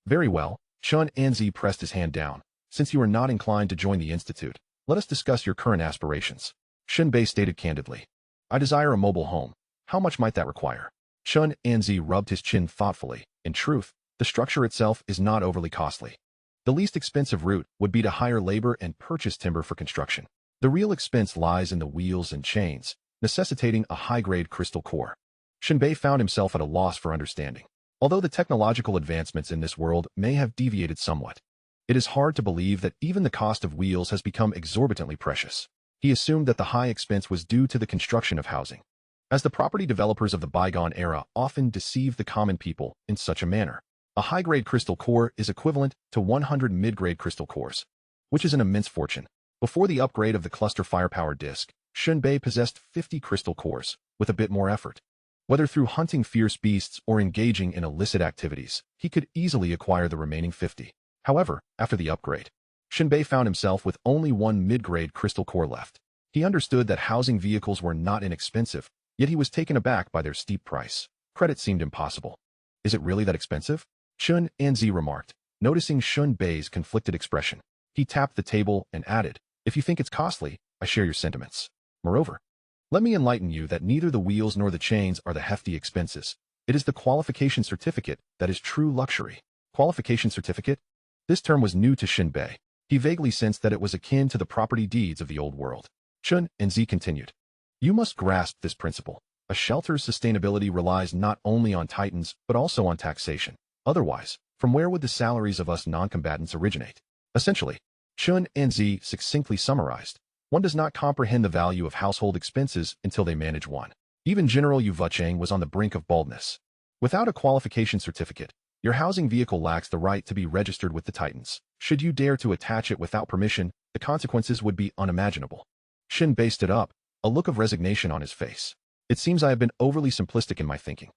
Very well, Chun and Z pressed his hand down. Since you are not inclined to join the institute, let us discuss your current aspirations. Shen Bei stated candidly. I desire a mobile home. How much might that require? Chun and Z rubbed his chin thoughtfully. In truth, the structure itself is not overly costly. The least expensive route would be to hire labor and purchase timber for construction. The real expense lies in the wheels and chains, necessitating a high-grade crystal core. Shen Bei found himself at a loss for understanding. Although the technological advancements in this world may have deviated somewhat, it is hard to believe that even the cost of wheels has become exorbitantly precious. He assumed that the high expense was due to the construction of housing, as the property developers of the bygone era often deceived the common people in such a manner. A high-grade crystal core is equivalent to 100 mid-grade crystal cores, which is an immense fortune. Before the upgrade of the cluster firepower disc, Shen Bei possessed 50 crystal cores, with a bit more effort. Whether through hunting fierce beasts or engaging in illicit activities, he could easily acquire the remaining 50. However, after the upgrade, Shen Bei found himself with only one mid-grade crystal core left. He understood that housing vehicles were not inexpensive, yet he was taken aback by their steep price. Credit seemed impossible. Is it really that expensive? Chun and Z remarked, noticing Shen Bei's conflicted expression. He tapped the table and added, if you think it's costly, I share your sentiments. Moreover, let me enlighten you that neither the wheels nor the chains are the hefty expenses. It is the qualification certificate that is true luxury. Qualification certificate? This term was new to Shen Bei. He vaguely sensed that it was akin to the property deeds of the old world. Chun and Z continued. You must grasp this principle. A shelter's sustainability relies not only on titans, but also on taxation. Otherwise, from where would the salaries of us non-combatants originate? Essentially, Chun and Z succinctly summarized, one does not comprehend the value of household expenses until they manage one. Even General Yu Vuchang was on the brink of baldness. Without a qualification certificate, your housing vehicle lacks the right to be registered with the Titans. Should you dare to attach it without permission, the consequences would be unimaginable. Shen Bei stood up, a look of resignation on his face. It seems I have been overly simplistic in my thinking.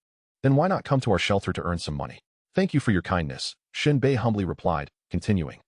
Then why not come to our shelter to earn some money? Thank you for your kindness, Shen Bei humbly replied, continuing.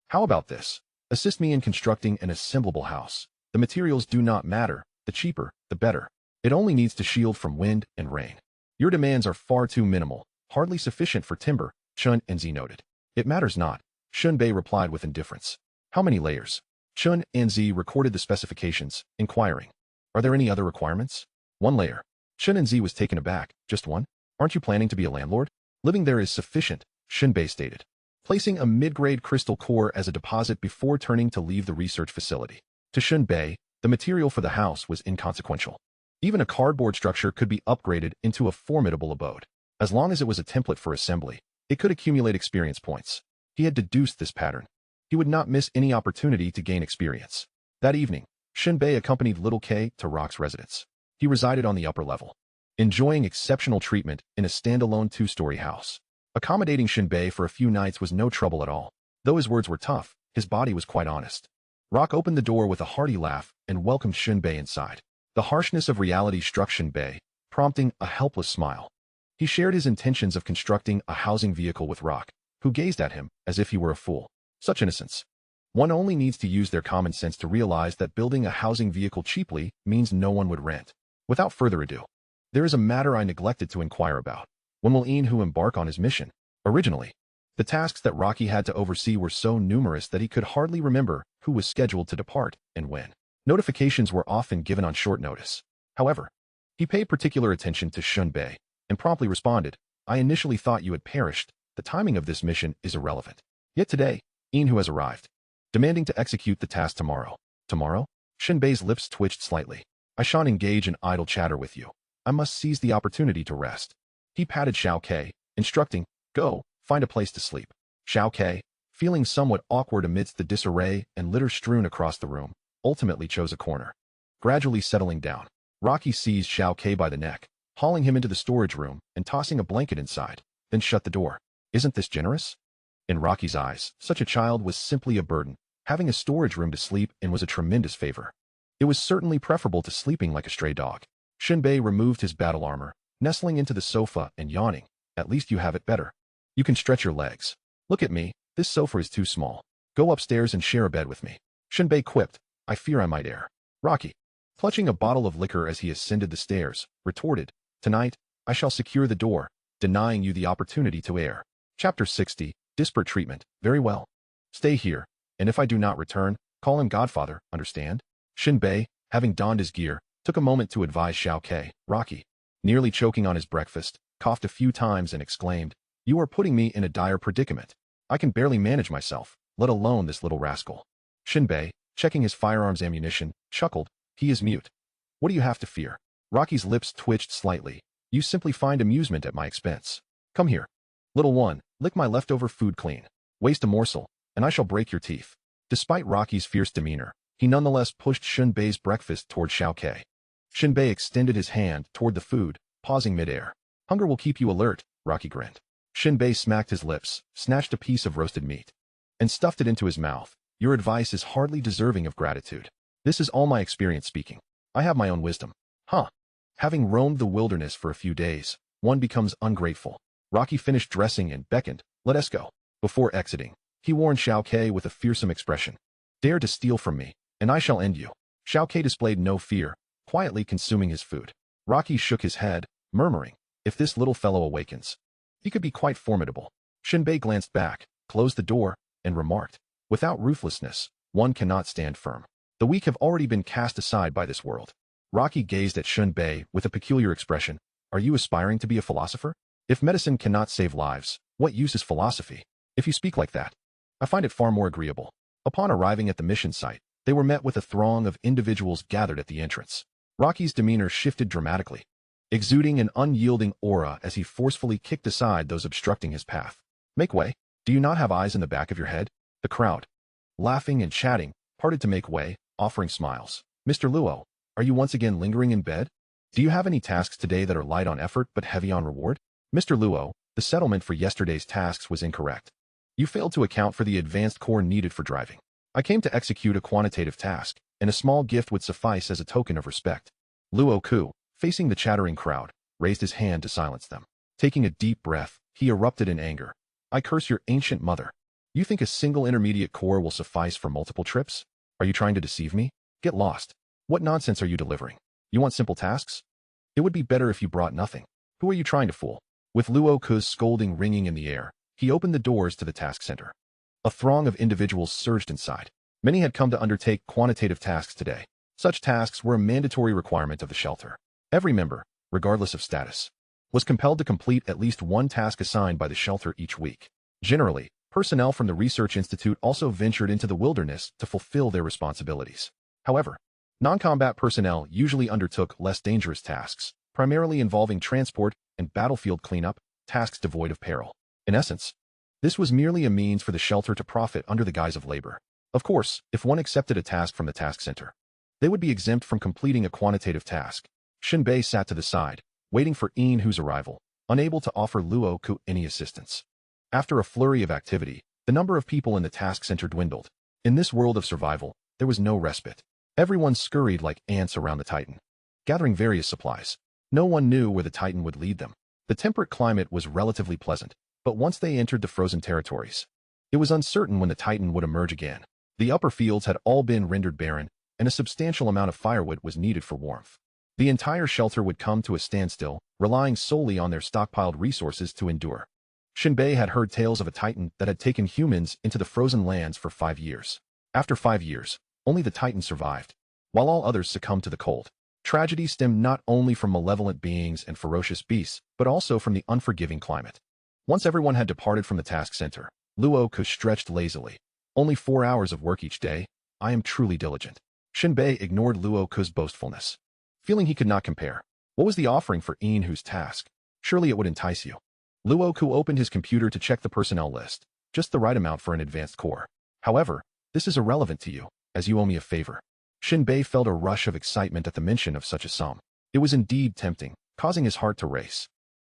How about this? Assist me in constructing an assemblable house. The materials do not matter. The cheaper, the better. It only needs to shield from wind and rain. Your demands are far too minimal, hardly sufficient for timber, Chun and Z noted. It matters not, Shen Bei replied with indifference. How many layers? Chun and Z recorded the specifications, inquiring. Are there any other requirements? 1 layer. Chun and Z was taken aback. Just one? Aren't you planning to be a landlord? Living there is sufficient, Shen Bei stated, placing a mid-grade crystal core as a deposit before turning to leave the research facility. To Shen Bei, the material for the house was inconsequential. Even a cardboard structure could be upgraded into a formidable abode. As long as it was a template for assembly, it could accumulate experience points. He had deduced this pattern. He would not miss any opportunity to gain experience. That evening, Shen Bei accompanied Little K to Rock's residence. He resided on the upper level, enjoying exceptional treatment in a standalone 2-story house. Accommodating Shen Bei for a few nights was no trouble at all. Though his words were tough, his body was quite honest. Rock opened the door with a hearty laugh and welcomed Shen Bei inside. The harshness of reality struck Shen Bei, prompting a helpless smile. He shared his intentions of constructing a housing vehicle with Rock, who gazed at him as if he were a fool. Such innocence. One only needs to use their common sense to realize that building a housing vehicle cheaply means no one would rent. Without further ado, there is a matter I neglected to inquire about. When will Inhu embark on his mission? Originally, the tasks that Rocky had to oversee were so numerous that he could hardly remember who was scheduled to depart and when. Notifications were often given on short notice. However, he paid particular attention to Shen Bei and promptly responded, "I initially thought you had perished. The timing of this mission is irrelevant. Yet today, Inhu has arrived, demanding to execute the task tomorrow." Tomorrow? Shen Bei's lips twitched slightly. "I shan't engage in idle chatter with you. I must seize the opportunity to rest." He patted Xiao Ke, instructing, "Go, find a place to sleep." Xiao Ke, feeling somewhat awkward amidst the disarray and litter strewn across the room, ultimately chose a corner. Gradually settling down, Rocky seized Xiao Ke by the neck, hauling him into the storage room and tossing a blanket inside, then shut the door. Isn't this generous? In Rocky's eyes, such a child was simply a burden. Having a storage room to sleep in was a tremendous favor. It was certainly preferable to sleeping like a stray dog. Shen Bei removed his battle armor, nestling into the sofa and yawning. "At least you have it better. You can stretch your legs. Look at me, this sofa is too small. Go upstairs and share a bed with me." Shen Bei quipped, "I fear I might err." Rocky, clutching a bottle of liquor as he ascended the stairs, retorted, "Tonight, I shall secure the door, denying you the opportunity to err." Chapter 60, Disparate Treatment. "Very well. Stay here, and if I do not return, call him Godfather, understand?" Shen Bei, having donned his gear, took a moment to advise Xiao Ke. Rocky, nearly choking on his breakfast, coughed a few times and exclaimed, "You are putting me in a dire predicament. I can barely manage myself, let alone this little rascal." Shen Bei, checking his firearms ammunition, chuckled, "He is mute. What do you have to fear?" Rocky's lips twitched slightly. "You simply find amusement at my expense. Come here. Little one, lick my leftover food clean. Waste a morsel, and I shall break your teeth." Despite Rocky's fierce demeanor, he nonetheless pushed Shen Bei's breakfast toward Xiao Ke. Shen Bei extended his hand toward the food, pausing midair. "Hunger will keep you alert," Rocky grinned. Shen Bei smacked his lips, snatched a piece of roasted meat, and stuffed it into his mouth. "Your advice is hardly deserving of gratitude. This is all my experience speaking. I have my own wisdom." "Huh. Having roamed the wilderness for a few days, one becomes ungrateful." Rocky finished dressing and beckoned, "Let us go." Before exiting, he warned Xiao Ke with a fearsome expression, "Dare to steal from me, and I shall end you." Xiao Ke displayed no fear, quietly consuming his food. Rocky shook his head, murmuring, "If this little fellow awakens, he could be quite formidable." Shen Bei glanced back, closed the door, and remarked, "Without ruthlessness, one cannot stand firm. The weak have already been cast aside by this world." Rocky gazed at Shen Bei with a peculiar expression. "Are you aspiring to be a philosopher? If medicine cannot save lives, what use is philosophy? If you speak like that, I find it far more agreeable." Upon arriving at the mission site, they were met with a throng of individuals gathered at the entrance. Rocky's demeanor shifted dramatically, exuding an unyielding aura as he forcefully kicked aside those obstructing his path. "Make way. Do you not have eyes in the back of your head?" The crowd, laughing and chatting, parted to make way, offering smiles. "Mr. Luo, are you once again lingering in bed? Do you have any tasks today that are light on effort but heavy on reward?" "Mr. Luo, the settlement for yesterday's tasks was incorrect. You failed to account for the advanced core needed for driving. I came to execute a quantitative task, and a small gift would suffice as a token of respect." Luo Ku, facing the chattering crowd, raised his hand to silence them. Taking a deep breath, he erupted in anger. "I curse your ancient mother. You think a single intermediate core will suffice for multiple trips? Are you trying to deceive me? Get lost. What nonsense are you delivering? You want simple tasks? It would be better if you brought nothing. Who are you trying to fool?" With Luo Ku's scolding ringing in the air, he opened the doors to the task center. A throng of individuals surged inside. Many had come to undertake quantitative tasks today. Such tasks were a mandatory requirement of the shelter. Every member, regardless of status, was compelled to complete at least one task assigned by the shelter each week. Generally, personnel from the Research Institute also ventured into the wilderness to fulfill their responsibilities. However, Non-combat personnel usually undertook less dangerous tasks, primarily involving transport and battlefield cleanup, tasks devoid of peril. In essence, this was merely a means for the shelter to profit under the guise of labor. Of course, if one accepted a task from the task center, they would be exempt from completing a quantitative task. Shen Bei sat to the side, waiting for Inhu's arrival, unable to offer Luo Ku any assistance. After a flurry of activity, the number of people in the task center dwindled. In this world of survival, there was no respite. Everyone scurried like ants around the Titan, gathering various supplies. No one knew where the Titan would lead them. The temperate climate was relatively pleasant, but once they entered the frozen territories, it was uncertain when the Titan would emerge again. The upper fields had all been rendered barren, and a substantial amount of firewood was needed for warmth. The entire shelter would come to a standstill, relying solely on their stockpiled resources to endure. Shen Bei had heard tales of a Titan that had taken humans into the frozen lands for 5 years. After 5 years, only the Titan survived, while all others succumbed to the cold. Tragedy stemmed not only from malevolent beings and ferocious beasts, but also from the unforgiving climate. Once everyone had departed from the task center, Luo Ku stretched lazily. Only 4 hours of work each day? I am truly diligent. Shen Bei ignored Luo Ku's boastfulness, feeling he could not compare. What was the offering for Inhu's task? Surely it would entice you. Luo Ku opened his computer to check the personnel list, just the right amount for an advanced corps. However, this is irrelevant to you, as you owe me a favor. Shen Bei felt a rush of excitement at the mention of such a sum. It was indeed tempting, causing his heart to race.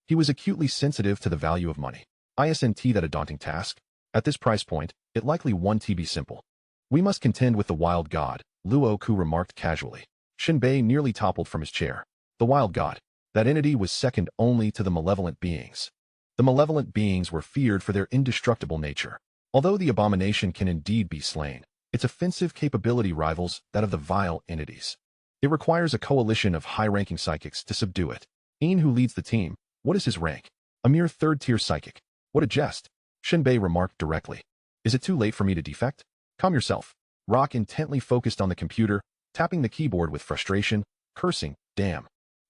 He was acutely sensitive to the value of money. Isn't that a daunting task? At this price point, it likely won't be simple. We must contend with the wild god, Luo Ku remarked casually. Shen Bei nearly toppled from his chair. The wild god. That entity was second only to the malevolent beings. The malevolent beings were feared for their indestructible nature. Although the abomination can indeed be slain, its offensive capability rivals that of the vile entities. It requires a coalition of high-ranking psychics to subdue it. Inhu leads the team. What is his rank? A mere third-tier psychic. What a jest. Shen Bei remarked directly. Is it too late for me to defect? Calm yourself. Rock intently focused on the computer, tapping the keyboard with frustration, cursing, damn.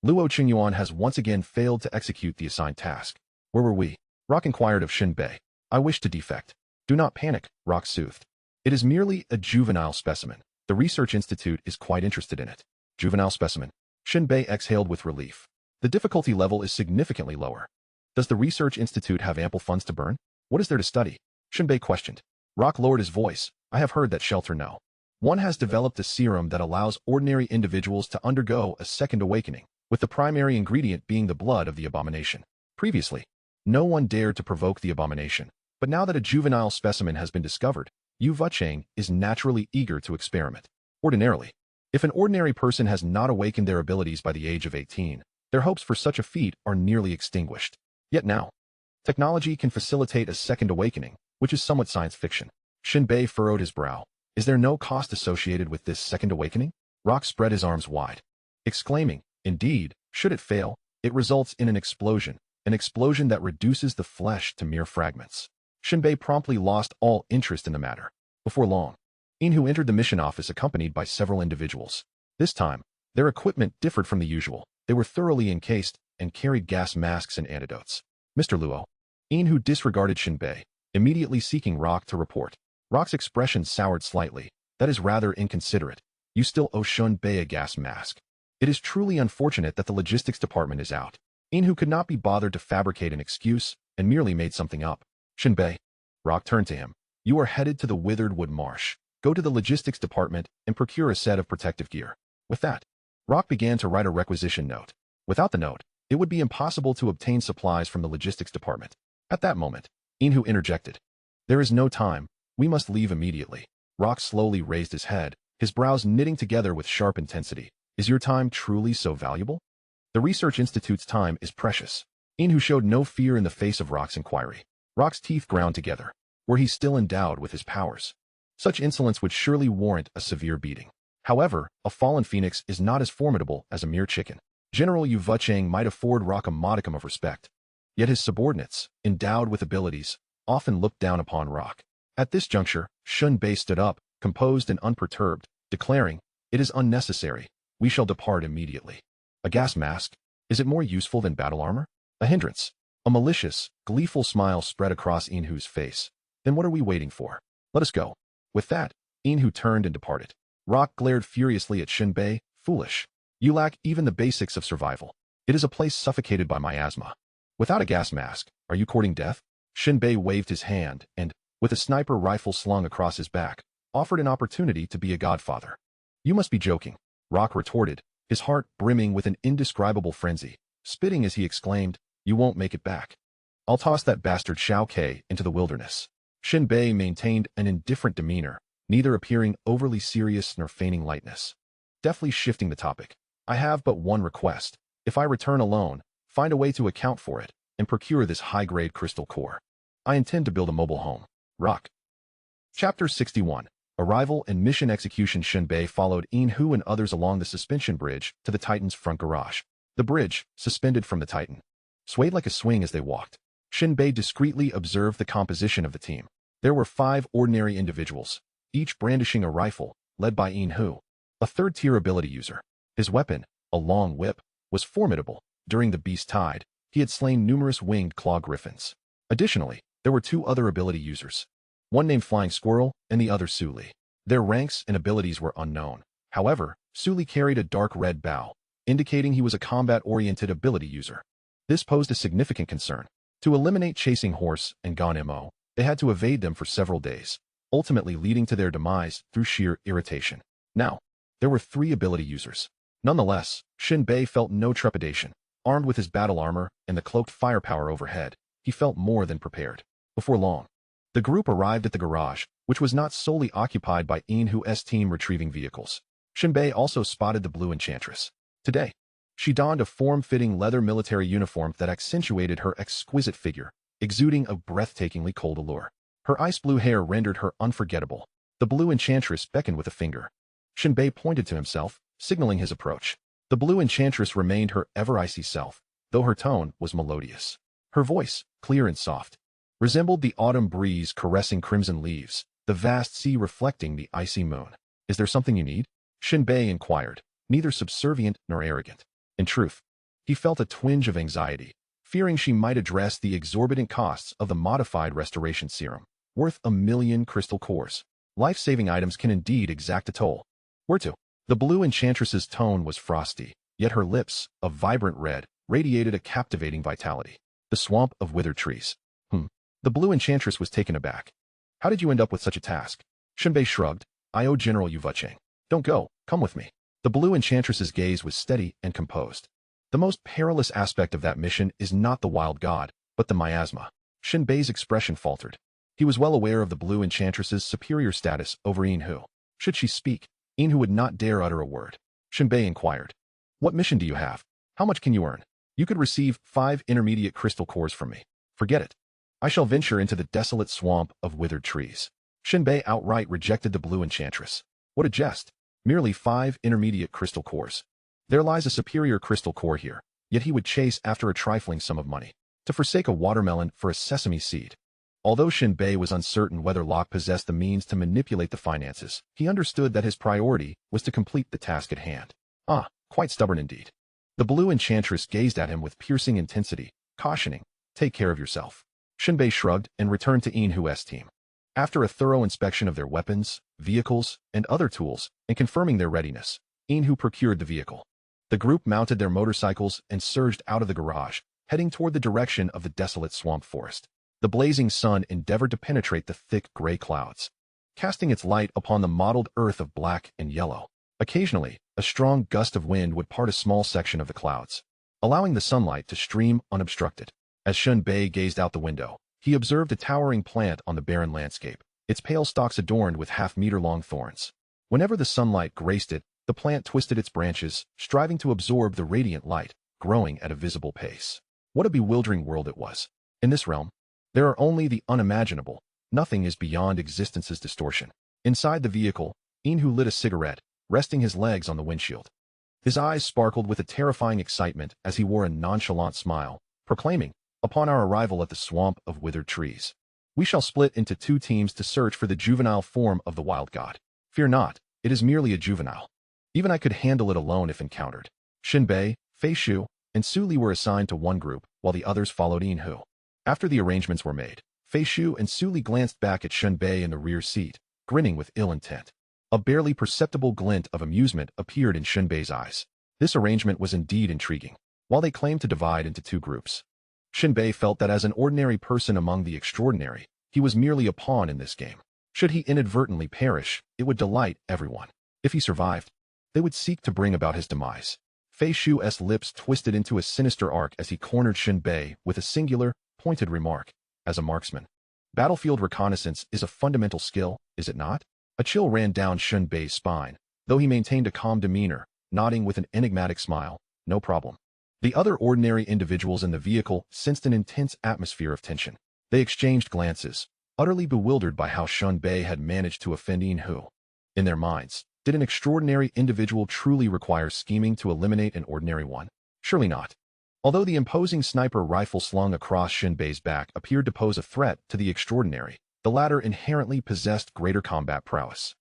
Luo Qingyuan has once again failed to execute the assigned task. Where were we? Rock inquired of Shen Bei. I wish to defect. Do not panic, Rock soothed. It is merely a juvenile specimen. The Research Institute is quite interested in it. Juvenile specimen. Shen Bei exhaled with relief. The difficulty level is significantly lower. Does the Research Institute have ample funds to burn? What is there to study? Shen Bei questioned. Rock lowered his voice. I have heard that Shelter No. 1 has developed a serum that allows ordinary individuals to undergo a second awakening, with the primary ingredient being the blood of the Abomination. Previously, no one dared to provoke the Abomination, but now that a juvenile specimen has been discovered, Yu Vucheng is naturally eager to experiment. Ordinarily, if an ordinary person has not awakened their abilities by the age of 18, their hopes for such a feat are nearly extinguished. Yet now, technology can facilitate a second awakening, which is somewhat science fiction. Shen Bei furrowed his brow. Is there no cost associated with this second awakening? Rock spread his arms wide, exclaiming, indeed, should it fail, it results in an explosion that reduces the flesh to mere fragments. Shen Bei promptly lost all interest in the matter. Before long, Inhu entered the mission office accompanied by several individuals. This time, their equipment differed from the usual. They were thoroughly encased and carried gas masks and antidotes. Mr. Luo. Inhu disregarded Shen Bei, immediately seeking Rock to report. Rock's expression soured slightly. That is rather inconsiderate. You still owe Shen Bei a gas mask. It is truly unfortunate that the logistics department is out. Inhu could not be bothered to fabricate an excuse and merely made something up. Shen Bei. Rock turned to him. You are headed to the Withered Wood Marsh. Go to the logistics department and procure a set of protective gear. With that, Rock began to write a requisition note. Without the note, it would be impossible to obtain supplies from the logistics department. At that moment, Inhu interjected. There is no time. We must leave immediately. Rock slowly raised his head, his brows knitting together with sharp intensity. Is your time truly so valuable? The Research Institute's time is precious. Inhu showed no fear in the face of Rock's inquiry. Rock's teeth ground together. Were he still endowed with his powers? Such insolence would surely warrant a severe beating. However, a fallen phoenix is not as formidable as a mere chicken. General Yu Vucheng might afford Rock a modicum of respect. Yet his subordinates, endowed with abilities, often looked down upon Rock. At this juncture, Shen Bei stood up, composed and unperturbed, declaring, it is unnecessary. We shall depart immediately. A gas mask? Is it more useful than battle armor? A hindrance. A malicious, gleeful smile spread across Inhu's face. Then what are we waiting for? Let us go. With that, Inhu turned and departed. Rock glared furiously at Shen Bei. Foolish. You lack even the basics of survival. It is a place suffocated by miasma. Without a gas mask, are you courting death? Shen Bei waved his hand and, with a sniper rifle slung across his back, offered an opportunity to be a godfather. You must be joking, Rock retorted, his heart brimming with an indescribable frenzy, spitting as he exclaimed, you won't make it back. I'll toss that bastard Shao Ke into the wilderness. Shen Bei maintained an indifferent demeanor, neither appearing overly serious nor feigning lightness. Deftly shifting the topic, I have but one request. If I return alone, find a way to account for it, and procure this high-grade crystal core. I intend to build a mobile home. Rock. Chapter 61. Arrival and mission execution. Shen Bei followed Inhu and others along the suspension bridge to the Titan's front garage. The bridge, suspended from the Titan, swayed like a swing as they walked. Shen Bei discreetly observed the composition of the team. There were 5 ordinary individuals, each brandishing a rifle, led by Inhu, a third-tier ability user. His weapon, a long whip, was formidable. During the beast tide, he had slain numerous winged claw griffins. Additionally, there were 2 other ability users, one named Flying Squirrel and the other Suli. Their ranks and abilities were unknown. However, Suli carried a dark red bow, indicating he was a combat-oriented ability user. This posed a significant concern. To eliminate chasing horse and Gon Mo, they had to evade them for several days, ultimately leading to their demise through sheer irritation. Now, there were 3 ability users. Nonetheless, Shen Bei felt no trepidation. Armed with his battle armor and the cloaked firepower overhead, he felt more than prepared. Before long, the group arrived at the garage, which was not solely occupied by Inhu's team retrieving vehicles. Shen Bei also spotted the blue enchantress. Today, she donned a form-fitting leather military uniform that accentuated her exquisite figure, exuding a breathtakingly cold allure. Her ice blue hair rendered her unforgettable. The blue enchantress beckoned with a finger. Shen Bei pointed to himself, signaling his approach. The blue enchantress remained her ever-icy self, though her tone was melodious. Her voice, clear and soft, resembled the autumn breeze caressing crimson leaves, the vast sea reflecting the icy moon. Is there something you need? Shen Bei inquired, neither subservient nor arrogant. In truth, he felt a twinge of anxiety, fearing she might address the exorbitant costs of the modified restoration serum, worth 1,000,000 crystal cores. Life-saving items can indeed exact a toll. Where to? The blue enchantress's tone was frosty, yet her lips, a vibrant red, radiated a captivating vitality. The swamp of withered trees. The blue enchantress was taken aback. How did you end up with such a task? Shen Bei shrugged. I owe General Yuvucheng. Don't go, come with me. The blue enchantress's gaze was steady and composed. The most perilous aspect of that mission is not the wild god, but the miasma. Shen Bei's expression faltered. He was well aware of the blue enchantress's superior status over Inhu. Should she speak, Inhu would not dare utter a word. Shen Bei inquired. What mission do you have? How much can you earn? You could receive 5 intermediate crystal cores from me. Forget it. I shall venture into the desolate swamp of withered trees. Shen Bei outright rejected the blue enchantress. What a jest. Merely 5 intermediate crystal cores. There lies a superior crystal core here, yet he would chase after a trifling sum of money. To forsake a watermelon for a sesame seed. Although Shen Bei was uncertain whether Locke possessed the means to manipulate the finances, he understood that his priority was to complete the task at hand. Ah, quite stubborn indeed. The blue enchantress gazed at him with piercing intensity, cautioning, take care of yourself. Shen Bei shrugged and returned to Inhu's team. After a thorough inspection of their weapons, vehicles, and other tools, and confirming their readiness, Inhu procured the vehicle. The group mounted their motorcycles and surged out of the garage, heading toward the direction of the desolate swamp forest. The blazing sun endeavored to penetrate the thick gray clouds, casting its light upon the mottled earth of black and yellow. Occasionally, a strong gust of wind would part a small section of the clouds, allowing the sunlight to stream unobstructed. As Shen Bei gazed out the window, he observed a towering plant on the barren landscape, its pale stalks adorned with half-meter-long thorns. Whenever the sunlight graced it, the plant twisted its branches, striving to absorb the radiant light, growing at a visible pace. What a bewildering world it was. In this realm, there are only the unimaginable. Nothing is beyond existence's distortion. Inside the vehicle, Inhu lit a cigarette, resting his legs on the windshield. His eyes sparkled with a terrifying excitement as he wore a nonchalant smile, proclaiming, upon our arrival at the swamp of withered trees, we shall split into 2 teams to search for the juvenile form of the wild god. Fear not, it is merely a juvenile. Even I could handle it alone if encountered. Shen Bei, Fei Shu, and Su Li were assigned to one group, while the others followed Inhu. After the arrangements were made, Fei Shu and Su Li glanced back at Shen Bei in the rear seat, grinning with ill intent. A barely perceptible glint of amusement appeared in Shen Bei's eyes. This arrangement was indeed intriguing. While they claimed to divide into two groups, Shen Bei felt that as an ordinary person among the extraordinary, he was merely a pawn in this game. Should he inadvertently perish, it would delight everyone. If he survived, they would seek to bring about his demise. Fei Shu's lips twisted into a sinister arc as he cornered Shen Bei with a singular, pointed remark. As a marksman, battlefield reconnaissance is a fundamental skill, is it not? A chill ran down Shen Bei's spine, though he maintained a calm demeanor, nodding with an enigmatic smile. No problem. The other ordinary individuals in the vehicle sensed an intense atmosphere of tension. They exchanged glances, utterly bewildered by how Shen Bei had managed to offend Inhu. In their minds, did an extraordinary individual truly require scheming to eliminate an ordinary one? Surely not. Although the imposing sniper rifle slung across Shen Bei's back appeared to pose a threat to the extraordinary, the latter inherently possessed greater combat prowess.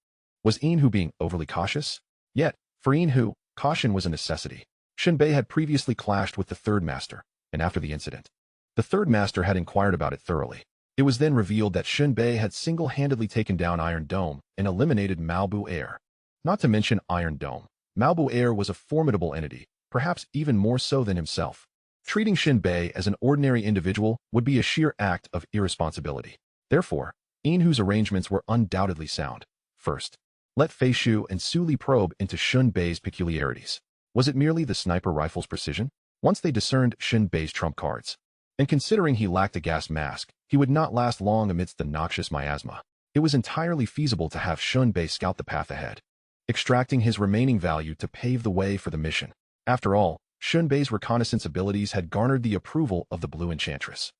Was Inhu being overly cautious? Yet, for Inhu, caution was a necessity. Shen Bei had previously clashed with the third master, and after the incident, the third master had inquired about it thoroughly. It was then revealed that Shen Bei had single-handedly taken down Iron Dome and eliminated J.A.R.V.I.S. Not to mention Iron Dome, J.A.R.V.I.S was a formidable entity, perhaps even more so than himself. Treating Shen Bei as an ordinary individual would be a sheer act of irresponsibility. Therefore, Inhu's arrangements were undoubtedly sound. First, let Fei Shu and Su Li probe into Shen Bei's peculiarities. Was it merely the sniper rifle's precision? Once they discerned Shen Bei's trump cards, and considering he lacked a gas mask, he would not last long amidst the noxious miasma. It was entirely feasible to have Shen Bei scout the path ahead, extracting his remaining value to pave the way for the mission. After all, Shen Bei's reconnaissance abilities had garnered the approval of the Blue Enchantress.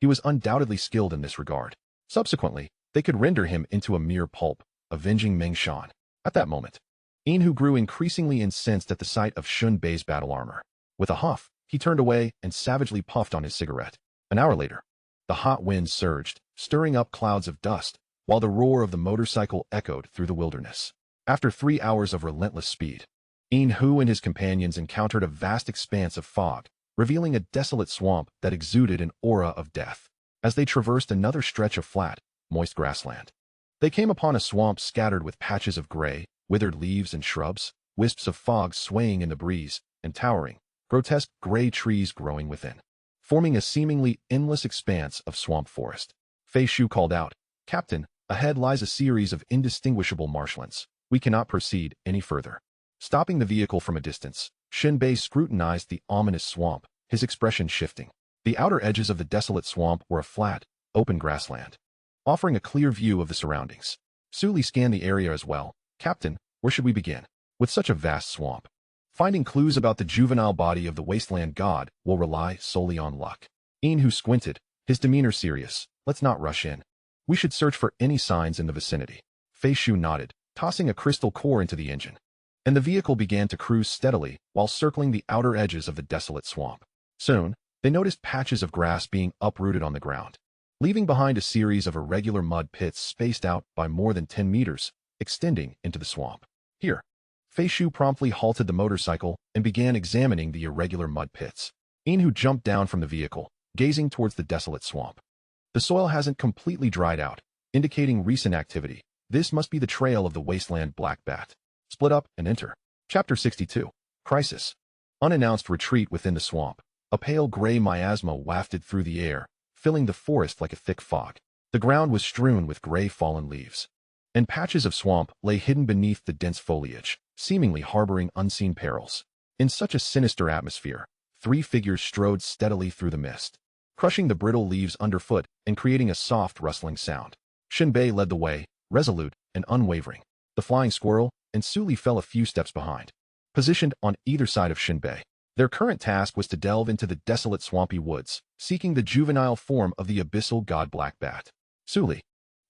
He was undoubtedly skilled in this regard. Subsequently, they could render him into a mere pulp, avenging Meng Shan. At that moment, Inhu grew increasingly incensed at the sight of Shen Bei's battle armor. With a huff, he turned away and savagely puffed on his cigarette. An hour later, the hot wind surged, stirring up clouds of dust, while the roar of the motorcycle echoed through the wilderness. After 3 hours of relentless speed, Inhu and his companions encountered a vast expanse of fog, revealing a desolate swamp that exuded an aura of death. As they traversed another stretch of flat, moist grassland, they came upon a swamp scattered with patches of gray, withered leaves and shrubs, wisps of fog swaying in the breeze, and towering, grotesque gray trees growing within, forming a seemingly endless expanse of swamp forest. Fei Shu called out, "Captain, ahead lies a series of indistinguishable marshlands. We cannot proceed any further." Stopping the vehicle from a distance, Shen Bei scrutinized the ominous swamp, his expression shifting. The outer edges of the desolate swamp were a flat, open grassland, offering a clear view of the surroundings. Su Li scanned the area as well. "Captain, where should we begin? With such a vast swamp, finding clues about the juvenile body of the wasteland god will rely solely on luck." Inhu squinted, his demeanor serious. "Let's not rush in. We should search for any signs in the vicinity." Fei Shu nodded, tossing a crystal core into the engine, and the vehicle began to cruise steadily while circling the outer edges of the desolate swamp. Soon, they noticed patches of grass being uprooted on the ground, leaving behind a series of irregular mud pits spaced out by more than 10 meters, extending into the swamp. Here, Fei Shu promptly halted the motorcycle and began examining the irregular mud pits. Inhu jumped down from the vehicle, gazing towards the desolate swamp. The soil hasn't completely dried out, indicating recent activity. This must be the trail of the wasteland black bat. Split up and enter. Chapter 62. Crisis. Unannounced retreat within the swamp. A pale gray miasma wafted through the air, filling the forest like a thick fog. The ground was strewn with gray fallen leaves, and patches of swamp lay hidden beneath the dense foliage, seemingly harboring unseen perils. In such a sinister atmosphere, 3 figures strode steadily through the mist, crushing the brittle leaves underfoot and creating a soft rustling sound. Shen Bei led the way, resolute and unwavering. The flying squirrel and Su Li fell a few steps behind, positioned on either side of Shen Bei. Their current task was to delve into the desolate swampy woods, seeking the juvenile form of the abyssal god Black Bat. Su Li,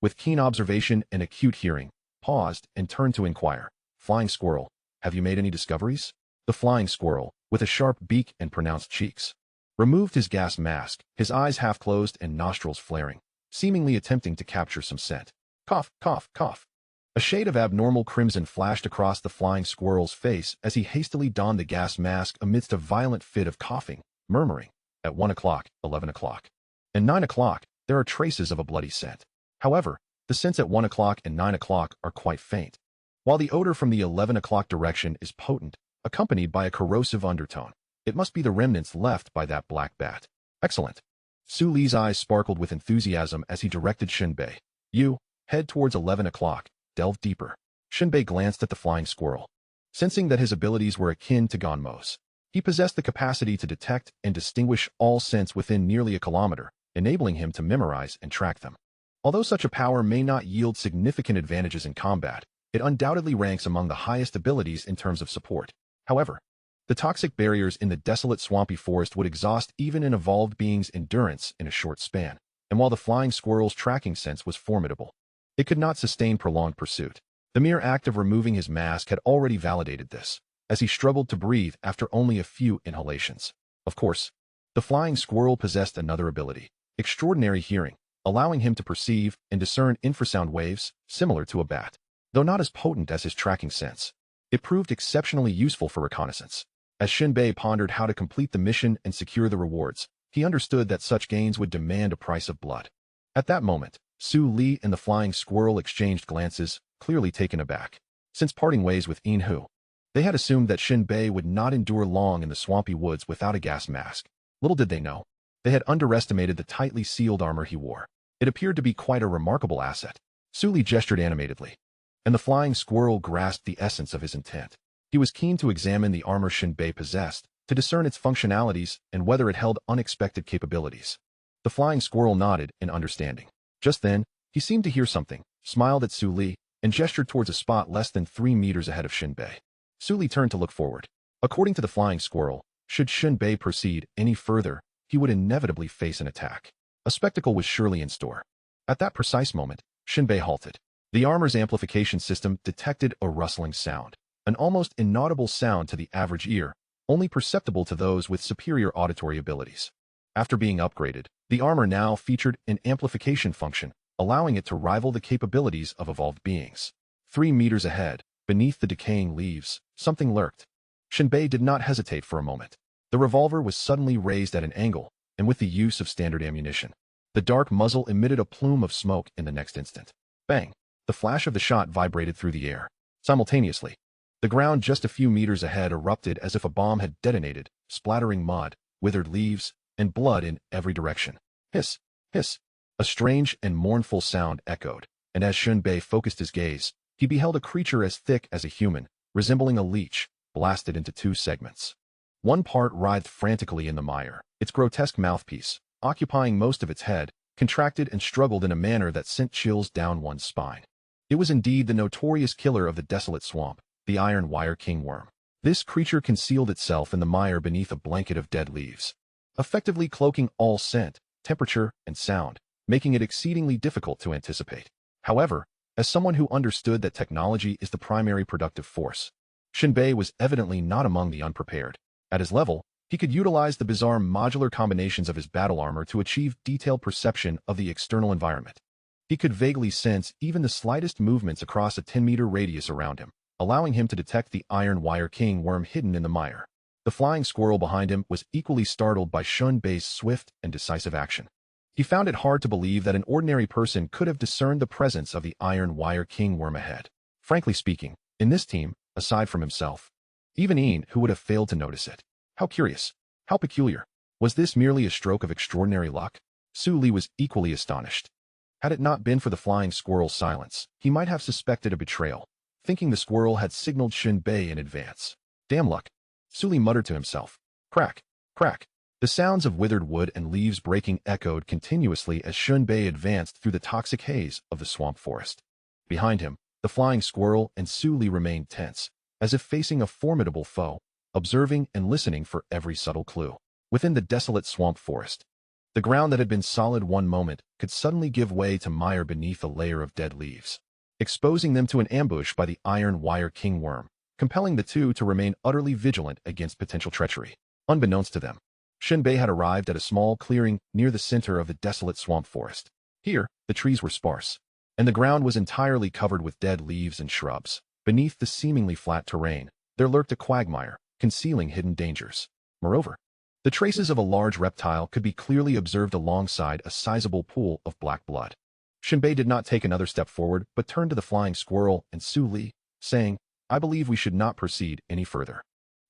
with keen observation and acute hearing, paused and turned to inquire, "Flying squirrel, have you made any discoveries?" The flying squirrel, with a sharp beak and pronounced cheeks, removed his gas mask, his eyes half closed and nostrils flaring, seemingly attempting to capture some scent. Cough, cough, cough. A shade of abnormal crimson flashed across the flying squirrel's face as he hastily donned the gas mask amidst a violent fit of coughing, murmuring, "At 1 o'clock, 11 o'clock, and 9 o'clock, there are traces of a bloody scent. However, the scents at 1 o'clock and 9 o'clock are quite faint. While the odor from the 11 o'clock direction is potent, accompanied by a corrosive undertone, it must be the remnants left by that black bat. Excellent. Su Li's eyes sparkled with enthusiasm as he directed Shen Bei. You, head towards 11 o'clock, delve deeper. Shen Bei glanced at the flying squirrel. Sensing that his abilities were akin to Ganmo's, he possessed the capacity to detect and distinguish all scents within nearly a kilometer, enabling him to memorize and track them. Although such a power may not yield significant advantages in combat, it undoubtedly ranks among the highest abilities in terms of support. However, the toxic barriers in the desolate swampy forest would exhaust even an evolved being's endurance in a short span, and while the flying squirrel's tracking sense was formidable, it could not sustain prolonged pursuit. The mere act of removing his mask had already validated this, as he struggled to breathe after only a few inhalations. Of course, the flying squirrel possessed another ability, extraordinary hearing, allowing him to perceive and discern infrasound waves similar to a bat. Though not as potent as his tracking sense, it proved exceptionally useful for reconnaissance. As Shen Bei pondered how to complete the mission and secure the rewards, he understood that such gains would demand a price of blood. At that moment, Su Li and the flying squirrel exchanged glances, clearly taken aback. Since parting ways with Inhu, they had assumed that Shen Bei would not endure long in the swampy woods without a gas mask. Little did they know, they had underestimated the tightly sealed armor he wore. It appeared to be quite a remarkable asset. Su Li gestured animatedly, and the flying squirrel grasped the essence of his intent. He was keen to examine the armor Shen Bei possessed, to discern its functionalities and whether it held unexpected capabilities. The flying squirrel nodded in understanding. Just then, he seemed to hear something, smiled at Su Li, and gestured towards a spot less than 3 meters ahead of Shen Bei. Su Li turned to look forward. According to the flying squirrel, should Shen Bei proceed any further, he would inevitably face an attack. A spectacle was surely in store. At that precise moment, Shen Bei halted. The armor's amplification system detected a rustling sound, an almost inaudible sound to the average ear, only perceptible to those with superior auditory abilities. After being upgraded, the armor now featured an amplification function, allowing it to rival the capabilities of evolved beings. 3 meters ahead, beneath the decaying leaves, something lurked. Shen Bei did not hesitate for a moment. The revolver was suddenly raised at an angle, and with the use of standard ammunition. The dark muzzle emitted a plume of smoke in the next instant. Bang! The flash of the shot vibrated through the air. Simultaneously, the ground just a few meters ahead erupted as if a bomb had detonated, splattering mud, withered leaves, and blood in every direction. Hiss! Hiss! A strange and mournful sound echoed, and as Shen Bei focused his gaze, he beheld a creature as thick as a human, resembling a leech, blasted into 2 segments. One part writhed frantically in the mire, its grotesque mouthpiece, occupying most of its head, contracted and struggled in a manner that sent chills down one's spine. It was indeed the notorious killer of the desolate swamp, the iron wire kingworm. This creature concealed itself in the mire beneath a blanket of dead leaves, effectively cloaking all scent, temperature, and sound, making it exceedingly difficult to anticipate. However, as someone who understood that technology is the primary productive force, Shen Bei was evidently not among the unprepared. At his level, he could utilize the bizarre modular combinations of his battle armor to achieve detailed perception of the external environment. He could vaguely sense even the slightest movements across a 10-meter radius around him, allowing him to detect the iron wire kingworm hidden in the mire. The flying squirrel behind him was equally startled by Shen Bei's swift and decisive action. He found it hard to believe that an ordinary person could have discerned the presence of the iron wire kingworm ahead. Frankly speaking, in this team, aside from himself, even Inhu would have failed to notice it. How curious. How peculiar. Was this merely a stroke of extraordinary luck? Su Li was equally astonished. Had it not been for the flying squirrel's silence, he might have suspected a betrayal, thinking the squirrel had signaled Shen Bei in advance. Damn luck. Su Li muttered to himself. Crack, crack. The sounds of withered wood and leaves breaking echoed continuously as Shen Bei advanced through the toxic haze of the swamp forest. Behind him, the flying squirrel and Su Li remained tense, as if facing a formidable foe, observing and listening for every subtle clue. Within the desolate swamp forest, the ground that had been solid one moment could suddenly give way to mire beneath a layer of dead leaves, exposing them to an ambush by the iron wire kingworm, compelling the two to remain utterly vigilant against potential treachery. Unbeknownst to them, Shen Bei had arrived at a small clearing near the center of the desolate swamp forest. Here, the trees were sparse, and the ground was entirely covered with dead leaves and shrubs. Beneath the seemingly flat terrain, there lurked a quagmire, concealing hidden dangers. Moreover, the traces of a large reptile could be clearly observed alongside a sizable pool of black blood. Shen Bei did not take another step forward, but turned to the flying squirrel and Su Li, saying, "I believe we should not proceed any further.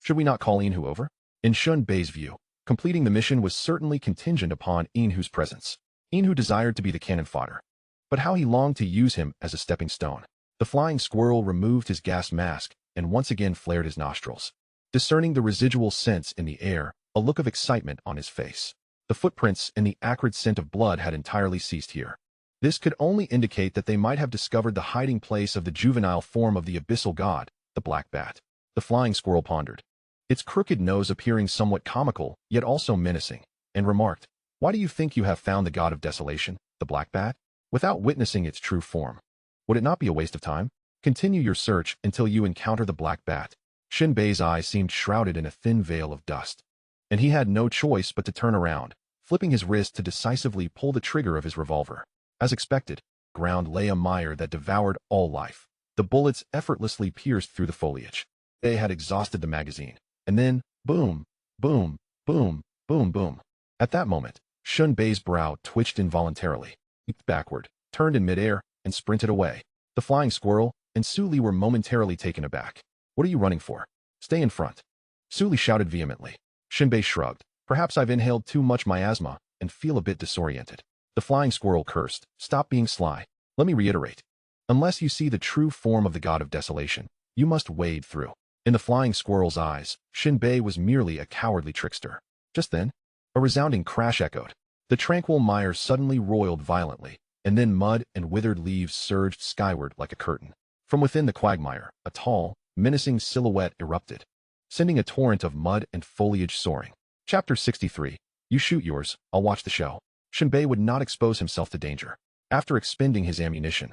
Should we not call Inhu over?" In Shen Bei's view, completing the mission was certainly contingent upon Inhu's presence. Inhu desired to be the cannon fodder, but how he longed to use him as a stepping stone. The flying squirrel removed his gas mask and once again flared his nostrils. Discerning the residual scents in the air, a look of excitement on his face. The footprints and the acrid scent of blood had entirely ceased here. This could only indicate that they might have discovered the hiding place of the juvenile form of the abyssal god, the black bat. The flying squirrel pondered, its crooked nose appearing somewhat comical, yet also menacing, and remarked, "Why do you think you have found the god of desolation, the black bat, without witnessing its true form? Would it not be a waste of time? Continue your search until you encounter the black bat." Shen Bei's eyes seemed shrouded in a thin veil of dust, and he had no choice but to turn around, flipping his wrist to decisively pull the trigger of his revolver. As expected, ground lay a mire that devoured all life. The bullets effortlessly pierced through the foliage. They had exhausted the magazine. And then, boom, boom, boom, boom, boom. At that moment, Shen Bei's brow twitched involuntarily, leaped backward, turned in midair, and sprinted away. The flying squirrel and Su Li were momentarily taken aback. "What are you running for? Stay in front." Su Li shouted vehemently. Shen Bei shrugged. "Perhaps I've inhaled too much miasma and feel a bit disoriented." The flying squirrel cursed. "Stop being sly. Let me reiterate. Unless you see the true form of the god of desolation, you must wade through." In the flying squirrel's eyes, Shen Bei was merely a cowardly trickster. Just then, a resounding crash echoed. The tranquil mire suddenly roiled violently, and then mud and withered leaves surged skyward like a curtain. From within the quagmire, a tall, menacing silhouette erupted, sending a torrent of mud and foliage soaring. Chapter 63. You shoot yours, I'll watch the show. Shen Bei would not expose himself to danger. After expending his ammunition,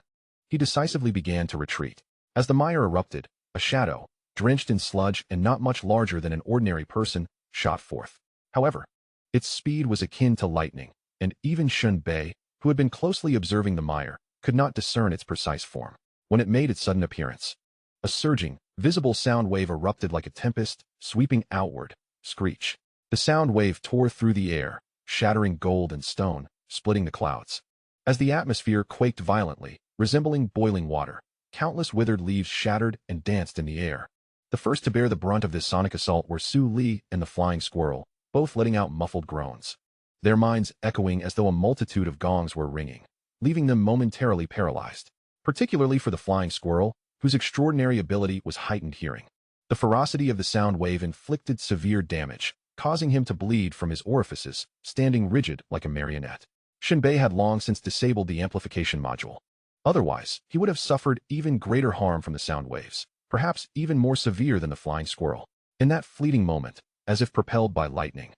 he decisively began to retreat. As the mire erupted, a shadow, drenched in sludge and not much larger than an ordinary person, shot forth. However, its speed was akin to lightning, and even Shen Bei, who had been closely observing the mire, could not discern its precise form. When it made its sudden appearance, a surging, visible sound wave erupted like a tempest, sweeping outward. Screech. The sound wave tore through the air, shattering gold and stone, splitting the clouds. As the atmosphere quaked violently, resembling boiling water, countless withered leaves shattered and danced in the air. The first to bear the brunt of this sonic assault were Su Li and the flying squirrel, both letting out muffled groans, their minds echoing as though a multitude of gongs were ringing, leaving them momentarily paralyzed, particularly for the flying squirrel, whose extraordinary ability was heightened hearing. The ferocity of the sound wave inflicted severe damage, causing him to bleed from his orifices, standing rigid like a marionette. Shen Bei had long since disabled the amplification module. Otherwise, he would have suffered even greater harm from the sound waves, perhaps even more severe than the flying squirrel. In that fleeting moment, as if propelled by lightning,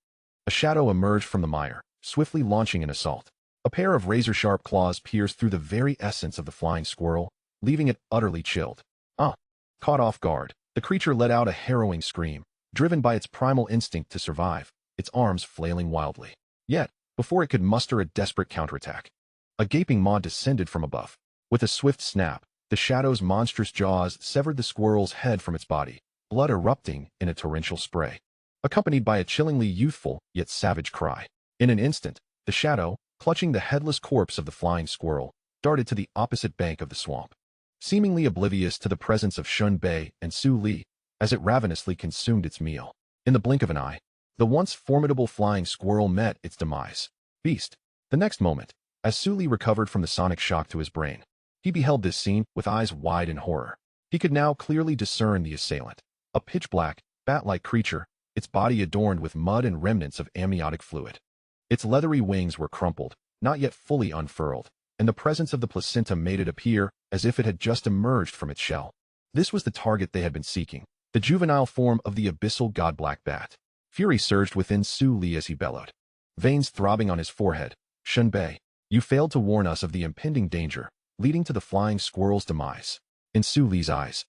a shadow emerged from the mire, swiftly launching an assault. A pair of razor-sharp claws pierced through the very essence of the flying squirrel, leaving it utterly chilled. Caught off guard, the creature let out a harrowing scream, driven by its primal instinct to survive, its arms flailing wildly. Yet, before it could muster a desperate counterattack, a gaping maw descended from above. With a swift snap, the shadow's monstrous jaws severed the squirrel's head from its body, blood erupting in a torrential spray, accompanied by a chillingly youthful yet savage cry. In an instant, the shadow, clutching the headless corpse of the flying squirrel, darted to the opposite bank of the swamp, seemingly oblivious to the presence of Shen Bei and Su Li, as it ravenously consumed its meal. In the blink of an eye, the once formidable flying squirrel met its demise. Beast. The next moment, as Su Li recovered from the sonic shock to his brain, he beheld this scene with eyes wide in horror. He could now clearly discern the assailant, a pitch-black, bat-like creature, its body adorned with mud and remnants of amniotic fluid. Its leathery wings were crumpled, not yet fully unfurled, and the presence of the placenta made it appear as if it had just emerged from its shell. This was the target they had been seeking, the juvenile form of the abyssal god Black Bat. Fury surged within Su Li as he bellowed, veins throbbing on his forehead. "Shen Bei, you failed to warn us of the impending danger, leading to the flying squirrel's demise." In Su Li's eyes,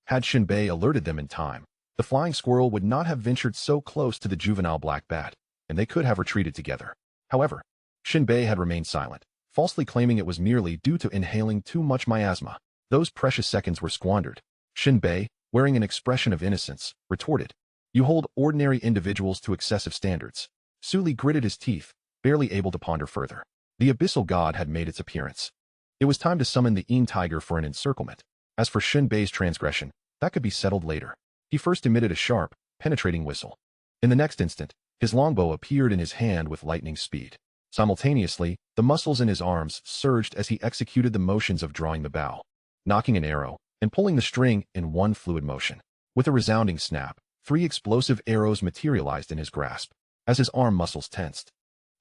had Shen Bei alerted them in time, the flying squirrel would not have ventured so close to the juvenile Black Bat, and they could have retreated together. However, Shen Bei had remained silent, falsely claiming it was merely due to inhaling too much miasma. Those precious seconds were squandered. Shen Bei, wearing an expression of innocence, retorted, "You hold ordinary individuals to excessive standards." Su Li gritted his teeth, barely able to ponder further. The abyssal god had made its appearance. It was time to summon the Tiger for an encirclement. As for Shen Bei's transgression, that could be settled later. He first emitted a sharp, penetrating whistle. In the next instant, his longbow appeared in his hand with lightning speed. Simultaneously, the muscles in his arms surged as he executed the motions of drawing the bow, nocking an arrow, and pulling the string in one fluid motion. With a resounding snap, 3 explosive arrows materialized in his grasp. As his arm muscles tensed,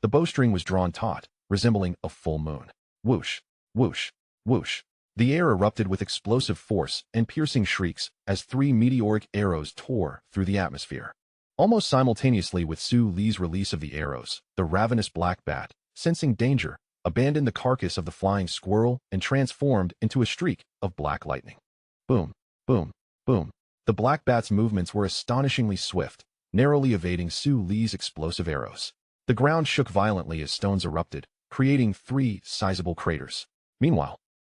the bowstring was drawn taut, resembling a full moon. Whoosh, whoosh, whoosh. The air erupted with explosive force and piercing shrieks as 3 meteoric arrows tore through the atmosphere. Almost simultaneously with Su Li's release of the arrows, the ravenous black bat, sensing danger, abandoned the carcass of the flying squirrel and transformed into a streak of black lightning. Boom, boom, boom. The black bat's movements were astonishingly swift, narrowly evading Su Li's explosive arrows. The ground shook violently as stones erupted, creating 3 sizable craters. Meanwhile,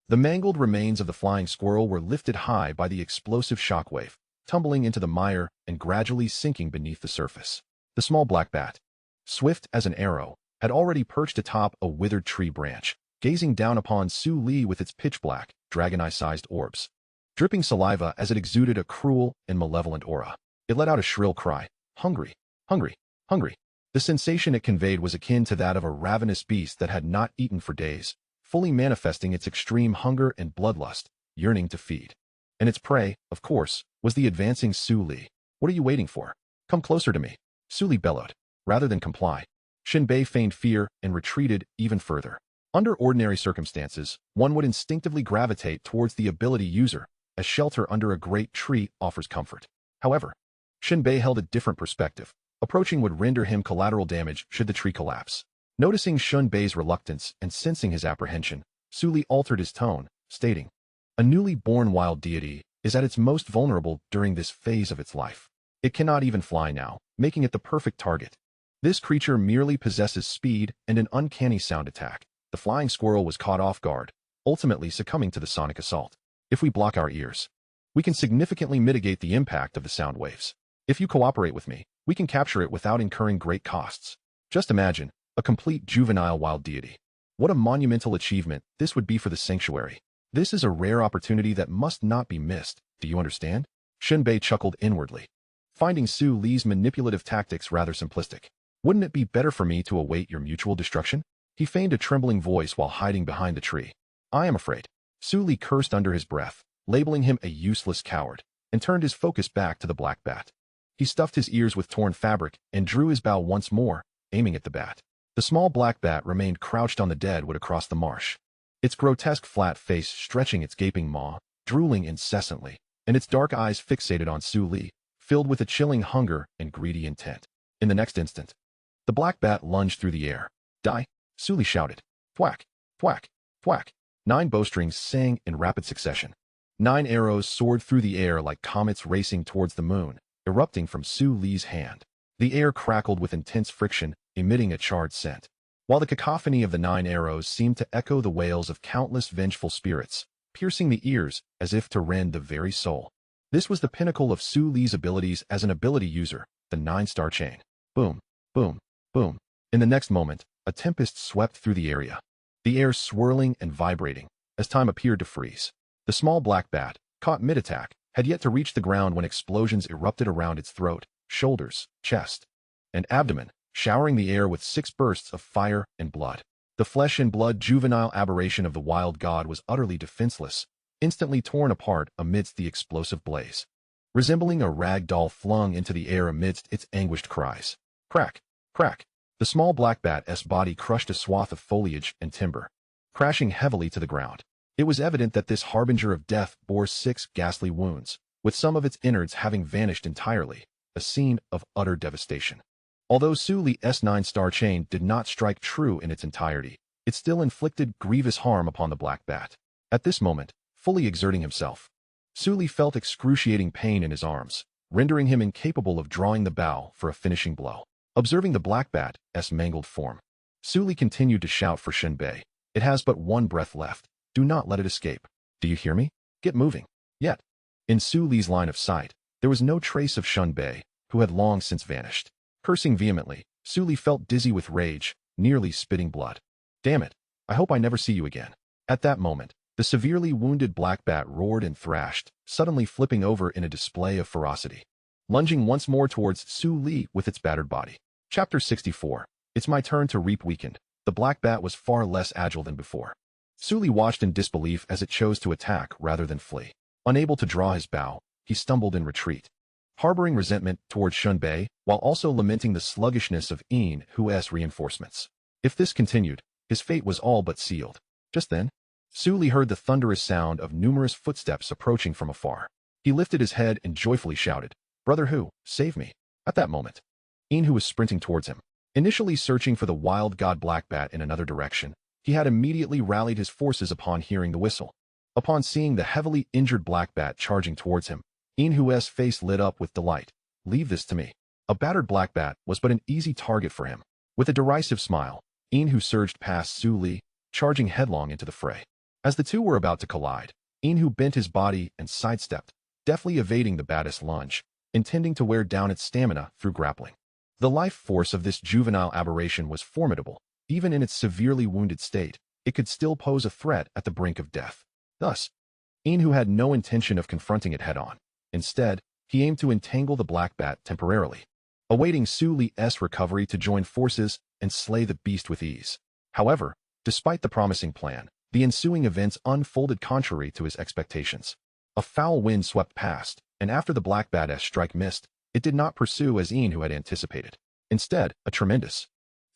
the mangled remains of the flying squirrel were lifted high by the explosive shockwave, tumbling into the mire and gradually sinking beneath the surface. The small black bat, swift as an arrow, had already perched atop a withered tree branch, gazing down upon Su Li with its pitch-black, dragon-eye-sized orbs, dripping saliva as it exuded a cruel and malevolent aura. It let out a shrill cry, hungry, hungry, hungry. The sensation it conveyed was akin to that of a ravenous beast that had not eaten for days, fully manifesting its extreme hunger and bloodlust, yearning to feed. And its prey, of course, was the advancing Su Li. What are you waiting for? Come closer to me, Su Li bellowed. Rather than comply, Shen Bei feigned fear and retreated even further. Under ordinary circumstances, one would instinctively gravitate towards the ability user, as shelter under a great tree offers comfort. However, Shen Bei held a different perspective. Approaching would render him collateral damage should the tree collapse. Noticing Shen Bei's reluctance and sensing his apprehension, Su Li altered his tone, stating, "A newly born wild deity is at its most vulnerable during this phase of its life. It cannot even fly now, making it the perfect target. This creature merely possesses speed and an uncanny sound attack." The flying squirrel was caught off guard, ultimately succumbing to the sonic assault. "If we block our ears, we can significantly mitigate the impact of the sound waves. If you cooperate with me, we can capture it without incurring great costs. Just imagine, a complete juvenile wild deity. What a monumental achievement this would be for the sanctuary. This is a rare opportunity that must not be missed, do you understand?" Shen Bei chuckled inwardly, finding Su Li's manipulative tactics rather simplistic. "Wouldn't it be better for me to await your mutual destruction?" He feigned a trembling voice while hiding behind the tree. "I am afraid." Su Li cursed under his breath, labeling him a useless coward, and turned his focus back to the black bat. He stuffed his ears with torn fabric and drew his bow once more, aiming at the bat. The small black bat remained crouched on the deadwood across the marsh, its grotesque flat face stretching its gaping maw, drooling incessantly, and its dark eyes fixated on Su Li, filled with a chilling hunger and greedy intent. In the next instant, the black bat lunged through the air. "Die!" Su Li shouted. Thwack, thwack, thwack. 9 bowstrings sang in rapid succession. 9 arrows soared through the air like comets racing towards the moon, erupting from Su Li's hand. The air crackled with intense friction, emitting a charred scent, while the cacophony of the 9 arrows seemed to echo the wails of countless vengeful spirits, piercing the ears as if to rend the very soul. This was the pinnacle of Su Li's abilities as an ability user, the 9-star chain. Boom, boom, boom. In the next moment, a tempest swept through the area, the air swirling and vibrating, as time appeared to freeze. The small black bat, caught mid-attack, had yet to reach the ground when explosions erupted around its throat, shoulders, chest, and abdomen, showering the air with 6 bursts of fire and blood. The flesh and blood juvenile aberration of the wild god was utterly defenseless, instantly torn apart amidst the explosive blaze, resembling a rag doll flung into the air amidst its anguished cries. Crack, crack. The small black bat's body crushed a swath of foliage and timber, crashing heavily to the ground. It was evident that this harbinger of death bore 6 ghastly wounds, with some of its innards having vanished entirely, a scene of utter devastation. Although Su Li's 9-star chain did not strike true in its entirety, it still inflicted grievous harm upon the black bat. At this moment, fully exerting himself, Su Li felt excruciating pain in his arms, rendering him incapable of drawing the bow for a finishing blow. Observing the black bat's mangled form, Su Li continued to shout for Shen Bei. "It has but 1 breath left. Do not let it escape. Do you hear me? Get moving." Yet, in Su Li's line of sight, there was no trace of Shen Bei, who had long since vanished. Cursing vehemently, Su Li felt dizzy with rage, nearly spitting blood. "Damn it, I hope I never see you again." At that moment, The severely wounded black bat roared and thrashed, suddenly flipping over in a display of ferocity, lunging once more towards Su Li with its battered body. Chapter 64. It's my turn to reap weakened. The black bat was far less agile than before. Su Li watched in disbelief as it chose to attack rather than flee. Unable to draw his bow, he stumbled in retreat, harboring resentment towards Shen Bei, while also lamenting the sluggishness of Inhu's reinforcements. If this continued, his fate was all but sealed. Just then, Su Li heard the thunderous sound of numerous footsteps approaching from afar. He lifted his head and joyfully shouted, "Brother Hu, save me." At that moment, Inhu was sprinting towards him. Initially searching for the wild god black bat in another direction, he had immediately rallied his forces upon hearing the whistle. Upon seeing the heavily injured black bat charging towards him, Inhu's face lit up with delight. "Leave this to me." A battered black bat was but an easy target for him. With a derisive smile, Inhu surged past Su Li, charging headlong into the fray. As the two were about to collide, Inhu bent his body and sidestepped, deftly evading the bat's lunge, intending to wear down its stamina through grappling. The life force of this juvenile aberration was formidable. Even in its severely wounded state, it could still pose a threat at the brink of death. Thus, Inhu had no intention of confronting it head-on. Instead, he aimed to entangle the black bat temporarily, awaiting Su Li's recovery to join forces and slay the beast with ease. However, despite the promising plan, the ensuing events unfolded contrary to his expectations. A foul wind swept past, and after the black bat's strike missed, it did not pursue as Inhu had anticipated. Instead, a tremendous,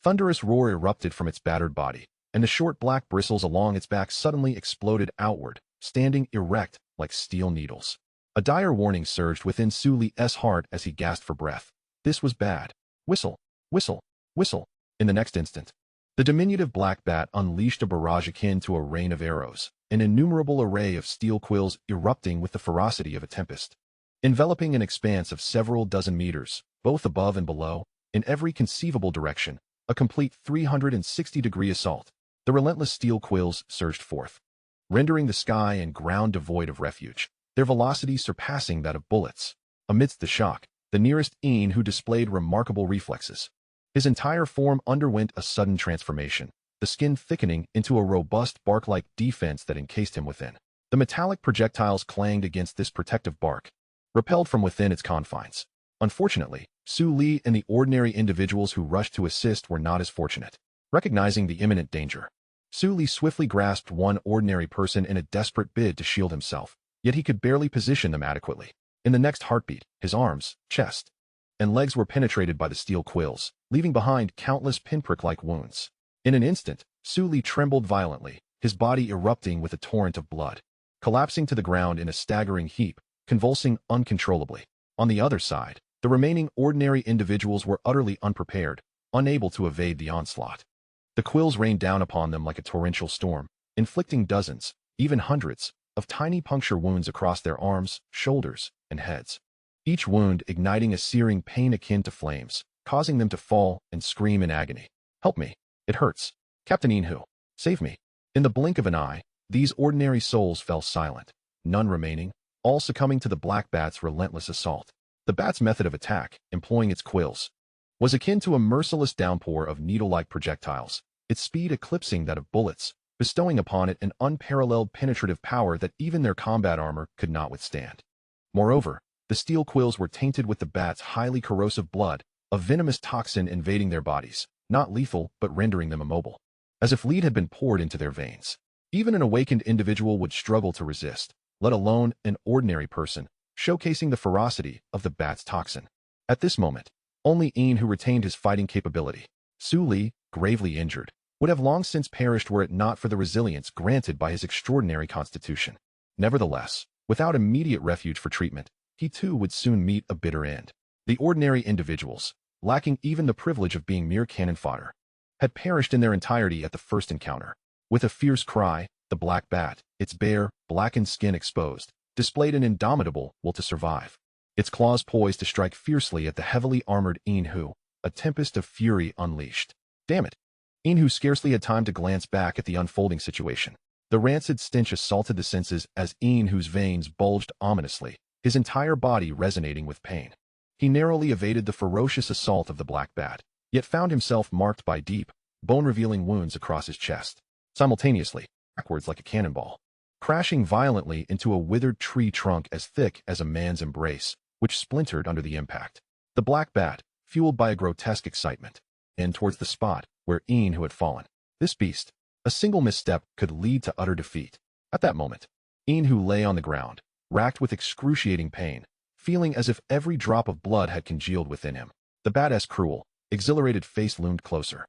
thunderous roar erupted from its battered body, and the short black bristles along its back suddenly exploded outward, standing erect like steel needles. A dire warning surged within Su Li's heart as he gasped for breath. This was bad. Whistle, whistle, whistle. In the next instant, the diminutive black bat unleashed a barrage akin to a rain of arrows, an innumerable array of steel quills erupting with the ferocity of a tempest, enveloping an expanse of several dozen meters, both above and below, in every conceivable direction, a complete 360-degree assault. The relentless steel quills surged forth, rendering the sky and ground devoid of refuge, their velocity surpassing that of bullets. Amidst the shock, the nearest Inhu displayed remarkable reflexes. His entire form underwent a sudden transformation, the skin thickening into a robust bark-like defense that encased him within. The metallic projectiles clanged against this protective bark, repelled from within its confines. Unfortunately, Su Li and the ordinary individuals who rushed to assist were not as fortunate. Recognizing the imminent danger, Su Li swiftly grasped one ordinary person in a desperate bid to shield himself, yet he could barely position them adequately. In the next heartbeat, his arms, chest, and legs were penetrated by the steel quills, leaving behind countless pinprick-like wounds. In an instant, Su Li trembled violently, his body erupting with a torrent of blood, collapsing to the ground in a staggering heap, convulsing uncontrollably. On the other side, the remaining ordinary individuals were utterly unprepared, unable to evade the onslaught. The quills rained down upon them like a torrential storm, inflicting dozens, even hundreds, of tiny puncture wounds across their arms, shoulders, and heads. Each wound igniting a searing pain akin to flames, causing them to fall and scream in agony. "Help me. It hurts. Captain Inhu, save me." In the blink of an eye, these ordinary souls fell silent, none remaining, all succumbing to the black bat's relentless assault. The bat's method of attack, employing its quills, was akin to a merciless downpour of needle-like projectiles, its speed eclipsing that of bullets, bestowing upon it an unparalleled penetrative power that even their combat armor could not withstand. Moreover, the steel quills were tainted with the bat's highly corrosive blood, a venomous toxin invading their bodies, not lethal but rendering them immobile, as if lead had been poured into their veins. Even an awakened individual would struggle to resist, let alone an ordinary person, showcasing the ferocity of the bat's toxin. At this moment, only Inhu retained his fighting capability. Su Li, gravely injured, would have long since perished were it not for the resilience granted by his extraordinary constitution. Nevertheless, without immediate refuge for treatment, he too would soon meet a bitter end. The ordinary individuals, lacking even the privilege of being mere cannon fodder, had perished in their entirety at the first encounter. With a fierce cry, the black bat, its bare, blackened skin exposed, displayed an indomitable will to survive. Its claws poised to strike fiercely at the heavily armored Inhu, a tempest of fury unleashed. Damn it! Inhu scarcely had time to glance back at the unfolding situation. The rancid stench assaulted the senses as Inhu's veins bulged ominously, his entire body resonating with pain. He narrowly evaded the ferocious assault of the black bat, yet found himself marked by deep, bone-revealing wounds across his chest. Simultaneously, backwards like a cannonball, crashing violently into a withered tree trunk as thick as a man's embrace, which splintered under the impact. The black bat, fueled by a grotesque excitement, and towards the spot where Inhu had fallen. This beast, a single misstep could lead to utter defeat. At that moment, Inhu lay on the ground, racked with excruciating pain, feeling as if every drop of blood had congealed within him. The bat's cruel, exhilarated face loomed closer.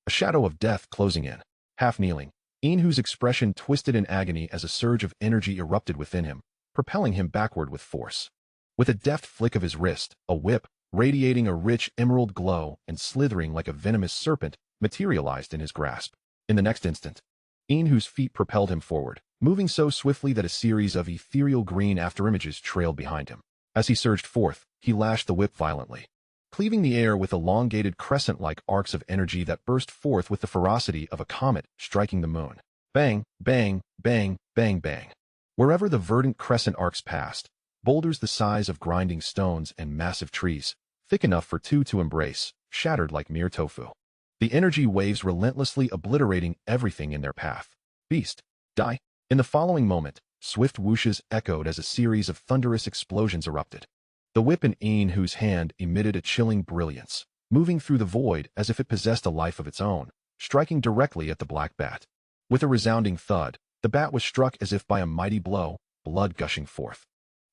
A shadow of death closing in. Half kneeling, Inhu's expression twisted in agony as a surge of energy erupted within him, propelling him backward with force. With a deft flick of his wrist, a whip, radiating a rich emerald glow and slithering like a venomous serpent, materialized in his grasp. In the next instant, Inhu's feet propelled him forward, moving so swiftly that a series of ethereal green afterimages trailed behind him. As he surged forth, he lashed the whip violently, cleaving the air with elongated crescent-like arcs of energy that burst forth with the ferocity of a comet striking the moon. Bang, bang, bang, bang, bang. Wherever the verdant crescent arcs passed, boulders the size of grinding stones and massive trees, thick enough for two to embrace, shattered like mere tofu. The energy waves relentlessly obliterating everything in their path. Beast, die. In the following moment, swift whooshes echoed as a series of thunderous explosions erupted. The whip in Inhu's hand emitted a chilling brilliance, moving through the void as if it possessed a life of its own, striking directly at the black bat. With a resounding thud, the bat was struck as if by a mighty blow, blood gushing forth.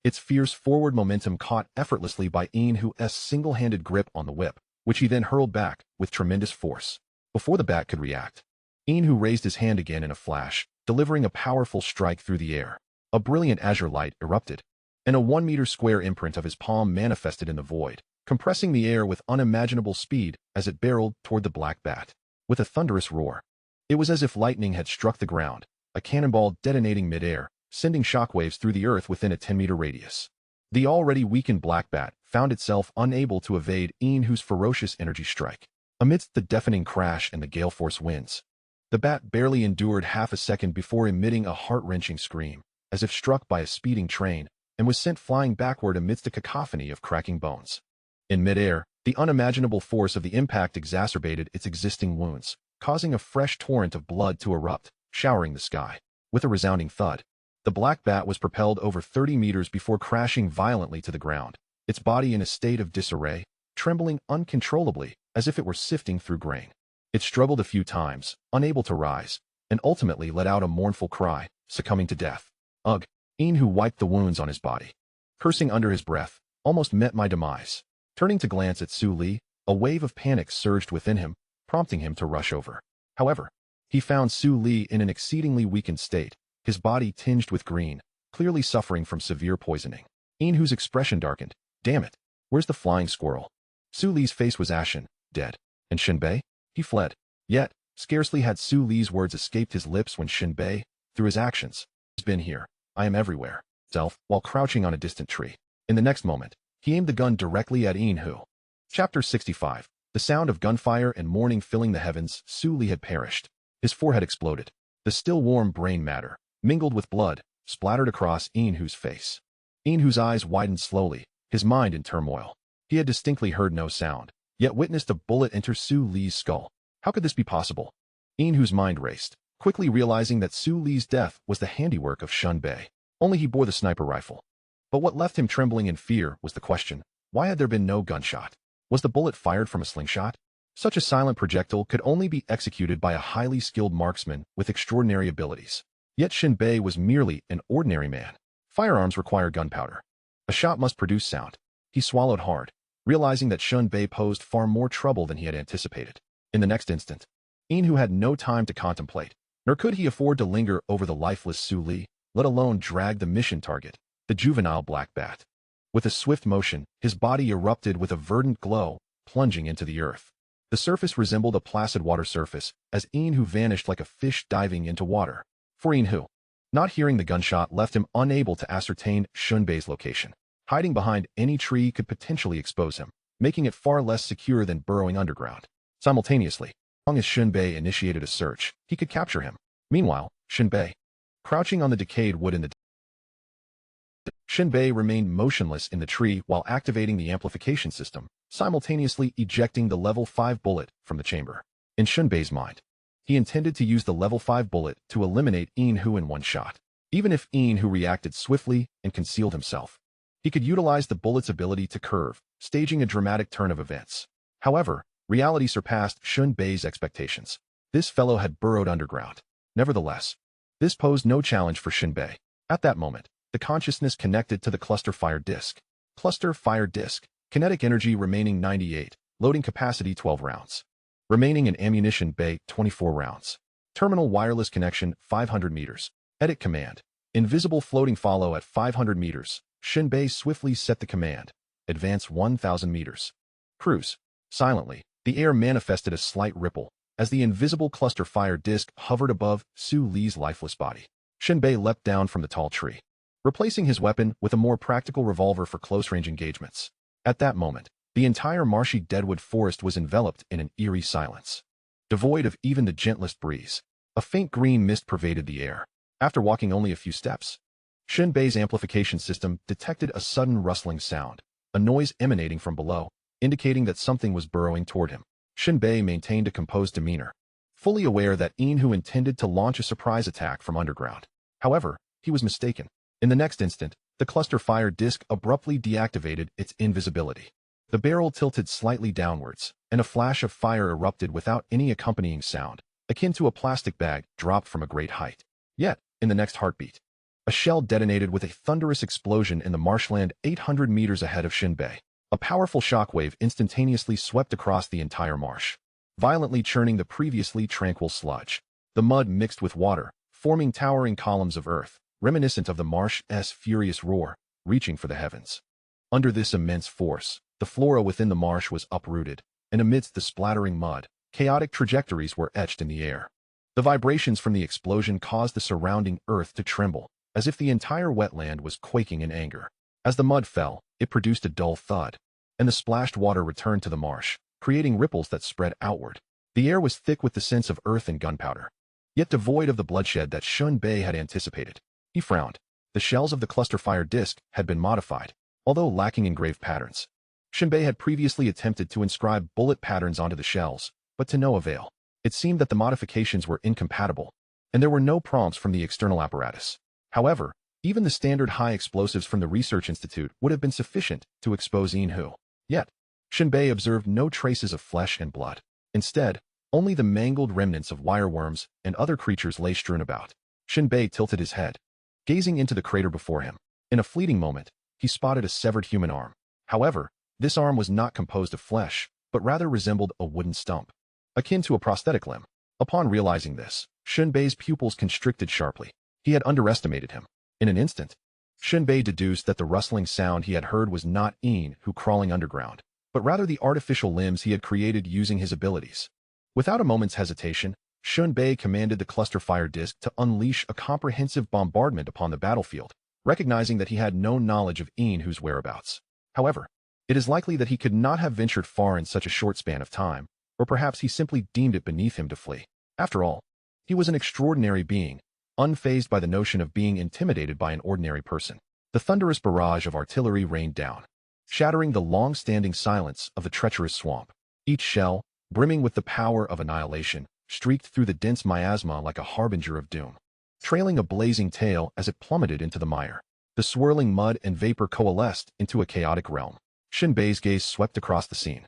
Its fierce forward momentum caught effortlessly by Inhu's single-handed grip on the whip, which he then hurled back with tremendous force. Before the bat could react, Inhu raised his hand again in a flash, delivering a powerful strike through the air. A brilliant azure light erupted, and a 1-meter square imprint of his palm manifested in the void, compressing the air with unimaginable speed as it barreled toward the black bat. With a thunderous roar, it was as if lightning had struck the ground, a cannonball detonating midair, sending shockwaves through the earth within a 10-meter radius. The already weakened black bat found itself unable to evade Inhu's ferocious energy strike. Amidst the deafening crash and the gale force winds, the bat barely endured half a second before emitting a heart-wrenching scream, as if struck by a speeding train, and was sent flying backward amidst a cacophony of cracking bones. In midair, the unimaginable force of the impact exacerbated its existing wounds, causing a fresh torrent of blood to erupt, showering the sky. With a resounding thud, the black bat was propelled over 30 meters before crashing violently to the ground, its body in a state of disarray, trembling uncontrollably as if it were sifting through grain. It struggled a few times, unable to rise, and ultimately let out a mournful cry, succumbing to death. Ugh! Inhu wiped the wounds on his body, cursing under his breath, almost met my demise. Turning to glance at Su Li, a wave of panic surged within him, prompting him to rush over. However, he found Su Li in an exceedingly weakened state, his body tinged with green, clearly suffering from severe poisoning. Inhu's expression darkened. Damn it! Where's the flying squirrel? Su Li's face was ashen, dead. And Shen Bei? He fled. Yet, scarcely had Su Li's words escaped his lips when Shen Bei, through his actions, has been here. I am everywhere. While crouching on a distant tree. In the next moment, he aimed the gun directly at Inhu. Chapter 65. The sound of gunfire and mourning filling the heavens, Su Li had perished. His forehead exploded. The still warm brain matter, mingled with blood, splattered across Inhu's face. Inhu's eyes widened slowly, his mind in turmoil. He had distinctly heard no sound, yet witnessed a bullet enter Su Li's skull. How could this be possible? Inhu's mind raced, quickly realizing that Su Li's death was the handiwork of Shen Bei. Only he bore the sniper rifle. But what left him trembling in fear was the question, why had there been no gunshot? Was the bullet fired from a slingshot? Such a silent projectile could only be executed by a highly skilled marksman with extraordinary abilities. Yet Shen Bei was merely an ordinary man. Firearms require gunpowder. A shot must produce sound. He swallowed hard, realizing that Shen Bei posed far more trouble than he had anticipated. In the next instant, Inhu had no time to contemplate, nor could he afford to linger over the lifeless Su Li, let alone drag the mission target, the juvenile black bat. With a swift motion, his body erupted with a verdant glow, plunging into the earth. The surface resembled a placid water surface, as Inhu vanished like a fish diving into water. For Inhu, not hearing the gunshot left him unable to ascertain Shen Bei's location. Hiding behind any tree could potentially expose him, making it far less secure than burrowing underground. Simultaneously, as long as Shen Bei initiated a search, he could capture him. Meanwhile, Shen Bei, crouching on the decayed wood in the Shen Bei remained motionless in the tree while activating the amplification system, simultaneously ejecting the level 5 bullet from the chamber. In Shen Bei's mind, he intended to use the level 5 bullet to eliminate Inhu in one shot. Even if Inhu reacted swiftly and concealed himself, he could utilize the bullet's ability to curve, staging a dramatic turn of events. However, reality surpassed Shen Bei's expectations. This fellow had burrowed underground. Nevertheless, this posed no challenge for Shen Bei. At that moment, the consciousness connected to the cluster fire disk. Cluster fire disk. Kinetic energy remaining 98. Loading capacity 12 rounds. Remaining in ammunition bay 24 rounds. Terminal wireless connection 500 meters. Edit command. Invisible floating follow at 500 meters. Shen Bei swiftly set the command. Advance 1,000 meters. Cruise. Silently, the air manifested a slight ripple as the invisible cluster fire disk hovered above Su Li's lifeless body. Shen Bei leapt down from the tall tree, replacing his weapon with a more practical revolver for close-range engagements. At that moment, the entire marshy deadwood forest was enveloped in an eerie silence. Devoid of even the gentlest breeze, a faint green mist pervaded the air. After walking only a few steps, Shen Bei's amplification system detected a sudden rustling sound, a noise emanating from below, indicating that something was burrowing toward him. Shen Bei maintained a composed demeanor, fully aware that Inhu intended to launch a surprise attack from underground. However, he was mistaken. In the next instant, the cluster fire disk abruptly deactivated its invisibility. The barrel tilted slightly downwards, and a flash of fire erupted without any accompanying sound, akin to a plastic bag dropped from a great height. Yet, in the next heartbeat, a shell detonated with a thunderous explosion in the marshland 800 meters ahead of Shen Bei. A powerful shockwave instantaneously swept across the entire marsh, violently churning the previously tranquil sludge. The mud mixed with water, forming towering columns of earth, reminiscent of the marsh's furious roar, reaching for the heavens. Under this immense force, the flora within the marsh was uprooted, and amidst the splattering mud, chaotic trajectories were etched in the air. The vibrations from the explosion caused the surrounding earth to tremble, as if the entire wetland was quaking in anger. As the mud fell, it produced a dull thud, and the splashed water returned to the marsh, creating ripples that spread outward. The air was thick with the scents of earth and gunpowder, yet devoid of the bloodshed that Shen Bei had anticipated. He frowned. The shells of the cluster fire disk had been modified, although lacking engraved patterns. Shen Bei had previously attempted to inscribe bullet patterns onto the shells, but to no avail. It seemed that the modifications were incompatible, and there were no prompts from the external apparatus. However, even the standard high explosives from the Research Institute would have been sufficient to expose Inhu. Yet, Shen Bei observed no traces of flesh and blood. Instead, only the mangled remnants of wireworms and other creatures lay strewn about. Shen Bei tilted his head, gazing into the crater before him. In a fleeting moment, he spotted a severed human arm. However, this arm was not composed of flesh, but rather resembled a wooden stump, akin to a prosthetic limb. Upon realizing this, Shen Bei's pupils constricted sharply. He had underestimated him. In an instant, Shen Bei deduced that the rustling sound he had heard was not Inhu crawling underground, but rather the artificial limbs he had created using his abilities. Without a moment's hesitation, Shen Bei commanded the cluster fire disk to unleash a comprehensive bombardment upon the battlefield, recognizing that he had no knowledge of Inhu's whereabouts. However, it is likely that he could not have ventured far in such a short span of time, or perhaps he simply deemed it beneath him to flee. After all, he was an extraordinary being, unfazed by the notion of being intimidated by an ordinary person. The thunderous barrage of artillery rained down, shattering the long-standing silence of the treacherous swamp. Each shell, brimming with the power of annihilation, streaked through the dense miasma like a harbinger of doom, trailing a blazing tail as it plummeted into the mire. The swirling mud and vapor coalesced into a chaotic realm. Shen Bei's gaze swept across the scene,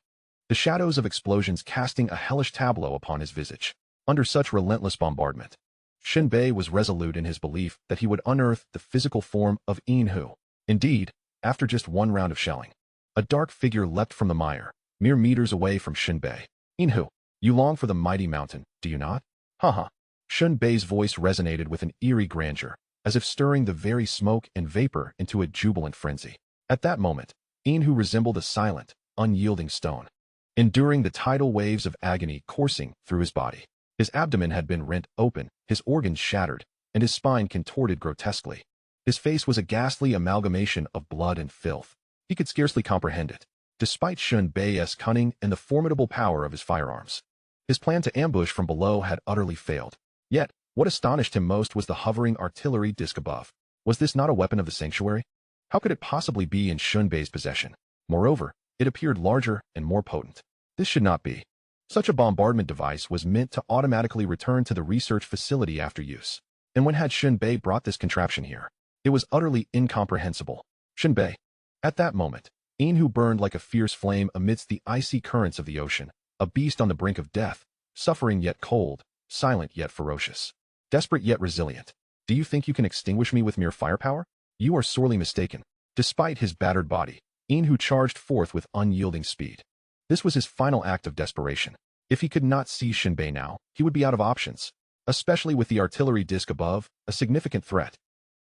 the shadows of explosions casting a hellish tableau upon his visage. Under such relentless bombardment, Shen Bei was resolute in his belief that he would unearth the physical form of Inhu. Indeed, after just one round of shelling, a dark figure leapt from the mire, mere meters away from Shen Bei. Inhu, you long for the mighty mountain, do you not? Haha. Shen Bei's voice resonated with an eerie grandeur, as if stirring the very smoke and vapor into a jubilant frenzy. At that moment, Inhu resembled a silent, unyielding stone, enduring the tidal waves of agony coursing through his body. His abdomen had been rent open, his organs shattered, and his spine contorted grotesquely. His face was a ghastly amalgamation of blood and filth. He could scarcely comprehend it, despite Shen Bei's cunning and the formidable power of his firearms. His plan to ambush from below had utterly failed. Yet, what astonished him most was the hovering artillery disc above. Was this not a weapon of the sanctuary? How could it possibly be in Shen Bei's possession? Moreover, it appeared larger and more potent. This should not be. Such a bombardment device was meant to automatically return to the research facility after use. And when had Shen Bei brought this contraption here? It was utterly incomprehensible. Shen Bei. At that moment, Inhu burned like a fierce flame amidst the icy currents of the ocean, a beast on the brink of death, suffering yet cold, silent yet ferocious, desperate yet resilient. Do you think you can extinguish me with mere firepower? You are sorely mistaken. Despite his battered body, Inhu charged forth with unyielding speed. This was his final act of desperation. If he could not see Shen Bei now, he would be out of options, especially with the artillery disc above, a significant threat.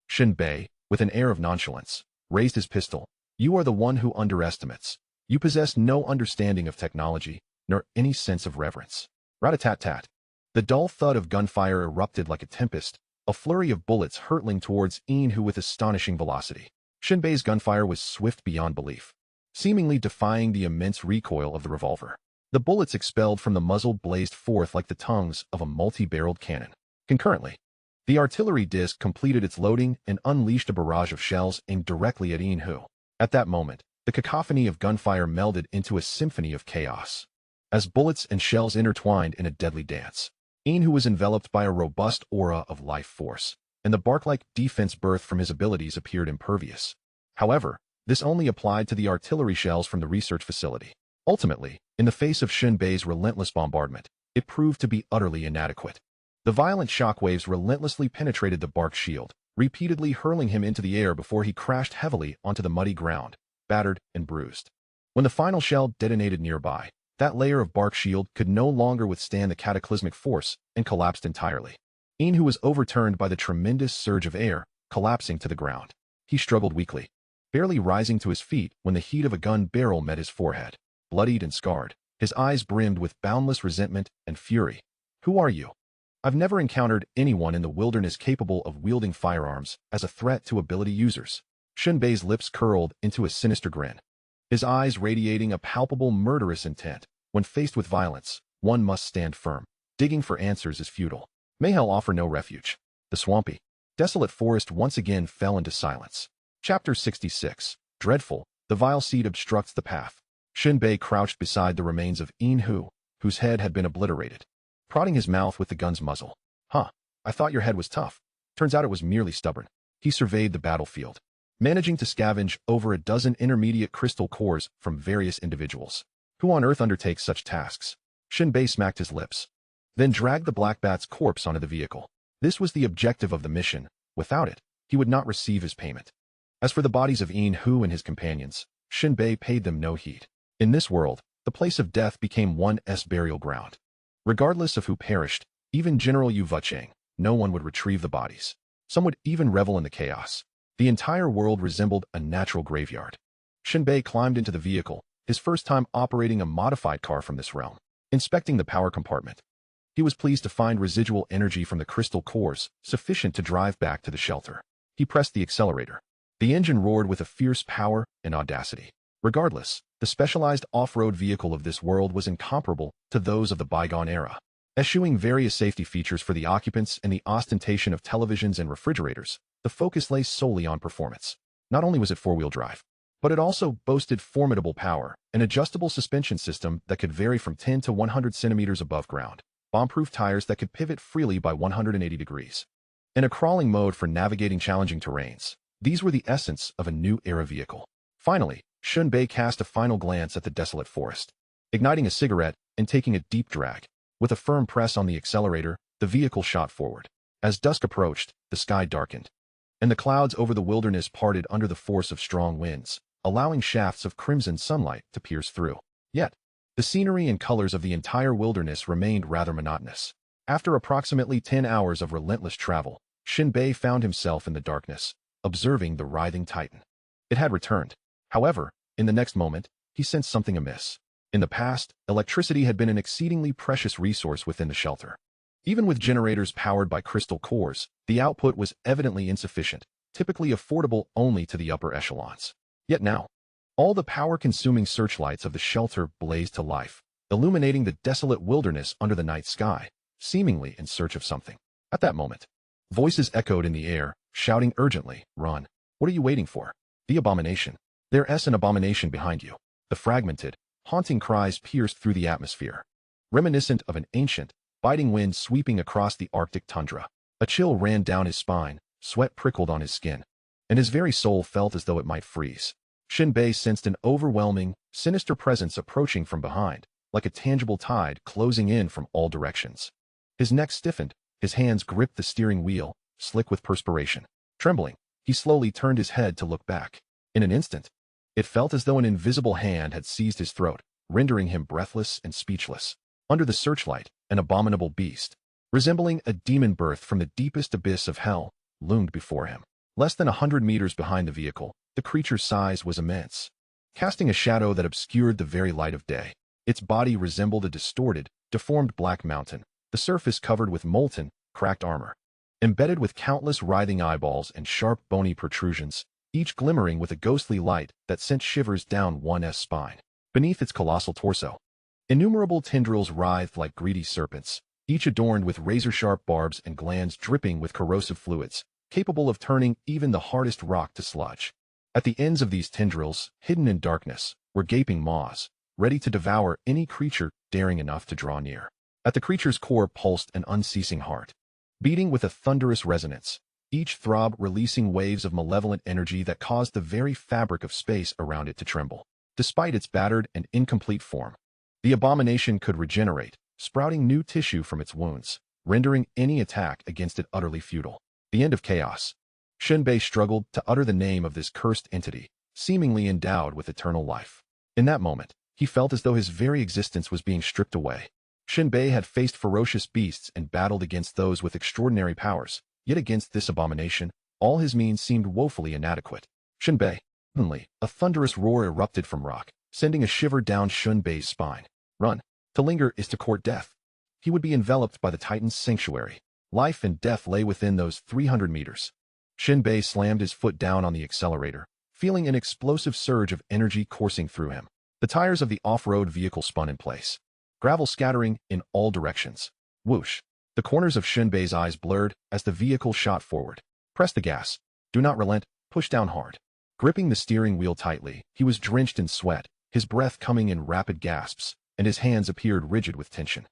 Shen Bei, with an air of nonchalance, raised his pistol. You are the one who underestimates. You possess no understanding of technology, nor any sense of reverence. Rat-a-tat-tat. The dull thud of gunfire erupted like a tempest, a flurry of bullets hurtling towards Inhu with astonishing velocity. Shen Bei's gunfire was swift beyond belief, seemingly defying the immense recoil of the revolver. The bullets expelled from the muzzle blazed forth like the tongues of a multi-barreled cannon. Concurrently, the artillery disc completed its loading and unleashed a barrage of shells aimed directly at Inhu. At that moment, the cacophony of gunfire melded into a symphony of chaos. As bullets and shells intertwined in a deadly dance, Inhu was enveloped by a robust aura of life force, and the bark-like defense birthed from his abilities appeared impervious. However, this only applied to the artillery shells from the research facility. Ultimately, in the face of Shen Bei's relentless bombardment, it proved to be utterly inadequate. The violent shockwaves relentlessly penetrated the bark shield, repeatedly hurling him into the air before he crashed heavily onto the muddy ground, battered and bruised. When the final shell detonated nearby, that layer of bark shield could no longer withstand the cataclysmic force and collapsed entirely. Inhu was overturned by the tremendous surge of air, collapsing to the ground. He struggled weakly, barely rising to his feet when the heat of a gun barrel met his forehead. Bloodied and scarred, his eyes brimmed with boundless resentment and fury. Who are you? I've never encountered anyone in the wilderness capable of wielding firearms as a threat to ability users. Shen Bei's lips curled into a sinister grin, his eyes radiating a palpable murderous intent. When faced with violence, one must stand firm. Digging for answers is futile. May hell offer no refuge. The swampy, desolate forest once again fell into silence. Chapter 66. Dreadful, the vile seed obstructs the path. Shen Bei crouched beside the remains of Inhu, whose head had been obliterated, prodding his mouth with the gun's muzzle. I thought your head was tough. Turns out it was merely stubborn. He surveyed the battlefield, managing to scavenge over a dozen intermediate crystal cores from various individuals. Who on earth undertakes such tasks? Shen Bei smacked his lips, then dragged the Black Bat's corpse onto the vehicle. This was the objective of the mission. Without it, he would not receive his payment. As for the bodies of Inhu and his companions, Shen Bei paid them no heed. In this world, the place of death became one's burial ground. Regardless of who perished, even General Yu Vucheng, no one would retrieve the bodies. Some would even revel in the chaos. The entire world resembled a natural graveyard. Shen Bei climbed into the vehicle, his first time operating a modified car from this realm. Inspecting the power compartment, he was pleased to find residual energy from the crystal cores, sufficient to drive back to the shelter. He pressed the accelerator. The engine roared with a fierce power and audacity. Regardless, the specialized off-road vehicle of this world was incomparable to those of the bygone era. Eschewing various safety features for the occupants and the ostentation of televisions and refrigerators, the focus lay solely on performance. Not only was it four-wheel drive, but it also boasted formidable power, an adjustable suspension system that could vary from 10 to 100 centimeters above ground, bomb-proof tires that could pivot freely by 180 degrees, and a crawling mode for navigating challenging terrains. These were the essence of a new era vehicle. Finally, Shen Bei cast a final glance at the desolate forest. Igniting a cigarette and taking a deep drag, with a firm press on the accelerator, the vehicle shot forward. As dusk approached, the sky darkened, and the clouds over the wilderness parted under the force of strong winds, allowing shafts of crimson sunlight to pierce through. Yet, the scenery and colors of the entire wilderness remained rather monotonous. After approximately 10 hours of relentless travel, Shen Bei found himself in the darkness, observing the writhing titan. It had returned. However, in the next moment, he sensed something amiss. In the past, electricity had been an exceedingly precious resource within the shelter. Even with generators powered by crystal cores, the output was evidently insufficient, typically affordable only to the upper echelons. Yet now, all the power-consuming searchlights of the shelter blazed to life, illuminating the desolate wilderness under the night sky, seemingly in search of something. At that moment, voices echoed in the air, shouting urgently, "Run! What are you waiting for? The Abomination! There's an abomination behind you!" The fragmented, haunting cries pierced through the atmosphere, reminiscent of an ancient, biting wind sweeping across the Arctic tundra. A chill ran down his spine, sweat prickled on his skin, and his very soul felt as though it might freeze. Shen Bei sensed an overwhelming, sinister presence approaching from behind, like a tangible tide closing in from all directions. His neck stiffened, his hands gripped the steering wheel, slick with perspiration. Trembling, he slowly turned his head to look back. In an instant, it felt as though an invisible hand had seized his throat, rendering him breathless and speechless. Under the searchlight, an abominable beast, resembling a demon birthed from the deepest abyss of hell, loomed before him. Less than 100 meters behind the vehicle, the creature's size was immense, casting a shadow that obscured the very light of day. Its body resembled a distorted, deformed black mountain, the surface covered with molten, cracked armor, embedded with countless writhing eyeballs and sharp bony protrusions, each glimmering with a ghostly light that sent shivers down one's spine. Beneath its colossal torso, innumerable tendrils writhed like greedy serpents, each adorned with razor-sharp barbs and glands dripping with corrosive fluids, capable of turning even the hardest rock to sludge. At the ends of these tendrils, hidden in darkness, were gaping maws, ready to devour any creature daring enough to draw near. At the creature's core pulsed an unceasing heart, beating with a thunderous resonance, each throb releasing waves of malevolent energy that caused the very fabric of space around it to tremble. Despite its battered and incomplete form, the abomination could regenerate, sprouting new tissue from its wounds, rendering any attack against it utterly futile. The end of chaos. Shen Bei struggled to utter the name of this cursed entity, seemingly endowed with eternal life. In that moment, he felt as though his very existence was being stripped away. Shen Bei had faced ferocious beasts and battled against those with extraordinary powers, yet against this abomination, all his means seemed woefully inadequate. Shen Bei. Suddenly, a thunderous roar erupted from rock, sending a shiver down Shen Bei's spine. Run. To linger is to court death. He would be enveloped by the Titan's sanctuary. Life and death lay within those 300 meters. Shen Bei slammed his foot down on the accelerator, feeling an explosive surge of energy coursing through him. The tires of the off-road vehicle spun in place, gravel scattering in all directions. Whoosh. The corners of Shen Bei's eyes blurred as the vehicle shot forward. Press the gas. Do not relent. Push down hard. Gripping the steering wheel tightly, he was drenched in sweat, his breath coming in rapid gasps, and his hands appeared rigid with tension.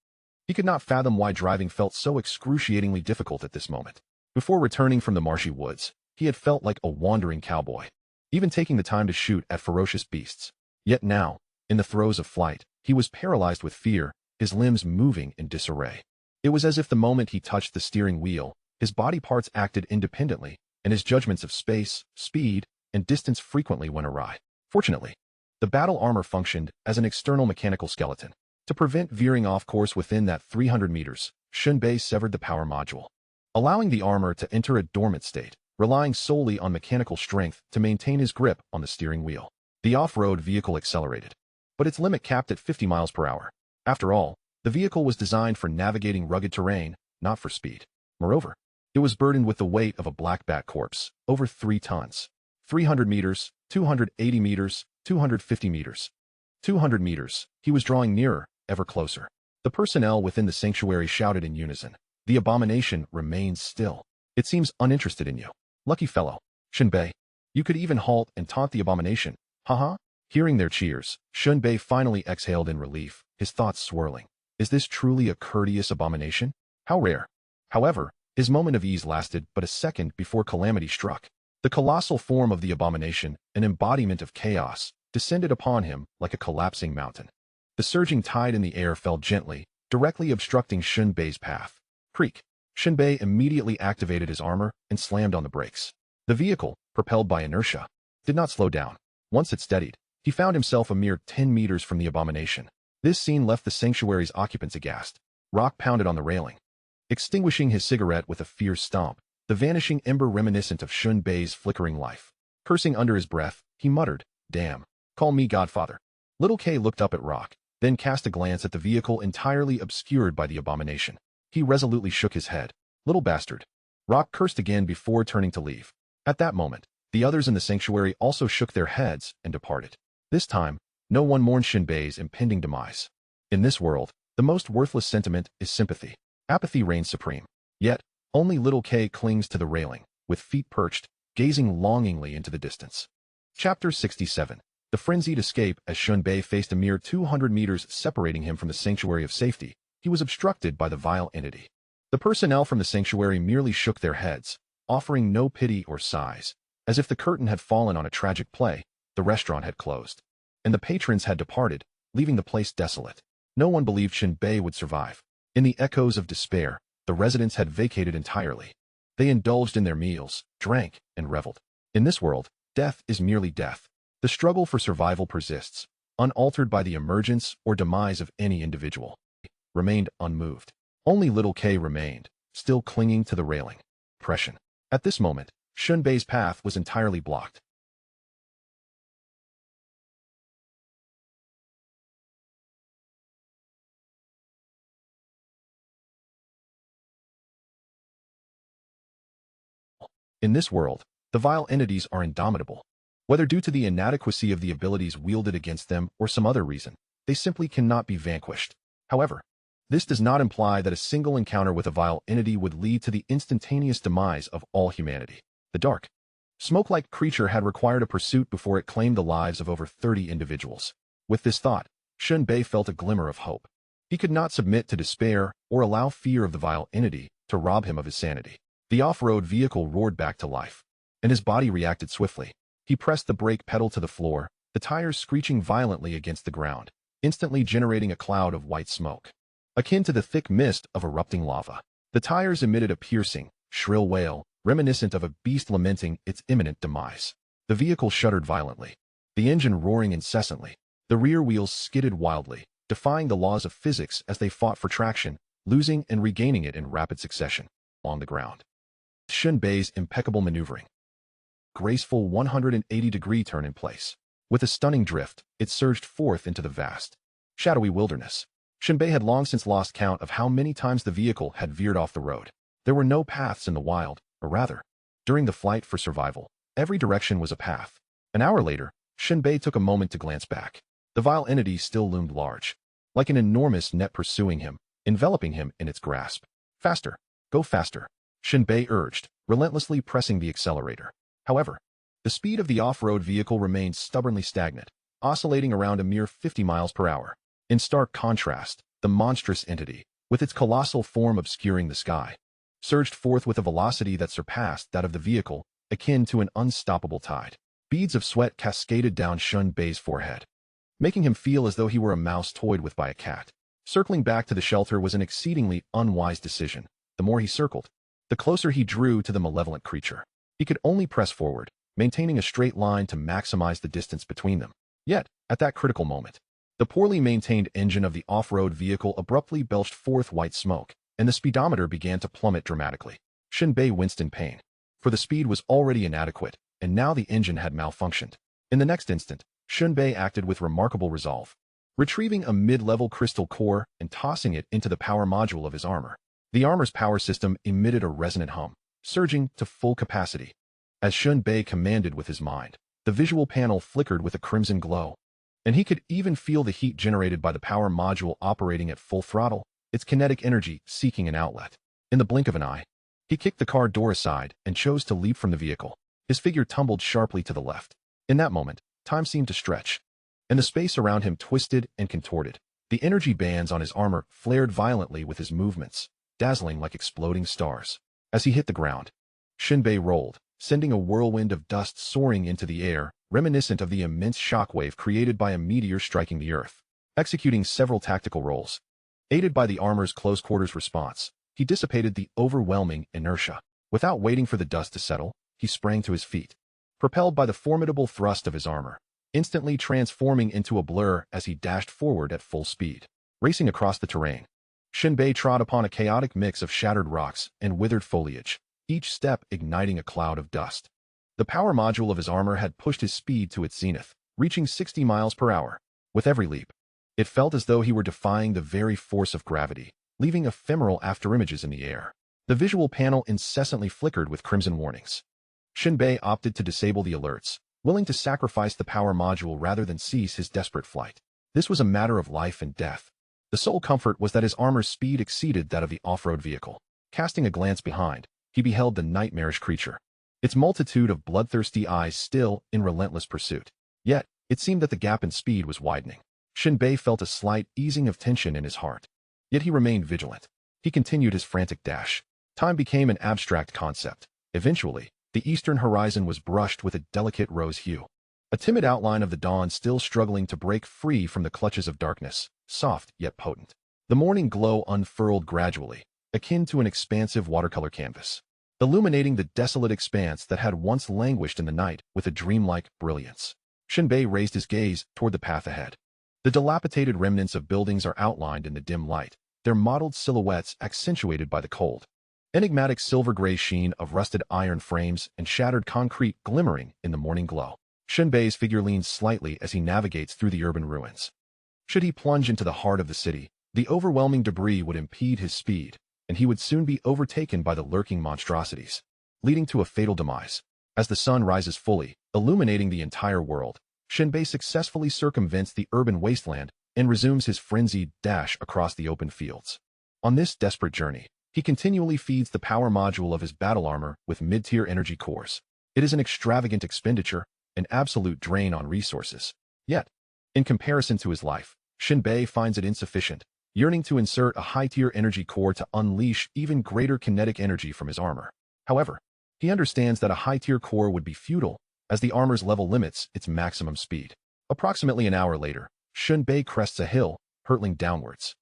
He could not fathom why driving felt so excruciatingly difficult at this moment. Before returning from the marshy woods, he had felt like a wandering cowboy, even taking the time to shoot at ferocious beasts. Yet now, in the throes of flight, he was paralyzed with fear, his limbs moving in disarray. It was as if the moment he touched the steering wheel, his body parts acted independently, and his judgments of space, speed, and distance frequently went awry. Fortunately, the battle armor functioned as an external mechanical skeleton. To prevent veering off course within that 300 meters, Shen Bei severed the power module, allowing the armor to enter a dormant state, relying solely on mechanical strength to maintain his grip on the steering wheel. The off-road vehicle accelerated, but its limit capped at 50 miles per hour. After all, the vehicle was designed for navigating rugged terrain, not for speed. Moreover, it was burdened with the weight of a black bat corpse, over 3 tons. 300 meters, 280 meters, 250 meters. 200 meters. He was drawing nearer, ever closer. The personnel within the sanctuary shouted in unison. The abomination remains still. It seems uninterested in you. Lucky fellow. Shen Bei. You could even halt and taunt the abomination. Haha. Hearing their cheers, Shen Bei finally exhaled in relief, his thoughts swirling. Is this truly a courteous abomination? How rare. However, his moment of ease lasted but a second before calamity struck. The colossal form of the abomination, an embodiment of chaos, descended upon him like a collapsing mountain. The surging tide in the air fell gently, directly obstructing Shen Bei's path. Creak. Shen Bei immediately activated his armor and slammed on the brakes. The vehicle, propelled by inertia, did not slow down. Once it steadied, he found himself a mere 10 meters from the abomination. This scene left the sanctuary's occupants aghast. Rock pounded on the railing, extinguishing his cigarette with a fierce stomp, the vanishing ember reminiscent of Shen Bei's flickering life. Cursing under his breath, he muttered, "Damn. Call me Godfather." Little K looked up at Rock, then cast a glance at the vehicle entirely obscured by the abomination. He resolutely shook his head. "Little bastard." Rock cursed again before turning to leave. At that moment, the others in the sanctuary also shook their heads and departed. This time, no one mourned Shen Bei's impending demise. In this world, the most worthless sentiment is sympathy. Apathy reigns supreme. Yet, only Little K clings to the railing, with feet perched, gazing longingly into the distance. Chapter 67. The frenzied escape. As Shen Bei faced a mere 200 meters separating him from the sanctuary of safety, he was obstructed by the vile entity. The personnel from the sanctuary merely shook their heads, offering no pity or sighs. As if the curtain had fallen on a tragic play, the restaurant had closed, and the patrons had departed, leaving the place desolate. No one believed Shen Bei would survive. In the echoes of despair, the residents had vacated entirely. They indulged in their meals, drank, and reveled. In this world, death is merely death. The struggle for survival persists, unaltered by the emergence or demise of any individual. Remained unmoved. Only little K remained, still clinging to the railing. Depression. At this moment, Shen Bei's path was entirely blocked. In this world, the vile entities are indomitable. Whether due to the inadequacy of the abilities wielded against them or some other reason, they simply cannot be vanquished. However, this does not imply that a single encounter with a vile entity would lead to the instantaneous demise of all humanity. The dark, smoke-like creature had required a pursuit before it claimed the lives of over 30 individuals. With this thought, Shen Bei felt a glimmer of hope. He could not submit to despair or allow fear of the vile entity to rob him of his sanity. The off-road vehicle roared back to life, and his body reacted swiftly. He pressed the brake pedal to the floor, the tires screeching violently against the ground, instantly generating a cloud of white smoke, akin to the thick mist of erupting lava. The tires emitted a piercing, shrill wail, reminiscent of a beast lamenting its imminent demise. The vehicle shuddered violently, the engine roaring incessantly. The rear wheels skidded wildly, defying the laws of physics as they fought for traction, losing and regaining it in rapid succession. On the ground, Shen Bei's impeccable maneuvering. Graceful 180-degree turn in place. With a stunning drift, it surged forth into the vast, shadowy wilderness. Shen Bei had long since lost count of how many times the vehicle had veered off the road. There were no paths in the wild, or rather, during the flight for survival, every direction was a path. An hour later, Shen Bei took a moment to glance back. The vile entity still loomed large, like an enormous net pursuing him, enveloping him in its grasp. Faster, go faster, Shen Bei urged, relentlessly pressing the accelerator. However, the speed of the off-road vehicle remained stubbornly stagnant, oscillating around a mere 50 miles per hour. In stark contrast, the monstrous entity, with its colossal form obscuring the sky, surged forth with a velocity that surpassed that of the vehicle, akin to an unstoppable tide. Beads of sweat cascaded down Shen Bei's forehead, making him feel as though he were a mouse toyed with by a cat. Circling back to the shelter was an exceedingly unwise decision. The more he circled, the closer he drew to the malevolent creature. He could only press forward, maintaining a straight line to maximize the distance between them. Yet, at that critical moment, the poorly maintained engine of the off-road vehicle abruptly belched forth white smoke, and the speedometer began to plummet dramatically. Shen Bei winced in pain, for the speed was already inadequate, and now the engine had malfunctioned. In the next instant, Shen Bei acted with remarkable resolve, retrieving a mid-level crystal core and tossing it into the power module of his armor. The armor's power system emitted a resonant hum, surging to full capacity. As Shen Bei commanded with his mind, the visual panel flickered with a crimson glow, and he could even feel the heat generated by the power module operating at full throttle, its kinetic energy seeking an outlet. In the blink of an eye, he kicked the car door aside and chose to leap from the vehicle. His figure tumbled sharply to the left. In that moment, time seemed to stretch, and the space around him twisted and contorted. The energy bands on his armor flared violently with his movements, dazzling like exploding stars. As he hit the ground, Shen Bei rolled, sending a whirlwind of dust soaring into the air, reminiscent of the immense shockwave created by a meteor striking the earth. Executing several tactical rolls, aided by the armor's close-quarters response, he dissipated the overwhelming inertia. Without waiting for the dust to settle, he sprang to his feet, propelled by the formidable thrust of his armor, instantly transforming into a blur as he dashed forward at full speed. Racing across the terrain, Shen Bei trod upon a chaotic mix of shattered rocks and withered foliage, each step igniting a cloud of dust. The power module of his armor had pushed his speed to its zenith, reaching 60 miles per hour. With every leap, it felt as though he were defying the very force of gravity, leaving ephemeral afterimages in the air. The visual panel incessantly flickered with crimson warnings. Shen Bei opted to disable the alerts, willing to sacrifice the power module rather than cease his desperate flight. This was a matter of life and death. The sole comfort was that his armor's speed exceeded that of the off-road vehicle. Casting a glance behind, he beheld the nightmarish creature, its multitude of bloodthirsty eyes still in relentless pursuit. Yet, it seemed that the gap in speed was widening. Shen Bei felt a slight easing of tension in his heart. Yet he remained vigilant. He continued his frantic dash. Time became an abstract concept. Eventually, the eastern horizon was brushed with a delicate rose hue. A timid outline of the dawn still struggling to break free from the clutches of darkness, soft yet potent. The morning glow unfurled gradually, akin to an expansive watercolor canvas, illuminating the desolate expanse that had once languished in the night with a dreamlike brilliance. Shen Bei raised his gaze toward the path ahead. The dilapidated remnants of buildings are outlined in the dim light, their mottled silhouettes accentuated by the cold. Enigmatic silver-gray sheen of rusted iron frames and shattered concrete glimmering in the morning glow. Shen Bei's figure leans slightly as he navigates through the urban ruins. Should he plunge into the heart of the city, the overwhelming debris would impede his speed, and he would soon be overtaken by the lurking monstrosities, leading to a fatal demise. As the sun rises fully, illuminating the entire world, Shen Bei successfully circumvents the urban wasteland and resumes his frenzied dash across the open fields. On this desperate journey, he continually feeds the power module of his battle armor with mid-tier energy cores. It is an extravagant expenditure, an absolute drain on resources. Yet, in comparison to his life, Shen Bei finds it insufficient, yearning to insert a high-tier energy core to unleash even greater kinetic energy from his armor. However, he understands that a high-tier core would be futile, as the armor's level limits its maximum speed. Approximately an hour later, Shen Bei crests a hill, hurtling downwards,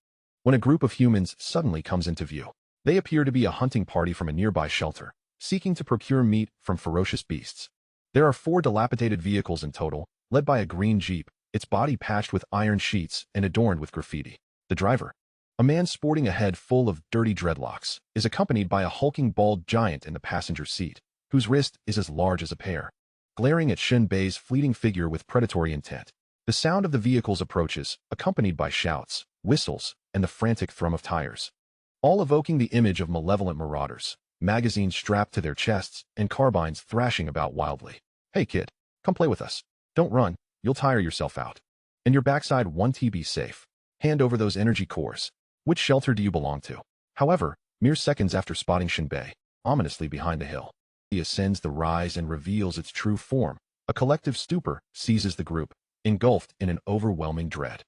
when a group of humans suddenly comes into view. They appear to be a hunting party from a nearby shelter, seeking to procure meat from ferocious beasts. There are 4 dilapidated vehicles in total, led by a green Jeep, its body patched with iron sheets and adorned with graffiti. The driver, a man sporting a head full of dirty dreadlocks, is accompanied by a hulking bald giant in the passenger seat, whose wrist is as large as a pear, glaring at Shen Bei's fleeting figure with predatory intent. The sound of the vehicles approaches, accompanied by shouts, whistles, and the frantic thrum of tires, all evoking the image of malevolent marauders, magazines strapped to their chests, and carbines thrashing about wildly. "Hey kid, come play with us. Don't run, you'll tire yourself out. And your backside won't be safe. Hand over those energy cores. Which shelter do you belong to?" However, mere seconds after spotting Shen Bei, ominously behind the hill, he ascends the rise and reveals its true form. A collective stupor seizes the group, engulfed in an overwhelming dread.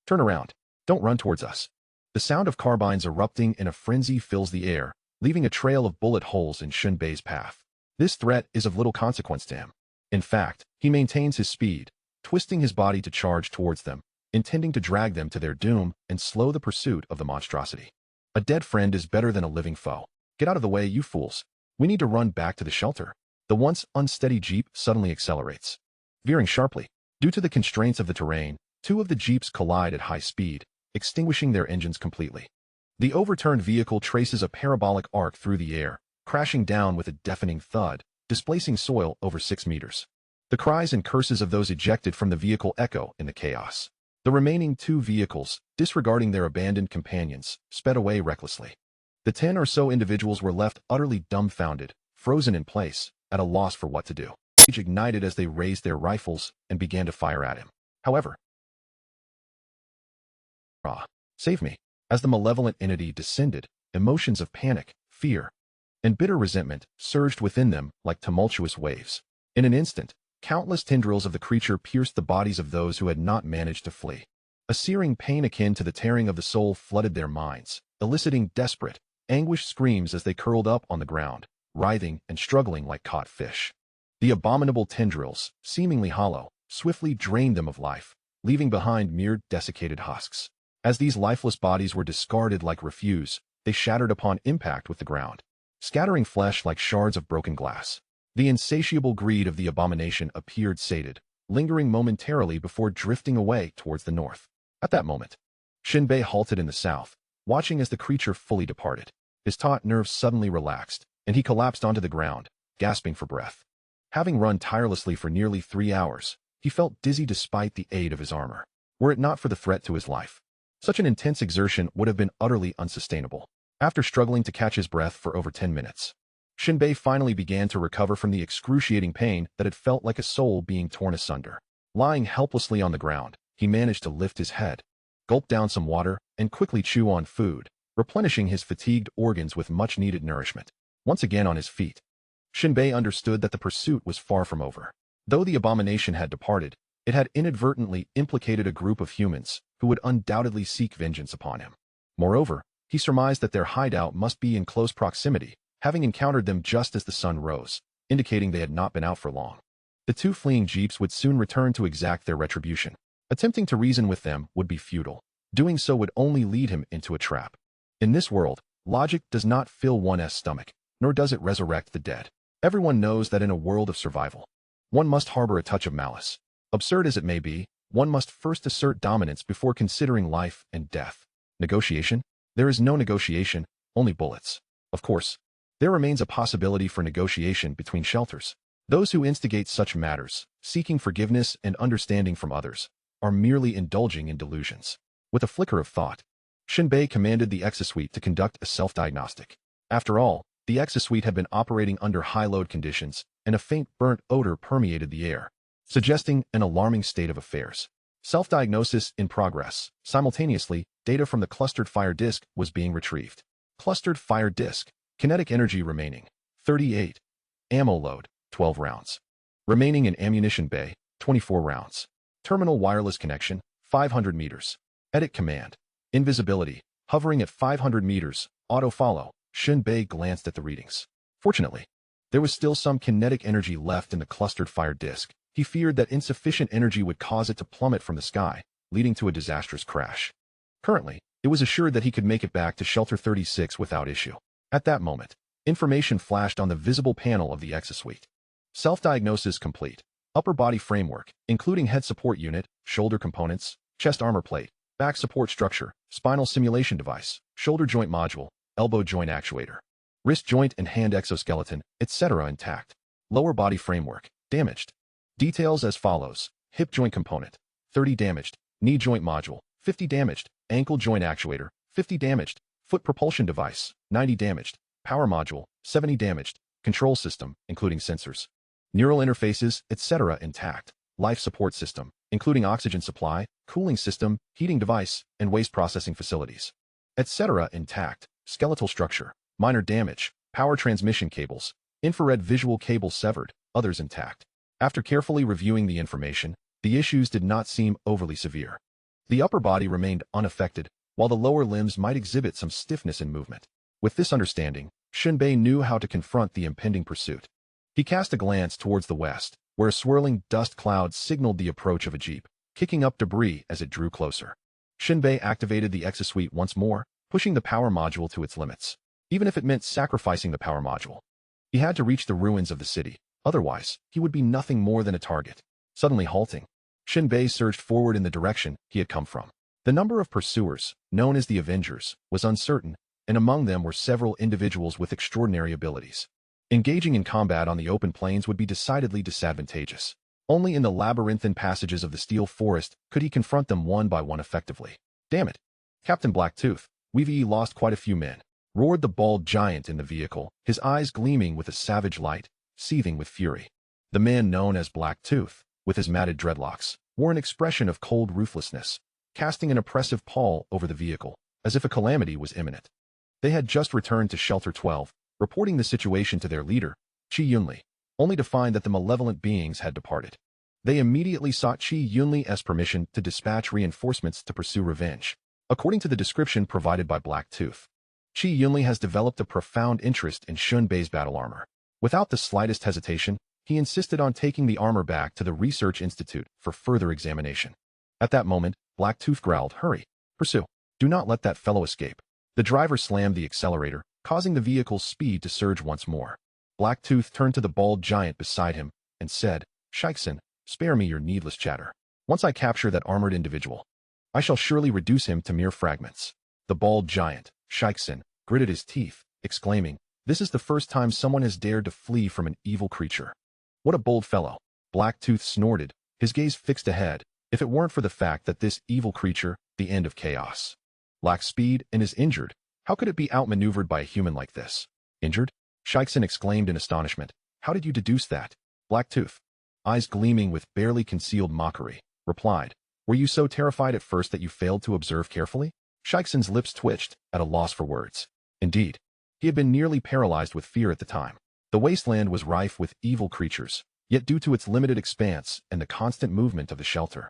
Turn around. Don't run towards us." The sound of carbines erupting in a frenzy fills the air, leaving a trail of bullet holes in Shen Bei's path. This threat is of little consequence to him. In fact, he maintains his speed, twisting his body to charge towards them, intending to drag them to their doom and slow the pursuit of the monstrosity. A dead friend is better than a living foe. "Get out of the way, you fools. We need to run back to the shelter." The once unsteady Jeep suddenly accelerates, veering sharply. Due to the constraints of the terrain, 2 of the Jeeps collide at high speed, extinguishing their engines completely. The overturned vehicle traces a parabolic arc through the air, crashing down with a deafening thud, displacing soil over 6 meters. The cries and curses of those ejected from the vehicle echo in the chaos. The remaining 2 vehicles, disregarding their abandoned companions, sped away recklessly. The 10 or so individuals were left utterly dumbfounded, frozen in place, at a loss for what to do. Rage ignited as they raised their rifles and began to fire at him. However, "Save me." As the malevolent entity descended, emotions of panic, fear, and bitter resentment surged within them like tumultuous waves. In an instant, countless tendrils of the creature pierced the bodies of those who had not managed to flee. A searing pain akin to the tearing of the soul flooded their minds, eliciting desperate, anguished screams as they curled up on the ground, writhing and struggling like caught fish. The abominable tendrils, seemingly hollow, swiftly drained them of life, leaving behind mere desiccated husks. As these lifeless bodies were discarded like refuse, they shattered upon impact with the ground, scattering flesh like shards of broken glass. The insatiable greed of the abomination appeared sated, lingering momentarily before drifting away towards the north. At that moment, Shen Bei halted in the south, watching as the creature fully departed. His taut nerves suddenly relaxed, and he collapsed onto the ground, gasping for breath. Having run tirelessly for nearly 3 hours, he felt dizzy despite the aid of his armor. Were it not for the threat to his life, such an intense exertion would have been utterly unsustainable. After struggling to catch his breath for over 10 minutes, Shen Bei finally began to recover from the excruciating pain that had felt like a soul being torn asunder. Lying helplessly on the ground, he managed to lift his head, gulp down some water, and quickly chew on food, replenishing his fatigued organs with much-needed nourishment. Once again on his feet, Shen Bei understood that the pursuit was far from over. Though the abomination had departed, it had inadvertently implicated a group of humans who would undoubtedly seek vengeance upon him. Moreover, He surmised that their hideout must be in close proximity, having encountered them just as the sun rose, indicating they had not been out for long. The two fleeing jeeps would soon return to exact their retribution. Attempting to reason with them would be futile. Doing so would only lead him into a trap. In this world, logic does not fill one's stomach, nor does it resurrect the dead. Everyone knows that in a world of survival, one must harbor a touch of malice. Absurd as it may be, one must first assert dominance before considering life and death. Negotiation? There is no negotiation, only bullets. Of course, there remains a possibility for negotiation between shelters. Those who instigate such matters, seeking forgiveness and understanding from others, are merely indulging in delusions. With a flicker of thought, Shen Bei commanded the exosuite to conduct a self-diagnostic. After all, the exosuite had been operating under high-load conditions, and a faint burnt odor permeated the air, suggesting an alarming state of affairs. Self-diagnosis in progress. Simultaneously, data from the clustered fire disk was being retrieved. Clustered fire disk. Kinetic energy remaining, 38. Ammo load, 12 rounds. Remaining in ammunition bay, 24 rounds. Terminal wireless connection, 500 meters. Edit command. Invisibility, hovering at 500 meters, auto-follow. Shen Bei glanced at the readings. Fortunately, there was still some kinetic energy left in the clustered fire disk. He feared that insufficient energy would cause it to plummet from the sky, leading to a disastrous crash. Currently, it was assured that he could make it back to Shelter 36 without issue. At that moment, information flashed on the visible panel of the exosuite. Self-diagnosis complete. Upper body framework, including head support unit, shoulder components, chest armor plate, back support structure, spinal simulation device, shoulder joint module, elbow joint actuator, wrist joint and hand exoskeleton, etc. intact. Lower body framework, damaged. Details as follows. Hip joint component, 30 damaged. Knee joint module, 50 damaged. Ankle joint actuator, 50 damaged. Foot propulsion device, 90 damaged. Power module, 70 damaged. Control system, including sensors, neural interfaces, etc. intact. Life support system, including oxygen supply, cooling system, heating device, and waste processing facilities, etc. intact. Skeletal structure, minor damage. Power transmission cables, infrared visual cable severed, others intact. After carefully reviewing the information, the issues did not seem overly severe. The upper body remained unaffected, while the lower limbs might exhibit some stiffness in movement. With this understanding, Shen Bei knew how to confront the impending pursuit. He cast a glance towards the west, where a swirling dust cloud signaled the approach of a jeep, kicking up debris as it drew closer. Shen Bei activated the exosuite once more, pushing the power module to its limits. Even if it meant sacrificing the power module, he had to reach the ruins of the city. Otherwise, he would be nothing more than a target. Suddenly halting, Shen Bei surged forward in the direction he had come from. The number of pursuers, known as the Avengers, was uncertain, and among them were several individuals with extraordinary abilities. Engaging in combat on the open plains would be decidedly disadvantageous. Only in the labyrinthine passages of the Steel Forest could he confront them one by one effectively. Damn it! Captain Blacktooth, we've lost quite a few men, roared the bald giant in the vehicle, his eyes gleaming with a savage light, seething with fury. The man known as Blacktooth, with his matted dreadlocks, wore an expression of cold ruthlessness, casting an oppressive pall over the vehicle, as if a calamity was imminent. They had just returned to Shelter 12, reporting the situation to their leader, Chi Yunli, only to find that the malevolent beings had departed. They immediately sought Chi Yunli's permission to dispatch reinforcements to pursue revenge. According to the description provided by Blacktooth, Chi Yunli has developed a profound interest in Shen Bei's battle armor. Without the slightest hesitation, he insisted on taking the armor back to the Research Institute for further examination. At that moment, Blacktooth growled, "Hurry! Pursue! Do not let that fellow escape." The driver slammed the accelerator, causing the vehicle's speed to surge once more. Blacktooth turned to the bald giant beside him and said, "Shikson, spare me your needless chatter. Once I capture that armored individual, I shall surely reduce him to mere fragments." The bald giant, Shikson, gritted his teeth, exclaiming, "This is the first time someone has dared to flee from an evil creature. What a bold fellow." Blacktooth snorted, his gaze fixed ahead. If it weren't for the fact that this evil creature, the end of chaos, lacks speed and is injured, how could it be outmaneuvered by a human like this? Injured? Shikson exclaimed in astonishment. "How did you deduce that?" Blacktooth, eyes gleaming with barely concealed mockery, replied, "Were you so terrified at first that you failed to observe carefully?" Shikson's lips twitched, at a loss for words. Indeed, he had been nearly paralyzed with fear at the time. The wasteland was rife with evil creatures, yet due to its limited expanse and the constant movement of the shelter,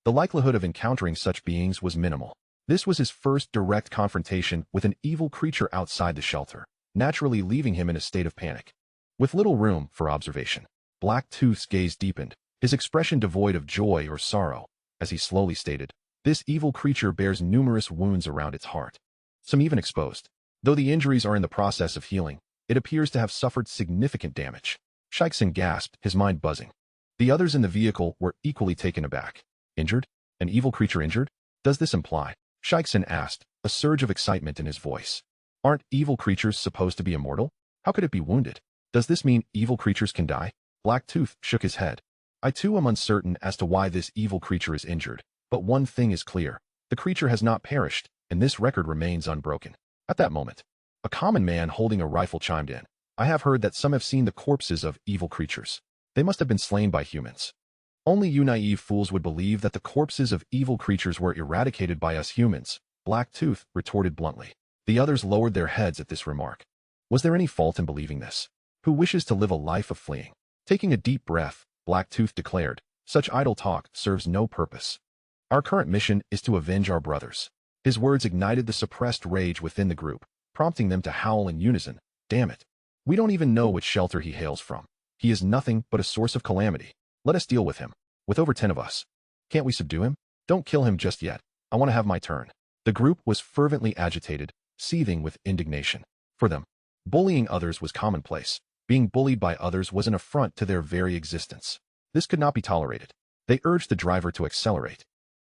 the likelihood of encountering such beings was minimal. This was his first direct confrontation with an evil creature outside the shelter, naturally leaving him in a state of panic. With little room for observation, Blacktooth's gaze deepened, his expression devoid of joy or sorrow, as he slowly stated, "This evil creature bears numerous wounds around its heart, some even exposed. Though the injuries are in the process of healing, it appears to have suffered significant damage." Shikson gasped, his mind buzzing. The others in the vehicle were equally taken aback. Injured? An evil creature injured? Does this imply? Shikson asked, a surge of excitement in his voice. Aren't evil creatures supposed to be immortal? How could it be wounded? Does this mean evil creatures can die? Blacktooth shook his head. I too am uncertain as to why this evil creature is injured, but one thing is clear. The creature has not perished, and this record remains unbroken. At that moment, a common man holding a rifle chimed in. I have heard that some have seen the corpses of evil creatures. They must have been slain by humans. Only you naive fools would believe that the corpses of evil creatures were eradicated by us humans, Blacktooth retorted bluntly. The others lowered their heads at this remark. Was there any fault in believing this? Who wishes to live a life of fleeing? Taking a deep breath, Blacktooth declared, such idle talk serves no purpose. Our current mission is to avenge our brothers. His words ignited the suppressed rage within the group, prompting them to howl in unison. Damn it. We don't even know which shelter he hails from. He is nothing but a source of calamity. Let us deal with him. With over 10 of us. Can't we subdue him? Don't kill him just yet. I want to have my turn. The group was fervently agitated, seething with indignation. For them, bullying others was commonplace. Being bullied by others was an affront to their very existence. This could not be tolerated. They urged the driver to accelerate.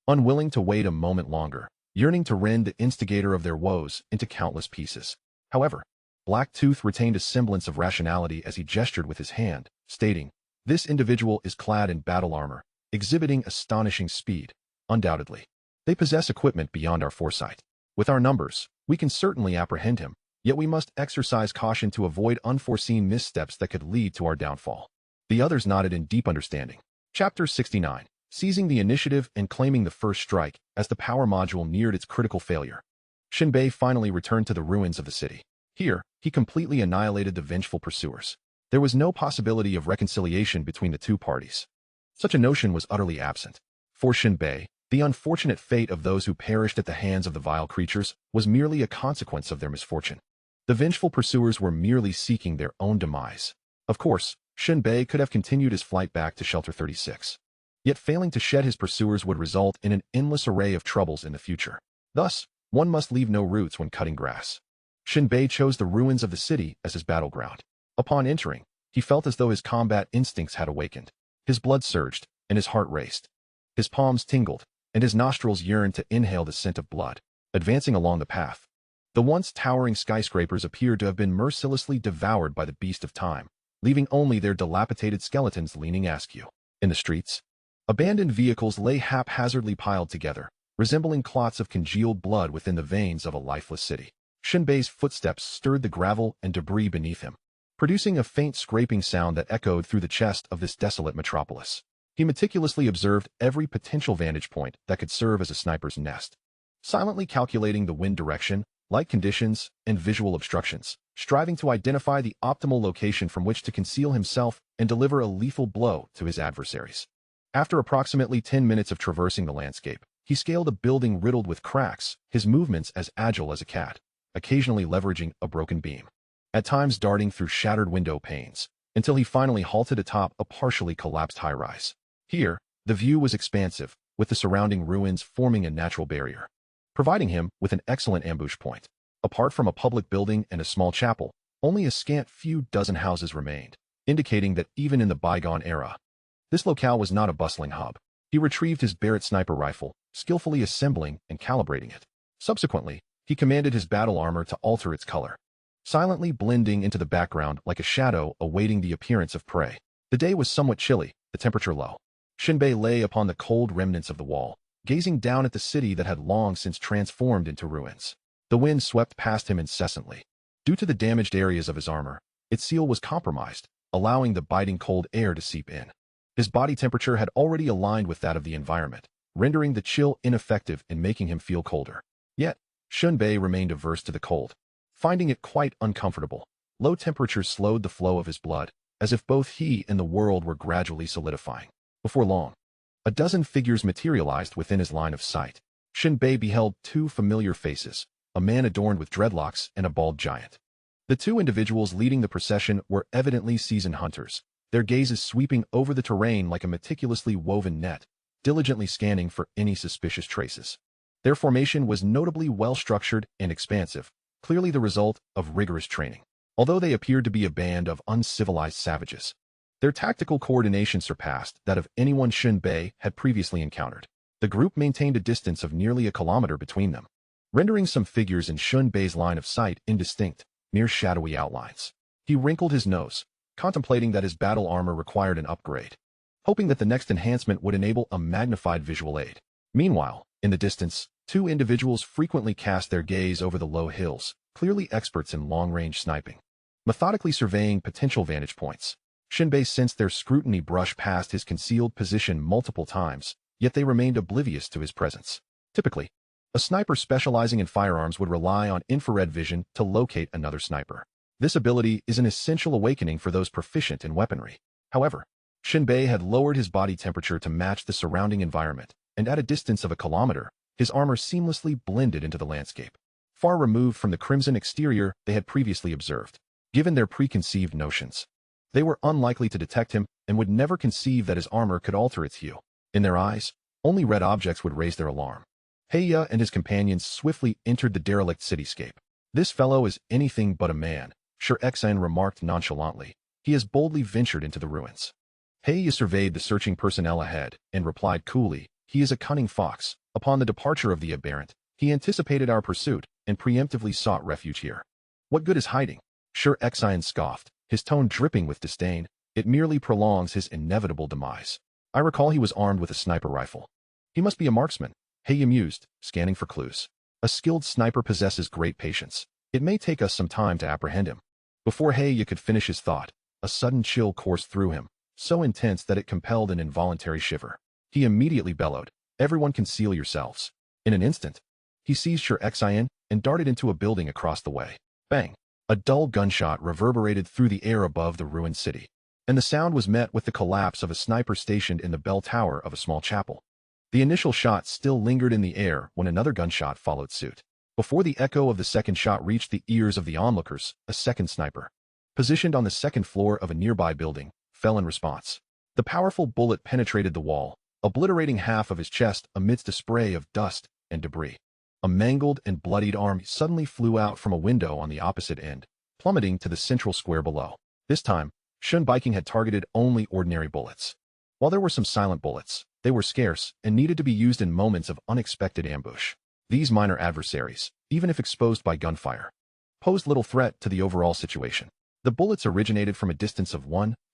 Unwilling to wait a moment longer, yearning to rend the instigator of their woes into countless pieces. However, Blacktooth retained a semblance of rationality as he gestured with his hand, stating, this individual is clad in battle armor, exhibiting astonishing speed. Undoubtedly, they possess equipment beyond our foresight. With our numbers, we can certainly apprehend him, yet we must exercise caution to avoid unforeseen missteps that could lead to our downfall. The others nodded in deep understanding. Chapter 69. Seizing the initiative and claiming the first strike as the power module neared its critical failure. Shen Bei finally returned to the ruins of the city. Here, he completely annihilated the vengeful pursuers. There was no possibility of reconciliation between the two parties. Such a notion was utterly absent. For Shen Bei, the unfortunate fate of those who perished at the hands of the vile creatures was merely a consequence of their misfortune. The vengeful pursuers were merely seeking their own demise. Of course, Shen Bei could have continued his flight back to Shelter 36. Yet failing to shed his pursuers would result in an endless array of troubles in the future. Thus, one must leave no roots when cutting grass. Shen Bei chose the ruins of the city as his battleground. Upon entering, he felt as though his combat instincts had awakened. His blood surged, and his heart raced. His palms tingled, and his nostrils yearned to inhale the scent of blood. Advancing along the path, the once towering skyscrapers appeared to have been mercilessly devoured by the beast of time, leaving only their dilapidated skeletons leaning askew. In the streets, abandoned vehicles lay haphazardly piled together, resembling clots of congealed blood within the veins of a lifeless city. Shen Bei's footsteps stirred the gravel and debris beneath him, producing a faint scraping sound that echoed through the chest of this desolate metropolis. He meticulously observed every potential vantage point that could serve as a sniper's nest, silently calculating the wind direction, light conditions, and visual obstructions, striving to identify the optimal location from which to conceal himself and deliver a lethal blow to his adversaries. After approximately 10 minutes of traversing the landscape, he scaled a building riddled with cracks, his movements as agile as a cat, occasionally leveraging a broken beam, at times darting through shattered window panes, until he finally halted atop a partially collapsed high-rise. Here, the view was expansive, with the surrounding ruins forming a natural barrier, providing him with an excellent ambush point. Apart from a public building and a small chapel, only a scant few dozen houses remained, indicating that even in the bygone era, this locale was not a bustling hub. He retrieved his Barrett sniper rifle, skillfully assembling and calibrating it. Subsequently, he commanded his battle armor to alter its color, silently blending into the background like a shadow awaiting the appearance of prey. The day was somewhat chilly, the temperature low. Shen Bei lay upon the cold remnants of the wall, gazing down at the city that had long since transformed into ruins. The wind swept past him incessantly. Due to the damaged areas of his armor, its seal was compromised, allowing the biting cold air to seep in. His body temperature had already aligned with that of the environment, rendering the chill ineffective and making him feel colder. Yet, Shen Bei remained averse to the cold, finding it quite uncomfortable. Low temperatures slowed the flow of his blood, as if both he and the world were gradually solidifying. Before long, a dozen figures materialized within his line of sight. Shen Bei beheld two familiar faces, a man adorned with dreadlocks and a bald giant. The two individuals leading the procession were evidently seasoned hunters, their gazes sweeping over the terrain like a meticulously woven net, diligently scanning for any suspicious traces. Their formation was notably well-structured and expansive, clearly the result of rigorous training. Although they appeared to be a band of uncivilized savages, their tactical coordination surpassed that of anyone Shen Bei had previously encountered. The group maintained a distance of nearly a kilometer between them, rendering some figures in Shen Bei's line of sight indistinct, mere shadowy outlines. He wrinkled his nose, contemplating that his battle armor required an upgrade, hoping that the next enhancement would enable a magnified visual aid. Meanwhile, in the distance, two individuals frequently cast their gaze over the low hills, clearly experts in long-range sniping. Methodically surveying potential vantage points, Shen Bei sensed their scrutiny brush past his concealed position multiple times, yet they remained oblivious to his presence. Typically, a sniper specializing in firearms would rely on infrared vision to locate another sniper. This ability is an essential awakening for those proficient in weaponry. However, Shen Bei had lowered his body temperature to match the surrounding environment, and at a distance of a kilometer, his armor seamlessly blended into the landscape, far removed from the crimson exterior they had previously observed. Given their preconceived notions, they were unlikely to detect him and would never conceive that his armor could alter its hue. In their eyes, only red objects would raise their alarm. Heya and his companions swiftly entered the derelict cityscape. "This fellow is anything but a man," J.A.R.V.I.S remarked nonchalantly. "He has boldly ventured into the ruins." Heya surveyed the searching personnel ahead and replied coolly, "He is a cunning fox. Upon the departure of the aberrant, he anticipated our pursuit and preemptively sought refuge here." "What good is hiding?" J.A.R.V.I.S scoffed, his tone dripping with disdain. "It merely prolongs his inevitable demise. I recall he was armed with a sniper rifle." "He must be a marksman," Heya mused, scanning for clues. "A skilled sniper possesses great patience. It may take us some time to apprehend him." Before Heya could finish his thought, a sudden chill coursed through him, so intense that it compelled an involuntary shiver. He immediately bellowed, "Everyone conceal yourselves." In an instant, he seized J.A.R.V.I.S and darted into a building across the way. Bang! A dull gunshot reverberated through the air above the ruined city, and the sound was met with the collapse of a sniper stationed in the bell tower of a small chapel. The initial shot still lingered in the air when another gunshot followed suit. Before the echo of the second shot reached the ears of the onlookers, a second sniper, positioned on the second floor of a nearby building, fell in response. The powerful bullet penetrated the wall, obliterating half of his chest amidst a spray of dust and debris. A mangled and bloodied arm suddenly flew out from a window on the opposite end, plummeting to the central square below. This time, Shen Bei had targeted only ordinary bullets. While there were some silent bullets, they were scarce and needed to be used in moments of unexpected ambush. These minor adversaries, even if exposed by gunfire, posed little threat to the overall situation. The bullets originated from a distance of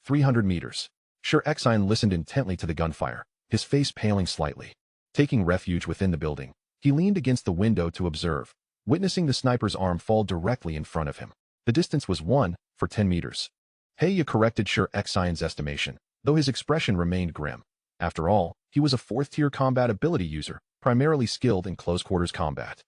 300 meters. J.A.R.V.I.S listened intently to the gunfire, his face paling slightly. Taking refuge within the building, he leaned against the window to observe, witnessing the sniper's arm fall directly in front of him. The distance was 10 meters. Heya corrected J.A.R.V.I.'s estimation, though his expression remained grim. After all, he was a fourth-tier combat ability user, primarily skilled in close-quarters combat.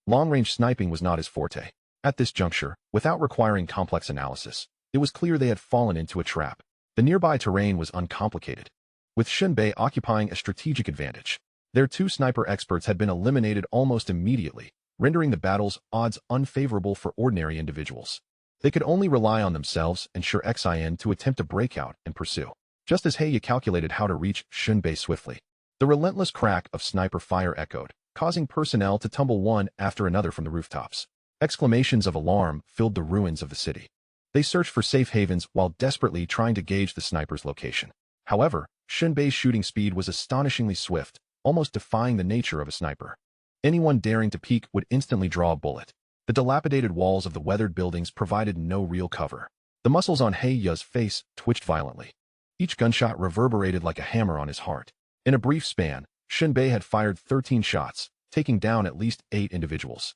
Long-range sniping was not his forte. At this juncture, without requiring complex analysis, it was clear they had fallen into a trap. The nearby terrain was uncomplicated, with Shen Bei occupying a strategic advantage. Their two sniper experts had been eliminated almost immediately, rendering the battle's odds unfavorable for ordinary individuals. They could only rely on themselves and J.A.R.V.I.S to attempt a breakout and pursue. Just as Heya calculated how to reach Shen Bei swiftly, the relentless crack of sniper fire echoed, causing personnel to tumble one after another from the rooftops. Exclamations of alarm filled the ruins of the city. They searched for safe havens while desperately trying to gauge the sniper's location. However, Shen Bei's shooting speed was astonishingly swift, almost defying the nature of a sniper. Anyone daring to peek would instantly draw a bullet. The dilapidated walls of the weathered buildings provided no real cover. The muscles on Heya's face twitched violently. Each gunshot reverberated like a hammer on his heart. In a brief span, Shen Bei had fired 13 shots, taking down at least 8 individuals.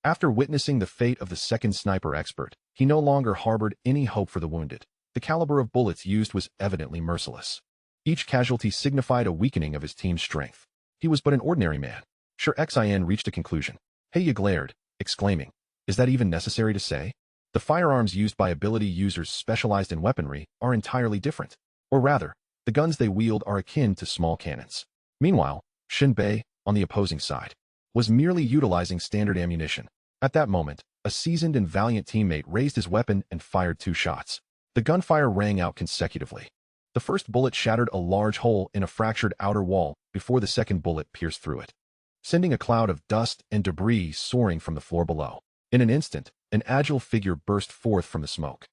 After witnessing the fate of the second sniper expert, he no longer harbored any hope for the wounded. The caliber of bullets used was evidently merciless. Each casualty signified a weakening of his team's strength. He was but an ordinary man. J.A.R.V.I.S reached a conclusion. Heya glared, exclaiming, "Is that even necessary to say? The firearms used by ability users specialized in weaponry are entirely different. Or rather, the guns they wield are akin to small cannons." Meanwhile, Shen Bei, on the opposing side, was merely utilizing standard ammunition. At that moment, a seasoned and valiant teammate raised his weapon and fired 2 shots. The gunfire rang out consecutively. The first bullet shattered a large hole in a fractured outer wall before the second bullet pierced through it, sending a cloud of dust and debris soaring from the floor below. In an instant, an agile figure burst forth from the smoke,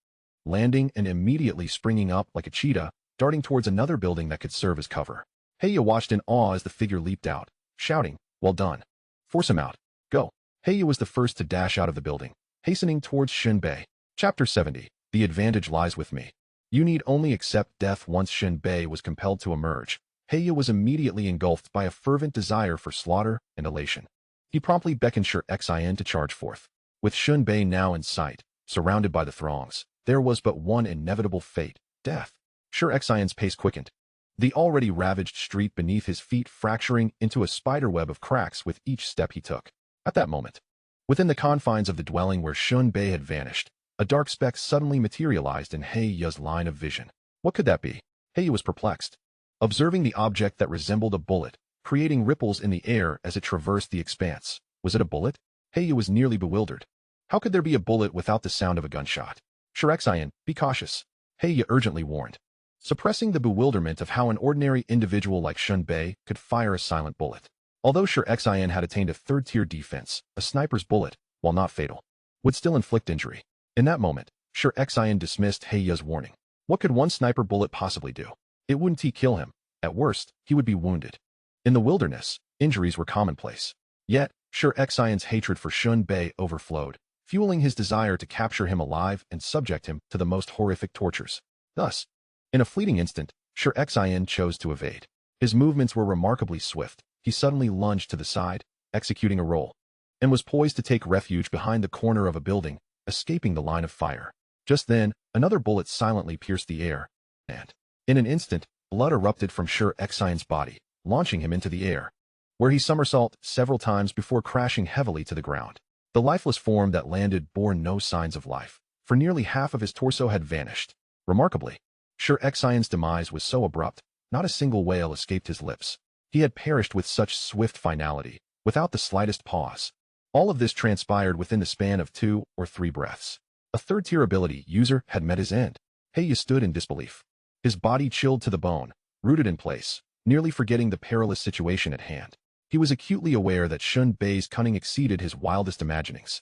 landing and immediately springing up like a cheetah, darting towards another building that could serve as cover. Heiya watched in awe as the figure leaped out, shouting, "Well done. Force him out. Go." Heiya was the first to dash out of the building, hastening towards Shen Bei. Chapter 70. The advantage lies with me. You need only accept death. Once Shen Bei was compelled to emerge, Heiya was immediately engulfed by a fervent desire for slaughter and elation. He promptly beckoned J.A.R.V.I.S to charge forth. With Shen Bei now in sight, surrounded by the throngs, there was but one inevitable fate: death. J.A.R.V.I.S' pace quickened, the already ravaged street beneath his feet fracturing into a spiderweb of cracks with each step he took. At that moment, within the confines of the dwelling where Shen Bei had vanished, a dark speck suddenly materialized in Heiya's line of vision. What could that be? Heiya was perplexed, observing the object that resembled a bullet, creating ripples in the air as it traversed the expanse. Was it a bullet? Heiya was nearly bewildered. How could there be a bullet without the sound of a gunshot? J.A.R.V.I.S, be cautious, Heiya urgently warned, suppressing the bewilderment of how an ordinary individual like Shen Bei could fire a silent bullet. Although J.A.R.V.I.S had attained a third-tier defense, a sniper's bullet, while not fatal, would still inflict injury. In that moment, J.A.R.V.I.S dismissed Heiya's warning. What could one sniper bullet possibly do? It wouldn't kill him. At worst, he would be wounded. In the wilderness, injuries were commonplace. Yet, J.A.R.V.I.S' hatred for Shen Bei overflowed, fueling his desire to capture him alive and subject him to the most horrific tortures. Thus, in a fleeting instant, J.A.R.V.I.S chose to evade. His movements were remarkably swift. He suddenly lunged to the side, executing a roll, and was poised to take refuge behind the corner of a building, escaping the line of fire. Just then, another bullet silently pierced the air, and, in an instant, blood erupted from J.A.R.V.I.S' body, launching him into the air, where he somersaulted several times before crashing heavily to the ground. The lifeless form that landed bore no signs of life, for nearly half of his torso had vanished. Remarkably, J.A.R.V.I.S' demise was so abrupt, not a single wail escaped his lips. He had perished with such swift finality, without the slightest pause. All of this transpired within the span of 2 or 3 breaths. A third-tier ability user had met his end. Heiya stood in disbelief, his body chilled to the bone, rooted in place, nearly forgetting the perilous situation at hand. He was acutely aware that Shen Bei's cunning exceeded his wildest imaginings.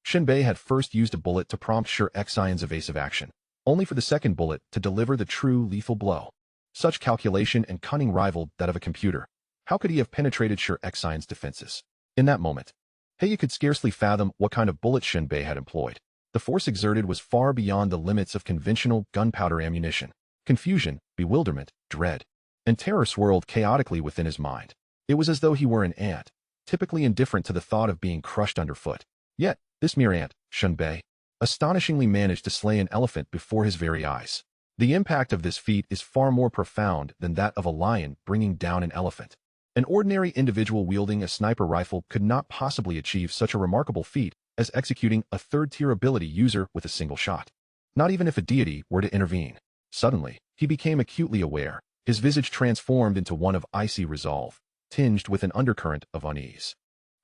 Shen Bei had first used a bullet to prompt J.A.R.V.I.S' evasive action, only for the second bullet to deliver the true lethal blow. Such calculation and cunning rivaled that of a computer. How could he have penetrated J.A.R.V.I.S' defenses? In that moment, Heiya could scarcely fathom what kind of bullet Shen Bei had employed. The force exerted was far beyond the limits of conventional gunpowder ammunition. Confusion, bewilderment, dread, and terror swirled chaotically within his mind. It was as though he were an ant, typically indifferent to the thought of being crushed underfoot. Yet, this mere ant, Shen Bei, astonishingly managed to slay an elephant before his very eyes. The impact of this feat is far more profound than that of a lion bringing down an elephant. An ordinary individual wielding a sniper rifle could not possibly achieve such a remarkable feat as executing a third-tier ability user with a single shot. Not even if a deity were to intervene. Suddenly, he became acutely aware. His visage transformed into one of icy resolve, tinged with an undercurrent of unease.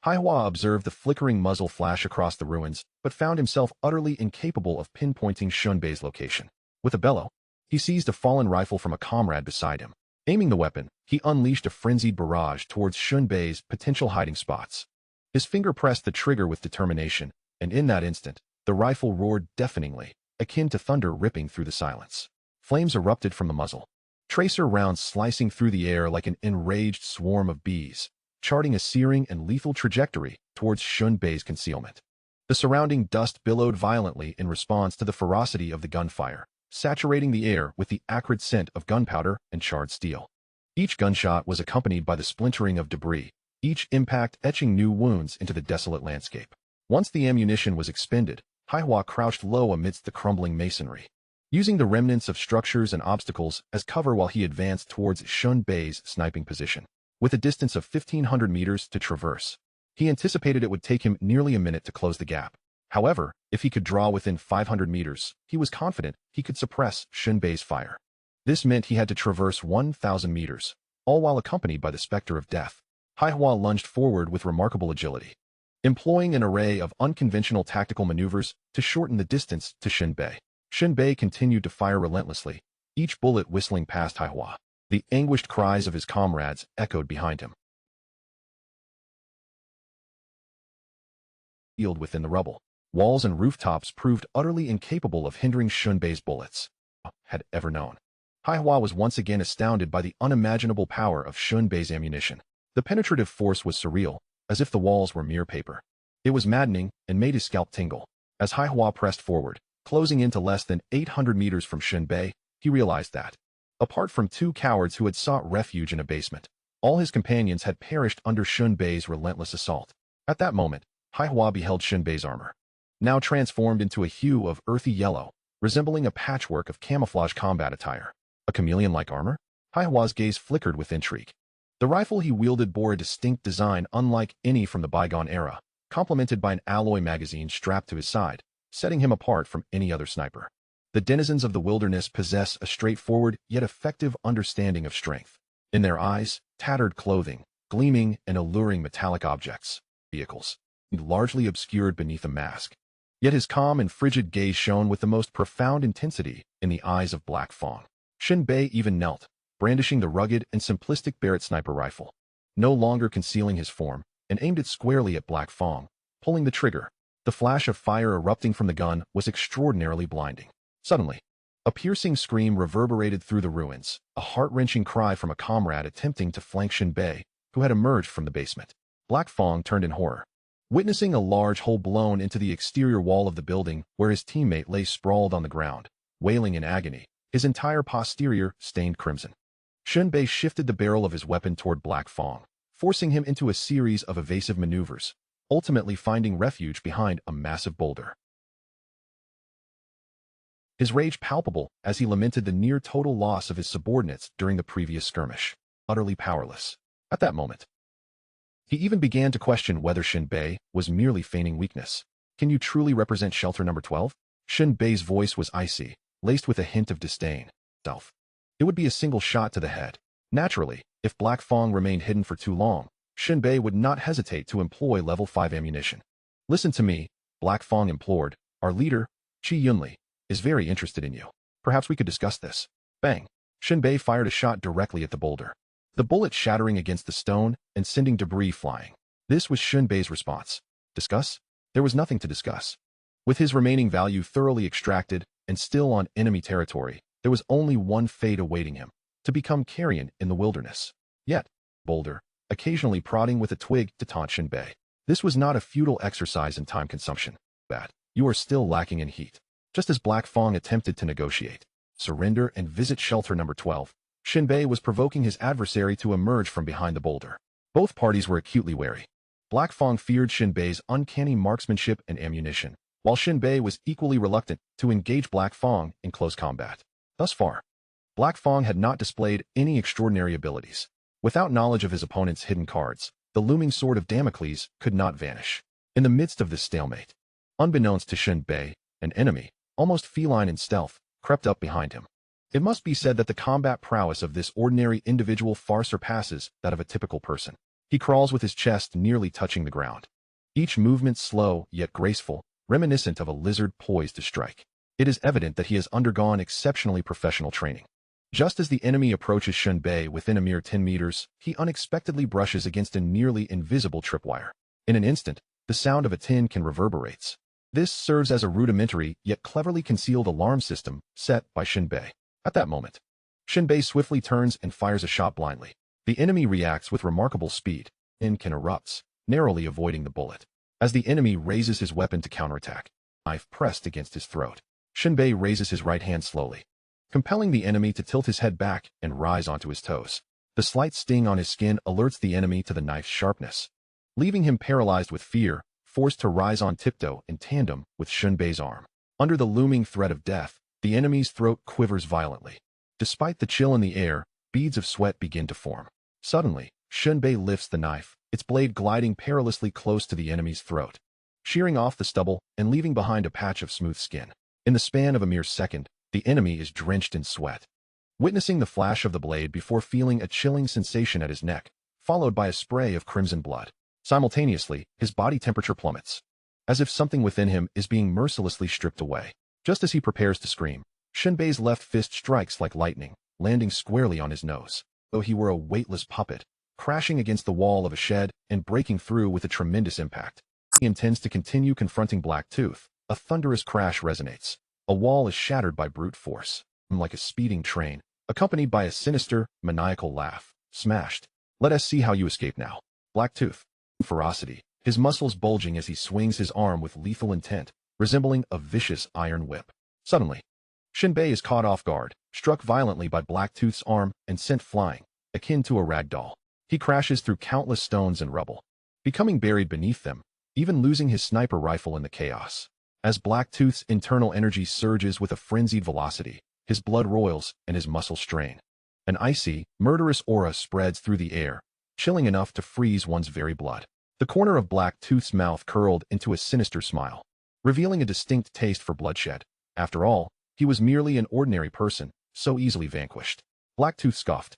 Haihua observed the flickering muzzle flash across the ruins, but found himself utterly incapable of pinpointing Shen Bei's location. With a bellow, he seized a fallen rifle from a comrade beside him. Aiming the weapon, he unleashed a frenzied barrage towards Shen Bei's potential hiding spots. His finger pressed the trigger with determination, and in that instant, the rifle roared deafeningly, akin to thunder ripping through the silence. Flames erupted from the muzzle, tracer rounds slicing through the air like an enraged swarm of bees, charting a searing and lethal trajectory towards Shen Bei's concealment. The surrounding dust billowed violently in response to the ferocity of the gunfire, saturating the air with the acrid scent of gunpowder and charred steel. Each gunshot was accompanied by the splintering of debris, each impact etching new wounds into the desolate landscape. Once the ammunition was expended, Haihua crouched low amidst the crumbling masonry, using the remnants of structures and obstacles as cover while he advanced towards Shen Bei's sniping position. With a distance of 1,500 meters to traverse, he anticipated it would take him nearly a minute to close the gap. However, if he could draw within 500 meters, he was confident he could suppress Shen Bei's fire. This meant he had to traverse 1,000 meters, all while accompanied by the specter of death. Haihua lunged forward with remarkable agility, employing an array of unconventional tactical maneuvers to shorten the distance to Shen Bei. Shen Bei continued to fire relentlessly, each bullet whistling past Haihua. The anguished cries of his comrades echoed behind him. Within the rubble, walls and rooftops proved utterly incapable of hindering Shen Bei's bullets. Had ever known. Haihua was once again astounded by the unimaginable power of Shen Bei's ammunition. The penetrative force was surreal, as if the walls were mere paper. It was maddening and made his scalp tingle. As Haihua pressed forward, closing in to less than 800 meters from Shen Bei, he realized that, apart from two cowards who had sought refuge in a basement, all his companions had perished under Shen Bei's relentless assault. At that moment, Haihua beheld Shen Bei's armor, now transformed into a hue of earthy yellow, resembling a patchwork of camouflage combat attire. A chameleon-like armor? Haihua's gaze flickered with intrigue. The rifle he wielded bore a distinct design unlike any from the bygone era, complemented by an alloy magazine strapped to his side, setting him apart from any other sniper. The denizens of the wilderness possess a straightforward yet effective understanding of strength. In their eyes, tattered clothing, gleaming and alluring metallic objects, vehicles, largely obscured beneath a mask. Yet his calm and frigid gaze shone with the most profound intensity in the eyes of Black Fong. Shen Bei even knelt, brandishing the rugged and simplistic Barrett sniper rifle, no longer concealing his form, and aimed it squarely at Black Fong, pulling the trigger. The flash of fire erupting from the gun was extraordinarily blinding. Suddenly, a piercing scream reverberated through the ruins, a heart-wrenching cry from a comrade attempting to flank Shen Bei, who had emerged from the basement. Black Fong turned in horror, witnessing a large hole blown into the exterior wall of the building where his teammate lay sprawled on the ground, wailing in agony, his entire posterior stained crimson. Shen Bei shifted the barrel of his weapon toward Black Fong, forcing him into a series of evasive maneuvers, ultimately finding refuge behind a massive boulder. His rage palpable as he lamented the near-total loss of his subordinates during the previous skirmish. Utterly powerless. At that moment, he even began to question whether Shen Bei was merely feigning weakness. Can you truly represent shelter number 12? Shen Bei's voice was icy, laced with a hint of disdain. It would be a single shot to the head. Naturally, if Black Fong remained hidden for too long, Shen Bei would not hesitate to employ level 5 ammunition. Listen to me, Black Fong implored. Our leader, Chi Yunli, is very interested in you. Perhaps we could discuss this. Bang! Shen Bei fired a shot directly at the boulder, the bullet shattering against the stone and sending debris flying. This was Shen Bei's response. Discuss? There was nothing to discuss. With his remaining value thoroughly extracted and still on enemy territory, there was only one fate awaiting him, to become carrion in the wilderness. Yet, boulder, occasionally prodding with a twig to taunt Shen Bei. This was not a futile exercise in time consumption. But you are still lacking in heat. Just as Black Fong attempted to negotiate, surrender and visit shelter number 12, Shen Bei was provoking his adversary to emerge from behind the boulder. Both parties were acutely wary. Black Fong feared Shen Bei's uncanny marksmanship and ammunition, while Shen Bei was equally reluctant to engage Black Fong in close combat. Thus far, Black Fong had not displayed any extraordinary abilities. Without knowledge of his opponent's hidden cards, the looming sword of Damocles could not vanish. In the midst of this stalemate, unbeknownst to Shen Bei, an enemy, almost feline in stealth, crept up behind him. It must be said that the combat prowess of this ordinary individual far surpasses that of a typical person. He crawls with his chest nearly touching the ground. Each movement slow yet graceful, reminiscent of a lizard poised to strike. It is evident that he has undergone exceptionally professional training. Just as the enemy approaches Shen Bei within a mere 10 meters, he unexpectedly brushes against a nearly invisible tripwire. In an instant, the sound of a tin can reverberates. This serves as a rudimentary yet cleverly concealed alarm system set by Shen Bei. At that moment, Shen Bei swiftly turns and fires a shot blindly. The enemy reacts with remarkable speed. Tin can erupts, narrowly avoiding the bullet. As the enemy raises his weapon to counterattack, knife pressed against his throat, Shen Bei raises his right hand slowly, compelling the enemy to tilt his head back and rise onto his toes. The slight sting on his skin alerts the enemy to the knife's sharpness, leaving him paralyzed with fear, forced to rise on tiptoe in tandem with Shen Bei's arm. Under the looming threat of death, the enemy's throat quivers violently. Despite the chill in the air, beads of sweat begin to form. Suddenly, Shen Bei lifts the knife, its blade gliding perilously close to the enemy's throat, shearing off the stubble and leaving behind a patch of smooth skin. In the span of a mere second, the enemy is drenched in sweat. Witnessing the flash of the blade before feeling a chilling sensation at his neck, followed by a spray of crimson blood. Simultaneously, his body temperature plummets, as if something within him is being mercilessly stripped away. Just as he prepares to scream, Shen Bei's left fist strikes like lightning, landing squarely on his nose, though he were a weightless puppet, crashing against the wall of a shed and breaking through with a tremendous impact. He intends to continue confronting Black Tooth. A thunderous crash resonates. A wall is shattered by brute force, like a speeding train, accompanied by a sinister, maniacal laugh. Smashed. Let us see how you escape now. Black Tooth. Ferocity, his muscles bulging as he swings his arm with lethal intent, resembling a vicious iron whip. Suddenly, Shen Bei is caught off guard, struck violently by Black Tooth's arm and sent flying, akin to a rag doll. He crashes through countless stones and rubble, becoming buried beneath them, even losing his sniper rifle in the chaos. As Black Tooth's internal energy surges with a frenzied velocity, his blood roils and his muscles strain. An icy, murderous aura spreads through the air, chilling enough to freeze one's very blood. The corner of Black Tooth's mouth curled into a sinister smile, revealing a distinct taste for bloodshed. After all, he was merely an ordinary person, so easily vanquished. Black Tooth scoffed,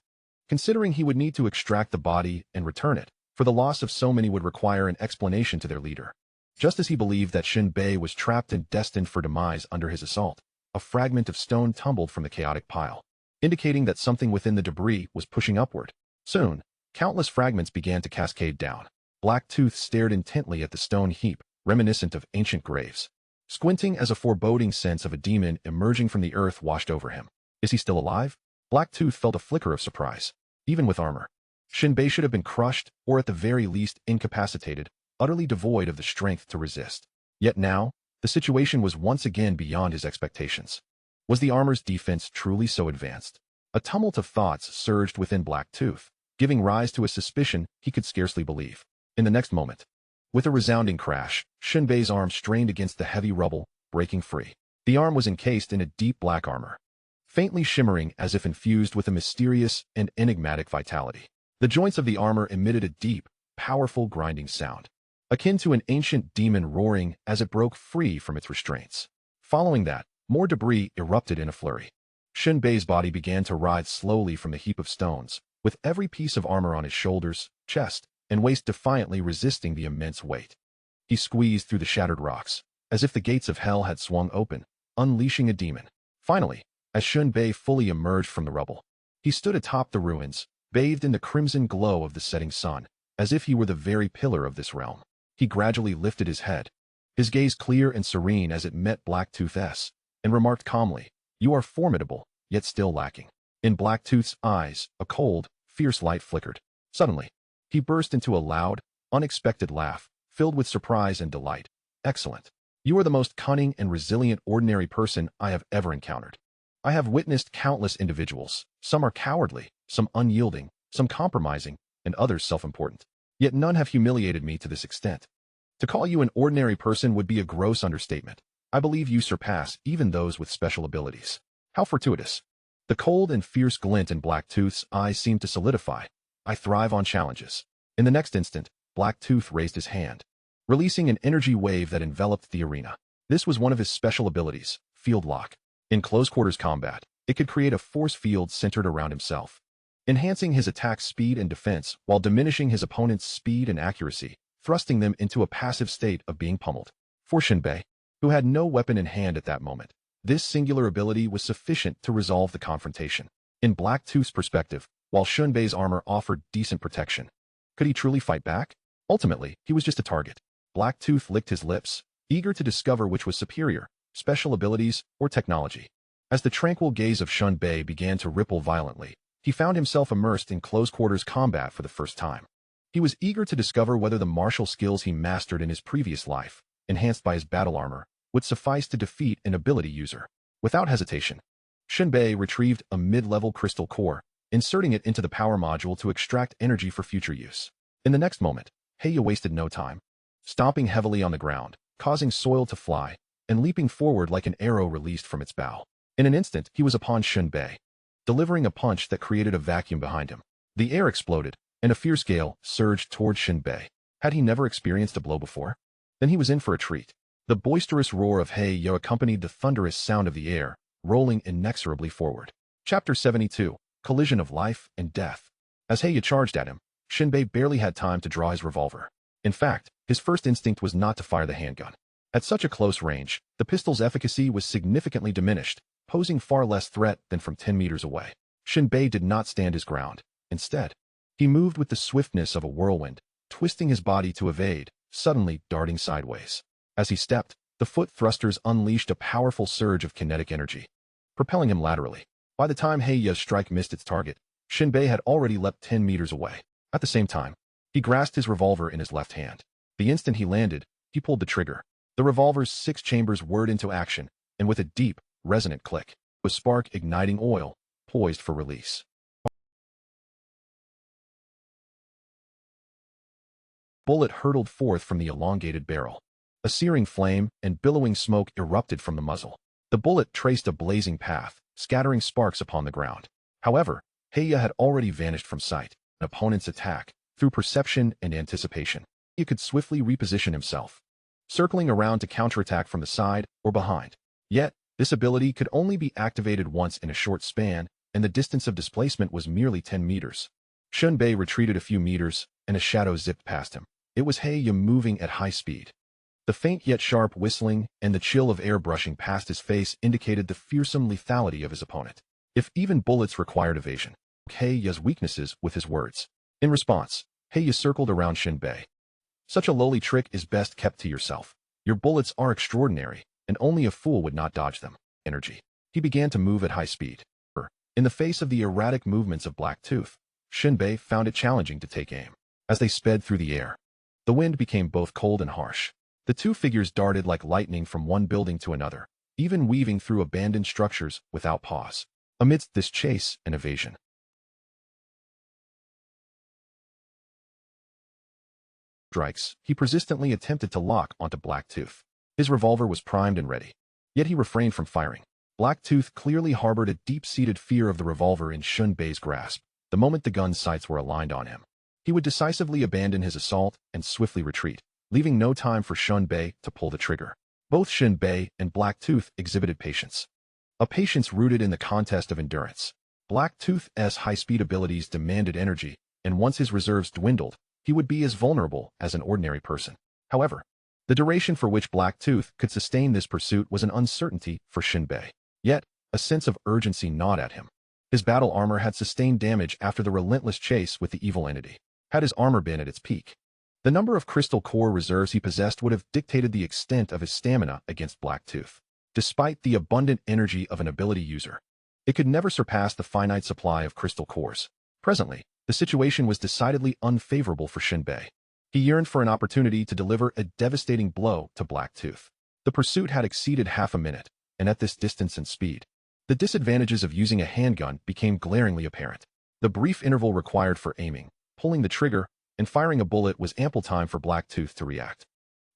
considering he would need to extract the body and return it, for the loss of so many would require an explanation to their leader. Just as he believed that Shen Bei was trapped and destined for demise under his assault, a fragment of stone tumbled from the chaotic pile, indicating that something within the debris was pushing upward. Soon, countless fragments began to cascade down. Black Tooth stared intently at the stone heap, reminiscent of ancient graves, squinting as a foreboding sense of a demon emerging from the earth washed over him. Is he still alive? Black Tooth felt a flicker of surprise. Even with armor, Shen Bei should have been crushed, or at the very least incapacitated, utterly devoid of the strength to resist. Yet now, the situation was once again beyond his expectations. Was the armor's defense truly so advanced? A tumult of thoughts surged within Black Tooth, giving rise to a suspicion he could scarcely believe. In the next moment, with a resounding crash, Shen Bei's arm strained against the heavy rubble, breaking free. The arm was encased in a deep black armor, faintly shimmering as if infused with a mysterious and enigmatic vitality. The joints of the armor emitted a deep, powerful grinding sound, akin to an ancient demon roaring as it broke free from its restraints. Following that, more debris erupted in a flurry. Shen Bei's body began to rise slowly from the heap of stones, with every piece of armor on his shoulders, chest, and waist defiantly resisting the immense weight. He squeezed through the shattered rocks, as if the gates of hell had swung open, unleashing a demon. Finally, as Shen Bei fully emerged from the rubble, he stood atop the ruins, bathed in the crimson glow of the setting sun, as if he were the very pillar of this realm. He gradually lifted his head, his gaze clear and serene as it met Black Tooth's, and remarked calmly, "You are formidable, yet still lacking." In Black Tooth's eyes, a cold, fierce light flickered. Suddenly, he burst into a loud, unexpected laugh, filled with surprise and delight. "Excellent. You are the most cunning and resilient ordinary person I have ever encountered. I have witnessed countless individuals. Some are cowardly, some unyielding, some compromising, and others self-important. Yet none have humiliated me to this extent. To call you an ordinary person would be a gross understatement. I believe you surpass even those with special abilities." How fortuitous. The cold and fierce glint in Black Tooth's eyes seemed to solidify. "I thrive on challenges." In the next instant, Black Tooth raised his hand, releasing an energy wave that enveloped the arena. This was one of his special abilities, Field Lock. In close-quarters combat, it could create a force field centered around himself, enhancing his attack speed and defense while diminishing his opponent's speed and accuracy, thrusting them into a passive state of being pummeled. For Shen Bei, who had no weapon in hand at that moment, this singular ability was sufficient to resolve the confrontation. In Black Tooth's perspective, while Shen Bei's armor offered decent protection, could he truly fight back? Ultimately, he was just a target. Black Tooth licked his lips, eager to discover which was superior, special abilities or technology. As the tranquil gaze of Shen Bei began to ripple violently, he found himself immersed in close-quarters combat for the first time. He was eager to discover whether the martial skills he mastered in his previous life, enhanced by his battle armor, would suffice to defeat an ability user. Without hesitation, Shen Bei retrieved a mid-level crystal core, inserting it into the power module to extract energy for future use. In the next moment, He wasted no time, stomping heavily on the ground, causing soil to fly, and leaping forward like an arrow released from its bow. In an instant, he was upon Shen Bei, delivering a punch that created a vacuum behind him. The air exploded, and a fierce gale surged toward Shen Bei. Had he never experienced a blow before? Then he was in for a treat. The boisterous roar of Hey-Yo accompanied the thunderous sound of the air, rolling inexorably forward. Chapter 72, Collision of Life and Death. As Hey-Yo charged at him, Shen Bei barely had time to draw his revolver. In fact, his first instinct was not to fire the handgun. At such a close range, the pistol's efficacy was significantly diminished, posing far less threat than from 10 meters away. Shen Bei did not stand his ground. Instead, he moved with the swiftness of a whirlwind, twisting his body to evade, suddenly darting sideways. As he stepped, the foot thrusters unleashed a powerful surge of kinetic energy, propelling him laterally. By the time He-Ya's strike missed its target, Shen Bei had already leapt 10 meters away. At the same time, he grasped his revolver in his left hand. The instant he landed, he pulled the trigger. The revolver's 6 chambers whirred into action, and with a deep, resonant click, a spark igniting oil, poised for release. Bullet hurtled forth from the elongated barrel. A searing flame and billowing smoke erupted from the muzzle. The bullet traced a blazing path, scattering sparks upon the ground. However, He-Ya had already vanished from sight. An opponent's attack, through perception and anticipation, he could swiftly reposition himself, circling around to counterattack from the side or behind. Yet, this ability could only be activated once in a short span, and the distance of displacement was merely 10 meters. Shen Bei retreated a few meters, and a shadow zipped past him. It was He-Ya moving at high speed. The faint yet sharp whistling and the chill of air brushing past his face indicated the fearsome lethality of his opponent. If even bullets required evasion, He-Ya's weaknesses with his words. In response, He-Ya circled around Shen Bei. Such a lowly trick is best kept to yourself. Your bullets are extraordinary, and only a fool would not dodge them. Energy. He began to move at high speed. In the face of the erratic movements of Black Tooth, Shen Bei found it challenging to take aim. As they sped through the air, the wind became both cold and harsh. The two figures darted like lightning from one building to another, even weaving through abandoned structures without pause. Amidst this chase and evasion, strikes, he persistently attempted to lock onto Black Tooth. His revolver was primed and ready, yet he refrained from firing. Black Tooth clearly harbored a deep-seated fear of the revolver in Shen Bei's grasp. The moment the gun's sights were aligned on him, he would decisively abandon his assault and swiftly retreat, leaving no time for Shen Bei to pull the trigger. Both Shen Bei and Black Tooth exhibited patience. A patience rooted in the contest of endurance. Black Tooth's high-speed abilities demanded energy, and once his reserves dwindled, he would be as vulnerable as an ordinary person. However, the duration for which Black Tooth could sustain this pursuit was an uncertainty for Shen Bei. Yet, a sense of urgency gnawed at him. His battle armor had sustained damage after the relentless chase with the evil entity. Had his armor been at its peak, the number of crystal core reserves he possessed would have dictated the extent of his stamina against Black Tooth. Despite the abundant energy of an ability user, it could never surpass the finite supply of crystal cores. Presently, the situation was decidedly unfavorable for Shen Bei. He yearned for an opportunity to deliver a devastating blow to Black Tooth. The pursuit had exceeded half a minute, and at this distance and speed, the disadvantages of using a handgun became glaringly apparent. The brief interval required for aiming, pulling the trigger, and firing a bullet was ample time for Black Tooth to react.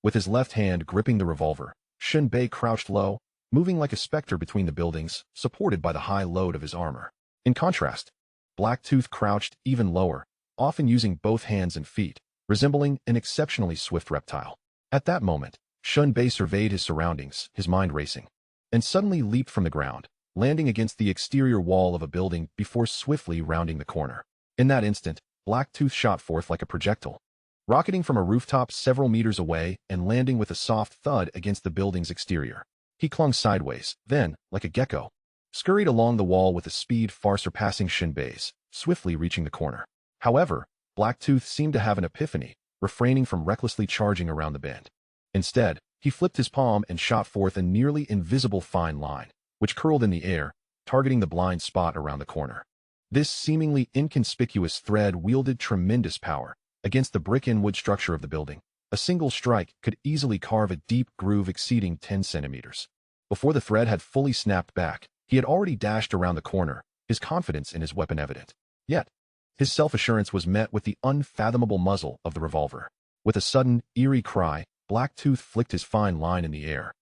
With his left hand gripping the revolver, Shen Bei crouched low, moving like a specter between the buildings, supported by the high load of his armor. In contrast, Black Tooth crouched even lower, often using both hands and feet, resembling an exceptionally swift reptile. At that moment, Shen Bei surveyed his surroundings, his mind racing, and suddenly leaped from the ground, landing against the exterior wall of a building before swiftly rounding the corner. In that instant, Black Tooth shot forth like a projectile, rocketing from a rooftop several meters away and landing with a soft thud against the building's exterior. He clung sideways, then, like a gecko, scurried along the wall with a speed far surpassing Shen Bei's, swiftly reaching the corner. However, Black Tooth seemed to have an epiphany, refraining from recklessly charging around the bend. Instead, he flipped his palm and shot forth a nearly invisible fine line, which curled in the air, targeting the blind spot around the corner. This seemingly inconspicuous thread wielded tremendous power. Against the brick-and-wood structure of the building, a single strike could easily carve a deep groove exceeding 10 centimeters. Before the thread had fully snapped back, he had already dashed around the corner, his confidence in his weapon evident. Yet, his self-assurance was met with the unfathomable muzzle of the revolver. With a sudden, eerie cry, Black Tooth flicked his fine line in the air,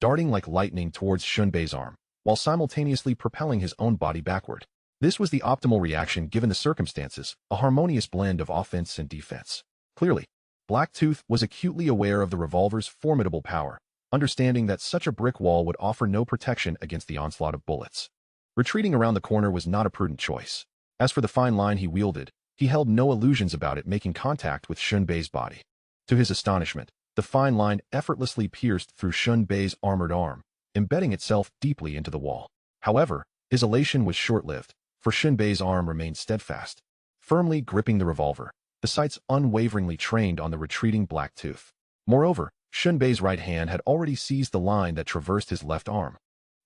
darting like lightning towards Shen Bei's arm, while simultaneously propelling his own body backward. This was the optimal reaction given the circumstances, a harmonious blend of offense and defense. Clearly, Black Tooth was acutely aware of the revolver's formidable power, understanding that such a brick wall would offer no protection against the onslaught of bullets. Retreating around the corner was not a prudent choice. As for the fine line he wielded, He held no illusions about it making contact with Shen Bei's body. To his astonishment, the fine line effortlessly pierced through Shen Bei's armored arm, embedding itself deeply into the wall. However, his elation was short-lived, for Shen Bei's arm remained steadfast, firmly gripping the revolver, the sights unwaveringly trained on the retreating black tooth. Moreover, Shen Bei's right hand had already seized the line that traversed his left arm.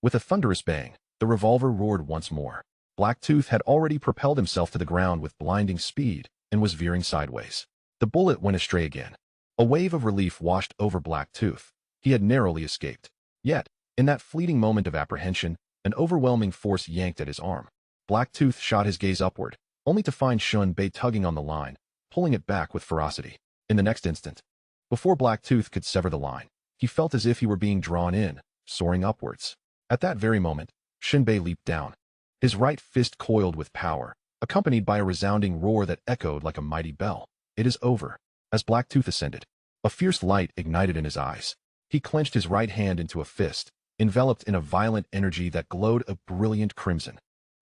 With a thunderous bang, the revolver roared once more. Blacktooth had already propelled himself to the ground with blinding speed and was veering sideways. The bullet went astray again. A wave of relief washed over Blacktooth. He had narrowly escaped. Yet, in that fleeting moment of apprehension, an overwhelming force yanked at his arm. Blacktooth shot his gaze upward, only to find Shen Bei tugging on the line, pulling it back with ferocity. In the next instant, before Blacktooth could sever the line, he felt as if he were being drawn in, soaring upwards. At that very moment, Shen Bei leaped down. His right fist coiled with power, accompanied by a resounding roar that echoed like a mighty bell. "It is over." As Blacktooth ascended, a fierce light ignited in his eyes. He clenched his right hand into a fist, enveloped in a violent energy that glowed a brilliant crimson.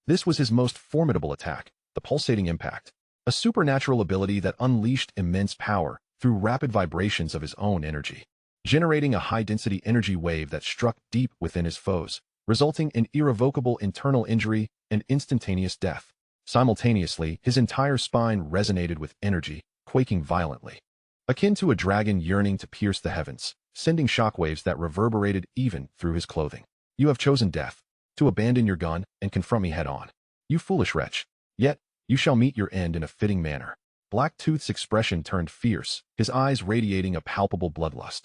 This was his most formidable attack, the pulsating impact, a supernatural ability that unleashed immense power through rapid vibrations of his own energy, generating a high-density energy wave that struck deep within his foes, resulting in irrevocable internal injury and instantaneous death. Simultaneously, his entire spine resonated with energy, quaking violently, akin to a dragon yearning to pierce the heavens, sending shockwaves that reverberated even through his clothing. "You have chosen death, to abandon your gun and confront me head-on. You foolish wretch. Yet, you shall meet your end in a fitting manner." Blacktooth's expression turned fierce, his eyes radiating a palpable bloodlust,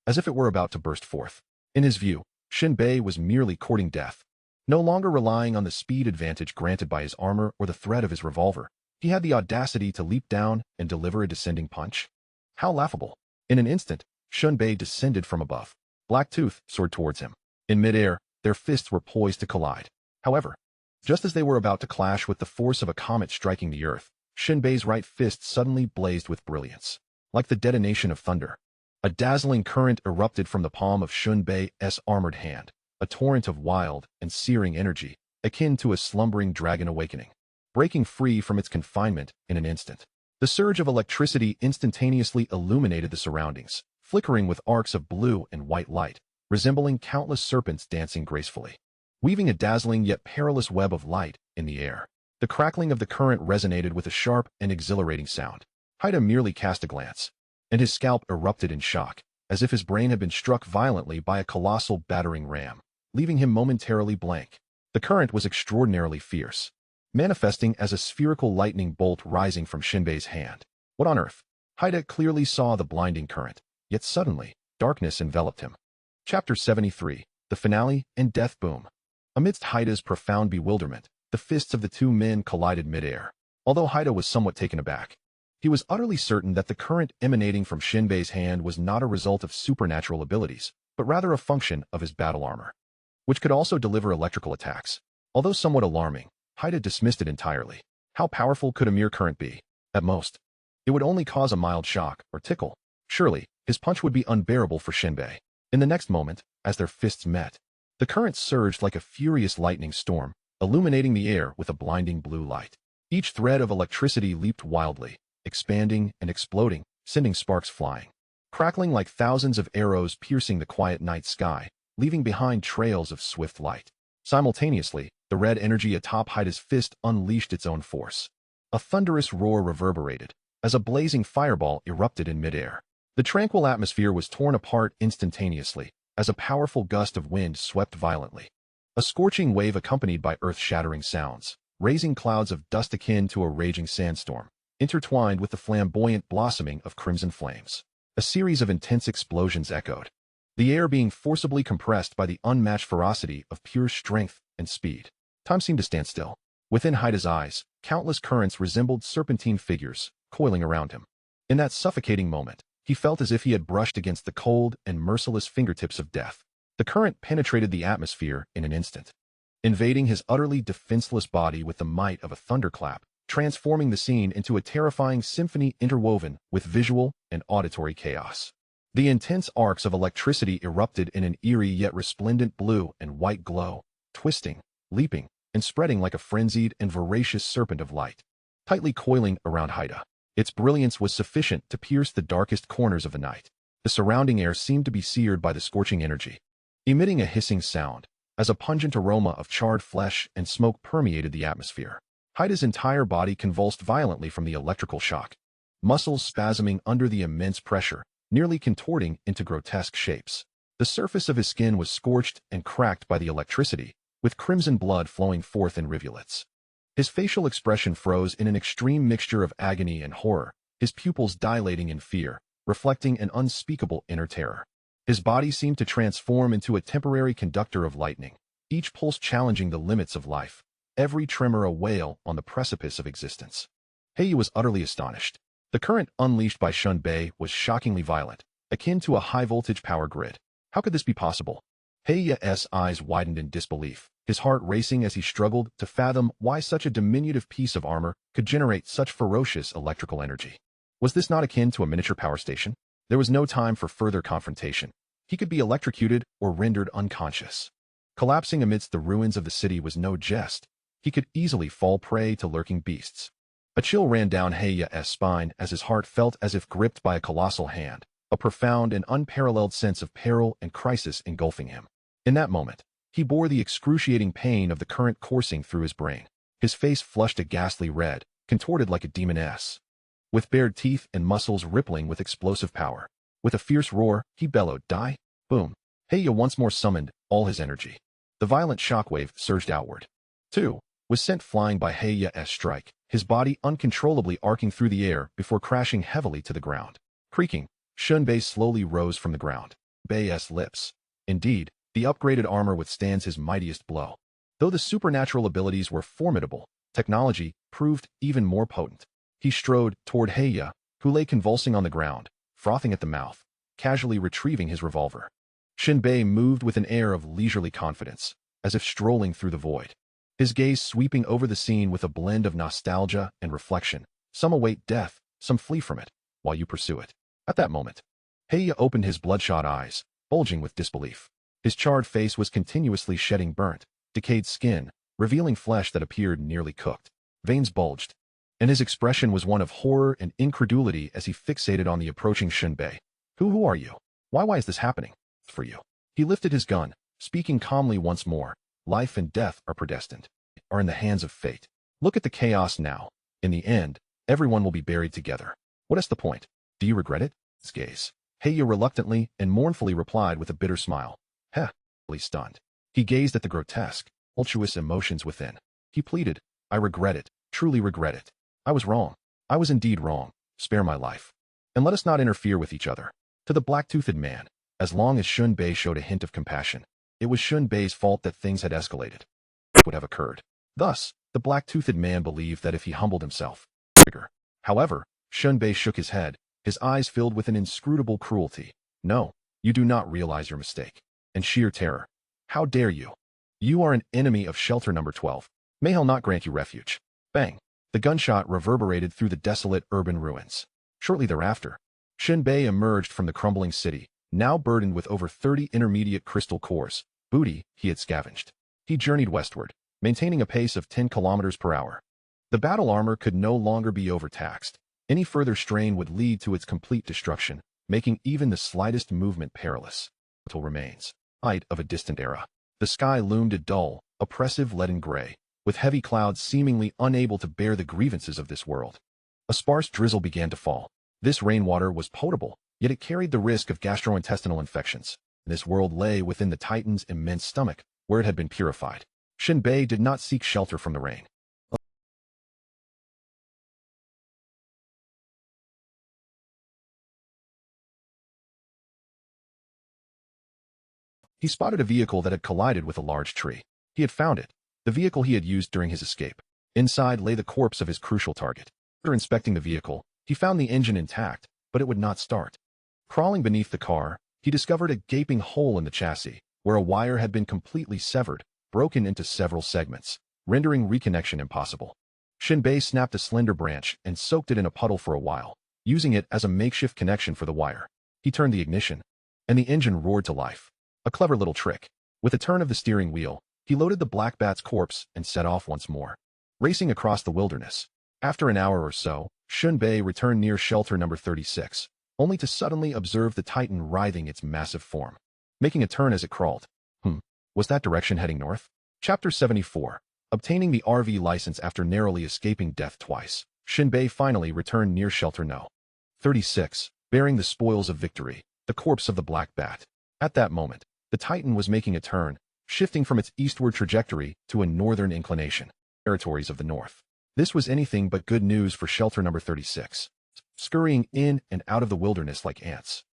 as if it were about to burst forth. In his view, Shen Bei was merely courting death. No longer relying on the speed advantage granted by his armor or the threat of his revolver, he had the audacity to leap down and deliver a descending punch. How laughable! In an instant, Shen Bei descended from above. Blacktooth soared towards him. In midair, their fists were poised to collide. However, just as they were about to clash with the force of a comet striking the earth, Shen Bei's right fist suddenly blazed with brilliance. Like the detonation of thunder, a dazzling current erupted from the palm of Shen Bei's armored hand, a torrent of wild and searing energy, akin to a slumbering dragon awakening, breaking free from its confinement in an instant. The surge of electricity instantaneously illuminated the surroundings, flickering with arcs of blue and white light, resembling countless serpents dancing gracefully, weaving a dazzling yet perilous web of light in the air. The crackling of the current resonated with a sharp and exhilarating sound. Haida merely cast a glance, and his scalp erupted in shock, as if his brain had been struck violently by a colossal battering ram, leaving him momentarily blank. The current was extraordinarily fierce, manifesting as a spherical lightning bolt rising from Shen Bei's hand. What on earth? Haida clearly saw the blinding current, yet suddenly, darkness enveloped him. Chapter 73, The Finale and Death Boom. Amidst Haida's profound bewilderment, the fists of the two men collided midair. Although Haida was somewhat taken aback, he was utterly certain that the current emanating from Shen Bei's hand was not a result of supernatural abilities, but rather a function of his battle armor, which could also deliver electrical attacks. Although somewhat alarming, Haida dismissed it entirely. How powerful could a mere current be? At most, it would only cause a mild shock or tickle. Surely, his punch would be unbearable for Shen Bei. In the next moment, as their fists met, the current surged like a furious lightning storm, illuminating the air with a blinding blue light. Each thread of electricity leaped wildly, expanding and exploding, sending sparks flying, crackling like thousands of arrows piercing the quiet night sky, leaving behind trails of swift light. Simultaneously, the red energy atop Haida's fist unleashed its own force. A thunderous roar reverberated, as a blazing fireball erupted in midair. The tranquil atmosphere was torn apart instantaneously, as a powerful gust of wind swept violently. A scorching wave accompanied by earth-shattering sounds, raising clouds of dust akin to a raging sandstorm, intertwined with the flamboyant blossoming of crimson flames. A series of intense explosions echoed, the air being forcibly compressed by the unmatched ferocity of pure strength and speed. Time seemed to stand still. Within Haida's eyes, countless currents resembled serpentine figures, coiling around him. In that suffocating moment, he felt as if he had brushed against the cold and merciless fingertips of death. The current penetrated the atmosphere in an instant, invading his utterly defenseless body with the might of a thunderclap, transforming the scene into a terrifying symphony interwoven with visual and auditory chaos. The intense arcs of electricity erupted in an eerie yet resplendent blue and white glow, twisting, leaping, and spreading like a frenzied and voracious serpent of light. tightly coiling around Haida. Its brilliance was sufficient to pierce the darkest corners of the night. The surrounding air seemed to be seared by the scorching energy, emitting a hissing sound, as a pungent aroma of charred flesh and smoke permeated the atmosphere. Haida's entire body convulsed violently from the electrical shock, muscles spasming under the immense pressure, nearly contorting into grotesque shapes. The surface of his skin was scorched and cracked by the electricity, with crimson blood flowing forth in rivulets. His facial expression froze in an extreme mixture of agony and horror, his pupils dilating in fear, reflecting an unspeakable inner terror. His body seemed to transform into a temporary conductor of lightning, each pulse challenging the limits of life, every tremor a wail on the precipice of existence. Heiya was utterly astonished. The current unleashed by Shen Bei was shockingly violent, akin to a high-voltage power grid. How could this be possible? Heiya's eyes widened in disbelief, his heart racing as he struggled to fathom why such a diminutive piece of armor could generate such ferocious electrical energy. Was this not akin to a miniature power station? There was no time for further confrontation. He could be electrocuted or rendered unconscious. Collapsing amidst the ruins of the city was no jest. He could easily fall prey to lurking beasts. A chill ran down Heiya's spine as his heart felt as if gripped by a colossal hand, a profound and unparalleled sense of peril and crisis engulfing him. In that moment, he bore the excruciating pain of the current coursing through his brain. His face flushed a ghastly red, contorted like a demoness, with bared teeth and muscles rippling with explosive power. With a fierce roar, he bellowed, "Die!" Boom. Heiya once more summoned all his energy. The violent shockwave surged outward. Two was sent flying by Heiya's strike, his body uncontrollably arcing through the air before crashing heavily to the ground. Creaking, Shen Bei slowly rose from the ground. Bei's lips. Indeed, the upgraded armor withstands his mightiest blow. Though the supernatural abilities were formidable, technology proved even more potent. He strode toward Heiya, who lay convulsing on the ground, frothing at the mouth, casually retrieving his revolver. Shen Bei moved with an air of leisurely confidence, as if strolling through the void. His gaze sweeping over the scene with a blend of nostalgia and reflection. Some await death, some flee from it, while you pursue it. At that moment, Heiya opened his bloodshot eyes, bulging with disbelief. His charred face was continuously shedding burnt, decayed skin, revealing flesh that appeared nearly cooked. Veins bulged, and his expression was one of horror and incredulity as he fixated on the approaching Shen Bei. Who are you? Why is this happening? For you. He lifted his gun, speaking calmly once more. Life and death are predestined, are in the hands of fate. Look at the chaos now. In the end, everyone will be buried together. What is the point? Do you regret it? His gaze. Heiya reluctantly and mournfully replied with a bitter smile. Stunned. He gazed at the grotesque, tumultuous emotions within. He pleaded, I regret it, truly regret it. I was wrong. I was indeed wrong. Spare my life. And let us not interfere with each other. To the black-toothed man, as long as Shen Bei showed a hint of compassion, it was Shen Bei's fault that things had escalated. Would have occurred. Thus, the black-toothed man believed that if he humbled himself, trigger. However, Shen Bei shook his head, his eyes filled with an inscrutable cruelty. No, you do not realize your mistake. And sheer terror. How dare you? You are an enemy of shelter number 12. May hell not grant you refuge. Bang. The gunshot reverberated through the desolate urban ruins. Shortly thereafter, Shen Bei emerged from the crumbling city, now burdened with over 30 intermediate crystal cores, booty he had scavenged. He journeyed westward, maintaining a pace of 10 kilometers per hour. The battle armor could no longer be overtaxed. Any further strain would lead to its complete destruction, making even the slightest movement perilous. Remains. Light of a distant era. The sky loomed a dull, oppressive leaden gray, with heavy clouds seemingly unable to bear the grievances of this world. A sparse drizzle began to fall. This rainwater was potable, yet it carried the risk of gastrointestinal infections. This world lay within the Titan's immense stomach, where it had been purified. Shen Bei did not seek shelter from the rain. He spotted a vehicle that had collided with a large tree. He had found it, the vehicle he had used during his escape. Inside lay the corpse of his crucial target. After inspecting the vehicle, he found the engine intact, but it would not start. Crawling beneath the car, he discovered a gaping hole in the chassis, where a wire had been completely severed, broken into several segments, rendering reconnection impossible. Shen Bei snapped a slender branch and soaked it in a puddle for a while, using it as a makeshift connection for the wire. He turned the ignition, and the engine roared to life. A clever little trick. With a turn of the steering wheel, he loaded the black bat's corpse and set off once more. Racing across the wilderness, After an hour or so, Shen Bei returned near shelter number 36, only to suddenly observe the Titan writhing its massive form, making a turn as it crawled. Was that direction heading north? Chapter 74. Obtaining the R.V. license after narrowly escaping death twice, Shen Bei finally returned near shelter No. 36, bearing the spoils of victory, the corpse of the Black Bat. At that moment, the Titan was making a turn, shifting from its eastward trajectory to a northern inclination, territories of the north. This was anything but good news for shelter number 36, scurrying in and out of the wilderness like ants.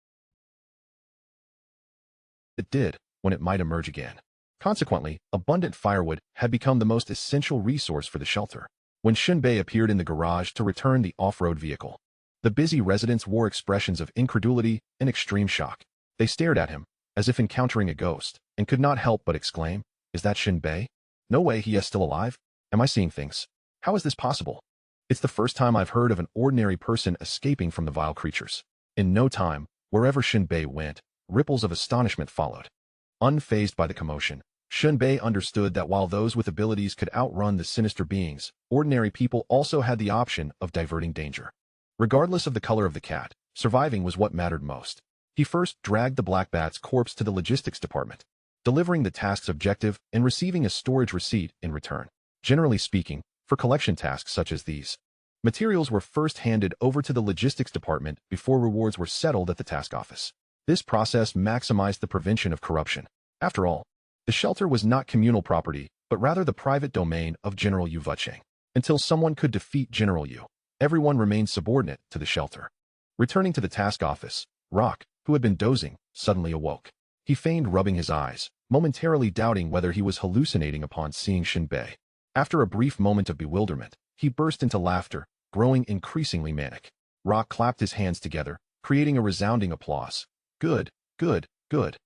It did, when it might emerge again. Consequently, abundant firewood had become the most essential resource for the shelter. When Shen Bei appeared in the garage to return the off-road vehicle, the busy residents wore expressions of incredulity and extreme shock. They stared at him, as if encountering a ghost, and could not help but exclaim, "Is that Shen Bei? No way he is still alive? Am I seeing things? How is this possible? It's the first time I've heard of an ordinary person escaping from the vile creatures." In no time, wherever Shen Bei went, ripples of astonishment followed. Unfazed by the commotion, Shen Bei understood that while those with abilities could outrun the sinister beings, ordinary people also had the option of diverting danger. Regardless of the color of the cat, surviving was what mattered most. He first dragged the Black Bat's corpse to the logistics department, delivering the task's objective and receiving a storage receipt in return. Generally speaking, for collection tasks such as these, materials were first handed over to the logistics department before rewards were settled at the task office. This process maximized the prevention of corruption. After all, the shelter was not communal property, but rather the private domain of General Yu Vucheng. Until someone could defeat General Yu, everyone remained subordinate to the shelter. Returning to the task office, Rock, who had been dozing, suddenly awoke. He feigned rubbing his eyes, momentarily doubting whether he was hallucinating upon seeing Shen Bei. After a brief moment of bewilderment, he burst into laughter, growing increasingly manic. Rock clapped his hands together, creating a resounding applause. "Good, good, good.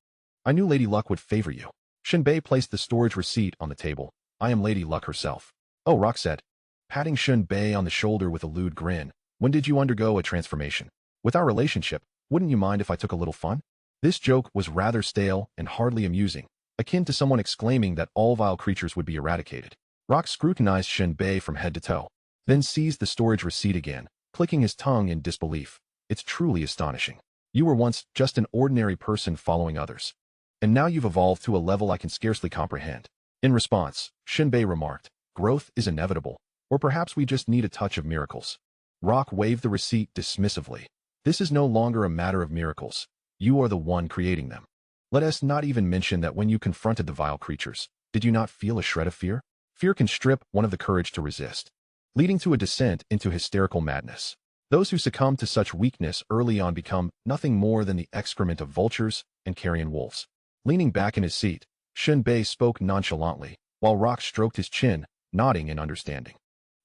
I knew Lady Luck would favor you." Shen Bei placed the storage receipt on the table. "I am Lady Luck herself." "Oh," Rock said, patting Shen Bei on the shoulder with a lewd grin. "When did you undergo a transformation? With our relationship, wouldn't you mind if I took a little fun?" This joke was rather stale and hardly amusing, akin to someone exclaiming that all vile creatures would be eradicated. Rock scrutinized Shen Bei from head to toe, then seized the storage receipt again, clicking his tongue in disbelief. "It's truly astonishing. You were once just an ordinary person following others, and now you've evolved to a level I can scarcely comprehend." In response, Shen Bei remarked, "Growth is inevitable, or perhaps we just need a touch of miracles." Rock waved the receipt dismissively. "This is no longer a matter of miracles. You are the one creating them. Let us not even mention that when you confronted the vile creatures, did you not feel a shred of fear? Fear can strip one of the courage to resist, leading to a descent into hysterical madness. Those who succumb to such weakness early on become nothing more than the excrement of vultures and carrion wolves." Leaning back in his seat, Shen Bei spoke nonchalantly, while Rock stroked his chin, nodding in understanding.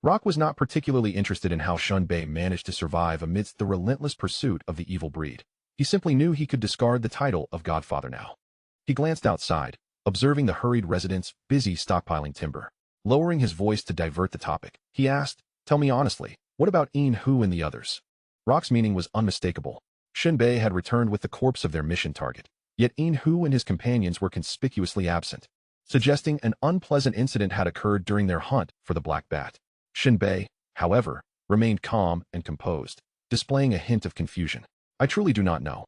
Rock was not particularly interested in how Shen Bei managed to survive amidst the relentless pursuit of the evil breed. He simply knew he could discard the title of Godfather now. He glanced outside, observing the hurried residents busy stockpiling timber. Lowering his voice to divert the topic, he asked, "Tell me honestly, what about Inhu and the others?" Rock's meaning was unmistakable. Shen Bei had returned with the corpse of their mission target, yet Inhu and his companions were conspicuously absent, suggesting an unpleasant incident had occurred during their hunt for the Black Bat. Shen Bei, however, remained calm and composed, displaying a hint of confusion. "I truly do not know.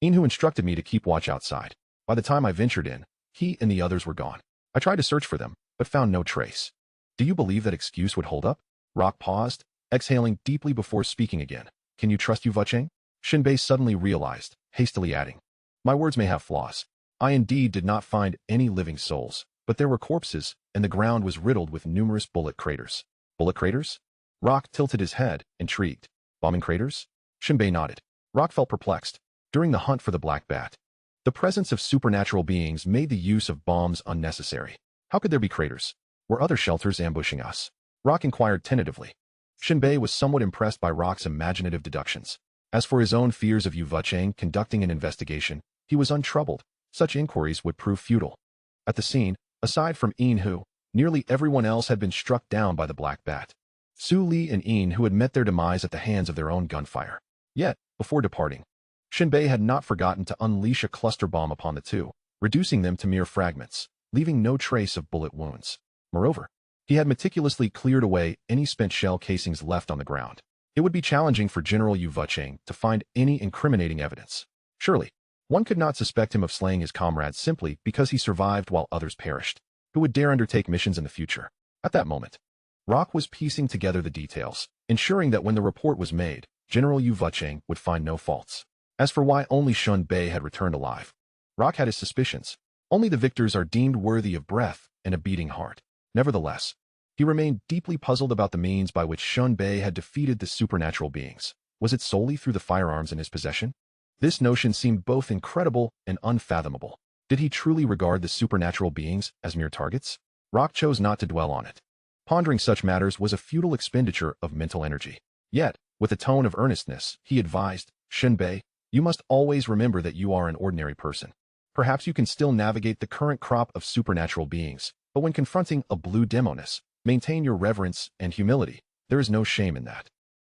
Inhu instructed me to keep watch outside. By the time I ventured in, he and the others were gone. I tried to search for them, but found no trace." "Do you believe that excuse would hold up?" Rock paused, exhaling deeply before speaking again. "Can you trust Yu Vucheng?" Shen Bei suddenly realized, hastily adding, "My words may have flaws. I indeed did not find any living souls, but there were corpses, and the ground was riddled with numerous bullet craters." "Bullet craters?" Rock tilted his head, intrigued. "Bombing craters?" Shen Bei nodded. Rock felt perplexed. During the hunt for the Black Bat, the presence of supernatural beings made the use of bombs unnecessary. How could there be craters? Were other shelters ambushing us? Rock inquired tentatively. Shen Bei was somewhat impressed by Rock's imaginative deductions. As for his own fears of Yu Vucheng conducting an investigation, he was untroubled. Such inquiries would prove futile. At the scene, aside from Inhu, nearly everyone else had been struck down by the Black Bat. Su Li and Inhu had met their demise at the hands of their own gunfire. Yet, before departing, Shen Bei had not forgotten to unleash a cluster bomb upon the two, reducing them to mere fragments, leaving no trace of bullet wounds. Moreover, He had meticulously cleared away any spent shell casings left on the ground. It would be challenging for General Yu-Vucheng to find any incriminating evidence. Surely, one could not suspect him of slaying his comrades simply because he survived while others perished. Who would dare undertake missions in the future? At that moment, Rock was piecing together the details, ensuring that when the report was made, General Yu-Vucheng would find no faults. As for why only Shen Bei had returned alive, Rock had his suspicions. Only the victors are deemed worthy of breath and a beating heart. Nevertheless, he remained deeply puzzled about the means by which Shen Bei had defeated the supernatural beings. Was it solely through the firearms in his possession? This notion seemed both incredible and unfathomable. Did he truly regard the supernatural beings as mere targets? Rock chose not to dwell on it. Pondering such matters was a futile expenditure of mental energy. Yet, with a tone of earnestness, he advised, Shen Bei, you must always remember that you are an ordinary person. Perhaps you can still navigate the current crop of supernatural beings, but when confronting a blue demoness, maintain your reverence and humility. There is no shame in that.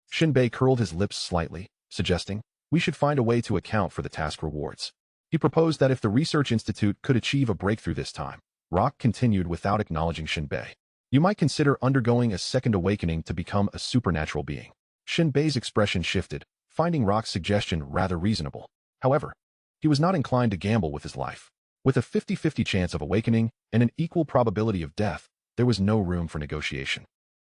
Shen Bei curled his lips slightly, suggesting, we should find a way to account for the task rewards. He proposed that if the Research Institute could achieve a breakthrough this time, Rock continued without acknowledging Shen Bei. You might consider undergoing a second awakening to become a supernatural being. Shen Bei's expression shifted, finding Rock's suggestion rather reasonable. However, he was not inclined to gamble with his life. With a 50-50 chance of awakening and an equal probability of death, there was no room for negotiation.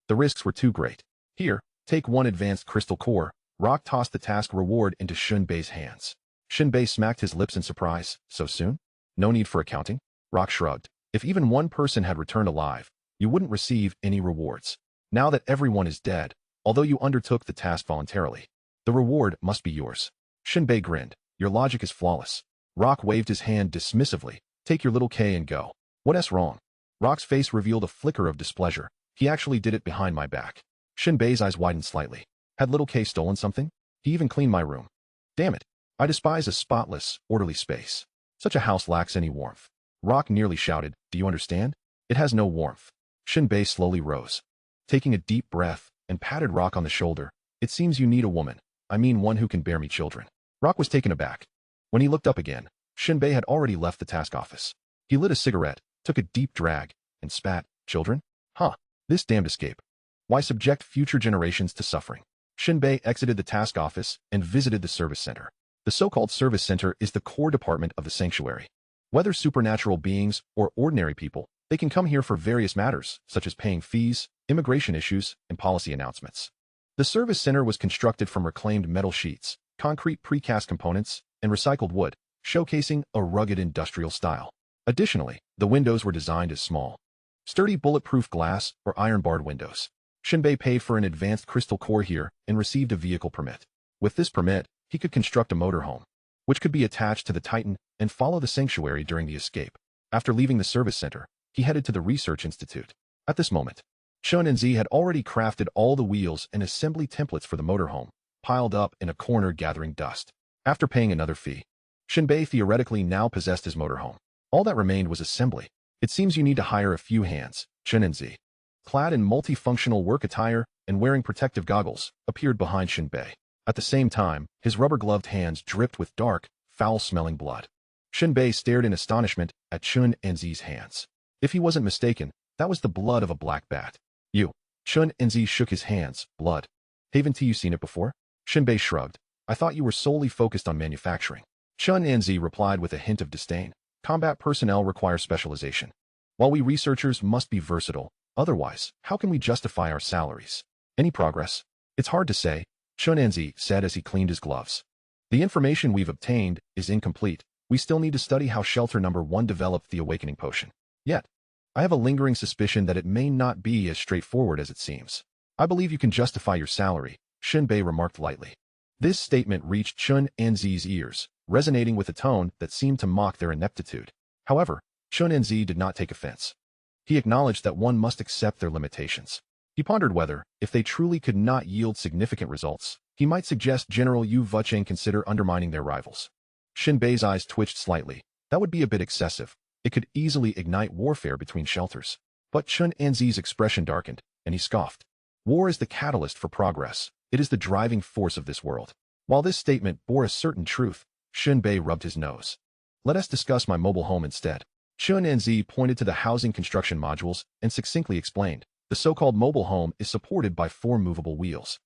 The risks were too great. Here, take one advanced crystal core. Rock tossed the task reward into Shen Bei's hands. Shen Bei smacked his lips in surprise. So soon? No need for accounting? Rock shrugged. If even one person had returned alive, you wouldn't receive any rewards. Now that everyone is dead, although you undertook the task voluntarily, the reward must be yours. Shen Bei grinned. Your logic is flawless. Rock waved his hand dismissively. Take your little K and go. What's wrong? Rock's face revealed a flicker of displeasure. He actually did it behind my back. Shen Bei's eyes widened slightly. Had little K stolen something? He even cleaned my room. Damn it. I despise a spotless, orderly space. Such a house lacks any warmth. Rock nearly shouted, do you understand? It has no warmth. Shen Bei slowly rose, taking a deep breath, and patted Rock on the shoulder. It seems you need a woman. I mean one who can bear me children. Rock was taken aback. When he looked up again, Shen Bei had already left the task office. He lit a cigarette, took a deep drag, and spat. Children? Huh. This damned escape. Why subject future generations to suffering? Shen Bei exited the task office and visited the service center. The so-called service center is the core department of the sanctuary. Whether supernatural beings or ordinary people, they can come here for various matters, such as paying fees, immigration issues, and policy announcements. The service center was constructed from reclaimed metal sheets, concrete precast components, and recycled wood, showcasing a rugged industrial style. Additionally, the windows were designed as small, sturdy bulletproof glass or iron-barred windows. Shen Bei paid for an advanced crystal core here and received a vehicle permit. With this permit, he could construct a motorhome, which could be attached to the Titan and follow the sanctuary during the escape. After leaving the service center, he headed to the Research Institute. At this moment, Chen and Z had already crafted all the wheels and assembly templates for the motorhome, piled up in a corner gathering dust. After paying another fee, Shen Bei theoretically now possessed his motorhome. All that remained was assembly. It seems you need to hire a few hands. Chen and Z, clad in multifunctional work attire and wearing protective goggles, appeared behind Shen Bei. At the same time, his rubber-gloved hands dripped with dark, foul-smelling blood. Shen Bei stared in astonishment at Chen and Z's hands. If he wasn't mistaken, that was the blood of a black bat. You. Chen and Z shook his hands. Blood. Haven't you seen it before? Shen Bei shrugged. I thought you were solely focused on manufacturing. Chen and Z replied with a hint of disdain. Combat personnel require specialization. While we researchers must be versatile, otherwise, how can we justify our salaries? Any progress? It's hard to say, Chen and Z said as he cleaned his gloves. The information we've obtained is incomplete. We still need to study how Shelter Number 1 developed the awakening potion. Yet, I have a lingering suspicion that it may not be as straightforward as it seems. I believe you can justify your salary, Shen Bei remarked lightly. This statement reached Chen and Z's ears, resonating with a tone that seemed to mock their ineptitude. However, Chen and Z did not take offense. He acknowledged that one must accept their limitations. He pondered whether, if they truly could not yield significant results, he might suggest General Yu-Vucheng consider undermining their rivals. Shen Bei's eyes twitched slightly. That would be a bit excessive. It could easily ignite warfare between shelters. But Chen and Z's expression darkened, and he scoffed. War is the catalyst for progress. It is the driving force of this world. While this statement bore a certain truth, Shen Bei rubbed his nose. Let us discuss my mobile home instead. Chen and Z pointed to the housing construction modules and succinctly explained. The so-called mobile home is supported by 4 movable wheels,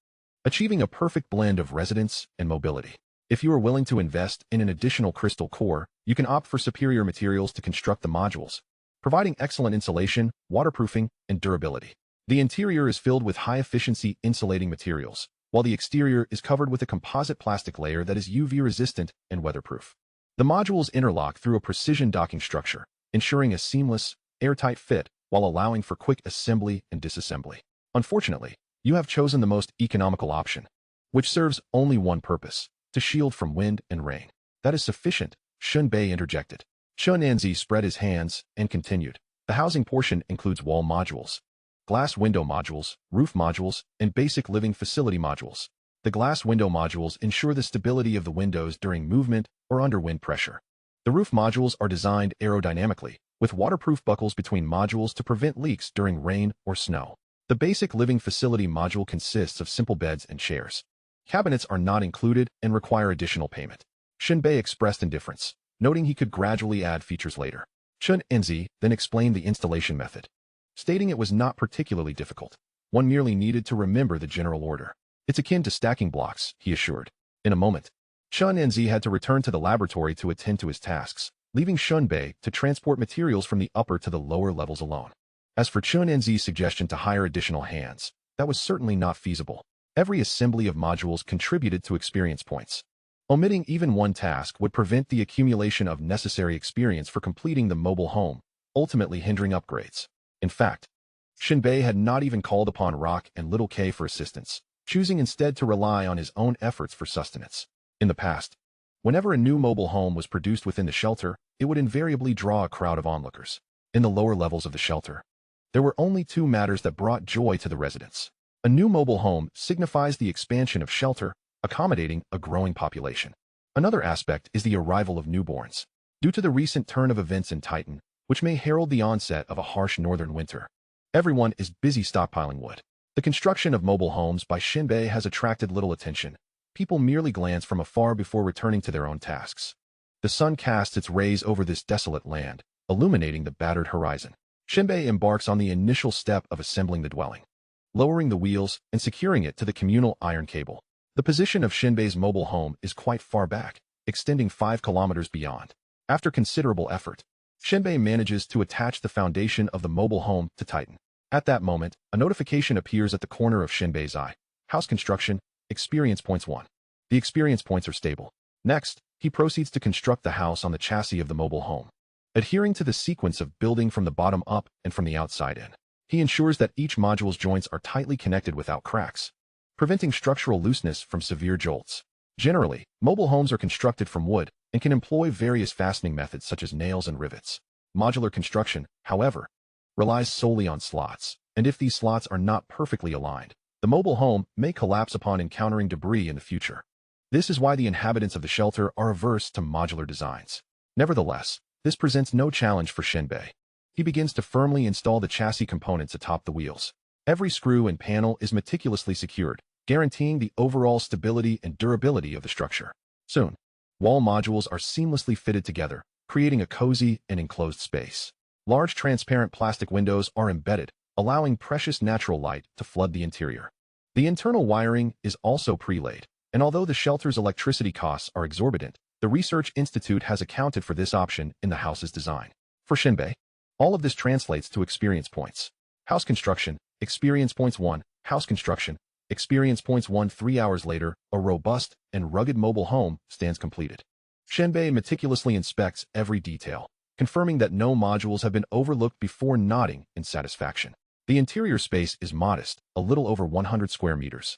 achieving a perfect blend of residence and mobility. If you are willing to invest in an additional crystal core, you can opt for superior materials to construct the modules, providing excellent insulation, waterproofing, and durability. The interior is filled with high-efficiency insulating materials, while the exterior is covered with a composite plastic layer that is UV-resistant and weatherproof. The modules interlock through a precision docking structure, ensuring a seamless, airtight fit while allowing for quick assembly and disassembly. Unfortunately, you have chosen the most economical option, which serves only one purpose: to shield from wind and rain. That is sufficient, Shen Bei interjected. Chen Anzi spread his hands and continued. The housing portion includes wall modules, glass window modules, roof modules, and basic living facility modules. The glass window modules ensure the stability of the windows during movement or under wind pressure. The roof modules are designed aerodynamically, with waterproof buckles between modules to prevent leaks during rain or snow. The basic living facility module consists of simple beds and chairs. Cabinets are not included and require additional payment. Shen Bei expressed indifference, noting he could gradually add features later. Chen Enzi then explained the installation method, stating it was not particularly difficult. One merely needed to remember the general order. It's akin to stacking blocks, he assured. In a moment, Chen Enzi had to return to the laboratory to attend to his tasks, leaving Shen Bei to transport materials from the upper to the lower levels alone. As for Chen Enzi's suggestion to hire additional hands, that was certainly not feasible. Every assembly of modules contributed to experience points. Omitting even one task would prevent the accumulation of necessary experience for completing the mobile home, ultimately hindering upgrades. In fact, Shen Bei had not even called upon Rock and Little K for assistance, choosing instead to rely on his own efforts for sustenance. In the past, whenever a new mobile home was produced within the shelter, it would invariably draw a crowd of onlookers. In the lower levels of the shelter, there were only 2 matters that brought joy to the residents. A new mobile home signifies the expansion of shelter, accommodating a growing population. Another aspect is the arrival of newborns. Due to the recent turn of events in Titan, which may herald the onset of a harsh northern winter, everyone is busy stockpiling wood. The construction of mobile homes by Shen Bei has attracted little attention. People merely glance from afar before returning to their own tasks. The sun casts its rays over this desolate land, illuminating the battered horizon. Shen Bei embarks on the initial step of assembling the dwelling, lowering the wheels and securing it to the communal iron cable. The position of Shen Bei's mobile home is quite far back, extending 5 kilometers beyond. After considerable effort, Shen Bei manages to attach the foundation of the mobile home to Titan. At that moment, a notification appears at the corner of Shen Bei's eye. House construction, experience points 1. The experience points are stable. Next, he proceeds to construct the house on the chassis of the mobile home, adhering to the sequence of building from the bottom up and from the outside in. He ensures that each module's joints are tightly connected without cracks, preventing structural looseness from severe jolts. Generally, mobile homes are constructed from wood and can employ various fastening methods such as nails and rivets. Modular construction, however, relies solely on slots, and if these slots are not perfectly aligned, the mobile home may collapse upon encountering debris in the future. This is why the inhabitants of the shelter are averse to modular designs. Nevertheless, this presents no challenge for Shen Bei. He begins to firmly install the chassis components atop the wheels. Every screw and panel is meticulously secured, guaranteeing the overall stability and durability of the structure. Soon, wall modules are seamlessly fitted together, creating a cozy and enclosed space. Large transparent plastic windows are embedded, allowing precious natural light to flood the interior. The internal wiring is also pre-laid, and although the shelter's electricity costs are exorbitant, the Research Institute has accounted for this option in the house's design. For Shen Bei, all of this translates to experience points. House construction, experience points 1, house construction, experience points 1. 3 hours later, a robust and rugged mobile home stands completed. Shen Bei meticulously inspects every detail, confirming that no modules have been overlooked before nodding in satisfaction. The interior space is modest, a little over 100 square meters,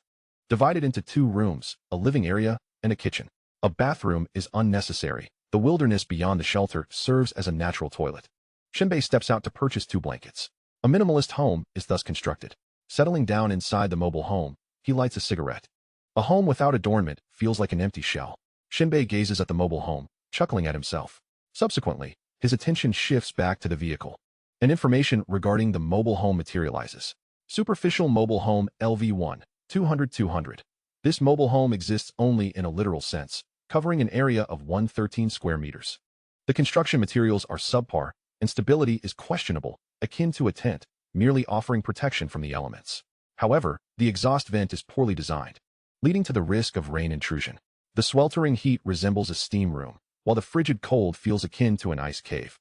divided into 2 rooms, a living area, and a kitchen. A bathroom is unnecessary. The wilderness beyond the shelter serves as a natural toilet. Shen Bei steps out to purchase 2 blankets. A minimalist home is thus constructed. Settling down inside the mobile home, he lights a cigarette. A home without adornment feels like an empty shell. Shen Bei gazes at the mobile home, chuckling at himself. Subsequently, his attention shifts back to the vehicle, and information regarding the mobile home materializes. Superficial mobile home LV1, 200-200. This mobile home exists only in a literal sense, covering an area of 113 square meters. The construction materials are subpar, and stability is questionable, akin to a tent, merely offering protection from the elements. However, the exhaust vent is poorly designed, leading to the risk of rain intrusion. The sweltering heat resembles a steam room, while the frigid cold feels akin to an ice cave.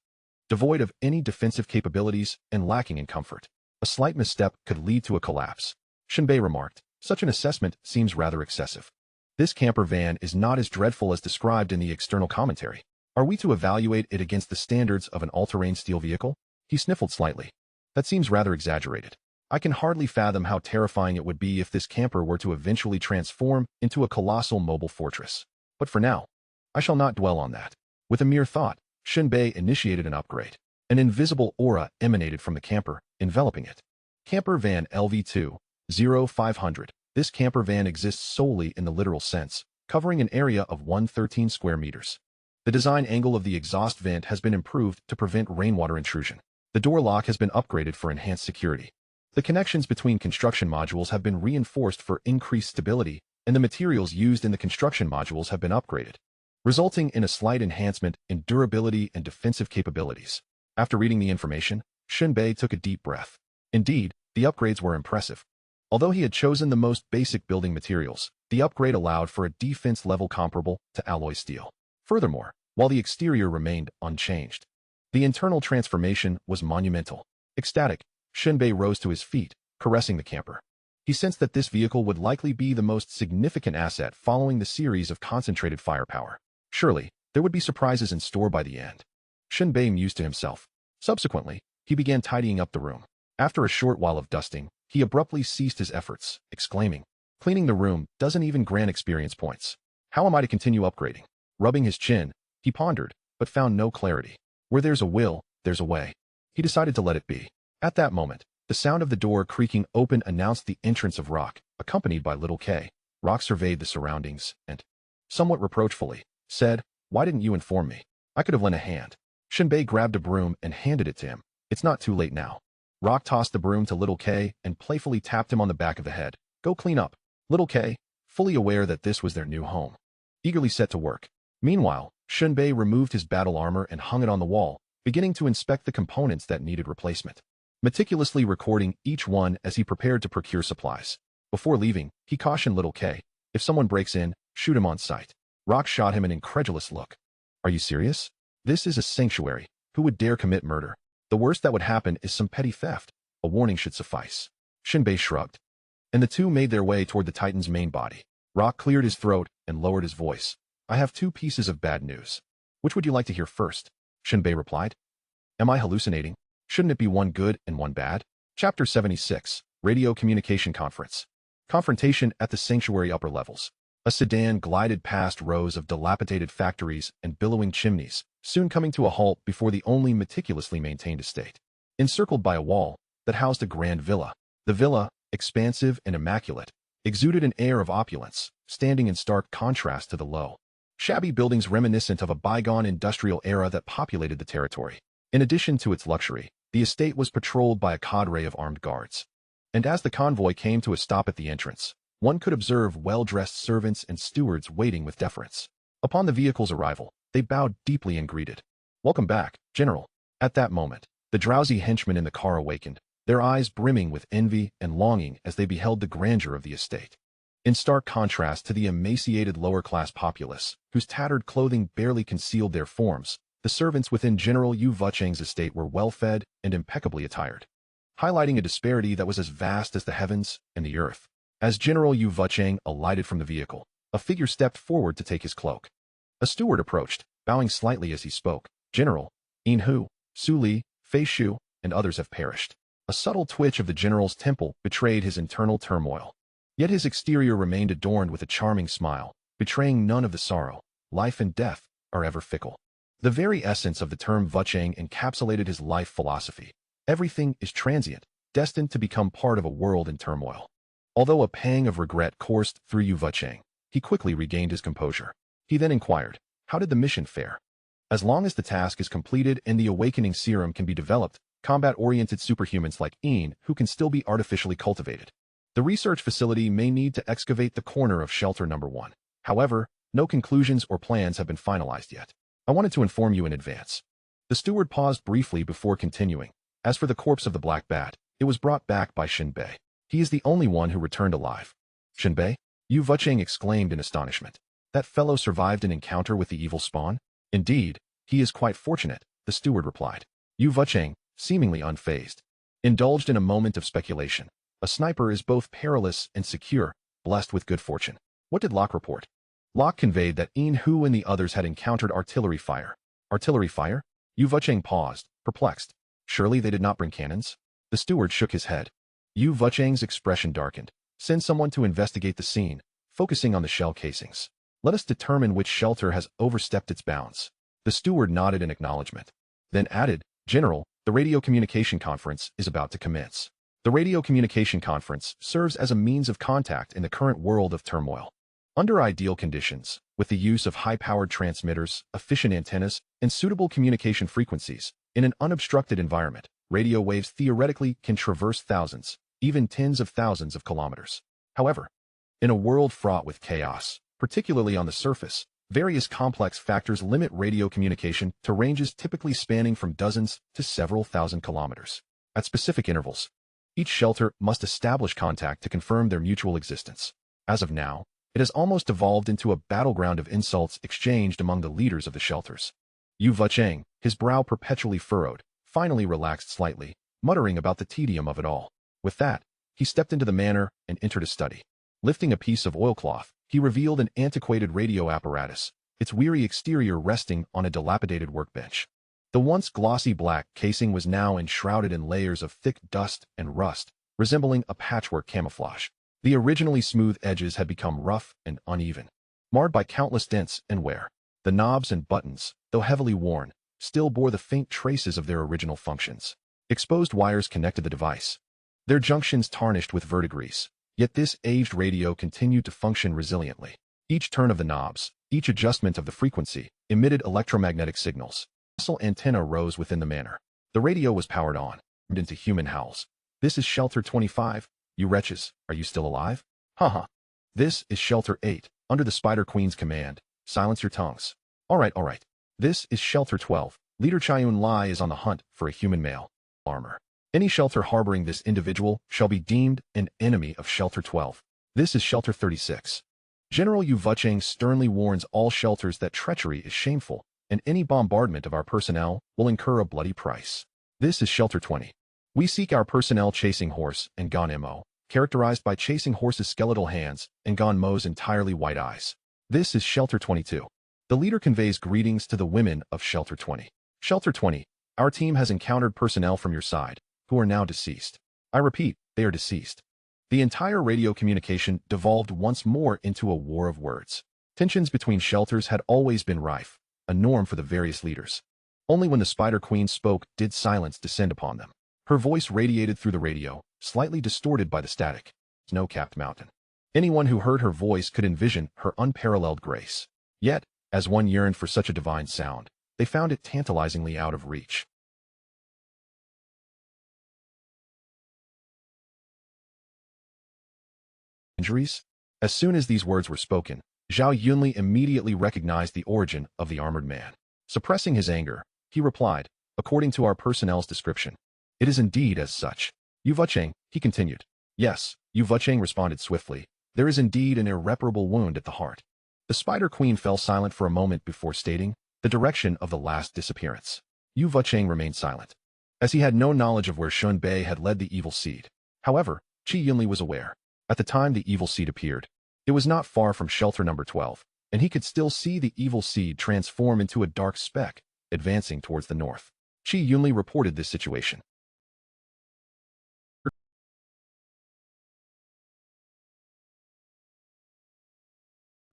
Devoid of any defensive capabilities and lacking in comfort, a slight misstep could lead to a collapse. Shen Bei remarked, such an assessment seems rather excessive. This camper van is not as dreadful as described in the external commentary. Are we to evaluate it against the standards of an all-terrain steel vehicle? He sniffled slightly. That seems rather exaggerated. I can hardly fathom how terrifying it would be if this camper were to eventually transform into a colossal mobile fortress. But for now, I shall not dwell on that. With a mere thought, Shen Bei initiated an upgrade. An invisible aura emanated from the camper, enveloping it. Camper Van LV2, 0500. This camper van exists solely in the literal sense, covering an area of 113 square meters. The design angle of the exhaust vent has been improved to prevent rainwater intrusion. The door lock has been upgraded for enhanced security. The connections between construction modules have been reinforced for increased stability, and the materials used in the construction modules have been upgraded, resulting in a slight enhancement in durability and defensive capabilities. After reading the information, Shen Bei took a deep breath. Indeed, the upgrades were impressive. Although he had chosen the most basic building materials, the upgrade allowed for a defense level comparable to alloy steel. Furthermore, while the exterior remained unchanged, the internal transformation was monumental. Ecstatic, Shen Bei rose to his feet, caressing the camper. He sensed that this vehicle would likely be the most significant asset following the series of concentrated firepower. Surely, there would be surprises in store by the end. Shen Bei mused to himself. Subsequently, he began tidying up the room. After a short while of dusting, he abruptly ceased his efforts, exclaiming, "Cleaning the room doesn't even grant experience points. How am I to continue upgrading?" Rubbing his chin, he pondered, but found no clarity. Where there's a will, there's a way. He decided to let it be. At that moment, the sound of the door creaking open announced the entrance of Rock, accompanied by Little K. Rock surveyed the surroundings and, somewhat reproachfully, said, "Why didn't you inform me? I could have lent a hand." Shen Bei grabbed a broom and handed it to him. "It's not too late now." Rock tossed the broom to Little K and playfully tapped him on the back of the head. "Go clean up." Little K, fully aware that this was their new home, eagerly set to work. Meanwhile, Shen Bei removed his battle armor and hung it on the wall, beginning to inspect the components that needed replacement, meticulously recording each one as he prepared to procure supplies. Before leaving, he cautioned Little K, "If someone breaks in, shoot him on sight." Rock shot him an incredulous look. "Are you serious? This is a sanctuary. Who would dare commit murder? The worst that would happen is some petty theft. A warning should suffice." Shen Bei shrugged, and the two made their way toward the Titan's main body. Rock cleared his throat and lowered his voice. "I have two pieces of bad news. Which would you like to hear first?" Shen Bei replied. "Am I hallucinating? Shouldn't it be one good and one bad?" Chapter 76, Radio Communication Conference. Confrontation at the sanctuary upper levels. A sedan glided past rows of dilapidated factories and billowing chimneys, soon coming to a halt before the only meticulously maintained estate. Encircled by a wall that housed a grand villa, the villa, expansive and immaculate, exuded an air of opulence, standing in stark contrast to the low, shabby buildings reminiscent of a bygone industrial era that populated the territory. In addition to its luxury, the estate was patrolled by a cadre of armed guards. And as the convoy came to a stop at the entrance, one could observe well-dressed servants and stewards waiting with deference. Upon the vehicle's arrival, they bowed deeply and greeted. "Welcome back, General." At that moment, the drowsy henchmen in the car awakened, their eyes brimming with envy and longing as they beheld the grandeur of the estate. In stark contrast to the emaciated lower-class populace, whose tattered clothing barely concealed their forms, the servants within General Yu-Vucheng's estate were well-fed and impeccably attired, highlighting a disparity that was as vast as the heavens and the earth. As General Yu-Vucheng alighted from the vehicle, a figure stepped forward to take his cloak. A steward approached, bowing slightly as he spoke. "General, Inhu, Su Li, Fei Shu, and others have perished." A subtle twitch of the general's temple betrayed his internal turmoil. Yet his exterior remained adorned with a charming smile, betraying none of the sorrow. Life and death are ever fickle. The very essence of the term Vucheng encapsulated his life philosophy. Everything is transient, destined to become part of a world in turmoil. Although a pang of regret coursed through Yu-Vucheng, he quickly regained his composure. He then inquired, "How did the mission fare?" "As long as the task is completed and the awakening serum can be developed, combat-oriented superhumans like Inhu can still be artificially cultivated. The research facility may need to excavate the corner of shelter number 1. However, no conclusions or plans have been finalized yet. I wanted to inform you in advance." The steward paused briefly before continuing. "As for the corpse of the Black Bat, It was brought back by Shen Bei. He is the only one who returned alive. Shen Bei? Yu-Vucheng exclaimed in astonishment. That fellow survived an encounter with the evil spawn? Indeed, he is quite fortunate, the steward replied. Yu-Vucheng, seemingly unfazed, indulged in a moment of speculation. A sniper is both perilous and secure, blessed with good fortune. What did Locke report? Locke conveyed that Inhu and the others had encountered artillery fire. Artillery fire? Yu-Vucheng paused, perplexed. Surely they did not bring cannons? The steward shook his head. Yu-Vucheng's expression darkened. Send someone to investigate the scene, focusing on the shell casings. Let us determine which shelter has overstepped its bounds. The steward nodded in acknowledgement, then added, General, the radio communication conference is about to commence. The radio communication conference serves as a means of contact in the current world of turmoil. Under ideal conditions, with the use of high-powered transmitters, efficient antennas, and suitable communication frequencies, in an unobstructed environment, radio waves theoretically can traverse thousands, even tens of thousands of kilometers. However, in a world fraught with chaos, particularly on the surface, various complex factors limit radio communication to ranges typically spanning from dozens to several thousand kilometers. At specific intervals, each shelter must establish contact to confirm their mutual existence. As of now, it has almost evolved into a battleground of insults exchanged among the leaders of the shelters. Yu-Vucheng, his brow perpetually furrowed, finally relaxed slightly, muttering about the tedium of it all. With that, he stepped into the manor and entered his study. Lifting a piece of oilcloth, he revealed an antiquated radio apparatus, its weary exterior resting on a dilapidated workbench. The once glossy black casing was now enshrouded in layers of thick dust and rust, resembling a patchwork camouflage. The originally smooth edges had become rough and uneven, marred by countless dents and wear. The knobs and buttons, though heavily worn, still bore the faint traces of their original functions. Exposed wires connected the device, their junctions tarnished with verdigris. Yet this aged radio continued to function resiliently. Each turn of the knobs, each adjustment of the frequency, emitted electromagnetic signals. A muscle antenna rose within the manor. The radio was powered on, into human howls. This is Shelter 25. You wretches, are you still alive? Haha. This is Shelter 8, under the Spider Queen's command. Silence your tongues. All right. This is Shelter 12. Leader Chayun Lai is on the hunt for a human male. Armor. Any shelter harboring this individual shall be deemed an enemy of Shelter 12. This is Shelter 36. General Yu-Vucheng sternly warns all shelters that treachery is shameful, and any bombardment of our personnel will incur a bloody price. This is Shelter 20. We seek our personnel chasing horse and Gon Mo, characterized by chasing horse's skeletal hands and Gon Mo's entirely white eyes. This is Shelter 22. The leader conveys greetings to the women of Shelter 20. Shelter 20. Our team has encountered personnel from your side, who are now deceased. I repeat, they are deceased. The entire radio communication devolved once more into a war of words. Tensions between shelters had always been rife, a norm for the various leaders. Only when the Spider Queen spoke did silence descend upon them. Her voice radiated through the radio, slightly distorted by the static. Snow-capped mountain. Anyone who heard her voice could envision her unparalleled grace. Yet, as one yearned for such a divine sound, they found it tantalizingly out of reach. Injuries? As soon as these words were spoken, Zhao Yunli immediately recognized the origin of the armored man. Suppressing his anger, he replied, according to our personnel's description. It is indeed as such. Yu-Vucheng, he continued. Yes, Yu-Vucheng responded swiftly. There is indeed an irreparable wound at the heart. The Spider Queen fell silent for a moment before stating the direction of the last disappearance. Yu-Vucheng remained silent, as he had no knowledge of where Shen Bei had led the evil seed. However, Qi Yunli was aware. At the time the evil seed appeared, it was not far from shelter number 12, and he could still see the evil seed transform into a dark speck, advancing towards the north. Qi Yunli reported this situation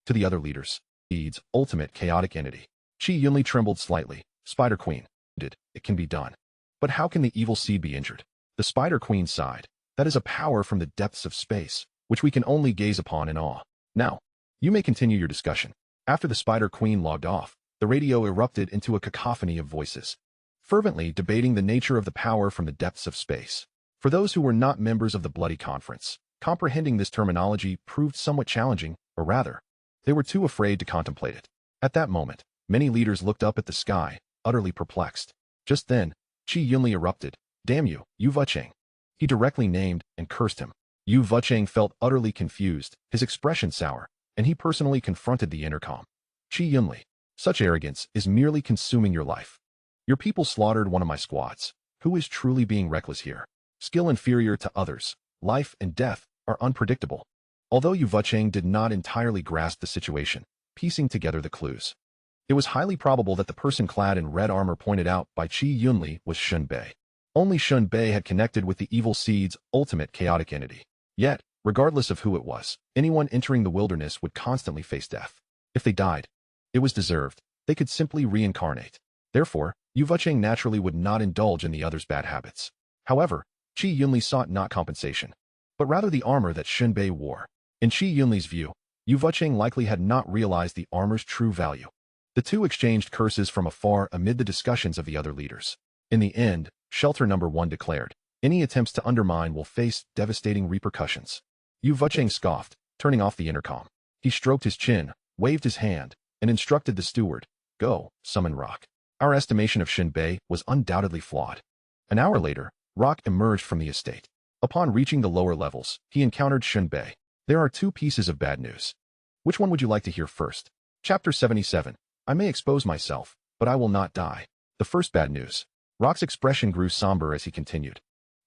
to the other leaders. Seed's ultimate chaotic entity. Qi Yunli trembled slightly. Spider Queen. It can be done. But how can the evil seed be injured? The Spider Queen sighed. That is a power from the depths of space, which we can only gaze upon in awe. Now, you may continue your discussion. After the Spider Queen logged off, the radio erupted into a cacophony of voices, fervently debating the nature of the power from the depths of space. For those who were not members of the Bloody Conference, comprehending this terminology proved somewhat challenging, or rather, they were too afraid to contemplate it. At that moment, many leaders looked up at the sky, utterly perplexed. Just then, Qi Yunli erupted. Damn you, Yu-Vucheng. He directly named and cursed him. Yu Vucheng felt utterly confused, his expression sour, and he personally confronted the intercom. Qi Yunli, such arrogance is merely consuming your life. Your people slaughtered one of my squads. Who is truly being reckless here? Skill inferior to others, life and death are unpredictable. Although Yu Vucheng did not entirely grasp the situation, piecing together the clues. It was highly probable that the person clad in red armor pointed out by Qi Yunli was Shen Bei. Only Shen Bei had connected with the evil seed's ultimate chaotic entity. Yet, regardless of who it was, anyone entering the wilderness would constantly face death. If they died, it was deserved. They could simply reincarnate. Therefore, Yu Vucheng naturally would not indulge in the other's bad habits. However, Qi Yunli sought not compensation, but rather the armor that Shen Bei wore. In Qi Yunli's view, Yu Vucheng likely had not realized the armor's true value. The two exchanged curses from afar amid the discussions of the other leaders. In the end, Shelter Number 1 declared, any attempts to undermine will face devastating repercussions. Yu Vucheng scoffed, turning off the intercom. He stroked his chin, waved his hand, and instructed the steward, go, summon Rock. Our estimation of Shen Bei was undoubtedly flawed. An hour later, Rock emerged from the estate. Upon reaching the lower levels, he encountered Shen Bei. There are two pieces of bad news. Which one would you like to hear first? Chapter 77. I may expose myself, but I will not die. The first bad news. Rock's expression grew somber as he continued.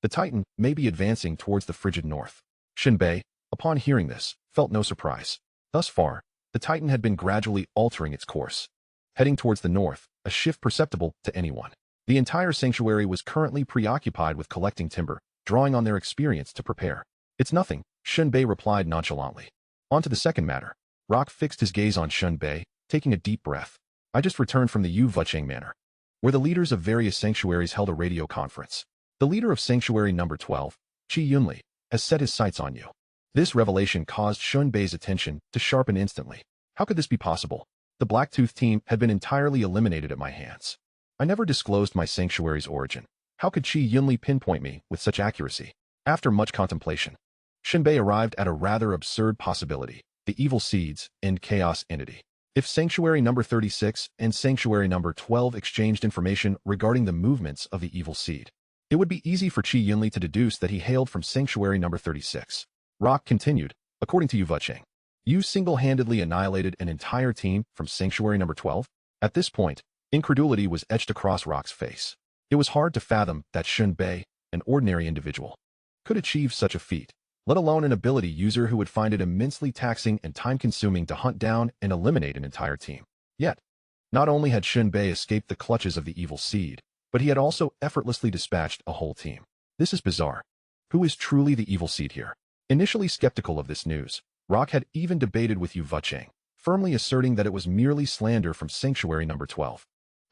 The Titan may be advancing towards the frigid north. Shen Bei, upon hearing this, felt no surprise. Thus far, the Titan had been gradually altering its course. Heading towards the north, a shift perceptible to anyone. The entire sanctuary was currently preoccupied with collecting timber, drawing on their experience to prepare. It's nothing, Shen Bei replied nonchalantly. On to the second matter. Rock fixed his gaze on Shen Bei, taking a deep breath. I just returned from the Yu Vucheng Manor, where the leaders of various sanctuaries held a radio conference. The leader of Sanctuary Number 12, Qi Yunli, has set his sights on you. This revelation caused Shen Bei's attention to sharpen instantly. How could this be possible? The Blacktooth team had been entirely eliminated at my hands. I never disclosed my sanctuary's origin. How could Qi Yunli pinpoint me with such accuracy? After much contemplation, Shen Bei arrived at a rather absurd possibility, the evil seeds and chaos entity. If Sanctuary Number 36 and Sanctuary Number 12 exchanged information regarding the movements of the evil seed, it would be easy for Qi Yunli to deduce that he hailed from Sanctuary Number 36. Rock continued, according to Yu Vucheng, you single-handedly annihilated an entire team from Sanctuary Number 12? At this point, incredulity was etched across Rock's face. It was hard to fathom that Shen Bei, an ordinary individual, could achieve such a feat, let alone an ability user who would find it immensely taxing and time-consuming to hunt down and eliminate an entire team. Yet, not only had Shen Bei escaped the clutches of the evil seed, but he had also effortlessly dispatched a whole team. This is bizarre. Who is truly the evil seed here? Initially skeptical of this news, Rock had even debated with Yu Vucheng, firmly asserting that it was merely slander from Sanctuary Number 12.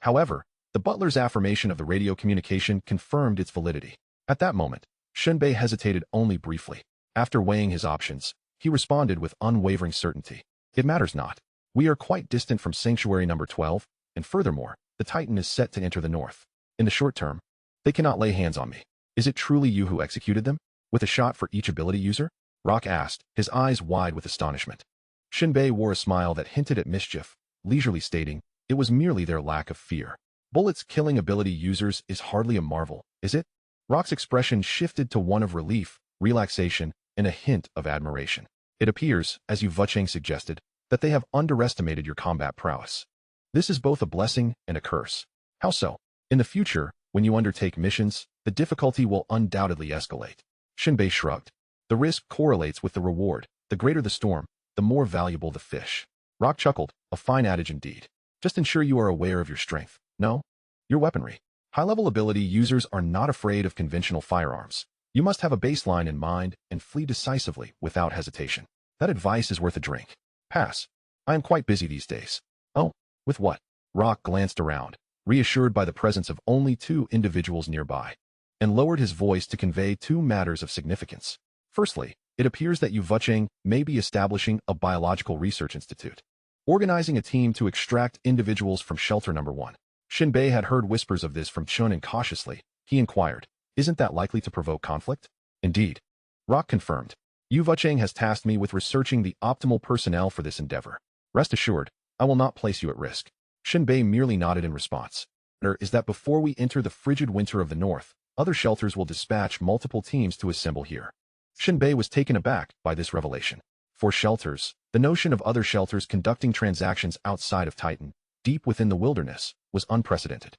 However, the butler's affirmation of the radio communication confirmed its validity. At that moment, Shen Bei hesitated only briefly. After weighing his options, he responded with unwavering certainty. It matters not. We are quite distant from Sanctuary Number 12, and furthermore, the Titan is set to enter the north. In the short term, they cannot lay hands on me. Is it truly you who executed them? With a shot for each ability user? Rock asked, his eyes wide with astonishment. Shen Bei wore a smile that hinted at mischief, leisurely stating, it was merely their lack of fear. Bullets killing ability users is hardly a marvel, is it? Rock's expression shifted to one of relief, relaxation, and a hint of admiration. It appears, as Yu Vucheng suggested, that they have underestimated your combat prowess. This is both a blessing and a curse. How so? In the future, when you undertake missions, the difficulty will undoubtedly escalate. Shen Bei shrugged. The risk correlates with the reward. The greater the storm, the more valuable the fish. Rock chuckled, a fine adage indeed. Just ensure you are aware of your strength. No? Your weaponry. High-level ability users are not afraid of conventional firearms. You must have a baseline in mind and flee decisively without hesitation. That advice is worth a drink. Pass. I am quite busy these days. Oh, with what? Rock glanced around, reassured by the presence of only two individuals nearby, and lowered his voice to convey two matters of significance. Firstly, it appears that Yu Vucheng may be establishing a biological research institute, organizing a team to extract individuals from Shelter Number 1. Shen Bei had heard whispers of this from Chun, and cautiously, he inquired, isn't that likely to provoke conflict? Indeed. Rock confirmed. Yu Vucheng has tasked me with researching the optimal personnel for this endeavor. Rest assured, I will not place you at risk. Shen Bei merely nodded in response. Is that before we enter the frigid winter of the north, Other shelters will dispatch multiple teams to assemble here. Shen Bei was taken aback by this revelation. For shelters, the notion of other shelters conducting transactions outside of Titan, deep within the wilderness, was unprecedented.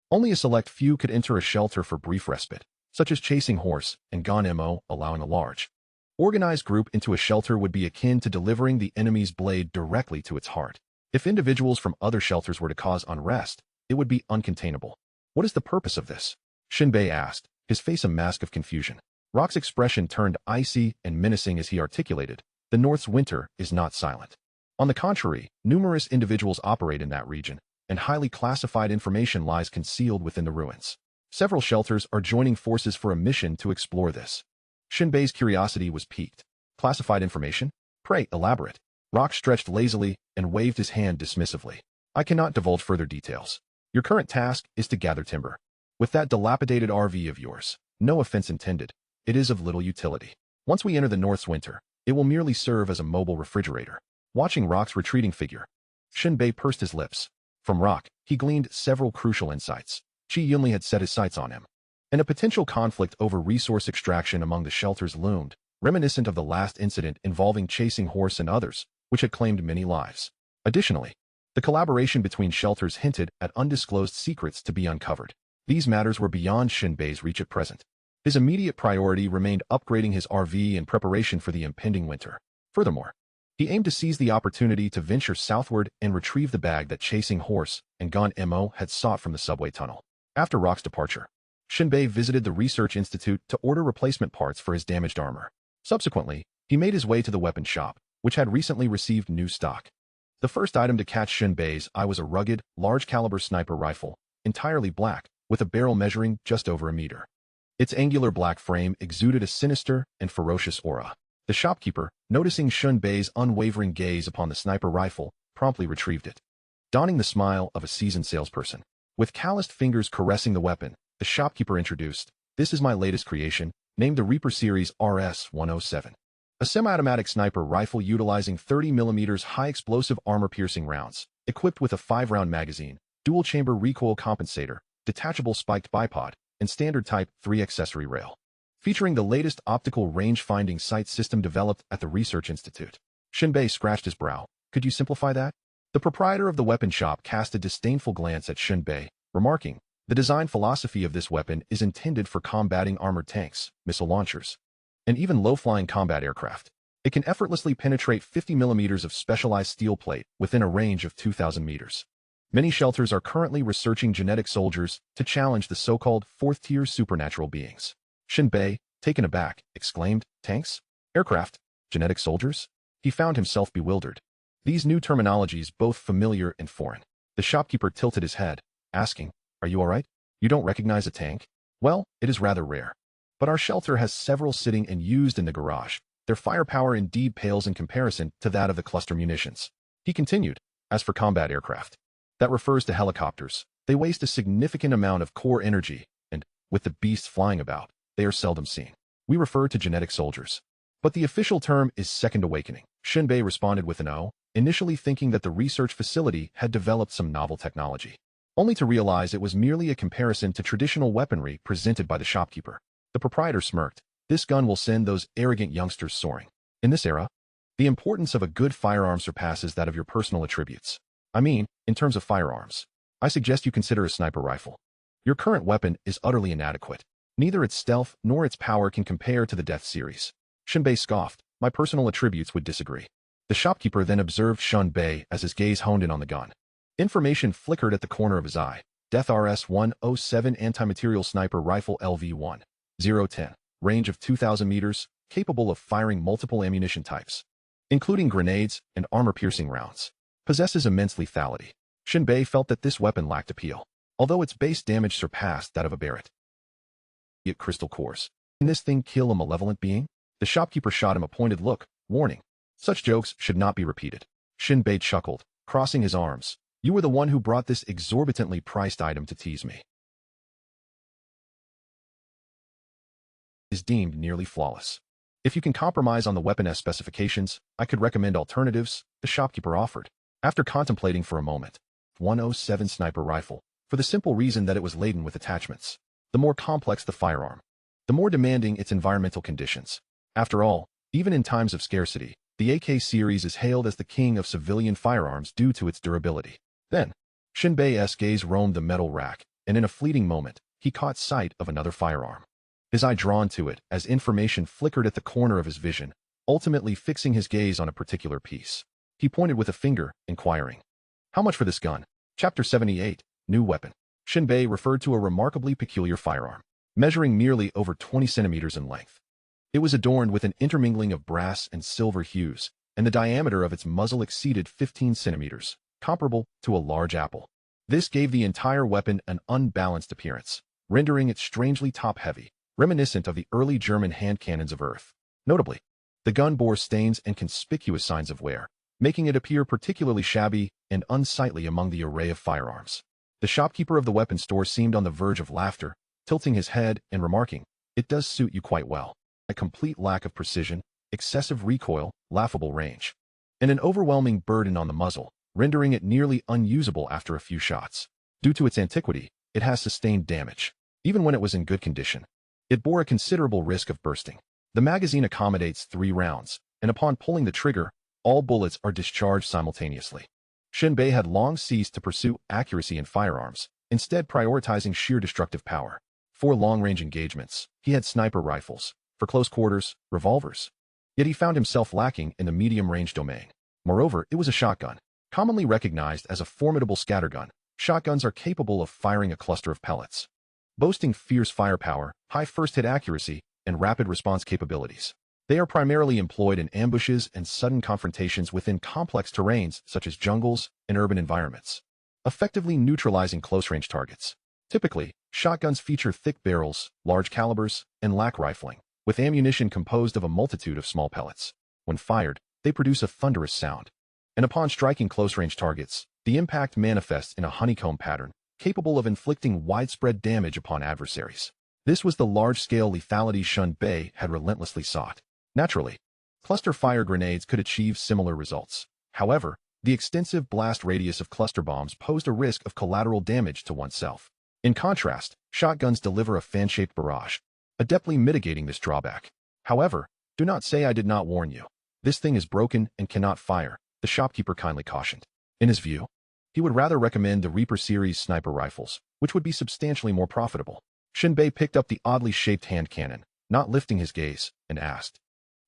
Only a select few could enter a shelter for brief respite, such as chasing horse and gone MO, allowing a large, organized group into a shelter would be akin to delivering the enemy's blade directly to its heart. If individuals from other shelters were to cause unrest, it would be uncontainable. What is the purpose of this? Shen Bei asked, his face a mask of confusion. Rock's expression turned icy and menacing as he articulated, the North's winter is not silent. On the contrary, numerous individuals operate in that region, and highly classified information lies concealed within the ruins. Several shelters are joining forces for a mission to explore this. Shen Bei's curiosity was piqued. Classified information? Pray, elaborate. Rock stretched lazily and waved his hand dismissively. I cannot divulge further details. Your current task is to gather timber. With that dilapidated RV of yours, no offense intended, it is of little utility. Once we enter the North's winter, it will merely serve as a mobile refrigerator. Watching Rock's retreating figure, Shen Bei pursed his lips. From Rock, he gleaned several crucial insights. Chi Yunli had set his sights on him, and a potential conflict over resource extraction among the shelters loomed, reminiscent of the last incident involving chasing horse and others, which had claimed many lives. Additionally, the collaboration between shelters hinted at undisclosed secrets to be uncovered. These matters were beyond Shen Bei's reach at present. His immediate priority remained upgrading his RV in preparation for the impending winter. Furthermore, he aimed to seize the opportunity to venture southward and retrieve the bag that chasing horse and gone MO had sought from the subway tunnel. After Rock's departure, Shen Bei visited the Research Institute to order replacement parts for his damaged armor. Subsequently, he made his way to the weapon shop, which had recently received new stock. The first item to catch Shen Bei's eye was a rugged, large-caliber sniper rifle, entirely black, with a barrel measuring just over a meter. Its angular black frame exuded a sinister and ferocious aura. The shopkeeper, noticing Shen Bei's unwavering gaze upon the sniper rifle, promptly retrieved it. Donning the smile of a seasoned salesperson, with calloused fingers caressing the weapon, the shopkeeper introduced, "This is my latest creation, named the Reaper Series RS-107. A semi-automatic sniper rifle utilizing 30mm high-explosive armor-piercing rounds, equipped with a 5-round magazine, dual-chamber recoil compensator, detachable spiked bipod, and standard Type 3 accessory rail. Featuring the latest optical range-finding sight system developed at the Research Institute." Shen Bei scratched his brow. "Could you simplify that?" The proprietor of the weapon shop cast a disdainful glance at Shen Bei, remarking, "The design philosophy of this weapon is intended for combating armored tanks, missile launchers, and even low-flying combat aircraft. It can effortlessly penetrate 50mm of specialized steel plate within a range of 2,000 meters. Many shelters are currently researching genetic soldiers to challenge the so-called fourth-tier supernatural beings." Shen Bei, taken aback, exclaimed, "Tanks? Aircraft? Genetic soldiers?" He found himself bewildered. These new terminologies both familiar and foreign. The shopkeeper tilted his head, asking, "Are you all right? You don't recognize a tank?" "Well, it is rather rare. But our shelter has several sitting and used in the garage. Their firepower indeed pales in comparison to that of the cluster munitions." He continued, "As for combat aircraft, that refers to helicopters. They waste a significant amount of core energy, and, with the beasts flying about, they are seldom seen. We refer to genetic soldiers. But the official term is Second Awakening." Shen Bei responded with an O, initially thinking that the research facility had developed some novel technology, only to realize it was merely a comparison to traditional weaponry presented by the shopkeeper. The proprietor smirked. "This gun will send those arrogant youngsters soaring. In this era, the importance of a good firearm surpasses that of your personal attributes. I mean, in terms of firearms, I suggest you consider a sniper rifle. Your current weapon is utterly inadequate. Neither its stealth nor its power can compare to the Death Series." Shen Bei scoffed. "My personal attributes would disagree." The shopkeeper then observed Shen Bei as his gaze honed in on the gun. Information flickered at the corner of his eye. Death RS-107 Anti-Material Sniper Rifle LV1. 010. Range of 2,000 meters, capable of firing multiple ammunition types, including grenades and armor-piercing rounds. Possesses immense lethality. Shen Bei felt that this weapon lacked appeal, although its base damage surpassed that of a Barrett. Yet crystal cores. Can this thing kill a malevolent being? The shopkeeper shot him a pointed look, warning. Such jokes should not be repeated. Shen Bei chuckled, crossing his arms. "You were the one who brought this exorbitantly priced item to tease me." Is deemed nearly flawless. "If you can compromise on the weapon's specifications, I could recommend alternatives," the shopkeeper offered. After contemplating for a moment, 107 sniper rifle, for the simple reason that it was laden with attachments. the more complex the firearm, the more demanding its environmental conditions. After all, even in times of scarcity, the AK series is hailed as the king of civilian firearms due to its durability. Then, Shen Bei's gaze roamed the metal rack, and in a fleeting moment, he caught sight of another firearm. His eye drawn to it as information flickered at the corner of his vision, ultimately fixing his gaze on a particular piece. He pointed with a finger, inquiring, "How much for this gun?" Chapter 78, New Weapon. Shen Bei referred to a remarkably peculiar firearm, measuring merely over 20 centimeters in length. It was adorned with an intermingling of brass and silver hues, and the diameter of its muzzle exceeded 15 centimeters, comparable to a large apple. This gave the entire weapon an unbalanced appearance, rendering it strangely top-heavy, reminiscent of the early German hand cannons of Earth. Notably, the gun bore stains and conspicuous signs of wear, making it appear particularly shabby and unsightly among the array of firearms. The shopkeeper of the weapon store seemed on the verge of laughter, tilting his head and remarking, "It does suit you quite well. A complete lack of precision, excessive recoil, laughable range, and an overwhelming burden on the muzzle, rendering it nearly unusable after a few shots. Due to its antiquity, it has sustained damage. Even when it was in good condition, it bore a considerable risk of bursting. The magazine accommodates 3 rounds, and upon pulling the trigger, all bullets are discharged simultaneously." Shen Bei had long ceased to pursue accuracy in firearms, instead prioritizing sheer destructive power. For long-range engagements, he had sniper rifles. For close quarters, revolvers. Yet he found himself lacking in the medium-range domain. Moreover, it was a shotgun. Commonly recognized as a formidable scattergun, shotguns are capable of firing a cluster of pellets, boasting fierce firepower, high first-hit accuracy, and rapid response capabilities. They are primarily employed in ambushes and sudden confrontations within complex terrains such as jungles and urban environments, effectively neutralizing close-range targets. Typically, shotguns feature thick barrels, large calibers, and lack rifling, with ammunition composed of a multitude of small pellets. When fired, they produce a thunderous sound, and upon striking close-range targets, the impact manifests in a honeycomb pattern, capable of inflicting widespread damage upon adversaries. This was the large-scale lethality Shen Bei had relentlessly sought. Naturally, cluster fire grenades could achieve similar results. However, the extensive blast radius of cluster bombs posed a risk of collateral damage to oneself. In contrast, shotguns deliver a fan-shaped barrage, adeptly mitigating this drawback. However, do not say I did not warn you. This thing is broken and cannot fire, the shopkeeper kindly cautioned. In his view, he would rather recommend the Reaper series sniper rifles, which would be substantially more profitable. Shen Bei picked up the oddly shaped hand cannon, not lifting his gaze, and asked,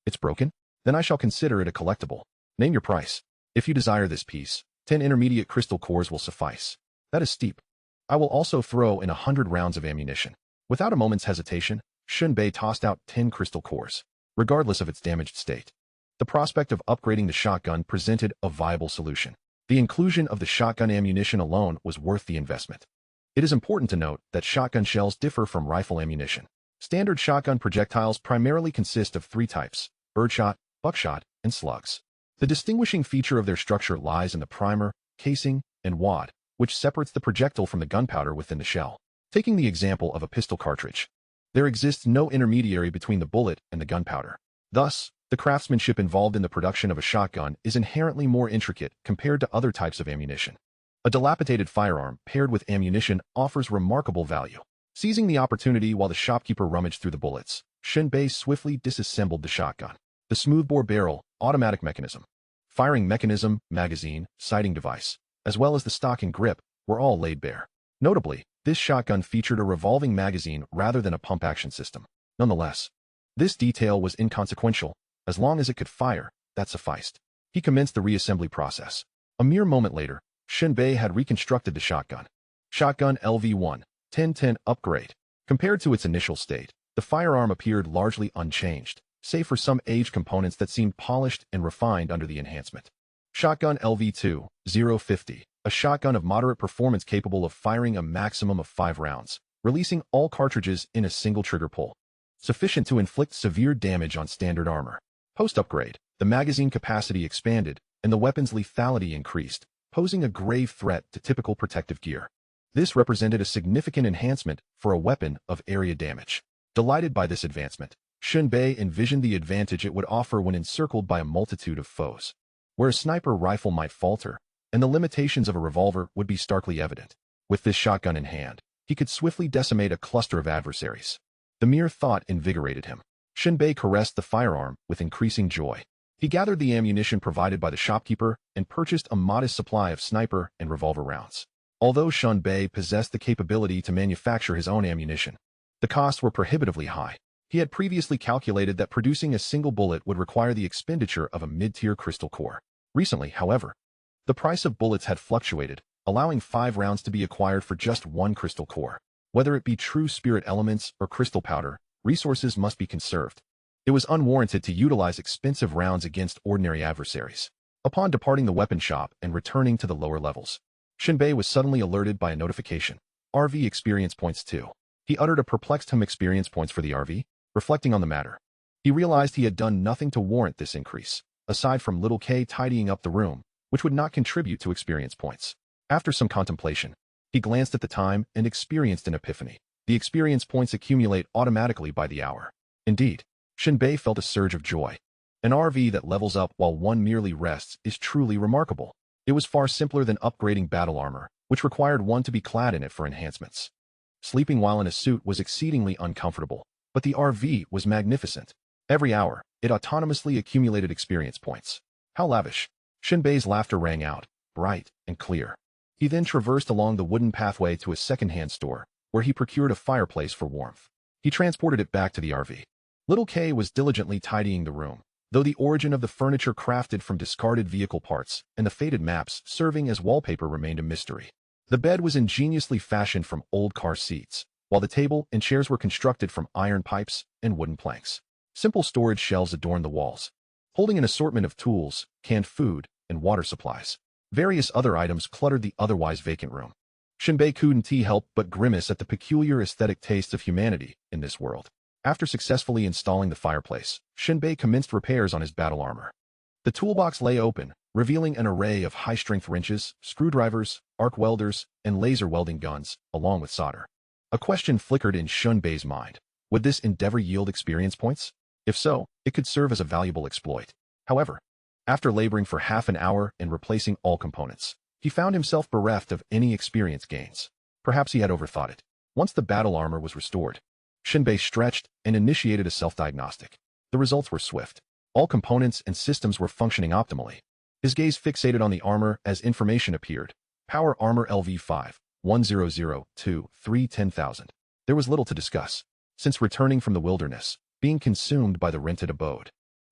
"It's broken? Then I shall consider it a collectible. Name your price. If you desire this piece, 10 intermediate crystal cores will suffice. That is steep. I will also throw in 100 rounds of ammunition." Without a moment's hesitation, Shen Bei tossed out 10 crystal cores, regardless of its damaged state. The prospect of upgrading the shotgun presented a viable solution. The inclusion of the shotgun ammunition alone was worth the investment. It is important to note that shotgun shells differ from rifle ammunition. Standard shotgun projectiles primarily consist of 3 types: birdshot, buckshot, and slugs. The distinguishing feature of their structure lies in the primer, casing, and wad, which separates the projectile from the gunpowder within the shell. Taking the example of a pistol cartridge, there exists no intermediary between the bullet and the gunpowder. Thus, the craftsmanship involved in the production of a shotgun is inherently more intricate compared to other types of ammunition. A dilapidated firearm paired with ammunition offers remarkable value. Seizing the opportunity while the shopkeeper rummaged through the bullets, Shen Bei swiftly disassembled the shotgun. The smoothbore barrel, automatic mechanism, firing mechanism, magazine, sighting device, as well as the stock and grip, were all laid bare. Notably, this shotgun featured a revolving magazine rather than a pump-action system. Nonetheless, this detail was inconsequential. As long as it could fire, that sufficed. He commenced the reassembly process. A mere moment later, Shen Bei had reconstructed the shotgun. Shotgun LV1, 1010 upgrade. Compared to its initial state, the firearm appeared largely unchanged, save for some aged components that seemed polished and refined under the enhancement. Shotgun LV2, 050, a shotgun of moderate performance capable of firing a maximum of 5 rounds, releasing all cartridges in a single trigger pull, sufficient to inflict severe damage on standard armor. Post-upgrade, the magazine capacity expanded, and the weapon's lethality increased, posing a grave threat to typical protective gear. This represented a significant enhancement for a weapon of area damage. Delighted by this advancement, Shen Bei envisioned the advantage it would offer when encircled by a multitude of foes, where a sniper rifle might falter, and the limitations of a revolver would be starkly evident. With this shotgun in hand, He could swiftly decimate a cluster of adversaries. The mere thought invigorated him. Shen Bei caressed the firearm with increasing joy. He gathered the ammunition provided by the shopkeeper and purchased a modest supply of sniper and revolver rounds. Although Shen Bei possessed the capability to manufacture his own ammunition, the costs were prohibitively high. He had previously calculated that producing a single bullet would require the expenditure of a mid-tier crystal core. Recently, however, the price of bullets had fluctuated, allowing 5 rounds to be acquired for just 1 crystal core. Whether it be true spirit elements or crystal powder, resources must be conserved. It was unwarranted to utilize expensive rounds against ordinary adversaries. Upon departing the weapon shop and returning to the lower levels, Shen Bei was suddenly alerted by a notification. RV experience points 2. He uttered a perplexed experience points for the RV, reflecting on the matter. He realized he had done nothing to warrant this increase, aside from little K tidying up the room, which would not contribute to experience points. After some contemplation, he glanced at the time and experienced an epiphany. The experience points accumulate automatically by the hour. Indeed, Shen Bei felt a surge of joy. An RV that levels up while one merely rests is truly remarkable. It was far simpler than upgrading battle armor, which required one to be clad in it for enhancements. Sleeping while in a suit was exceedingly uncomfortable, but the RV was magnificent. Every hour, it autonomously accumulated experience points. How lavish! Shen Bei's laughter rang out, bright and clear. He then traversed along the wooden pathway to a second-hand store, where he procured a fireplace for warmth. He transported it back to the RV. Little K was diligently tidying the room, though the origin of the furniture crafted from discarded vehicle parts and the faded maps serving as wallpaper remained a mystery. The bed was ingeniously fashioned from old car seats, while the table and chairs were constructed from iron pipes and wooden planks. Simple storage shelves adorned the walls, holding an assortment of tools, canned food, and water supplies. Various other items cluttered the otherwise vacant room. Shen Bei couldn't help but grimace at the peculiar aesthetic tastes of humanity in this world. After successfully installing the fireplace, Shen Bei commenced repairs on his battle armor. The toolbox lay open, revealing an array of high-strength wrenches, screwdrivers, arc welders, and laser welding guns, along with solder. A question flickered in Shen Bei's mind. Would this endeavor yield experience points? If so, it could serve as a valuable exploit. However, after laboring for half an hour and replacing all components, he found himself bereft of any experience gains. Perhaps he had overthought it. Once the battle armor was restored, Shen Bei stretched and initiated a self-diagnostic. The results were swift. All components and systems were functioning optimally. His gaze fixated on the armor as information appeared. Power Armor LV5, 1002-3 10,000. There was little to discuss, since returning from the wilderness, being consumed by the rented abode,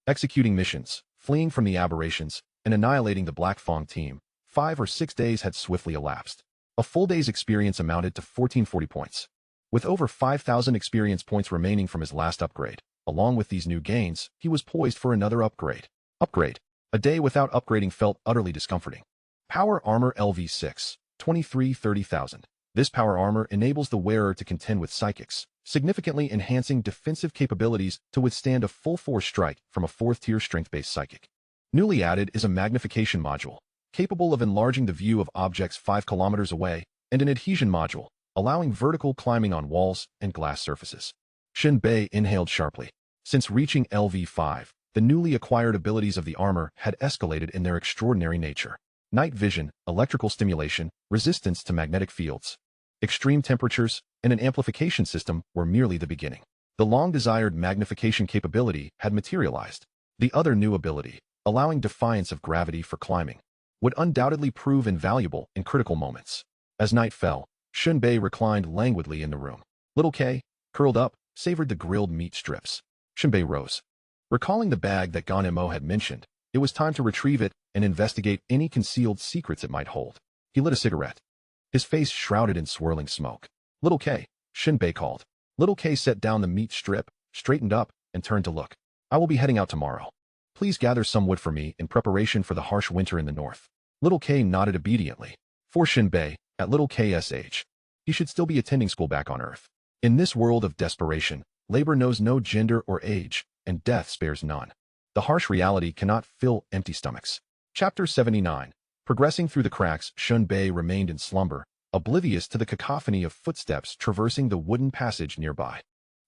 executing missions, fleeing from the aberrations, and annihilating the Black Fong team, 5 or 6 days had swiftly elapsed. A full day's experience amounted to 1440 points. With over 5,000 experience points remaining from his last upgrade, along with these new gains, he was poised for another upgrade. A day without upgrading felt utterly discomforting. Power Armor LV6, 30,000. This power armor enables the wearer to contend with psychics, significantly enhancing defensive capabilities to withstand a full-force strike from a 4th-tier strength-based psychic. Newly added is a magnification module, capable of enlarging the view of objects 5 kilometers away, and an adhesion module, allowing vertical climbing on walls and glass surfaces. Shen Bei inhaled sharply. Since reaching LV5, the newly acquired abilities of the armor had escalated in their extraordinary nature. Night vision, electrical stimulation, resistance to magnetic fields, extreme temperatures, and an amplification system were merely the beginning. The long-desired magnification capability had materialized. The other new ability, allowing defiance of gravity for climbing, would undoubtedly prove invaluable in critical moments. As night fell, Shen Bei reclined languidly in the room. Little K, curled up, savored the grilled meat strips. Shen Bei rose. Recalling the bag that Gan Mo had mentioned, it was time to retrieve it and investigate any concealed secrets it might hold. He lit a cigarette, his face shrouded in swirling smoke. Little K, Shen Bei called. Little K set down the meat strip, straightened up, and turned to look. I will be heading out tomorrow. Please gather some wood for me in preparation for the harsh winter in the north. Little K nodded obediently. For Shen Bei, at Little K's age, he should still be attending school back on Earth. In this world of desperation, labor knows no gender or age, and death spares none. The harsh reality cannot fill empty stomachs. Chapter 79. Progressing through the cracks, Shen Bei remained in slumber, oblivious to the cacophony of footsteps traversing the wooden passage nearby.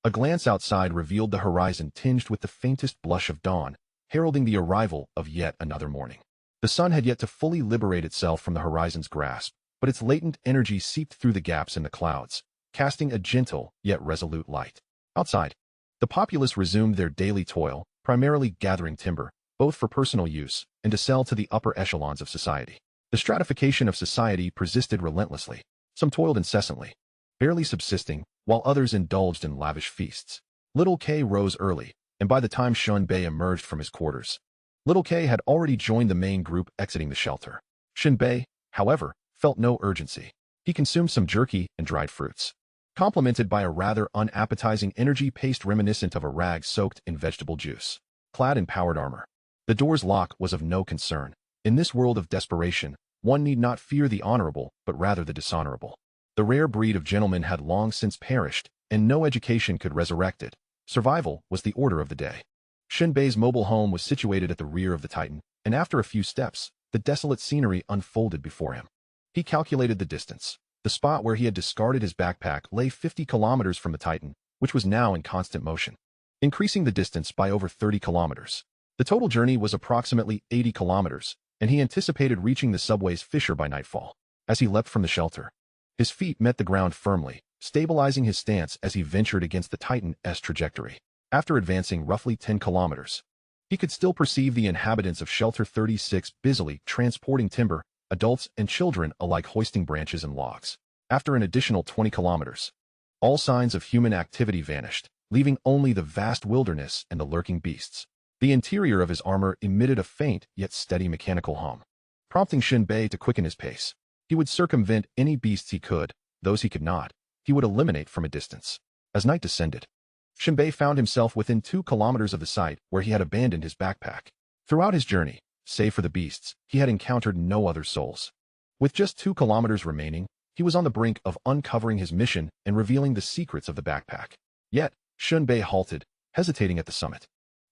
A glance outside revealed the horizon tinged with the faintest blush of dawn, heralding the arrival of yet another morning. The sun had yet to fully liberate itself from the horizon's grasp, but its latent energy seeped through the gaps in the clouds, casting a gentle yet resolute light. Outside, the populace resumed their daily toil, primarily gathering timber, both for personal use and to sell to the upper echelons of society. The stratification of society persisted relentlessly. Some toiled incessantly, barely subsisting, while others indulged in lavish feasts. Little K rose early, and by the time Shen Bei emerged from his quarters, Little K had already joined the main group exiting the shelter. Shen Bei, however, felt no urgency. He consumed some jerky and dried fruits, complemented by a rather unappetizing energy paste reminiscent of a rag soaked in vegetable juice. Clad in powered armor, the door's lock was of no concern. In this world of desperation, one need not fear the honorable, but rather the dishonorable. The rare breed of gentleman had long since perished, and no education could resurrect it. Survival was the order of the day. Shen Bei's mobile home was situated at the rear of the Titan, and after a few steps, the desolate scenery unfolded before him. He calculated the distance. The spot where he had discarded his backpack lay 50 kilometers from the Titan, which was now in constant motion, increasing the distance by over 30 kilometers. The total journey was approximately 80 kilometers, and he anticipated reaching the subway's fissure by nightfall. As he leapt from the shelter, his feet met the ground firmly, stabilizing his stance as he ventured against the Titan's trajectory. After advancing roughly 10 kilometers, he could still perceive the inhabitants of Shelter 36 busily transporting timber, adults and children alike hoisting branches and logs. After an additional 20 kilometers, all signs of human activity vanished, leaving only the vast wilderness and the lurking beasts. The interior of his armor emitted a faint yet steady mechanical hum, prompting Shen Bei to quicken his pace. He would circumvent any beasts he could; those he could not, he would eliminate from a distance. As night descended, Shen Bei found himself within 2 kilometers of the site where he had abandoned his backpack. Throughout his journey, save for the beasts, he had encountered no other souls. With just 2 kilometers remaining, he was on the brink of uncovering his mission and revealing the secrets of the backpack. Yet, Shen Bei halted, hesitating at the summit.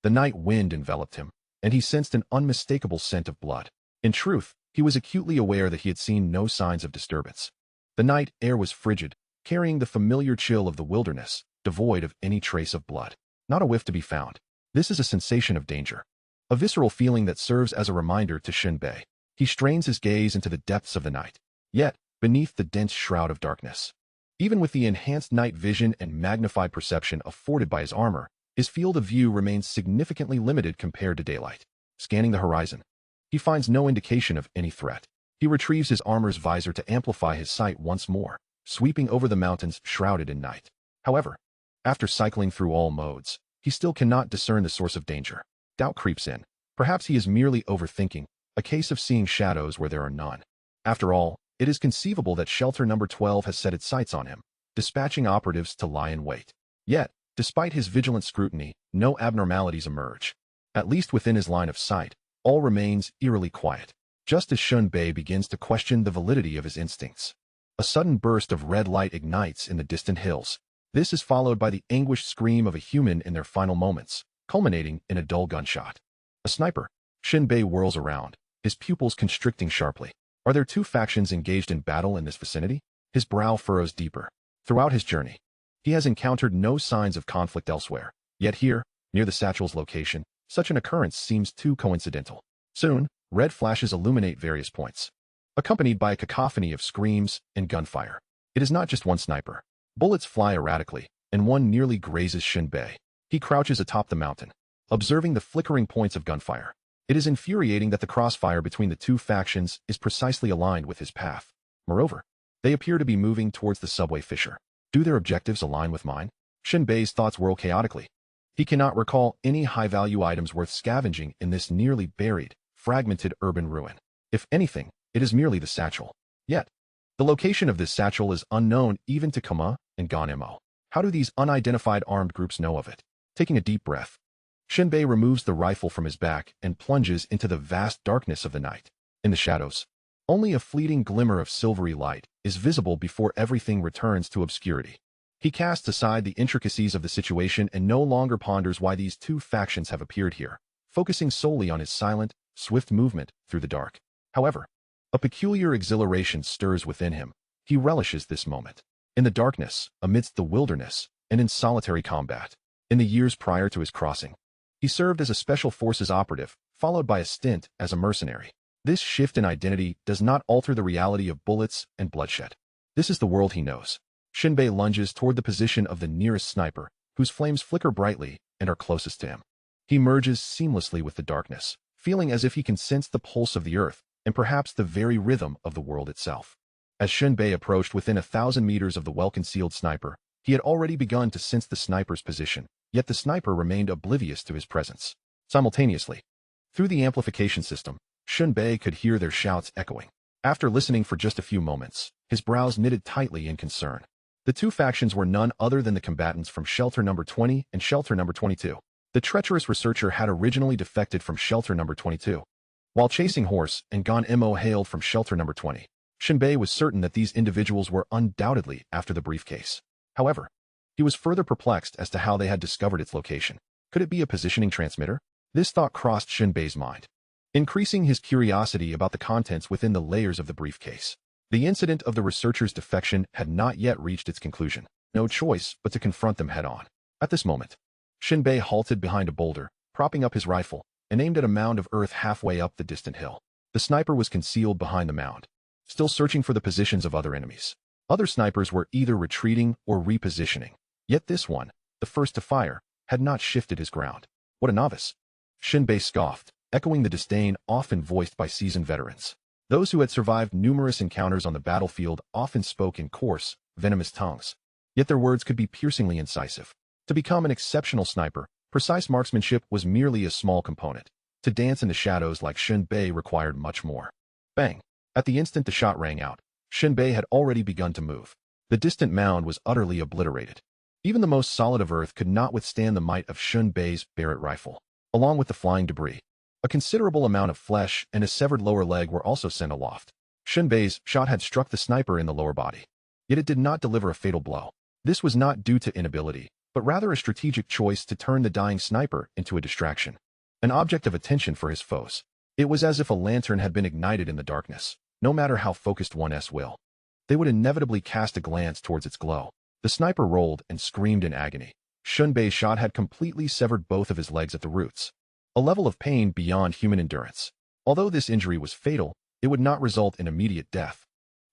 The night wind enveloped him, and he sensed an unmistakable scent of blood. In truth, he was acutely aware that he had seen no signs of disturbance. The night air was frigid, carrying the familiar chill of the wilderness, devoid of any trace of blood. Not a whiff to be found. This is a sensation of danger, a visceral feeling that serves as a reminder to Shen Bei. He strains his gaze into the depths of the night. Yet, beneath the dense shroud of darkness, even with the enhanced night vision and magnified perception afforded by his armor, his field of view remains significantly limited compared to daylight. Scanning the horizon, he finds no indication of any threat. He retrieves his armor's visor to amplify his sight once more, sweeping over the mountains shrouded in night. However, after cycling through all modes, he still cannot discern the source of danger. Doubt creeps in. Perhaps he is merely overthinking, a case of seeing shadows where there are none. After all, it is conceivable that Shelter Number 12 has set its sights on him, dispatching operatives to lie in wait. Yet, despite his vigilant scrutiny, no abnormalities emerge. At least within his line of sight, all remains eerily quiet. Just as Shen Bei begins to question the validity of his instincts, a sudden burst of red light ignites in the distant hills. This is followed by the anguished scream of a human in their final moments, culminating in a dull gunshot. A sniper. Shen Bei whirls around, his pupils constricting sharply. Are there 2 factions engaged in battle in this vicinity? His brow furrows deeper. Throughout his journey, he has encountered no signs of conflict elsewhere. Yet here, near the satchel's location, such an occurrence seems too coincidental. Soon, red flashes illuminate various points, accompanied by a cacophony of screams and gunfire. It is not just one sniper. Bullets fly erratically, and one nearly grazes Shen Bei. He crouches atop the mountain, observing the flickering points of gunfire. It is infuriating that the crossfire between the 2 factions is precisely aligned with his path. Moreover, they appear to be moving towards the subway fissure. Do their objectives align with mine? Shen Bei's thoughts whirl chaotically. He cannot recall any high-value items worth scavenging in this nearly buried, fragmented urban ruin. If anything, it is merely the satchel. Yet, the location of this satchel is unknown even to Kama and Ganemo. How do these unidentified armed groups know of it? Taking a deep breath, Shen Bei removes the rifle from his back and plunges into the vast darkness of the night. In the shadows, only a fleeting glimmer of silvery light is visible before everything returns to obscurity. He casts aside the intricacies of the situation and no longer ponders why these 2 factions have appeared here, focusing solely on his silent, swift movement through the dark. However, a peculiar exhilaration stirs within him. He relishes this moment. In the darkness, amidst the wilderness, and in solitary combat. In the years prior to his crossing, he served as a special forces operative, followed by a stint as a mercenary. This shift in identity does not alter the reality of bullets and bloodshed. This is the world he knows. Shen Bei lunges toward the position of the nearest sniper, whose flames flicker brightly and are closest to him. He merges seamlessly with the darkness, feeling as if he can sense the pulse of the earth and perhaps the very rhythm of the world itself. As Shen Bei approached within 1,000 meters of the well-concealed sniper, he had already begun to sense the sniper's position, yet the sniper remained oblivious to his presence. Simultaneously, through the amplification system, Shen Bei could hear their shouts echoing. After listening for just a few moments, his brows knitted tightly in concern. The two factions were none other than the combatants from Shelter Number 20 and Shelter Number 22. The treacherous researcher had originally defected from Shelter Number 22, while chasing Horse and Gon Mo hailed from Shelter Number 20. Shen Bei was certain that these individuals were undoubtedly after the briefcase. However, he was further perplexed as to how they had discovered its location. Could it be a positioning transmitter? This thought crossed Shen Bei's mind, increasing his curiosity about the contents within the layers of the briefcase. The incident of the researcher's defection had not yet reached its conclusion. No choice but to confront them head-on. At this moment, Shen Bei halted behind a boulder, propping up his rifle, and aimed at a mound of earth halfway up the distant hill. The sniper was concealed behind the mound, still searching for the positions of other enemies. Other snipers were either retreating or repositioning. Yet this one, the first to fire, had not shifted his ground. What a novice! Shen Bei scoffed, echoing the disdain often voiced by seasoned veterans. Those who had survived numerous encounters on the battlefield often spoke in coarse, venomous tongues. Yet their words could be piercingly incisive. To become an exceptional sniper, precise marksmanship was merely a small component. To dance in the shadows like Shen Bei required much more. Bang! At the instant the shot rang out, Shen Bei had already begun to move. The distant mound was utterly obliterated. Even the most solid of earth could not withstand the might of Shen Bei's Barrett rifle. Along with the flying debris, a considerable amount of flesh and a severed lower leg were also sent aloft. Shen Bei's shot had struck the sniper in the lower body. Yet it did not deliver a fatal blow. This was not due to inability, but rather a strategic choice to turn the dying sniper into a distraction, an object of attention for his foes. It was as if a lantern had been ignited in the darkness. No matter how focused one's will, they would inevitably cast a glance towards its glow. The sniper rolled and screamed in agony. Shen Bei's shot had completely severed both of his legs at the roots, a level of pain beyond human endurance. Although this injury was fatal, it would not result in immediate death,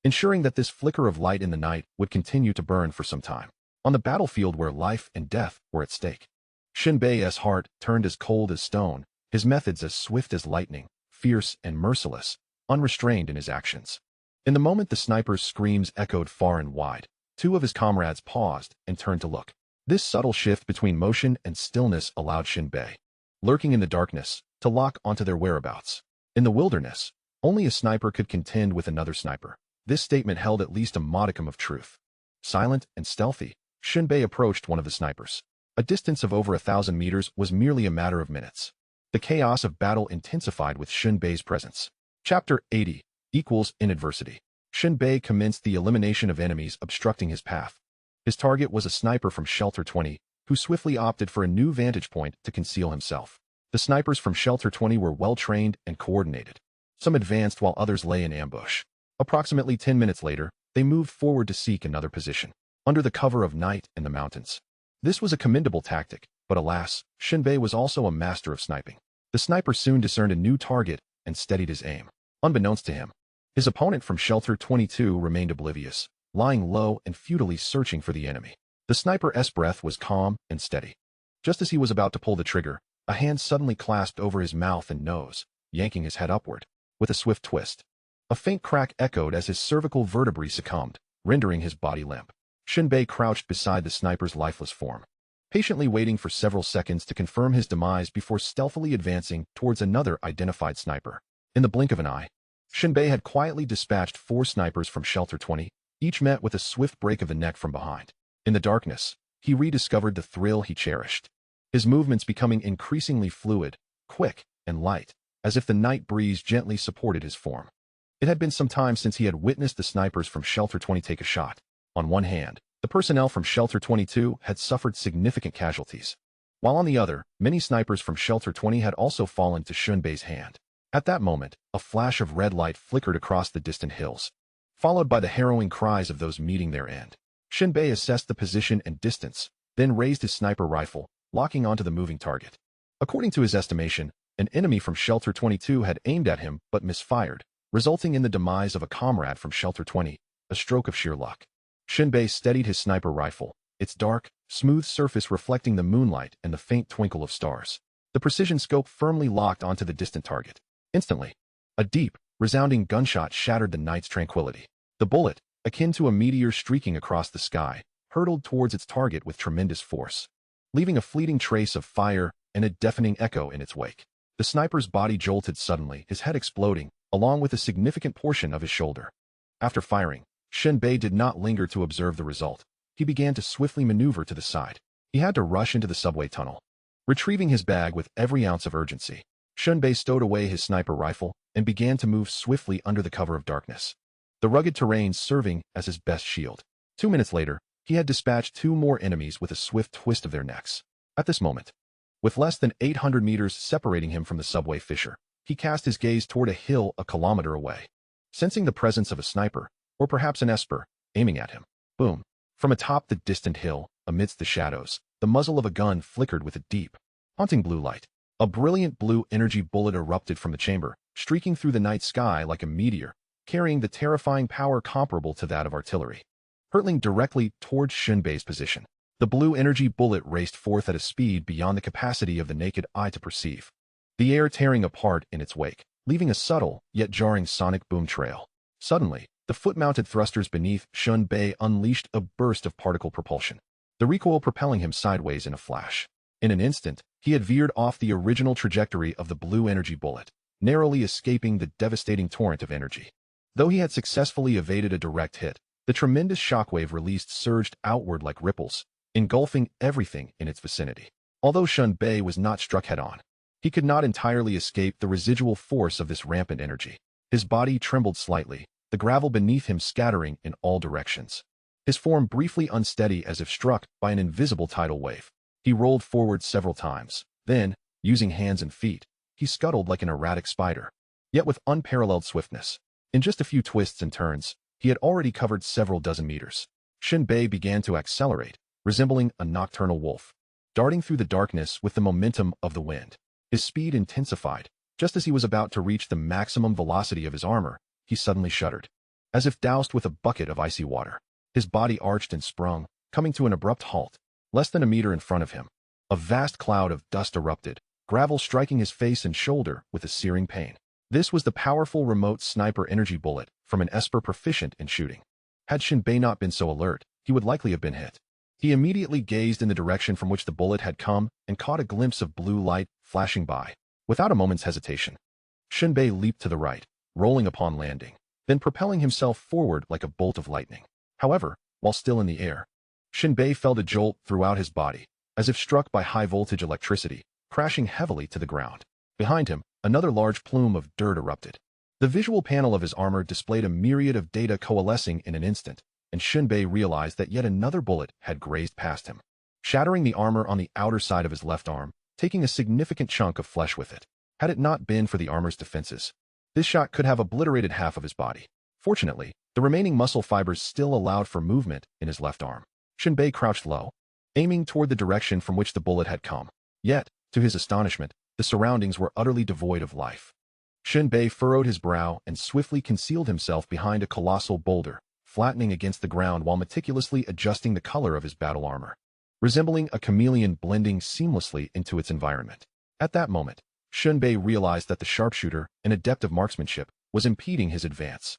ensuring that this flicker of light in the night would continue to burn for some time. On the battlefield where life and death were at stake, Shen Bei's heart turned as cold as stone, his methods as swift as lightning, fierce and merciless, unrestrained in his actions. In the moment the sniper's screams echoed far and wide, two of his comrades paused and turned to look. This subtle shift between motion and stillness allowed Shen Bei, lurking in the darkness, to lock onto their whereabouts. In the wilderness, only a sniper could contend with another sniper. This statement held at least a modicum of truth. Silent and stealthy, Shen Bei approached one of the snipers. A distance of over 1,000 meters was merely a matter of minutes. The chaos of battle intensified with Shen Bei's presence. Chapter 80 equals in adversity. Shen Bei commenced the elimination of enemies obstructing his path. His target was a sniper from Shelter 20, who swiftly opted for a new vantage point to conceal himself. The snipers from Shelter 20 were well-trained and coordinated. Some advanced while others lay in ambush. Approximately 10 minutes later, they moved forward to seek another position, under the cover of night and the mountains. This was a commendable tactic, but alas, Shen Bei was also a master of sniping. The sniper soon discerned a new target and steadied his aim. Unbeknownst to him, his opponent from Shelter 22 remained oblivious, lying low and futilely searching for the enemy. The sniper's breath was calm and steady. Just as he was about to pull the trigger, a hand suddenly clasped over his mouth and nose, yanking his head upward. With a swift twist, a faint crack echoed as his cervical vertebrae succumbed, rendering his body limp. Shen Bei crouched beside the sniper's lifeless form, patiently waiting for several seconds to confirm his demise before stealthily advancing towards another identified sniper. In the blink of an eye, Shen Bei had quietly dispatched 4 snipers from Shelter 20, each met with a swift break of the neck from behind. In the darkness, he rediscovered the thrill he cherished, his movements becoming increasingly fluid, quick, and light, as if the night breeze gently supported his form. It had been some time since he had witnessed the snipers from Shelter 20 take a shot. On one hand, the personnel from Shelter 22 had suffered significant casualties, while on the other, many snipers from Shelter 20 had also fallen to Shen Bei's hand. At that moment, a flash of red light flickered across the distant hills, followed by the harrowing cries of those meeting their end. Shen Bei assessed the position and distance, then raised his sniper rifle, locking onto the moving target. According to his estimation, an enemy from Shelter 22 had aimed at him but misfired, resulting in the demise of a comrade from Shelter 20, a stroke of sheer luck. Shen Bei steadied his sniper rifle, its dark, smooth surface reflecting the moonlight and the faint twinkle of stars. The precision scope firmly locked onto the distant target. Instantly, a deep, resounding gunshot shattered the night's tranquility. The bullet, akin to a meteor streaking across the sky, hurtled towards its target with tremendous force, leaving a fleeting trace of fire and a deafening echo in its wake. The sniper's body jolted suddenly, his head exploding, along with a significant portion of his shoulder. After firing, Shen Bei did not linger to observe the result. He began to swiftly maneuver to the side. He had to rush into the subway tunnel. Retrieving his bag with every ounce of urgency, Shen Bei stowed away his sniper rifle and began to move swiftly under the cover of darkness, the rugged terrain serving as his best shield. 2 minutes later, he had dispatched 2 more enemies with a swift twist of their necks. At this moment, with less than 800 meters separating him from the subway fissure, he cast his gaze toward a hill a kilometer away. Sensing the presence of a sniper, or perhaps an esper, aiming at him. Boom. From atop the distant hill, amidst the shadows, the muzzle of a gun flickered with a deep, haunting blue light. A brilliant blue energy bullet erupted from the chamber, streaking through the night sky like a meteor, carrying the terrifying power comparable to that of artillery. Hurtling directly towards Shen Bei's position, the blue energy bullet raced forth at a speed beyond the capacity of the naked eye to perceive, the air tearing apart in its wake, leaving a subtle, yet jarring sonic boom trail. Suddenly, the foot-mounted thrusters beneath Shen Bei unleashed a burst of particle propulsion, the recoil propelling him sideways in a flash. In an instant, he had veered off the original trajectory of the blue energy bullet, narrowly escaping the devastating torrent of energy. Though he had successfully evaded a direct hit, the tremendous shockwave released surged outward like ripples, engulfing everything in its vicinity. Although Shen Bei was not struck head-on, he could not entirely escape the residual force of this rampant energy. His body trembled slightly, the gravel beneath him scattering in all directions. His form briefly unsteady as if struck by an invisible tidal wave. He rolled forward several times. Then, using hands and feet, he scuttled like an erratic spider, yet with unparalleled swiftness. In just a few twists and turns, he had already covered several dozen meters. Shen Bei began to accelerate, resembling a nocturnal wolf, darting through the darkness with the momentum of the wind. His speed intensified. Just as he was about to reach the maximum velocity of his armor, he suddenly shuddered, as if doused with a bucket of icy water. His body arched and sprung, coming to an abrupt halt, less than a meter in front of him. A vast cloud of dust erupted, gravel striking his face and shoulder with a searing pain. This was the powerful remote sniper energy bullet from an esper proficient in shooting. Had Shen Bei not been so alert, he would likely have been hit. He immediately gazed in the direction from which the bullet had come and caught a glimpse of blue light flashing by. Without a moment's hesitation, Shen Bei leaped to the right, rolling upon landing, then propelling himself forward like a bolt of lightning. However, while still in the air, Shen Bei felt a jolt throughout his body, as if struck by high-voltage electricity, crashing heavily to the ground. Behind him, another large plume of dirt erupted. The visual panel of his armor displayed a myriad of data coalescing in an instant, and Shen Bei realized that yet another bullet had grazed past him, shattering the armor on the outer side of his left arm, taking a significant chunk of flesh with it. Had it not been for the armor's defenses, this shot could have obliterated half of his body. Fortunately, the remaining muscle fibers still allowed for movement in his left arm. Shen Bei crouched low, aiming toward the direction from which the bullet had come. Yet, to his astonishment, the surroundings were utterly devoid of life. Shen Bei furrowed his brow and swiftly concealed himself behind a colossal boulder, flattening against the ground while meticulously adjusting the color of his battle armor, resembling a chameleon blending seamlessly into its environment. At that moment, Shen Bei realized that the sharpshooter, an adept of marksmanship, was impeding his advance.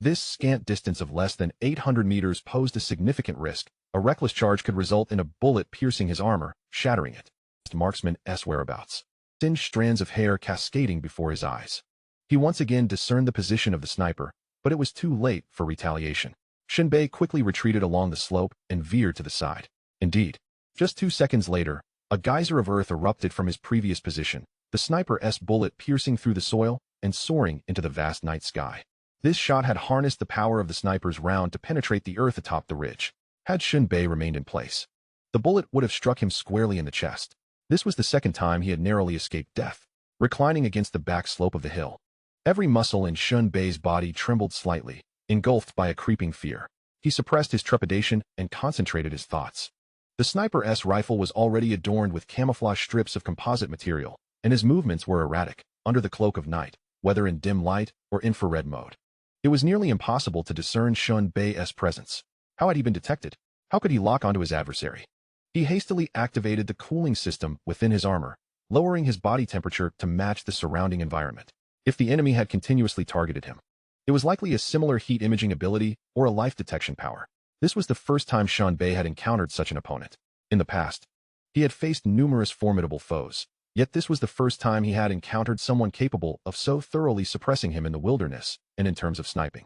This scant distance of less than 800 meters posed a significant risk. A reckless charge could result in a bullet piercing his armor, shattering it. Marksman's whereabouts. Singed strands of hair cascading before his eyes. He once again discerned the position of the sniper, but it was too late for retaliation. Shen Bei quickly retreated along the slope and veered to the side. Indeed, just 2 seconds later, a geyser of earth erupted from his previous position, the sniper's bullet piercing through the soil and soaring into the vast night sky. This shot had harnessed the power of the sniper's round to penetrate the earth atop the ridge. Had Shen Bei remained in place, the bullet would have struck him squarely in the chest. This was the second time he had narrowly escaped death. Reclining against the back slope of the hill, every muscle in Shen Bei's body trembled slightly, engulfed by a creeping fear. He suppressed his trepidation and concentrated his thoughts. The sniper's rifle was already adorned with camouflage strips of composite material, and his movements were erratic, under the cloak of night, whether in dim light or infrared mode. It was nearly impossible to discern Shen Bei's presence. How had he been detected? How could he lock onto his adversary? He hastily activated the cooling system within his armor, lowering his body temperature to match the surrounding environment. If the enemy had continuously targeted him, it was likely a similar heat imaging ability or a life detection power. This was the first time Shen Bei had encountered such an opponent. In the past, he had faced numerous formidable foes, yet this was the first time he had encountered someone capable of so thoroughly suppressing him in the wilderness and in terms of sniping.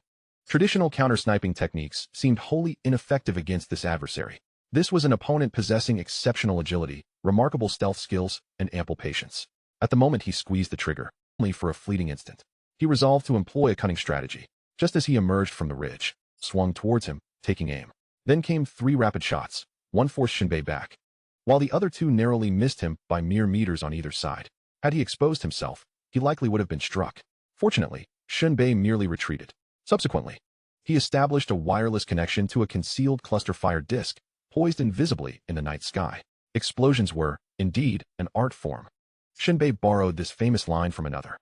Traditional counter-sniping techniques seemed wholly ineffective against this adversary. This was an opponent possessing exceptional agility, remarkable stealth skills, and ample patience. At the moment he squeezed the trigger, only for a fleeting instant, he resolved to employ a cunning strategy. Just as he emerged from the ridge, swung towards him, taking aim. Then came 3 rapid shots. One forced Shen Bei back, while the other 2 narrowly missed him by mere meters on either side. Had he exposed himself, he likely would have been struck. Fortunately, Shen Bei merely retreated. Subsequently, he established a wireless connection to a concealed cluster fire disc, poised invisibly in the night sky. Explosions were, indeed, an art form. Shen Bei borrowed this famous line from another